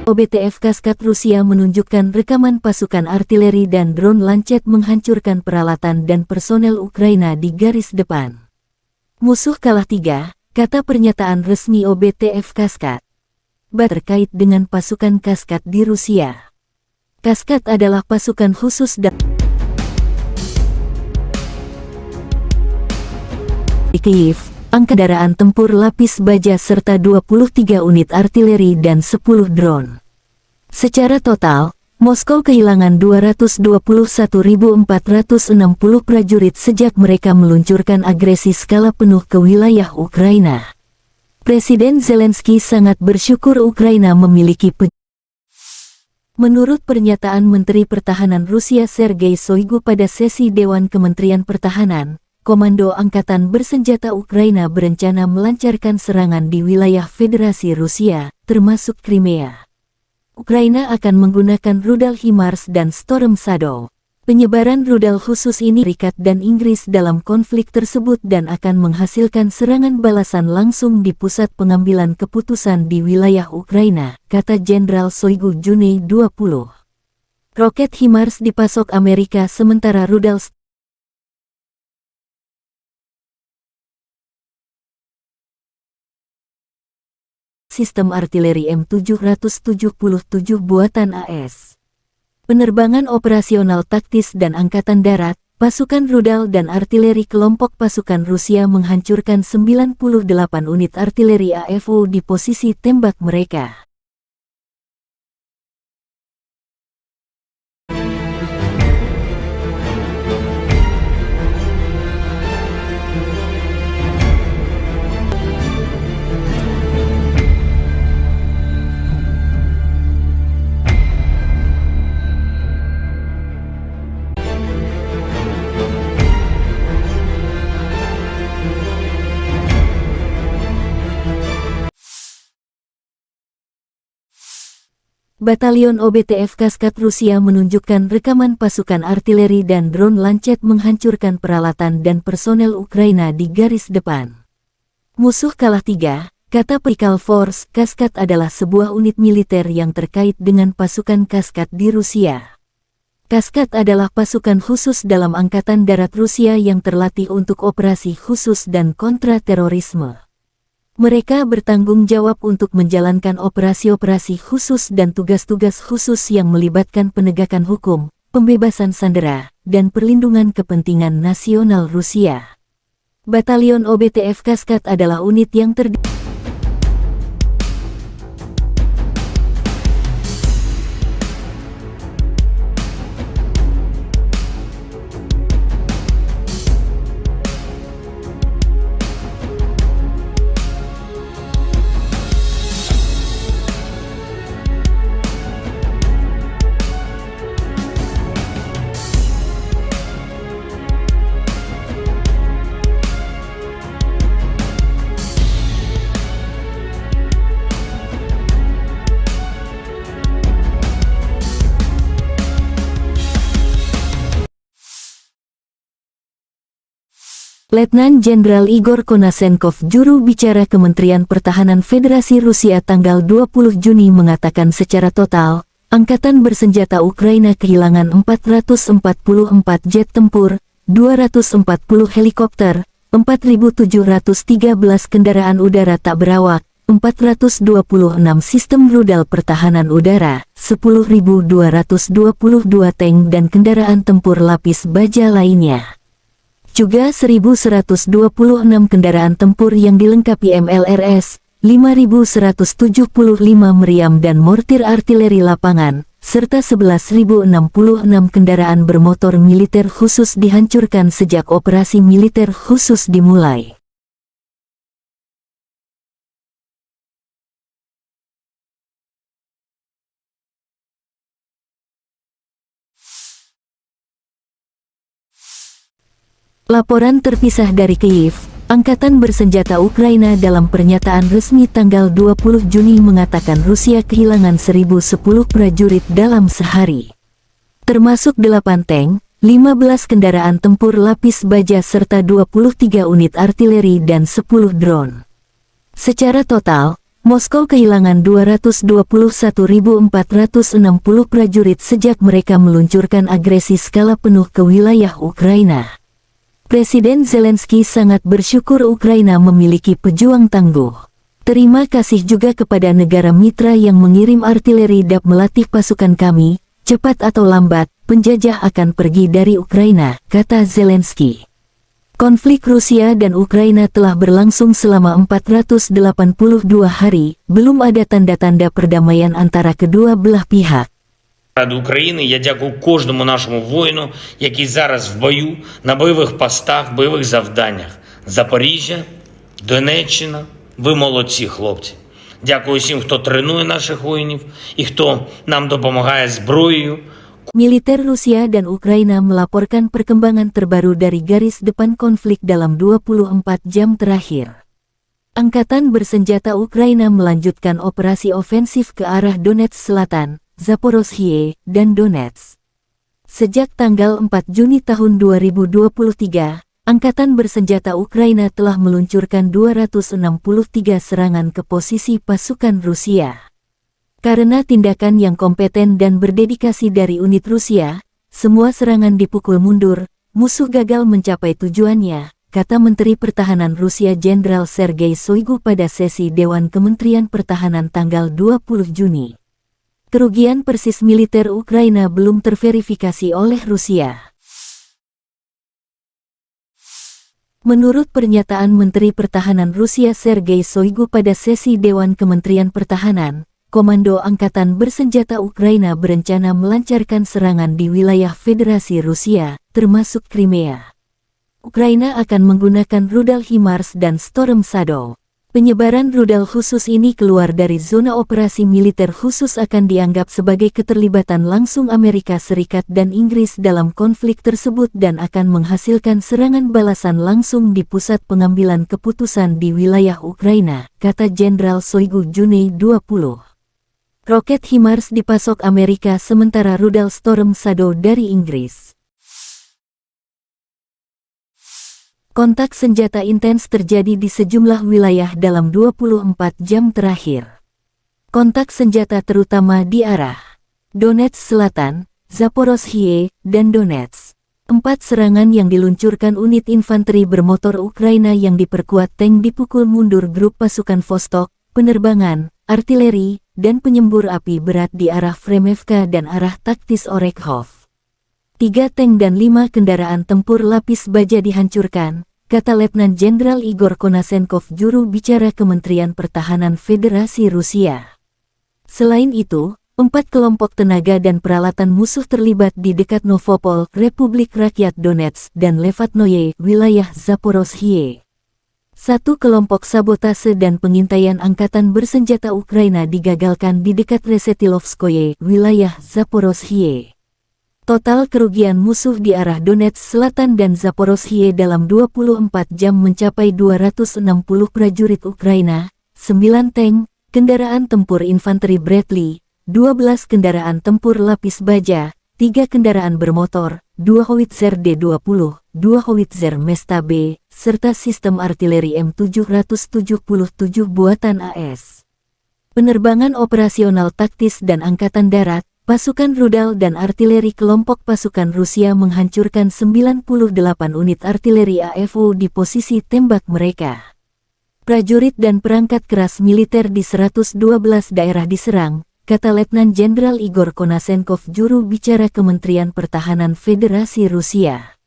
OBTF Kaskad Rusia menunjukkan rekaman pasukan artileri dan drone Lancet menghancurkan peralatan dan personel Ukraina di garis depan. Musuh kalah 3, kata pernyataan resmi OBTF Kaskad. Terkait dengan pasukan Kaskad di Rusia. Kaskad adalah pasukan khusus di Kyiv. Kendaraan tempur lapis baja serta 23 unit artileri dan 10 drone. Secara total, Moskow kehilangan 221.460 prajurit sejak mereka meluncurkan agresi skala penuh ke wilayah Ukraina. Presiden Zelensky sangat bersyukur Ukraina memiliki Menurut pernyataan Menteri Pertahanan Rusia Sergei Shoigu pada sesi Dewan Kementerian Pertahanan, Komando Angkatan Bersenjata Ukraina berencana melancarkan serangan di wilayah Federasi Rusia, termasuk Crimea. Ukraina akan menggunakan rudal HIMARS dan Storm Shadow. Penyebaran rudal khusus ini Amerika dan Inggris dalam konflik tersebut dan akan menghasilkan serangan balasan langsung di pusat pengambilan keputusan di wilayah Ukraina, kata Jenderal Shoigu Juni 20. Roket HIMARS dipasok Amerika sementara rudal sistem artileri M777 buatan AS. Penerbangan operasional taktis dan angkatan darat, pasukan rudal dan artileri kelompok pasukan Rusia menghancurkan 98 unit artileri AFU di posisi tembak mereka. Batalion OBTF Kaskad Rusia menunjukkan rekaman pasukan artileri dan drone Lancet menghancurkan peralatan dan personel Ukraina di garis depan. Musuh kalah 3, Kata Pikal Force, Kaskad adalah sebuah unit militer yang terkait dengan pasukan Kaskad di Rusia. Kaskad adalah pasukan khusus dalam Angkatan Darat Rusia yang terlatih untuk operasi khusus dan kontra-terorisme. Mereka bertanggung jawab untuk menjalankan operasi-operasi khusus dan tugas-tugas khusus yang melibatkan penegakan hukum, pembebasan sandera, dan perlindungan kepentingan nasional Rusia. Batalion OBTF Kaskad adalah unit yang terdiri Letnan Jenderal Igor Konasenkov, juru bicara Kementerian Pertahanan Federasi Rusia tanggal 20 Juni mengatakan secara total, Angkatan Bersenjata Ukraina kehilangan 444 jet tempur, 240 helikopter, 4.713 kendaraan udara tak berawak, 426 sistem rudal pertahanan udara, 10.222 tank dan kendaraan tempur lapis baja lainnya. Juga 1.126 kendaraan tempur yang dilengkapi MLRS, 5.175 meriam dan mortir artileri lapangan, serta 11.066 kendaraan bermotor militer khusus dihancurkan sejak operasi militer khusus dimulai. Laporan terpisah dari Kyiv, Angkatan Bersenjata Ukraina dalam pernyataan resmi tanggal 20 Juni mengatakan Rusia kehilangan 1.010 prajurit dalam sehari. Termasuk 8 tank, 15 kendaraan tempur lapis baja serta 23 unit artileri dan 10 drone. Secara total, Moskow kehilangan 221.460 prajurit sejak mereka meluncurkan agresi skala penuh ke wilayah Ukraina. Presiden Zelensky sangat bersyukur Ukraina memiliki pejuang tangguh. Terima kasih juga kepada negara mitra yang mengirim artileri DAP melatih pasukan kami, cepat atau lambat, penjajah akan pergi dari Ukraina, kata Zelensky. Konflik Rusia dan Ukraina telah berlangsung selama 482 hari, belum ada tanda-tanda perdamaian antara kedua belah pihak.
Ради України я дякую кожному нашому воїну, який зараз в бою, на бойових постах, бойових завданнях. Запоріжжя, Донеччина, ви молодці, хлопці. Дякую всім, хто тренує наших воїнів і хто нам допомагає зброєю.
Militer Rusia dan Ukraina melaporkan perkembangan terbaru dari garis depan konflik dalam 24 jam terakhir. Angkatan Bersenjata Ukraina melanjutkan operasi ofensif ke arah Donetsk Selatan, Zaporozhye, dan Donetsk. Sejak tanggal 4 Juni tahun 2023, Angkatan Bersenjata Ukraina telah meluncurkan 263 serangan ke posisi pasukan Rusia. Karena tindakan yang kompeten dan berdedikasi dari unit Rusia, semua serangan dipukul mundur, musuh gagal mencapai tujuannya, kata Menteri Pertahanan Rusia Jenderal Sergei Shoigu pada sesi Dewan Kementerian Pertahanan tanggal 20 Juni. Kerugian persis militer Ukraina belum terverifikasi oleh Rusia. Menurut pernyataan Menteri Pertahanan Rusia Sergei Shoigu pada sesi Dewan Kementerian Pertahanan, Komando Angkatan Bersenjata Ukraina berencana melancarkan serangan di wilayah Federasi Rusia, termasuk Crimea. Ukraina akan menggunakan rudal HIMARS dan Storm Shadow. Penyebaran rudal khusus ini keluar dari zona operasi militer khusus akan dianggap sebagai keterlibatan langsung Amerika Serikat dan Inggris dalam konflik tersebut dan akan menghasilkan serangan balasan langsung di pusat pengambilan keputusan di wilayah Ukraina, kata Jenderal Shoigu Juni 20. Roket HIMARS dipasok Amerika sementara rudal Storm Shadow dari Inggris. Kontak senjata intens terjadi di sejumlah wilayah dalam 24 jam terakhir. Kontak senjata terutama di arah Donetsk Selatan, Zaporozhye, dan Donetsk. 4 serangan yang diluncurkan unit infanteri bermotor Ukraina yang diperkuat tank dipukul mundur grup pasukan Vostok, penerbangan, artileri, dan penyembur api berat di arah Fremevka dan arah taktis Orekhov. 3 tank dan 5 kendaraan tempur lapis baja dihancurkan, kata Letnan Jenderal Igor Konasenkov, juru bicara Kementerian Pertahanan Federasi Rusia. Selain itu, 4 kelompok tenaga dan peralatan musuh terlibat di dekat Novopol, Republik Rakyat Donetsk, dan Levatnoye, wilayah Zaporozhye. 1 kelompok sabotase dan pengintaian angkatan bersenjata Ukraina digagalkan di dekat Resetilovskoye, wilayah Zaporozhye. Total kerugian musuh di arah Donetsk Selatan dan Zaporozhye dalam 24 jam mencapai 260 prajurit Ukraina, 9 tank, kendaraan tempur infanteri Bradley, 12 kendaraan tempur lapis baja, 3 kendaraan bermotor, 2 howitzer D-20, 2 howitzer Mesta B, serta sistem artileri M777 buatan AS. Penerbangan operasional taktis dan angkatan darat, pasukan rudal dan artileri kelompok pasukan Rusia menghancurkan 98 unit artileri AFU di posisi tembak mereka. Prajurit dan perangkat keras militer di 112 daerah diserang, kata Letnan Jenderal Igor Konasenkov, juru bicara Kementerian Pertahanan Federasi Rusia.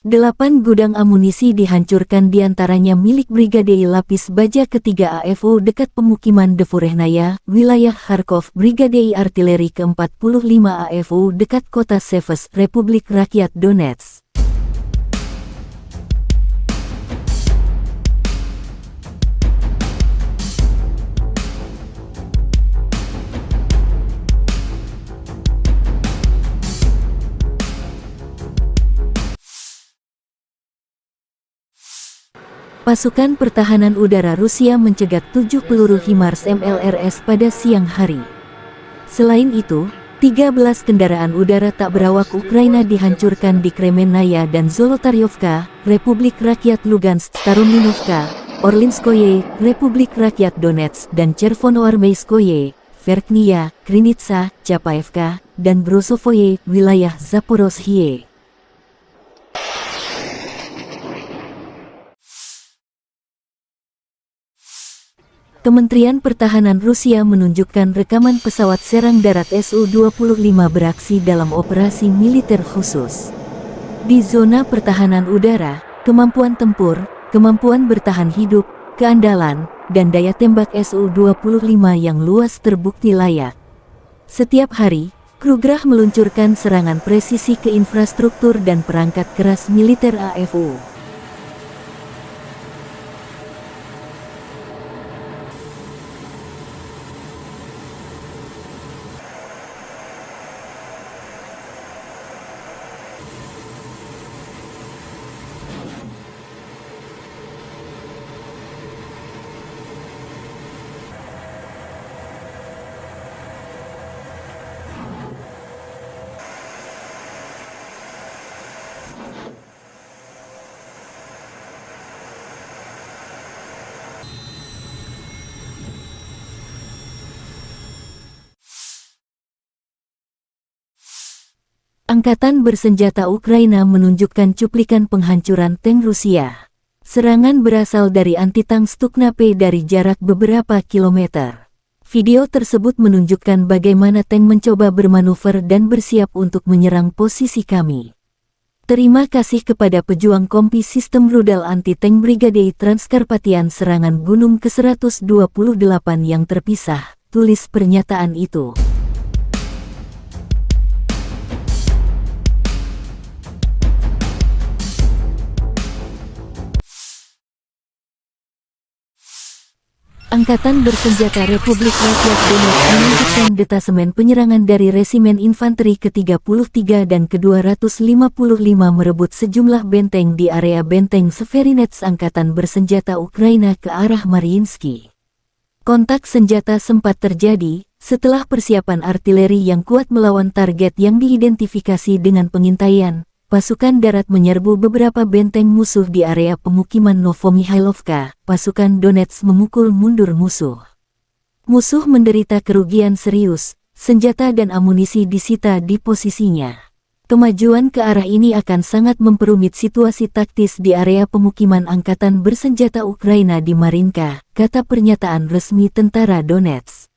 8 gudang amunisi dihancurkan, diantaranya milik Brigade Lapis Baja ketiga AFU dekat pemukiman Devorehnaya, wilayah Kharkov, Brigade Artileri ke-45 AFU dekat kota Seves, Republik Rakyat Donetsk. Pasukan pertahanan udara Rusia mencegat 7 peluru HIMARS MLRS pada siang hari. Selain itu, 13 kendaraan udara tak berawak Ukraina dihancurkan di Kremenaya dan Zolotaryovka, Republik Rakyat Lugansk, Starominovka, Orlinskoye, Republik Rakyat Donetsk, dan Chervonoarmeyskoye, Verkhnya, Krinitsa, Chapaevka, dan Brosovoye, wilayah Zaporozhye. Kementerian Pertahanan Rusia menunjukkan rekaman pesawat serang darat Su-25 beraksi dalam operasi militer khusus. Di zona pertahanan udara, kemampuan tempur, kemampuan bertahan hidup, keandalan, dan daya tembak Su-25 yang luas terbukti layak. Setiap hari, Krugerah meluncurkan serangan presisi ke infrastruktur dan perangkat keras militer AFU. Angkatan bersenjata Ukraina menunjukkan cuplikan penghancuran tank Rusia. Serangan berasal dari anti-tank Stukna-P dari jarak beberapa kilometer. Video tersebut menunjukkan bagaimana tank mencoba bermanuver dan bersiap untuk menyerang posisi kami. Terima kasih kepada pejuang kompi sistem rudal anti-tank Brigade Transkarpatian serangan Gunung ke-128 yang terpisah, tulis pernyataan itu. Angkatan bersenjata Republik Rakyat Donetsk menunjukkan detasemen penyerangan dari Resimen Infanteri ke-33 dan ke-255 merebut sejumlah benteng di area benteng Severinets Angkatan bersenjata Ukraina ke arah Mariinsky. Kontak senjata sempat terjadi, Setelah persiapan artileri yang kuat melawan target yang diidentifikasi dengan pengintaian, pasukan darat menyerbu beberapa benteng musuh di area pemukiman Novomihailovka. Pasukan Donetsk memukul mundur musuh. Musuh menderita kerugian serius, senjata dan amunisi disita di posisinya. Kemajuan ke arah ini akan sangat memperumit situasi taktis di area pemukiman angkatan bersenjata Ukraina di Marinka, kata pernyataan resmi tentara Donetsk.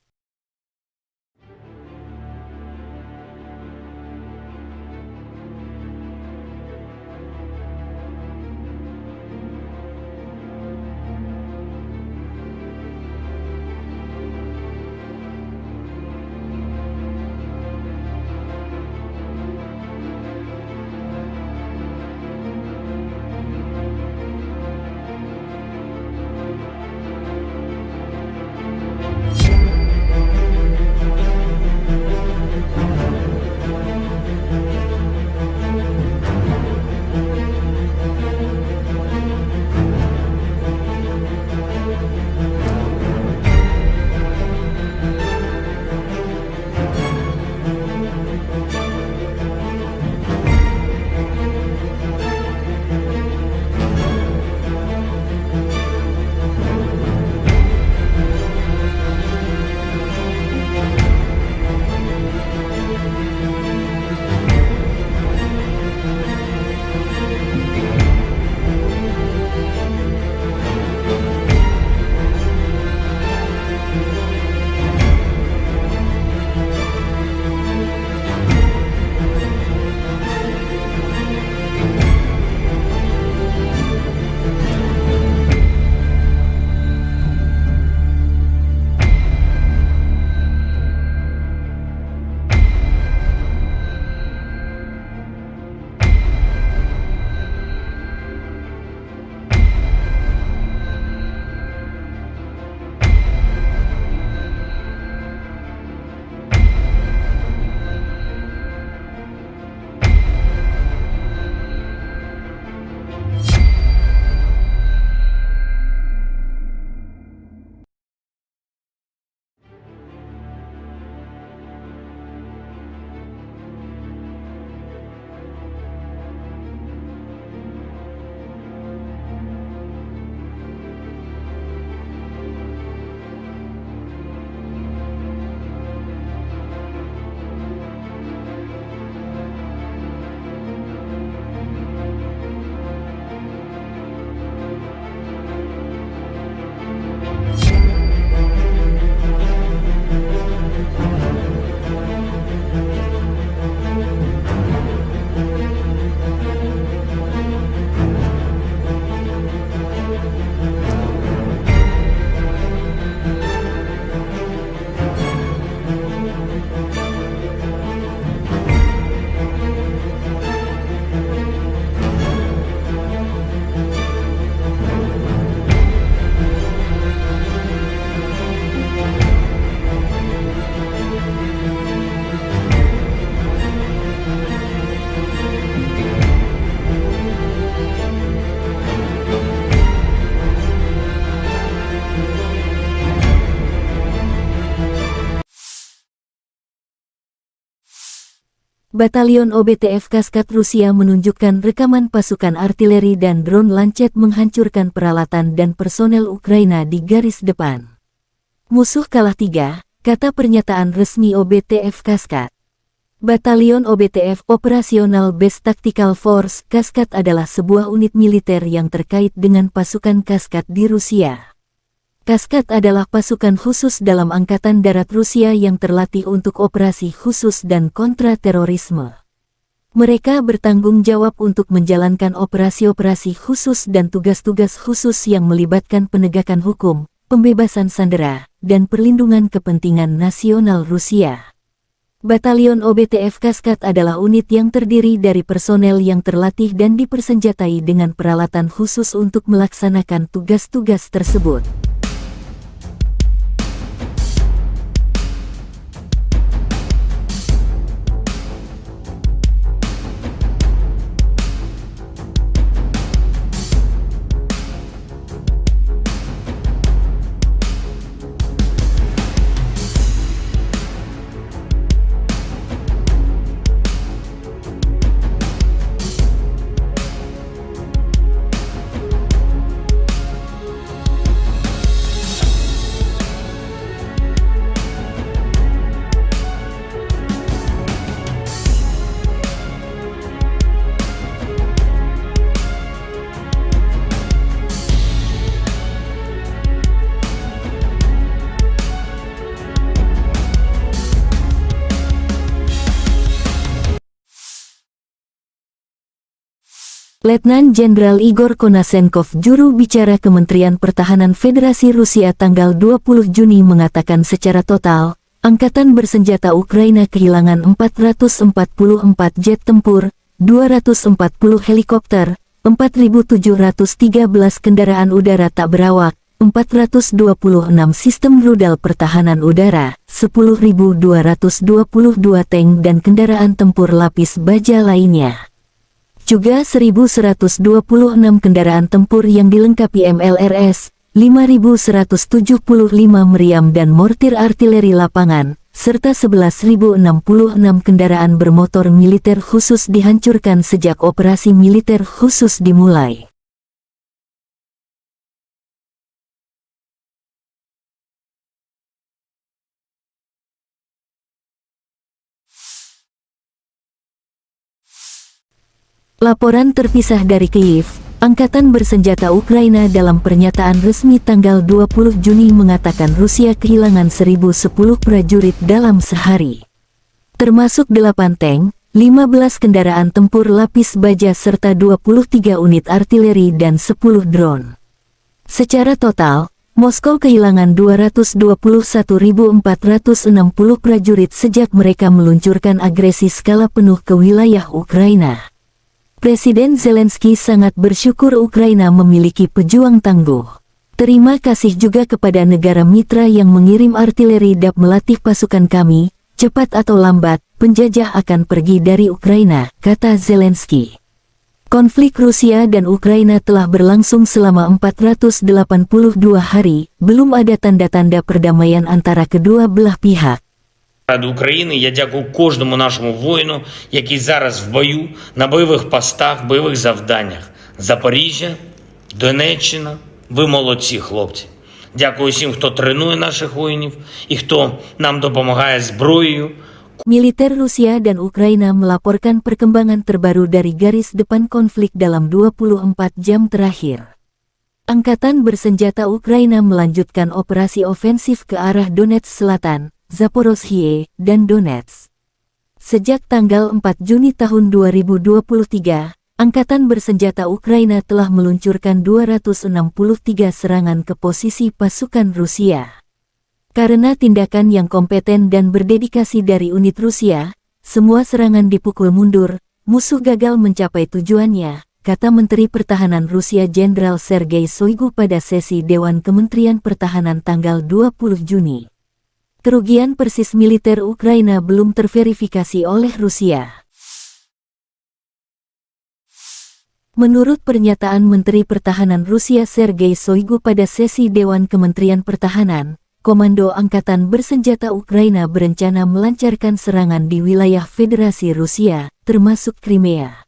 Batalion OBTF Kaskat Rusia menunjukkan rekaman pasukan artileri dan drone Lancet menghancurkan peralatan dan personel Ukraina di garis depan. Musuh kalah 3, kata pernyataan resmi OBTF Kaskat. Batalion OBTF Operational Base Tactical Force Kaskat adalah sebuah unit militer yang terkait dengan pasukan Kaskat di Rusia. Kaskat adalah pasukan khusus dalam Angkatan Darat Rusia yang terlatih untuk operasi khusus dan kontra-terorisme. Mereka bertanggung jawab untuk menjalankan operasi-operasi khusus dan tugas-tugas khusus yang melibatkan penegakan hukum, pembebasan sandera, dan perlindungan kepentingan nasional Rusia. Batalion OBTF Kaskat adalah unit yang terdiri dari personel yang terlatih dan dipersenjatai dengan peralatan khusus untuk melaksanakan tugas-tugas tersebut. Letnan Jenderal Igor Konasenkov, juru bicara Kementerian Pertahanan Federasi Rusia tanggal 20 Juni mengatakan secara total, Angkatan Bersenjata Ukraina kehilangan 444 jet tempur, 240 helikopter, 4.713 kendaraan udara tak berawak, 426 sistem rudal pertahanan udara, 10.222 tank dan kendaraan tempur lapis baja lainnya. Juga 1.126 kendaraan tempur yang dilengkapi MLRS, 5.175 meriam dan mortir artileri lapangan, serta 11.066 kendaraan bermotor militer khusus dihancurkan sejak operasi militer khusus dimulai. Laporan terpisah dari Kyiv, Angkatan Bersenjata Ukraina dalam pernyataan resmi tanggal 20 Juni mengatakan Rusia kehilangan 1.010 prajurit dalam sehari. Termasuk 8 tank, 15 kendaraan tempur lapis baja serta 23 unit artileri dan 10 drone. Secara total, Moskow kehilangan 221.460 prajurit sejak mereka meluncurkan agresi skala penuh ke wilayah Ukraina. Presiden Zelensky sangat bersyukur Ukraina memiliki pejuang tangguh. Terima kasih juga kepada negara mitra yang mengirim artileri DAP melatih pasukan kami, cepat atau lambat, penjajah akan pergi dari Ukraina, kata Zelensky. Konflik Rusia dan Ukraina telah berlangsung selama 482 hari, belum ada tanda-tanda perdamaian antara kedua belah pihak.
Ради України я дякую кожному нашому воїну, який зараз в бою, на бойових постах, бойових завданнях. Запоріжжя, Донеччина, ви молодці, хлопці. Дякую всім, хто тренує наших воїнів і хто нам допомагає зброєю.
Militer Rusia dan Ukraina melaporkan perkembangan terbaru dari garis depan konflik dalam 24 jam terakhir. Angkatan Bersenjata Ukraina melanjutkan operasi ofensif ke arah Donetsk Selatan, Zaporozhye, dan Donetsk. Sejak tanggal 4 Juni tahun 2023, Angkatan Bersenjata Ukraina telah meluncurkan 263 serangan ke posisi pasukan Rusia. Karena tindakan yang kompeten dan berdedikasi dari unit Rusia, semua serangan dipukul mundur, musuh gagal mencapai tujuannya, kata Menteri Pertahanan Rusia Jenderal Sergei Shoigu pada sesi Dewan Kementerian Pertahanan tanggal 20 Juni. Kerugian persis militer Ukraina belum terverifikasi oleh Rusia. Menurut pernyataan Menteri Pertahanan Rusia Sergei Shoigu pada sesi Dewan Kementerian Pertahanan, Komando Angkatan Bersenjata Ukraina berencana melancarkan serangan di wilayah Federasi Rusia, termasuk Crimea.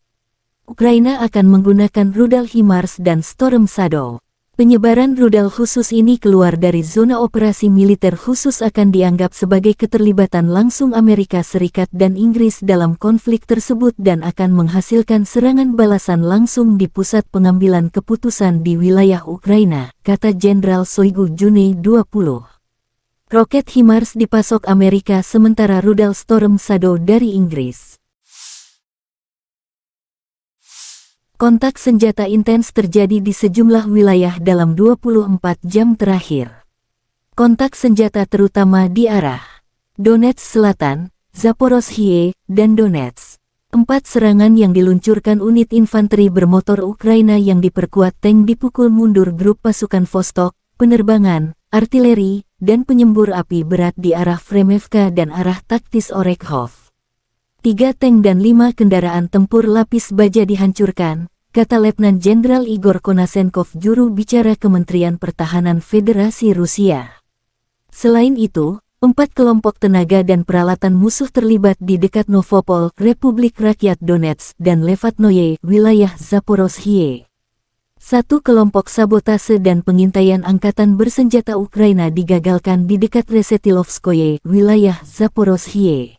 Ukraina akan menggunakan rudal HIMARS dan Storm Shadow. Penyebaran rudal khusus ini keluar dari zona operasi militer khusus akan dianggap sebagai keterlibatan langsung Amerika Serikat dan Inggris dalam konflik tersebut dan akan menghasilkan serangan balasan langsung di pusat pengambilan keputusan di wilayah Ukraina, kata Jenderal Shoigu Juni 20. Roket HIMARS dipasok Amerika sementara rudal Storm Shadow dari Inggris. Kontak senjata intens terjadi di sejumlah wilayah dalam 24 jam terakhir. Kontak senjata terutama di arah Donetsk Selatan, Zaporozhye, dan Donetsk. 4 serangan yang diluncurkan unit infanteri bermotor Ukraina yang diperkuat tank dipukul mundur grup pasukan Vostok, penerbangan, artileri, dan penyembur api berat di arah Fremevka dan arah taktis Orekhov. 3 tank dan 5 kendaraan tempur lapis baja dihancurkan, kata Letnan Jenderal Igor Konasenkov, juru bicara Kementerian Pertahanan Federasi Rusia. Selain itu, 4 kelompok tenaga dan peralatan musuh terlibat di dekat Novopol, Republik Rakyat Donetsk, dan Levatnoye, wilayah Zaporozhye. 1 kelompok sabotase dan pengintaian Angkatan Bersenjata Ukraina digagalkan di dekat Resetilovskoye, wilayah Zaporozhye.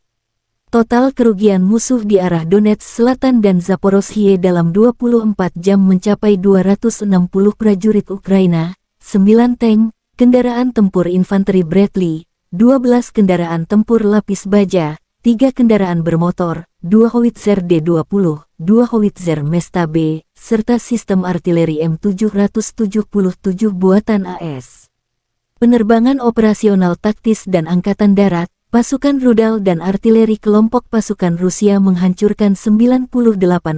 Total kerugian musuh di arah Donetsk Selatan dan Zaporozhye dalam 24 jam mencapai 260 prajurit Ukraina, 9 tank, kendaraan tempur infanteri Bradley, 12 kendaraan tempur lapis baja, 3 kendaraan bermotor, 2 howitzer D-20, 2 howitzer Mesta B, serta sistem artileri M777 buatan AS. Penerbangan operasional taktis dan angkatan darat, pasukan rudal dan artileri kelompok pasukan Rusia menghancurkan 98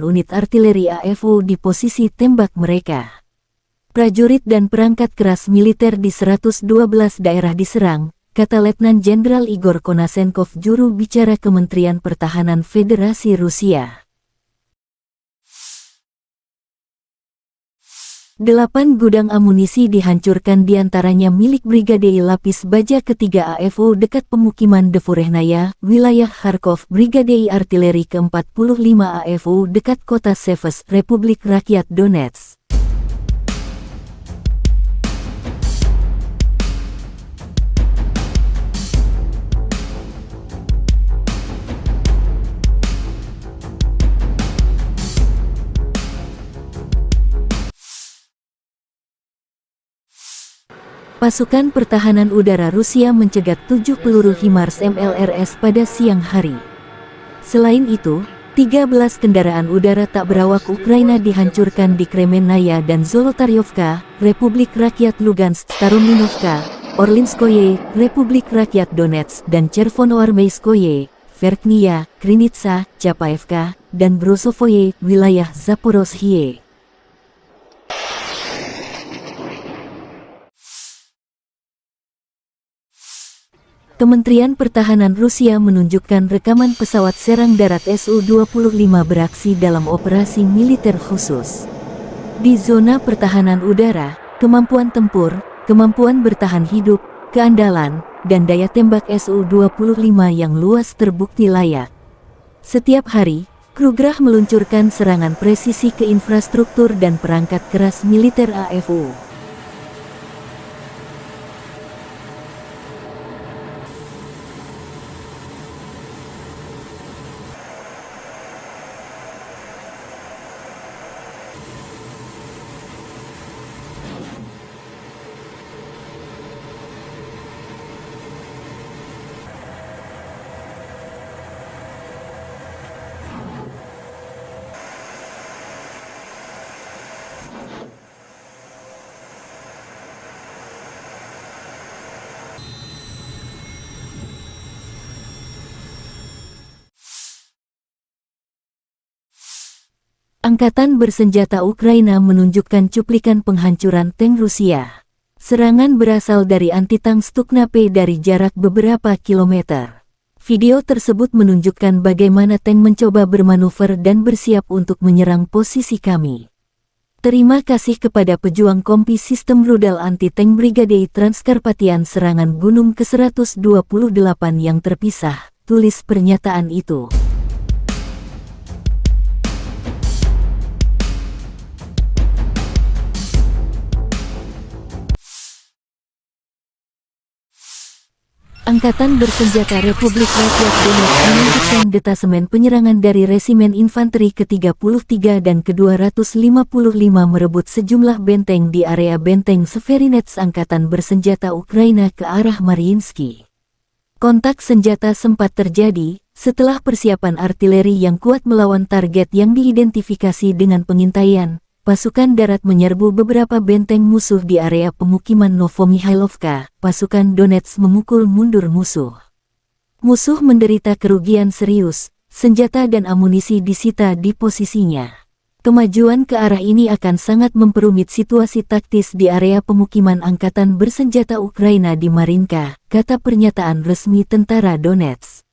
unit artileri AFU di posisi tembak mereka. Prajurit dan perangkat keras militer di 112 daerah diserang, kata Letnan Jenderal Igor Konasenkov, juru bicara Kementerian Pertahanan Federasi Rusia. 8 gudang amunisi dihancurkan, diantaranya milik Brigade Lapis Baja ketiga AFU dekat pemukiman Devorehnaya, wilayah Kharkov, Brigade Artileri ke-45 AFU dekat kota Seves, Republik Rakyat Donetsk. Pasukan pertahanan udara Rusia mencegat 7 peluru HIMARS MLRS pada siang hari. Selain itu, 13 kendaraan udara tak berawak Ukraina dihancurkan di Kremenaya dan Zolotaryovka, Republik Rakyat Lugansk, Starominovka, Orlinskoye, Republik Rakyat Donetsk, dan Chervonoarmeyskoye, Verkhnya, Krinitsa, Chapaevka, dan Brosovoye, wilayah Zaporozhye. Kementerian Pertahanan Rusia menunjukkan rekaman pesawat serang darat Su-25 beraksi dalam operasi militer khusus. Di zona pertahanan udara, kemampuan tempur, kemampuan bertahan hidup, keandalan, dan daya tembak Su-25 yang luas terbukti layak. Setiap hari, Krugerah meluncurkan serangan presisi ke infrastruktur dan perangkat keras militer AFU. Angkatan bersenjata Ukraina menunjukkan cuplikan penghancuran tank Rusia. Serangan berasal dari anti-tank Stukna-P dari jarak beberapa kilometer. Video tersebut menunjukkan bagaimana tank mencoba bermanuver dan bersiap untuk menyerang posisi kami. Terima kasih kepada pejuang kompi sistem rudal anti-tank Brigade Transkarpatian serangan Gunung ke-128 yang terpisah, tulis pernyataan itu. Angkatan bersenjata Republik Rakyat Donetsk menunjukkan detasemen penyerangan dari Resimen Infanteri ke-33 dan ke-255 merebut sejumlah benteng di area benteng Severinets Angkatan bersenjata Ukraina ke arah Mariinsky. Kontak senjata sempat terjadi setelah persiapan artileri yang kuat melawan target yang diidentifikasi dengan pengintaian. Pasukan darat menyerbu beberapa benteng musuh di area pemukiman Novomihailovka. Pasukan Donetsk memukul mundur musuh. Musuh menderita kerugian serius, senjata dan amunisi disita di posisinya. Kemajuan ke arah ini akan sangat memperumit situasi taktis di area pemukiman Angkatan Bersenjata Ukraina di Marinka, kata pernyataan resmi tentara Donetsk.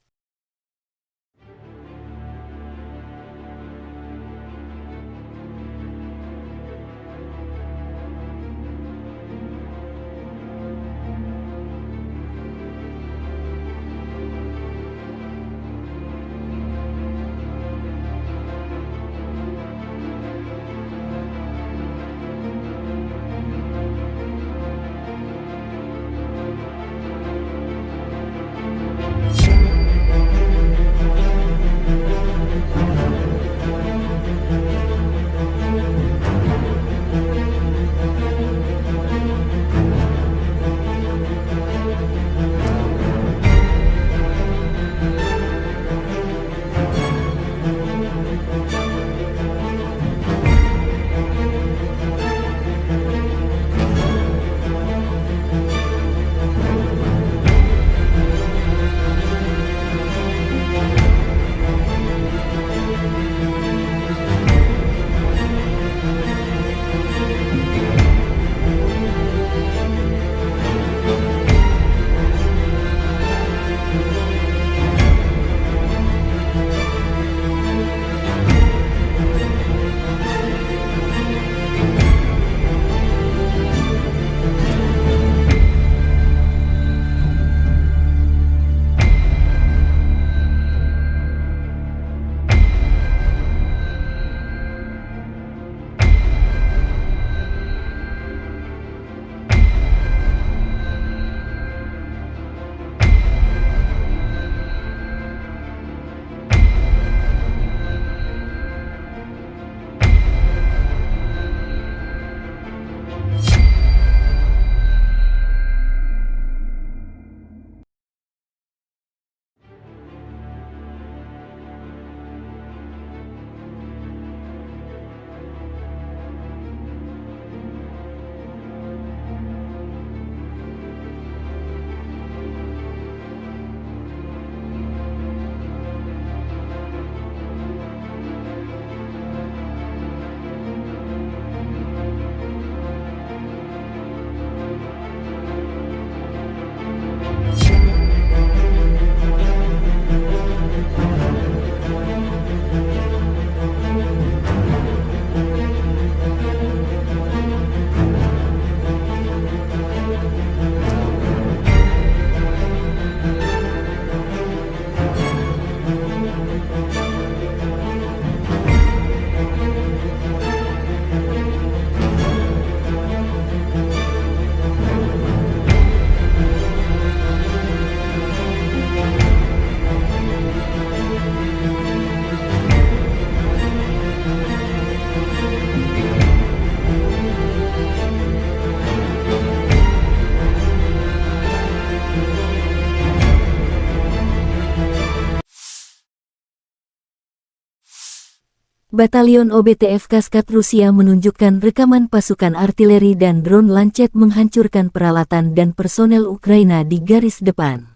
Batalion OBTF Kaskad Rusia menunjukkan rekaman pasukan artileri dan drone Lancet menghancurkan peralatan dan personel Ukraina di garis depan.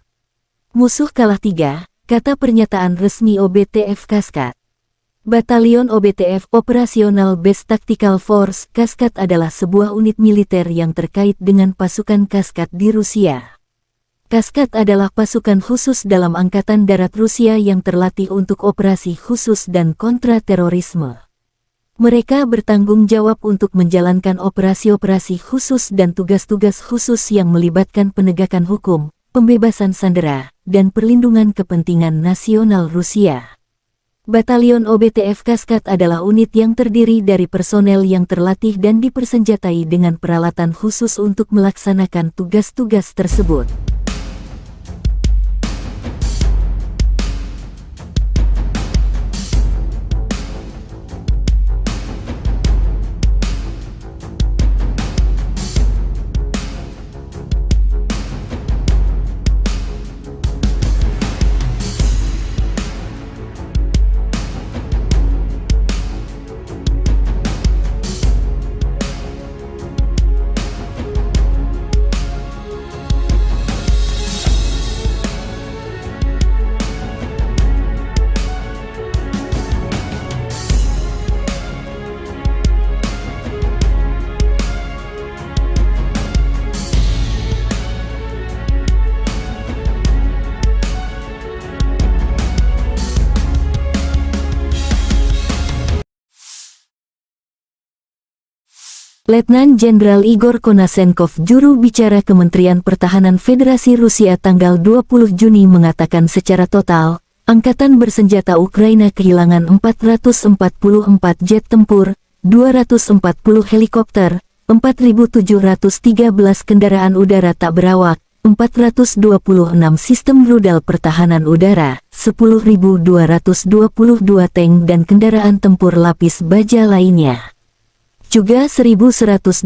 Musuh kalah 3, kata pernyataan resmi OBTF Kaskad. Batalion OBTF Operational Base Tactical Force Kaskad adalah sebuah unit militer yang terkait dengan pasukan Kaskad di Rusia. Kaskad adalah pasukan khusus dalam Angkatan Darat Rusia yang terlatih untuk operasi khusus dan kontra-terorisme. Mereka bertanggung jawab untuk menjalankan operasi-operasi khusus dan tugas-tugas khusus yang melibatkan penegakan hukum, pembebasan sandera, dan perlindungan kepentingan nasional Rusia. Batalion OBTF Kaskad adalah unit yang terdiri dari personel yang terlatih dan dipersenjatai dengan peralatan khusus untuk melaksanakan tugas-tugas tersebut. Letnan Jenderal Igor Konashenkov, juru bicara Kementerian Pertahanan Federasi Rusia tanggal 20 Juni mengatakan secara total, Angkatan Bersenjata Ukraina kehilangan 444 jet tempur, 240 helikopter, 4.713 kendaraan udara tak berawak, 426 sistem rudal pertahanan udara, 10.222 tank dan kendaraan tempur lapis baja lainnya. Juga 1.126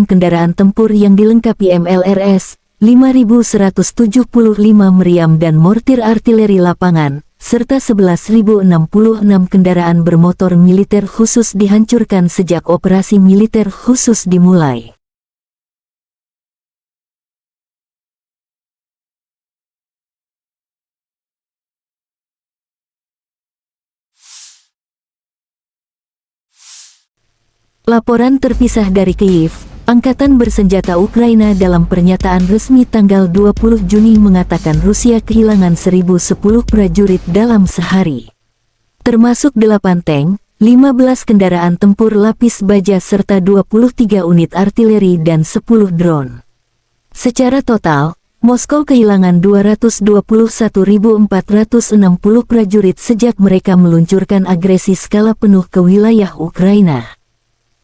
kendaraan tempur yang dilengkapi MLRS, 5.175 meriam dan mortir artileri lapangan, serta 11.066 kendaraan bermotor militer khusus dihancurkan sejak operasi militer khusus dimulai. Laporan terpisah dari Kyiv, Angkatan Bersenjata Ukraina dalam pernyataan resmi tanggal 20 Juni mengatakan Rusia kehilangan 1.010 prajurit dalam sehari. Termasuk 8 tank, 15 kendaraan tempur lapis baja serta 23 unit artileri dan 10 drone. Secara total, Moskow kehilangan 221.460 prajurit sejak mereka meluncurkan agresi skala penuh ke wilayah Ukraina.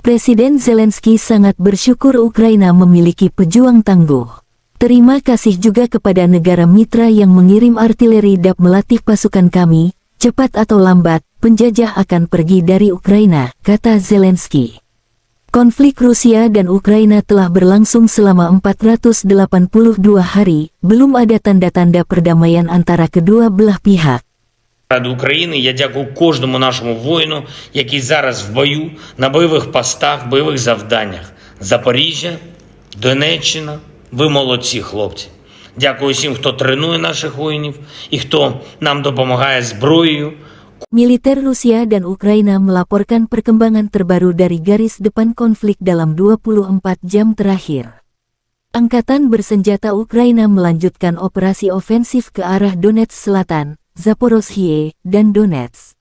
Presiden Zelensky sangat bersyukur Ukraina memiliki pejuang tangguh. Terima kasih juga kepada negara mitra yang mengirim artileri dan melatih pasukan kami. Cepat atau lambat, penjajah akan pergi dari Ukraina, kata Zelensky. Konflik Rusia dan Ukraina telah berlangsung selama 482 hari, belum ada tanda-tanda perdamaian antara kedua belah pihak.
Ради України я дякую кожному нашому воїну, який зараз в бою, на бойових постах, бойових завданнях. Запоріжжя, Донеччина, ви молодці, хлопці. Дякую всім, хто тренує наших воїнів і хто нам допомагає зброєю.
Militer Rusia dan Ukraina melaporkan perkembangan terbaru dari garis depan konflik dalam 24 jam terakhir. Angkatan Bersenjata Ukraina melanjutkan operasi ofensif ke arah Donetsk Selatan, Zaporozhye, dan Donetsk.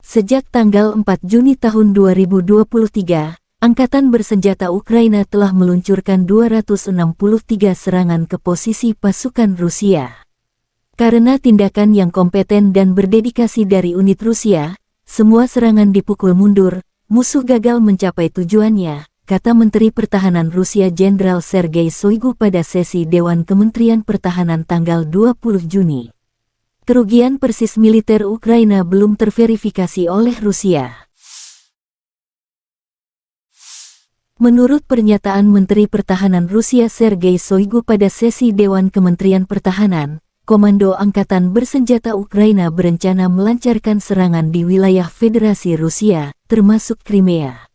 Sejak tanggal 4 Juni tahun 2023, Angkatan Bersenjata Ukraina telah meluncurkan 263 serangan ke posisi pasukan Rusia. Karena tindakan yang kompeten dan berdedikasi dari unit Rusia, semua serangan dipukul mundur, musuh gagal mencapai tujuannya, kata Menteri Pertahanan Rusia Jenderal Sergei Shoigu pada sesi Dewan Kementerian Pertahanan tanggal 20 Juni. Kerugian persis militer Ukraina belum terverifikasi oleh Rusia. Menurut pernyataan Menteri Pertahanan Rusia Sergei Shoigu pada sesi Dewan Kementerian Pertahanan, Komando Angkatan Bersenjata Ukraina berencana melancarkan serangan di wilayah Federasi Rusia, termasuk Crimea.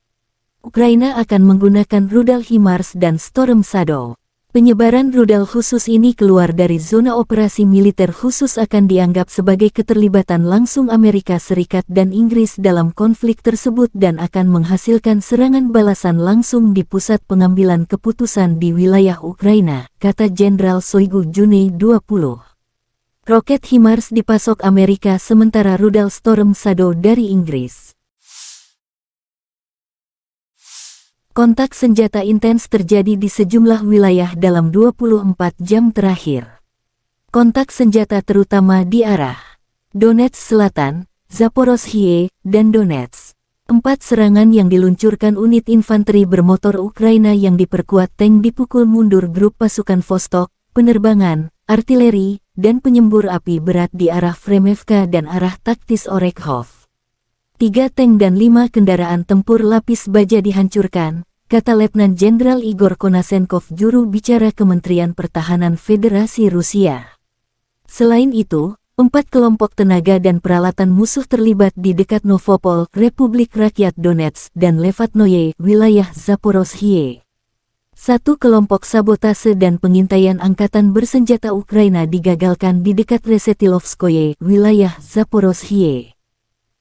Ukraina akan menggunakan rudal HIMARS dan Storm Shadow. Penyebaran rudal khusus ini keluar dari zona operasi militer khusus akan dianggap sebagai keterlibatan langsung Amerika Serikat dan Inggris dalam konflik tersebut dan akan menghasilkan serangan balasan langsung di pusat pengambilan keputusan di wilayah Ukraina, kata Jenderal Shoigu Juni 20. Roket HIMARS dipasok Amerika sementara rudal Storm Shadow dari Inggris. Kontak senjata intens terjadi di sejumlah wilayah dalam 24 jam terakhir. Kontak senjata terutama di arah Donetsk Selatan, Zaporozhye, dan Donetsk. 4 serangan yang diluncurkan unit infanteri bermotor Ukraina yang diperkuat tank dipukul mundur grup pasukan Vostok, penerbangan, artileri, dan penyembur api berat di arah Fremevka dan arah taktis Orekhov. 3 tank dan 5 kendaraan tempur lapis baja dihancurkan, kata Letnan Jenderal Igor Konasenkov, juru bicara Kementerian Pertahanan Federasi Rusia. Selain itu, 4 kelompok tenaga dan peralatan musuh terlibat di dekat Novopol, Republik Rakyat Donetsk, dan Levatnoye, wilayah Zaporozhye. 1 kelompok sabotase dan pengintaian angkatan bersenjata Ukraina digagalkan di dekat Resetilovskoye, wilayah Zaporozhye.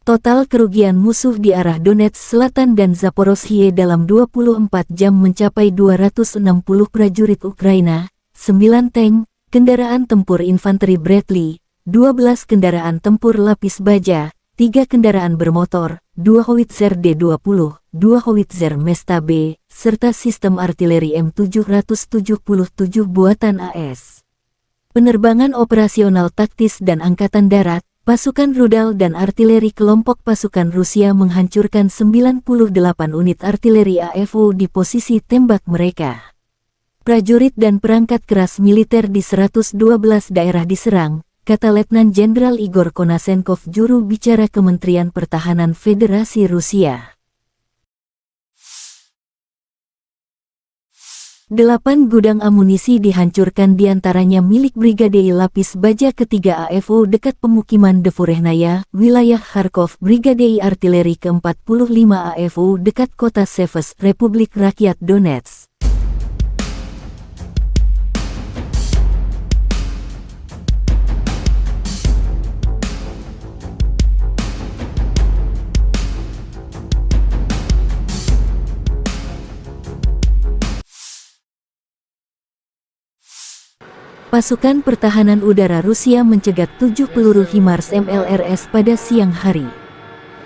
Total kerugian musuh di arah Donetsk Selatan dan Zaporozhye dalam 24 jam mencapai 260 prajurit Ukraina, 9 tank, kendaraan tempur infanteri Bradley, 12 kendaraan tempur lapis baja, 3 kendaraan bermotor, 2 howitzer D-20, 2 howitzer Mesta B, serta sistem artileri M777 buatan AS. Penerbangan operasional taktis dan angkatan darat, pasukan rudal dan artileri kelompok pasukan Rusia menghancurkan 98 unit artileri AFU di posisi tembak mereka. Prajurit dan perangkat keras militer di 112 daerah diserang, kata Letnan Jenderal Igor Konasenkov, juru bicara Kementerian Pertahanan Federasi Rusia. 8 gudang amunisi dihancurkan, diantaranya milik Brigade Lapis Baja ketiga AFU dekat pemukiman Devorehnaya, wilayah Kharkov, Brigade Artileri ke-45 AFU dekat kota Seves, Republik Rakyat Donetsk. Pasukan Pertahanan Udara Rusia mencegat 7 peluru HIMARS MLRS pada siang hari.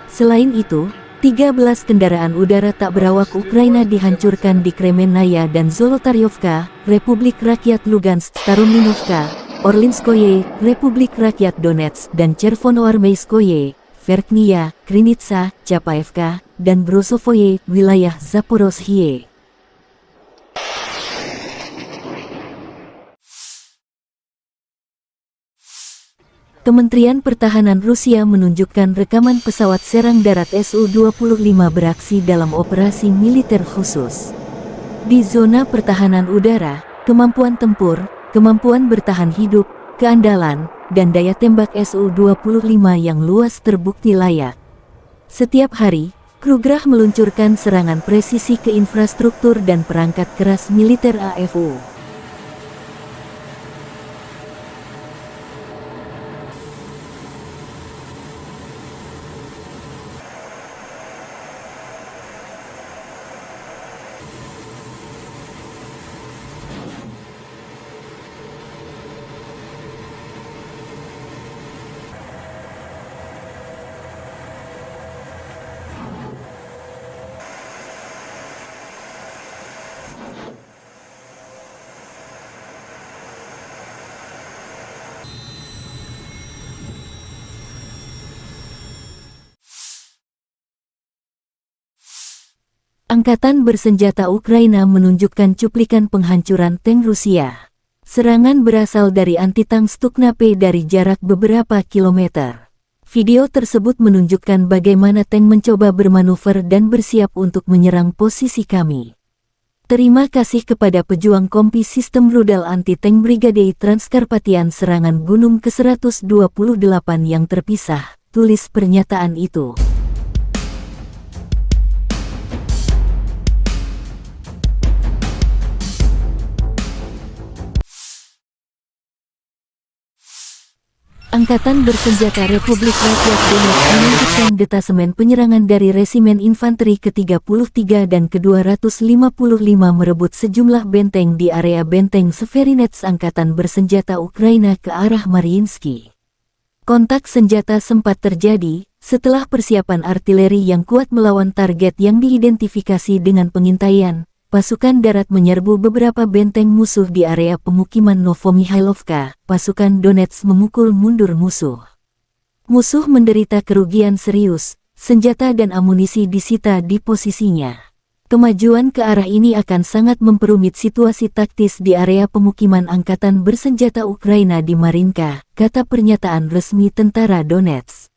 Selain itu, 13 kendaraan udara tak berawak Ukraina dihancurkan di Kremenaya dan Zolotaryovka, Republik Rakyat Lugansk, Starominovka, Orlinskoye, Republik Rakyat Donetsk, dan Chervonoarmeyskoye, Verkhnya, Krinitsa, Chapaevka, dan Brosovoye, wilayah Zaporozhye. Kementerian Pertahanan Rusia menunjukkan rekaman pesawat serang darat Su-25 beraksi dalam operasi militer khusus. Di zona pertahanan udara, kemampuan tempur, kemampuan bertahan hidup, keandalan, dan daya tembak Su-25 yang luas terbukti layak. Setiap hari, Krugerah meluncurkan serangan presisi ke infrastruktur dan perangkat keras militer AFU. Angkatan bersenjata Ukraina menunjukkan cuplikan penghancuran tank Rusia. Serangan berasal dari anti-tank Stukna-P dari jarak beberapa kilometer. Video tersebut menunjukkan bagaimana tank mencoba bermanuver dan bersiap untuk menyerang posisi kami. Terima kasih kepada pejuang kompi sistem rudal anti-tank Brigade Transkarpatian serangan gunung ke-128 yang terpisah, tulis pernyataan itu. Angkatan Bersenjata Republik Rakyat Donetsk melanjutkan detasemen penyerangan dari Resimen Infanteri ke-33 dan ke-255 merebut sejumlah benteng di area benteng Severinets Angkatan Bersenjata Ukraina ke arah Mariinsky. Kontak senjata sempat terjadi setelah persiapan artileri yang kuat melawan target yang diidentifikasi dengan pengintaian. Pasukan darat menyerbu beberapa benteng musuh di area pemukiman Novomihailovka. Pasukan Donetsk memukul mundur musuh. Musuh menderita kerugian serius, senjata dan amunisi disita di posisinya. Kemajuan ke arah ini akan sangat memperumit situasi taktis di area pemukiman Angkatan Bersenjata Ukraina di Marinka, kata pernyataan resmi tentara Donetsk.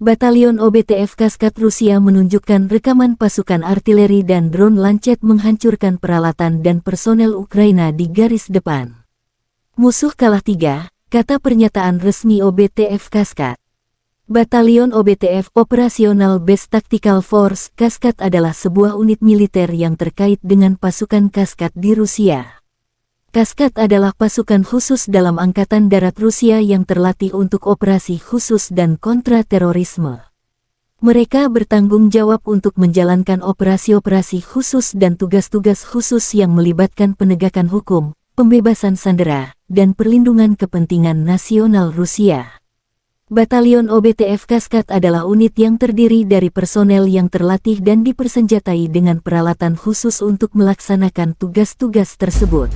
Batalion OBTF Kaskat Rusia menunjukkan rekaman pasukan artileri dan drone Lancet menghancurkan peralatan dan personel Ukraina di garis depan. Musuh kalah 3, kata pernyataan resmi OBTF Kaskat. Batalion OBTF Operational Base Tactical Force Kaskat adalah sebuah unit militer yang terkait dengan pasukan Kaskat di Rusia. Kaskat adalah pasukan khusus dalam Angkatan Darat Rusia yang terlatih untuk operasi khusus dan kontra-terorisme. Mereka bertanggung jawab untuk menjalankan operasi-operasi khusus dan tugas-tugas khusus yang melibatkan penegakan hukum, pembebasan sandera, dan perlindungan kepentingan nasional Rusia. Batalion OBTF Kaskad adalah unit yang terdiri dari personel yang terlatih dan dipersenjatai dengan peralatan khusus untuk melaksanakan tugas-tugas tersebut.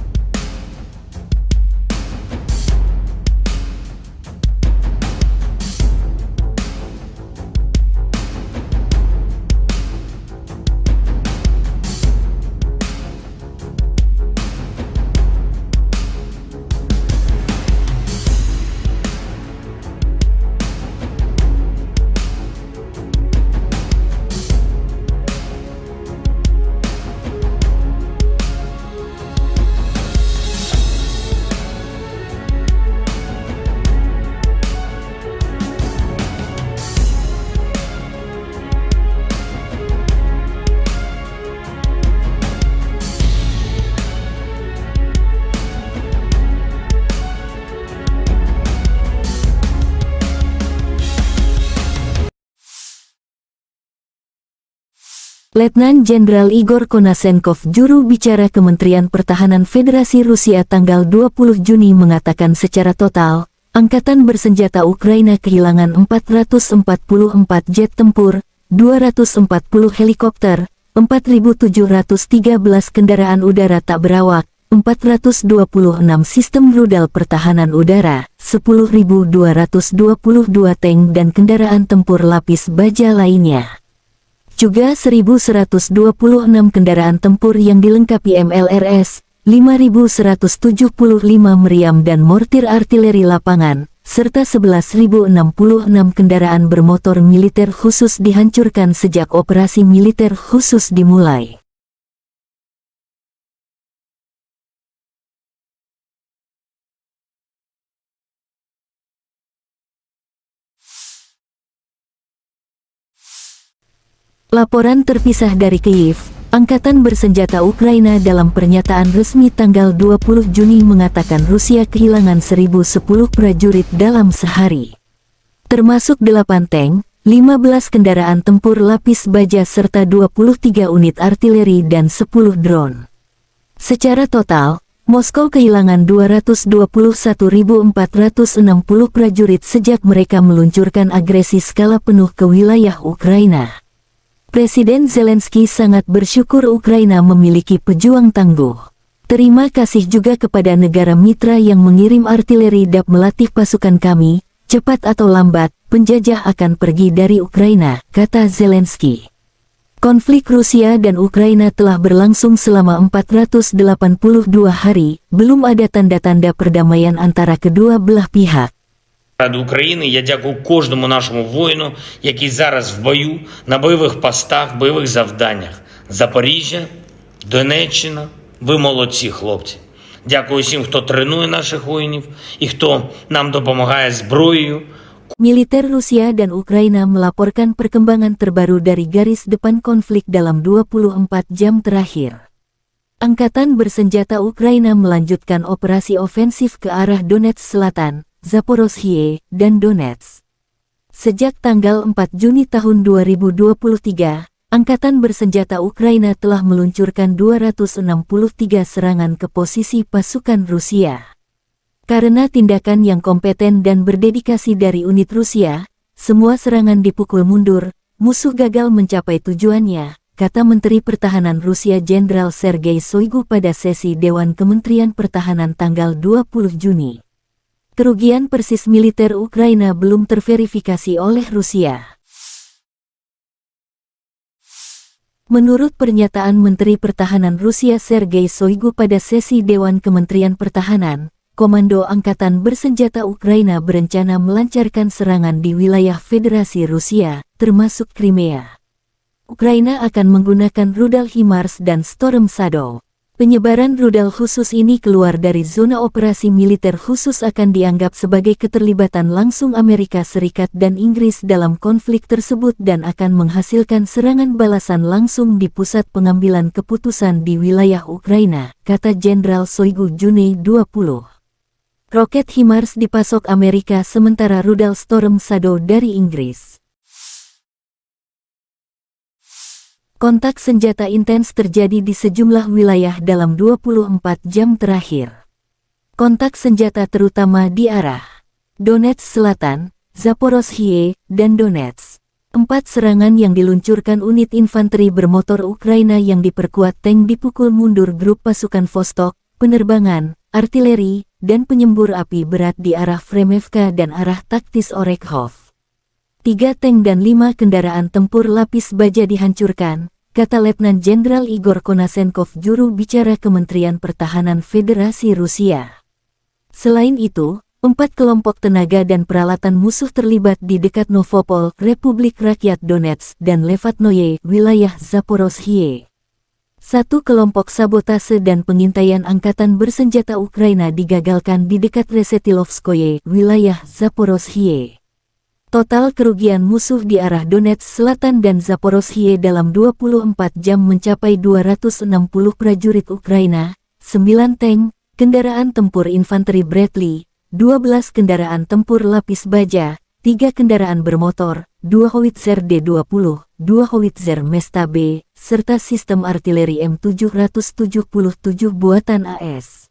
Letnan Jenderal Igor Konashenkov, juru bicara Kementerian Pertahanan Federasi Rusia tanggal 20 Juni mengatakan secara total, Angkatan Bersenjata Ukraina kehilangan 444 jet tempur, 240 helikopter, 4.713 kendaraan udara tak berawak, 426 sistem rudal pertahanan udara, 10.222 tank dan kendaraan tempur lapis baja lainnya. Juga 1.126 kendaraan tempur yang dilengkapi MLRS, 5.175 meriam dan mortir artileri lapangan, serta 11.066 kendaraan bermotor militer khusus dihancurkan sejak operasi militer khusus dimulai. Laporan terpisah dari Kyiv, Angkatan Bersenjata Ukraina dalam pernyataan resmi tanggal 20 Juni mengatakan Rusia kehilangan 1.010 prajurit dalam sehari. Termasuk 8 tank, 15 kendaraan tempur lapis baja serta 23 unit artileri dan 10 drone. Secara total, Moskow kehilangan 221.460 prajurit sejak mereka meluncurkan agresi skala penuh ke wilayah Ukraina. Presiden Zelensky sangat bersyukur Ukraina memiliki pejuang tangguh. Terima kasih juga kepada negara mitra yang mengirim artileri dan melatih pasukan kami. Cepat atau lambat, penjajah akan pergi dari Ukraina, kata Zelensky. Konflik Rusia dan Ukraina telah berlangsung selama 482 hari, belum ada tanda-tanda perdamaian antara kedua belah pihak.
Ради України я дякую кожному нашому воїну, який зараз в бою, на бойових постах, бойових завданнях. Запоріжжя, Донеччина, ви молодці, хлопці. Дякую всім, хто тренує наших воїнів і хто нам допомагає зброєю.
Militer Rusia dan Ukraina melaporkan perkembangan terbaru dari garis depan konflik dalam 24 jam terakhir. Angkatan Bersenjata Ukraina melanjutkan operasi ofensif ke arah Donetsk Selatan, Zaporozhye, dan Donetsk. Sejak tanggal 4 Juni tahun 2023, Angkatan Bersenjata Ukraina telah meluncurkan 263 serangan ke posisi pasukan Rusia. Karena tindakan yang kompeten dan berdedikasi dari unit Rusia, semua serangan dipukul mundur, musuh gagal mencapai tujuannya, kata Menteri Pertahanan Rusia Jenderal Sergei Shoigu pada sesi Dewan Kementerian Pertahanan tanggal 20 Juni. Kerugian persis militer Ukraina belum terverifikasi oleh Rusia. Menurut pernyataan Menteri Pertahanan Rusia Sergei Shoigu pada sesi Dewan Kementerian Pertahanan, Komando Angkatan Bersenjata Ukraina berencana melancarkan serangan di wilayah Federasi Rusia, termasuk Crimea. Ukraina akan menggunakan rudal HIMARS dan Storm Shadow. Penyebaran rudal khusus ini keluar dari zona operasi militer khusus akan dianggap sebagai keterlibatan langsung Amerika Serikat dan Inggris dalam konflik tersebut dan akan menghasilkan serangan balasan langsung di pusat pengambilan keputusan di wilayah Ukraina, kata Jenderal Shoigu Juni 20. Roket HIMARS dipasok Amerika sementara rudal Storm Shadow dari Inggris. Kontak senjata intens terjadi di sejumlah wilayah dalam 24 jam terakhir. Kontak senjata terutama di arah Donetsk Selatan, Zaporozhye, dan Donetsk. 4 serangan yang diluncurkan unit infanteri bermotor Ukraina yang diperkuat tank dipukul mundur grup pasukan Vostok, penerbangan, artileri, dan penyembur api berat di arah Fremevka dan arah taktis Orekhov. 3 tank dan 5 kendaraan tempur lapis baja dihancurkan, kata Letnan Jenderal Igor Konasenkov, juru bicara Kementerian Pertahanan Federasi Rusia. Selain itu, 4 kelompok tenaga dan peralatan musuh terlibat di dekat Novopol, Republik Rakyat Donetsk, dan Levatnoye, wilayah Zaporozhye. 1 kelompok sabotase dan pengintaian angkatan bersenjata Ukraina digagalkan di dekat Resetilovskoye, wilayah Zaporozhye. Total kerugian musuh di arah Donetsk Selatan dan Zaporozhye dalam 24 jam mencapai 260 prajurit Ukraina, 9 tank, kendaraan tempur infanteri Bradley, 12 kendaraan tempur lapis baja, 3 kendaraan bermotor, 2 howitzer D-20, 2 howitzer Mesta B, serta sistem artileri M777 buatan AS.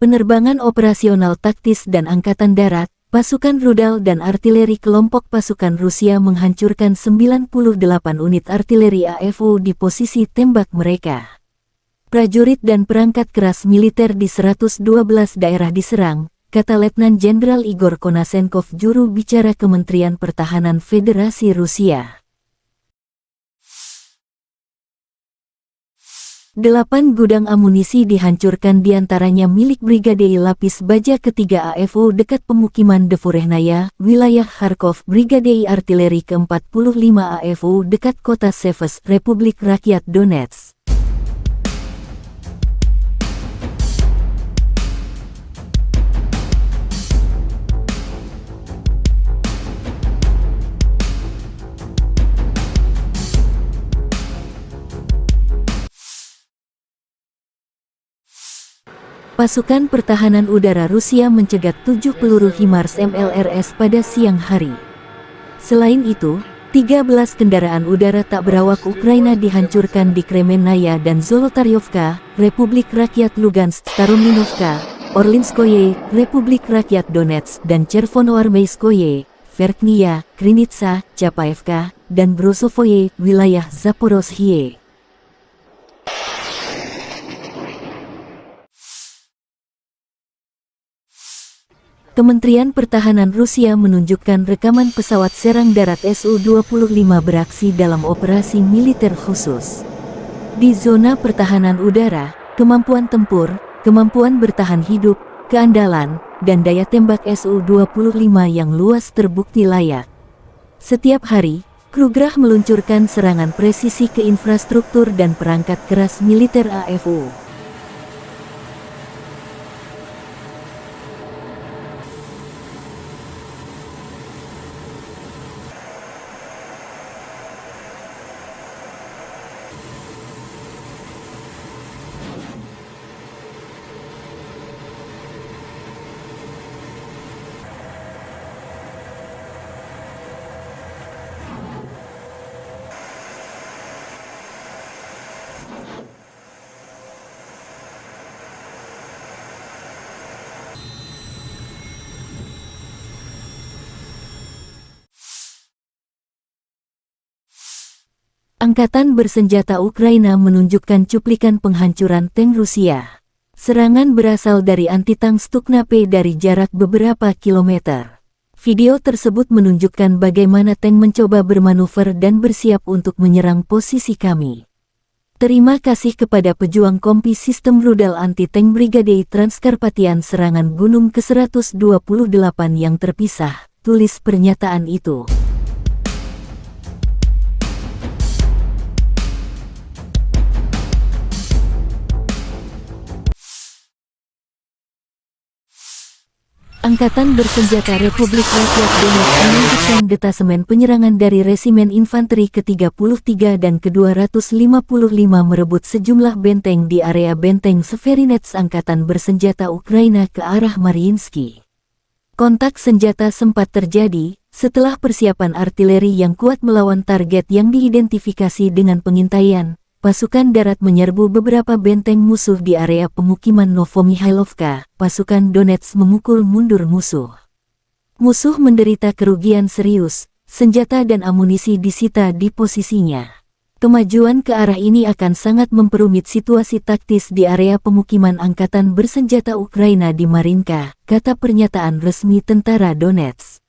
Penerbangan operasional taktis dan angkatan darat, pasukan rudal dan artileri kelompok pasukan Rusia menghancurkan 98 unit artileri AFO di posisi tembak mereka. Prajurit dan perangkat keras militer di 112 daerah diserang, kata Letnan Jenderal Igor Konasenkov, juru bicara Kementerian Pertahanan Federasi Rusia. 8 gudang amunisi dihancurkan, diantaranya milik Brigade Lapis Baja ketiga AFO dekat pemukiman Devorehnaya, wilayah Kharkov, Brigade Artileri ke-45 AFO dekat kota Seves, Republik Rakyat Donetsk. Pasukan pertahanan udara Rusia mencegat 7 peluru HIMARS MLRS pada siang hari. Selain itu, 13 kendaraan udara tak berawak Ukraina dihancurkan di Kremenaya dan Zolotaryovka, Republik Rakyat Lugansk, Starominovka, Orlinskoye, Republik Rakyat Donetsk, dan Chervonoarmeyskoye, Verkhnya, Krinitsa, Chapaevka, dan Brosovoye, wilayah Zaporozhye. Kementerian Pertahanan Rusia menunjukkan rekaman pesawat serang darat Su-25 beraksi dalam operasi militer khusus. Di zona pertahanan udara, kemampuan tempur, kemampuan bertahan hidup, keandalan, dan daya tembak Su-25 yang luas terbukti layak. Setiap hari, Krugerah meluncurkan serangan presisi ke infrastruktur dan perangkat keras militer AFO. Angkatan bersenjata Ukraina menunjukkan cuplikan penghancuran tank Rusia. Serangan berasal dari anti-tank Stukna-P dari jarak beberapa kilometer. Video tersebut menunjukkan bagaimana tank mencoba bermanuver dan bersiap untuk menyerang posisi kami. Terima kasih kepada pejuang kompi sistem rudal anti-tank Brigade Transkarpatian serangan Gunung ke-128 yang terpisah, tulis pernyataan itu. Angkatan bersenjata Republik Rakyat Donetsk menunjukkan detasemen penyerangan dari Resimen Infanteri ke-33 dan ke-255 merebut sejumlah benteng di area benteng Severinets Angkatan Bersenjata Ukraina ke arah Mariinsky. Kontak senjata sempat terjadi setelah persiapan artileri yang kuat melawan target yang diidentifikasi dengan pengintaian. Pasukan darat menyerbu beberapa benteng musuh di area pemukiman Novomihailovka. Pasukan Donetsk memukul mundur musuh. Musuh menderita kerugian serius, senjata dan amunisi disita di posisinya. Kemajuan ke arah ini akan sangat memperumit situasi taktis di area pemukiman angkatan bersenjata Ukraina di Marinka, kata pernyataan resmi tentara Donetsk.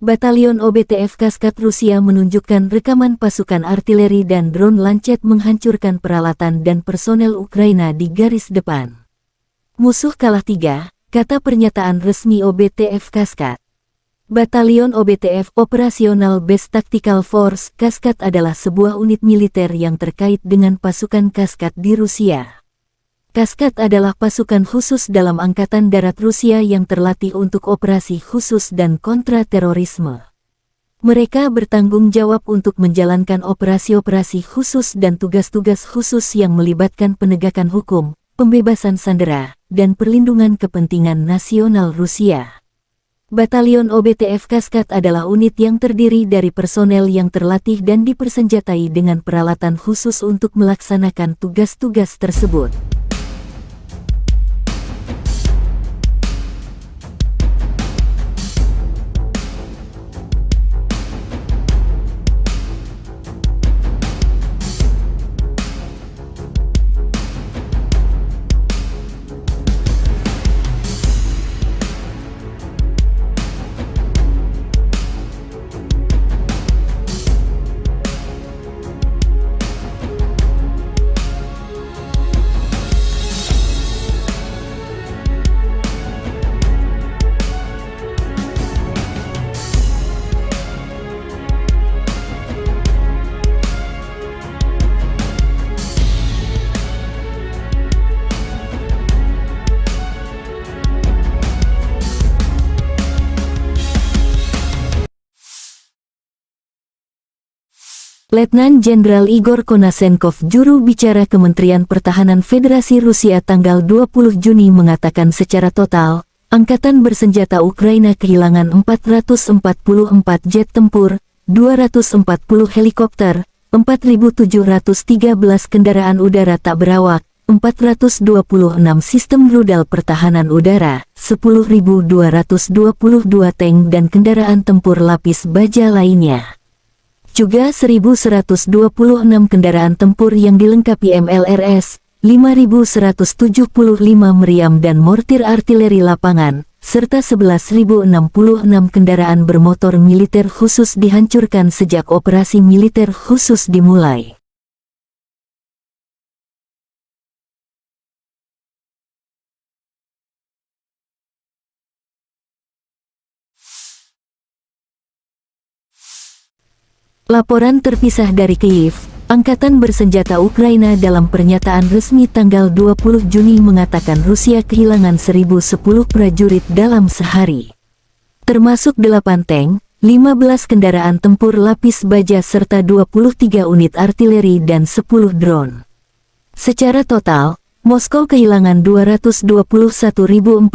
Batalion OBTF Kaskad Rusia menunjukkan rekaman pasukan artileri dan drone Lancet menghancurkan peralatan dan personel Ukraina di garis depan. Musuh kalah 3, kata pernyataan resmi OBTF Kaskad. Batalion OBTF Operational Base Tactical Force Kaskad adalah sebuah unit militer yang terkait dengan pasukan Kaskad di Rusia. Kaskad adalah pasukan khusus dalam Angkatan Darat Rusia yang terlatih untuk operasi khusus dan kontra-terorisme. Mereka bertanggung jawab untuk menjalankan operasi-operasi khusus dan tugas-tugas khusus yang melibatkan penegakan hukum, pembebasan sandera, dan perlindungan kepentingan nasional Rusia. Batalion OBTF Kaskad adalah unit yang terdiri dari personel yang terlatih dan dipersenjatai dengan peralatan khusus untuk melaksanakan tugas-tugas tersebut. Letnan Jenderal Igor Konashenkov, juru bicara Kementerian Pertahanan Federasi Rusia tanggal 20 Juni mengatakan secara total, Angkatan Bersenjata Ukraina kehilangan 444 jet tempur, 240 helikopter, 4.713 kendaraan udara tak berawak, 426 sistem rudal pertahanan udara, 10.222 tank dan kendaraan tempur lapis baja lainnya. Juga 1.126 kendaraan tempur yang dilengkapi MLRS, 5.175 meriam dan mortir artileri lapangan, serta 11.066 kendaraan bermotor militer khusus dihancurkan sejak operasi militer khusus dimulai. Laporan terpisah dari Kyiv, Angkatan Bersenjata Ukraina dalam pernyataan resmi tanggal 20 Juni mengatakan Rusia kehilangan 1.010 prajurit dalam sehari. Termasuk 8 tank, 15 kendaraan tempur lapis baja serta 23 unit artileri dan 10 drone. Secara total, Moskow kehilangan 221.460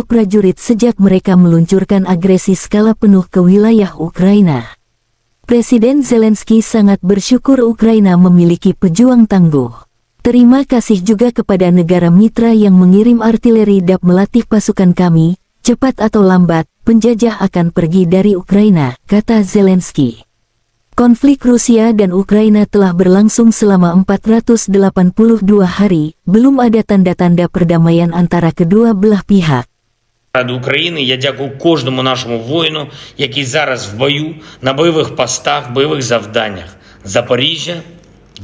prajurit sejak mereka meluncurkan agresi skala penuh ke wilayah Ukraina. Presiden Zelensky sangat bersyukur Ukraina memiliki pejuang tangguh. Terima kasih juga kepada negara mitra yang mengirim artileri DAP melatih pasukan kami, cepat atau lambat, penjajah akan pergi dari Ukraina, kata Zelensky. Konflik Rusia dan Ukraina telah berlangsung selama 482 hari, belum ada tanda-tanda perdamaian antara kedua belah pihak.
Ради України я дякую кожному нашому воїну, який зараз в бою, на бойових постах, бойових завданнях. Запоріжжя,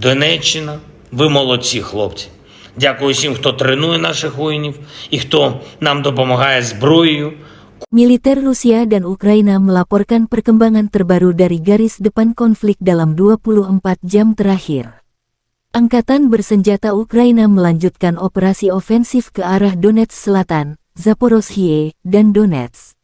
Донеччина, ви молодці, хлопці. Дякую всім, хто тренує наших воїнів і хто нам допомагає зброєю.
Militer Rusia dan Ukraina melaporkan perkembangan terbaru dari garis depan konflik dalam 24 jam terakhir. Angkatan Bersenjata Ukraina melanjutkan operasi ofensif ke arah Donetsk Selatan, Zaporozhye, dan Donetsk.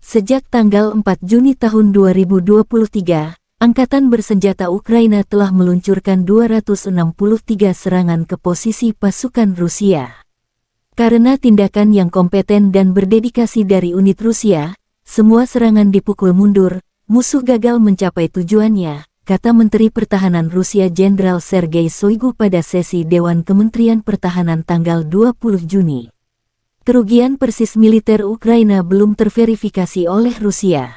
Sejak tanggal 4 Juni tahun 2023, Angkatan Bersenjata Ukraina telah meluncurkan 263 serangan ke posisi pasukan Rusia. Karena tindakan yang kompeten dan berdedikasi dari unit Rusia, semua serangan dipukul mundur, musuh gagal mencapai tujuannya, kata Menteri Pertahanan Rusia Jenderal Sergei Shoigu pada sesi Dewan Kementerian Pertahanan tanggal 20 Juni. Kerugian persis militer Ukraina belum terverifikasi oleh Rusia.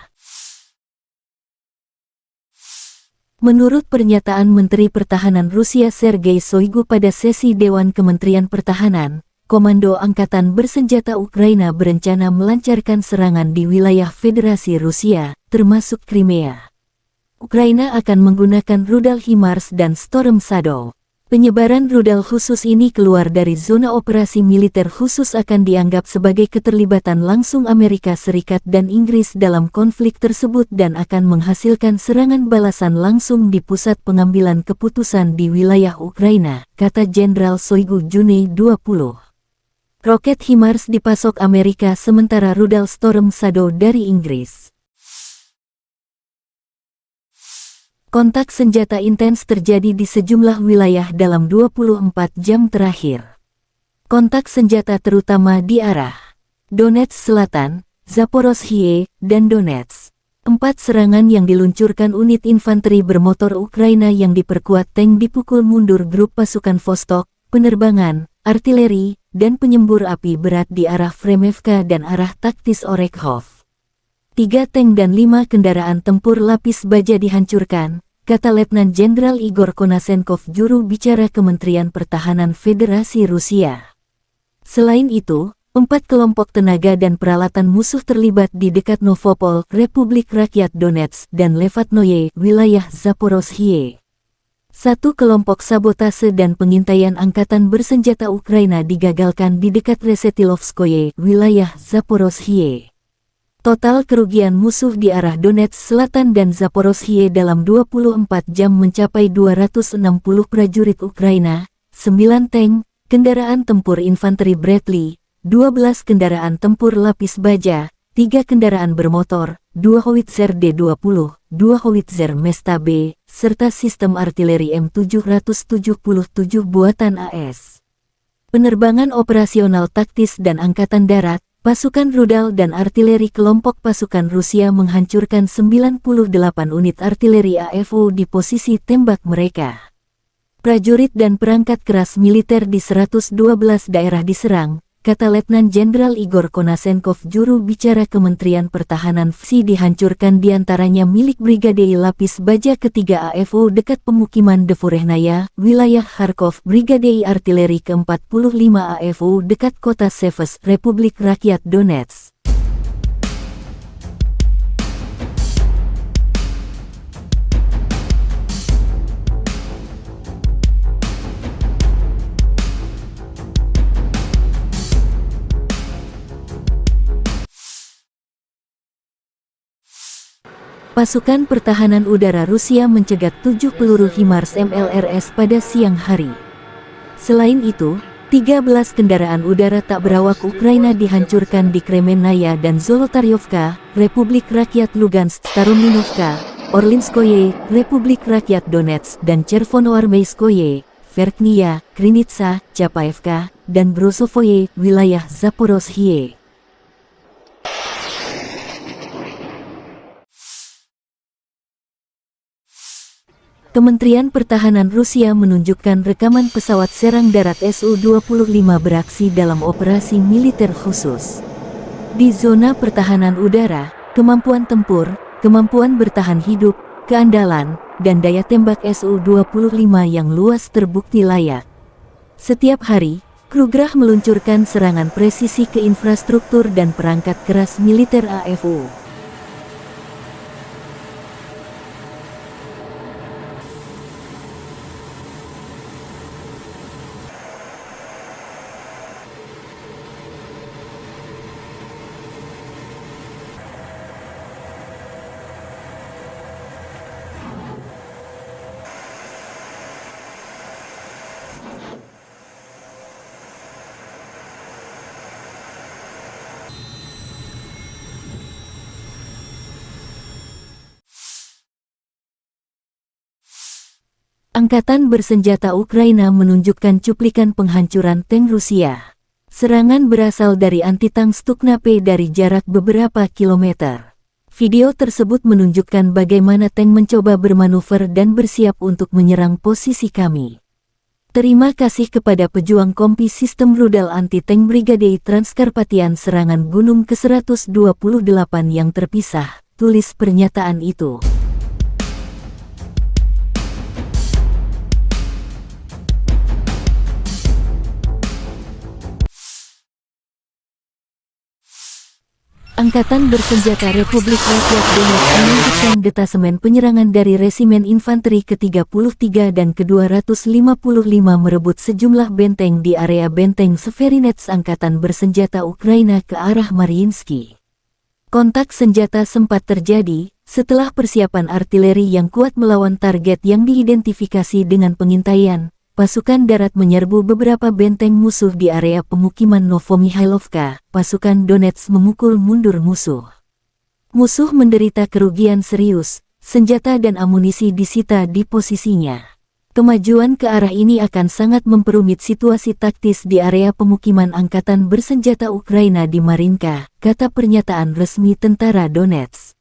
Menurut pernyataan Menteri Pertahanan Rusia Sergei Shoigu pada sesi Dewan Kementerian Pertahanan, Komando Angkatan Bersenjata Ukraina berencana melancarkan serangan di wilayah Federasi Rusia, termasuk Crimea. Ukraina akan menggunakan rudal HIMARS dan Storm Shadow. Penyebaran rudal khusus ini keluar dari zona operasi militer khusus akan dianggap sebagai keterlibatan langsung Amerika Serikat dan Inggris dalam konflik tersebut dan akan menghasilkan serangan balasan langsung di pusat pengambilan keputusan di wilayah Ukraina, kata Jenderal Shoigu Juni 20. Roket HIMARS dipasok Amerika sementara rudal Storm Shadow dari Inggris. Kontak senjata intens terjadi di sejumlah wilayah dalam 24 jam terakhir. Kontak senjata terutama di arah Donetsk Selatan, Zaporozhye, dan Donetsk. 4 serangan yang diluncurkan unit infanteri bermotor Ukraina yang diperkuat tank dipukul mundur grup pasukan Vostok, penerbangan, artileri, dan penyembur api berat di arah Fremevka dan arah taktis Orekhov. 3 tank dan 5 kendaraan tempur lapis baja dihancurkan, kata Letnan Jenderal Igor Konashenkov, juru bicara Kementerian Pertahanan Federasi Rusia. Selain itu, 4 kelompok tenaga dan peralatan musuh terlibat di dekat Novopol, Republik Rakyat Donetsk, dan Levatnoye, wilayah Zaporozhye. 1 kelompok sabotase dan pengintaian Angkatan Bersenjata Ukraina digagalkan di dekat Resetilovskoye, wilayah Zaporozhye. Total kerugian musuh di arah Donetsk Selatan dan Zaporozhye dalam 24 jam mencapai 260 prajurit Ukraina, 9 tank, kendaraan tempur infanteri Bradley, 12 kendaraan tempur lapis baja, 3 kendaraan bermotor, 2 howitzer D-20, 2 howitzer Mesta B, serta sistem artileri M777 buatan AS. Penerbangan operasional taktis dan Angkatan Darat, pasukan rudal dan artileri kelompok pasukan Rusia menghancurkan 98 unit artileri AFO di posisi tembak mereka. Prajurit dan perangkat keras militer di 112 daerah diserang, kata Letnan Jenderal Igor Konasenkov, juru bicara Kementerian Pertahanan FSI, dihancurkan diantaranya milik Brigade Lapis Baja ketiga AFO dekat pemukiman Devorehnaya, wilayah Kharkov, Brigade Artileri ke-45 AFO dekat kota Seves, Republik Rakyat Donetsk. Pasukan pertahanan udara Rusia mencegat 7 peluru HIMARS MLRS pada siang hari. Selain itu, 13 kendaraan udara tak berawak Ukraina dihancurkan di Kremenaya dan Zolotaryovka, Republik Rakyat Lugansk, Starominovka, Orlinskoye, Republik Rakyat Donetsk, dan Chervonoarmeyskoye, Verkhnya, Krinitsa, Chapaevka, dan Brosovoye, wilayah Zaporozhye. Kementerian Pertahanan Rusia menunjukkan rekaman pesawat serang darat Su-25 beraksi dalam operasi militer khusus. Di zona pertahanan udara, kemampuan tempur, kemampuan bertahan hidup, keandalan, dan daya tembak Su-25 yang luas terbukti layak. Setiap hari, Krugerah meluncurkan serangan presisi ke infrastruktur dan perangkat keras militer AFO. Angkatan bersenjata Ukraina menunjukkan cuplikan penghancuran tank Rusia. Serangan berasal dari anti-tank Stukna-P dari jarak beberapa kilometer. Video tersebut menunjukkan bagaimana tank mencoba bermanuver dan bersiap untuk menyerang posisi kami. Terima kasih kepada pejuang kompi sistem rudal anti-tank Brigade Transkarpatian serangan Gunung ke-128 yang terpisah, tulis pernyataan itu. Angkatan Bersenjata Republik Rakyat Donetsk menunjukkan detasemen penyerangan dari Resimen Infanteri ke-33 dan ke-255 merebut sejumlah benteng di area benteng Severinets Angkatan Bersenjata Ukraina ke arah Mariinsky. Kontak senjata sempat terjadi setelah persiapan artileri yang kuat melawan target yang diidentifikasi dengan pengintaian. Pasukan darat menyerbu beberapa benteng musuh di area pemukiman Novomihailovka. Pasukan Donetsk memukul mundur musuh. Musuh menderita kerugian serius, senjata dan amunisi disita di posisinya. Kemajuan ke arah ini akan sangat memperumit situasi taktis di area pemukiman Angkatan Bersenjata Ukraina di Marinka, kata pernyataan resmi tentara Donetsk.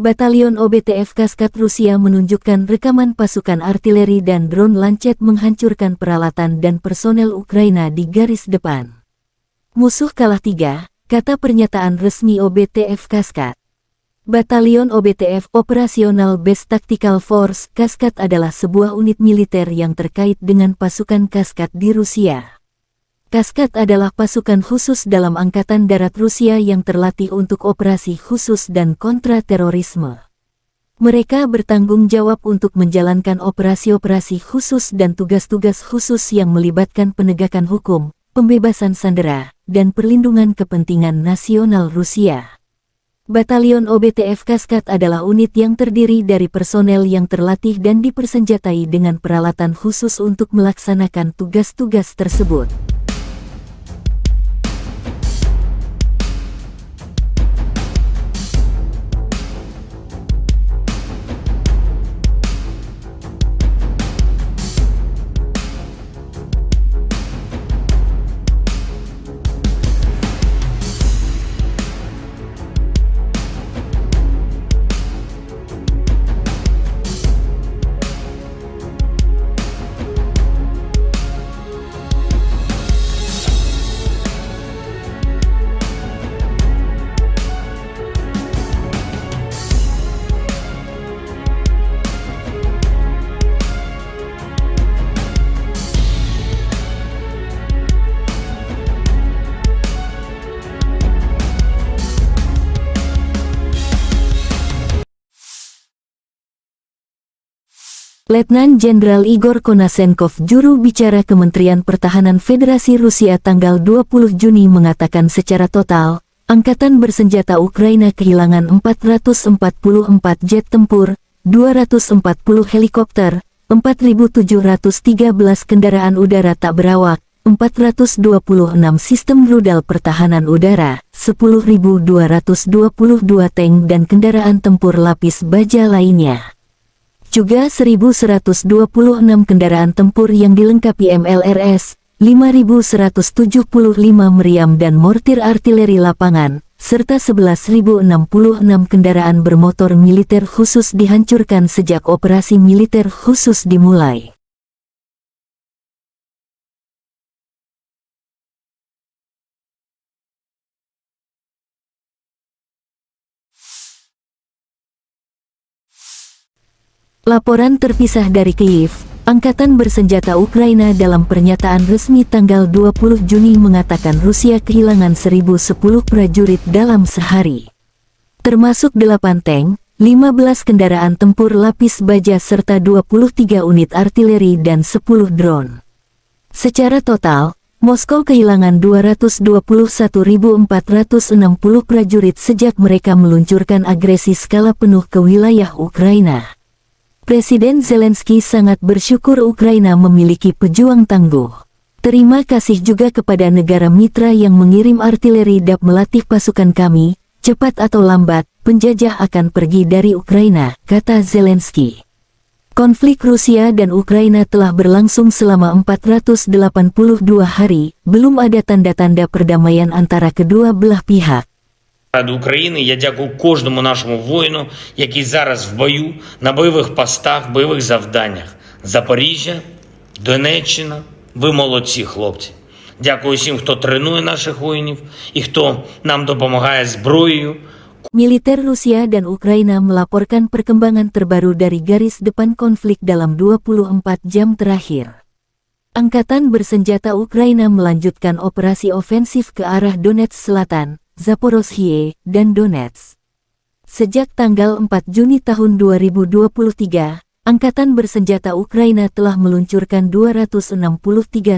Batalion OBTF Kaskad Rusia menunjukkan rekaman pasukan artileri dan drone Lancet menghancurkan peralatan dan personel Ukraina di garis depan. Musuh kalah 3, kata pernyataan resmi OBTF Kaskad. Batalion OBTF Operational Base Tactical Force Kaskad adalah sebuah unit militer yang terkait dengan pasukan Kaskad di Rusia. Kaskad adalah pasukan khusus dalam Angkatan Darat Rusia yang terlatih untuk operasi khusus dan kontra-terorisme. Mereka bertanggung jawab untuk menjalankan operasi-operasi khusus dan tugas-tugas khusus yang melibatkan penegakan hukum, pembebasan sandera, dan perlindungan kepentingan nasional Rusia. Batalion OBTF Kaskad adalah unit yang terdiri dari personel yang terlatih dan dipersenjatai dengan peralatan khusus untuk melaksanakan tugas-tugas tersebut. Letnan Jenderal Igor Konasenkov, juru bicara Kementerian Pertahanan Federasi Rusia tanggal 20 Juni mengatakan secara total, Angkatan Bersenjata Ukraina kehilangan 444 jet tempur, 240 helikopter, 4.713 kendaraan udara tak berawak, 426 sistem rudal pertahanan udara, 10.222 tank dan kendaraan tempur lapis baja lainnya. Juga 1.126 kendaraan tempur yang dilengkapi MLRS, 5.175 meriam dan mortir artileri lapangan, serta 11.066 kendaraan bermotor militer khusus dihancurkan sejak operasi militer khusus dimulai. Laporan terpisah dari Kyiv, Angkatan Bersenjata Ukraina dalam pernyataan resmi tanggal 20 Juni mengatakan Rusia kehilangan 1.010 prajurit dalam sehari. Termasuk 8 tank, 15 kendaraan tempur lapis baja serta 23 unit artileri dan 10 drone. Secara total, Moskow kehilangan 221.460 prajurit sejak mereka meluncurkan agresi skala penuh ke wilayah Ukraina. Presiden Zelensky sangat bersyukur Ukraina memiliki pejuang tangguh. Terima kasih juga kepada negara mitra yang mengirim artileri DAP melatih pasukan kami, cepat atau lambat, penjajah akan pergi dari Ukraina, kata Zelensky. Konflik Rusia dan Ukraina telah berlangsung selama 482 hari, belum ada tanda-tanda perdamaian antara kedua belah pihak.
Ради України я дякую кожному нашому воїну, який зараз в бою, на бойових постах, бойових завданнях. Запоріжжя, Донеччина, ви молодці, хлопці. Дякую всім, хто тренує наших воїнів і хто нам допомагає зброєю.
Militer Rusia dan Ukraina melaporkan perkembangan terbaru dari garis depan konflik dalam 24 jam terakhir. Angkatan Bersenjata Ukraina melanjutkan operasi ofensif ke arah Donetsk Selatan, Zaporozhye, dan Donetsk. Sejak tanggal 4 Juni tahun 2023, Angkatan Bersenjata Ukraina telah meluncurkan 263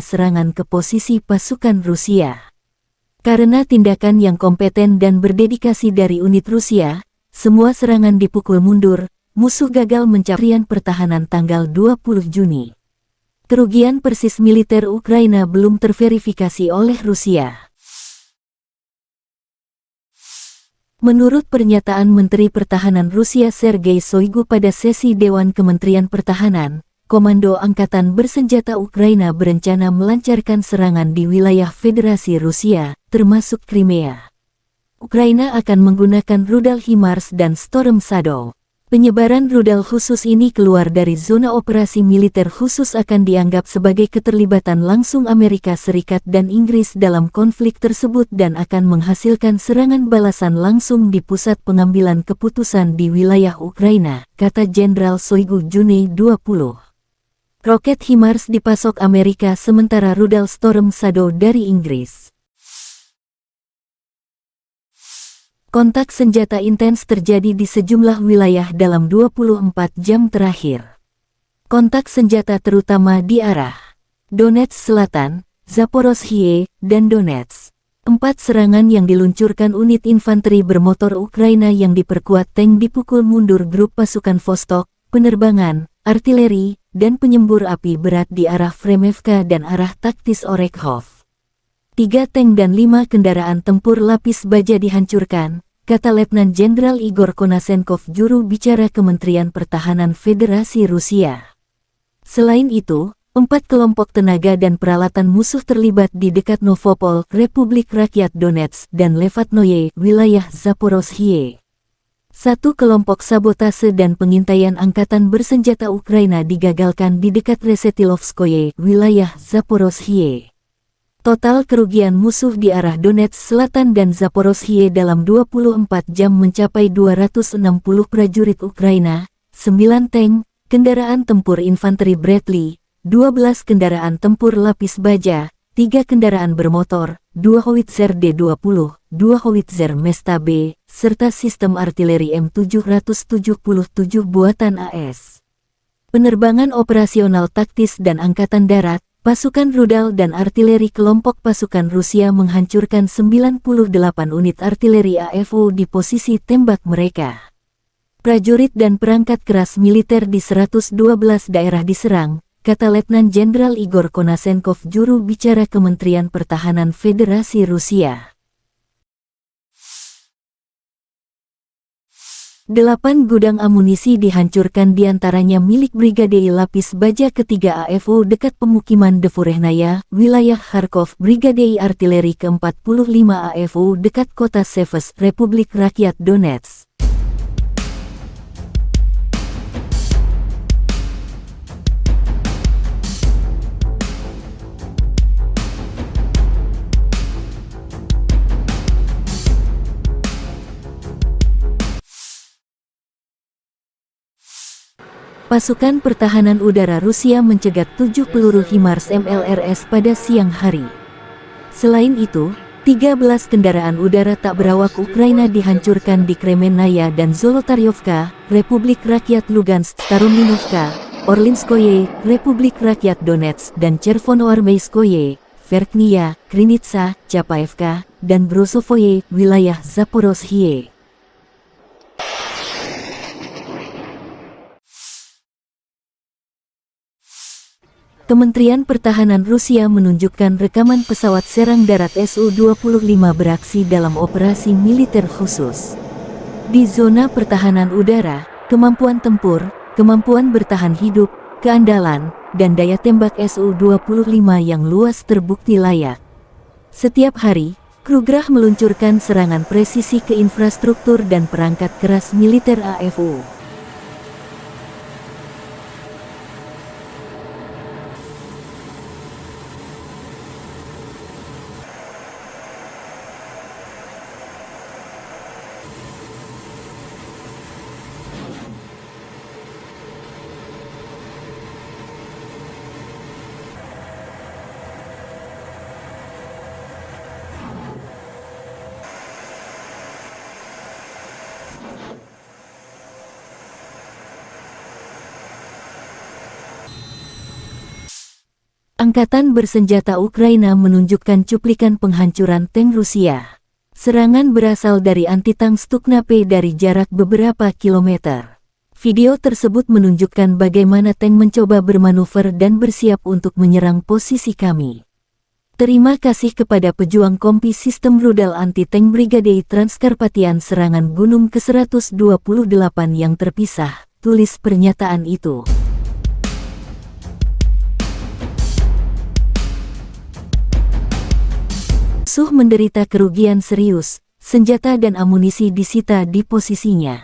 serangan ke posisi pasukan Rusia. Karena tindakan yang kompeten dan berdedikasi dari unit Rusia, semua serangan dipukul mundur, musuh gagal mencapai pertahanan tanggal 20 Juni. Kerugian persis militer Ukraina belum terverifikasi oleh Rusia. Menurut pernyataan Menteri Pertahanan Rusia Sergei Shoigu pada sesi Dewan Kementerian Pertahanan, Komando Angkatan Bersenjata Ukraina berencana melancarkan serangan di wilayah Federasi Rusia, termasuk Crimea. Ukraina akan menggunakan rudal HIMARS dan Storm Shadow. Penyebaran rudal khusus ini keluar dari zona operasi militer khusus akan dianggap sebagai keterlibatan langsung Amerika Serikat dan Inggris dalam konflik tersebut dan akan menghasilkan serangan balasan langsung di pusat pengambilan keputusan di wilayah Ukraina, kata Jenderal Shoigu Juni 20. Roket HIMARS dipasok Amerika sementara rudal Storm Shadow dari Inggris. Kontak senjata intens terjadi di sejumlah wilayah dalam 24 jam terakhir. Kontak senjata terutama di arah Donetsk Selatan, Zaporozhye, dan Donetsk. 4 serangan yang diluncurkan unit infanteri bermotor Ukraina yang diperkuat tank dipukul mundur grup pasukan Vostok, penerbangan, artileri, dan penyembur api berat di arah Fremevka dan arah taktis Orekhov. 3 tank dan 5 kendaraan tempur lapis baja dihancurkan, kata Letnan Jenderal Igor Konasenkov, juru bicara Kementerian Pertahanan Federasi Rusia. Selain itu, 4 kelompok tenaga dan peralatan musuh terlibat di dekat Novopol, Republik Rakyat Donetsk, dan Levatnoye, wilayah Zaporozhye. 1 kelompok sabotase dan pengintaian angkatan bersenjata Ukraina digagalkan di dekat Resetilovskoye, wilayah Zaporozhye. Total kerugian musuh di arah Donetsk Selatan dan Zaporozhye dalam 24 jam mencapai 260 prajurit Ukraina, 9 tank, kendaraan tempur infanteri Bradley, 12 kendaraan tempur lapis baja, 3 kendaraan bermotor, 2 howitzer D-20, 2 howitzer Mesta B, serta sistem artileri M777 buatan AS. Penerbangan operasional taktis dan angkatan darat, pasukan rudal dan artileri kelompok pasukan Rusia menghancurkan 98 unit artileri AFU di posisi tembak mereka. Prajurit dan perangkat keras militer di 112 daerah diserang, kata Letnan Jenderal Igor Konasenkov, juru bicara Kementerian Pertahanan Federasi Rusia. 8 gudang amunisi dihancurkan, diantaranya milik Brigade Lapis Baja ketiga AFU dekat pemukiman Devorehnaya, wilayah Kharkov, Brigade Artileri ke-45 AFU dekat kota Seves, Republik Rakyat Donetsk. Pasukan pertahanan udara Rusia mencegat 7 peluru HIMARS MLRS pada siang hari. Selain itu, 13 kendaraan udara tak berawak Ukraina dihancurkan di Kremenaya dan Zolotaryovka, Republik Rakyat Lugansk, Starominovka, Orlinskoye, Republik Rakyat Donetsk, dan Chervonoarmeyskoye, Verkhnya, Krinitsa, Chapaevka, dan Brosovoye, wilayah Zaporozhye. Kementerian Pertahanan Rusia menunjukkan rekaman pesawat serang darat Su-25 beraksi dalam operasi militer khusus. Di zona pertahanan udara, kemampuan tempur, kemampuan bertahan hidup, keandalan, dan daya tembak Su-25 yang luas terbukti layak. Setiap hari, Krugerah meluncurkan serangan presisi ke infrastruktur dan perangkat keras militer AFU. Angkatan bersenjata Ukraina menunjukkan cuplikan penghancuran tank Rusia. Serangan berasal dari anti-tank Stukna-P dari jarak beberapa kilometer. Video tersebut menunjukkan bagaimana tank mencoba bermanuver dan bersiap untuk menyerang posisi kami. Terima kasih kepada pejuang kompi sistem rudal anti-tank Brigade Transkarpatian serangan Gunung ke-128 yang terpisah, tulis pernyataan itu. Musuh menderita kerugian serius, senjata dan amunisi disita di posisinya.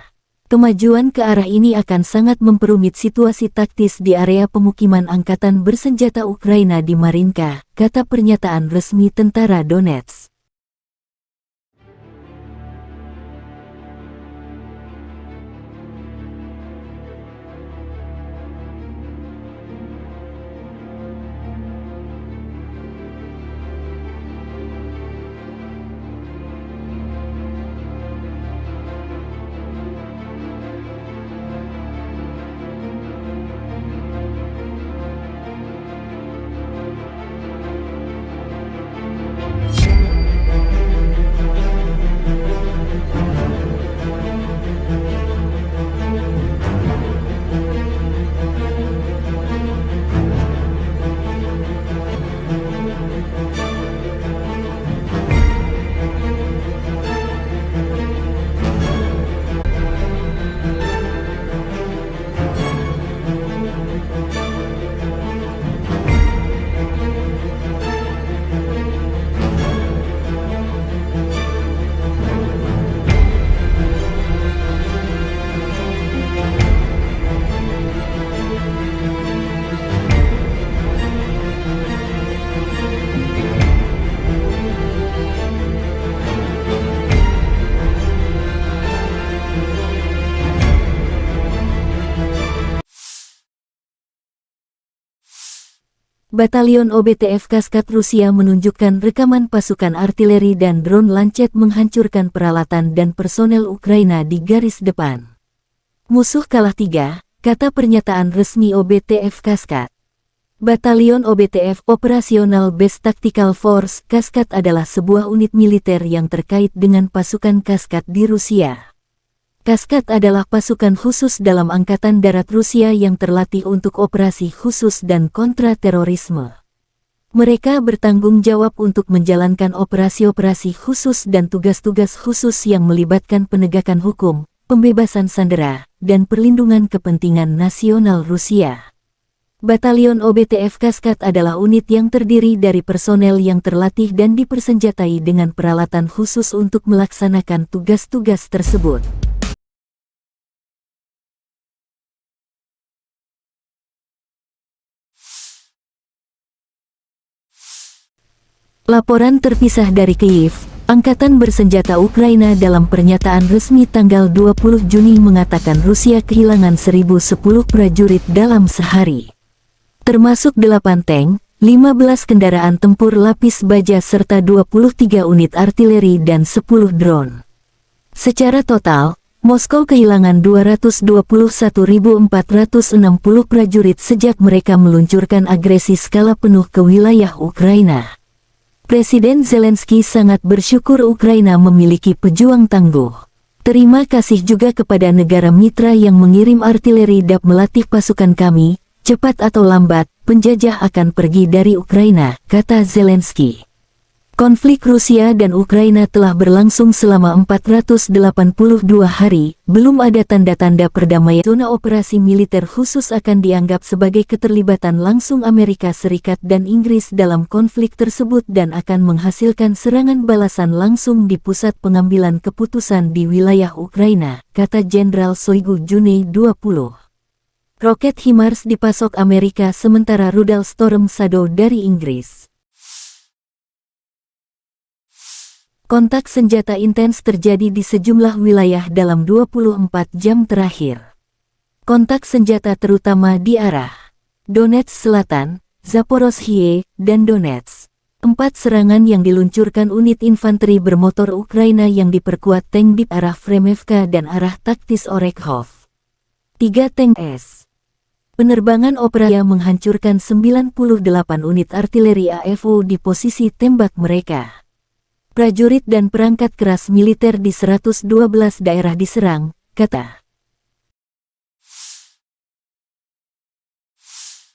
Kemajuan ke arah ini akan sangat memperumit situasi taktis di area pemukiman angkatan bersenjata Ukraina di Marinka, kata pernyataan resmi tentara Donetsk. Batalion OBTF Kaskat Rusia menunjukkan rekaman pasukan artileri dan drone Lancet menghancurkan peralatan dan personel Ukraina di garis depan. Musuh kalah 3, kata pernyataan resmi OBTF Kaskat. Batalion OBTF Operational Base Tactical Force Kaskat adalah sebuah unit militer yang terkait dengan pasukan Kaskat di Rusia. Kaskat adalah pasukan khusus dalam Angkatan Darat Rusia yang terlatih untuk operasi khusus dan kontra-terorisme. Mereka bertanggung jawab untuk menjalankan operasi-operasi khusus dan tugas-tugas khusus yang melibatkan penegakan hukum, pembebasan sandera, dan perlindungan kepentingan nasional Rusia. Batalion OBTF Kaskat adalah unit yang terdiri dari personel yang terlatih dan dipersenjatai dengan peralatan khusus untuk melaksanakan tugas-tugas tersebut. Laporan terpisah dari Kyiv, Angkatan Bersenjata Ukraina dalam pernyataan resmi tanggal 20 Juni mengatakan Rusia kehilangan 1.010 prajurit dalam sehari. Termasuk 8 tank, 15 kendaraan tempur lapis baja serta 23 unit artileri dan 10 drone. Secara total, Moskow kehilangan 221.460 prajurit sejak mereka meluncurkan agresi skala penuh ke wilayah Ukraina. Presiden Zelensky sangat bersyukur Ukraina memiliki pejuang tangguh. Terima kasih juga kepada negara mitra yang mengirim artileri dan melatih pasukan kami, cepat atau lambat, penjajah akan pergi dari Ukraina, kata Zelensky. Konflik Rusia dan Ukraina telah berlangsung selama 482 hari, belum ada tanda-tanda perdamaian. Zona operasi militer khusus akan dianggap sebagai keterlibatan langsung Amerika Serikat dan Inggris dalam konflik tersebut dan akan menghasilkan serangan balasan langsung di pusat pengambilan keputusan di wilayah Ukraina, kata Jenderal Shoigu Juni 20. Roket HIMARS dipasok Amerika sementara rudal Storm Shadow dari Inggris. Kontak senjata intens terjadi di sejumlah wilayah dalam 24 jam terakhir. Kontak senjata terutama di arah Donetsk Selatan, Zaporozhye, dan Donetsk. 4 serangan yang diluncurkan unit infanteri bermotor Ukraina yang diperkuat tank di arah Fremevka dan arah taktis Orekhov. 3 tank S. Penerbangan operasi menghancurkan 98 unit artileri AFU di posisi tembak mereka. Prajurit dan perangkat keras militer di 112 daerah diserang, kata.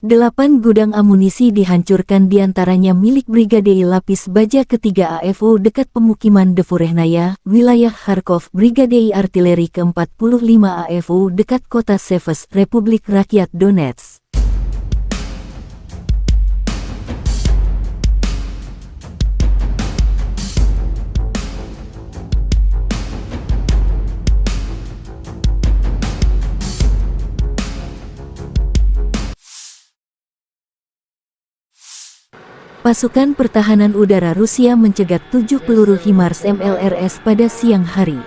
8 gudang amunisi dihancurkan diantaranya milik Brigade Lapis Baja ketiga AFU dekat pemukiman Devorehnaya, wilayah Kharkov, Brigade Artileri ke-45 AFU dekat kota Seves, Republik Rakyat Donetsk. Pasukan pertahanan udara Rusia mencegat 7 peluru HIMARS MLRS pada siang hari.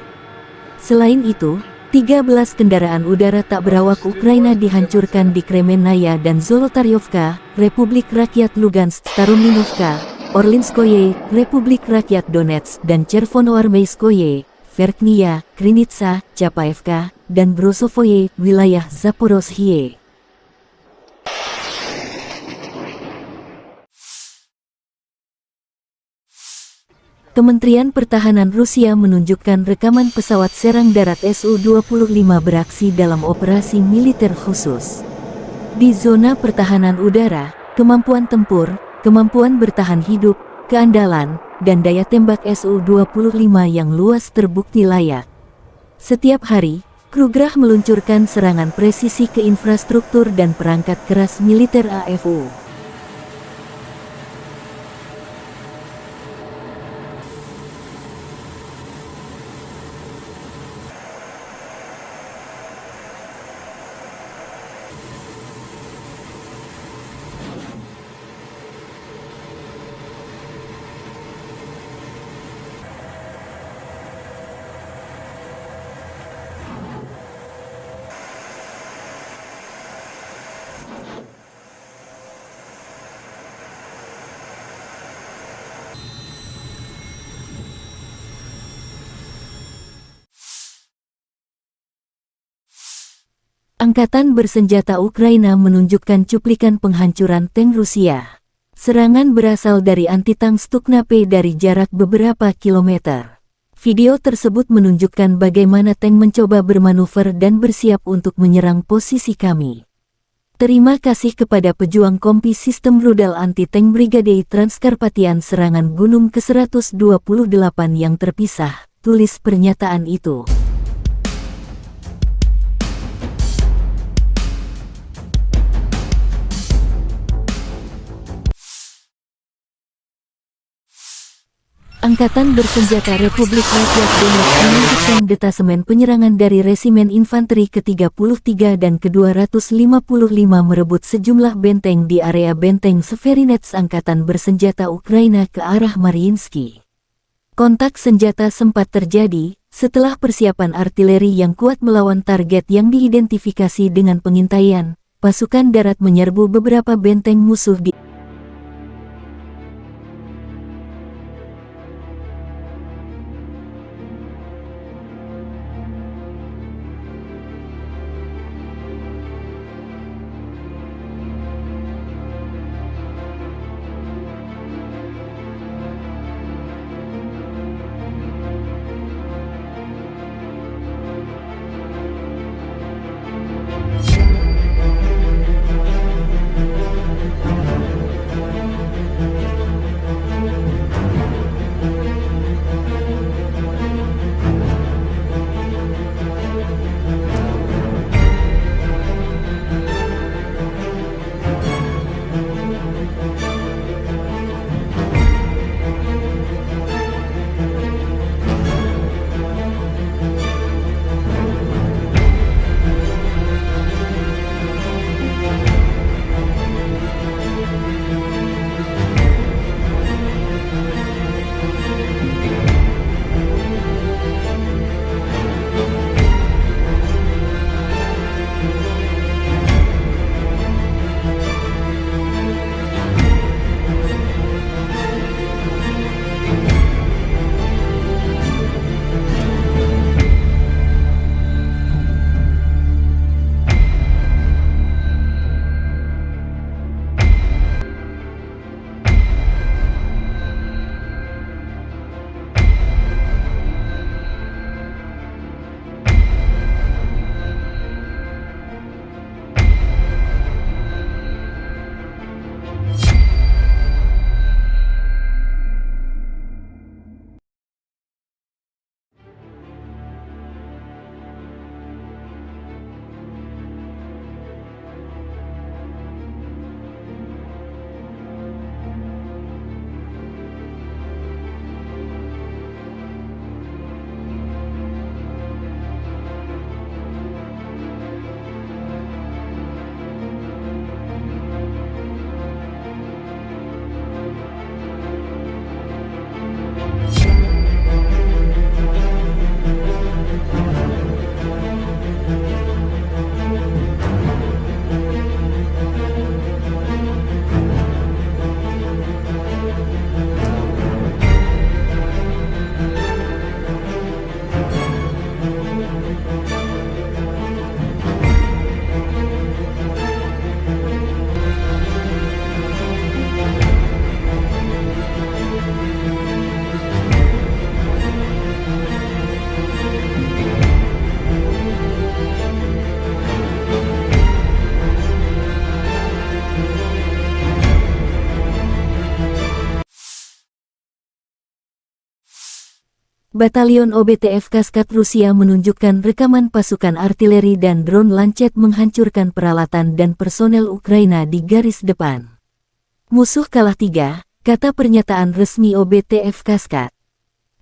Selain itu, 13 kendaraan udara tak berawak Ukraina dihancurkan di Kremenaya dan Zolotaryovka, Republik Rakyat Lugansk, Starominovka, Orlinskoye, Republik Rakyat Donetsk, dan Chervonoarmeyskoye, Verkhnia, Krinitsa, Chapaevka, dan Brosovoye, wilayah Zaporozhye. Kementerian Pertahanan Rusia menunjukkan rekaman pesawat serang darat Su-25 beraksi dalam operasi militer khusus. Di zona pertahanan udara, kemampuan tempur, kemampuan bertahan hidup, keandalan, dan daya tembak Su-25 yang luas terbukti layak. Setiap hari, Krugerah meluncurkan serangan presisi ke infrastruktur dan perangkat keras militer AFU. Angkatan bersenjata Ukraina menunjukkan cuplikan penghancuran tank Rusia. Serangan berasal dari anti-tank Stuknape dari jarak beberapa kilometer. Video tersebut menunjukkan bagaimana tank mencoba bermanuver dan bersiap untuk menyerang posisi kami. Terima kasih kepada pejuang kompi sistem rudal anti-tank Brigade Transkarpatian serangan gunung ke-128 yang terpisah, tulis pernyataan itu. Angkatan bersenjata Republik Rakyat Donetsk menunjukkan detasemen penyerangan dari Resimen Infanteri ke-33 dan ke-255 merebut sejumlah benteng di area benteng Severinets Angkatan bersenjata Ukraina ke arah Mariinsky. Kontak senjata sempat terjadi setelah persiapan artileri yang kuat melawan target yang diidentifikasi dengan pengintaian. Pasukan darat menyerbu beberapa benteng musuh di Batalion OBTF Kaskad Rusia menunjukkan rekaman pasukan artileri dan drone Lancet menghancurkan peralatan dan personel Ukraina di garis depan. Musuh kalah 3, kata pernyataan resmi OBTF Kaskad.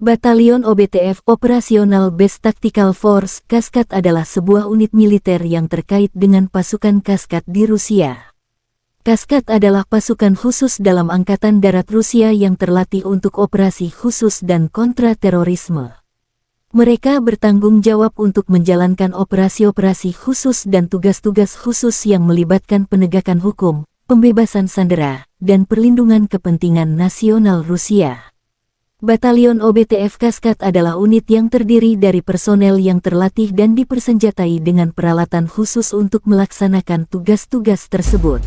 Batalion OBTF Operational Base Tactical Force Kaskad adalah sebuah unit militer yang terkait dengan pasukan Kaskad di Rusia. Kaskad adalah pasukan khusus dalam Angkatan Darat Rusia yang terlatih untuk operasi khusus dan kontra-terorisme. Mereka bertanggung jawab untuk menjalankan operasi-operasi khusus dan tugas-tugas khusus yang melibatkan penegakan hukum, pembebasan sandera, dan perlindungan kepentingan nasional Rusia. Batalion OBTF Kaskad adalah unit yang terdiri dari personel yang terlatih dan dipersenjatai dengan peralatan khusus untuk melaksanakan tugas-tugas tersebut.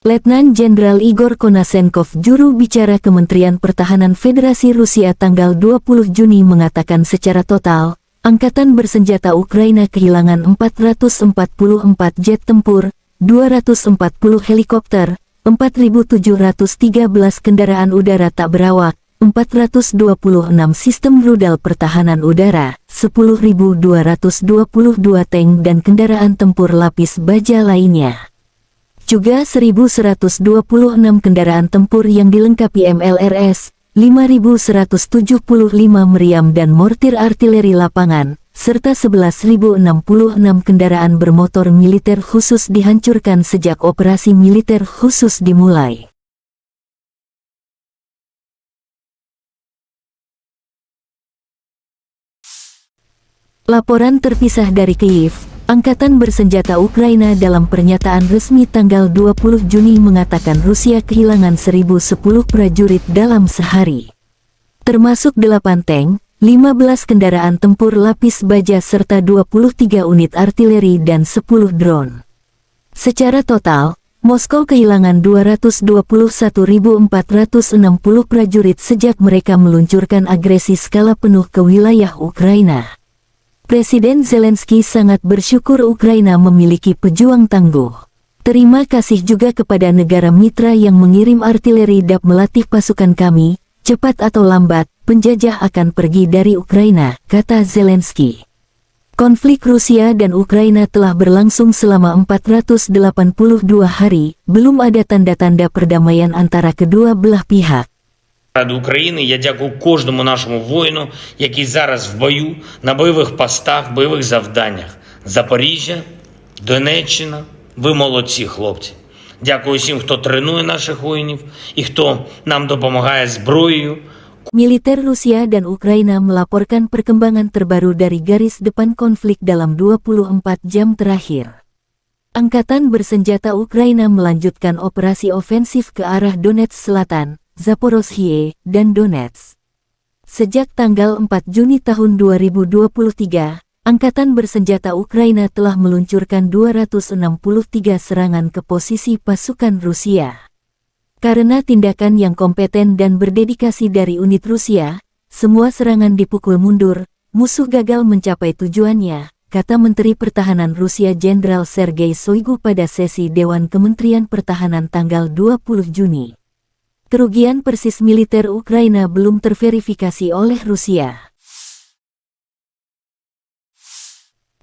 Letnan Jenderal Igor Konasenkov, juru bicara Kementerian Pertahanan Federasi Rusia tanggal 20 Juni mengatakan secara total, Angkatan Bersenjata Ukraina kehilangan 444 jet tempur, 240 helikopter, 4.713 kendaraan udara tak berawak, 426 sistem rudal pertahanan udara, 10.222 tank dan kendaraan tempur lapis baja lainnya. Juga 1.126 kendaraan tempur yang dilengkapi MLRS, 5.175 meriam dan mortir artileri lapangan, serta 11.066 kendaraan bermotor militer khusus dihancurkan sejak operasi militer khusus dimulai. Laporan terpisah dari Kyiv. Angkatan Bersenjata Ukraina dalam pernyataan resmi tanggal 20 Juni mengatakan Rusia kehilangan 1.010 prajurit dalam sehari. Termasuk 8 tank, 15 kendaraan tempur lapis baja serta 23 unit artileri dan 10 drone. Secara total, Moskow kehilangan 221.460 prajurit sejak mereka meluncurkan agresi skala penuh ke wilayah Ukraina. Presiden Zelensky sangat bersyukur Ukraina memiliki pejuang tangguh. Terima kasih juga kepada negara mitra yang mengirim artileri DAP melatih pasukan kami, cepat atau lambat, penjajah akan pergi dari Ukraina, kata Zelensky. Konflik Rusia dan Ukraina telah berlangsung selama 482 hari, belum ada tanda-tanda perdamaian antara kedua belah pihak.
Ради України я дякую кожному нашому воїну, який зараз в бою, на бойових постах, бойових завданнях. Запоріжжя, Донеччина, ви молодці, хлопці. Дякую всім, хто тренує наших воїнів і хто нам допомагає зброєю.
Militer Rusia dan Ukraina melaporkan perkembangan terbaru dari garis depan konflik dalam 24 jam terakhir. Angkatan Bersenjata Ukraina melanjutkan operasi ofensif ke arah Donetsk Selatan, Zaporozhye, dan Donetsk. Sejak tanggal 4 Juni tahun 2023, Angkatan Bersenjata Ukraina telah meluncurkan 263 serangan ke posisi pasukan Rusia. Karena tindakan yang kompeten dan berdedikasi dari unit Rusia, semua serangan dipukul mundur, musuh gagal mencapai tujuannya, kata Menteri Pertahanan Rusia Jenderal Sergei Shoigu pada sesi Dewan Kementerian Pertahanan tanggal 20 Juni. Kerugian persis militer Ukraina belum terverifikasi oleh Rusia.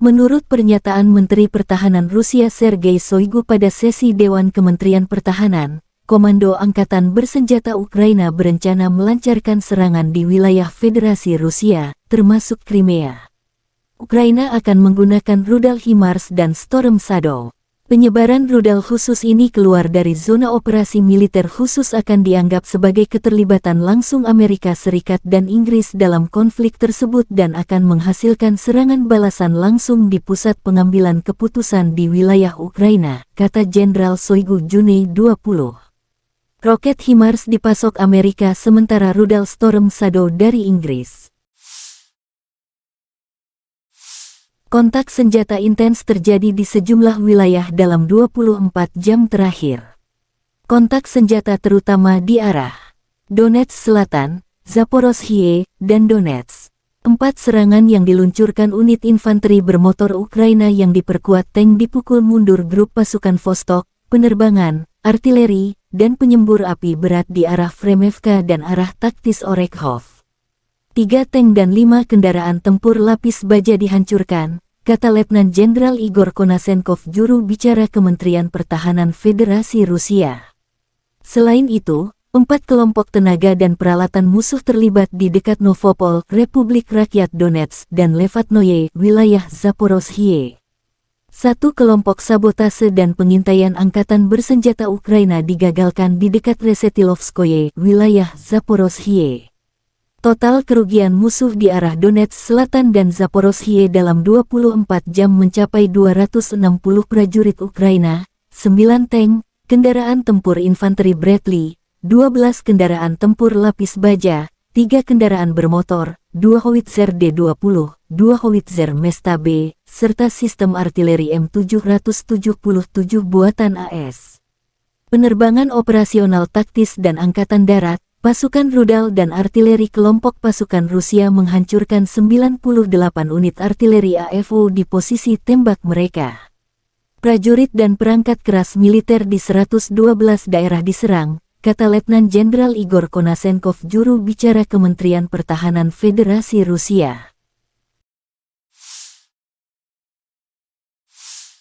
Menurut pernyataan Menteri Pertahanan Rusia Sergei Shoigu pada sesi Dewan Kementerian Pertahanan, Komando Angkatan Bersenjata Ukraina berencana melancarkan serangan di wilayah Federasi Rusia, termasuk Crimea. Ukraina akan menggunakan rudal HIMARS dan Storm Shadow. Penyebaran rudal khusus ini keluar dari zona operasi militer khusus akan dianggap sebagai keterlibatan langsung Amerika Serikat dan Inggris dalam konflik tersebut dan akan menghasilkan serangan balasan langsung di pusat pengambilan keputusan di wilayah Ukraina, kata Jenderal Shoigu Juni 20. Roket HIMARS dipasok Amerika sementara rudal Storm Shadow dari Inggris. Kontak senjata intens terjadi di sejumlah wilayah dalam 24 jam terakhir. Kontak senjata terutama di arah Donetsk Selatan, Zaporozhye, dan Donetsk. 4 serangan yang diluncurkan unit infanteri bermotor Ukraina yang diperkuat tank dipukul mundur grup pasukan Vostok, penerbangan, artileri, dan penyembur api berat di arah Fremevka dan arah taktis Orekhov. 3 tank dan 5 kendaraan tempur lapis baja dihancurkan, kata Letnan Jenderal Igor Konasenkov, juru bicara Kementerian Pertahanan Federasi Rusia. Selain itu, 4 kelompok tenaga dan peralatan musuh terlibat di dekat Novopol, Republik Rakyat Donetsk, dan Levatnoye, wilayah Zaporozhye. 1 kelompok sabotase dan pengintaian angkatan bersenjata Ukraina digagalkan di dekat Resetilovskoye, wilayah Zaporozhye. Total kerugian musuh di arah Donetsk Selatan dan Zaporozhye dalam 24 jam mencapai 260 prajurit Ukraina, 9 tank, kendaraan tempur infanteri Bradley, 12 kendaraan tempur lapis baja, 3 kendaraan bermotor, 2 howitzer D-20, 2 howitzer Mesta B, serta sistem artileri M777 buatan AS. Penerbangan operasional taktis dan angkatan darat, pasukan rudal dan artileri kelompok pasukan Rusia menghancurkan 98 unit artileri AFO di posisi tembak mereka. Prajurit dan perangkat keras militer di 112 daerah diserang, kata Letnan Jenderal Igor Konasenkov, juru bicara Kementerian Pertahanan Federasi Rusia.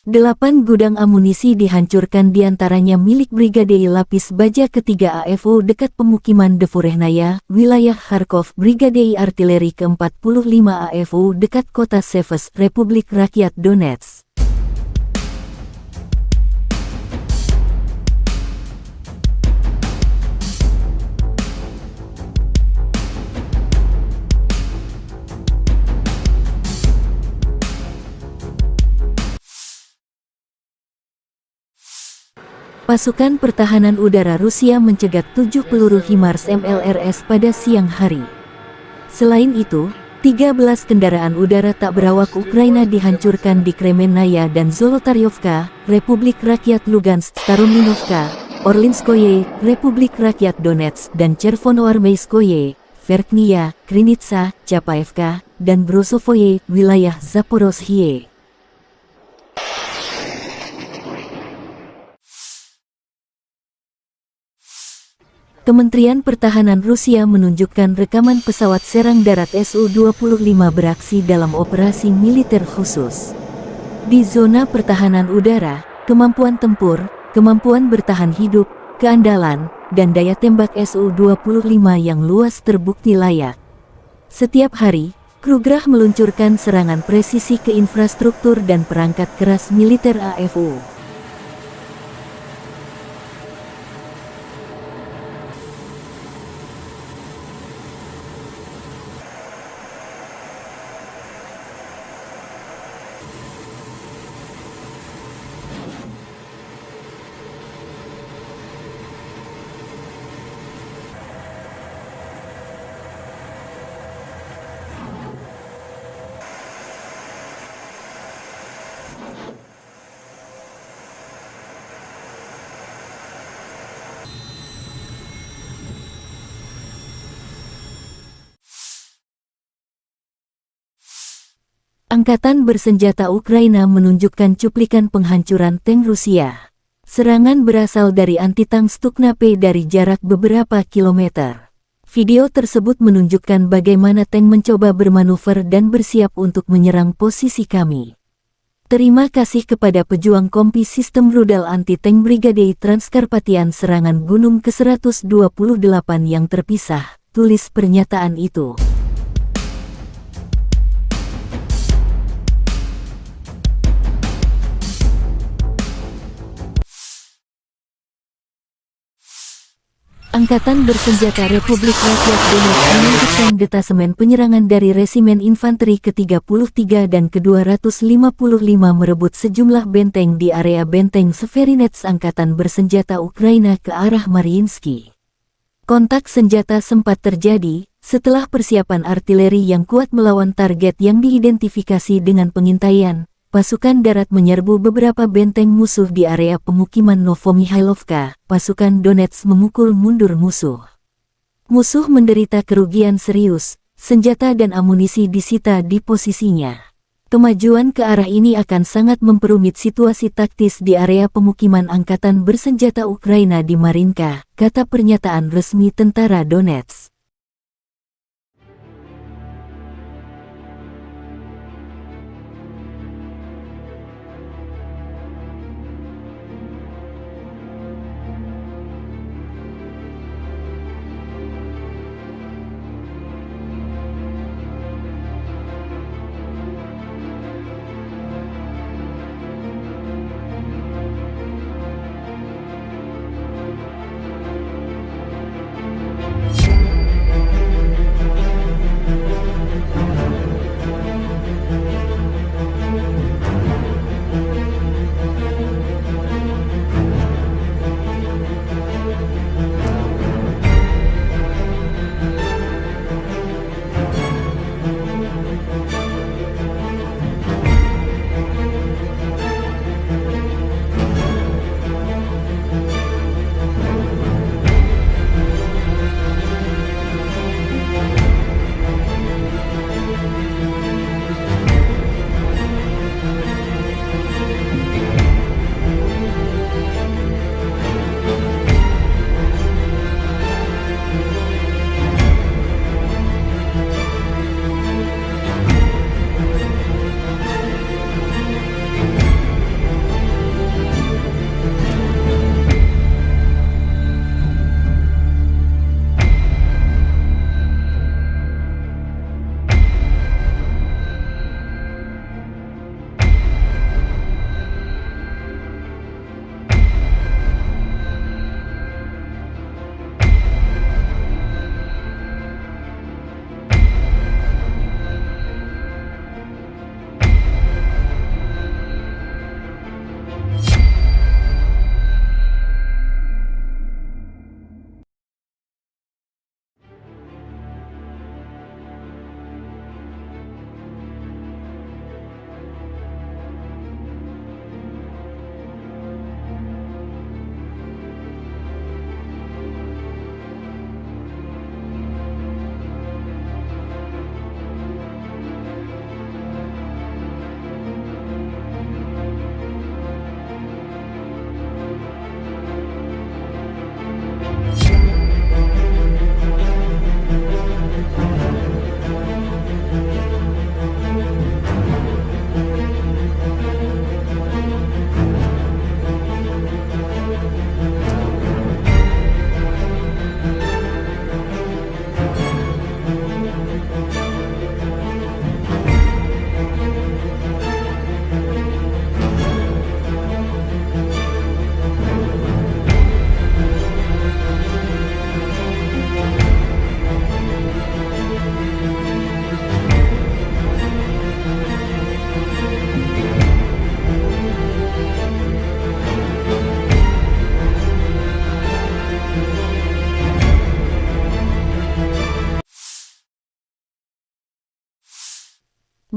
8 gudang amunisi dihancurkan, diantaranya milik Brigade Lapis Baja ketiga AFO dekat pemukiman Devorehnaya, wilayah Kharkov, Brigade Artileri ke-45 AFO dekat kota Seves, Republik Rakyat Donetsk. Pasukan pertahanan udara Rusia mencegat 7 peluru HIMARS MLRS pada siang hari. Selain itu, 13 kendaraan udara tak berawak Ukraina dihancurkan di Kremenaya dan Zolotaryovka, Republik Rakyat Lugansk, Starominovka, Orlinskoye, Republik Rakyat Donetsk, dan Chervonoarmeyskoye, Verkhnya, Krinitsa, Chapaevka, dan Brosovoye, wilayah Zaporozhye. Kementerian Pertahanan Rusia menunjukkan rekaman pesawat serang darat Su-25 beraksi dalam operasi militer khusus. Di zona pertahanan udara, kemampuan tempur, kemampuan bertahan hidup, keandalan, dan daya tembak Su-25 yang luas terbukti layak. Setiap hari, Krugerah meluncurkan serangan presisi ke infrastruktur dan perangkat keras militer AFO. Angkatan bersenjata Ukraina menunjukkan cuplikan penghancuran tank Rusia. Serangan berasal dari anti-tank Stukna-P dari jarak beberapa kilometer. Video tersebut menunjukkan bagaimana tank mencoba bermanuver dan bersiap untuk menyerang posisi kami. Terima kasih kepada pejuang kompi sistem rudal anti-tank Brigade Transkarpatian serangan Gunung ke-128 yang terpisah, tulis pernyataan itu. Angkatan Bersenjata Republik Rakyat Donetsk melanjutkan detasemen penyerangan dari Resimen Infanteri ke-33 dan ke-255 merebut sejumlah benteng di area benteng Severinets Angkatan Bersenjata Ukraina ke arah Mariinsky. Kontak senjata sempat terjadi setelah persiapan artileri yang kuat melawan target yang diidentifikasi dengan pengintaian. Pasukan darat menyerbu beberapa benteng musuh di area pemukiman Novomihailovka. Pasukan Donetsk memukul mundur musuh. Musuh menderita kerugian serius, senjata dan amunisi disita di posisinya. Kemajuan ke arah ini akan sangat memperumit situasi taktis di area pemukiman Angkatan Bersenjata Ukraina di Marinka, kata pernyataan resmi tentara Donetsk.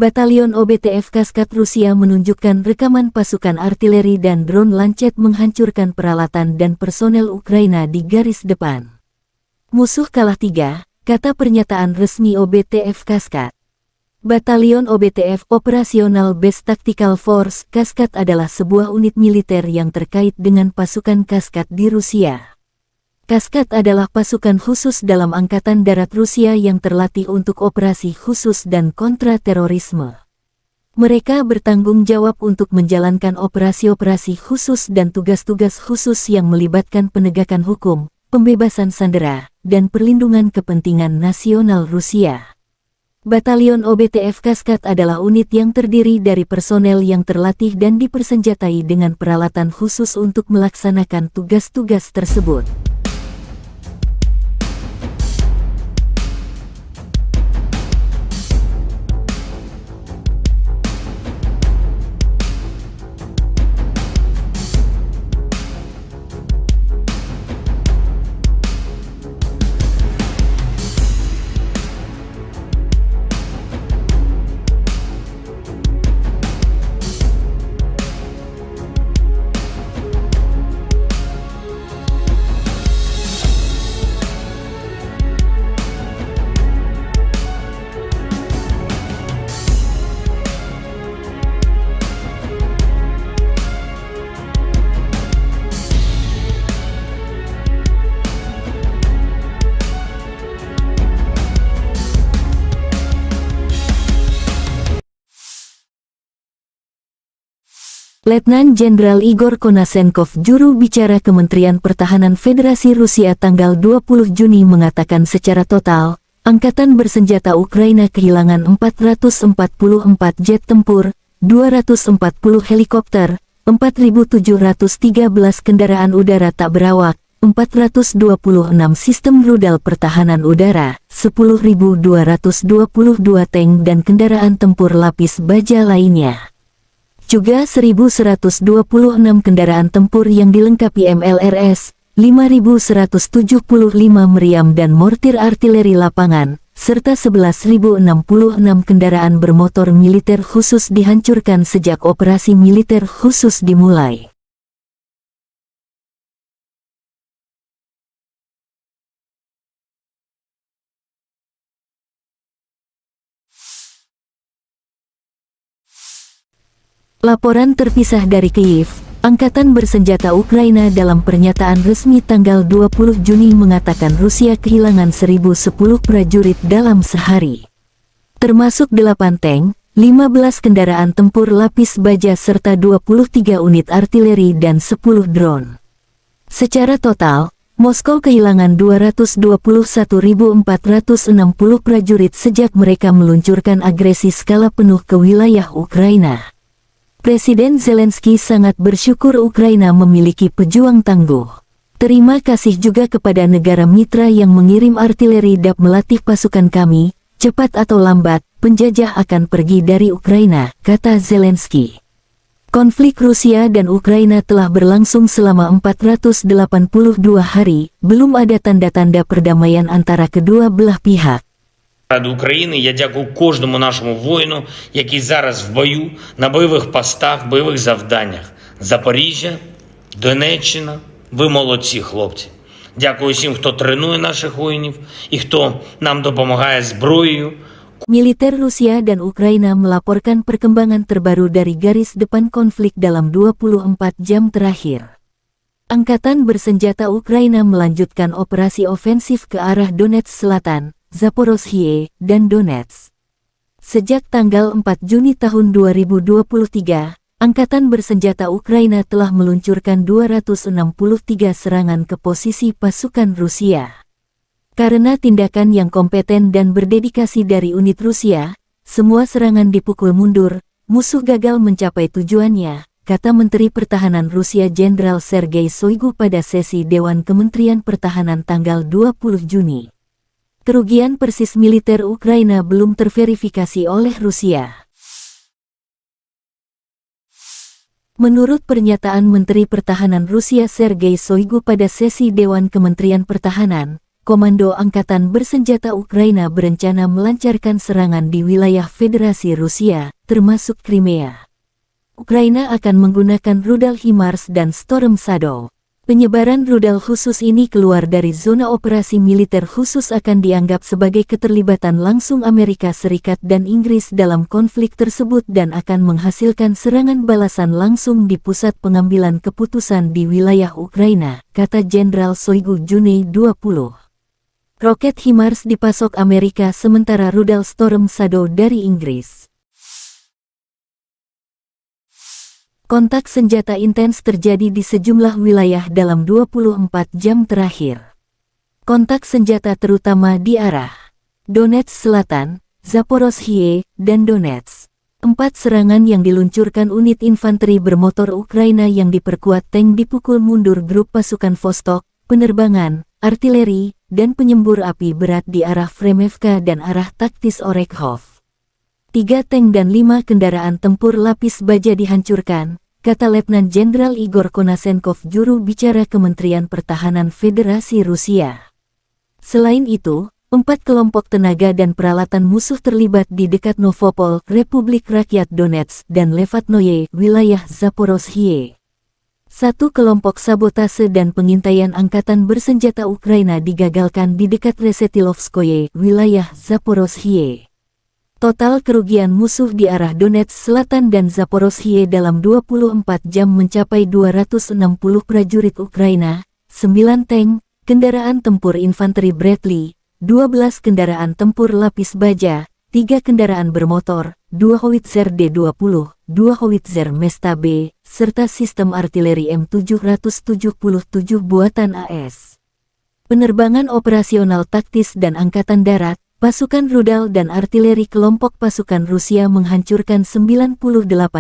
Batalion OBTF Kaskat Rusia menunjukkan rekaman pasukan artileri dan drone Lancet menghancurkan peralatan dan personel Ukraina di garis depan. Musuh kalah 3, kata pernyataan resmi OBTF Kaskat. Batalion OBTF Operational Base Tactical Force Kaskat adalah sebuah unit militer yang terkait dengan pasukan Kaskat di Rusia. Kaskat adalah pasukan khusus dalam Angkatan Darat Rusia yang terlatih untuk operasi khusus dan kontra-terorisme. Mereka bertanggung jawab untuk menjalankan operasi-operasi khusus dan tugas-tugas khusus yang melibatkan penegakan hukum, pembebasan sandera, dan perlindungan kepentingan nasional Rusia. Batalion OBTF Kaskat adalah unit yang terdiri dari personel yang terlatih dan dipersenjatai dengan peralatan khusus untuk melaksanakan tugas-tugas tersebut. Letnan Jenderal Igor Konasenkov, juru bicara Kementerian Pertahanan Federasi Rusia tanggal 20 Juni mengatakan secara total, Angkatan Bersenjata Ukraina kehilangan 444 jet tempur, 240 helikopter, 4.713 kendaraan udara tak berawak, 426 sistem rudal pertahanan udara, 10.222 tank dan kendaraan tempur lapis baja lainnya. Juga 1.126 kendaraan tempur yang dilengkapi MLRS, 5.175 meriam dan mortir artileri lapangan, serta 11.066 kendaraan bermotor militer khusus dihancurkan sejak operasi militer khusus dimulai. Laporan terpisah dari Kyiv, Angkatan Bersenjata Ukraina dalam pernyataan resmi tanggal 20 Juni mengatakan Rusia kehilangan 1.010 prajurit dalam sehari. Termasuk 8 tank, 15 kendaraan tempur lapis baja serta 23 unit artileri dan 10 drone. Secara total, Moskow kehilangan 221.460 prajurit sejak mereka meluncurkan agresi skala penuh ke wilayah Ukraina. Presiden Zelensky sangat bersyukur Ukraina memiliki pejuang tangguh. Terima kasih juga kepada negara mitra yang mengirim artileri dan melatih pasukan kami. Cepat atau lambat, penjajah akan pergi dari Ukraina, kata Zelensky. Konflik Rusia dan Ukraina telah berlangsung selama 482 hari, belum ada tanda-tanda perdamaian antara kedua belah pihak.
Ради України я дякую кожному нашому воїну, який зараз в бою, на бойових постах, бойових завданнях. Запоріжжя, Донеччина, ви молодці, хлопці. Дякую всім, хто тренує наших воїнів і хто нам допомагає зброєю.
Militer Rusia dan Ukraina melaporkan perkembangan terbaru dari garis depan konflik dalam 24 jam terakhir. Angkatan Bersenjata Ukraina melanjutkan operasi ofensif ke arah Donetsk Selatan, Zaporozhye, dan Donetsk. Sejak tanggal 4 Juni tahun 2023, Angkatan Bersenjata Ukraina telah meluncurkan 263 serangan ke posisi pasukan Rusia. Karena tindakan yang kompeten dan berdedikasi dari unit Rusia, semua serangan dipukul mundur, musuh gagal mencapai tujuannya, kata Menteri Pertahanan Rusia Jenderal Sergei Shoigu pada sesi Dewan Kementerian Pertahanan tanggal 20 Juni. Kerugian persis militer Ukraina belum terverifikasi oleh Rusia. Menurut pernyataan Menteri Pertahanan Rusia Sergei Shoigu pada sesi Dewan Kementerian Pertahanan, Komando Angkatan Bersenjata Ukraina berencana melancarkan serangan di wilayah Federasi Rusia, termasuk Crimea. Ukraina akan menggunakan rudal HIMARS dan Storm Shadow. Penyebaran rudal khusus ini keluar dari zona operasi militer khusus akan dianggap sebagai keterlibatan langsung Amerika Serikat dan Inggris dalam konflik tersebut dan akan menghasilkan serangan balasan langsung di pusat pengambilan keputusan di wilayah Ukraina, kata Jenderal Shoigu Juni 20. Roket HIMARS dipasok Amerika sementara rudal Storm Shadow dari Inggris. Kontak senjata intens terjadi di sejumlah wilayah dalam 24 jam terakhir. Kontak senjata terutama di arah Donetsk Selatan, Zaporozhye, dan Donetsk. 4 serangan yang diluncurkan unit infanteri bermotor Ukraina yang diperkuat tank dipukul mundur grup pasukan Vostok, penerbangan, artileri, dan penyembur api berat di arah Fremevka dan arah taktis Orekhov. 3 tank dan 5 kendaraan tempur lapis baja dihancurkan, kata Letnan Jenderal Igor Konasenkov, juru bicara Kementerian Pertahanan Federasi Rusia. Selain itu, 4 kelompok tenaga dan peralatan musuh terlibat di dekat Novopol, Republik Rakyat Donetsk, dan Levatnoye, wilayah Zaporozhye. 1 kelompok sabotase dan pengintaian Angkatan Bersenjata Ukraina digagalkan di dekat Resetilovskoye, wilayah Zaporozhye. Total kerugian musuh di arah Donetsk Selatan dan Zaporozhye dalam 24 jam mencapai 260 prajurit Ukraina, 9 tank, kendaraan tempur infanteri Bradley, 12 kendaraan tempur lapis baja, 3 kendaraan bermotor, 2 howitzer D-20, 2 howitzer Mesta B, serta sistem artileri M777 buatan AS. Penerbangan operasional taktis dan Angkatan Darat, pasukan rudal dan artileri kelompok pasukan Rusia menghancurkan 98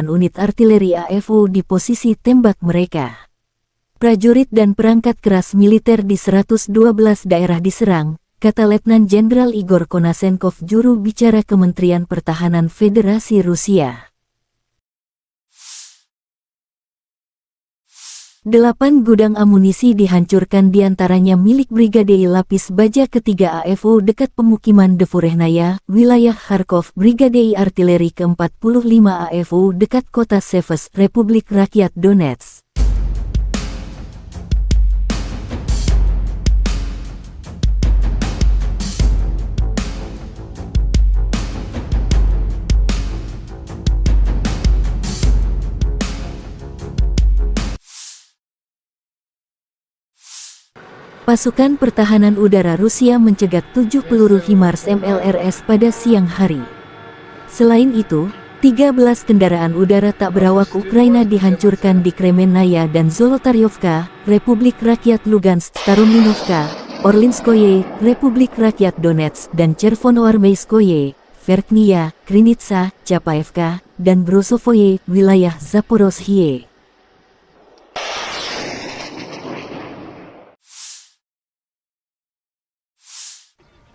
unit artileri AFU di posisi tembak mereka. Prajurit dan perangkat keras militer di 112 daerah diserang, kata Letnan Jenderal Igor Konasenkov, juru bicara Kementerian Pertahanan Federasi Rusia. 8 gudang amunisi dihancurkan, diantaranya milik Brigade Lapis Baja ketiga AFU dekat pemukiman Devurehnaya, wilayah Kharkov, Brigade Artileri ke-45 AFU dekat kota Seves, Republik Rakyat Donetsk. Pasukan pertahanan udara Rusia mencegat 7 peluru HIMARS MLRS pada siang hari. Selain itu, 13 kendaraan udara tak berawak Ukraina dihancurkan di Kremenaya dan Zolotaryovka, Republik Rakyat Lugansk, Starominovka, Orlinskoye, Republik Rakyat Donetsk, dan Chervonoarmeyskoye, Verkhnya, Krinitsa, Chapaevka, dan Brosovoye, wilayah Zaporozhye.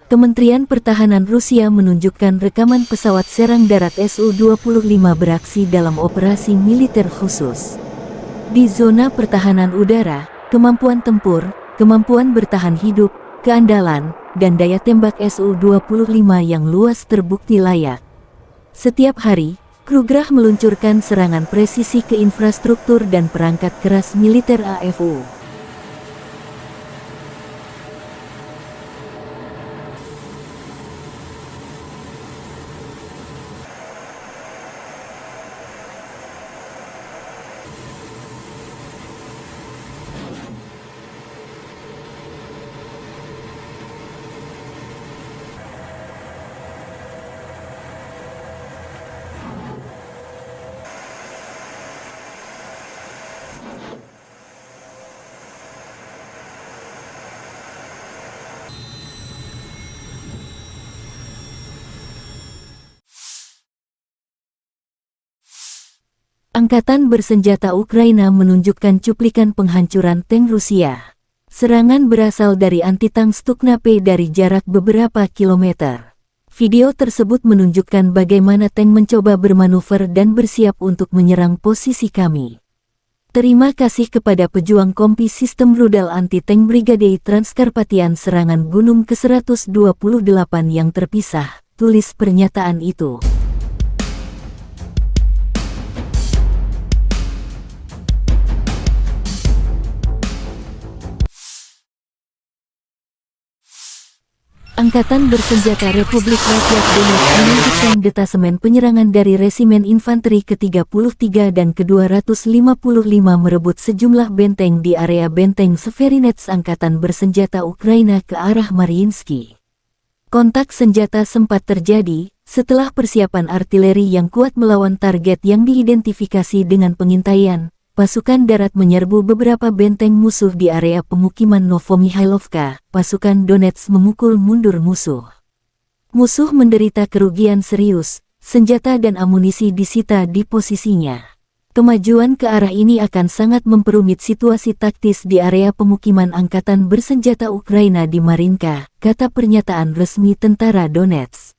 Kementerian Pertahanan Rusia menunjukkan rekaman pesawat serang darat Su-25 beraksi dalam operasi militer khusus. Di zona pertahanan udara, kemampuan tempur, kemampuan bertahan hidup, keandalan, dan daya tembak Su-25 yang luas terbukti layak. Setiap hari, Krugerah meluncurkan serangan presisi ke infrastruktur dan perangkat keras militer AFU. Angkatan bersenjata Ukraina menunjukkan cuplikan penghancuran tank Rusia. Serangan berasal dari anti-tank Stukna-P dari jarak beberapa kilometer. Video tersebut menunjukkan bagaimana tank mencoba bermanuver dan bersiap untuk menyerang posisi kami. Terima kasih kepada pejuang kompi sistem rudal anti-tank Brigade Transkarpatian serangan Gunung ke-128 yang terpisah, tulis pernyataan itu. Angkatan bersenjata Republik Rakyat Donetsk menunjukkan detasemen penyerangan dari Resimen Infanteri ke-33 dan ke-255 merebut sejumlah benteng di area benteng Severinets Angkatan bersenjata Ukraina ke arah Mariinsky. Kontak senjata sempat terjadi setelah persiapan artileri yang kuat melawan target yang diidentifikasi dengan pengintaian. Pasukan darat menyerbu beberapa benteng musuh di area pemukiman Novomihailovka. Pasukan Donetsk memukul mundur musuh. Musuh menderita kerugian serius, senjata dan amunisi disita di posisinya. Kemajuan ke arah ini akan sangat memperumit situasi taktis di area pemukiman Angkatan bersenjata Ukraina di Marinka, kata pernyataan resmi tentara Donetsk.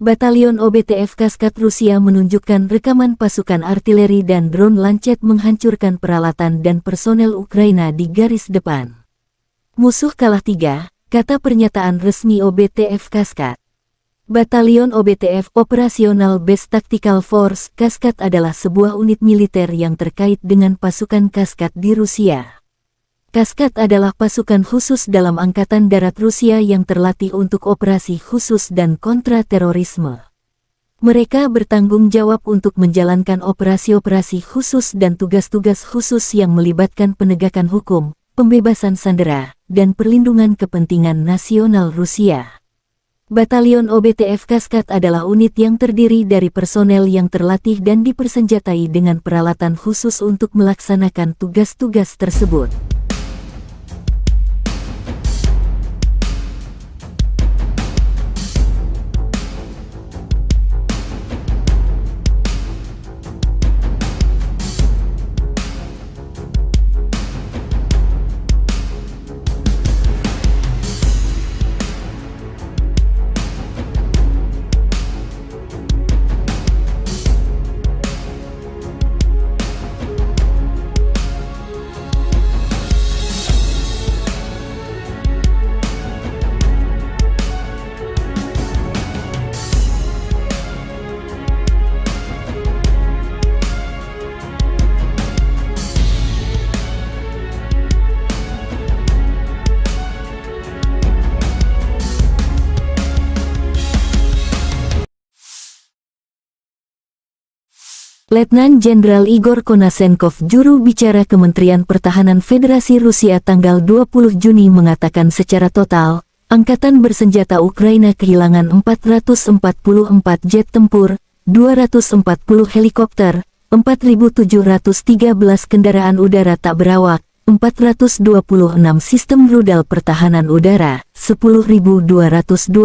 Batalion OBTF Kaskad Rusia menunjukkan rekaman pasukan artileri dan drone Lancet menghancurkan peralatan dan personel Ukraina di garis depan. Musuh kalah 3, kata pernyataan resmi OBTF Kaskad. Batalion OBTF Operational Base Tactical Force Kaskad adalah sebuah unit militer yang terkait dengan pasukan Kaskad di Rusia. Kaskad adalah pasukan khusus dalam Angkatan Darat Rusia yang terlatih untuk operasi khusus dan kontra-terorisme. Mereka bertanggung jawab untuk menjalankan operasi-operasi khusus dan tugas-tugas khusus yang melibatkan penegakan hukum, pembebasan sandera, dan perlindungan kepentingan nasional Rusia. Batalion OBTF Kaskad adalah unit yang terdiri dari personel yang terlatih dan dipersenjatai dengan peralatan khusus untuk melaksanakan tugas-tugas tersebut. Letnan Jenderal Igor Konashenkov, juru bicara Kementerian Pertahanan Federasi Rusia tanggal 20 Juni mengatakan secara total, Angkatan Bersenjata Ukraina kehilangan 444 jet tempur, 240 helikopter, 4.713 kendaraan udara tak berawak, 426 sistem rudal pertahanan udara, 10.222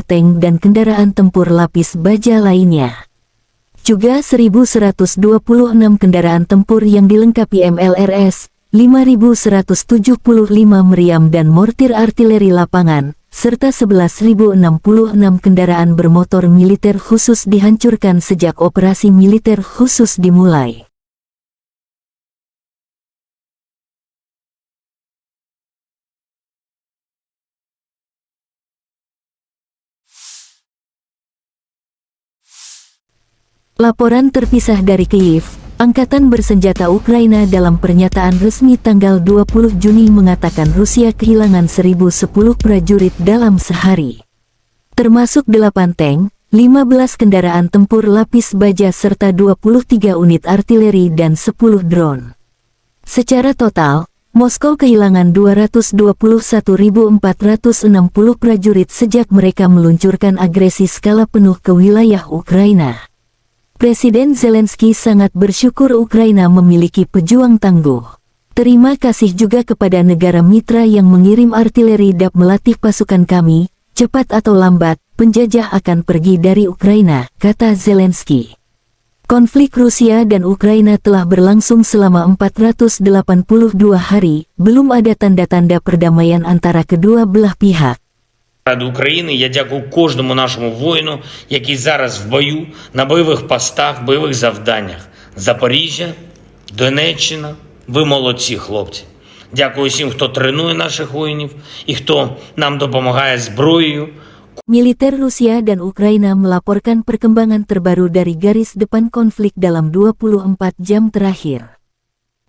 tank dan kendaraan tempur lapis baja lainnya. Juga 1.126 kendaraan tempur yang dilengkapi MLRS, 5.175 meriam dan mortir artileri lapangan, serta 11.066 kendaraan bermotor militer khusus dihancurkan sejak operasi militer khusus dimulai. Laporan terpisah dari Kyiv, Angkatan Bersenjata Ukraina dalam pernyataan resmi tanggal 20 Juni mengatakan Rusia kehilangan 1.010 prajurit dalam sehari. Termasuk 8 tank, 15 kendaraan tempur lapis baja serta 23 unit artileri dan 10 drone. Secara total, Moskow kehilangan 221.460 prajurit sejak mereka meluncurkan agresi skala penuh ke wilayah Ukraina. Presiden Zelensky sangat bersyukur Ukraina memiliki pejuang tangguh. Terima kasih juga kepada negara mitra yang mengirim artileri dan melatih pasukan kami, cepat atau lambat, penjajah akan pergi dari Ukraina, kata Zelensky. Konflik Rusia dan Ukraina telah berlangsung selama 482 hari, belum ada tanda-tanda perdamaian antara kedua belah pihak.
Ради України я дякую кожному нашому воїну, який зараз в бою, на бойових постах, бойових завданнях. Запоріжжя, Донеччина, ви молодці, хлопці. Дякую всім, хто тренує наших воїнів і хто нам допомагає зброєю.
Militer Rusia dan Ukraina melaporkan perkembangan terbaru dari garis depan konflik dalam 24 jam terakhir.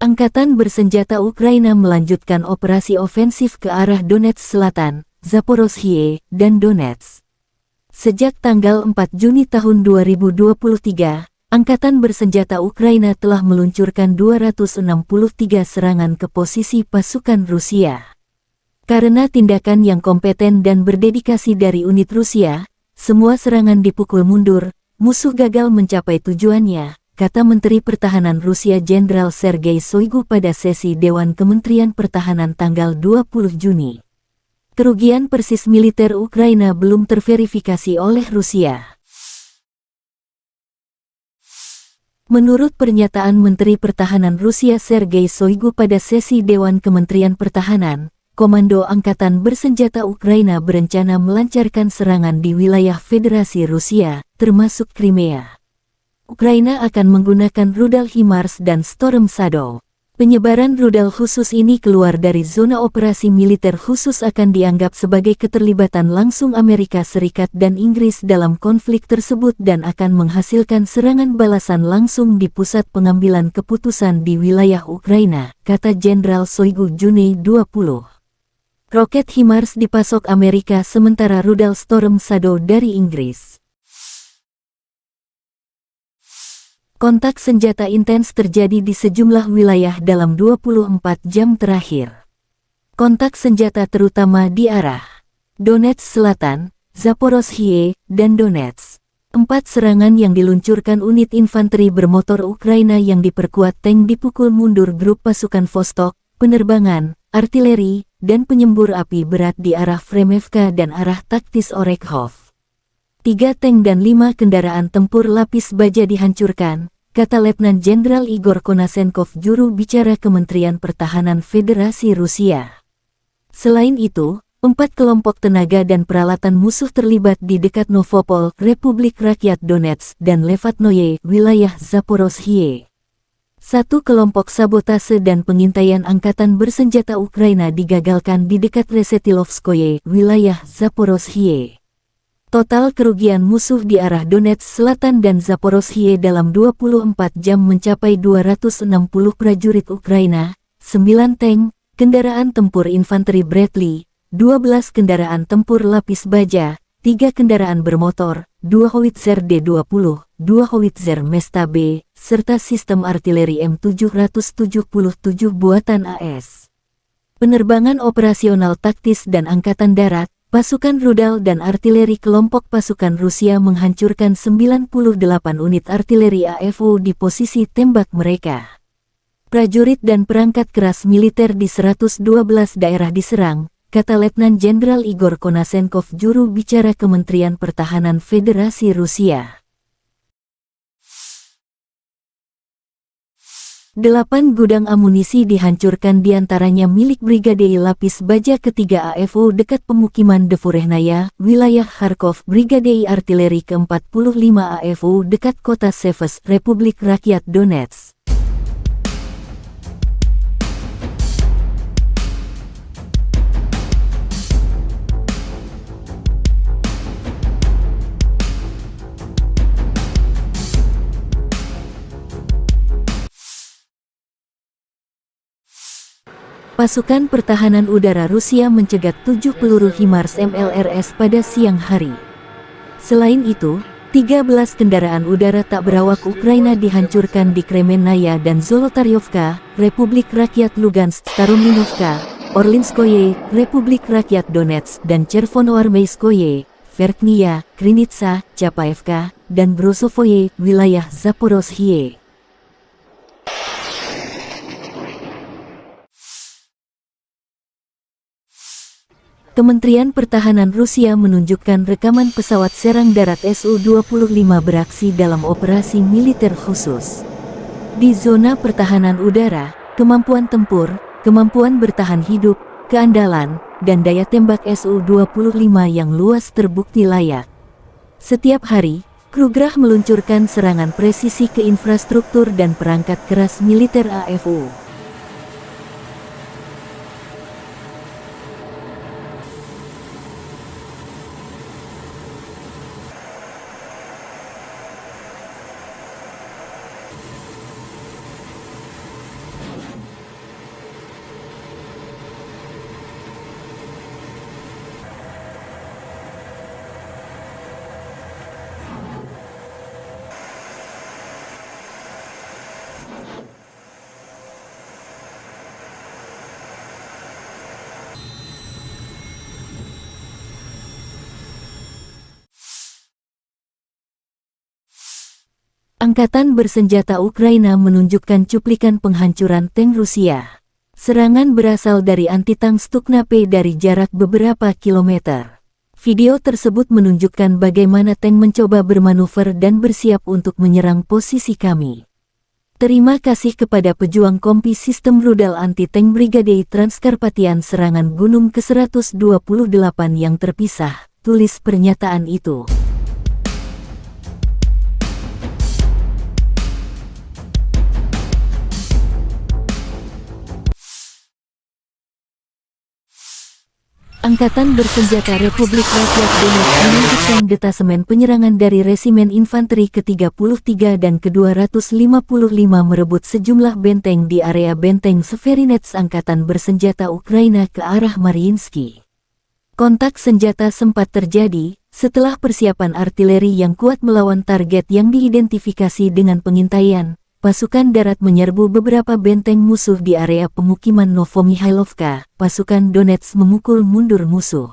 Angkatan Bersenjata Ukraina melanjutkan operasi ofensif ke arah Donetsk Selatan, Zaporozhye, dan Donetsk. Sejak tanggal 4 Juni tahun 2023, Angkatan Bersenjata Ukraina telah meluncurkan 263 serangan ke posisi pasukan Rusia. Karena tindakan yang kompeten dan berdedikasi dari unit Rusia, semua serangan dipukul mundur, musuh gagal mencapai tujuannya, kata Menteri Pertahanan Rusia Jenderal Sergei Shoigu pada sesi Dewan Kementerian Pertahanan tanggal 20 Juni. Kerugian persis militer Ukraina belum terverifikasi oleh Rusia. Menurut pernyataan Menteri Pertahanan Rusia Sergei Shoigu pada sesi Dewan Kementerian Pertahanan, Komando Angkatan Bersenjata Ukraina berencana melancarkan serangan di wilayah Federasi Rusia, termasuk Crimea. Ukraina akan menggunakan rudal HIMARS dan Storm Shadow. Penyebaran rudal khusus ini keluar dari zona operasi militer khusus akan dianggap sebagai keterlibatan langsung Amerika Serikat dan Inggris dalam konflik tersebut dan akan menghasilkan serangan balasan langsung di pusat pengambilan keputusan di wilayah Ukraina, kata Jenderal Shoigu Juni 20. Roket HIMARS dipasok Amerika sementara rudal Storm Shadow dari Inggris. Kontak senjata intens terjadi di sejumlah wilayah dalam 24 jam terakhir. Kontak senjata terutama di arah Donetsk Selatan, Zaporozhye, dan Donetsk. 4 serangan yang diluncurkan unit infanteri bermotor Ukraina yang diperkuat tank dipukul mundur grup pasukan Vostok, penerbangan, artileri, dan penyembur api berat di arah Fremevka dan arah taktis Orekhov. 3 tank dan 5 kendaraan tempur lapis baja dihancurkan, kata Letnan Jenderal Igor Konasenkov, juru bicara Kementerian Pertahanan Federasi Rusia. Selain itu, 4 kelompok tenaga dan peralatan musuh terlibat di dekat Novopol, Republik Rakyat Donetsk, dan Levatnoye, wilayah Zaporozhye. 1 kelompok sabotase dan pengintaian angkatan bersenjata Ukraina digagalkan di dekat Resetilovskoye, wilayah Zaporozhye. Total kerugian musuh di arah Donetsk Selatan dan Zaporozhye dalam 24 jam mencapai 260 prajurit Ukraina, 9 tank, kendaraan tempur infanteri Bradley, 12 kendaraan tempur lapis baja, 3 kendaraan bermotor, 2 howitzer D-20, 2 howitzer Mesta B, serta sistem artileri M777 buatan AS. Penerbangan operasional taktis dan angkatan darat, pasukan rudal dan artileri kelompok pasukan Rusia menghancurkan 98 unit artileri AFU di posisi tembak mereka. Prajurit dan perangkat keras militer di 112 daerah diserang, kata Letnan Jenderal Igor Konasenkov, juru bicara Kementerian Pertahanan Federasi Rusia. 8 gudang amunisi dihancurkan, diantaranya milik Brigade Lapis Baja ketiga AFU dekat pemukiman Devurehnaya, wilayah Kharkov, Brigade Artileri ke-45 AFU dekat kota Seves, Republik Rakyat Donetsk. Pasukan pertahanan udara Rusia mencegat 7 peluru HIMARS MLRS pada siang hari. Selain itu, 13 kendaraan udara tak berawak Ukraina dihancurkan di Kremenaya dan Zolotaryovka, Republik Rakyat Lugansk, Starominovka, Orlinskoye, Republik Rakyat Donetsk, dan Chervonoarmeyskoye, Verkhnya, Krinitsa, Chapaevka, dan Brosovoye, wilayah Zaporozhye. Kementerian Pertahanan Rusia menunjukkan rekaman pesawat serang darat Su-25 beraksi dalam operasi militer khusus. Di zona pertahanan udara, kemampuan tempur, kemampuan bertahan hidup, keandalan, dan daya tembak Su-25 yang luas terbukti layak. Setiap hari, Krugerah meluncurkan serangan presisi ke infrastruktur dan perangkat keras militer AFU. Angkatan bersenjata Ukraina menunjukkan cuplikan penghancuran tank Rusia. Serangan berasal dari anti-tank Stukna-P dari jarak beberapa kilometer. Video tersebut menunjukkan bagaimana tank mencoba bermanuver dan bersiap untuk menyerang posisi kami. Terima kasih kepada pejuang kompi sistem rudal anti-tank Brigade Transkarpatian serangan gunung ke-128 yang terpisah, tulis pernyataan itu. Angkatan Bersenjata Republik Rakyat Donetsk melanjutkan detasemen penyerangan dari Resimen Infanteri ke-33 dan ke-255 merebut sejumlah benteng di area benteng Severinets Angkatan Bersenjata Ukraina ke arah Mariinsky. Kontak senjata sempat terjadi setelah persiapan artileri yang kuat melawan target yang diidentifikasi dengan pengintaian. Pasukan darat menyerbu beberapa benteng musuh di area pemukiman Novomihailovka. Pasukan Donetsk memukul mundur musuh.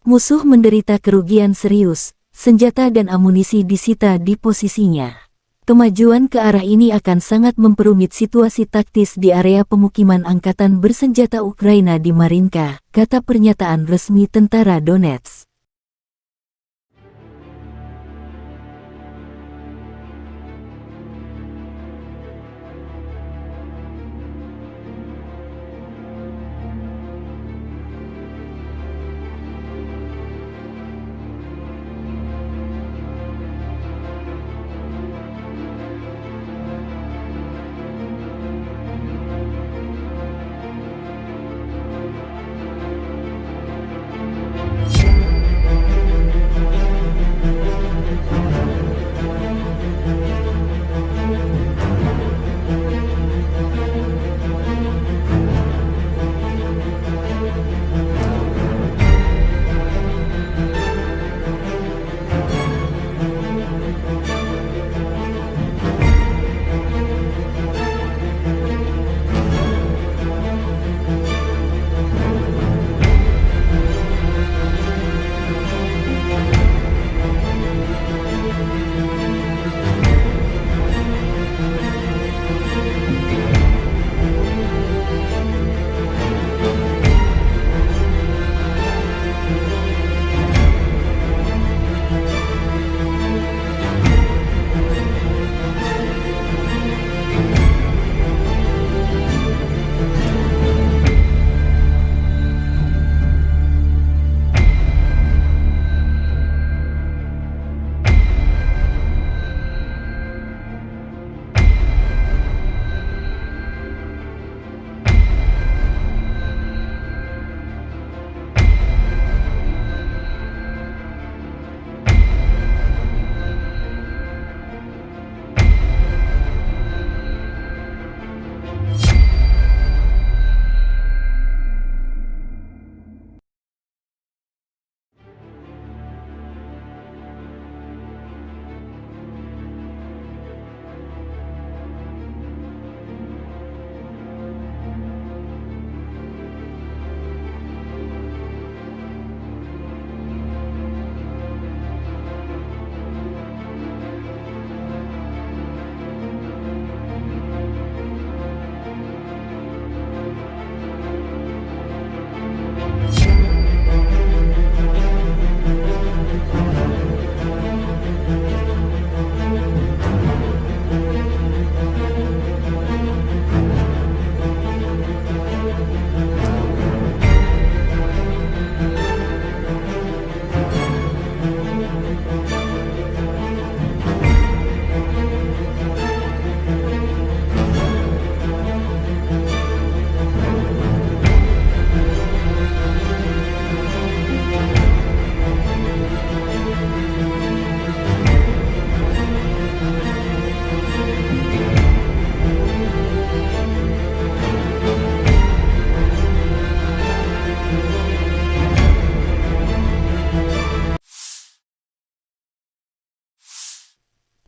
Musuh menderita kerugian serius, senjata dan amunisi disita di posisinya. Kemajuan ke arah ini akan sangat memperumit situasi taktis di area pemukiman Angkatan Bersenjata Ukraina di Marinka, kata pernyataan resmi tentara Donetsk.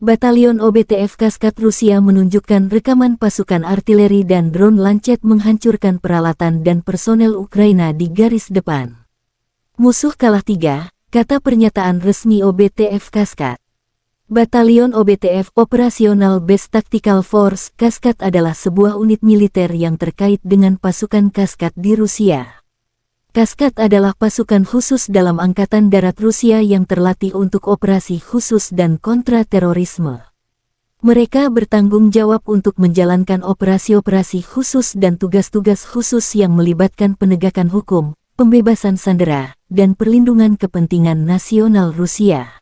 Batalion OBTF Kaskat Rusia menunjukkan rekaman pasukan artileri dan drone Lancet menghancurkan peralatan dan personel Ukraina di garis depan. Musuh kalah 3, kata pernyataan resmi OBTF Kaskat. Batalion OBTF Operational Base Tactical Force Kaskat adalah sebuah unit militer yang terkait dengan pasukan Kaskat di Rusia. Kaskat adalah pasukan khusus dalam Angkatan Darat Rusia yang terlatih untuk operasi khusus dan kontra terorisme. Mereka bertanggung jawab untuk menjalankan operasi-operasi khusus dan tugas-tugas khusus yang melibatkan penegakan hukum, pembebasan sandera, dan perlindungan kepentingan nasional Rusia.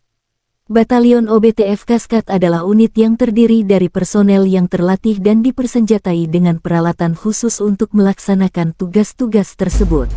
Batalion OBTF Kaskat adalah unit yang terdiri dari personel yang terlatih dan dipersenjatai dengan peralatan khusus untuk melaksanakan tugas-tugas tersebut.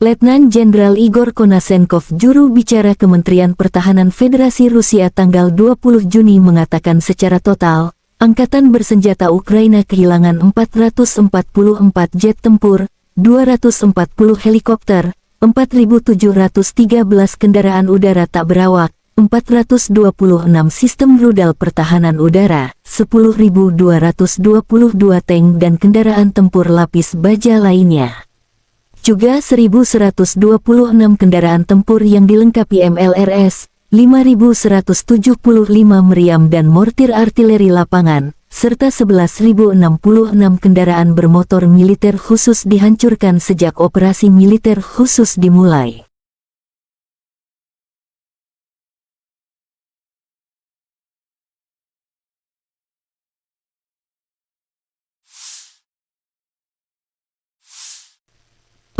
Letnan Jenderal Igor Konashenkov, juru bicara Kementerian Pertahanan Federasi Rusia tanggal 20 Juni mengatakan secara total, Angkatan Bersenjata Ukraina kehilangan 444 jet tempur, 240 helikopter, 4.713 kendaraan udara tak berawak, 426 sistem rudal pertahanan udara, 10.222 tank dan kendaraan tempur lapis baja lainnya. Juga 1.126 kendaraan tempur yang dilengkapi MLRS, 5.175 meriam dan mortir artileri lapangan, serta 11.066 kendaraan bermotor militer khusus dihancurkan sejak operasi militer khusus dimulai.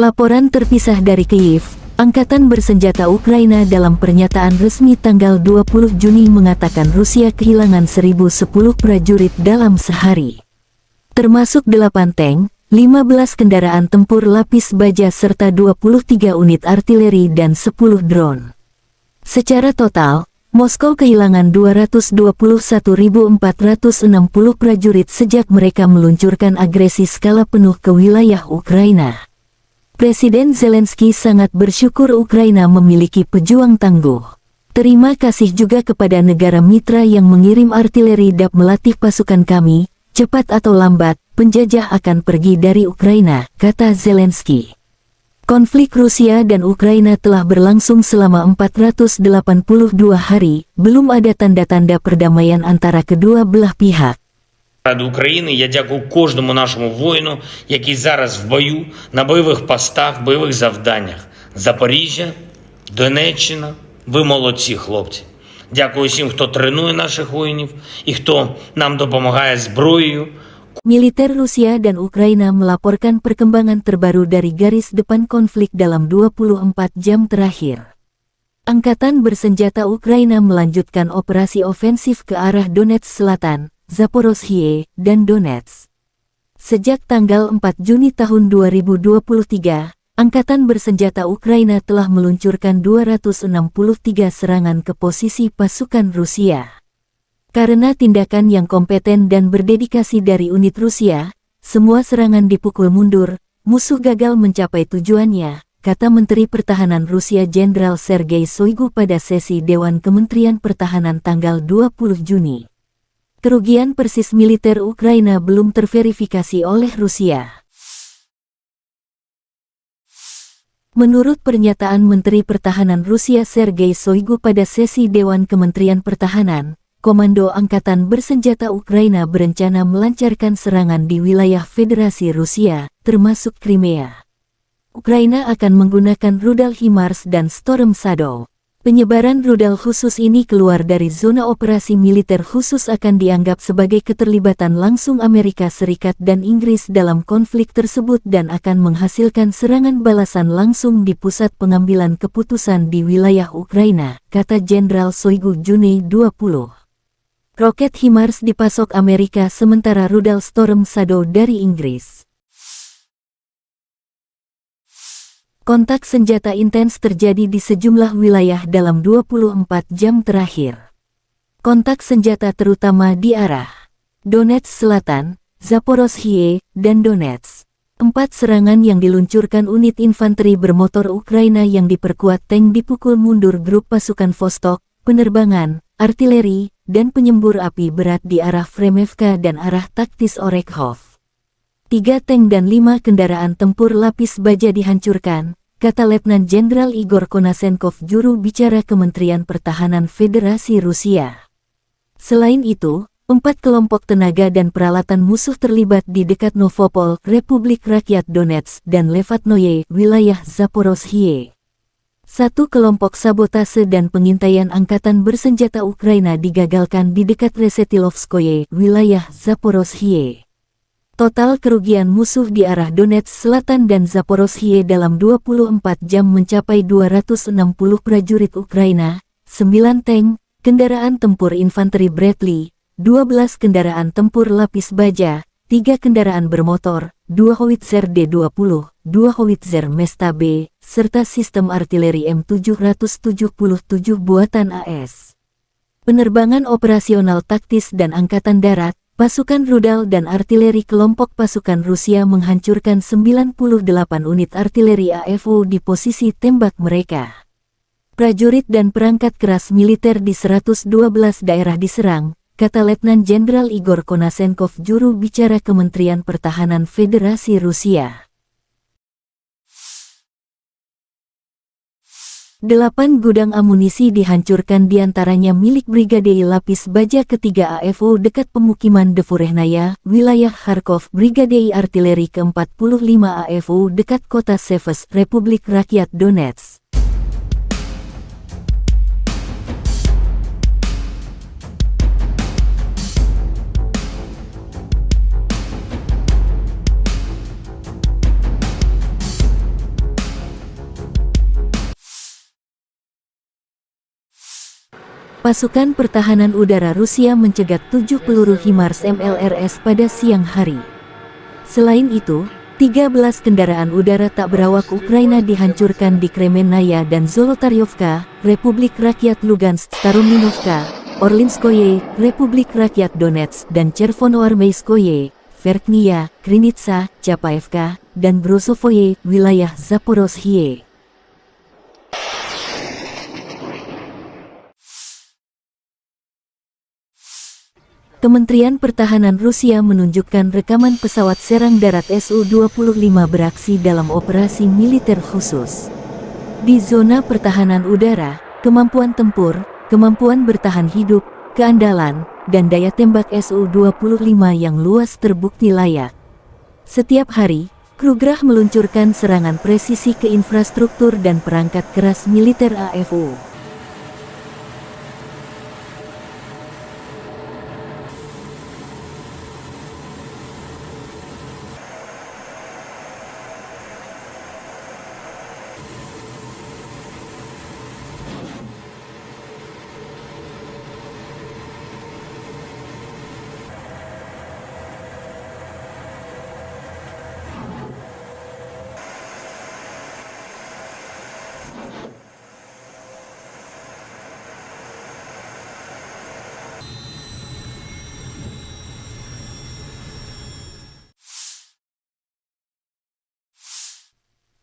Laporan terpisah dari Kyiv, Angkatan Bersenjata Ukraina dalam pernyataan resmi tanggal 20 Juni mengatakan Rusia kehilangan 1.010 prajurit dalam sehari. Termasuk 8 tank, 15 kendaraan tempur lapis baja serta 23 unit artileri dan 10 drone. Secara total, Moskow kehilangan 221.460 prajurit sejak mereka meluncurkan agresi skala penuh ke wilayah Ukraina. Presiden Zelensky sangat bersyukur Ukraina memiliki pejuang tangguh. Terima kasih juga kepada negara mitra yang mengirim artileri DAP melatih pasukan kami, cepat atau lambat, penjajah akan pergi dari Ukraina, kata Zelensky. Konflik Rusia dan Ukraina telah berlangsung selama 482 hari, belum ada tanda-tanda perdamaian antara kedua belah pihak.
Ради України я дякую кожному нашому воїну, який зараз в бою, на бойових постах, бойових завданнях. Запоріжжя, Донеччина, ви молодці, хлопці. Дякую всім, хто тренує наших воїнів і хто нам допомагає зброєю.
Militer Rusia dan Ukraina melaporkan perkembangan terbaru dari garis depan konflik dalam 24 jam terakhir. Angkatan Bersenjata Ukraina melanjutkan operasi ofensif ke arah Donetsk Selatan, Zaporozhye, dan Donetsk. Sejak tanggal 4 Juni tahun 2023, Angkatan Bersenjata Ukraina telah meluncurkan 263 serangan ke posisi pasukan Rusia. Karena tindakan yang kompeten dan berdedikasi dari unit Rusia, semua serangan dipukul mundur, musuh gagal mencapai tujuannya, kata Menteri Pertahanan Rusia Jenderal Sergei Shoigu pada sesi Dewan Kementerian Pertahanan tanggal 20 Juni. Kerugian persis militer Ukraina belum terverifikasi oleh Rusia. Menurut pernyataan Menteri Pertahanan Rusia Sergei Shoigu pada sesi Dewan Kementerian Pertahanan, Komando Angkatan Bersenjata Ukraina berencana melancarkan serangan di wilayah Federasi Rusia, termasuk Crimea. Ukraina akan menggunakan rudal HIMARS dan Storm Shadow. Penyebaran rudal khusus ini keluar dari zona operasi militer khusus akan dianggap sebagai keterlibatan langsung Amerika Serikat dan Inggris dalam konflik tersebut dan akan menghasilkan serangan balasan langsung di pusat pengambilan keputusan di wilayah Ukraina, kata Jenderal Shoigu Juni 20. Roket HIMARS dipasok Amerika sementara rudal Storm Shadow dari Inggris. Kontak senjata intens terjadi di sejumlah wilayah dalam 24 jam terakhir. Kontak senjata terutama di arah Donetsk Selatan, Zaporozhye, dan Donetsk. 4 serangan yang diluncurkan unit infanteri bermotor Ukraina yang diperkuat tank dipukul mundur grup pasukan Vostok, penerbangan, artileri, dan penyembur api berat di arah Fremevka dan arah taktis Orekhov. 3 tank dan 5 kendaraan tempur lapis baja dihancurkan, kata Letnan Jenderal Igor Konasenkov, juru bicara Kementerian Pertahanan Federasi Rusia. Selain itu, 4 kelompok tenaga dan peralatan musuh terlibat di dekat Novopol, Republik Rakyat Donetsk, dan Levatnoye, wilayah Zaporozhye. 1 kelompok sabotase dan pengintaian angkatan bersenjata Ukraina digagalkan di dekat Resetilovskoye, wilayah Zaporozhye. Total kerugian musuh di arah Donetsk Selatan dan Zaporozhye dalam 24 jam mencapai 260 prajurit Ukraina, 9 tank, kendaraan tempur infanteri Bradley, 12 kendaraan tempur lapis baja, 3 kendaraan bermotor, 2 howitzer D-20, 2 howitzer Mesta B, serta sistem artileri M777 buatan AS. Penerbangan operasional taktis dan angkatan darat, pasukan rudal dan artileri kelompok pasukan Rusia menghancurkan 98 unit artileri AFU di posisi tembak mereka. Prajurit dan perangkat keras militer di 112 daerah diserang, kata Letnan Jenderal Igor Konasenkov, juru bicara Kementerian Pertahanan Federasi Rusia. 8 gudang amunisi dihancurkan, diantaranya milik Brigade Lapis Baja ketiga AFO dekat pemukiman Devurehnaya, wilayah Kharkov, Brigade Artileri ke-45 AFO dekat kota Seves, Republik Rakyat Donetsk. Pasukan pertahanan udara Rusia mencegat 7 peluru HIMARS MLRS pada siang hari. Selain itu, 13 kendaraan udara tak berawak Ukraina dihancurkan di Kremenaya dan Zolotaryovka, Republik Rakyat Lugansk, Starominovka, Orlinskoye, Republik Rakyat Donetsk, dan Chervonoarmeyskoye, Verkhnya, Krinitsa, Chapaevka, dan Brosovoye, wilayah Zaporozhye. Kementerian Pertahanan Rusia menunjukkan rekaman pesawat serang darat Su-25 beraksi dalam operasi militer khusus. Di zona pertahanan udara, kemampuan tempur, kemampuan bertahan hidup, keandalan, dan daya tembak Su-25 yang luas terbukti layak. Setiap hari, Krugerah meluncurkan serangan presisi ke infrastruktur dan perangkat keras militer AFU.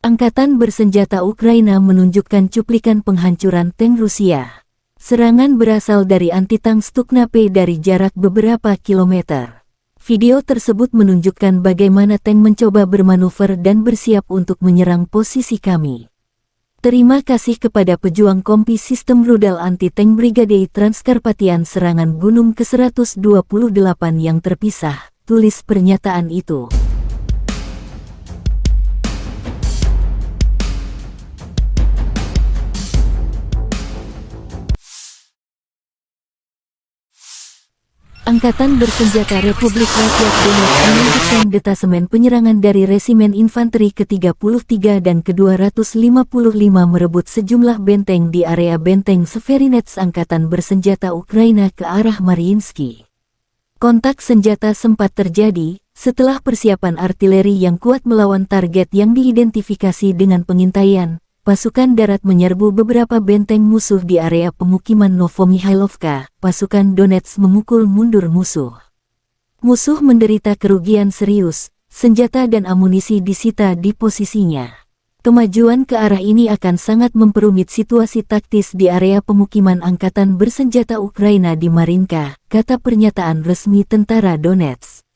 Angkatan bersenjata Ukraina menunjukkan cuplikan penghancuran tank Rusia. Serangan berasal dari anti-tank Stukna-P dari jarak beberapa kilometer. Video tersebut menunjukkan bagaimana tank mencoba bermanuver dan bersiap untuk menyerang posisi kami. Terima kasih kepada pejuang kompi sistem rudal anti-tank Brigade Transkarpatian serangan Gunung ke-128 yang terpisah, tulis pernyataan itu. Angkatan bersenjata Republik Rakyat Donetsk menunjukkan detasemen penyerangan dari Resimen Infanteri ke-33 dan ke-255 merebut sejumlah benteng di area benteng Severinets Angkatan Bersenjata Ukraina ke arah Mariinsky. Kontak senjata sempat terjadi, Setelah persiapan artileri yang kuat melawan target yang diidentifikasi dengan pengintaian, pasukan darat menyerbu beberapa benteng musuh di area pemukiman Novomihailovka. Pasukan Donetsk memukul mundur musuh. Musuh menderita kerugian serius, senjata dan amunisi disita di posisinya. Kemajuan ke arah ini akan sangat memperumit situasi taktis di area pemukiman angkatan bersenjata Ukraina di Marinka, kata pernyataan resmi tentara Donetsk.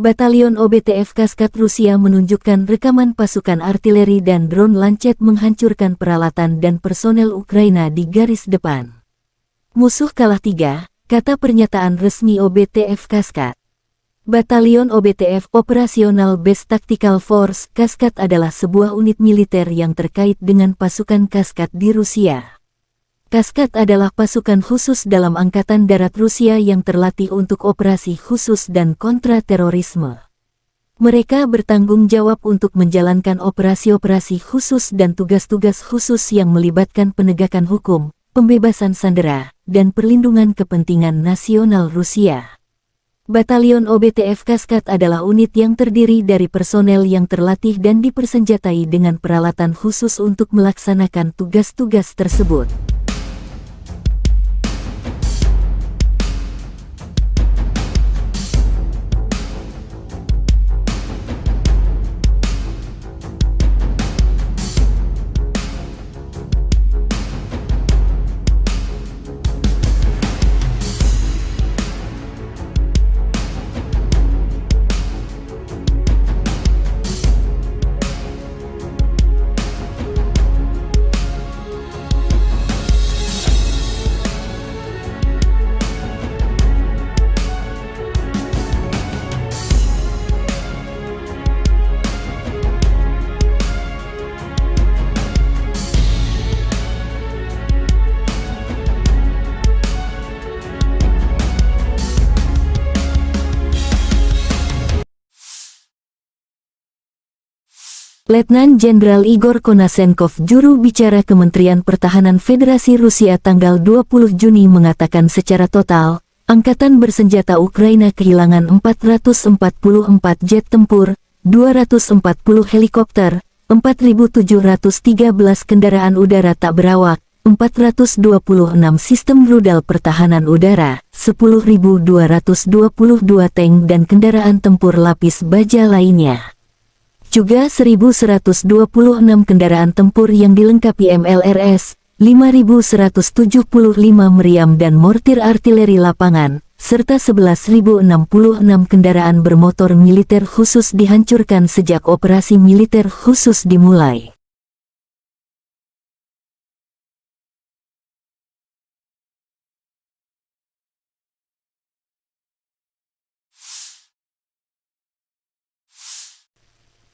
Batalion OBTF Kaskat Rusia menunjukkan rekaman pasukan artileri dan drone Lancet menghancurkan peralatan dan personel Ukraina di garis depan. Musuh kalah 3, kata pernyataan resmi OBTF Kaskat. Batalion OBTF Operational Base Tactical Force Kaskat adalah sebuah unit militer yang terkait dengan pasukan Kaskat di Rusia. Kaskat adalah pasukan khusus dalam Angkatan Darat Rusia yang terlatih untuk operasi khusus dan kontra-terorisme. Mereka bertanggung jawab untuk menjalankan operasi-operasi khusus dan tugas-tugas khusus yang melibatkan penegakan hukum, pembebasan sandera, dan perlindungan kepentingan nasional Rusia. Batalion OBTF Kaskat adalah unit yang terdiri dari personel yang terlatih dan dipersenjatai dengan peralatan khusus untuk melaksanakan tugas-tugas tersebut. Letnan Jenderal Igor Konasenkov, juru bicara Kementerian Pertahanan Federasi Rusia tanggal 20 Juni mengatakan secara total, Angkatan Bersenjata Ukraina kehilangan 444 jet tempur, 240 helikopter, 4.713 kendaraan udara tak berawak, 426 sistem rudal pertahanan udara, 10.222 tank dan kendaraan tempur lapis baja lainnya. Juga 1.126 kendaraan tempur yang dilengkapi MLRS, 5.175 meriam dan mortir artileri lapangan, serta 11.066 kendaraan bermotor militer khusus dihancurkan sejak operasi militer khusus dimulai.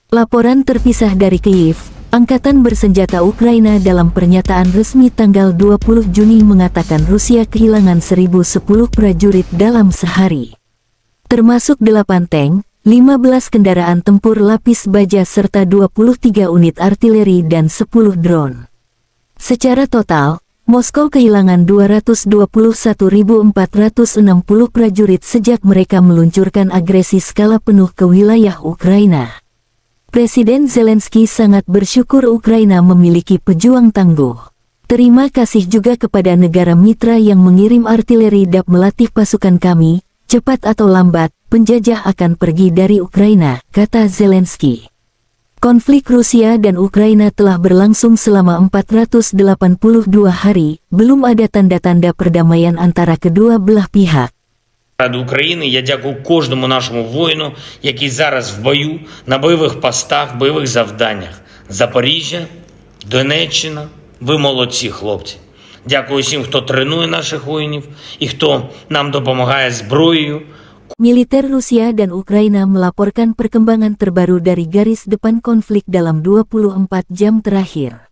Laporan terpisah dari Kyiv, Angkatan Bersenjata Ukraina dalam pernyataan resmi tanggal 20 Juni mengatakan Rusia kehilangan 1.010 prajurit dalam sehari. Termasuk 8 tank, 15 kendaraan tempur lapis baja serta 23 unit artileri dan 10 drone. Secara total, Moskow kehilangan 221.460 prajurit sejak mereka meluncurkan agresi skala penuh ke wilayah Ukraina. Presiden Zelensky sangat bersyukur Ukraina memiliki pejuang tangguh. Terima kasih juga kepada negara mitra yang mengirim artileri DAP melatih pasukan kami, cepat atau lambat, penjajah akan pergi dari Ukraina, kata Zelensky. Konflik Rusia dan Ukraina telah berlangsung selama 482 hari, belum ada tanda-tanda perdamaian antara kedua belah pihak.
Ради України я дякую кожному нашому воїну, який зараз в бою, на бойових постах, бойових завданнях. Запоріжжя, Донеччина, ви молодці, хлопці. Дякую всім, хто тренує наших воїнів і хто нам допомагає зброєю.
Militer Rusia dan Ukraina melaporkan perkembangan terbaru dari garis depan konflik dalam 24 jam terakhir.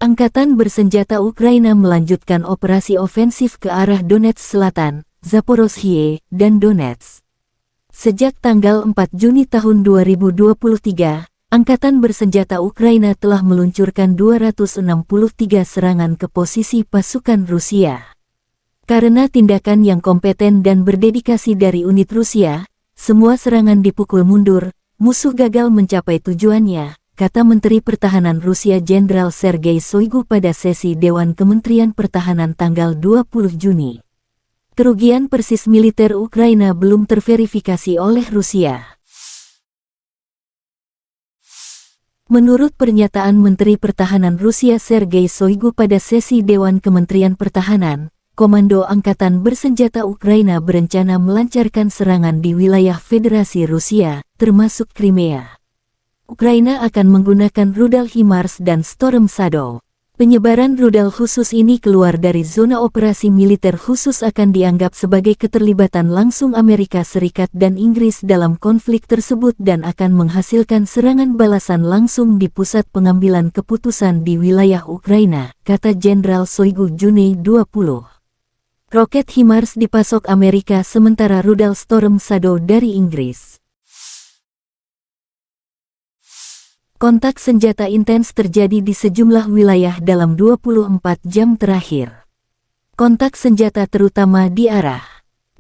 Angkatan Bersenjata Ukraina melanjutkan operasi ofensif ke arah Donetsk Selatan, Zaporozhye, dan Donetsk. Sejak tanggal 4 Juni tahun 2023, Angkatan Bersenjata Ukraina telah meluncurkan 263 serangan ke posisi pasukan Rusia. Karena tindakan yang kompeten dan berdedikasi dari unit Rusia, semua serangan dipukul mundur, musuh gagal mencapai tujuannya, kata Menteri Pertahanan Rusia Jenderal Sergei Shoigu pada sesi Dewan Kementerian Pertahanan tanggal 20 Juni. Kerugian persis militer Ukraina belum terverifikasi oleh Rusia. Menurut pernyataan Menteri Pertahanan Rusia Sergei Shoigu pada sesi Dewan Kementerian Pertahanan, Komando Angkatan Bersenjata Ukraina berencana melancarkan serangan di wilayah Federasi Rusia, termasuk Crimea. Ukraina akan menggunakan rudal HIMARS dan Storm Shadow. Penyebaran rudal khusus ini keluar dari zona operasi militer khusus akan dianggap sebagai keterlibatan langsung Amerika Serikat dan Inggris dalam konflik tersebut dan akan menghasilkan serangan balasan langsung di pusat pengambilan keputusan di wilayah Ukraina, kata Jenderal Shoigu Juni 20. Roket HIMARS dipasok Amerika sementara rudal Storm Shadow dari Inggris. Kontak senjata intens terjadi di sejumlah wilayah dalam 24 jam terakhir. Kontak senjata terutama di arah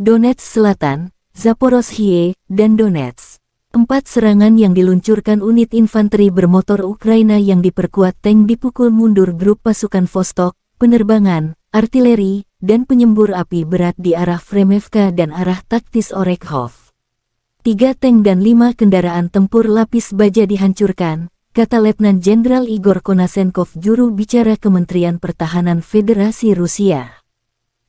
Donetsk Selatan, Zaporozhye, dan Donetsk. 4 serangan yang diluncurkan unit infanteri bermotor Ukraina yang diperkuat tank dipukul mundur grup pasukan Vostok, penerbangan, artileri, dan penyembur api berat di arah Fremevka dan arah taktis Orekhov. 3 tank dan 5 kendaraan tempur lapis baja dihancurkan, kata Letnan Jenderal Igor Konasenkov, juru bicara Kementerian Pertahanan Federasi Rusia.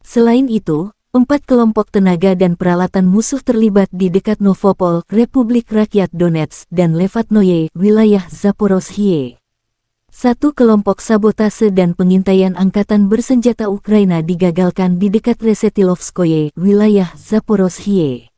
Selain itu, 4 kelompok tenaga dan peralatan musuh terlibat di dekat Novopol, Republik Rakyat Donetsk, dan Levatnoye, wilayah Zaporozhye. 1 kelompok sabotase dan pengintaian Angkatan Bersenjata Ukraina digagalkan di dekat Resetilovskoye, wilayah Zaporozhye.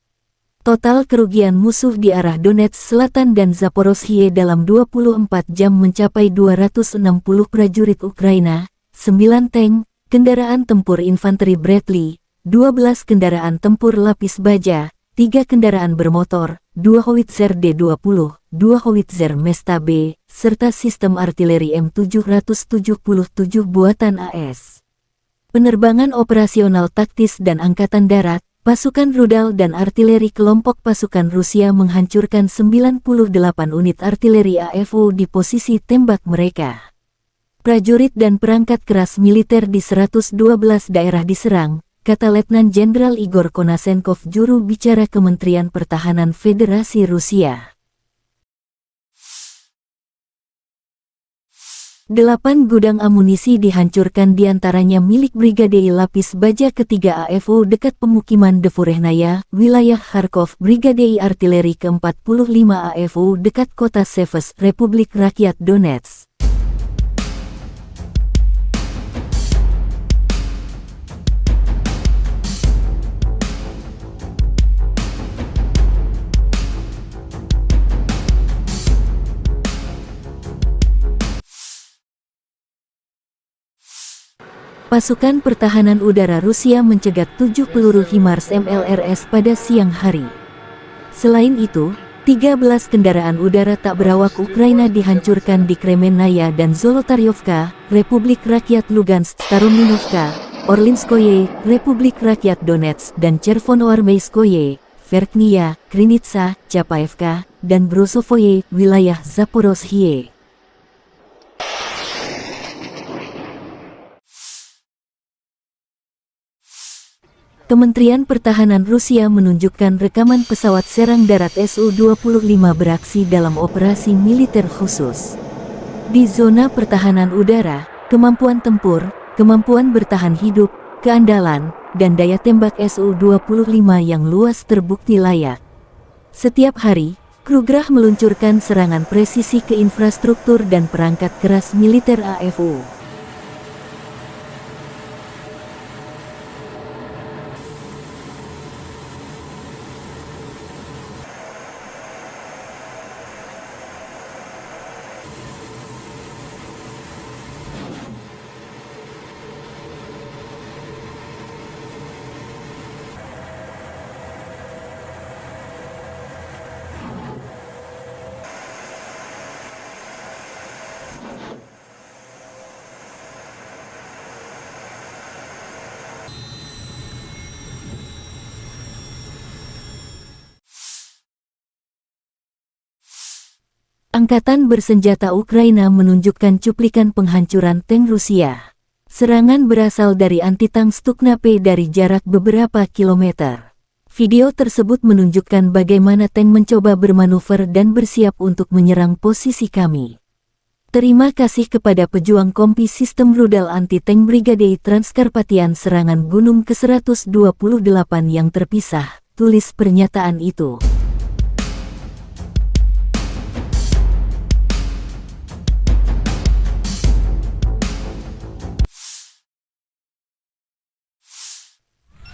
Total kerugian musuh di arah Donetsk Selatan dan Zaporozhye dalam 24 jam mencapai 260 prajurit Ukraina, 9 tank, kendaraan tempur infanteri Bradley, 12 kendaraan tempur lapis baja, 3 kendaraan bermotor, 2 howitzer D-20, 2 howitzer Mesta B, serta sistem artileri M777 buatan AS. Penerbangan operasional taktis dan angkatan darat, pasukan rudal dan artileri kelompok pasukan Rusia menghancurkan 98 unit artileri AFU di posisi tembak mereka. Prajurit dan perangkat keras militer di 112 daerah diserang, kata Letnan Jenderal Igor Konasenkov, juru bicara Kementerian Pertahanan Federasi Rusia. 8 gudang amunisi dihancurkan, diantaranya milik Brigade Lapis Baja ketiga AFU dekat pemukiman Devurehnaya, wilayah Kharkov, Brigade Artileri ke-45 AFU dekat kota Seves, Republik Rakyat Donetsk. Pasukan pertahanan udara Rusia mencegat 7 peluru HIMARS MLRS pada siang hari. Selain itu, 13 kendaraan udara tak berawak Ukraina dihancurkan di Kremenaya dan Zolotaryovka, Republik Rakyat Lugansk, Starominovka, Orlinskoye, Republik Rakyat Donetsk, dan Chervonoarmeyskoye, Verkhnya, Krinitsa, Chapaevka, dan Brosovoye, wilayah Zaporozhye. Kementerian Pertahanan Rusia menunjukkan rekaman pesawat serang darat Su-25 beraksi dalam operasi militer khusus. Di zona pertahanan udara, kemampuan tempur, kemampuan bertahan hidup, keandalan, dan daya tembak Su-25 yang luas terbukti layak. Setiap hari, Krugerah meluncurkan serangan presisi ke infrastruktur dan perangkat keras militer AFU. Angkatan bersenjata Ukraina menunjukkan cuplikan penghancuran tank Rusia. Serangan berasal dari anti-tank Stukna-P dari jarak beberapa kilometer. Video tersebut menunjukkan bagaimana tank mencoba bermanuver dan bersiap untuk menyerang posisi kami. Terima kasih kepada pejuang kompi sistem rudal anti-tank Brigade Transkarpatian serangan Gunung ke-128 yang terpisah, tulis pernyataan itu.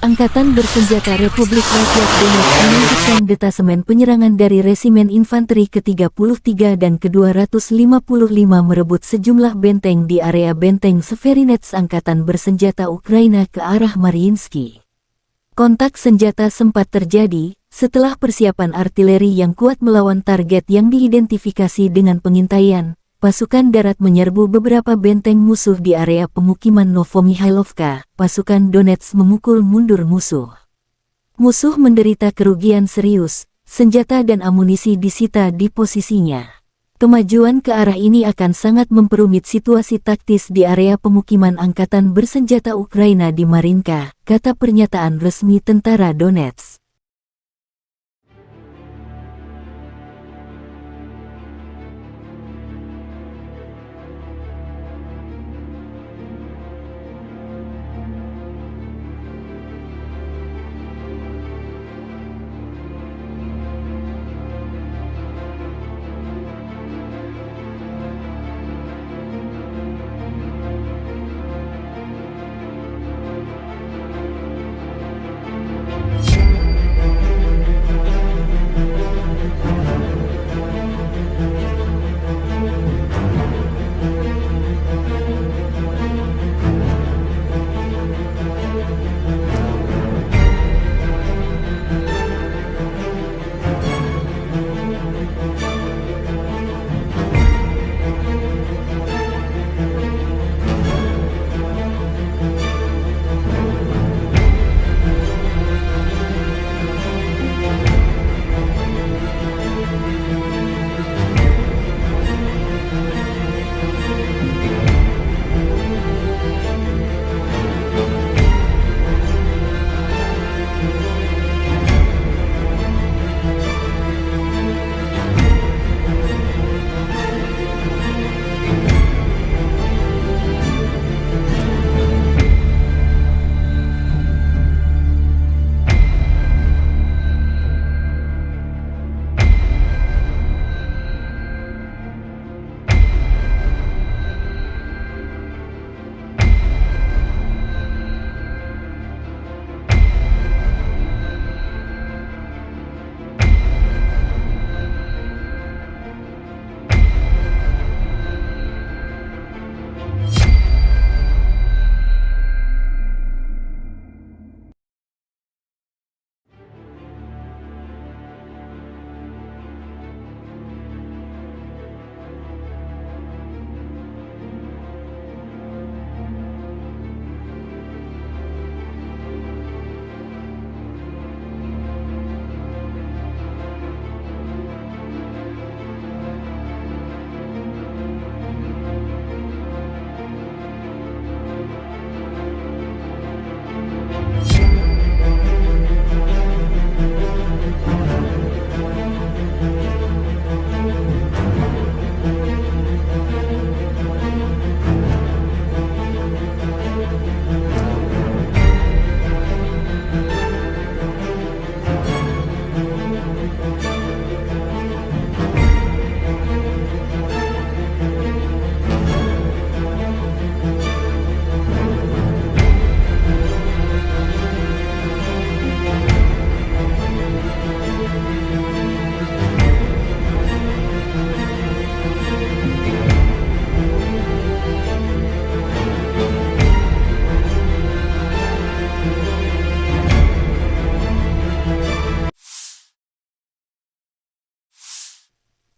Angkatan bersenjata Republik Rakyat Donetsk menunjukkan detasemen penyerangan dari Resimen Infanteri ke-33 dan ke-255 merebut sejumlah benteng di area benteng Severinets Angkatan Bersenjata Ukraina ke arah Mariinsky. Kontak senjata sempat terjadi setelah persiapan artileri yang kuat melawan target yang diidentifikasi dengan pengintaian. Pasukan darat menyerbu beberapa benteng musuh di area pemukiman Novomihailovka. Pasukan Donetsk memukul mundur musuh. Musuh menderita kerugian serius, senjata dan amunisi disita di posisinya. Kemajuan ke arah ini akan sangat memperumit situasi taktis di area pemukiman Angkatan Bersenjata Ukraina di Marinka, kata pernyataan resmi tentara Donetsk.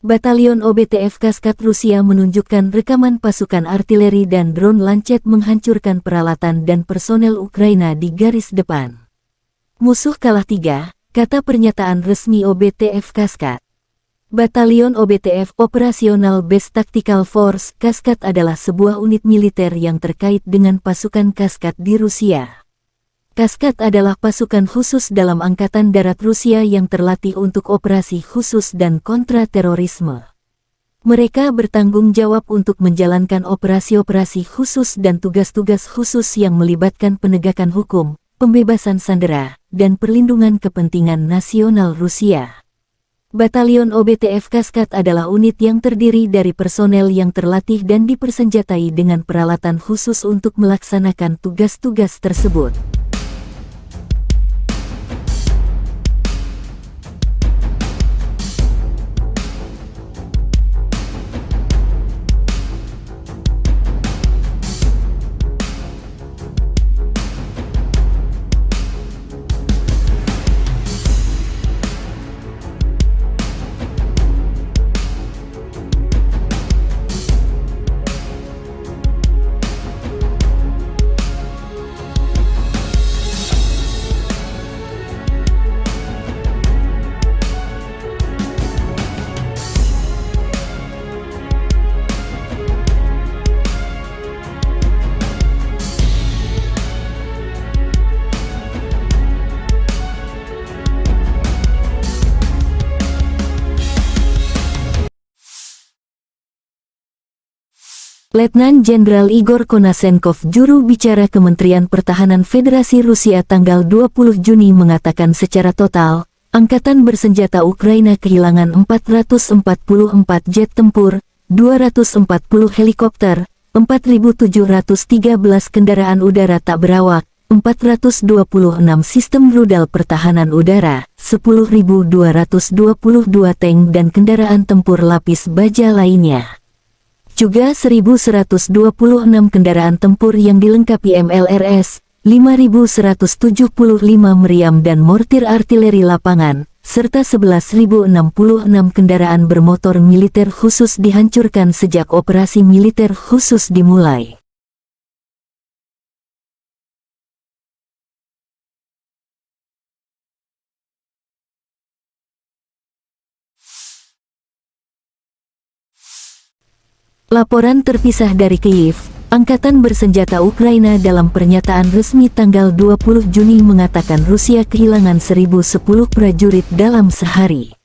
Batalion OBTF Kaskad Rusia menunjukkan rekaman pasukan artileri dan drone Lancet menghancurkan peralatan dan personel Ukraina di garis depan. Musuh kalah 3, kata pernyataan resmi OBTF Kaskad. Batalion OBTF Operational Base Tactical Force Kaskad adalah sebuah unit militer yang terkait dengan pasukan Kaskad di Rusia. Kaskad adalah pasukan khusus dalam Angkatan Darat Rusia yang terlatih untuk operasi khusus dan kontra-terorisme. Mereka bertanggung jawab untuk menjalankan operasi-operasi khusus dan tugas-tugas khusus yang melibatkan penegakan hukum, pembebasan sandera, dan perlindungan kepentingan nasional Rusia. Batalion OBTF Kaskad adalah unit yang terdiri dari personel yang terlatih dan dipersenjatai dengan peralatan khusus untuk melaksanakan tugas-tugas tersebut. Letnan Jenderal Igor Konasenkov, juru bicara Kementerian Pertahanan Federasi Rusia tanggal 20 Juni mengatakan secara total, Angkatan Bersenjata Ukraina kehilangan 444 jet tempur, 240 helikopter, 4.713 kendaraan udara tak berawak, 426 sistem rudal pertahanan udara, 10.222 tank dan kendaraan tempur lapis baja lainnya. Juga 1.126 kendaraan tempur yang dilengkapi MLRS, 5.175 meriam dan mortir artileri lapangan, serta 11.066 kendaraan bermotor militer khusus dihancurkan sejak operasi militer khusus dimulai. Laporan terpisah dari Kyiv, Angkatan Bersenjata Ukraina dalam pernyataan resmi tanggal 20 Juni mengatakan Rusia kehilangan 1.010 prajurit dalam sehari.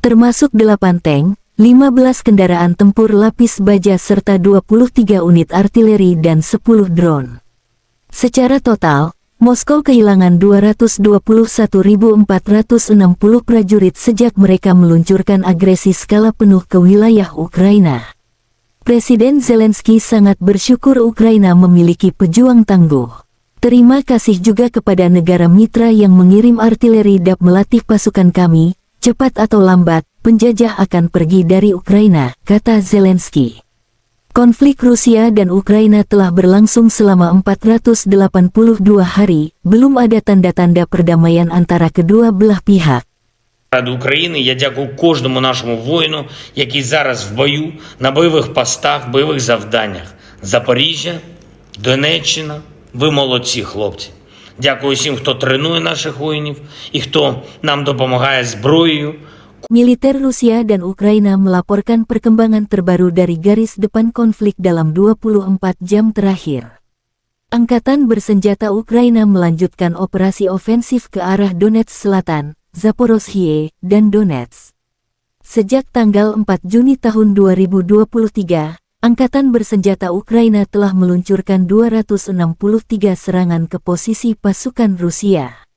Termasuk 8 tank, 15 kendaraan tempur lapis baja serta 23 unit artileri dan 10 drone. Secara total, Moskow kehilangan 221.460 prajurit sejak mereka meluncurkan agresi skala penuh ke wilayah Ukraina. Presiden Zelensky sangat bersyukur Ukraina memiliki pejuang tangguh. Terima kasih juga kepada negara mitra yang mengirim artileri DAP melatih pasukan kami, cepat atau lambat, penjajah akan pergi dari Ukraina, kata Zelensky. Konflik Rusia dan Ukraina telah berlangsung selama 482 hari, belum ada tanda-tanda perdamaian antara kedua belah pihak.
Ради України я дякую кожному нашому воїну, який зараз в бою, на бойових постах, бойових завданнях. Запоріжжя, Донеччина, ви молодці, хлопці. Дякую всім, хто тренує наших воїнів і хто нам допомагає зброєю.
Militer Rusia dan Ukraina melaporkan perkembangan terbaru dari garis depan konflik dalam 24 jam terakhir. Angkatan Bersenjata Ukraina melanjutkan operasi ofensif ke arah Donetsk Selatan, Zaporozhye, dan Donetsk. Sejak tanggal 4 Juni tahun 2023, Angkatan Bersenjata Ukraina telah meluncurkan 263 serangan ke posisi pasukan Rusia.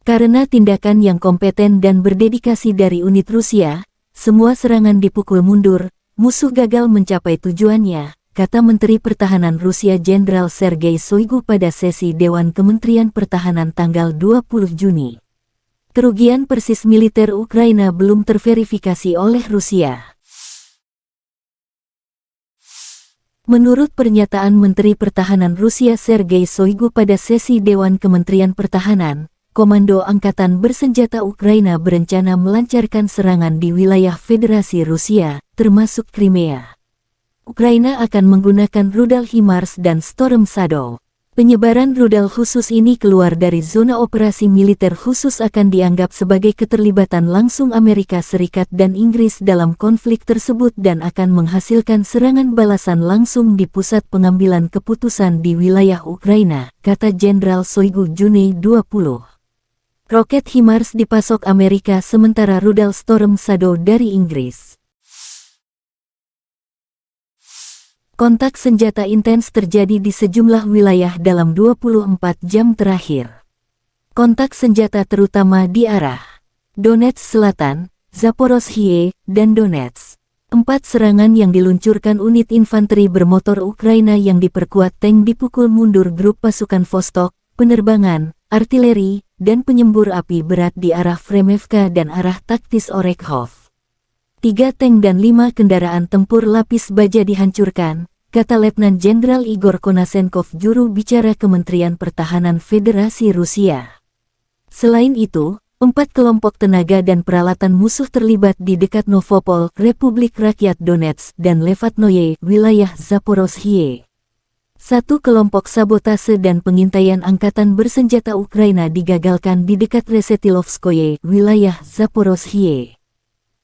Karena tindakan yang kompeten dan berdedikasi dari unit Rusia, semua serangan dipukul mundur, musuh gagal mencapai tujuannya, kata Menteri Pertahanan Rusia Jenderal Sergei Shoigu pada sesi Dewan Kementerian Pertahanan tanggal 20 Juni. Kerugian persis militer Ukraina belum terverifikasi oleh Rusia. Menurut pernyataan Menteri Pertahanan Rusia Sergei Shoigu pada sesi Dewan Kementerian Pertahanan, Komando Angkatan Bersenjata Ukraina berencana melancarkan serangan di wilayah Federasi Rusia, termasuk Crimea. Ukraina akan menggunakan rudal HIMARS dan Storm Shadow. Penyebaran rudal khusus ini keluar dari zona operasi militer khusus akan dianggap sebagai keterlibatan langsung Amerika Serikat dan Inggris dalam konflik tersebut dan akan menghasilkan serangan balasan langsung di pusat pengambilan keputusan di wilayah Ukraina, kata Jenderal Shoigu Juni 20. Roket HIMARS dipasok Amerika sementara rudal Storm Shadow dari Inggris. Kontak senjata intens terjadi di sejumlah wilayah dalam 24 jam terakhir. Kontak senjata terutama di arah Donetsk Selatan, Zaporozhye, dan Donetsk. 4 serangan yang diluncurkan unit infanteri bermotor Ukraina yang diperkuat tank dipukul mundur grup pasukan Vostok, penerbangan, artileri, dan penyembur api berat di arah Fremevka dan arah taktis Orekhov. 3 tank dan 5 kendaraan tempur lapis baja dihancurkan, kata Letnan Jenderal Igor Konasenkov, juru bicara Kementerian Pertahanan Federasi Rusia. Selain itu, 4 kelompok tenaga dan peralatan musuh terlibat di dekat Novopol, Republik Rakyat Donetsk, dan Levatnoye, wilayah Zaporozhye. 1 kelompok sabotase dan pengintaian angkatan bersenjata Ukraina digagalkan di dekat Resetilovskoye, wilayah Zaporozhye.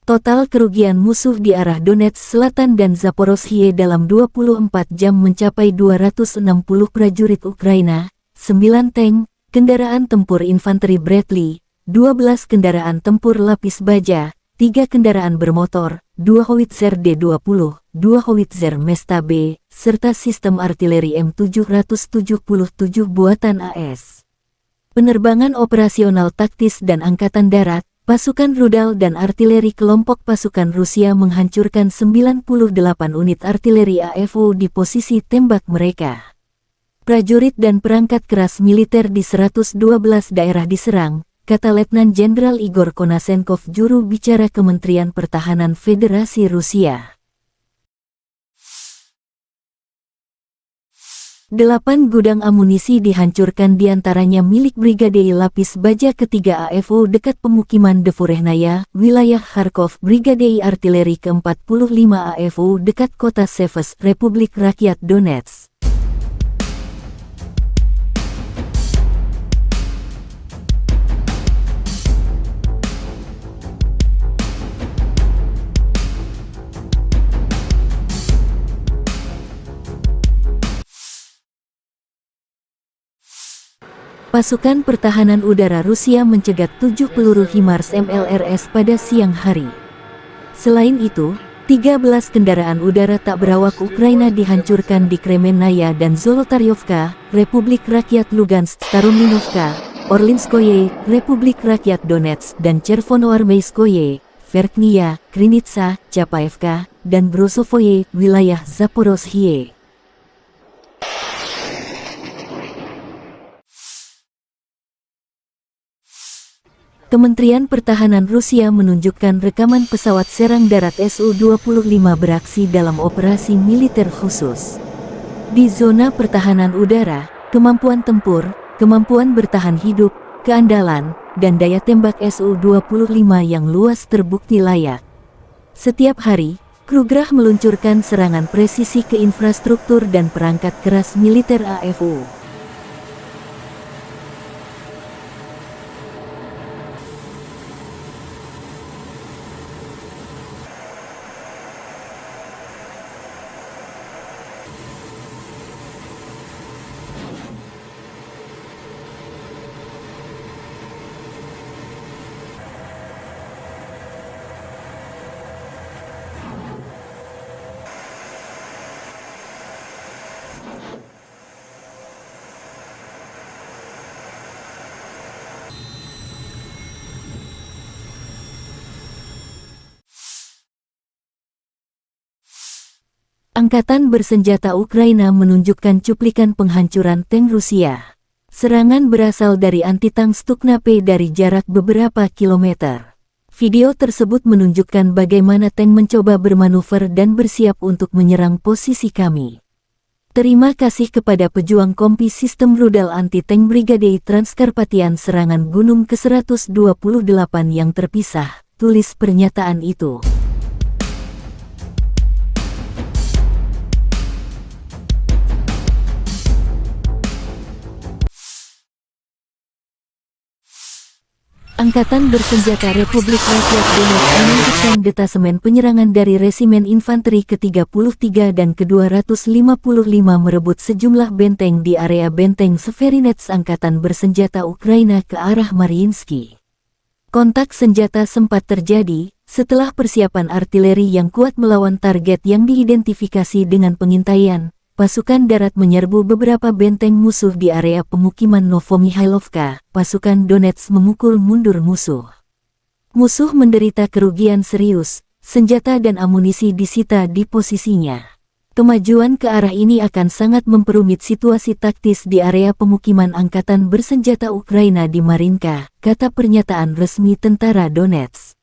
Total kerugian musuh di arah Donetsk Selatan dan Zaporozhye dalam 24 jam mencapai 260 prajurit Ukraina, 9 tank, kendaraan tempur infanteri Bradley, 12 kendaraan tempur lapis baja, 3 kendaraan bermotor, 2 howitzer D-20, 2 howitzer Mesta B, serta sistem artileri M777 buatan AS. Penerbangan operasional taktis dan angkatan darat, pasukan rudal dan artileri kelompok pasukan Rusia menghancurkan 98 unit artileri AFO di posisi tembak mereka. Prajurit dan perangkat keras militer di 112 daerah diserang, kata Letnan Jenderal Igor Konasenkov, juru bicara Kementerian Pertahanan Federasi Rusia. 8 gudang amunisi dihancurkan, diantaranya milik Brigade Lapis Baja ketiga AFO dekat pemukiman Devorehnaya, wilayah Kharkov, Brigade Artileri ke-45 AFO dekat kota Seves, Republik Rakyat Donetsk. Pasukan pertahanan udara Rusia mencegat 7 peluru HIMARS MLRS pada siang hari. Selain itu, 13 kendaraan udara tak berawak Ukraina dihancurkan di Kremenaya dan Zolotaryovka, Republik Rakyat Lugansk, Starominovka, Orlinskoye, Republik Rakyat Donetsk, dan Chervonoarmeyskoye, Verkhnya, Krinitsa, Chapaevka, dan Brosovoye, wilayah Zaporozhye. Kementerian Pertahanan Rusia menunjukkan rekaman pesawat serang darat Su-25 beraksi dalam operasi militer khusus. Di zona pertahanan udara, kemampuan tempur, kemampuan bertahan hidup, keandalan, dan daya tembak Su-25 yang luas terbukti layak. Setiap hari, Krugerah meluncurkan serangan presisi ke infrastruktur dan perangkat keras militer AFO. Angkatan bersenjata Ukraina menunjukkan cuplikan penghancuran tank Rusia. Serangan berasal dari anti-tank Stukna-P dari jarak beberapa kilometer. Video tersebut menunjukkan bagaimana tank mencoba bermanuver dan bersiap untuk menyerang posisi kami. Terima kasih kepada pejuang kompi sistem rudal anti-tank Brigade Transkarpatian serangan gunung ke-128 yang terpisah, tulis pernyataan itu. Angkatan Bersenjata Republik Rakyat Donetsk melanjutkan detasemen penyerangan dari Resimen Infanteri ke-33 dan ke-255 merebut sejumlah benteng di area benteng Severinets Angkatan Bersenjata Ukraina ke arah Mariinsky. Kontak senjata sempat terjadi setelah persiapan artileri yang kuat melawan target yang diidentifikasi dengan pengintaian. Pasukan darat menyerbu beberapa benteng musuh di area pemukiman Novomihailovka. Pasukan Donetsk memukul mundur musuh. Musuh menderita kerugian serius, senjata dan amunisi disita di posisinya. Kemajuan ke arah ini akan sangat memperumit situasi taktis di area pemukiman Angkatan Bersenjata Ukraina di Marinka, kata pernyataan resmi tentara Donetsk.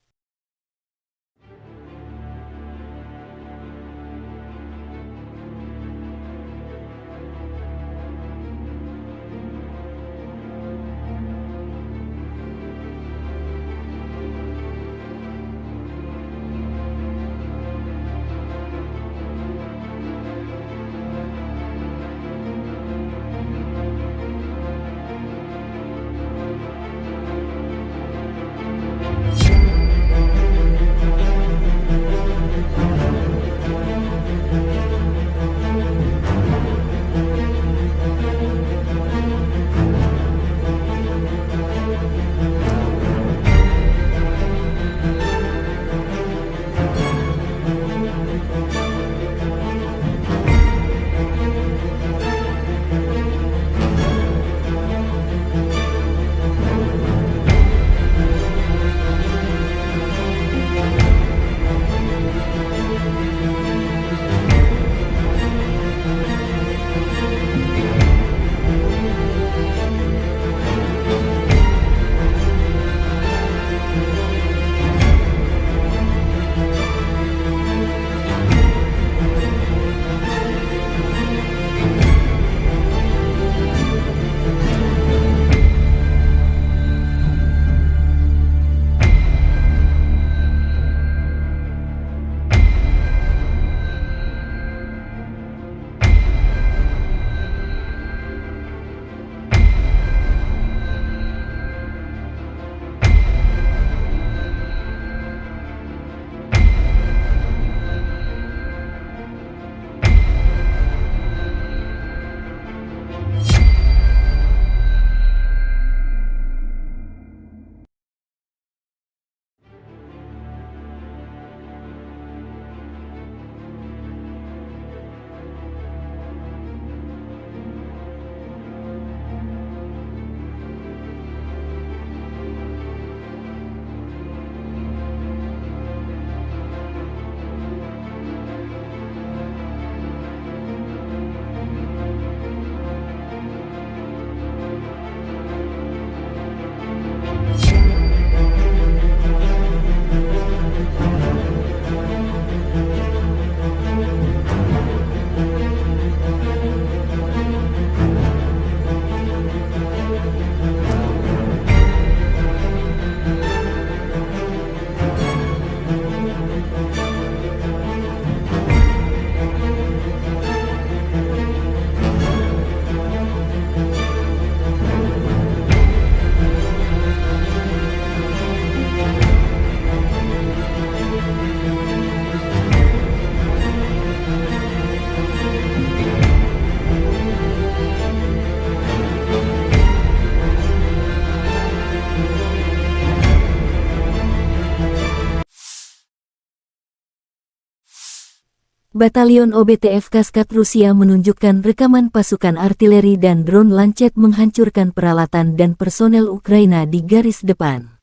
Batalion OBTF Kaskat Rusia menunjukkan rekaman pasukan artileri dan drone Lancet menghancurkan peralatan dan personel Ukraina di garis depan.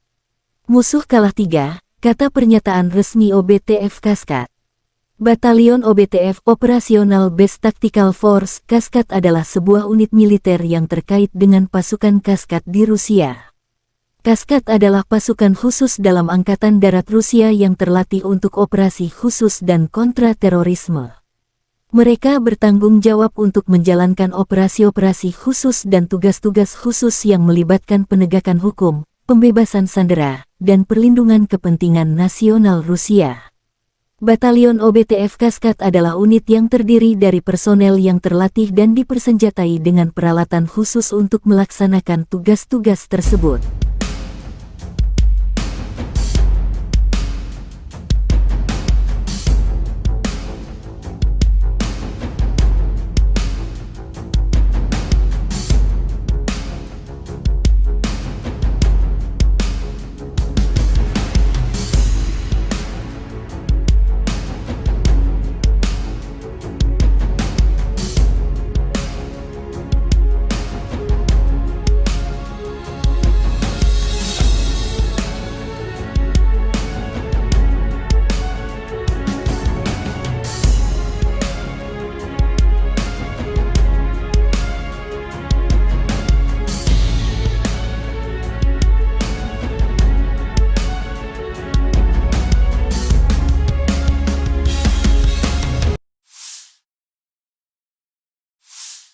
Musuh kalah 3, kata pernyataan resmi OBTF Kaskat. Batalion OBTF Operational Base Tactical Force Kaskat adalah sebuah unit militer yang terkait dengan pasukan Kaskat di Rusia. Kaskat adalah pasukan khusus dalam Angkatan Darat Rusia yang terlatih untuk operasi khusus dan kontra-terorisme. Mereka bertanggung jawab untuk menjalankan operasi-operasi khusus dan tugas-tugas khusus yang melibatkan penegakan hukum, pembebasan sandera, dan perlindungan kepentingan nasional Rusia. Batalion OBTF Kaskad adalah unit yang terdiri dari personel yang terlatih dan dipersenjatai dengan peralatan khusus untuk melaksanakan tugas-tugas tersebut.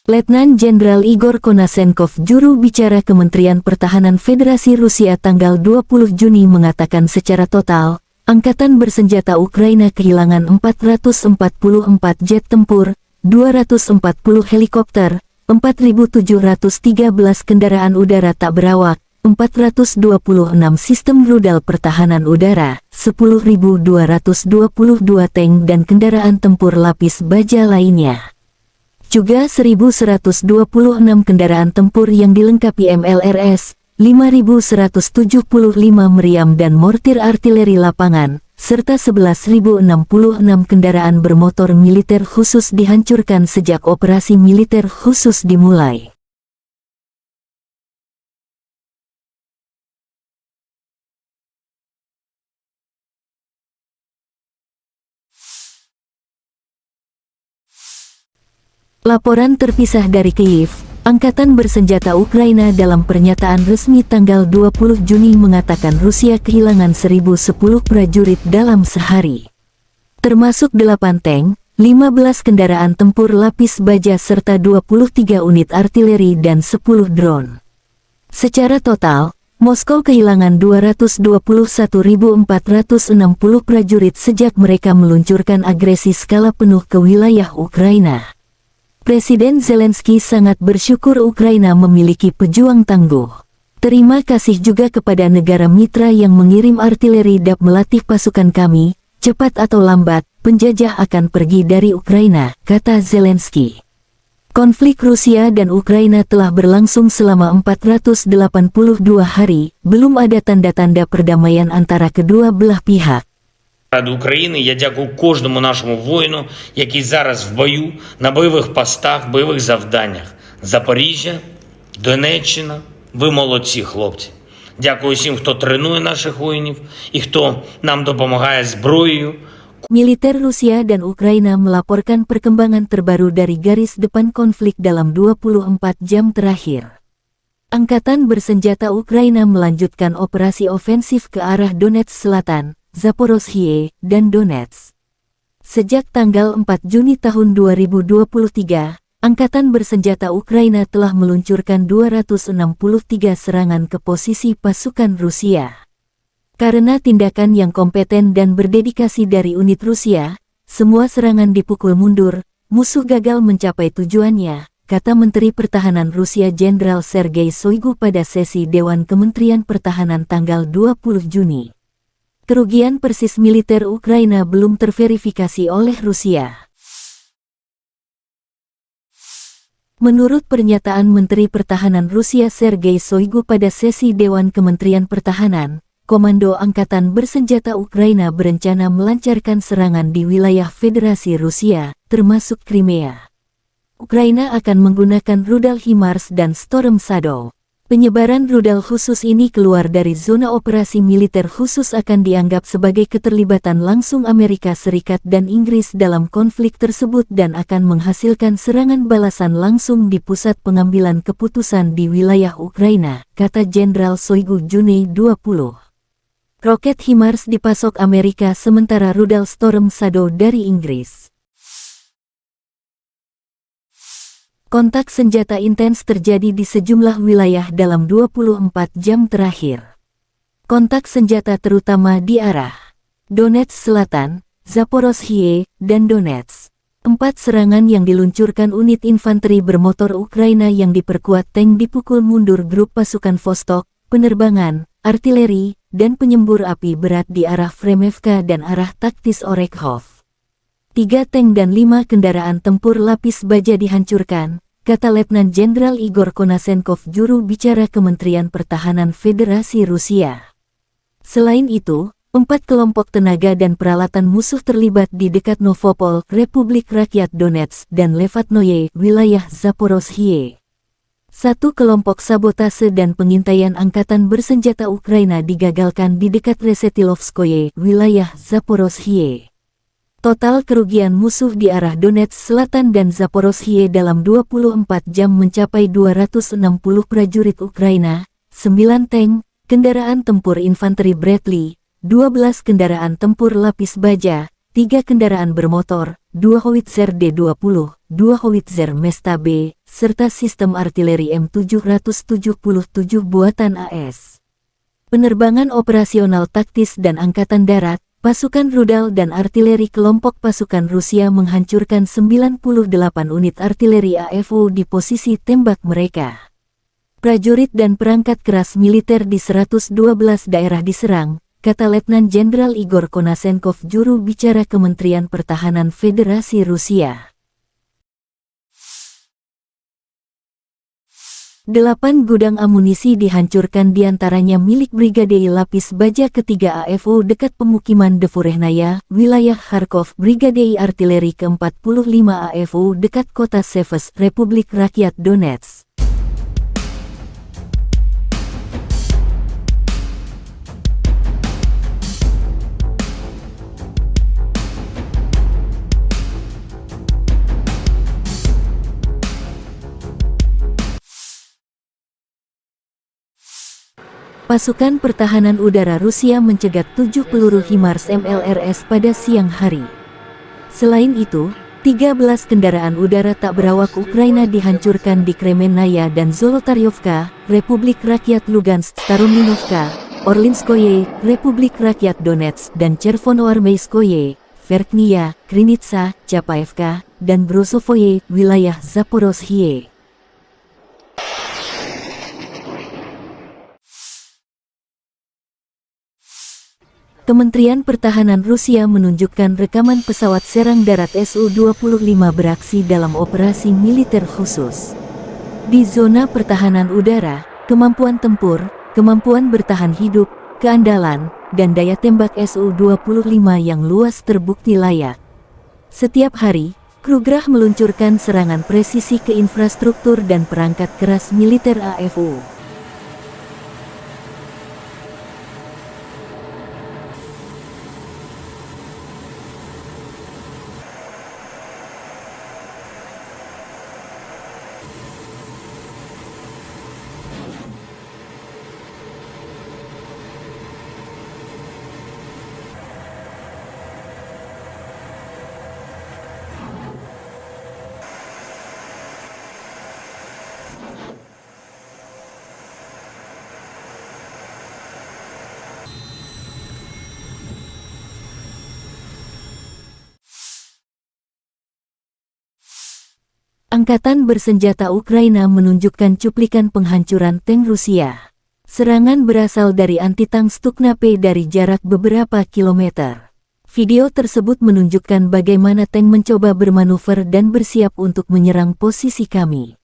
Letnan Jenderal Igor Konasenkov, juru bicara Kementerian Pertahanan Federasi Rusia tanggal 20 Juni mengatakan secara total, Angkatan Bersenjata Ukraina kehilangan 444 jet tempur, 240 helikopter, 4.713 kendaraan udara tak berawak, 426 sistem rudal pertahanan udara, 10.222 tank dan kendaraan tempur lapis baja lainnya. Juga 1.126 kendaraan tempur yang dilengkapi MLRS, 5.175 meriam dan mortir artileri lapangan, serta 11.066 kendaraan bermotor militer khusus dihancurkan sejak operasi militer khusus dimulai. Laporan terpisah dari Kyiv, Angkatan Bersenjata Ukraina dalam pernyataan resmi tanggal 20 Juni mengatakan Rusia kehilangan 1.010 prajurit dalam sehari. Termasuk 8 tank, 15 kendaraan tempur lapis baja serta 23 unit artileri dan 10 drone. Secara total, Moskow kehilangan 221.460 prajurit sejak mereka meluncurkan agresi skala penuh ke wilayah Ukraina. Presiden Zelensky sangat bersyukur Ukraina memiliki pejuang tangguh. Terima kasih juga kepada negara mitra yang mengirim artileri dan melatih pasukan kami. Cepat atau lambat, penjajah akan pergi dari Ukraina, kata Zelensky. Konflik Rusia dan Ukraina telah berlangsung selama 482 hari, belum ada tanda-tanda perdamaian antara kedua belah pihak.
Ради України я дякую кожному нашому воїну, який зараз в бою, на бойових постах, бойових завданнях. Запоріжжя, Донеччина, ви молодці, хлопці. Дякую всім, хто тренує наших воїнів і хто нам допомагає зброєю.
Militer Rusia dan Ukraina melaporkan perkembangan terbaru dari garis depan konflik dalam 24 jam terakhir. Angkatan Bersenjata Ukraina melanjutkan operasi ofensif ke arah Donetsk Selatan, Zaporozhye, dan Donetsk. Sejak tanggal 4 Juni tahun 2023, Angkatan Bersenjata Ukraina telah meluncurkan 263 serangan ke posisi pasukan Rusia. Karena tindakan yang kompeten dan berdedikasi dari unit Rusia, semua serangan dipukul mundur, musuh gagal mencapai tujuannya, kata Menteri Pertahanan Rusia Jenderal Sergei Shoigu pada sesi Dewan Kementerian Pertahanan tanggal 20 Juni. Kerugian persis militer Ukraina belum terverifikasi oleh Rusia. Menurut pernyataan Menteri Pertahanan Rusia Sergei Shoigu pada sesi Dewan Kementerian Pertahanan, Komando Angkatan Bersenjata Ukraina berencana melancarkan serangan di wilayah Federasi Rusia, termasuk Crimea. Ukraina akan menggunakan rudal HIMARS dan Storm Shadow. Penyebaran rudal khusus ini keluar dari zona operasi militer khusus akan dianggap sebagai keterlibatan langsung Amerika Serikat dan Inggris dalam konflik tersebut dan akan menghasilkan serangan balasan langsung di pusat pengambilan keputusan di wilayah Ukraina, kata Jenderal Shoigu Juni 20. Roket HIMARS dipasok Amerika sementara rudal Storm Shadow dari Inggris. Kontak senjata intens terjadi di sejumlah wilayah dalam 24 jam terakhir. Kontak senjata terutama di arah Donetsk Selatan, Zaporozhye, dan Donetsk. 4 serangan yang diluncurkan unit infanteri bermotor Ukraina yang diperkuat tank dipukul mundur grup pasukan Vostok, penerbangan, artileri, dan penyembur api berat di arah Fremevka dan arah taktis Orekhov. 3 tank dan 5 kendaraan tempur lapis baja dihancurkan, kata Letnan Jenderal Igor Konasenkov, juru bicara Kementerian Pertahanan Federasi Rusia. Selain itu, 4 kelompok tenaga dan peralatan musuh terlibat di dekat Novopol, Republik Rakyat Donetsk, dan Levatnoye, wilayah Zaporozhye. 1 kelompok sabotase dan pengintaian angkatan bersenjata Ukraina digagalkan di dekat Resetilovskoye, wilayah Zaporozhye. Total kerugian musuh di arah Donetsk Selatan dan Zaporozhye dalam 24 jam mencapai 260 prajurit Ukraina, 9 tank, kendaraan tempur infanteri Bradley, 12 kendaraan tempur lapis baja, 3 kendaraan bermotor, 2 howitzer D-20, 2 howitzer Mesta B, serta sistem artileri M777 buatan AS. Penerbangan operasional taktis dan angkatan darat, pasukan rudal dan artileri kelompok pasukan Rusia menghancurkan 98 unit artileri AFU di posisi tembak mereka. Prajurit dan perangkat keras militer di 112 daerah diserang, kata Letnan Jenderal Igor Konasenkov, juru bicara Kementerian Pertahanan Federasi Rusia. 8 gudang amunisi dihancurkan, diantaranya milik Brigade Lapis Baja ketiga AFU dekat pemukiman Devurehnaya, wilayah Kharkov, Brigade Artileri ke-45 AFU dekat kota Seves, Republik Rakyat Donetsk. Pasukan pertahanan udara Rusia mencegat 7 peluru HIMARS MLRS pada siang hari. Selain itu, 13 kendaraan udara tak berawak Ukraina dihancurkan di Kremenaya dan Zolotaryovka, Republik Rakyat Lugansk, Starominovka, Orlinskoye, Republik Rakyat Donetsk, dan Chervonoarmeyskoye, Verkhnya, Krinitsa, Chapaevka, dan Brosovoye, wilayah Zaporozhye. Kementerian Pertahanan Rusia menunjukkan rekaman pesawat serang darat Su-25 beraksi dalam operasi militer khusus. Di zona pertahanan udara, kemampuan tempur, kemampuan bertahan hidup, keandalan, dan daya tembak Su-25 yang luas terbukti layak. Setiap hari, Krugerah meluncurkan serangan presisi ke infrastruktur dan perangkat keras militer AFU. Angkatan bersenjata Ukraina menunjukkan cuplikan penghancuran tank Rusia. Serangan berasal dari anti-tank Stukna-P dari jarak beberapa kilometer. Video tersebut menunjukkan bagaimana tank mencoba bermanuver dan bersiap untuk menyerang posisi kami.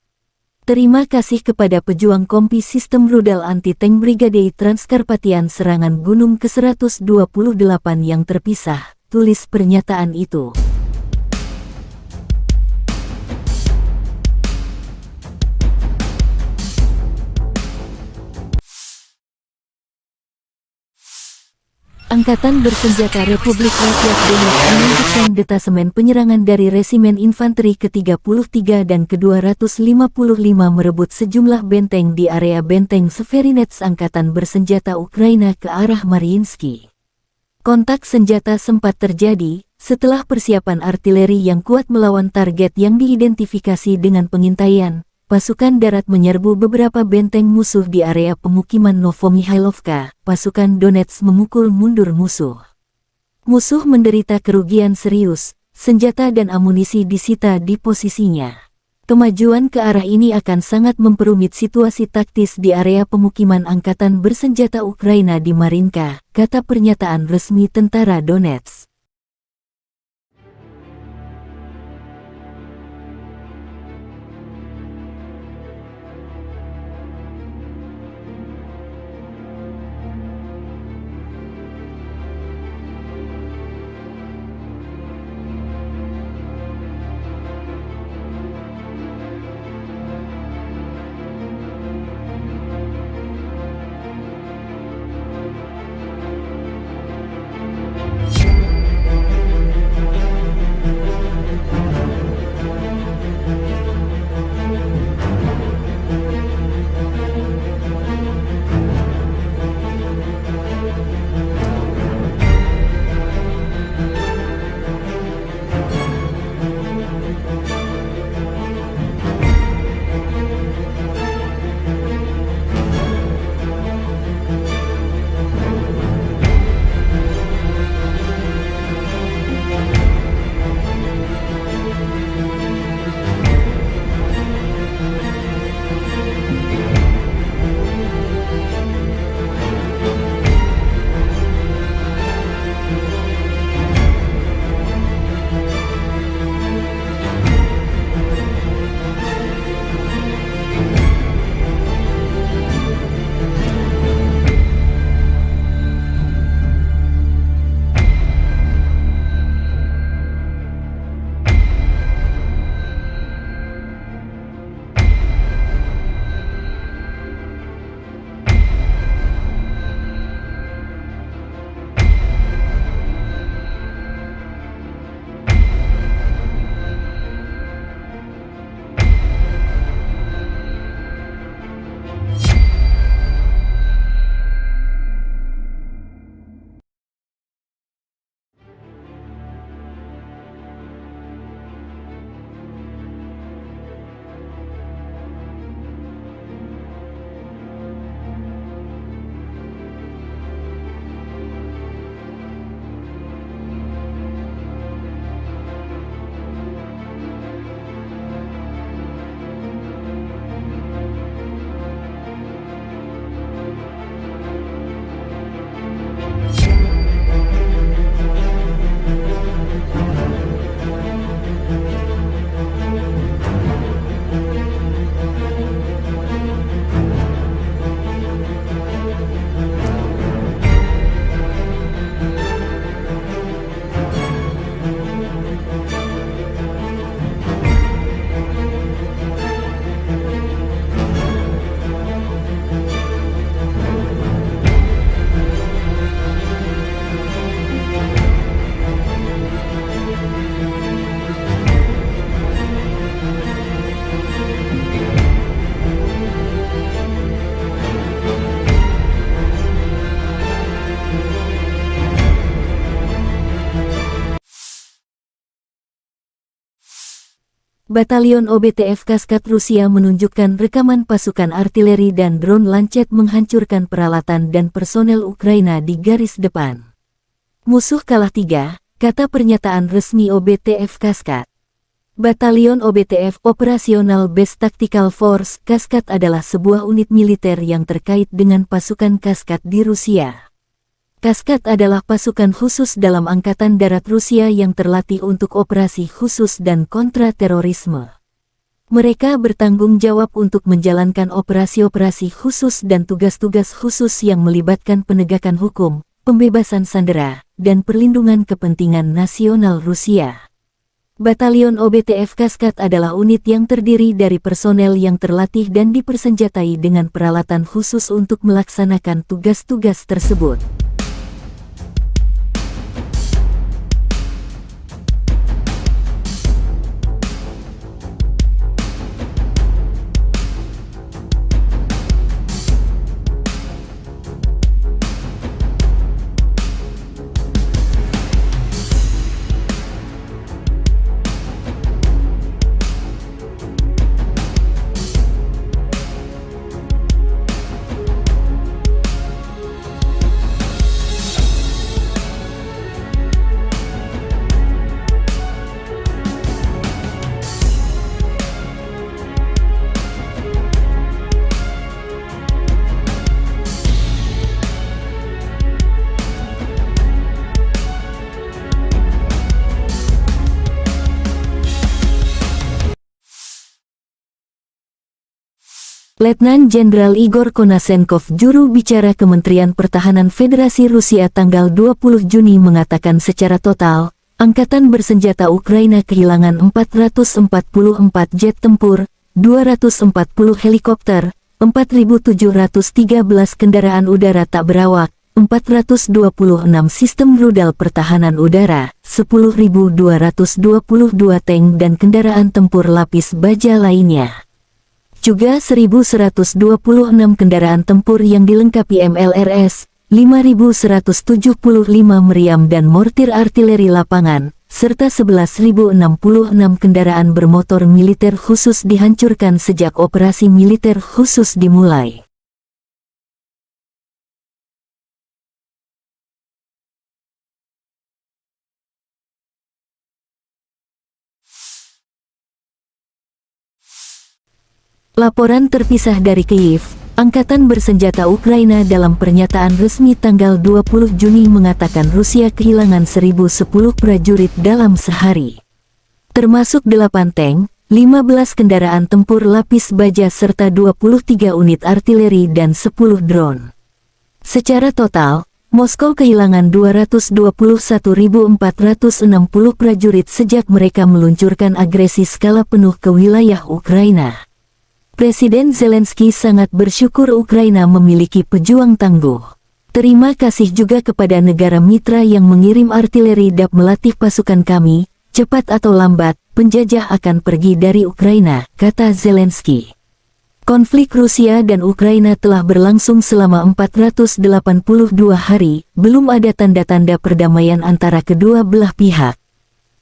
Terima kasih kepada pejuang kompi sistem rudal anti-tank Brigade Transkarpatian serangan Gunung ke-128 yang terpisah, tulis pernyataan itu. Angkatan bersenjata Republik Rakyat Donetsk menunjukkan detasemen penyerangan dari Resimen Infanteri ke-33 dan ke-255 merebut sejumlah benteng di area benteng Severinets Angkatan Bersenjata Ukraina ke arah Mariinsky. Kontak senjata sempat terjadi, Setelah persiapan artileri yang kuat melawan target yang diidentifikasi dengan pengintaian, pasukan darat menyerbu beberapa benteng musuh di area pemukiman Novomihailovka. Pasukan Donetsk memukul mundur musuh. Musuh menderita kerugian serius, senjata dan amunisi disita di posisinya. Kemajuan ke arah ini akan sangat memperumit situasi taktis di area pemukiman angkatan bersenjata Ukraina di Marinka, kata pernyataan resmi tentara Donetsk. Batalion OBTF Kaskad Rusia menunjukkan rekaman pasukan artileri dan drone Lancet menghancurkan peralatan dan personel Ukraina di garis depan. Musuh kalah 3, kata pernyataan resmi OBTF Kaskad. Batalion OBTF Operational Base Tactical Force Kaskad adalah sebuah unit militer yang terkait dengan pasukan Kaskad di Rusia. Kaskad adalah pasukan khusus dalam Angkatan Darat Rusia yang terlatih untuk operasi khusus dan kontra-terorisme. Mereka bertanggung jawab untuk menjalankan operasi-operasi khusus dan tugas-tugas khusus yang melibatkan penegakan hukum, pembebasan sandera, dan perlindungan kepentingan nasional Rusia. Batalion OBTF Kaskad adalah unit yang terdiri dari personel yang terlatih dan dipersenjatai dengan peralatan khusus untuk melaksanakan tugas-tugas tersebut. Letnan Jenderal Igor Konasenkov, juru bicara Kementerian Pertahanan Federasi Rusia tanggal 20 Juni mengatakan secara total, Angkatan Bersenjata Ukraina kehilangan 444 jet tempur, 240 helikopter, 4.713 kendaraan udara tak berawak, 426 sistem rudal pertahanan udara, 10.222 tank dan kendaraan tempur lapis baja lainnya. Juga 1.126 kendaraan tempur yang dilengkapi MLRS, 5.175 meriam dan mortir artileri lapangan, serta 11.066 kendaraan bermotor militer khusus dihancurkan sejak operasi militer khusus dimulai. Laporan terpisah dari Kyiv, Angkatan Bersenjata Ukraina dalam pernyataan resmi tanggal 20 Juni mengatakan Rusia kehilangan 1.010 prajurit dalam sehari. Termasuk 8 tank, 15 kendaraan tempur lapis baja serta 23 unit artileri dan 10 drone. Secara total, Moskow kehilangan 221.460 prajurit sejak mereka meluncurkan agresi skala penuh ke wilayah Ukraina. Presiden Zelensky sangat bersyukur Ukraina memiliki pejuang tangguh. Terima kasih juga kepada negara mitra yang mengirim artileri DAP melatih pasukan kami, cepat atau lambat, penjajah akan pergi dari Ukraina, kata Zelensky. Konflik Rusia dan Ukraina telah berlangsung selama 482 hari, belum ada tanda-tanda perdamaian antara kedua belah pihak.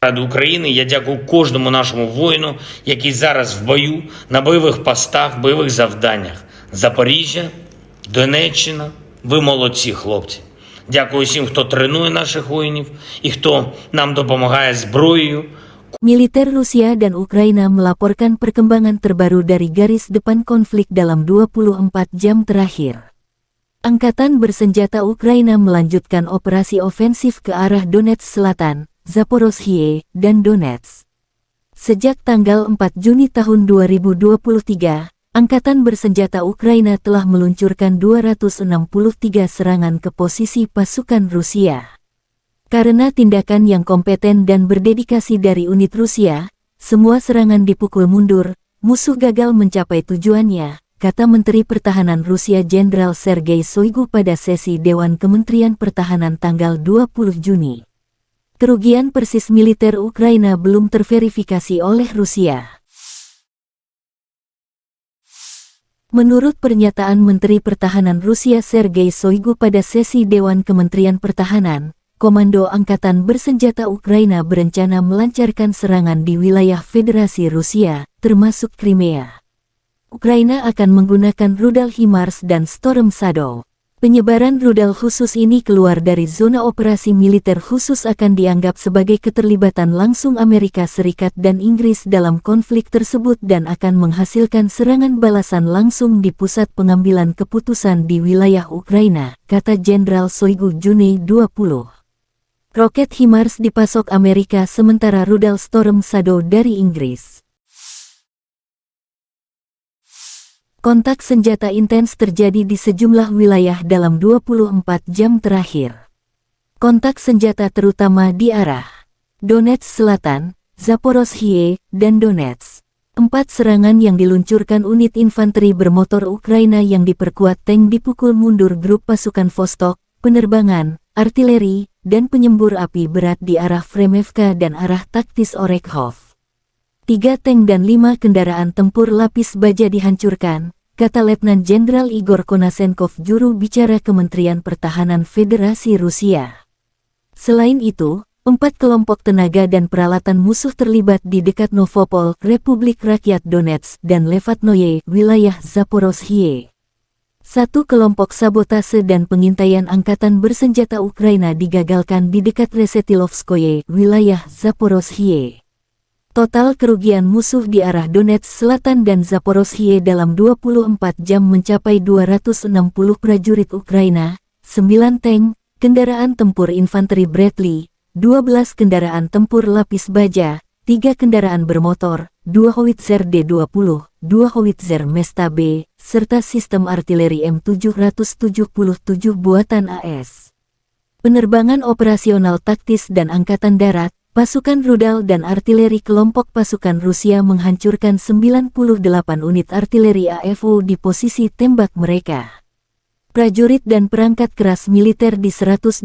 Ради України я дякую кожному нашому воїну, який зараз в бою, на бойових постах, бойових завданнях. Запоріжжя, Донеччина, ви молодці, хлопці. Дякую всім, хто тренує наших воїнів і хто нам допомагає зброєю.
Militer Rusia dan Ukraina melaporkan perkembangan terbaru dari garis depan konflik dalam 24 jam terakhir. Angkatan Bersenjata Ukraina melanjutkan operasi ofensif ke arah Donetsk Selatan, Zaporozhye, dan Donetsk. Sejak tanggal 4 Juni tahun 2023, Angkatan Bersenjata Ukraina telah meluncurkan 263 serangan ke posisi pasukan Rusia. Karena tindakan yang kompeten dan berdedikasi dari unit Rusia, semua serangan dipukul mundur, musuh gagal mencapai tujuannya, kata Menteri Pertahanan Rusia Jenderal Sergei Shoigu pada sesi Dewan Kementerian Pertahanan tanggal 20 Juni. Kerugian persis militer Ukraina belum terverifikasi oleh Rusia. Menurut pernyataan Menteri Pertahanan Rusia Sergei Shoigu pada sesi Dewan Kementerian Pertahanan, Komando Angkatan Bersenjata Ukraina berencana melancarkan serangan di wilayah Federasi Rusia, termasuk Crimea. Ukraina akan menggunakan rudal HIMARS dan Storm Shadow. Penyebaran rudal khusus ini keluar dari zona operasi militer khusus akan dianggap sebagai keterlibatan langsung Amerika Serikat dan Inggris dalam konflik tersebut dan akan menghasilkan serangan balasan langsung di pusat pengambilan keputusan di wilayah Ukraina, kata Jenderal Shoigu Juni 20. Roket HIMARS dipasok Amerika sementara rudal Storm Shadow dari Inggris. Kontak senjata intens terjadi di sejumlah wilayah dalam 24 jam terakhir. Kontak senjata terutama di arah Donetsk Selatan, Zaporozhye, dan Donetsk. 4 serangan yang diluncurkan unit infanteri bermotor Ukraina yang diperkuat tank dipukul mundur grup pasukan Vostok, penerbangan, artileri, dan penyembur api berat di arah Fremevka dan arah taktis Orekhov. 3 tank dan 5 kendaraan tempur lapis baja dihancurkan, kata Letnan Jenderal Igor Konasenkov, juru bicara Kementerian Pertahanan Federasi Rusia. Selain itu, 4 kelompok tenaga dan peralatan musuh terlibat di dekat Novopol, Republik Rakyat Donetsk, dan Levatnoye, wilayah Zaporozhye. 1 kelompok sabotase dan pengintaian Angkatan Bersenjata Ukraina digagalkan di dekat Resetilovskoye, wilayah Zaporozhye. Total kerugian musuh di arah Donetsk Selatan dan Zaporozhye dalam 24 jam mencapai 260 prajurit Ukraina, 9 tank, kendaraan tempur infanteri Bradley, 12 kendaraan tempur lapis baja, 3 kendaraan bermotor, 2 howitzer D-20, 2 howitzer Mesta B, serta sistem artileri M777 buatan AS. Penerbangan operasional taktis dan angkatan darat, pasukan rudal dan artileri kelompok pasukan Rusia menghancurkan 98 unit artileri AFU di posisi tembak mereka. Prajurit dan perangkat keras militer di 112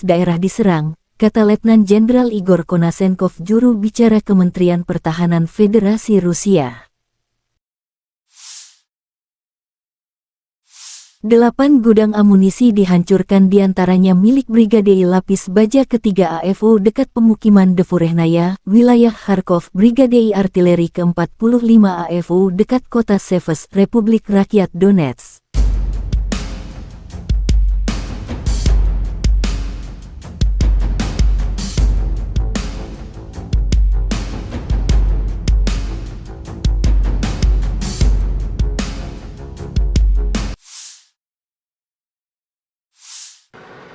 daerah diserang, kata Letnan Jenderal Igor Konasenkov, juru bicara Kementerian Pertahanan Federasi Rusia. 8 gudang amunisi dihancurkan, diantaranya milik Brigade Lapis Baja ketiga AFU dekat pemukiman Devurehnaya, wilayah Kharkov, Brigade Artileri ke-45 AFU dekat kota Seves, Republik Rakyat Donetsk.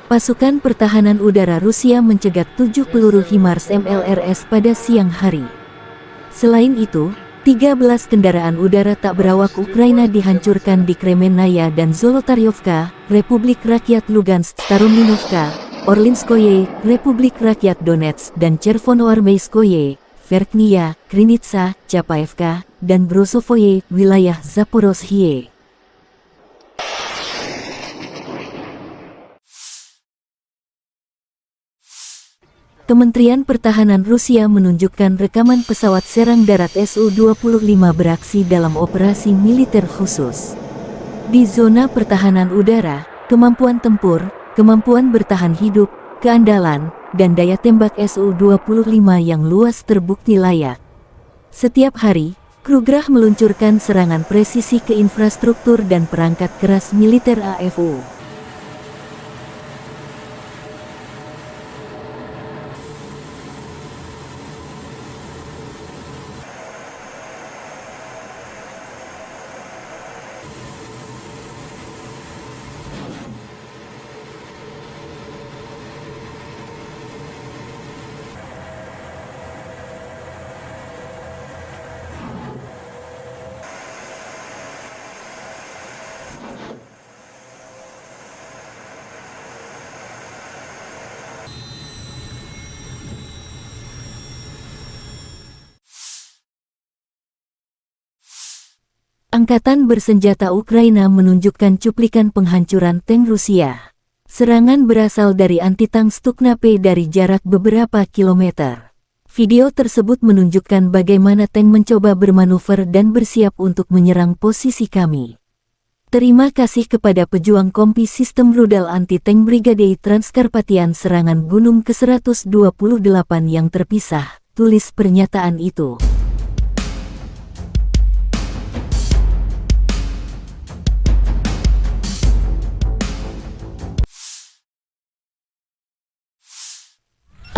Pasukan pertahanan udara Rusia mencegat 7 peluru HIMARS MLRS pada siang hari. Selain itu, 13 kendaraan udara tak berawak Ukraina dihancurkan di Kremenaya dan Zolotaryovka, Republik Rakyat Lugansk, Starominovka, Orlinskoye, Republik Rakyat Donetsk, dan Chervonoarmeyskoye, Verkhnya, Krinitsa, Chapaevka, dan Brosovoye, wilayah Zaporozhye. Kementerian Pertahanan Rusia menunjukkan rekaman pesawat serang darat Su-25 beraksi dalam operasi militer khusus. Di zona pertahanan udara, kemampuan tempur, kemampuan bertahan hidup, keandalan, dan daya tembak Su-25 yang luas terbukti layak. Setiap hari, Krugerah meluncurkan serangan presisi ke infrastruktur dan perangkat keras militer AFU. Angkatan bersenjata Ukraina menunjukkan cuplikan penghancuran tank Rusia. Serangan berasal dari anti-tank Stukna-P dari jarak beberapa kilometer. Video tersebut menunjukkan bagaimana tank mencoba bermanuver dan bersiap untuk menyerang posisi kami. Terima kasih kepada pejuang kompi sistem rudal anti-tank Brigade Transkarpatian serangan Gunung ke-128 yang terpisah, tulis pernyataan itu.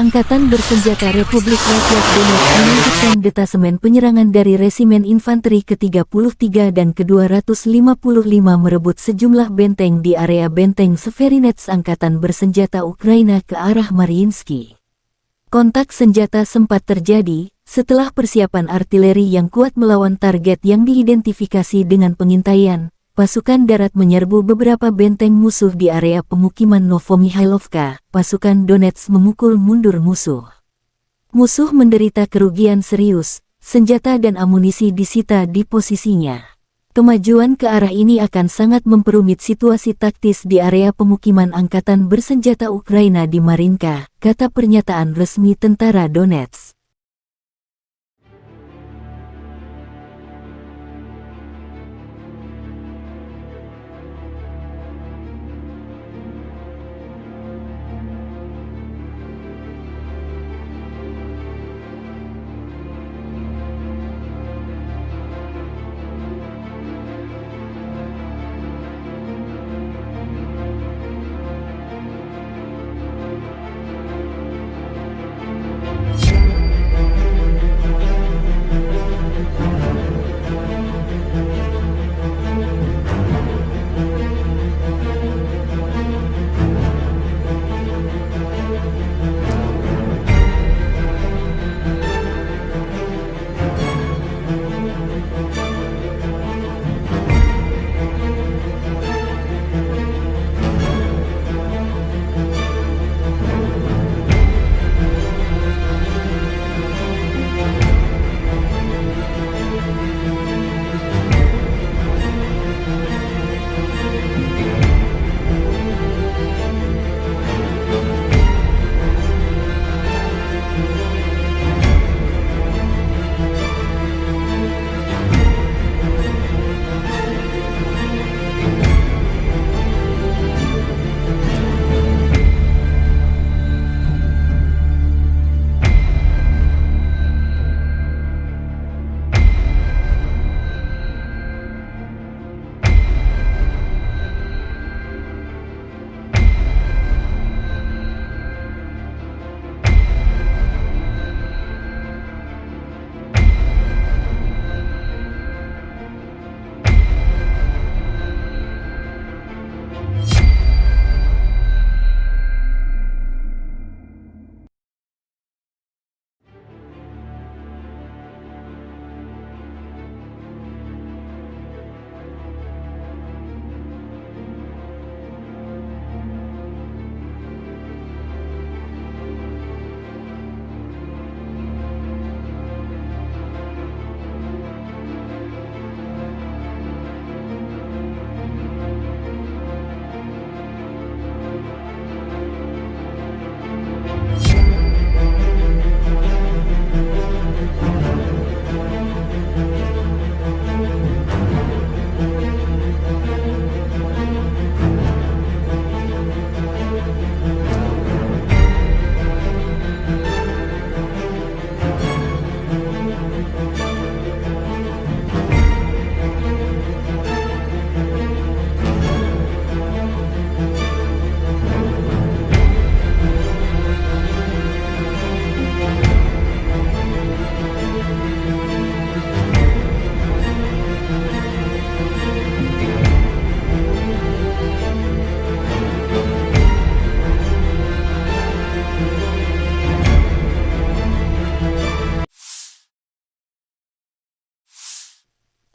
Angkatan bersenjata Republik Rakyat Donetsk menunjukkan detasemen penyerangan dari Resimen Infanteri ke-33 dan ke-255 merebut sejumlah benteng di area benteng Severinets Angkatan Bersenjata Ukraina ke arah Mariinsky. Kontak senjata sempat terjadi setelah persiapan artileri yang kuat melawan target yang diidentifikasi dengan pengintaian. Pasukan darat menyerbu beberapa benteng musuh di area pemukiman Novomihailovka. Pasukan Donetsk memukul mundur musuh. Musuh menderita kerugian serius, senjata dan amunisi disita di posisinya. Kemajuan ke arah ini akan sangat memperumit situasi taktis di area pemukiman Angkatan Bersenjata Ukraina di Marinka, kata pernyataan resmi tentara Donetsk.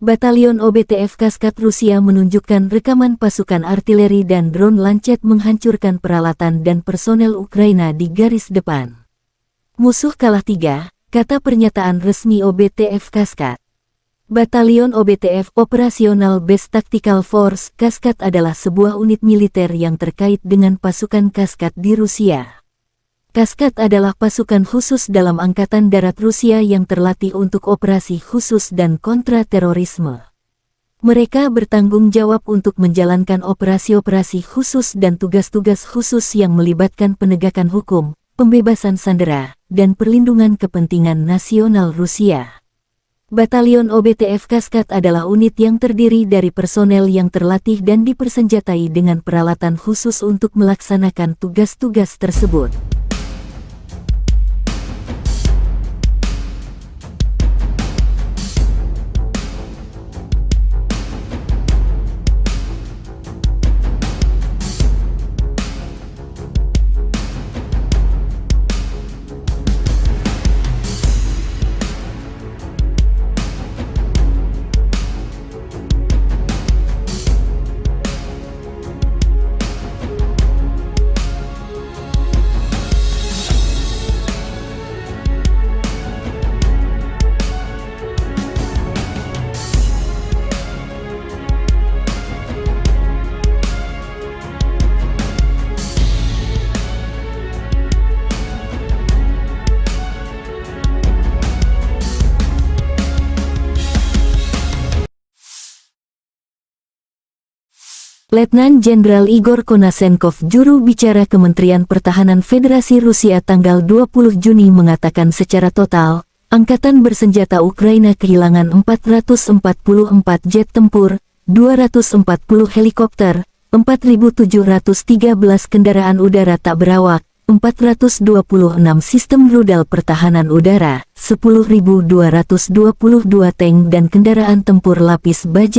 Batalion OBTF Kaskat Rusia menunjukkan rekaman pasukan artileri dan drone Lancet menghancurkan peralatan dan personel Ukraina di garis depan. Musuh kalah 3, kata pernyataan resmi OBTF Kaskat. Batalion OBTF Operational Base Tactical Force Kaskat adalah sebuah unit militer yang terkait dengan pasukan Kaskat di Rusia. Kaskat adalah pasukan khusus dalam Angkatan Darat Rusia yang terlatih untuk operasi khusus dan kontra-terorisme. Mereka bertanggung jawab untuk menjalankan operasi-operasi khusus dan tugas-tugas khusus yang melibatkan penegakan hukum, pembebasan sandera, dan perlindungan kepentingan nasional Rusia. Batalion OBTF Kaskat adalah unit yang terdiri dari personel yang terlatih dan dipersenjatai dengan peralatan khusus untuk melaksanakan tugas-tugas tersebut. Letnan Jenderal Igor Konasenkov, juru bicara Kementerian Pertahanan Federasi Rusia tanggal 20 Juni mengatakan secara total, Angkatan Bersenjata Ukraina kehilangan 444 jet tempur, 240 helikopter, 4.713 kendaraan udara tak berawak, 426 sistem rudal pertahanan udara, 10.222 tank dan kendaraan tempur lapis baja.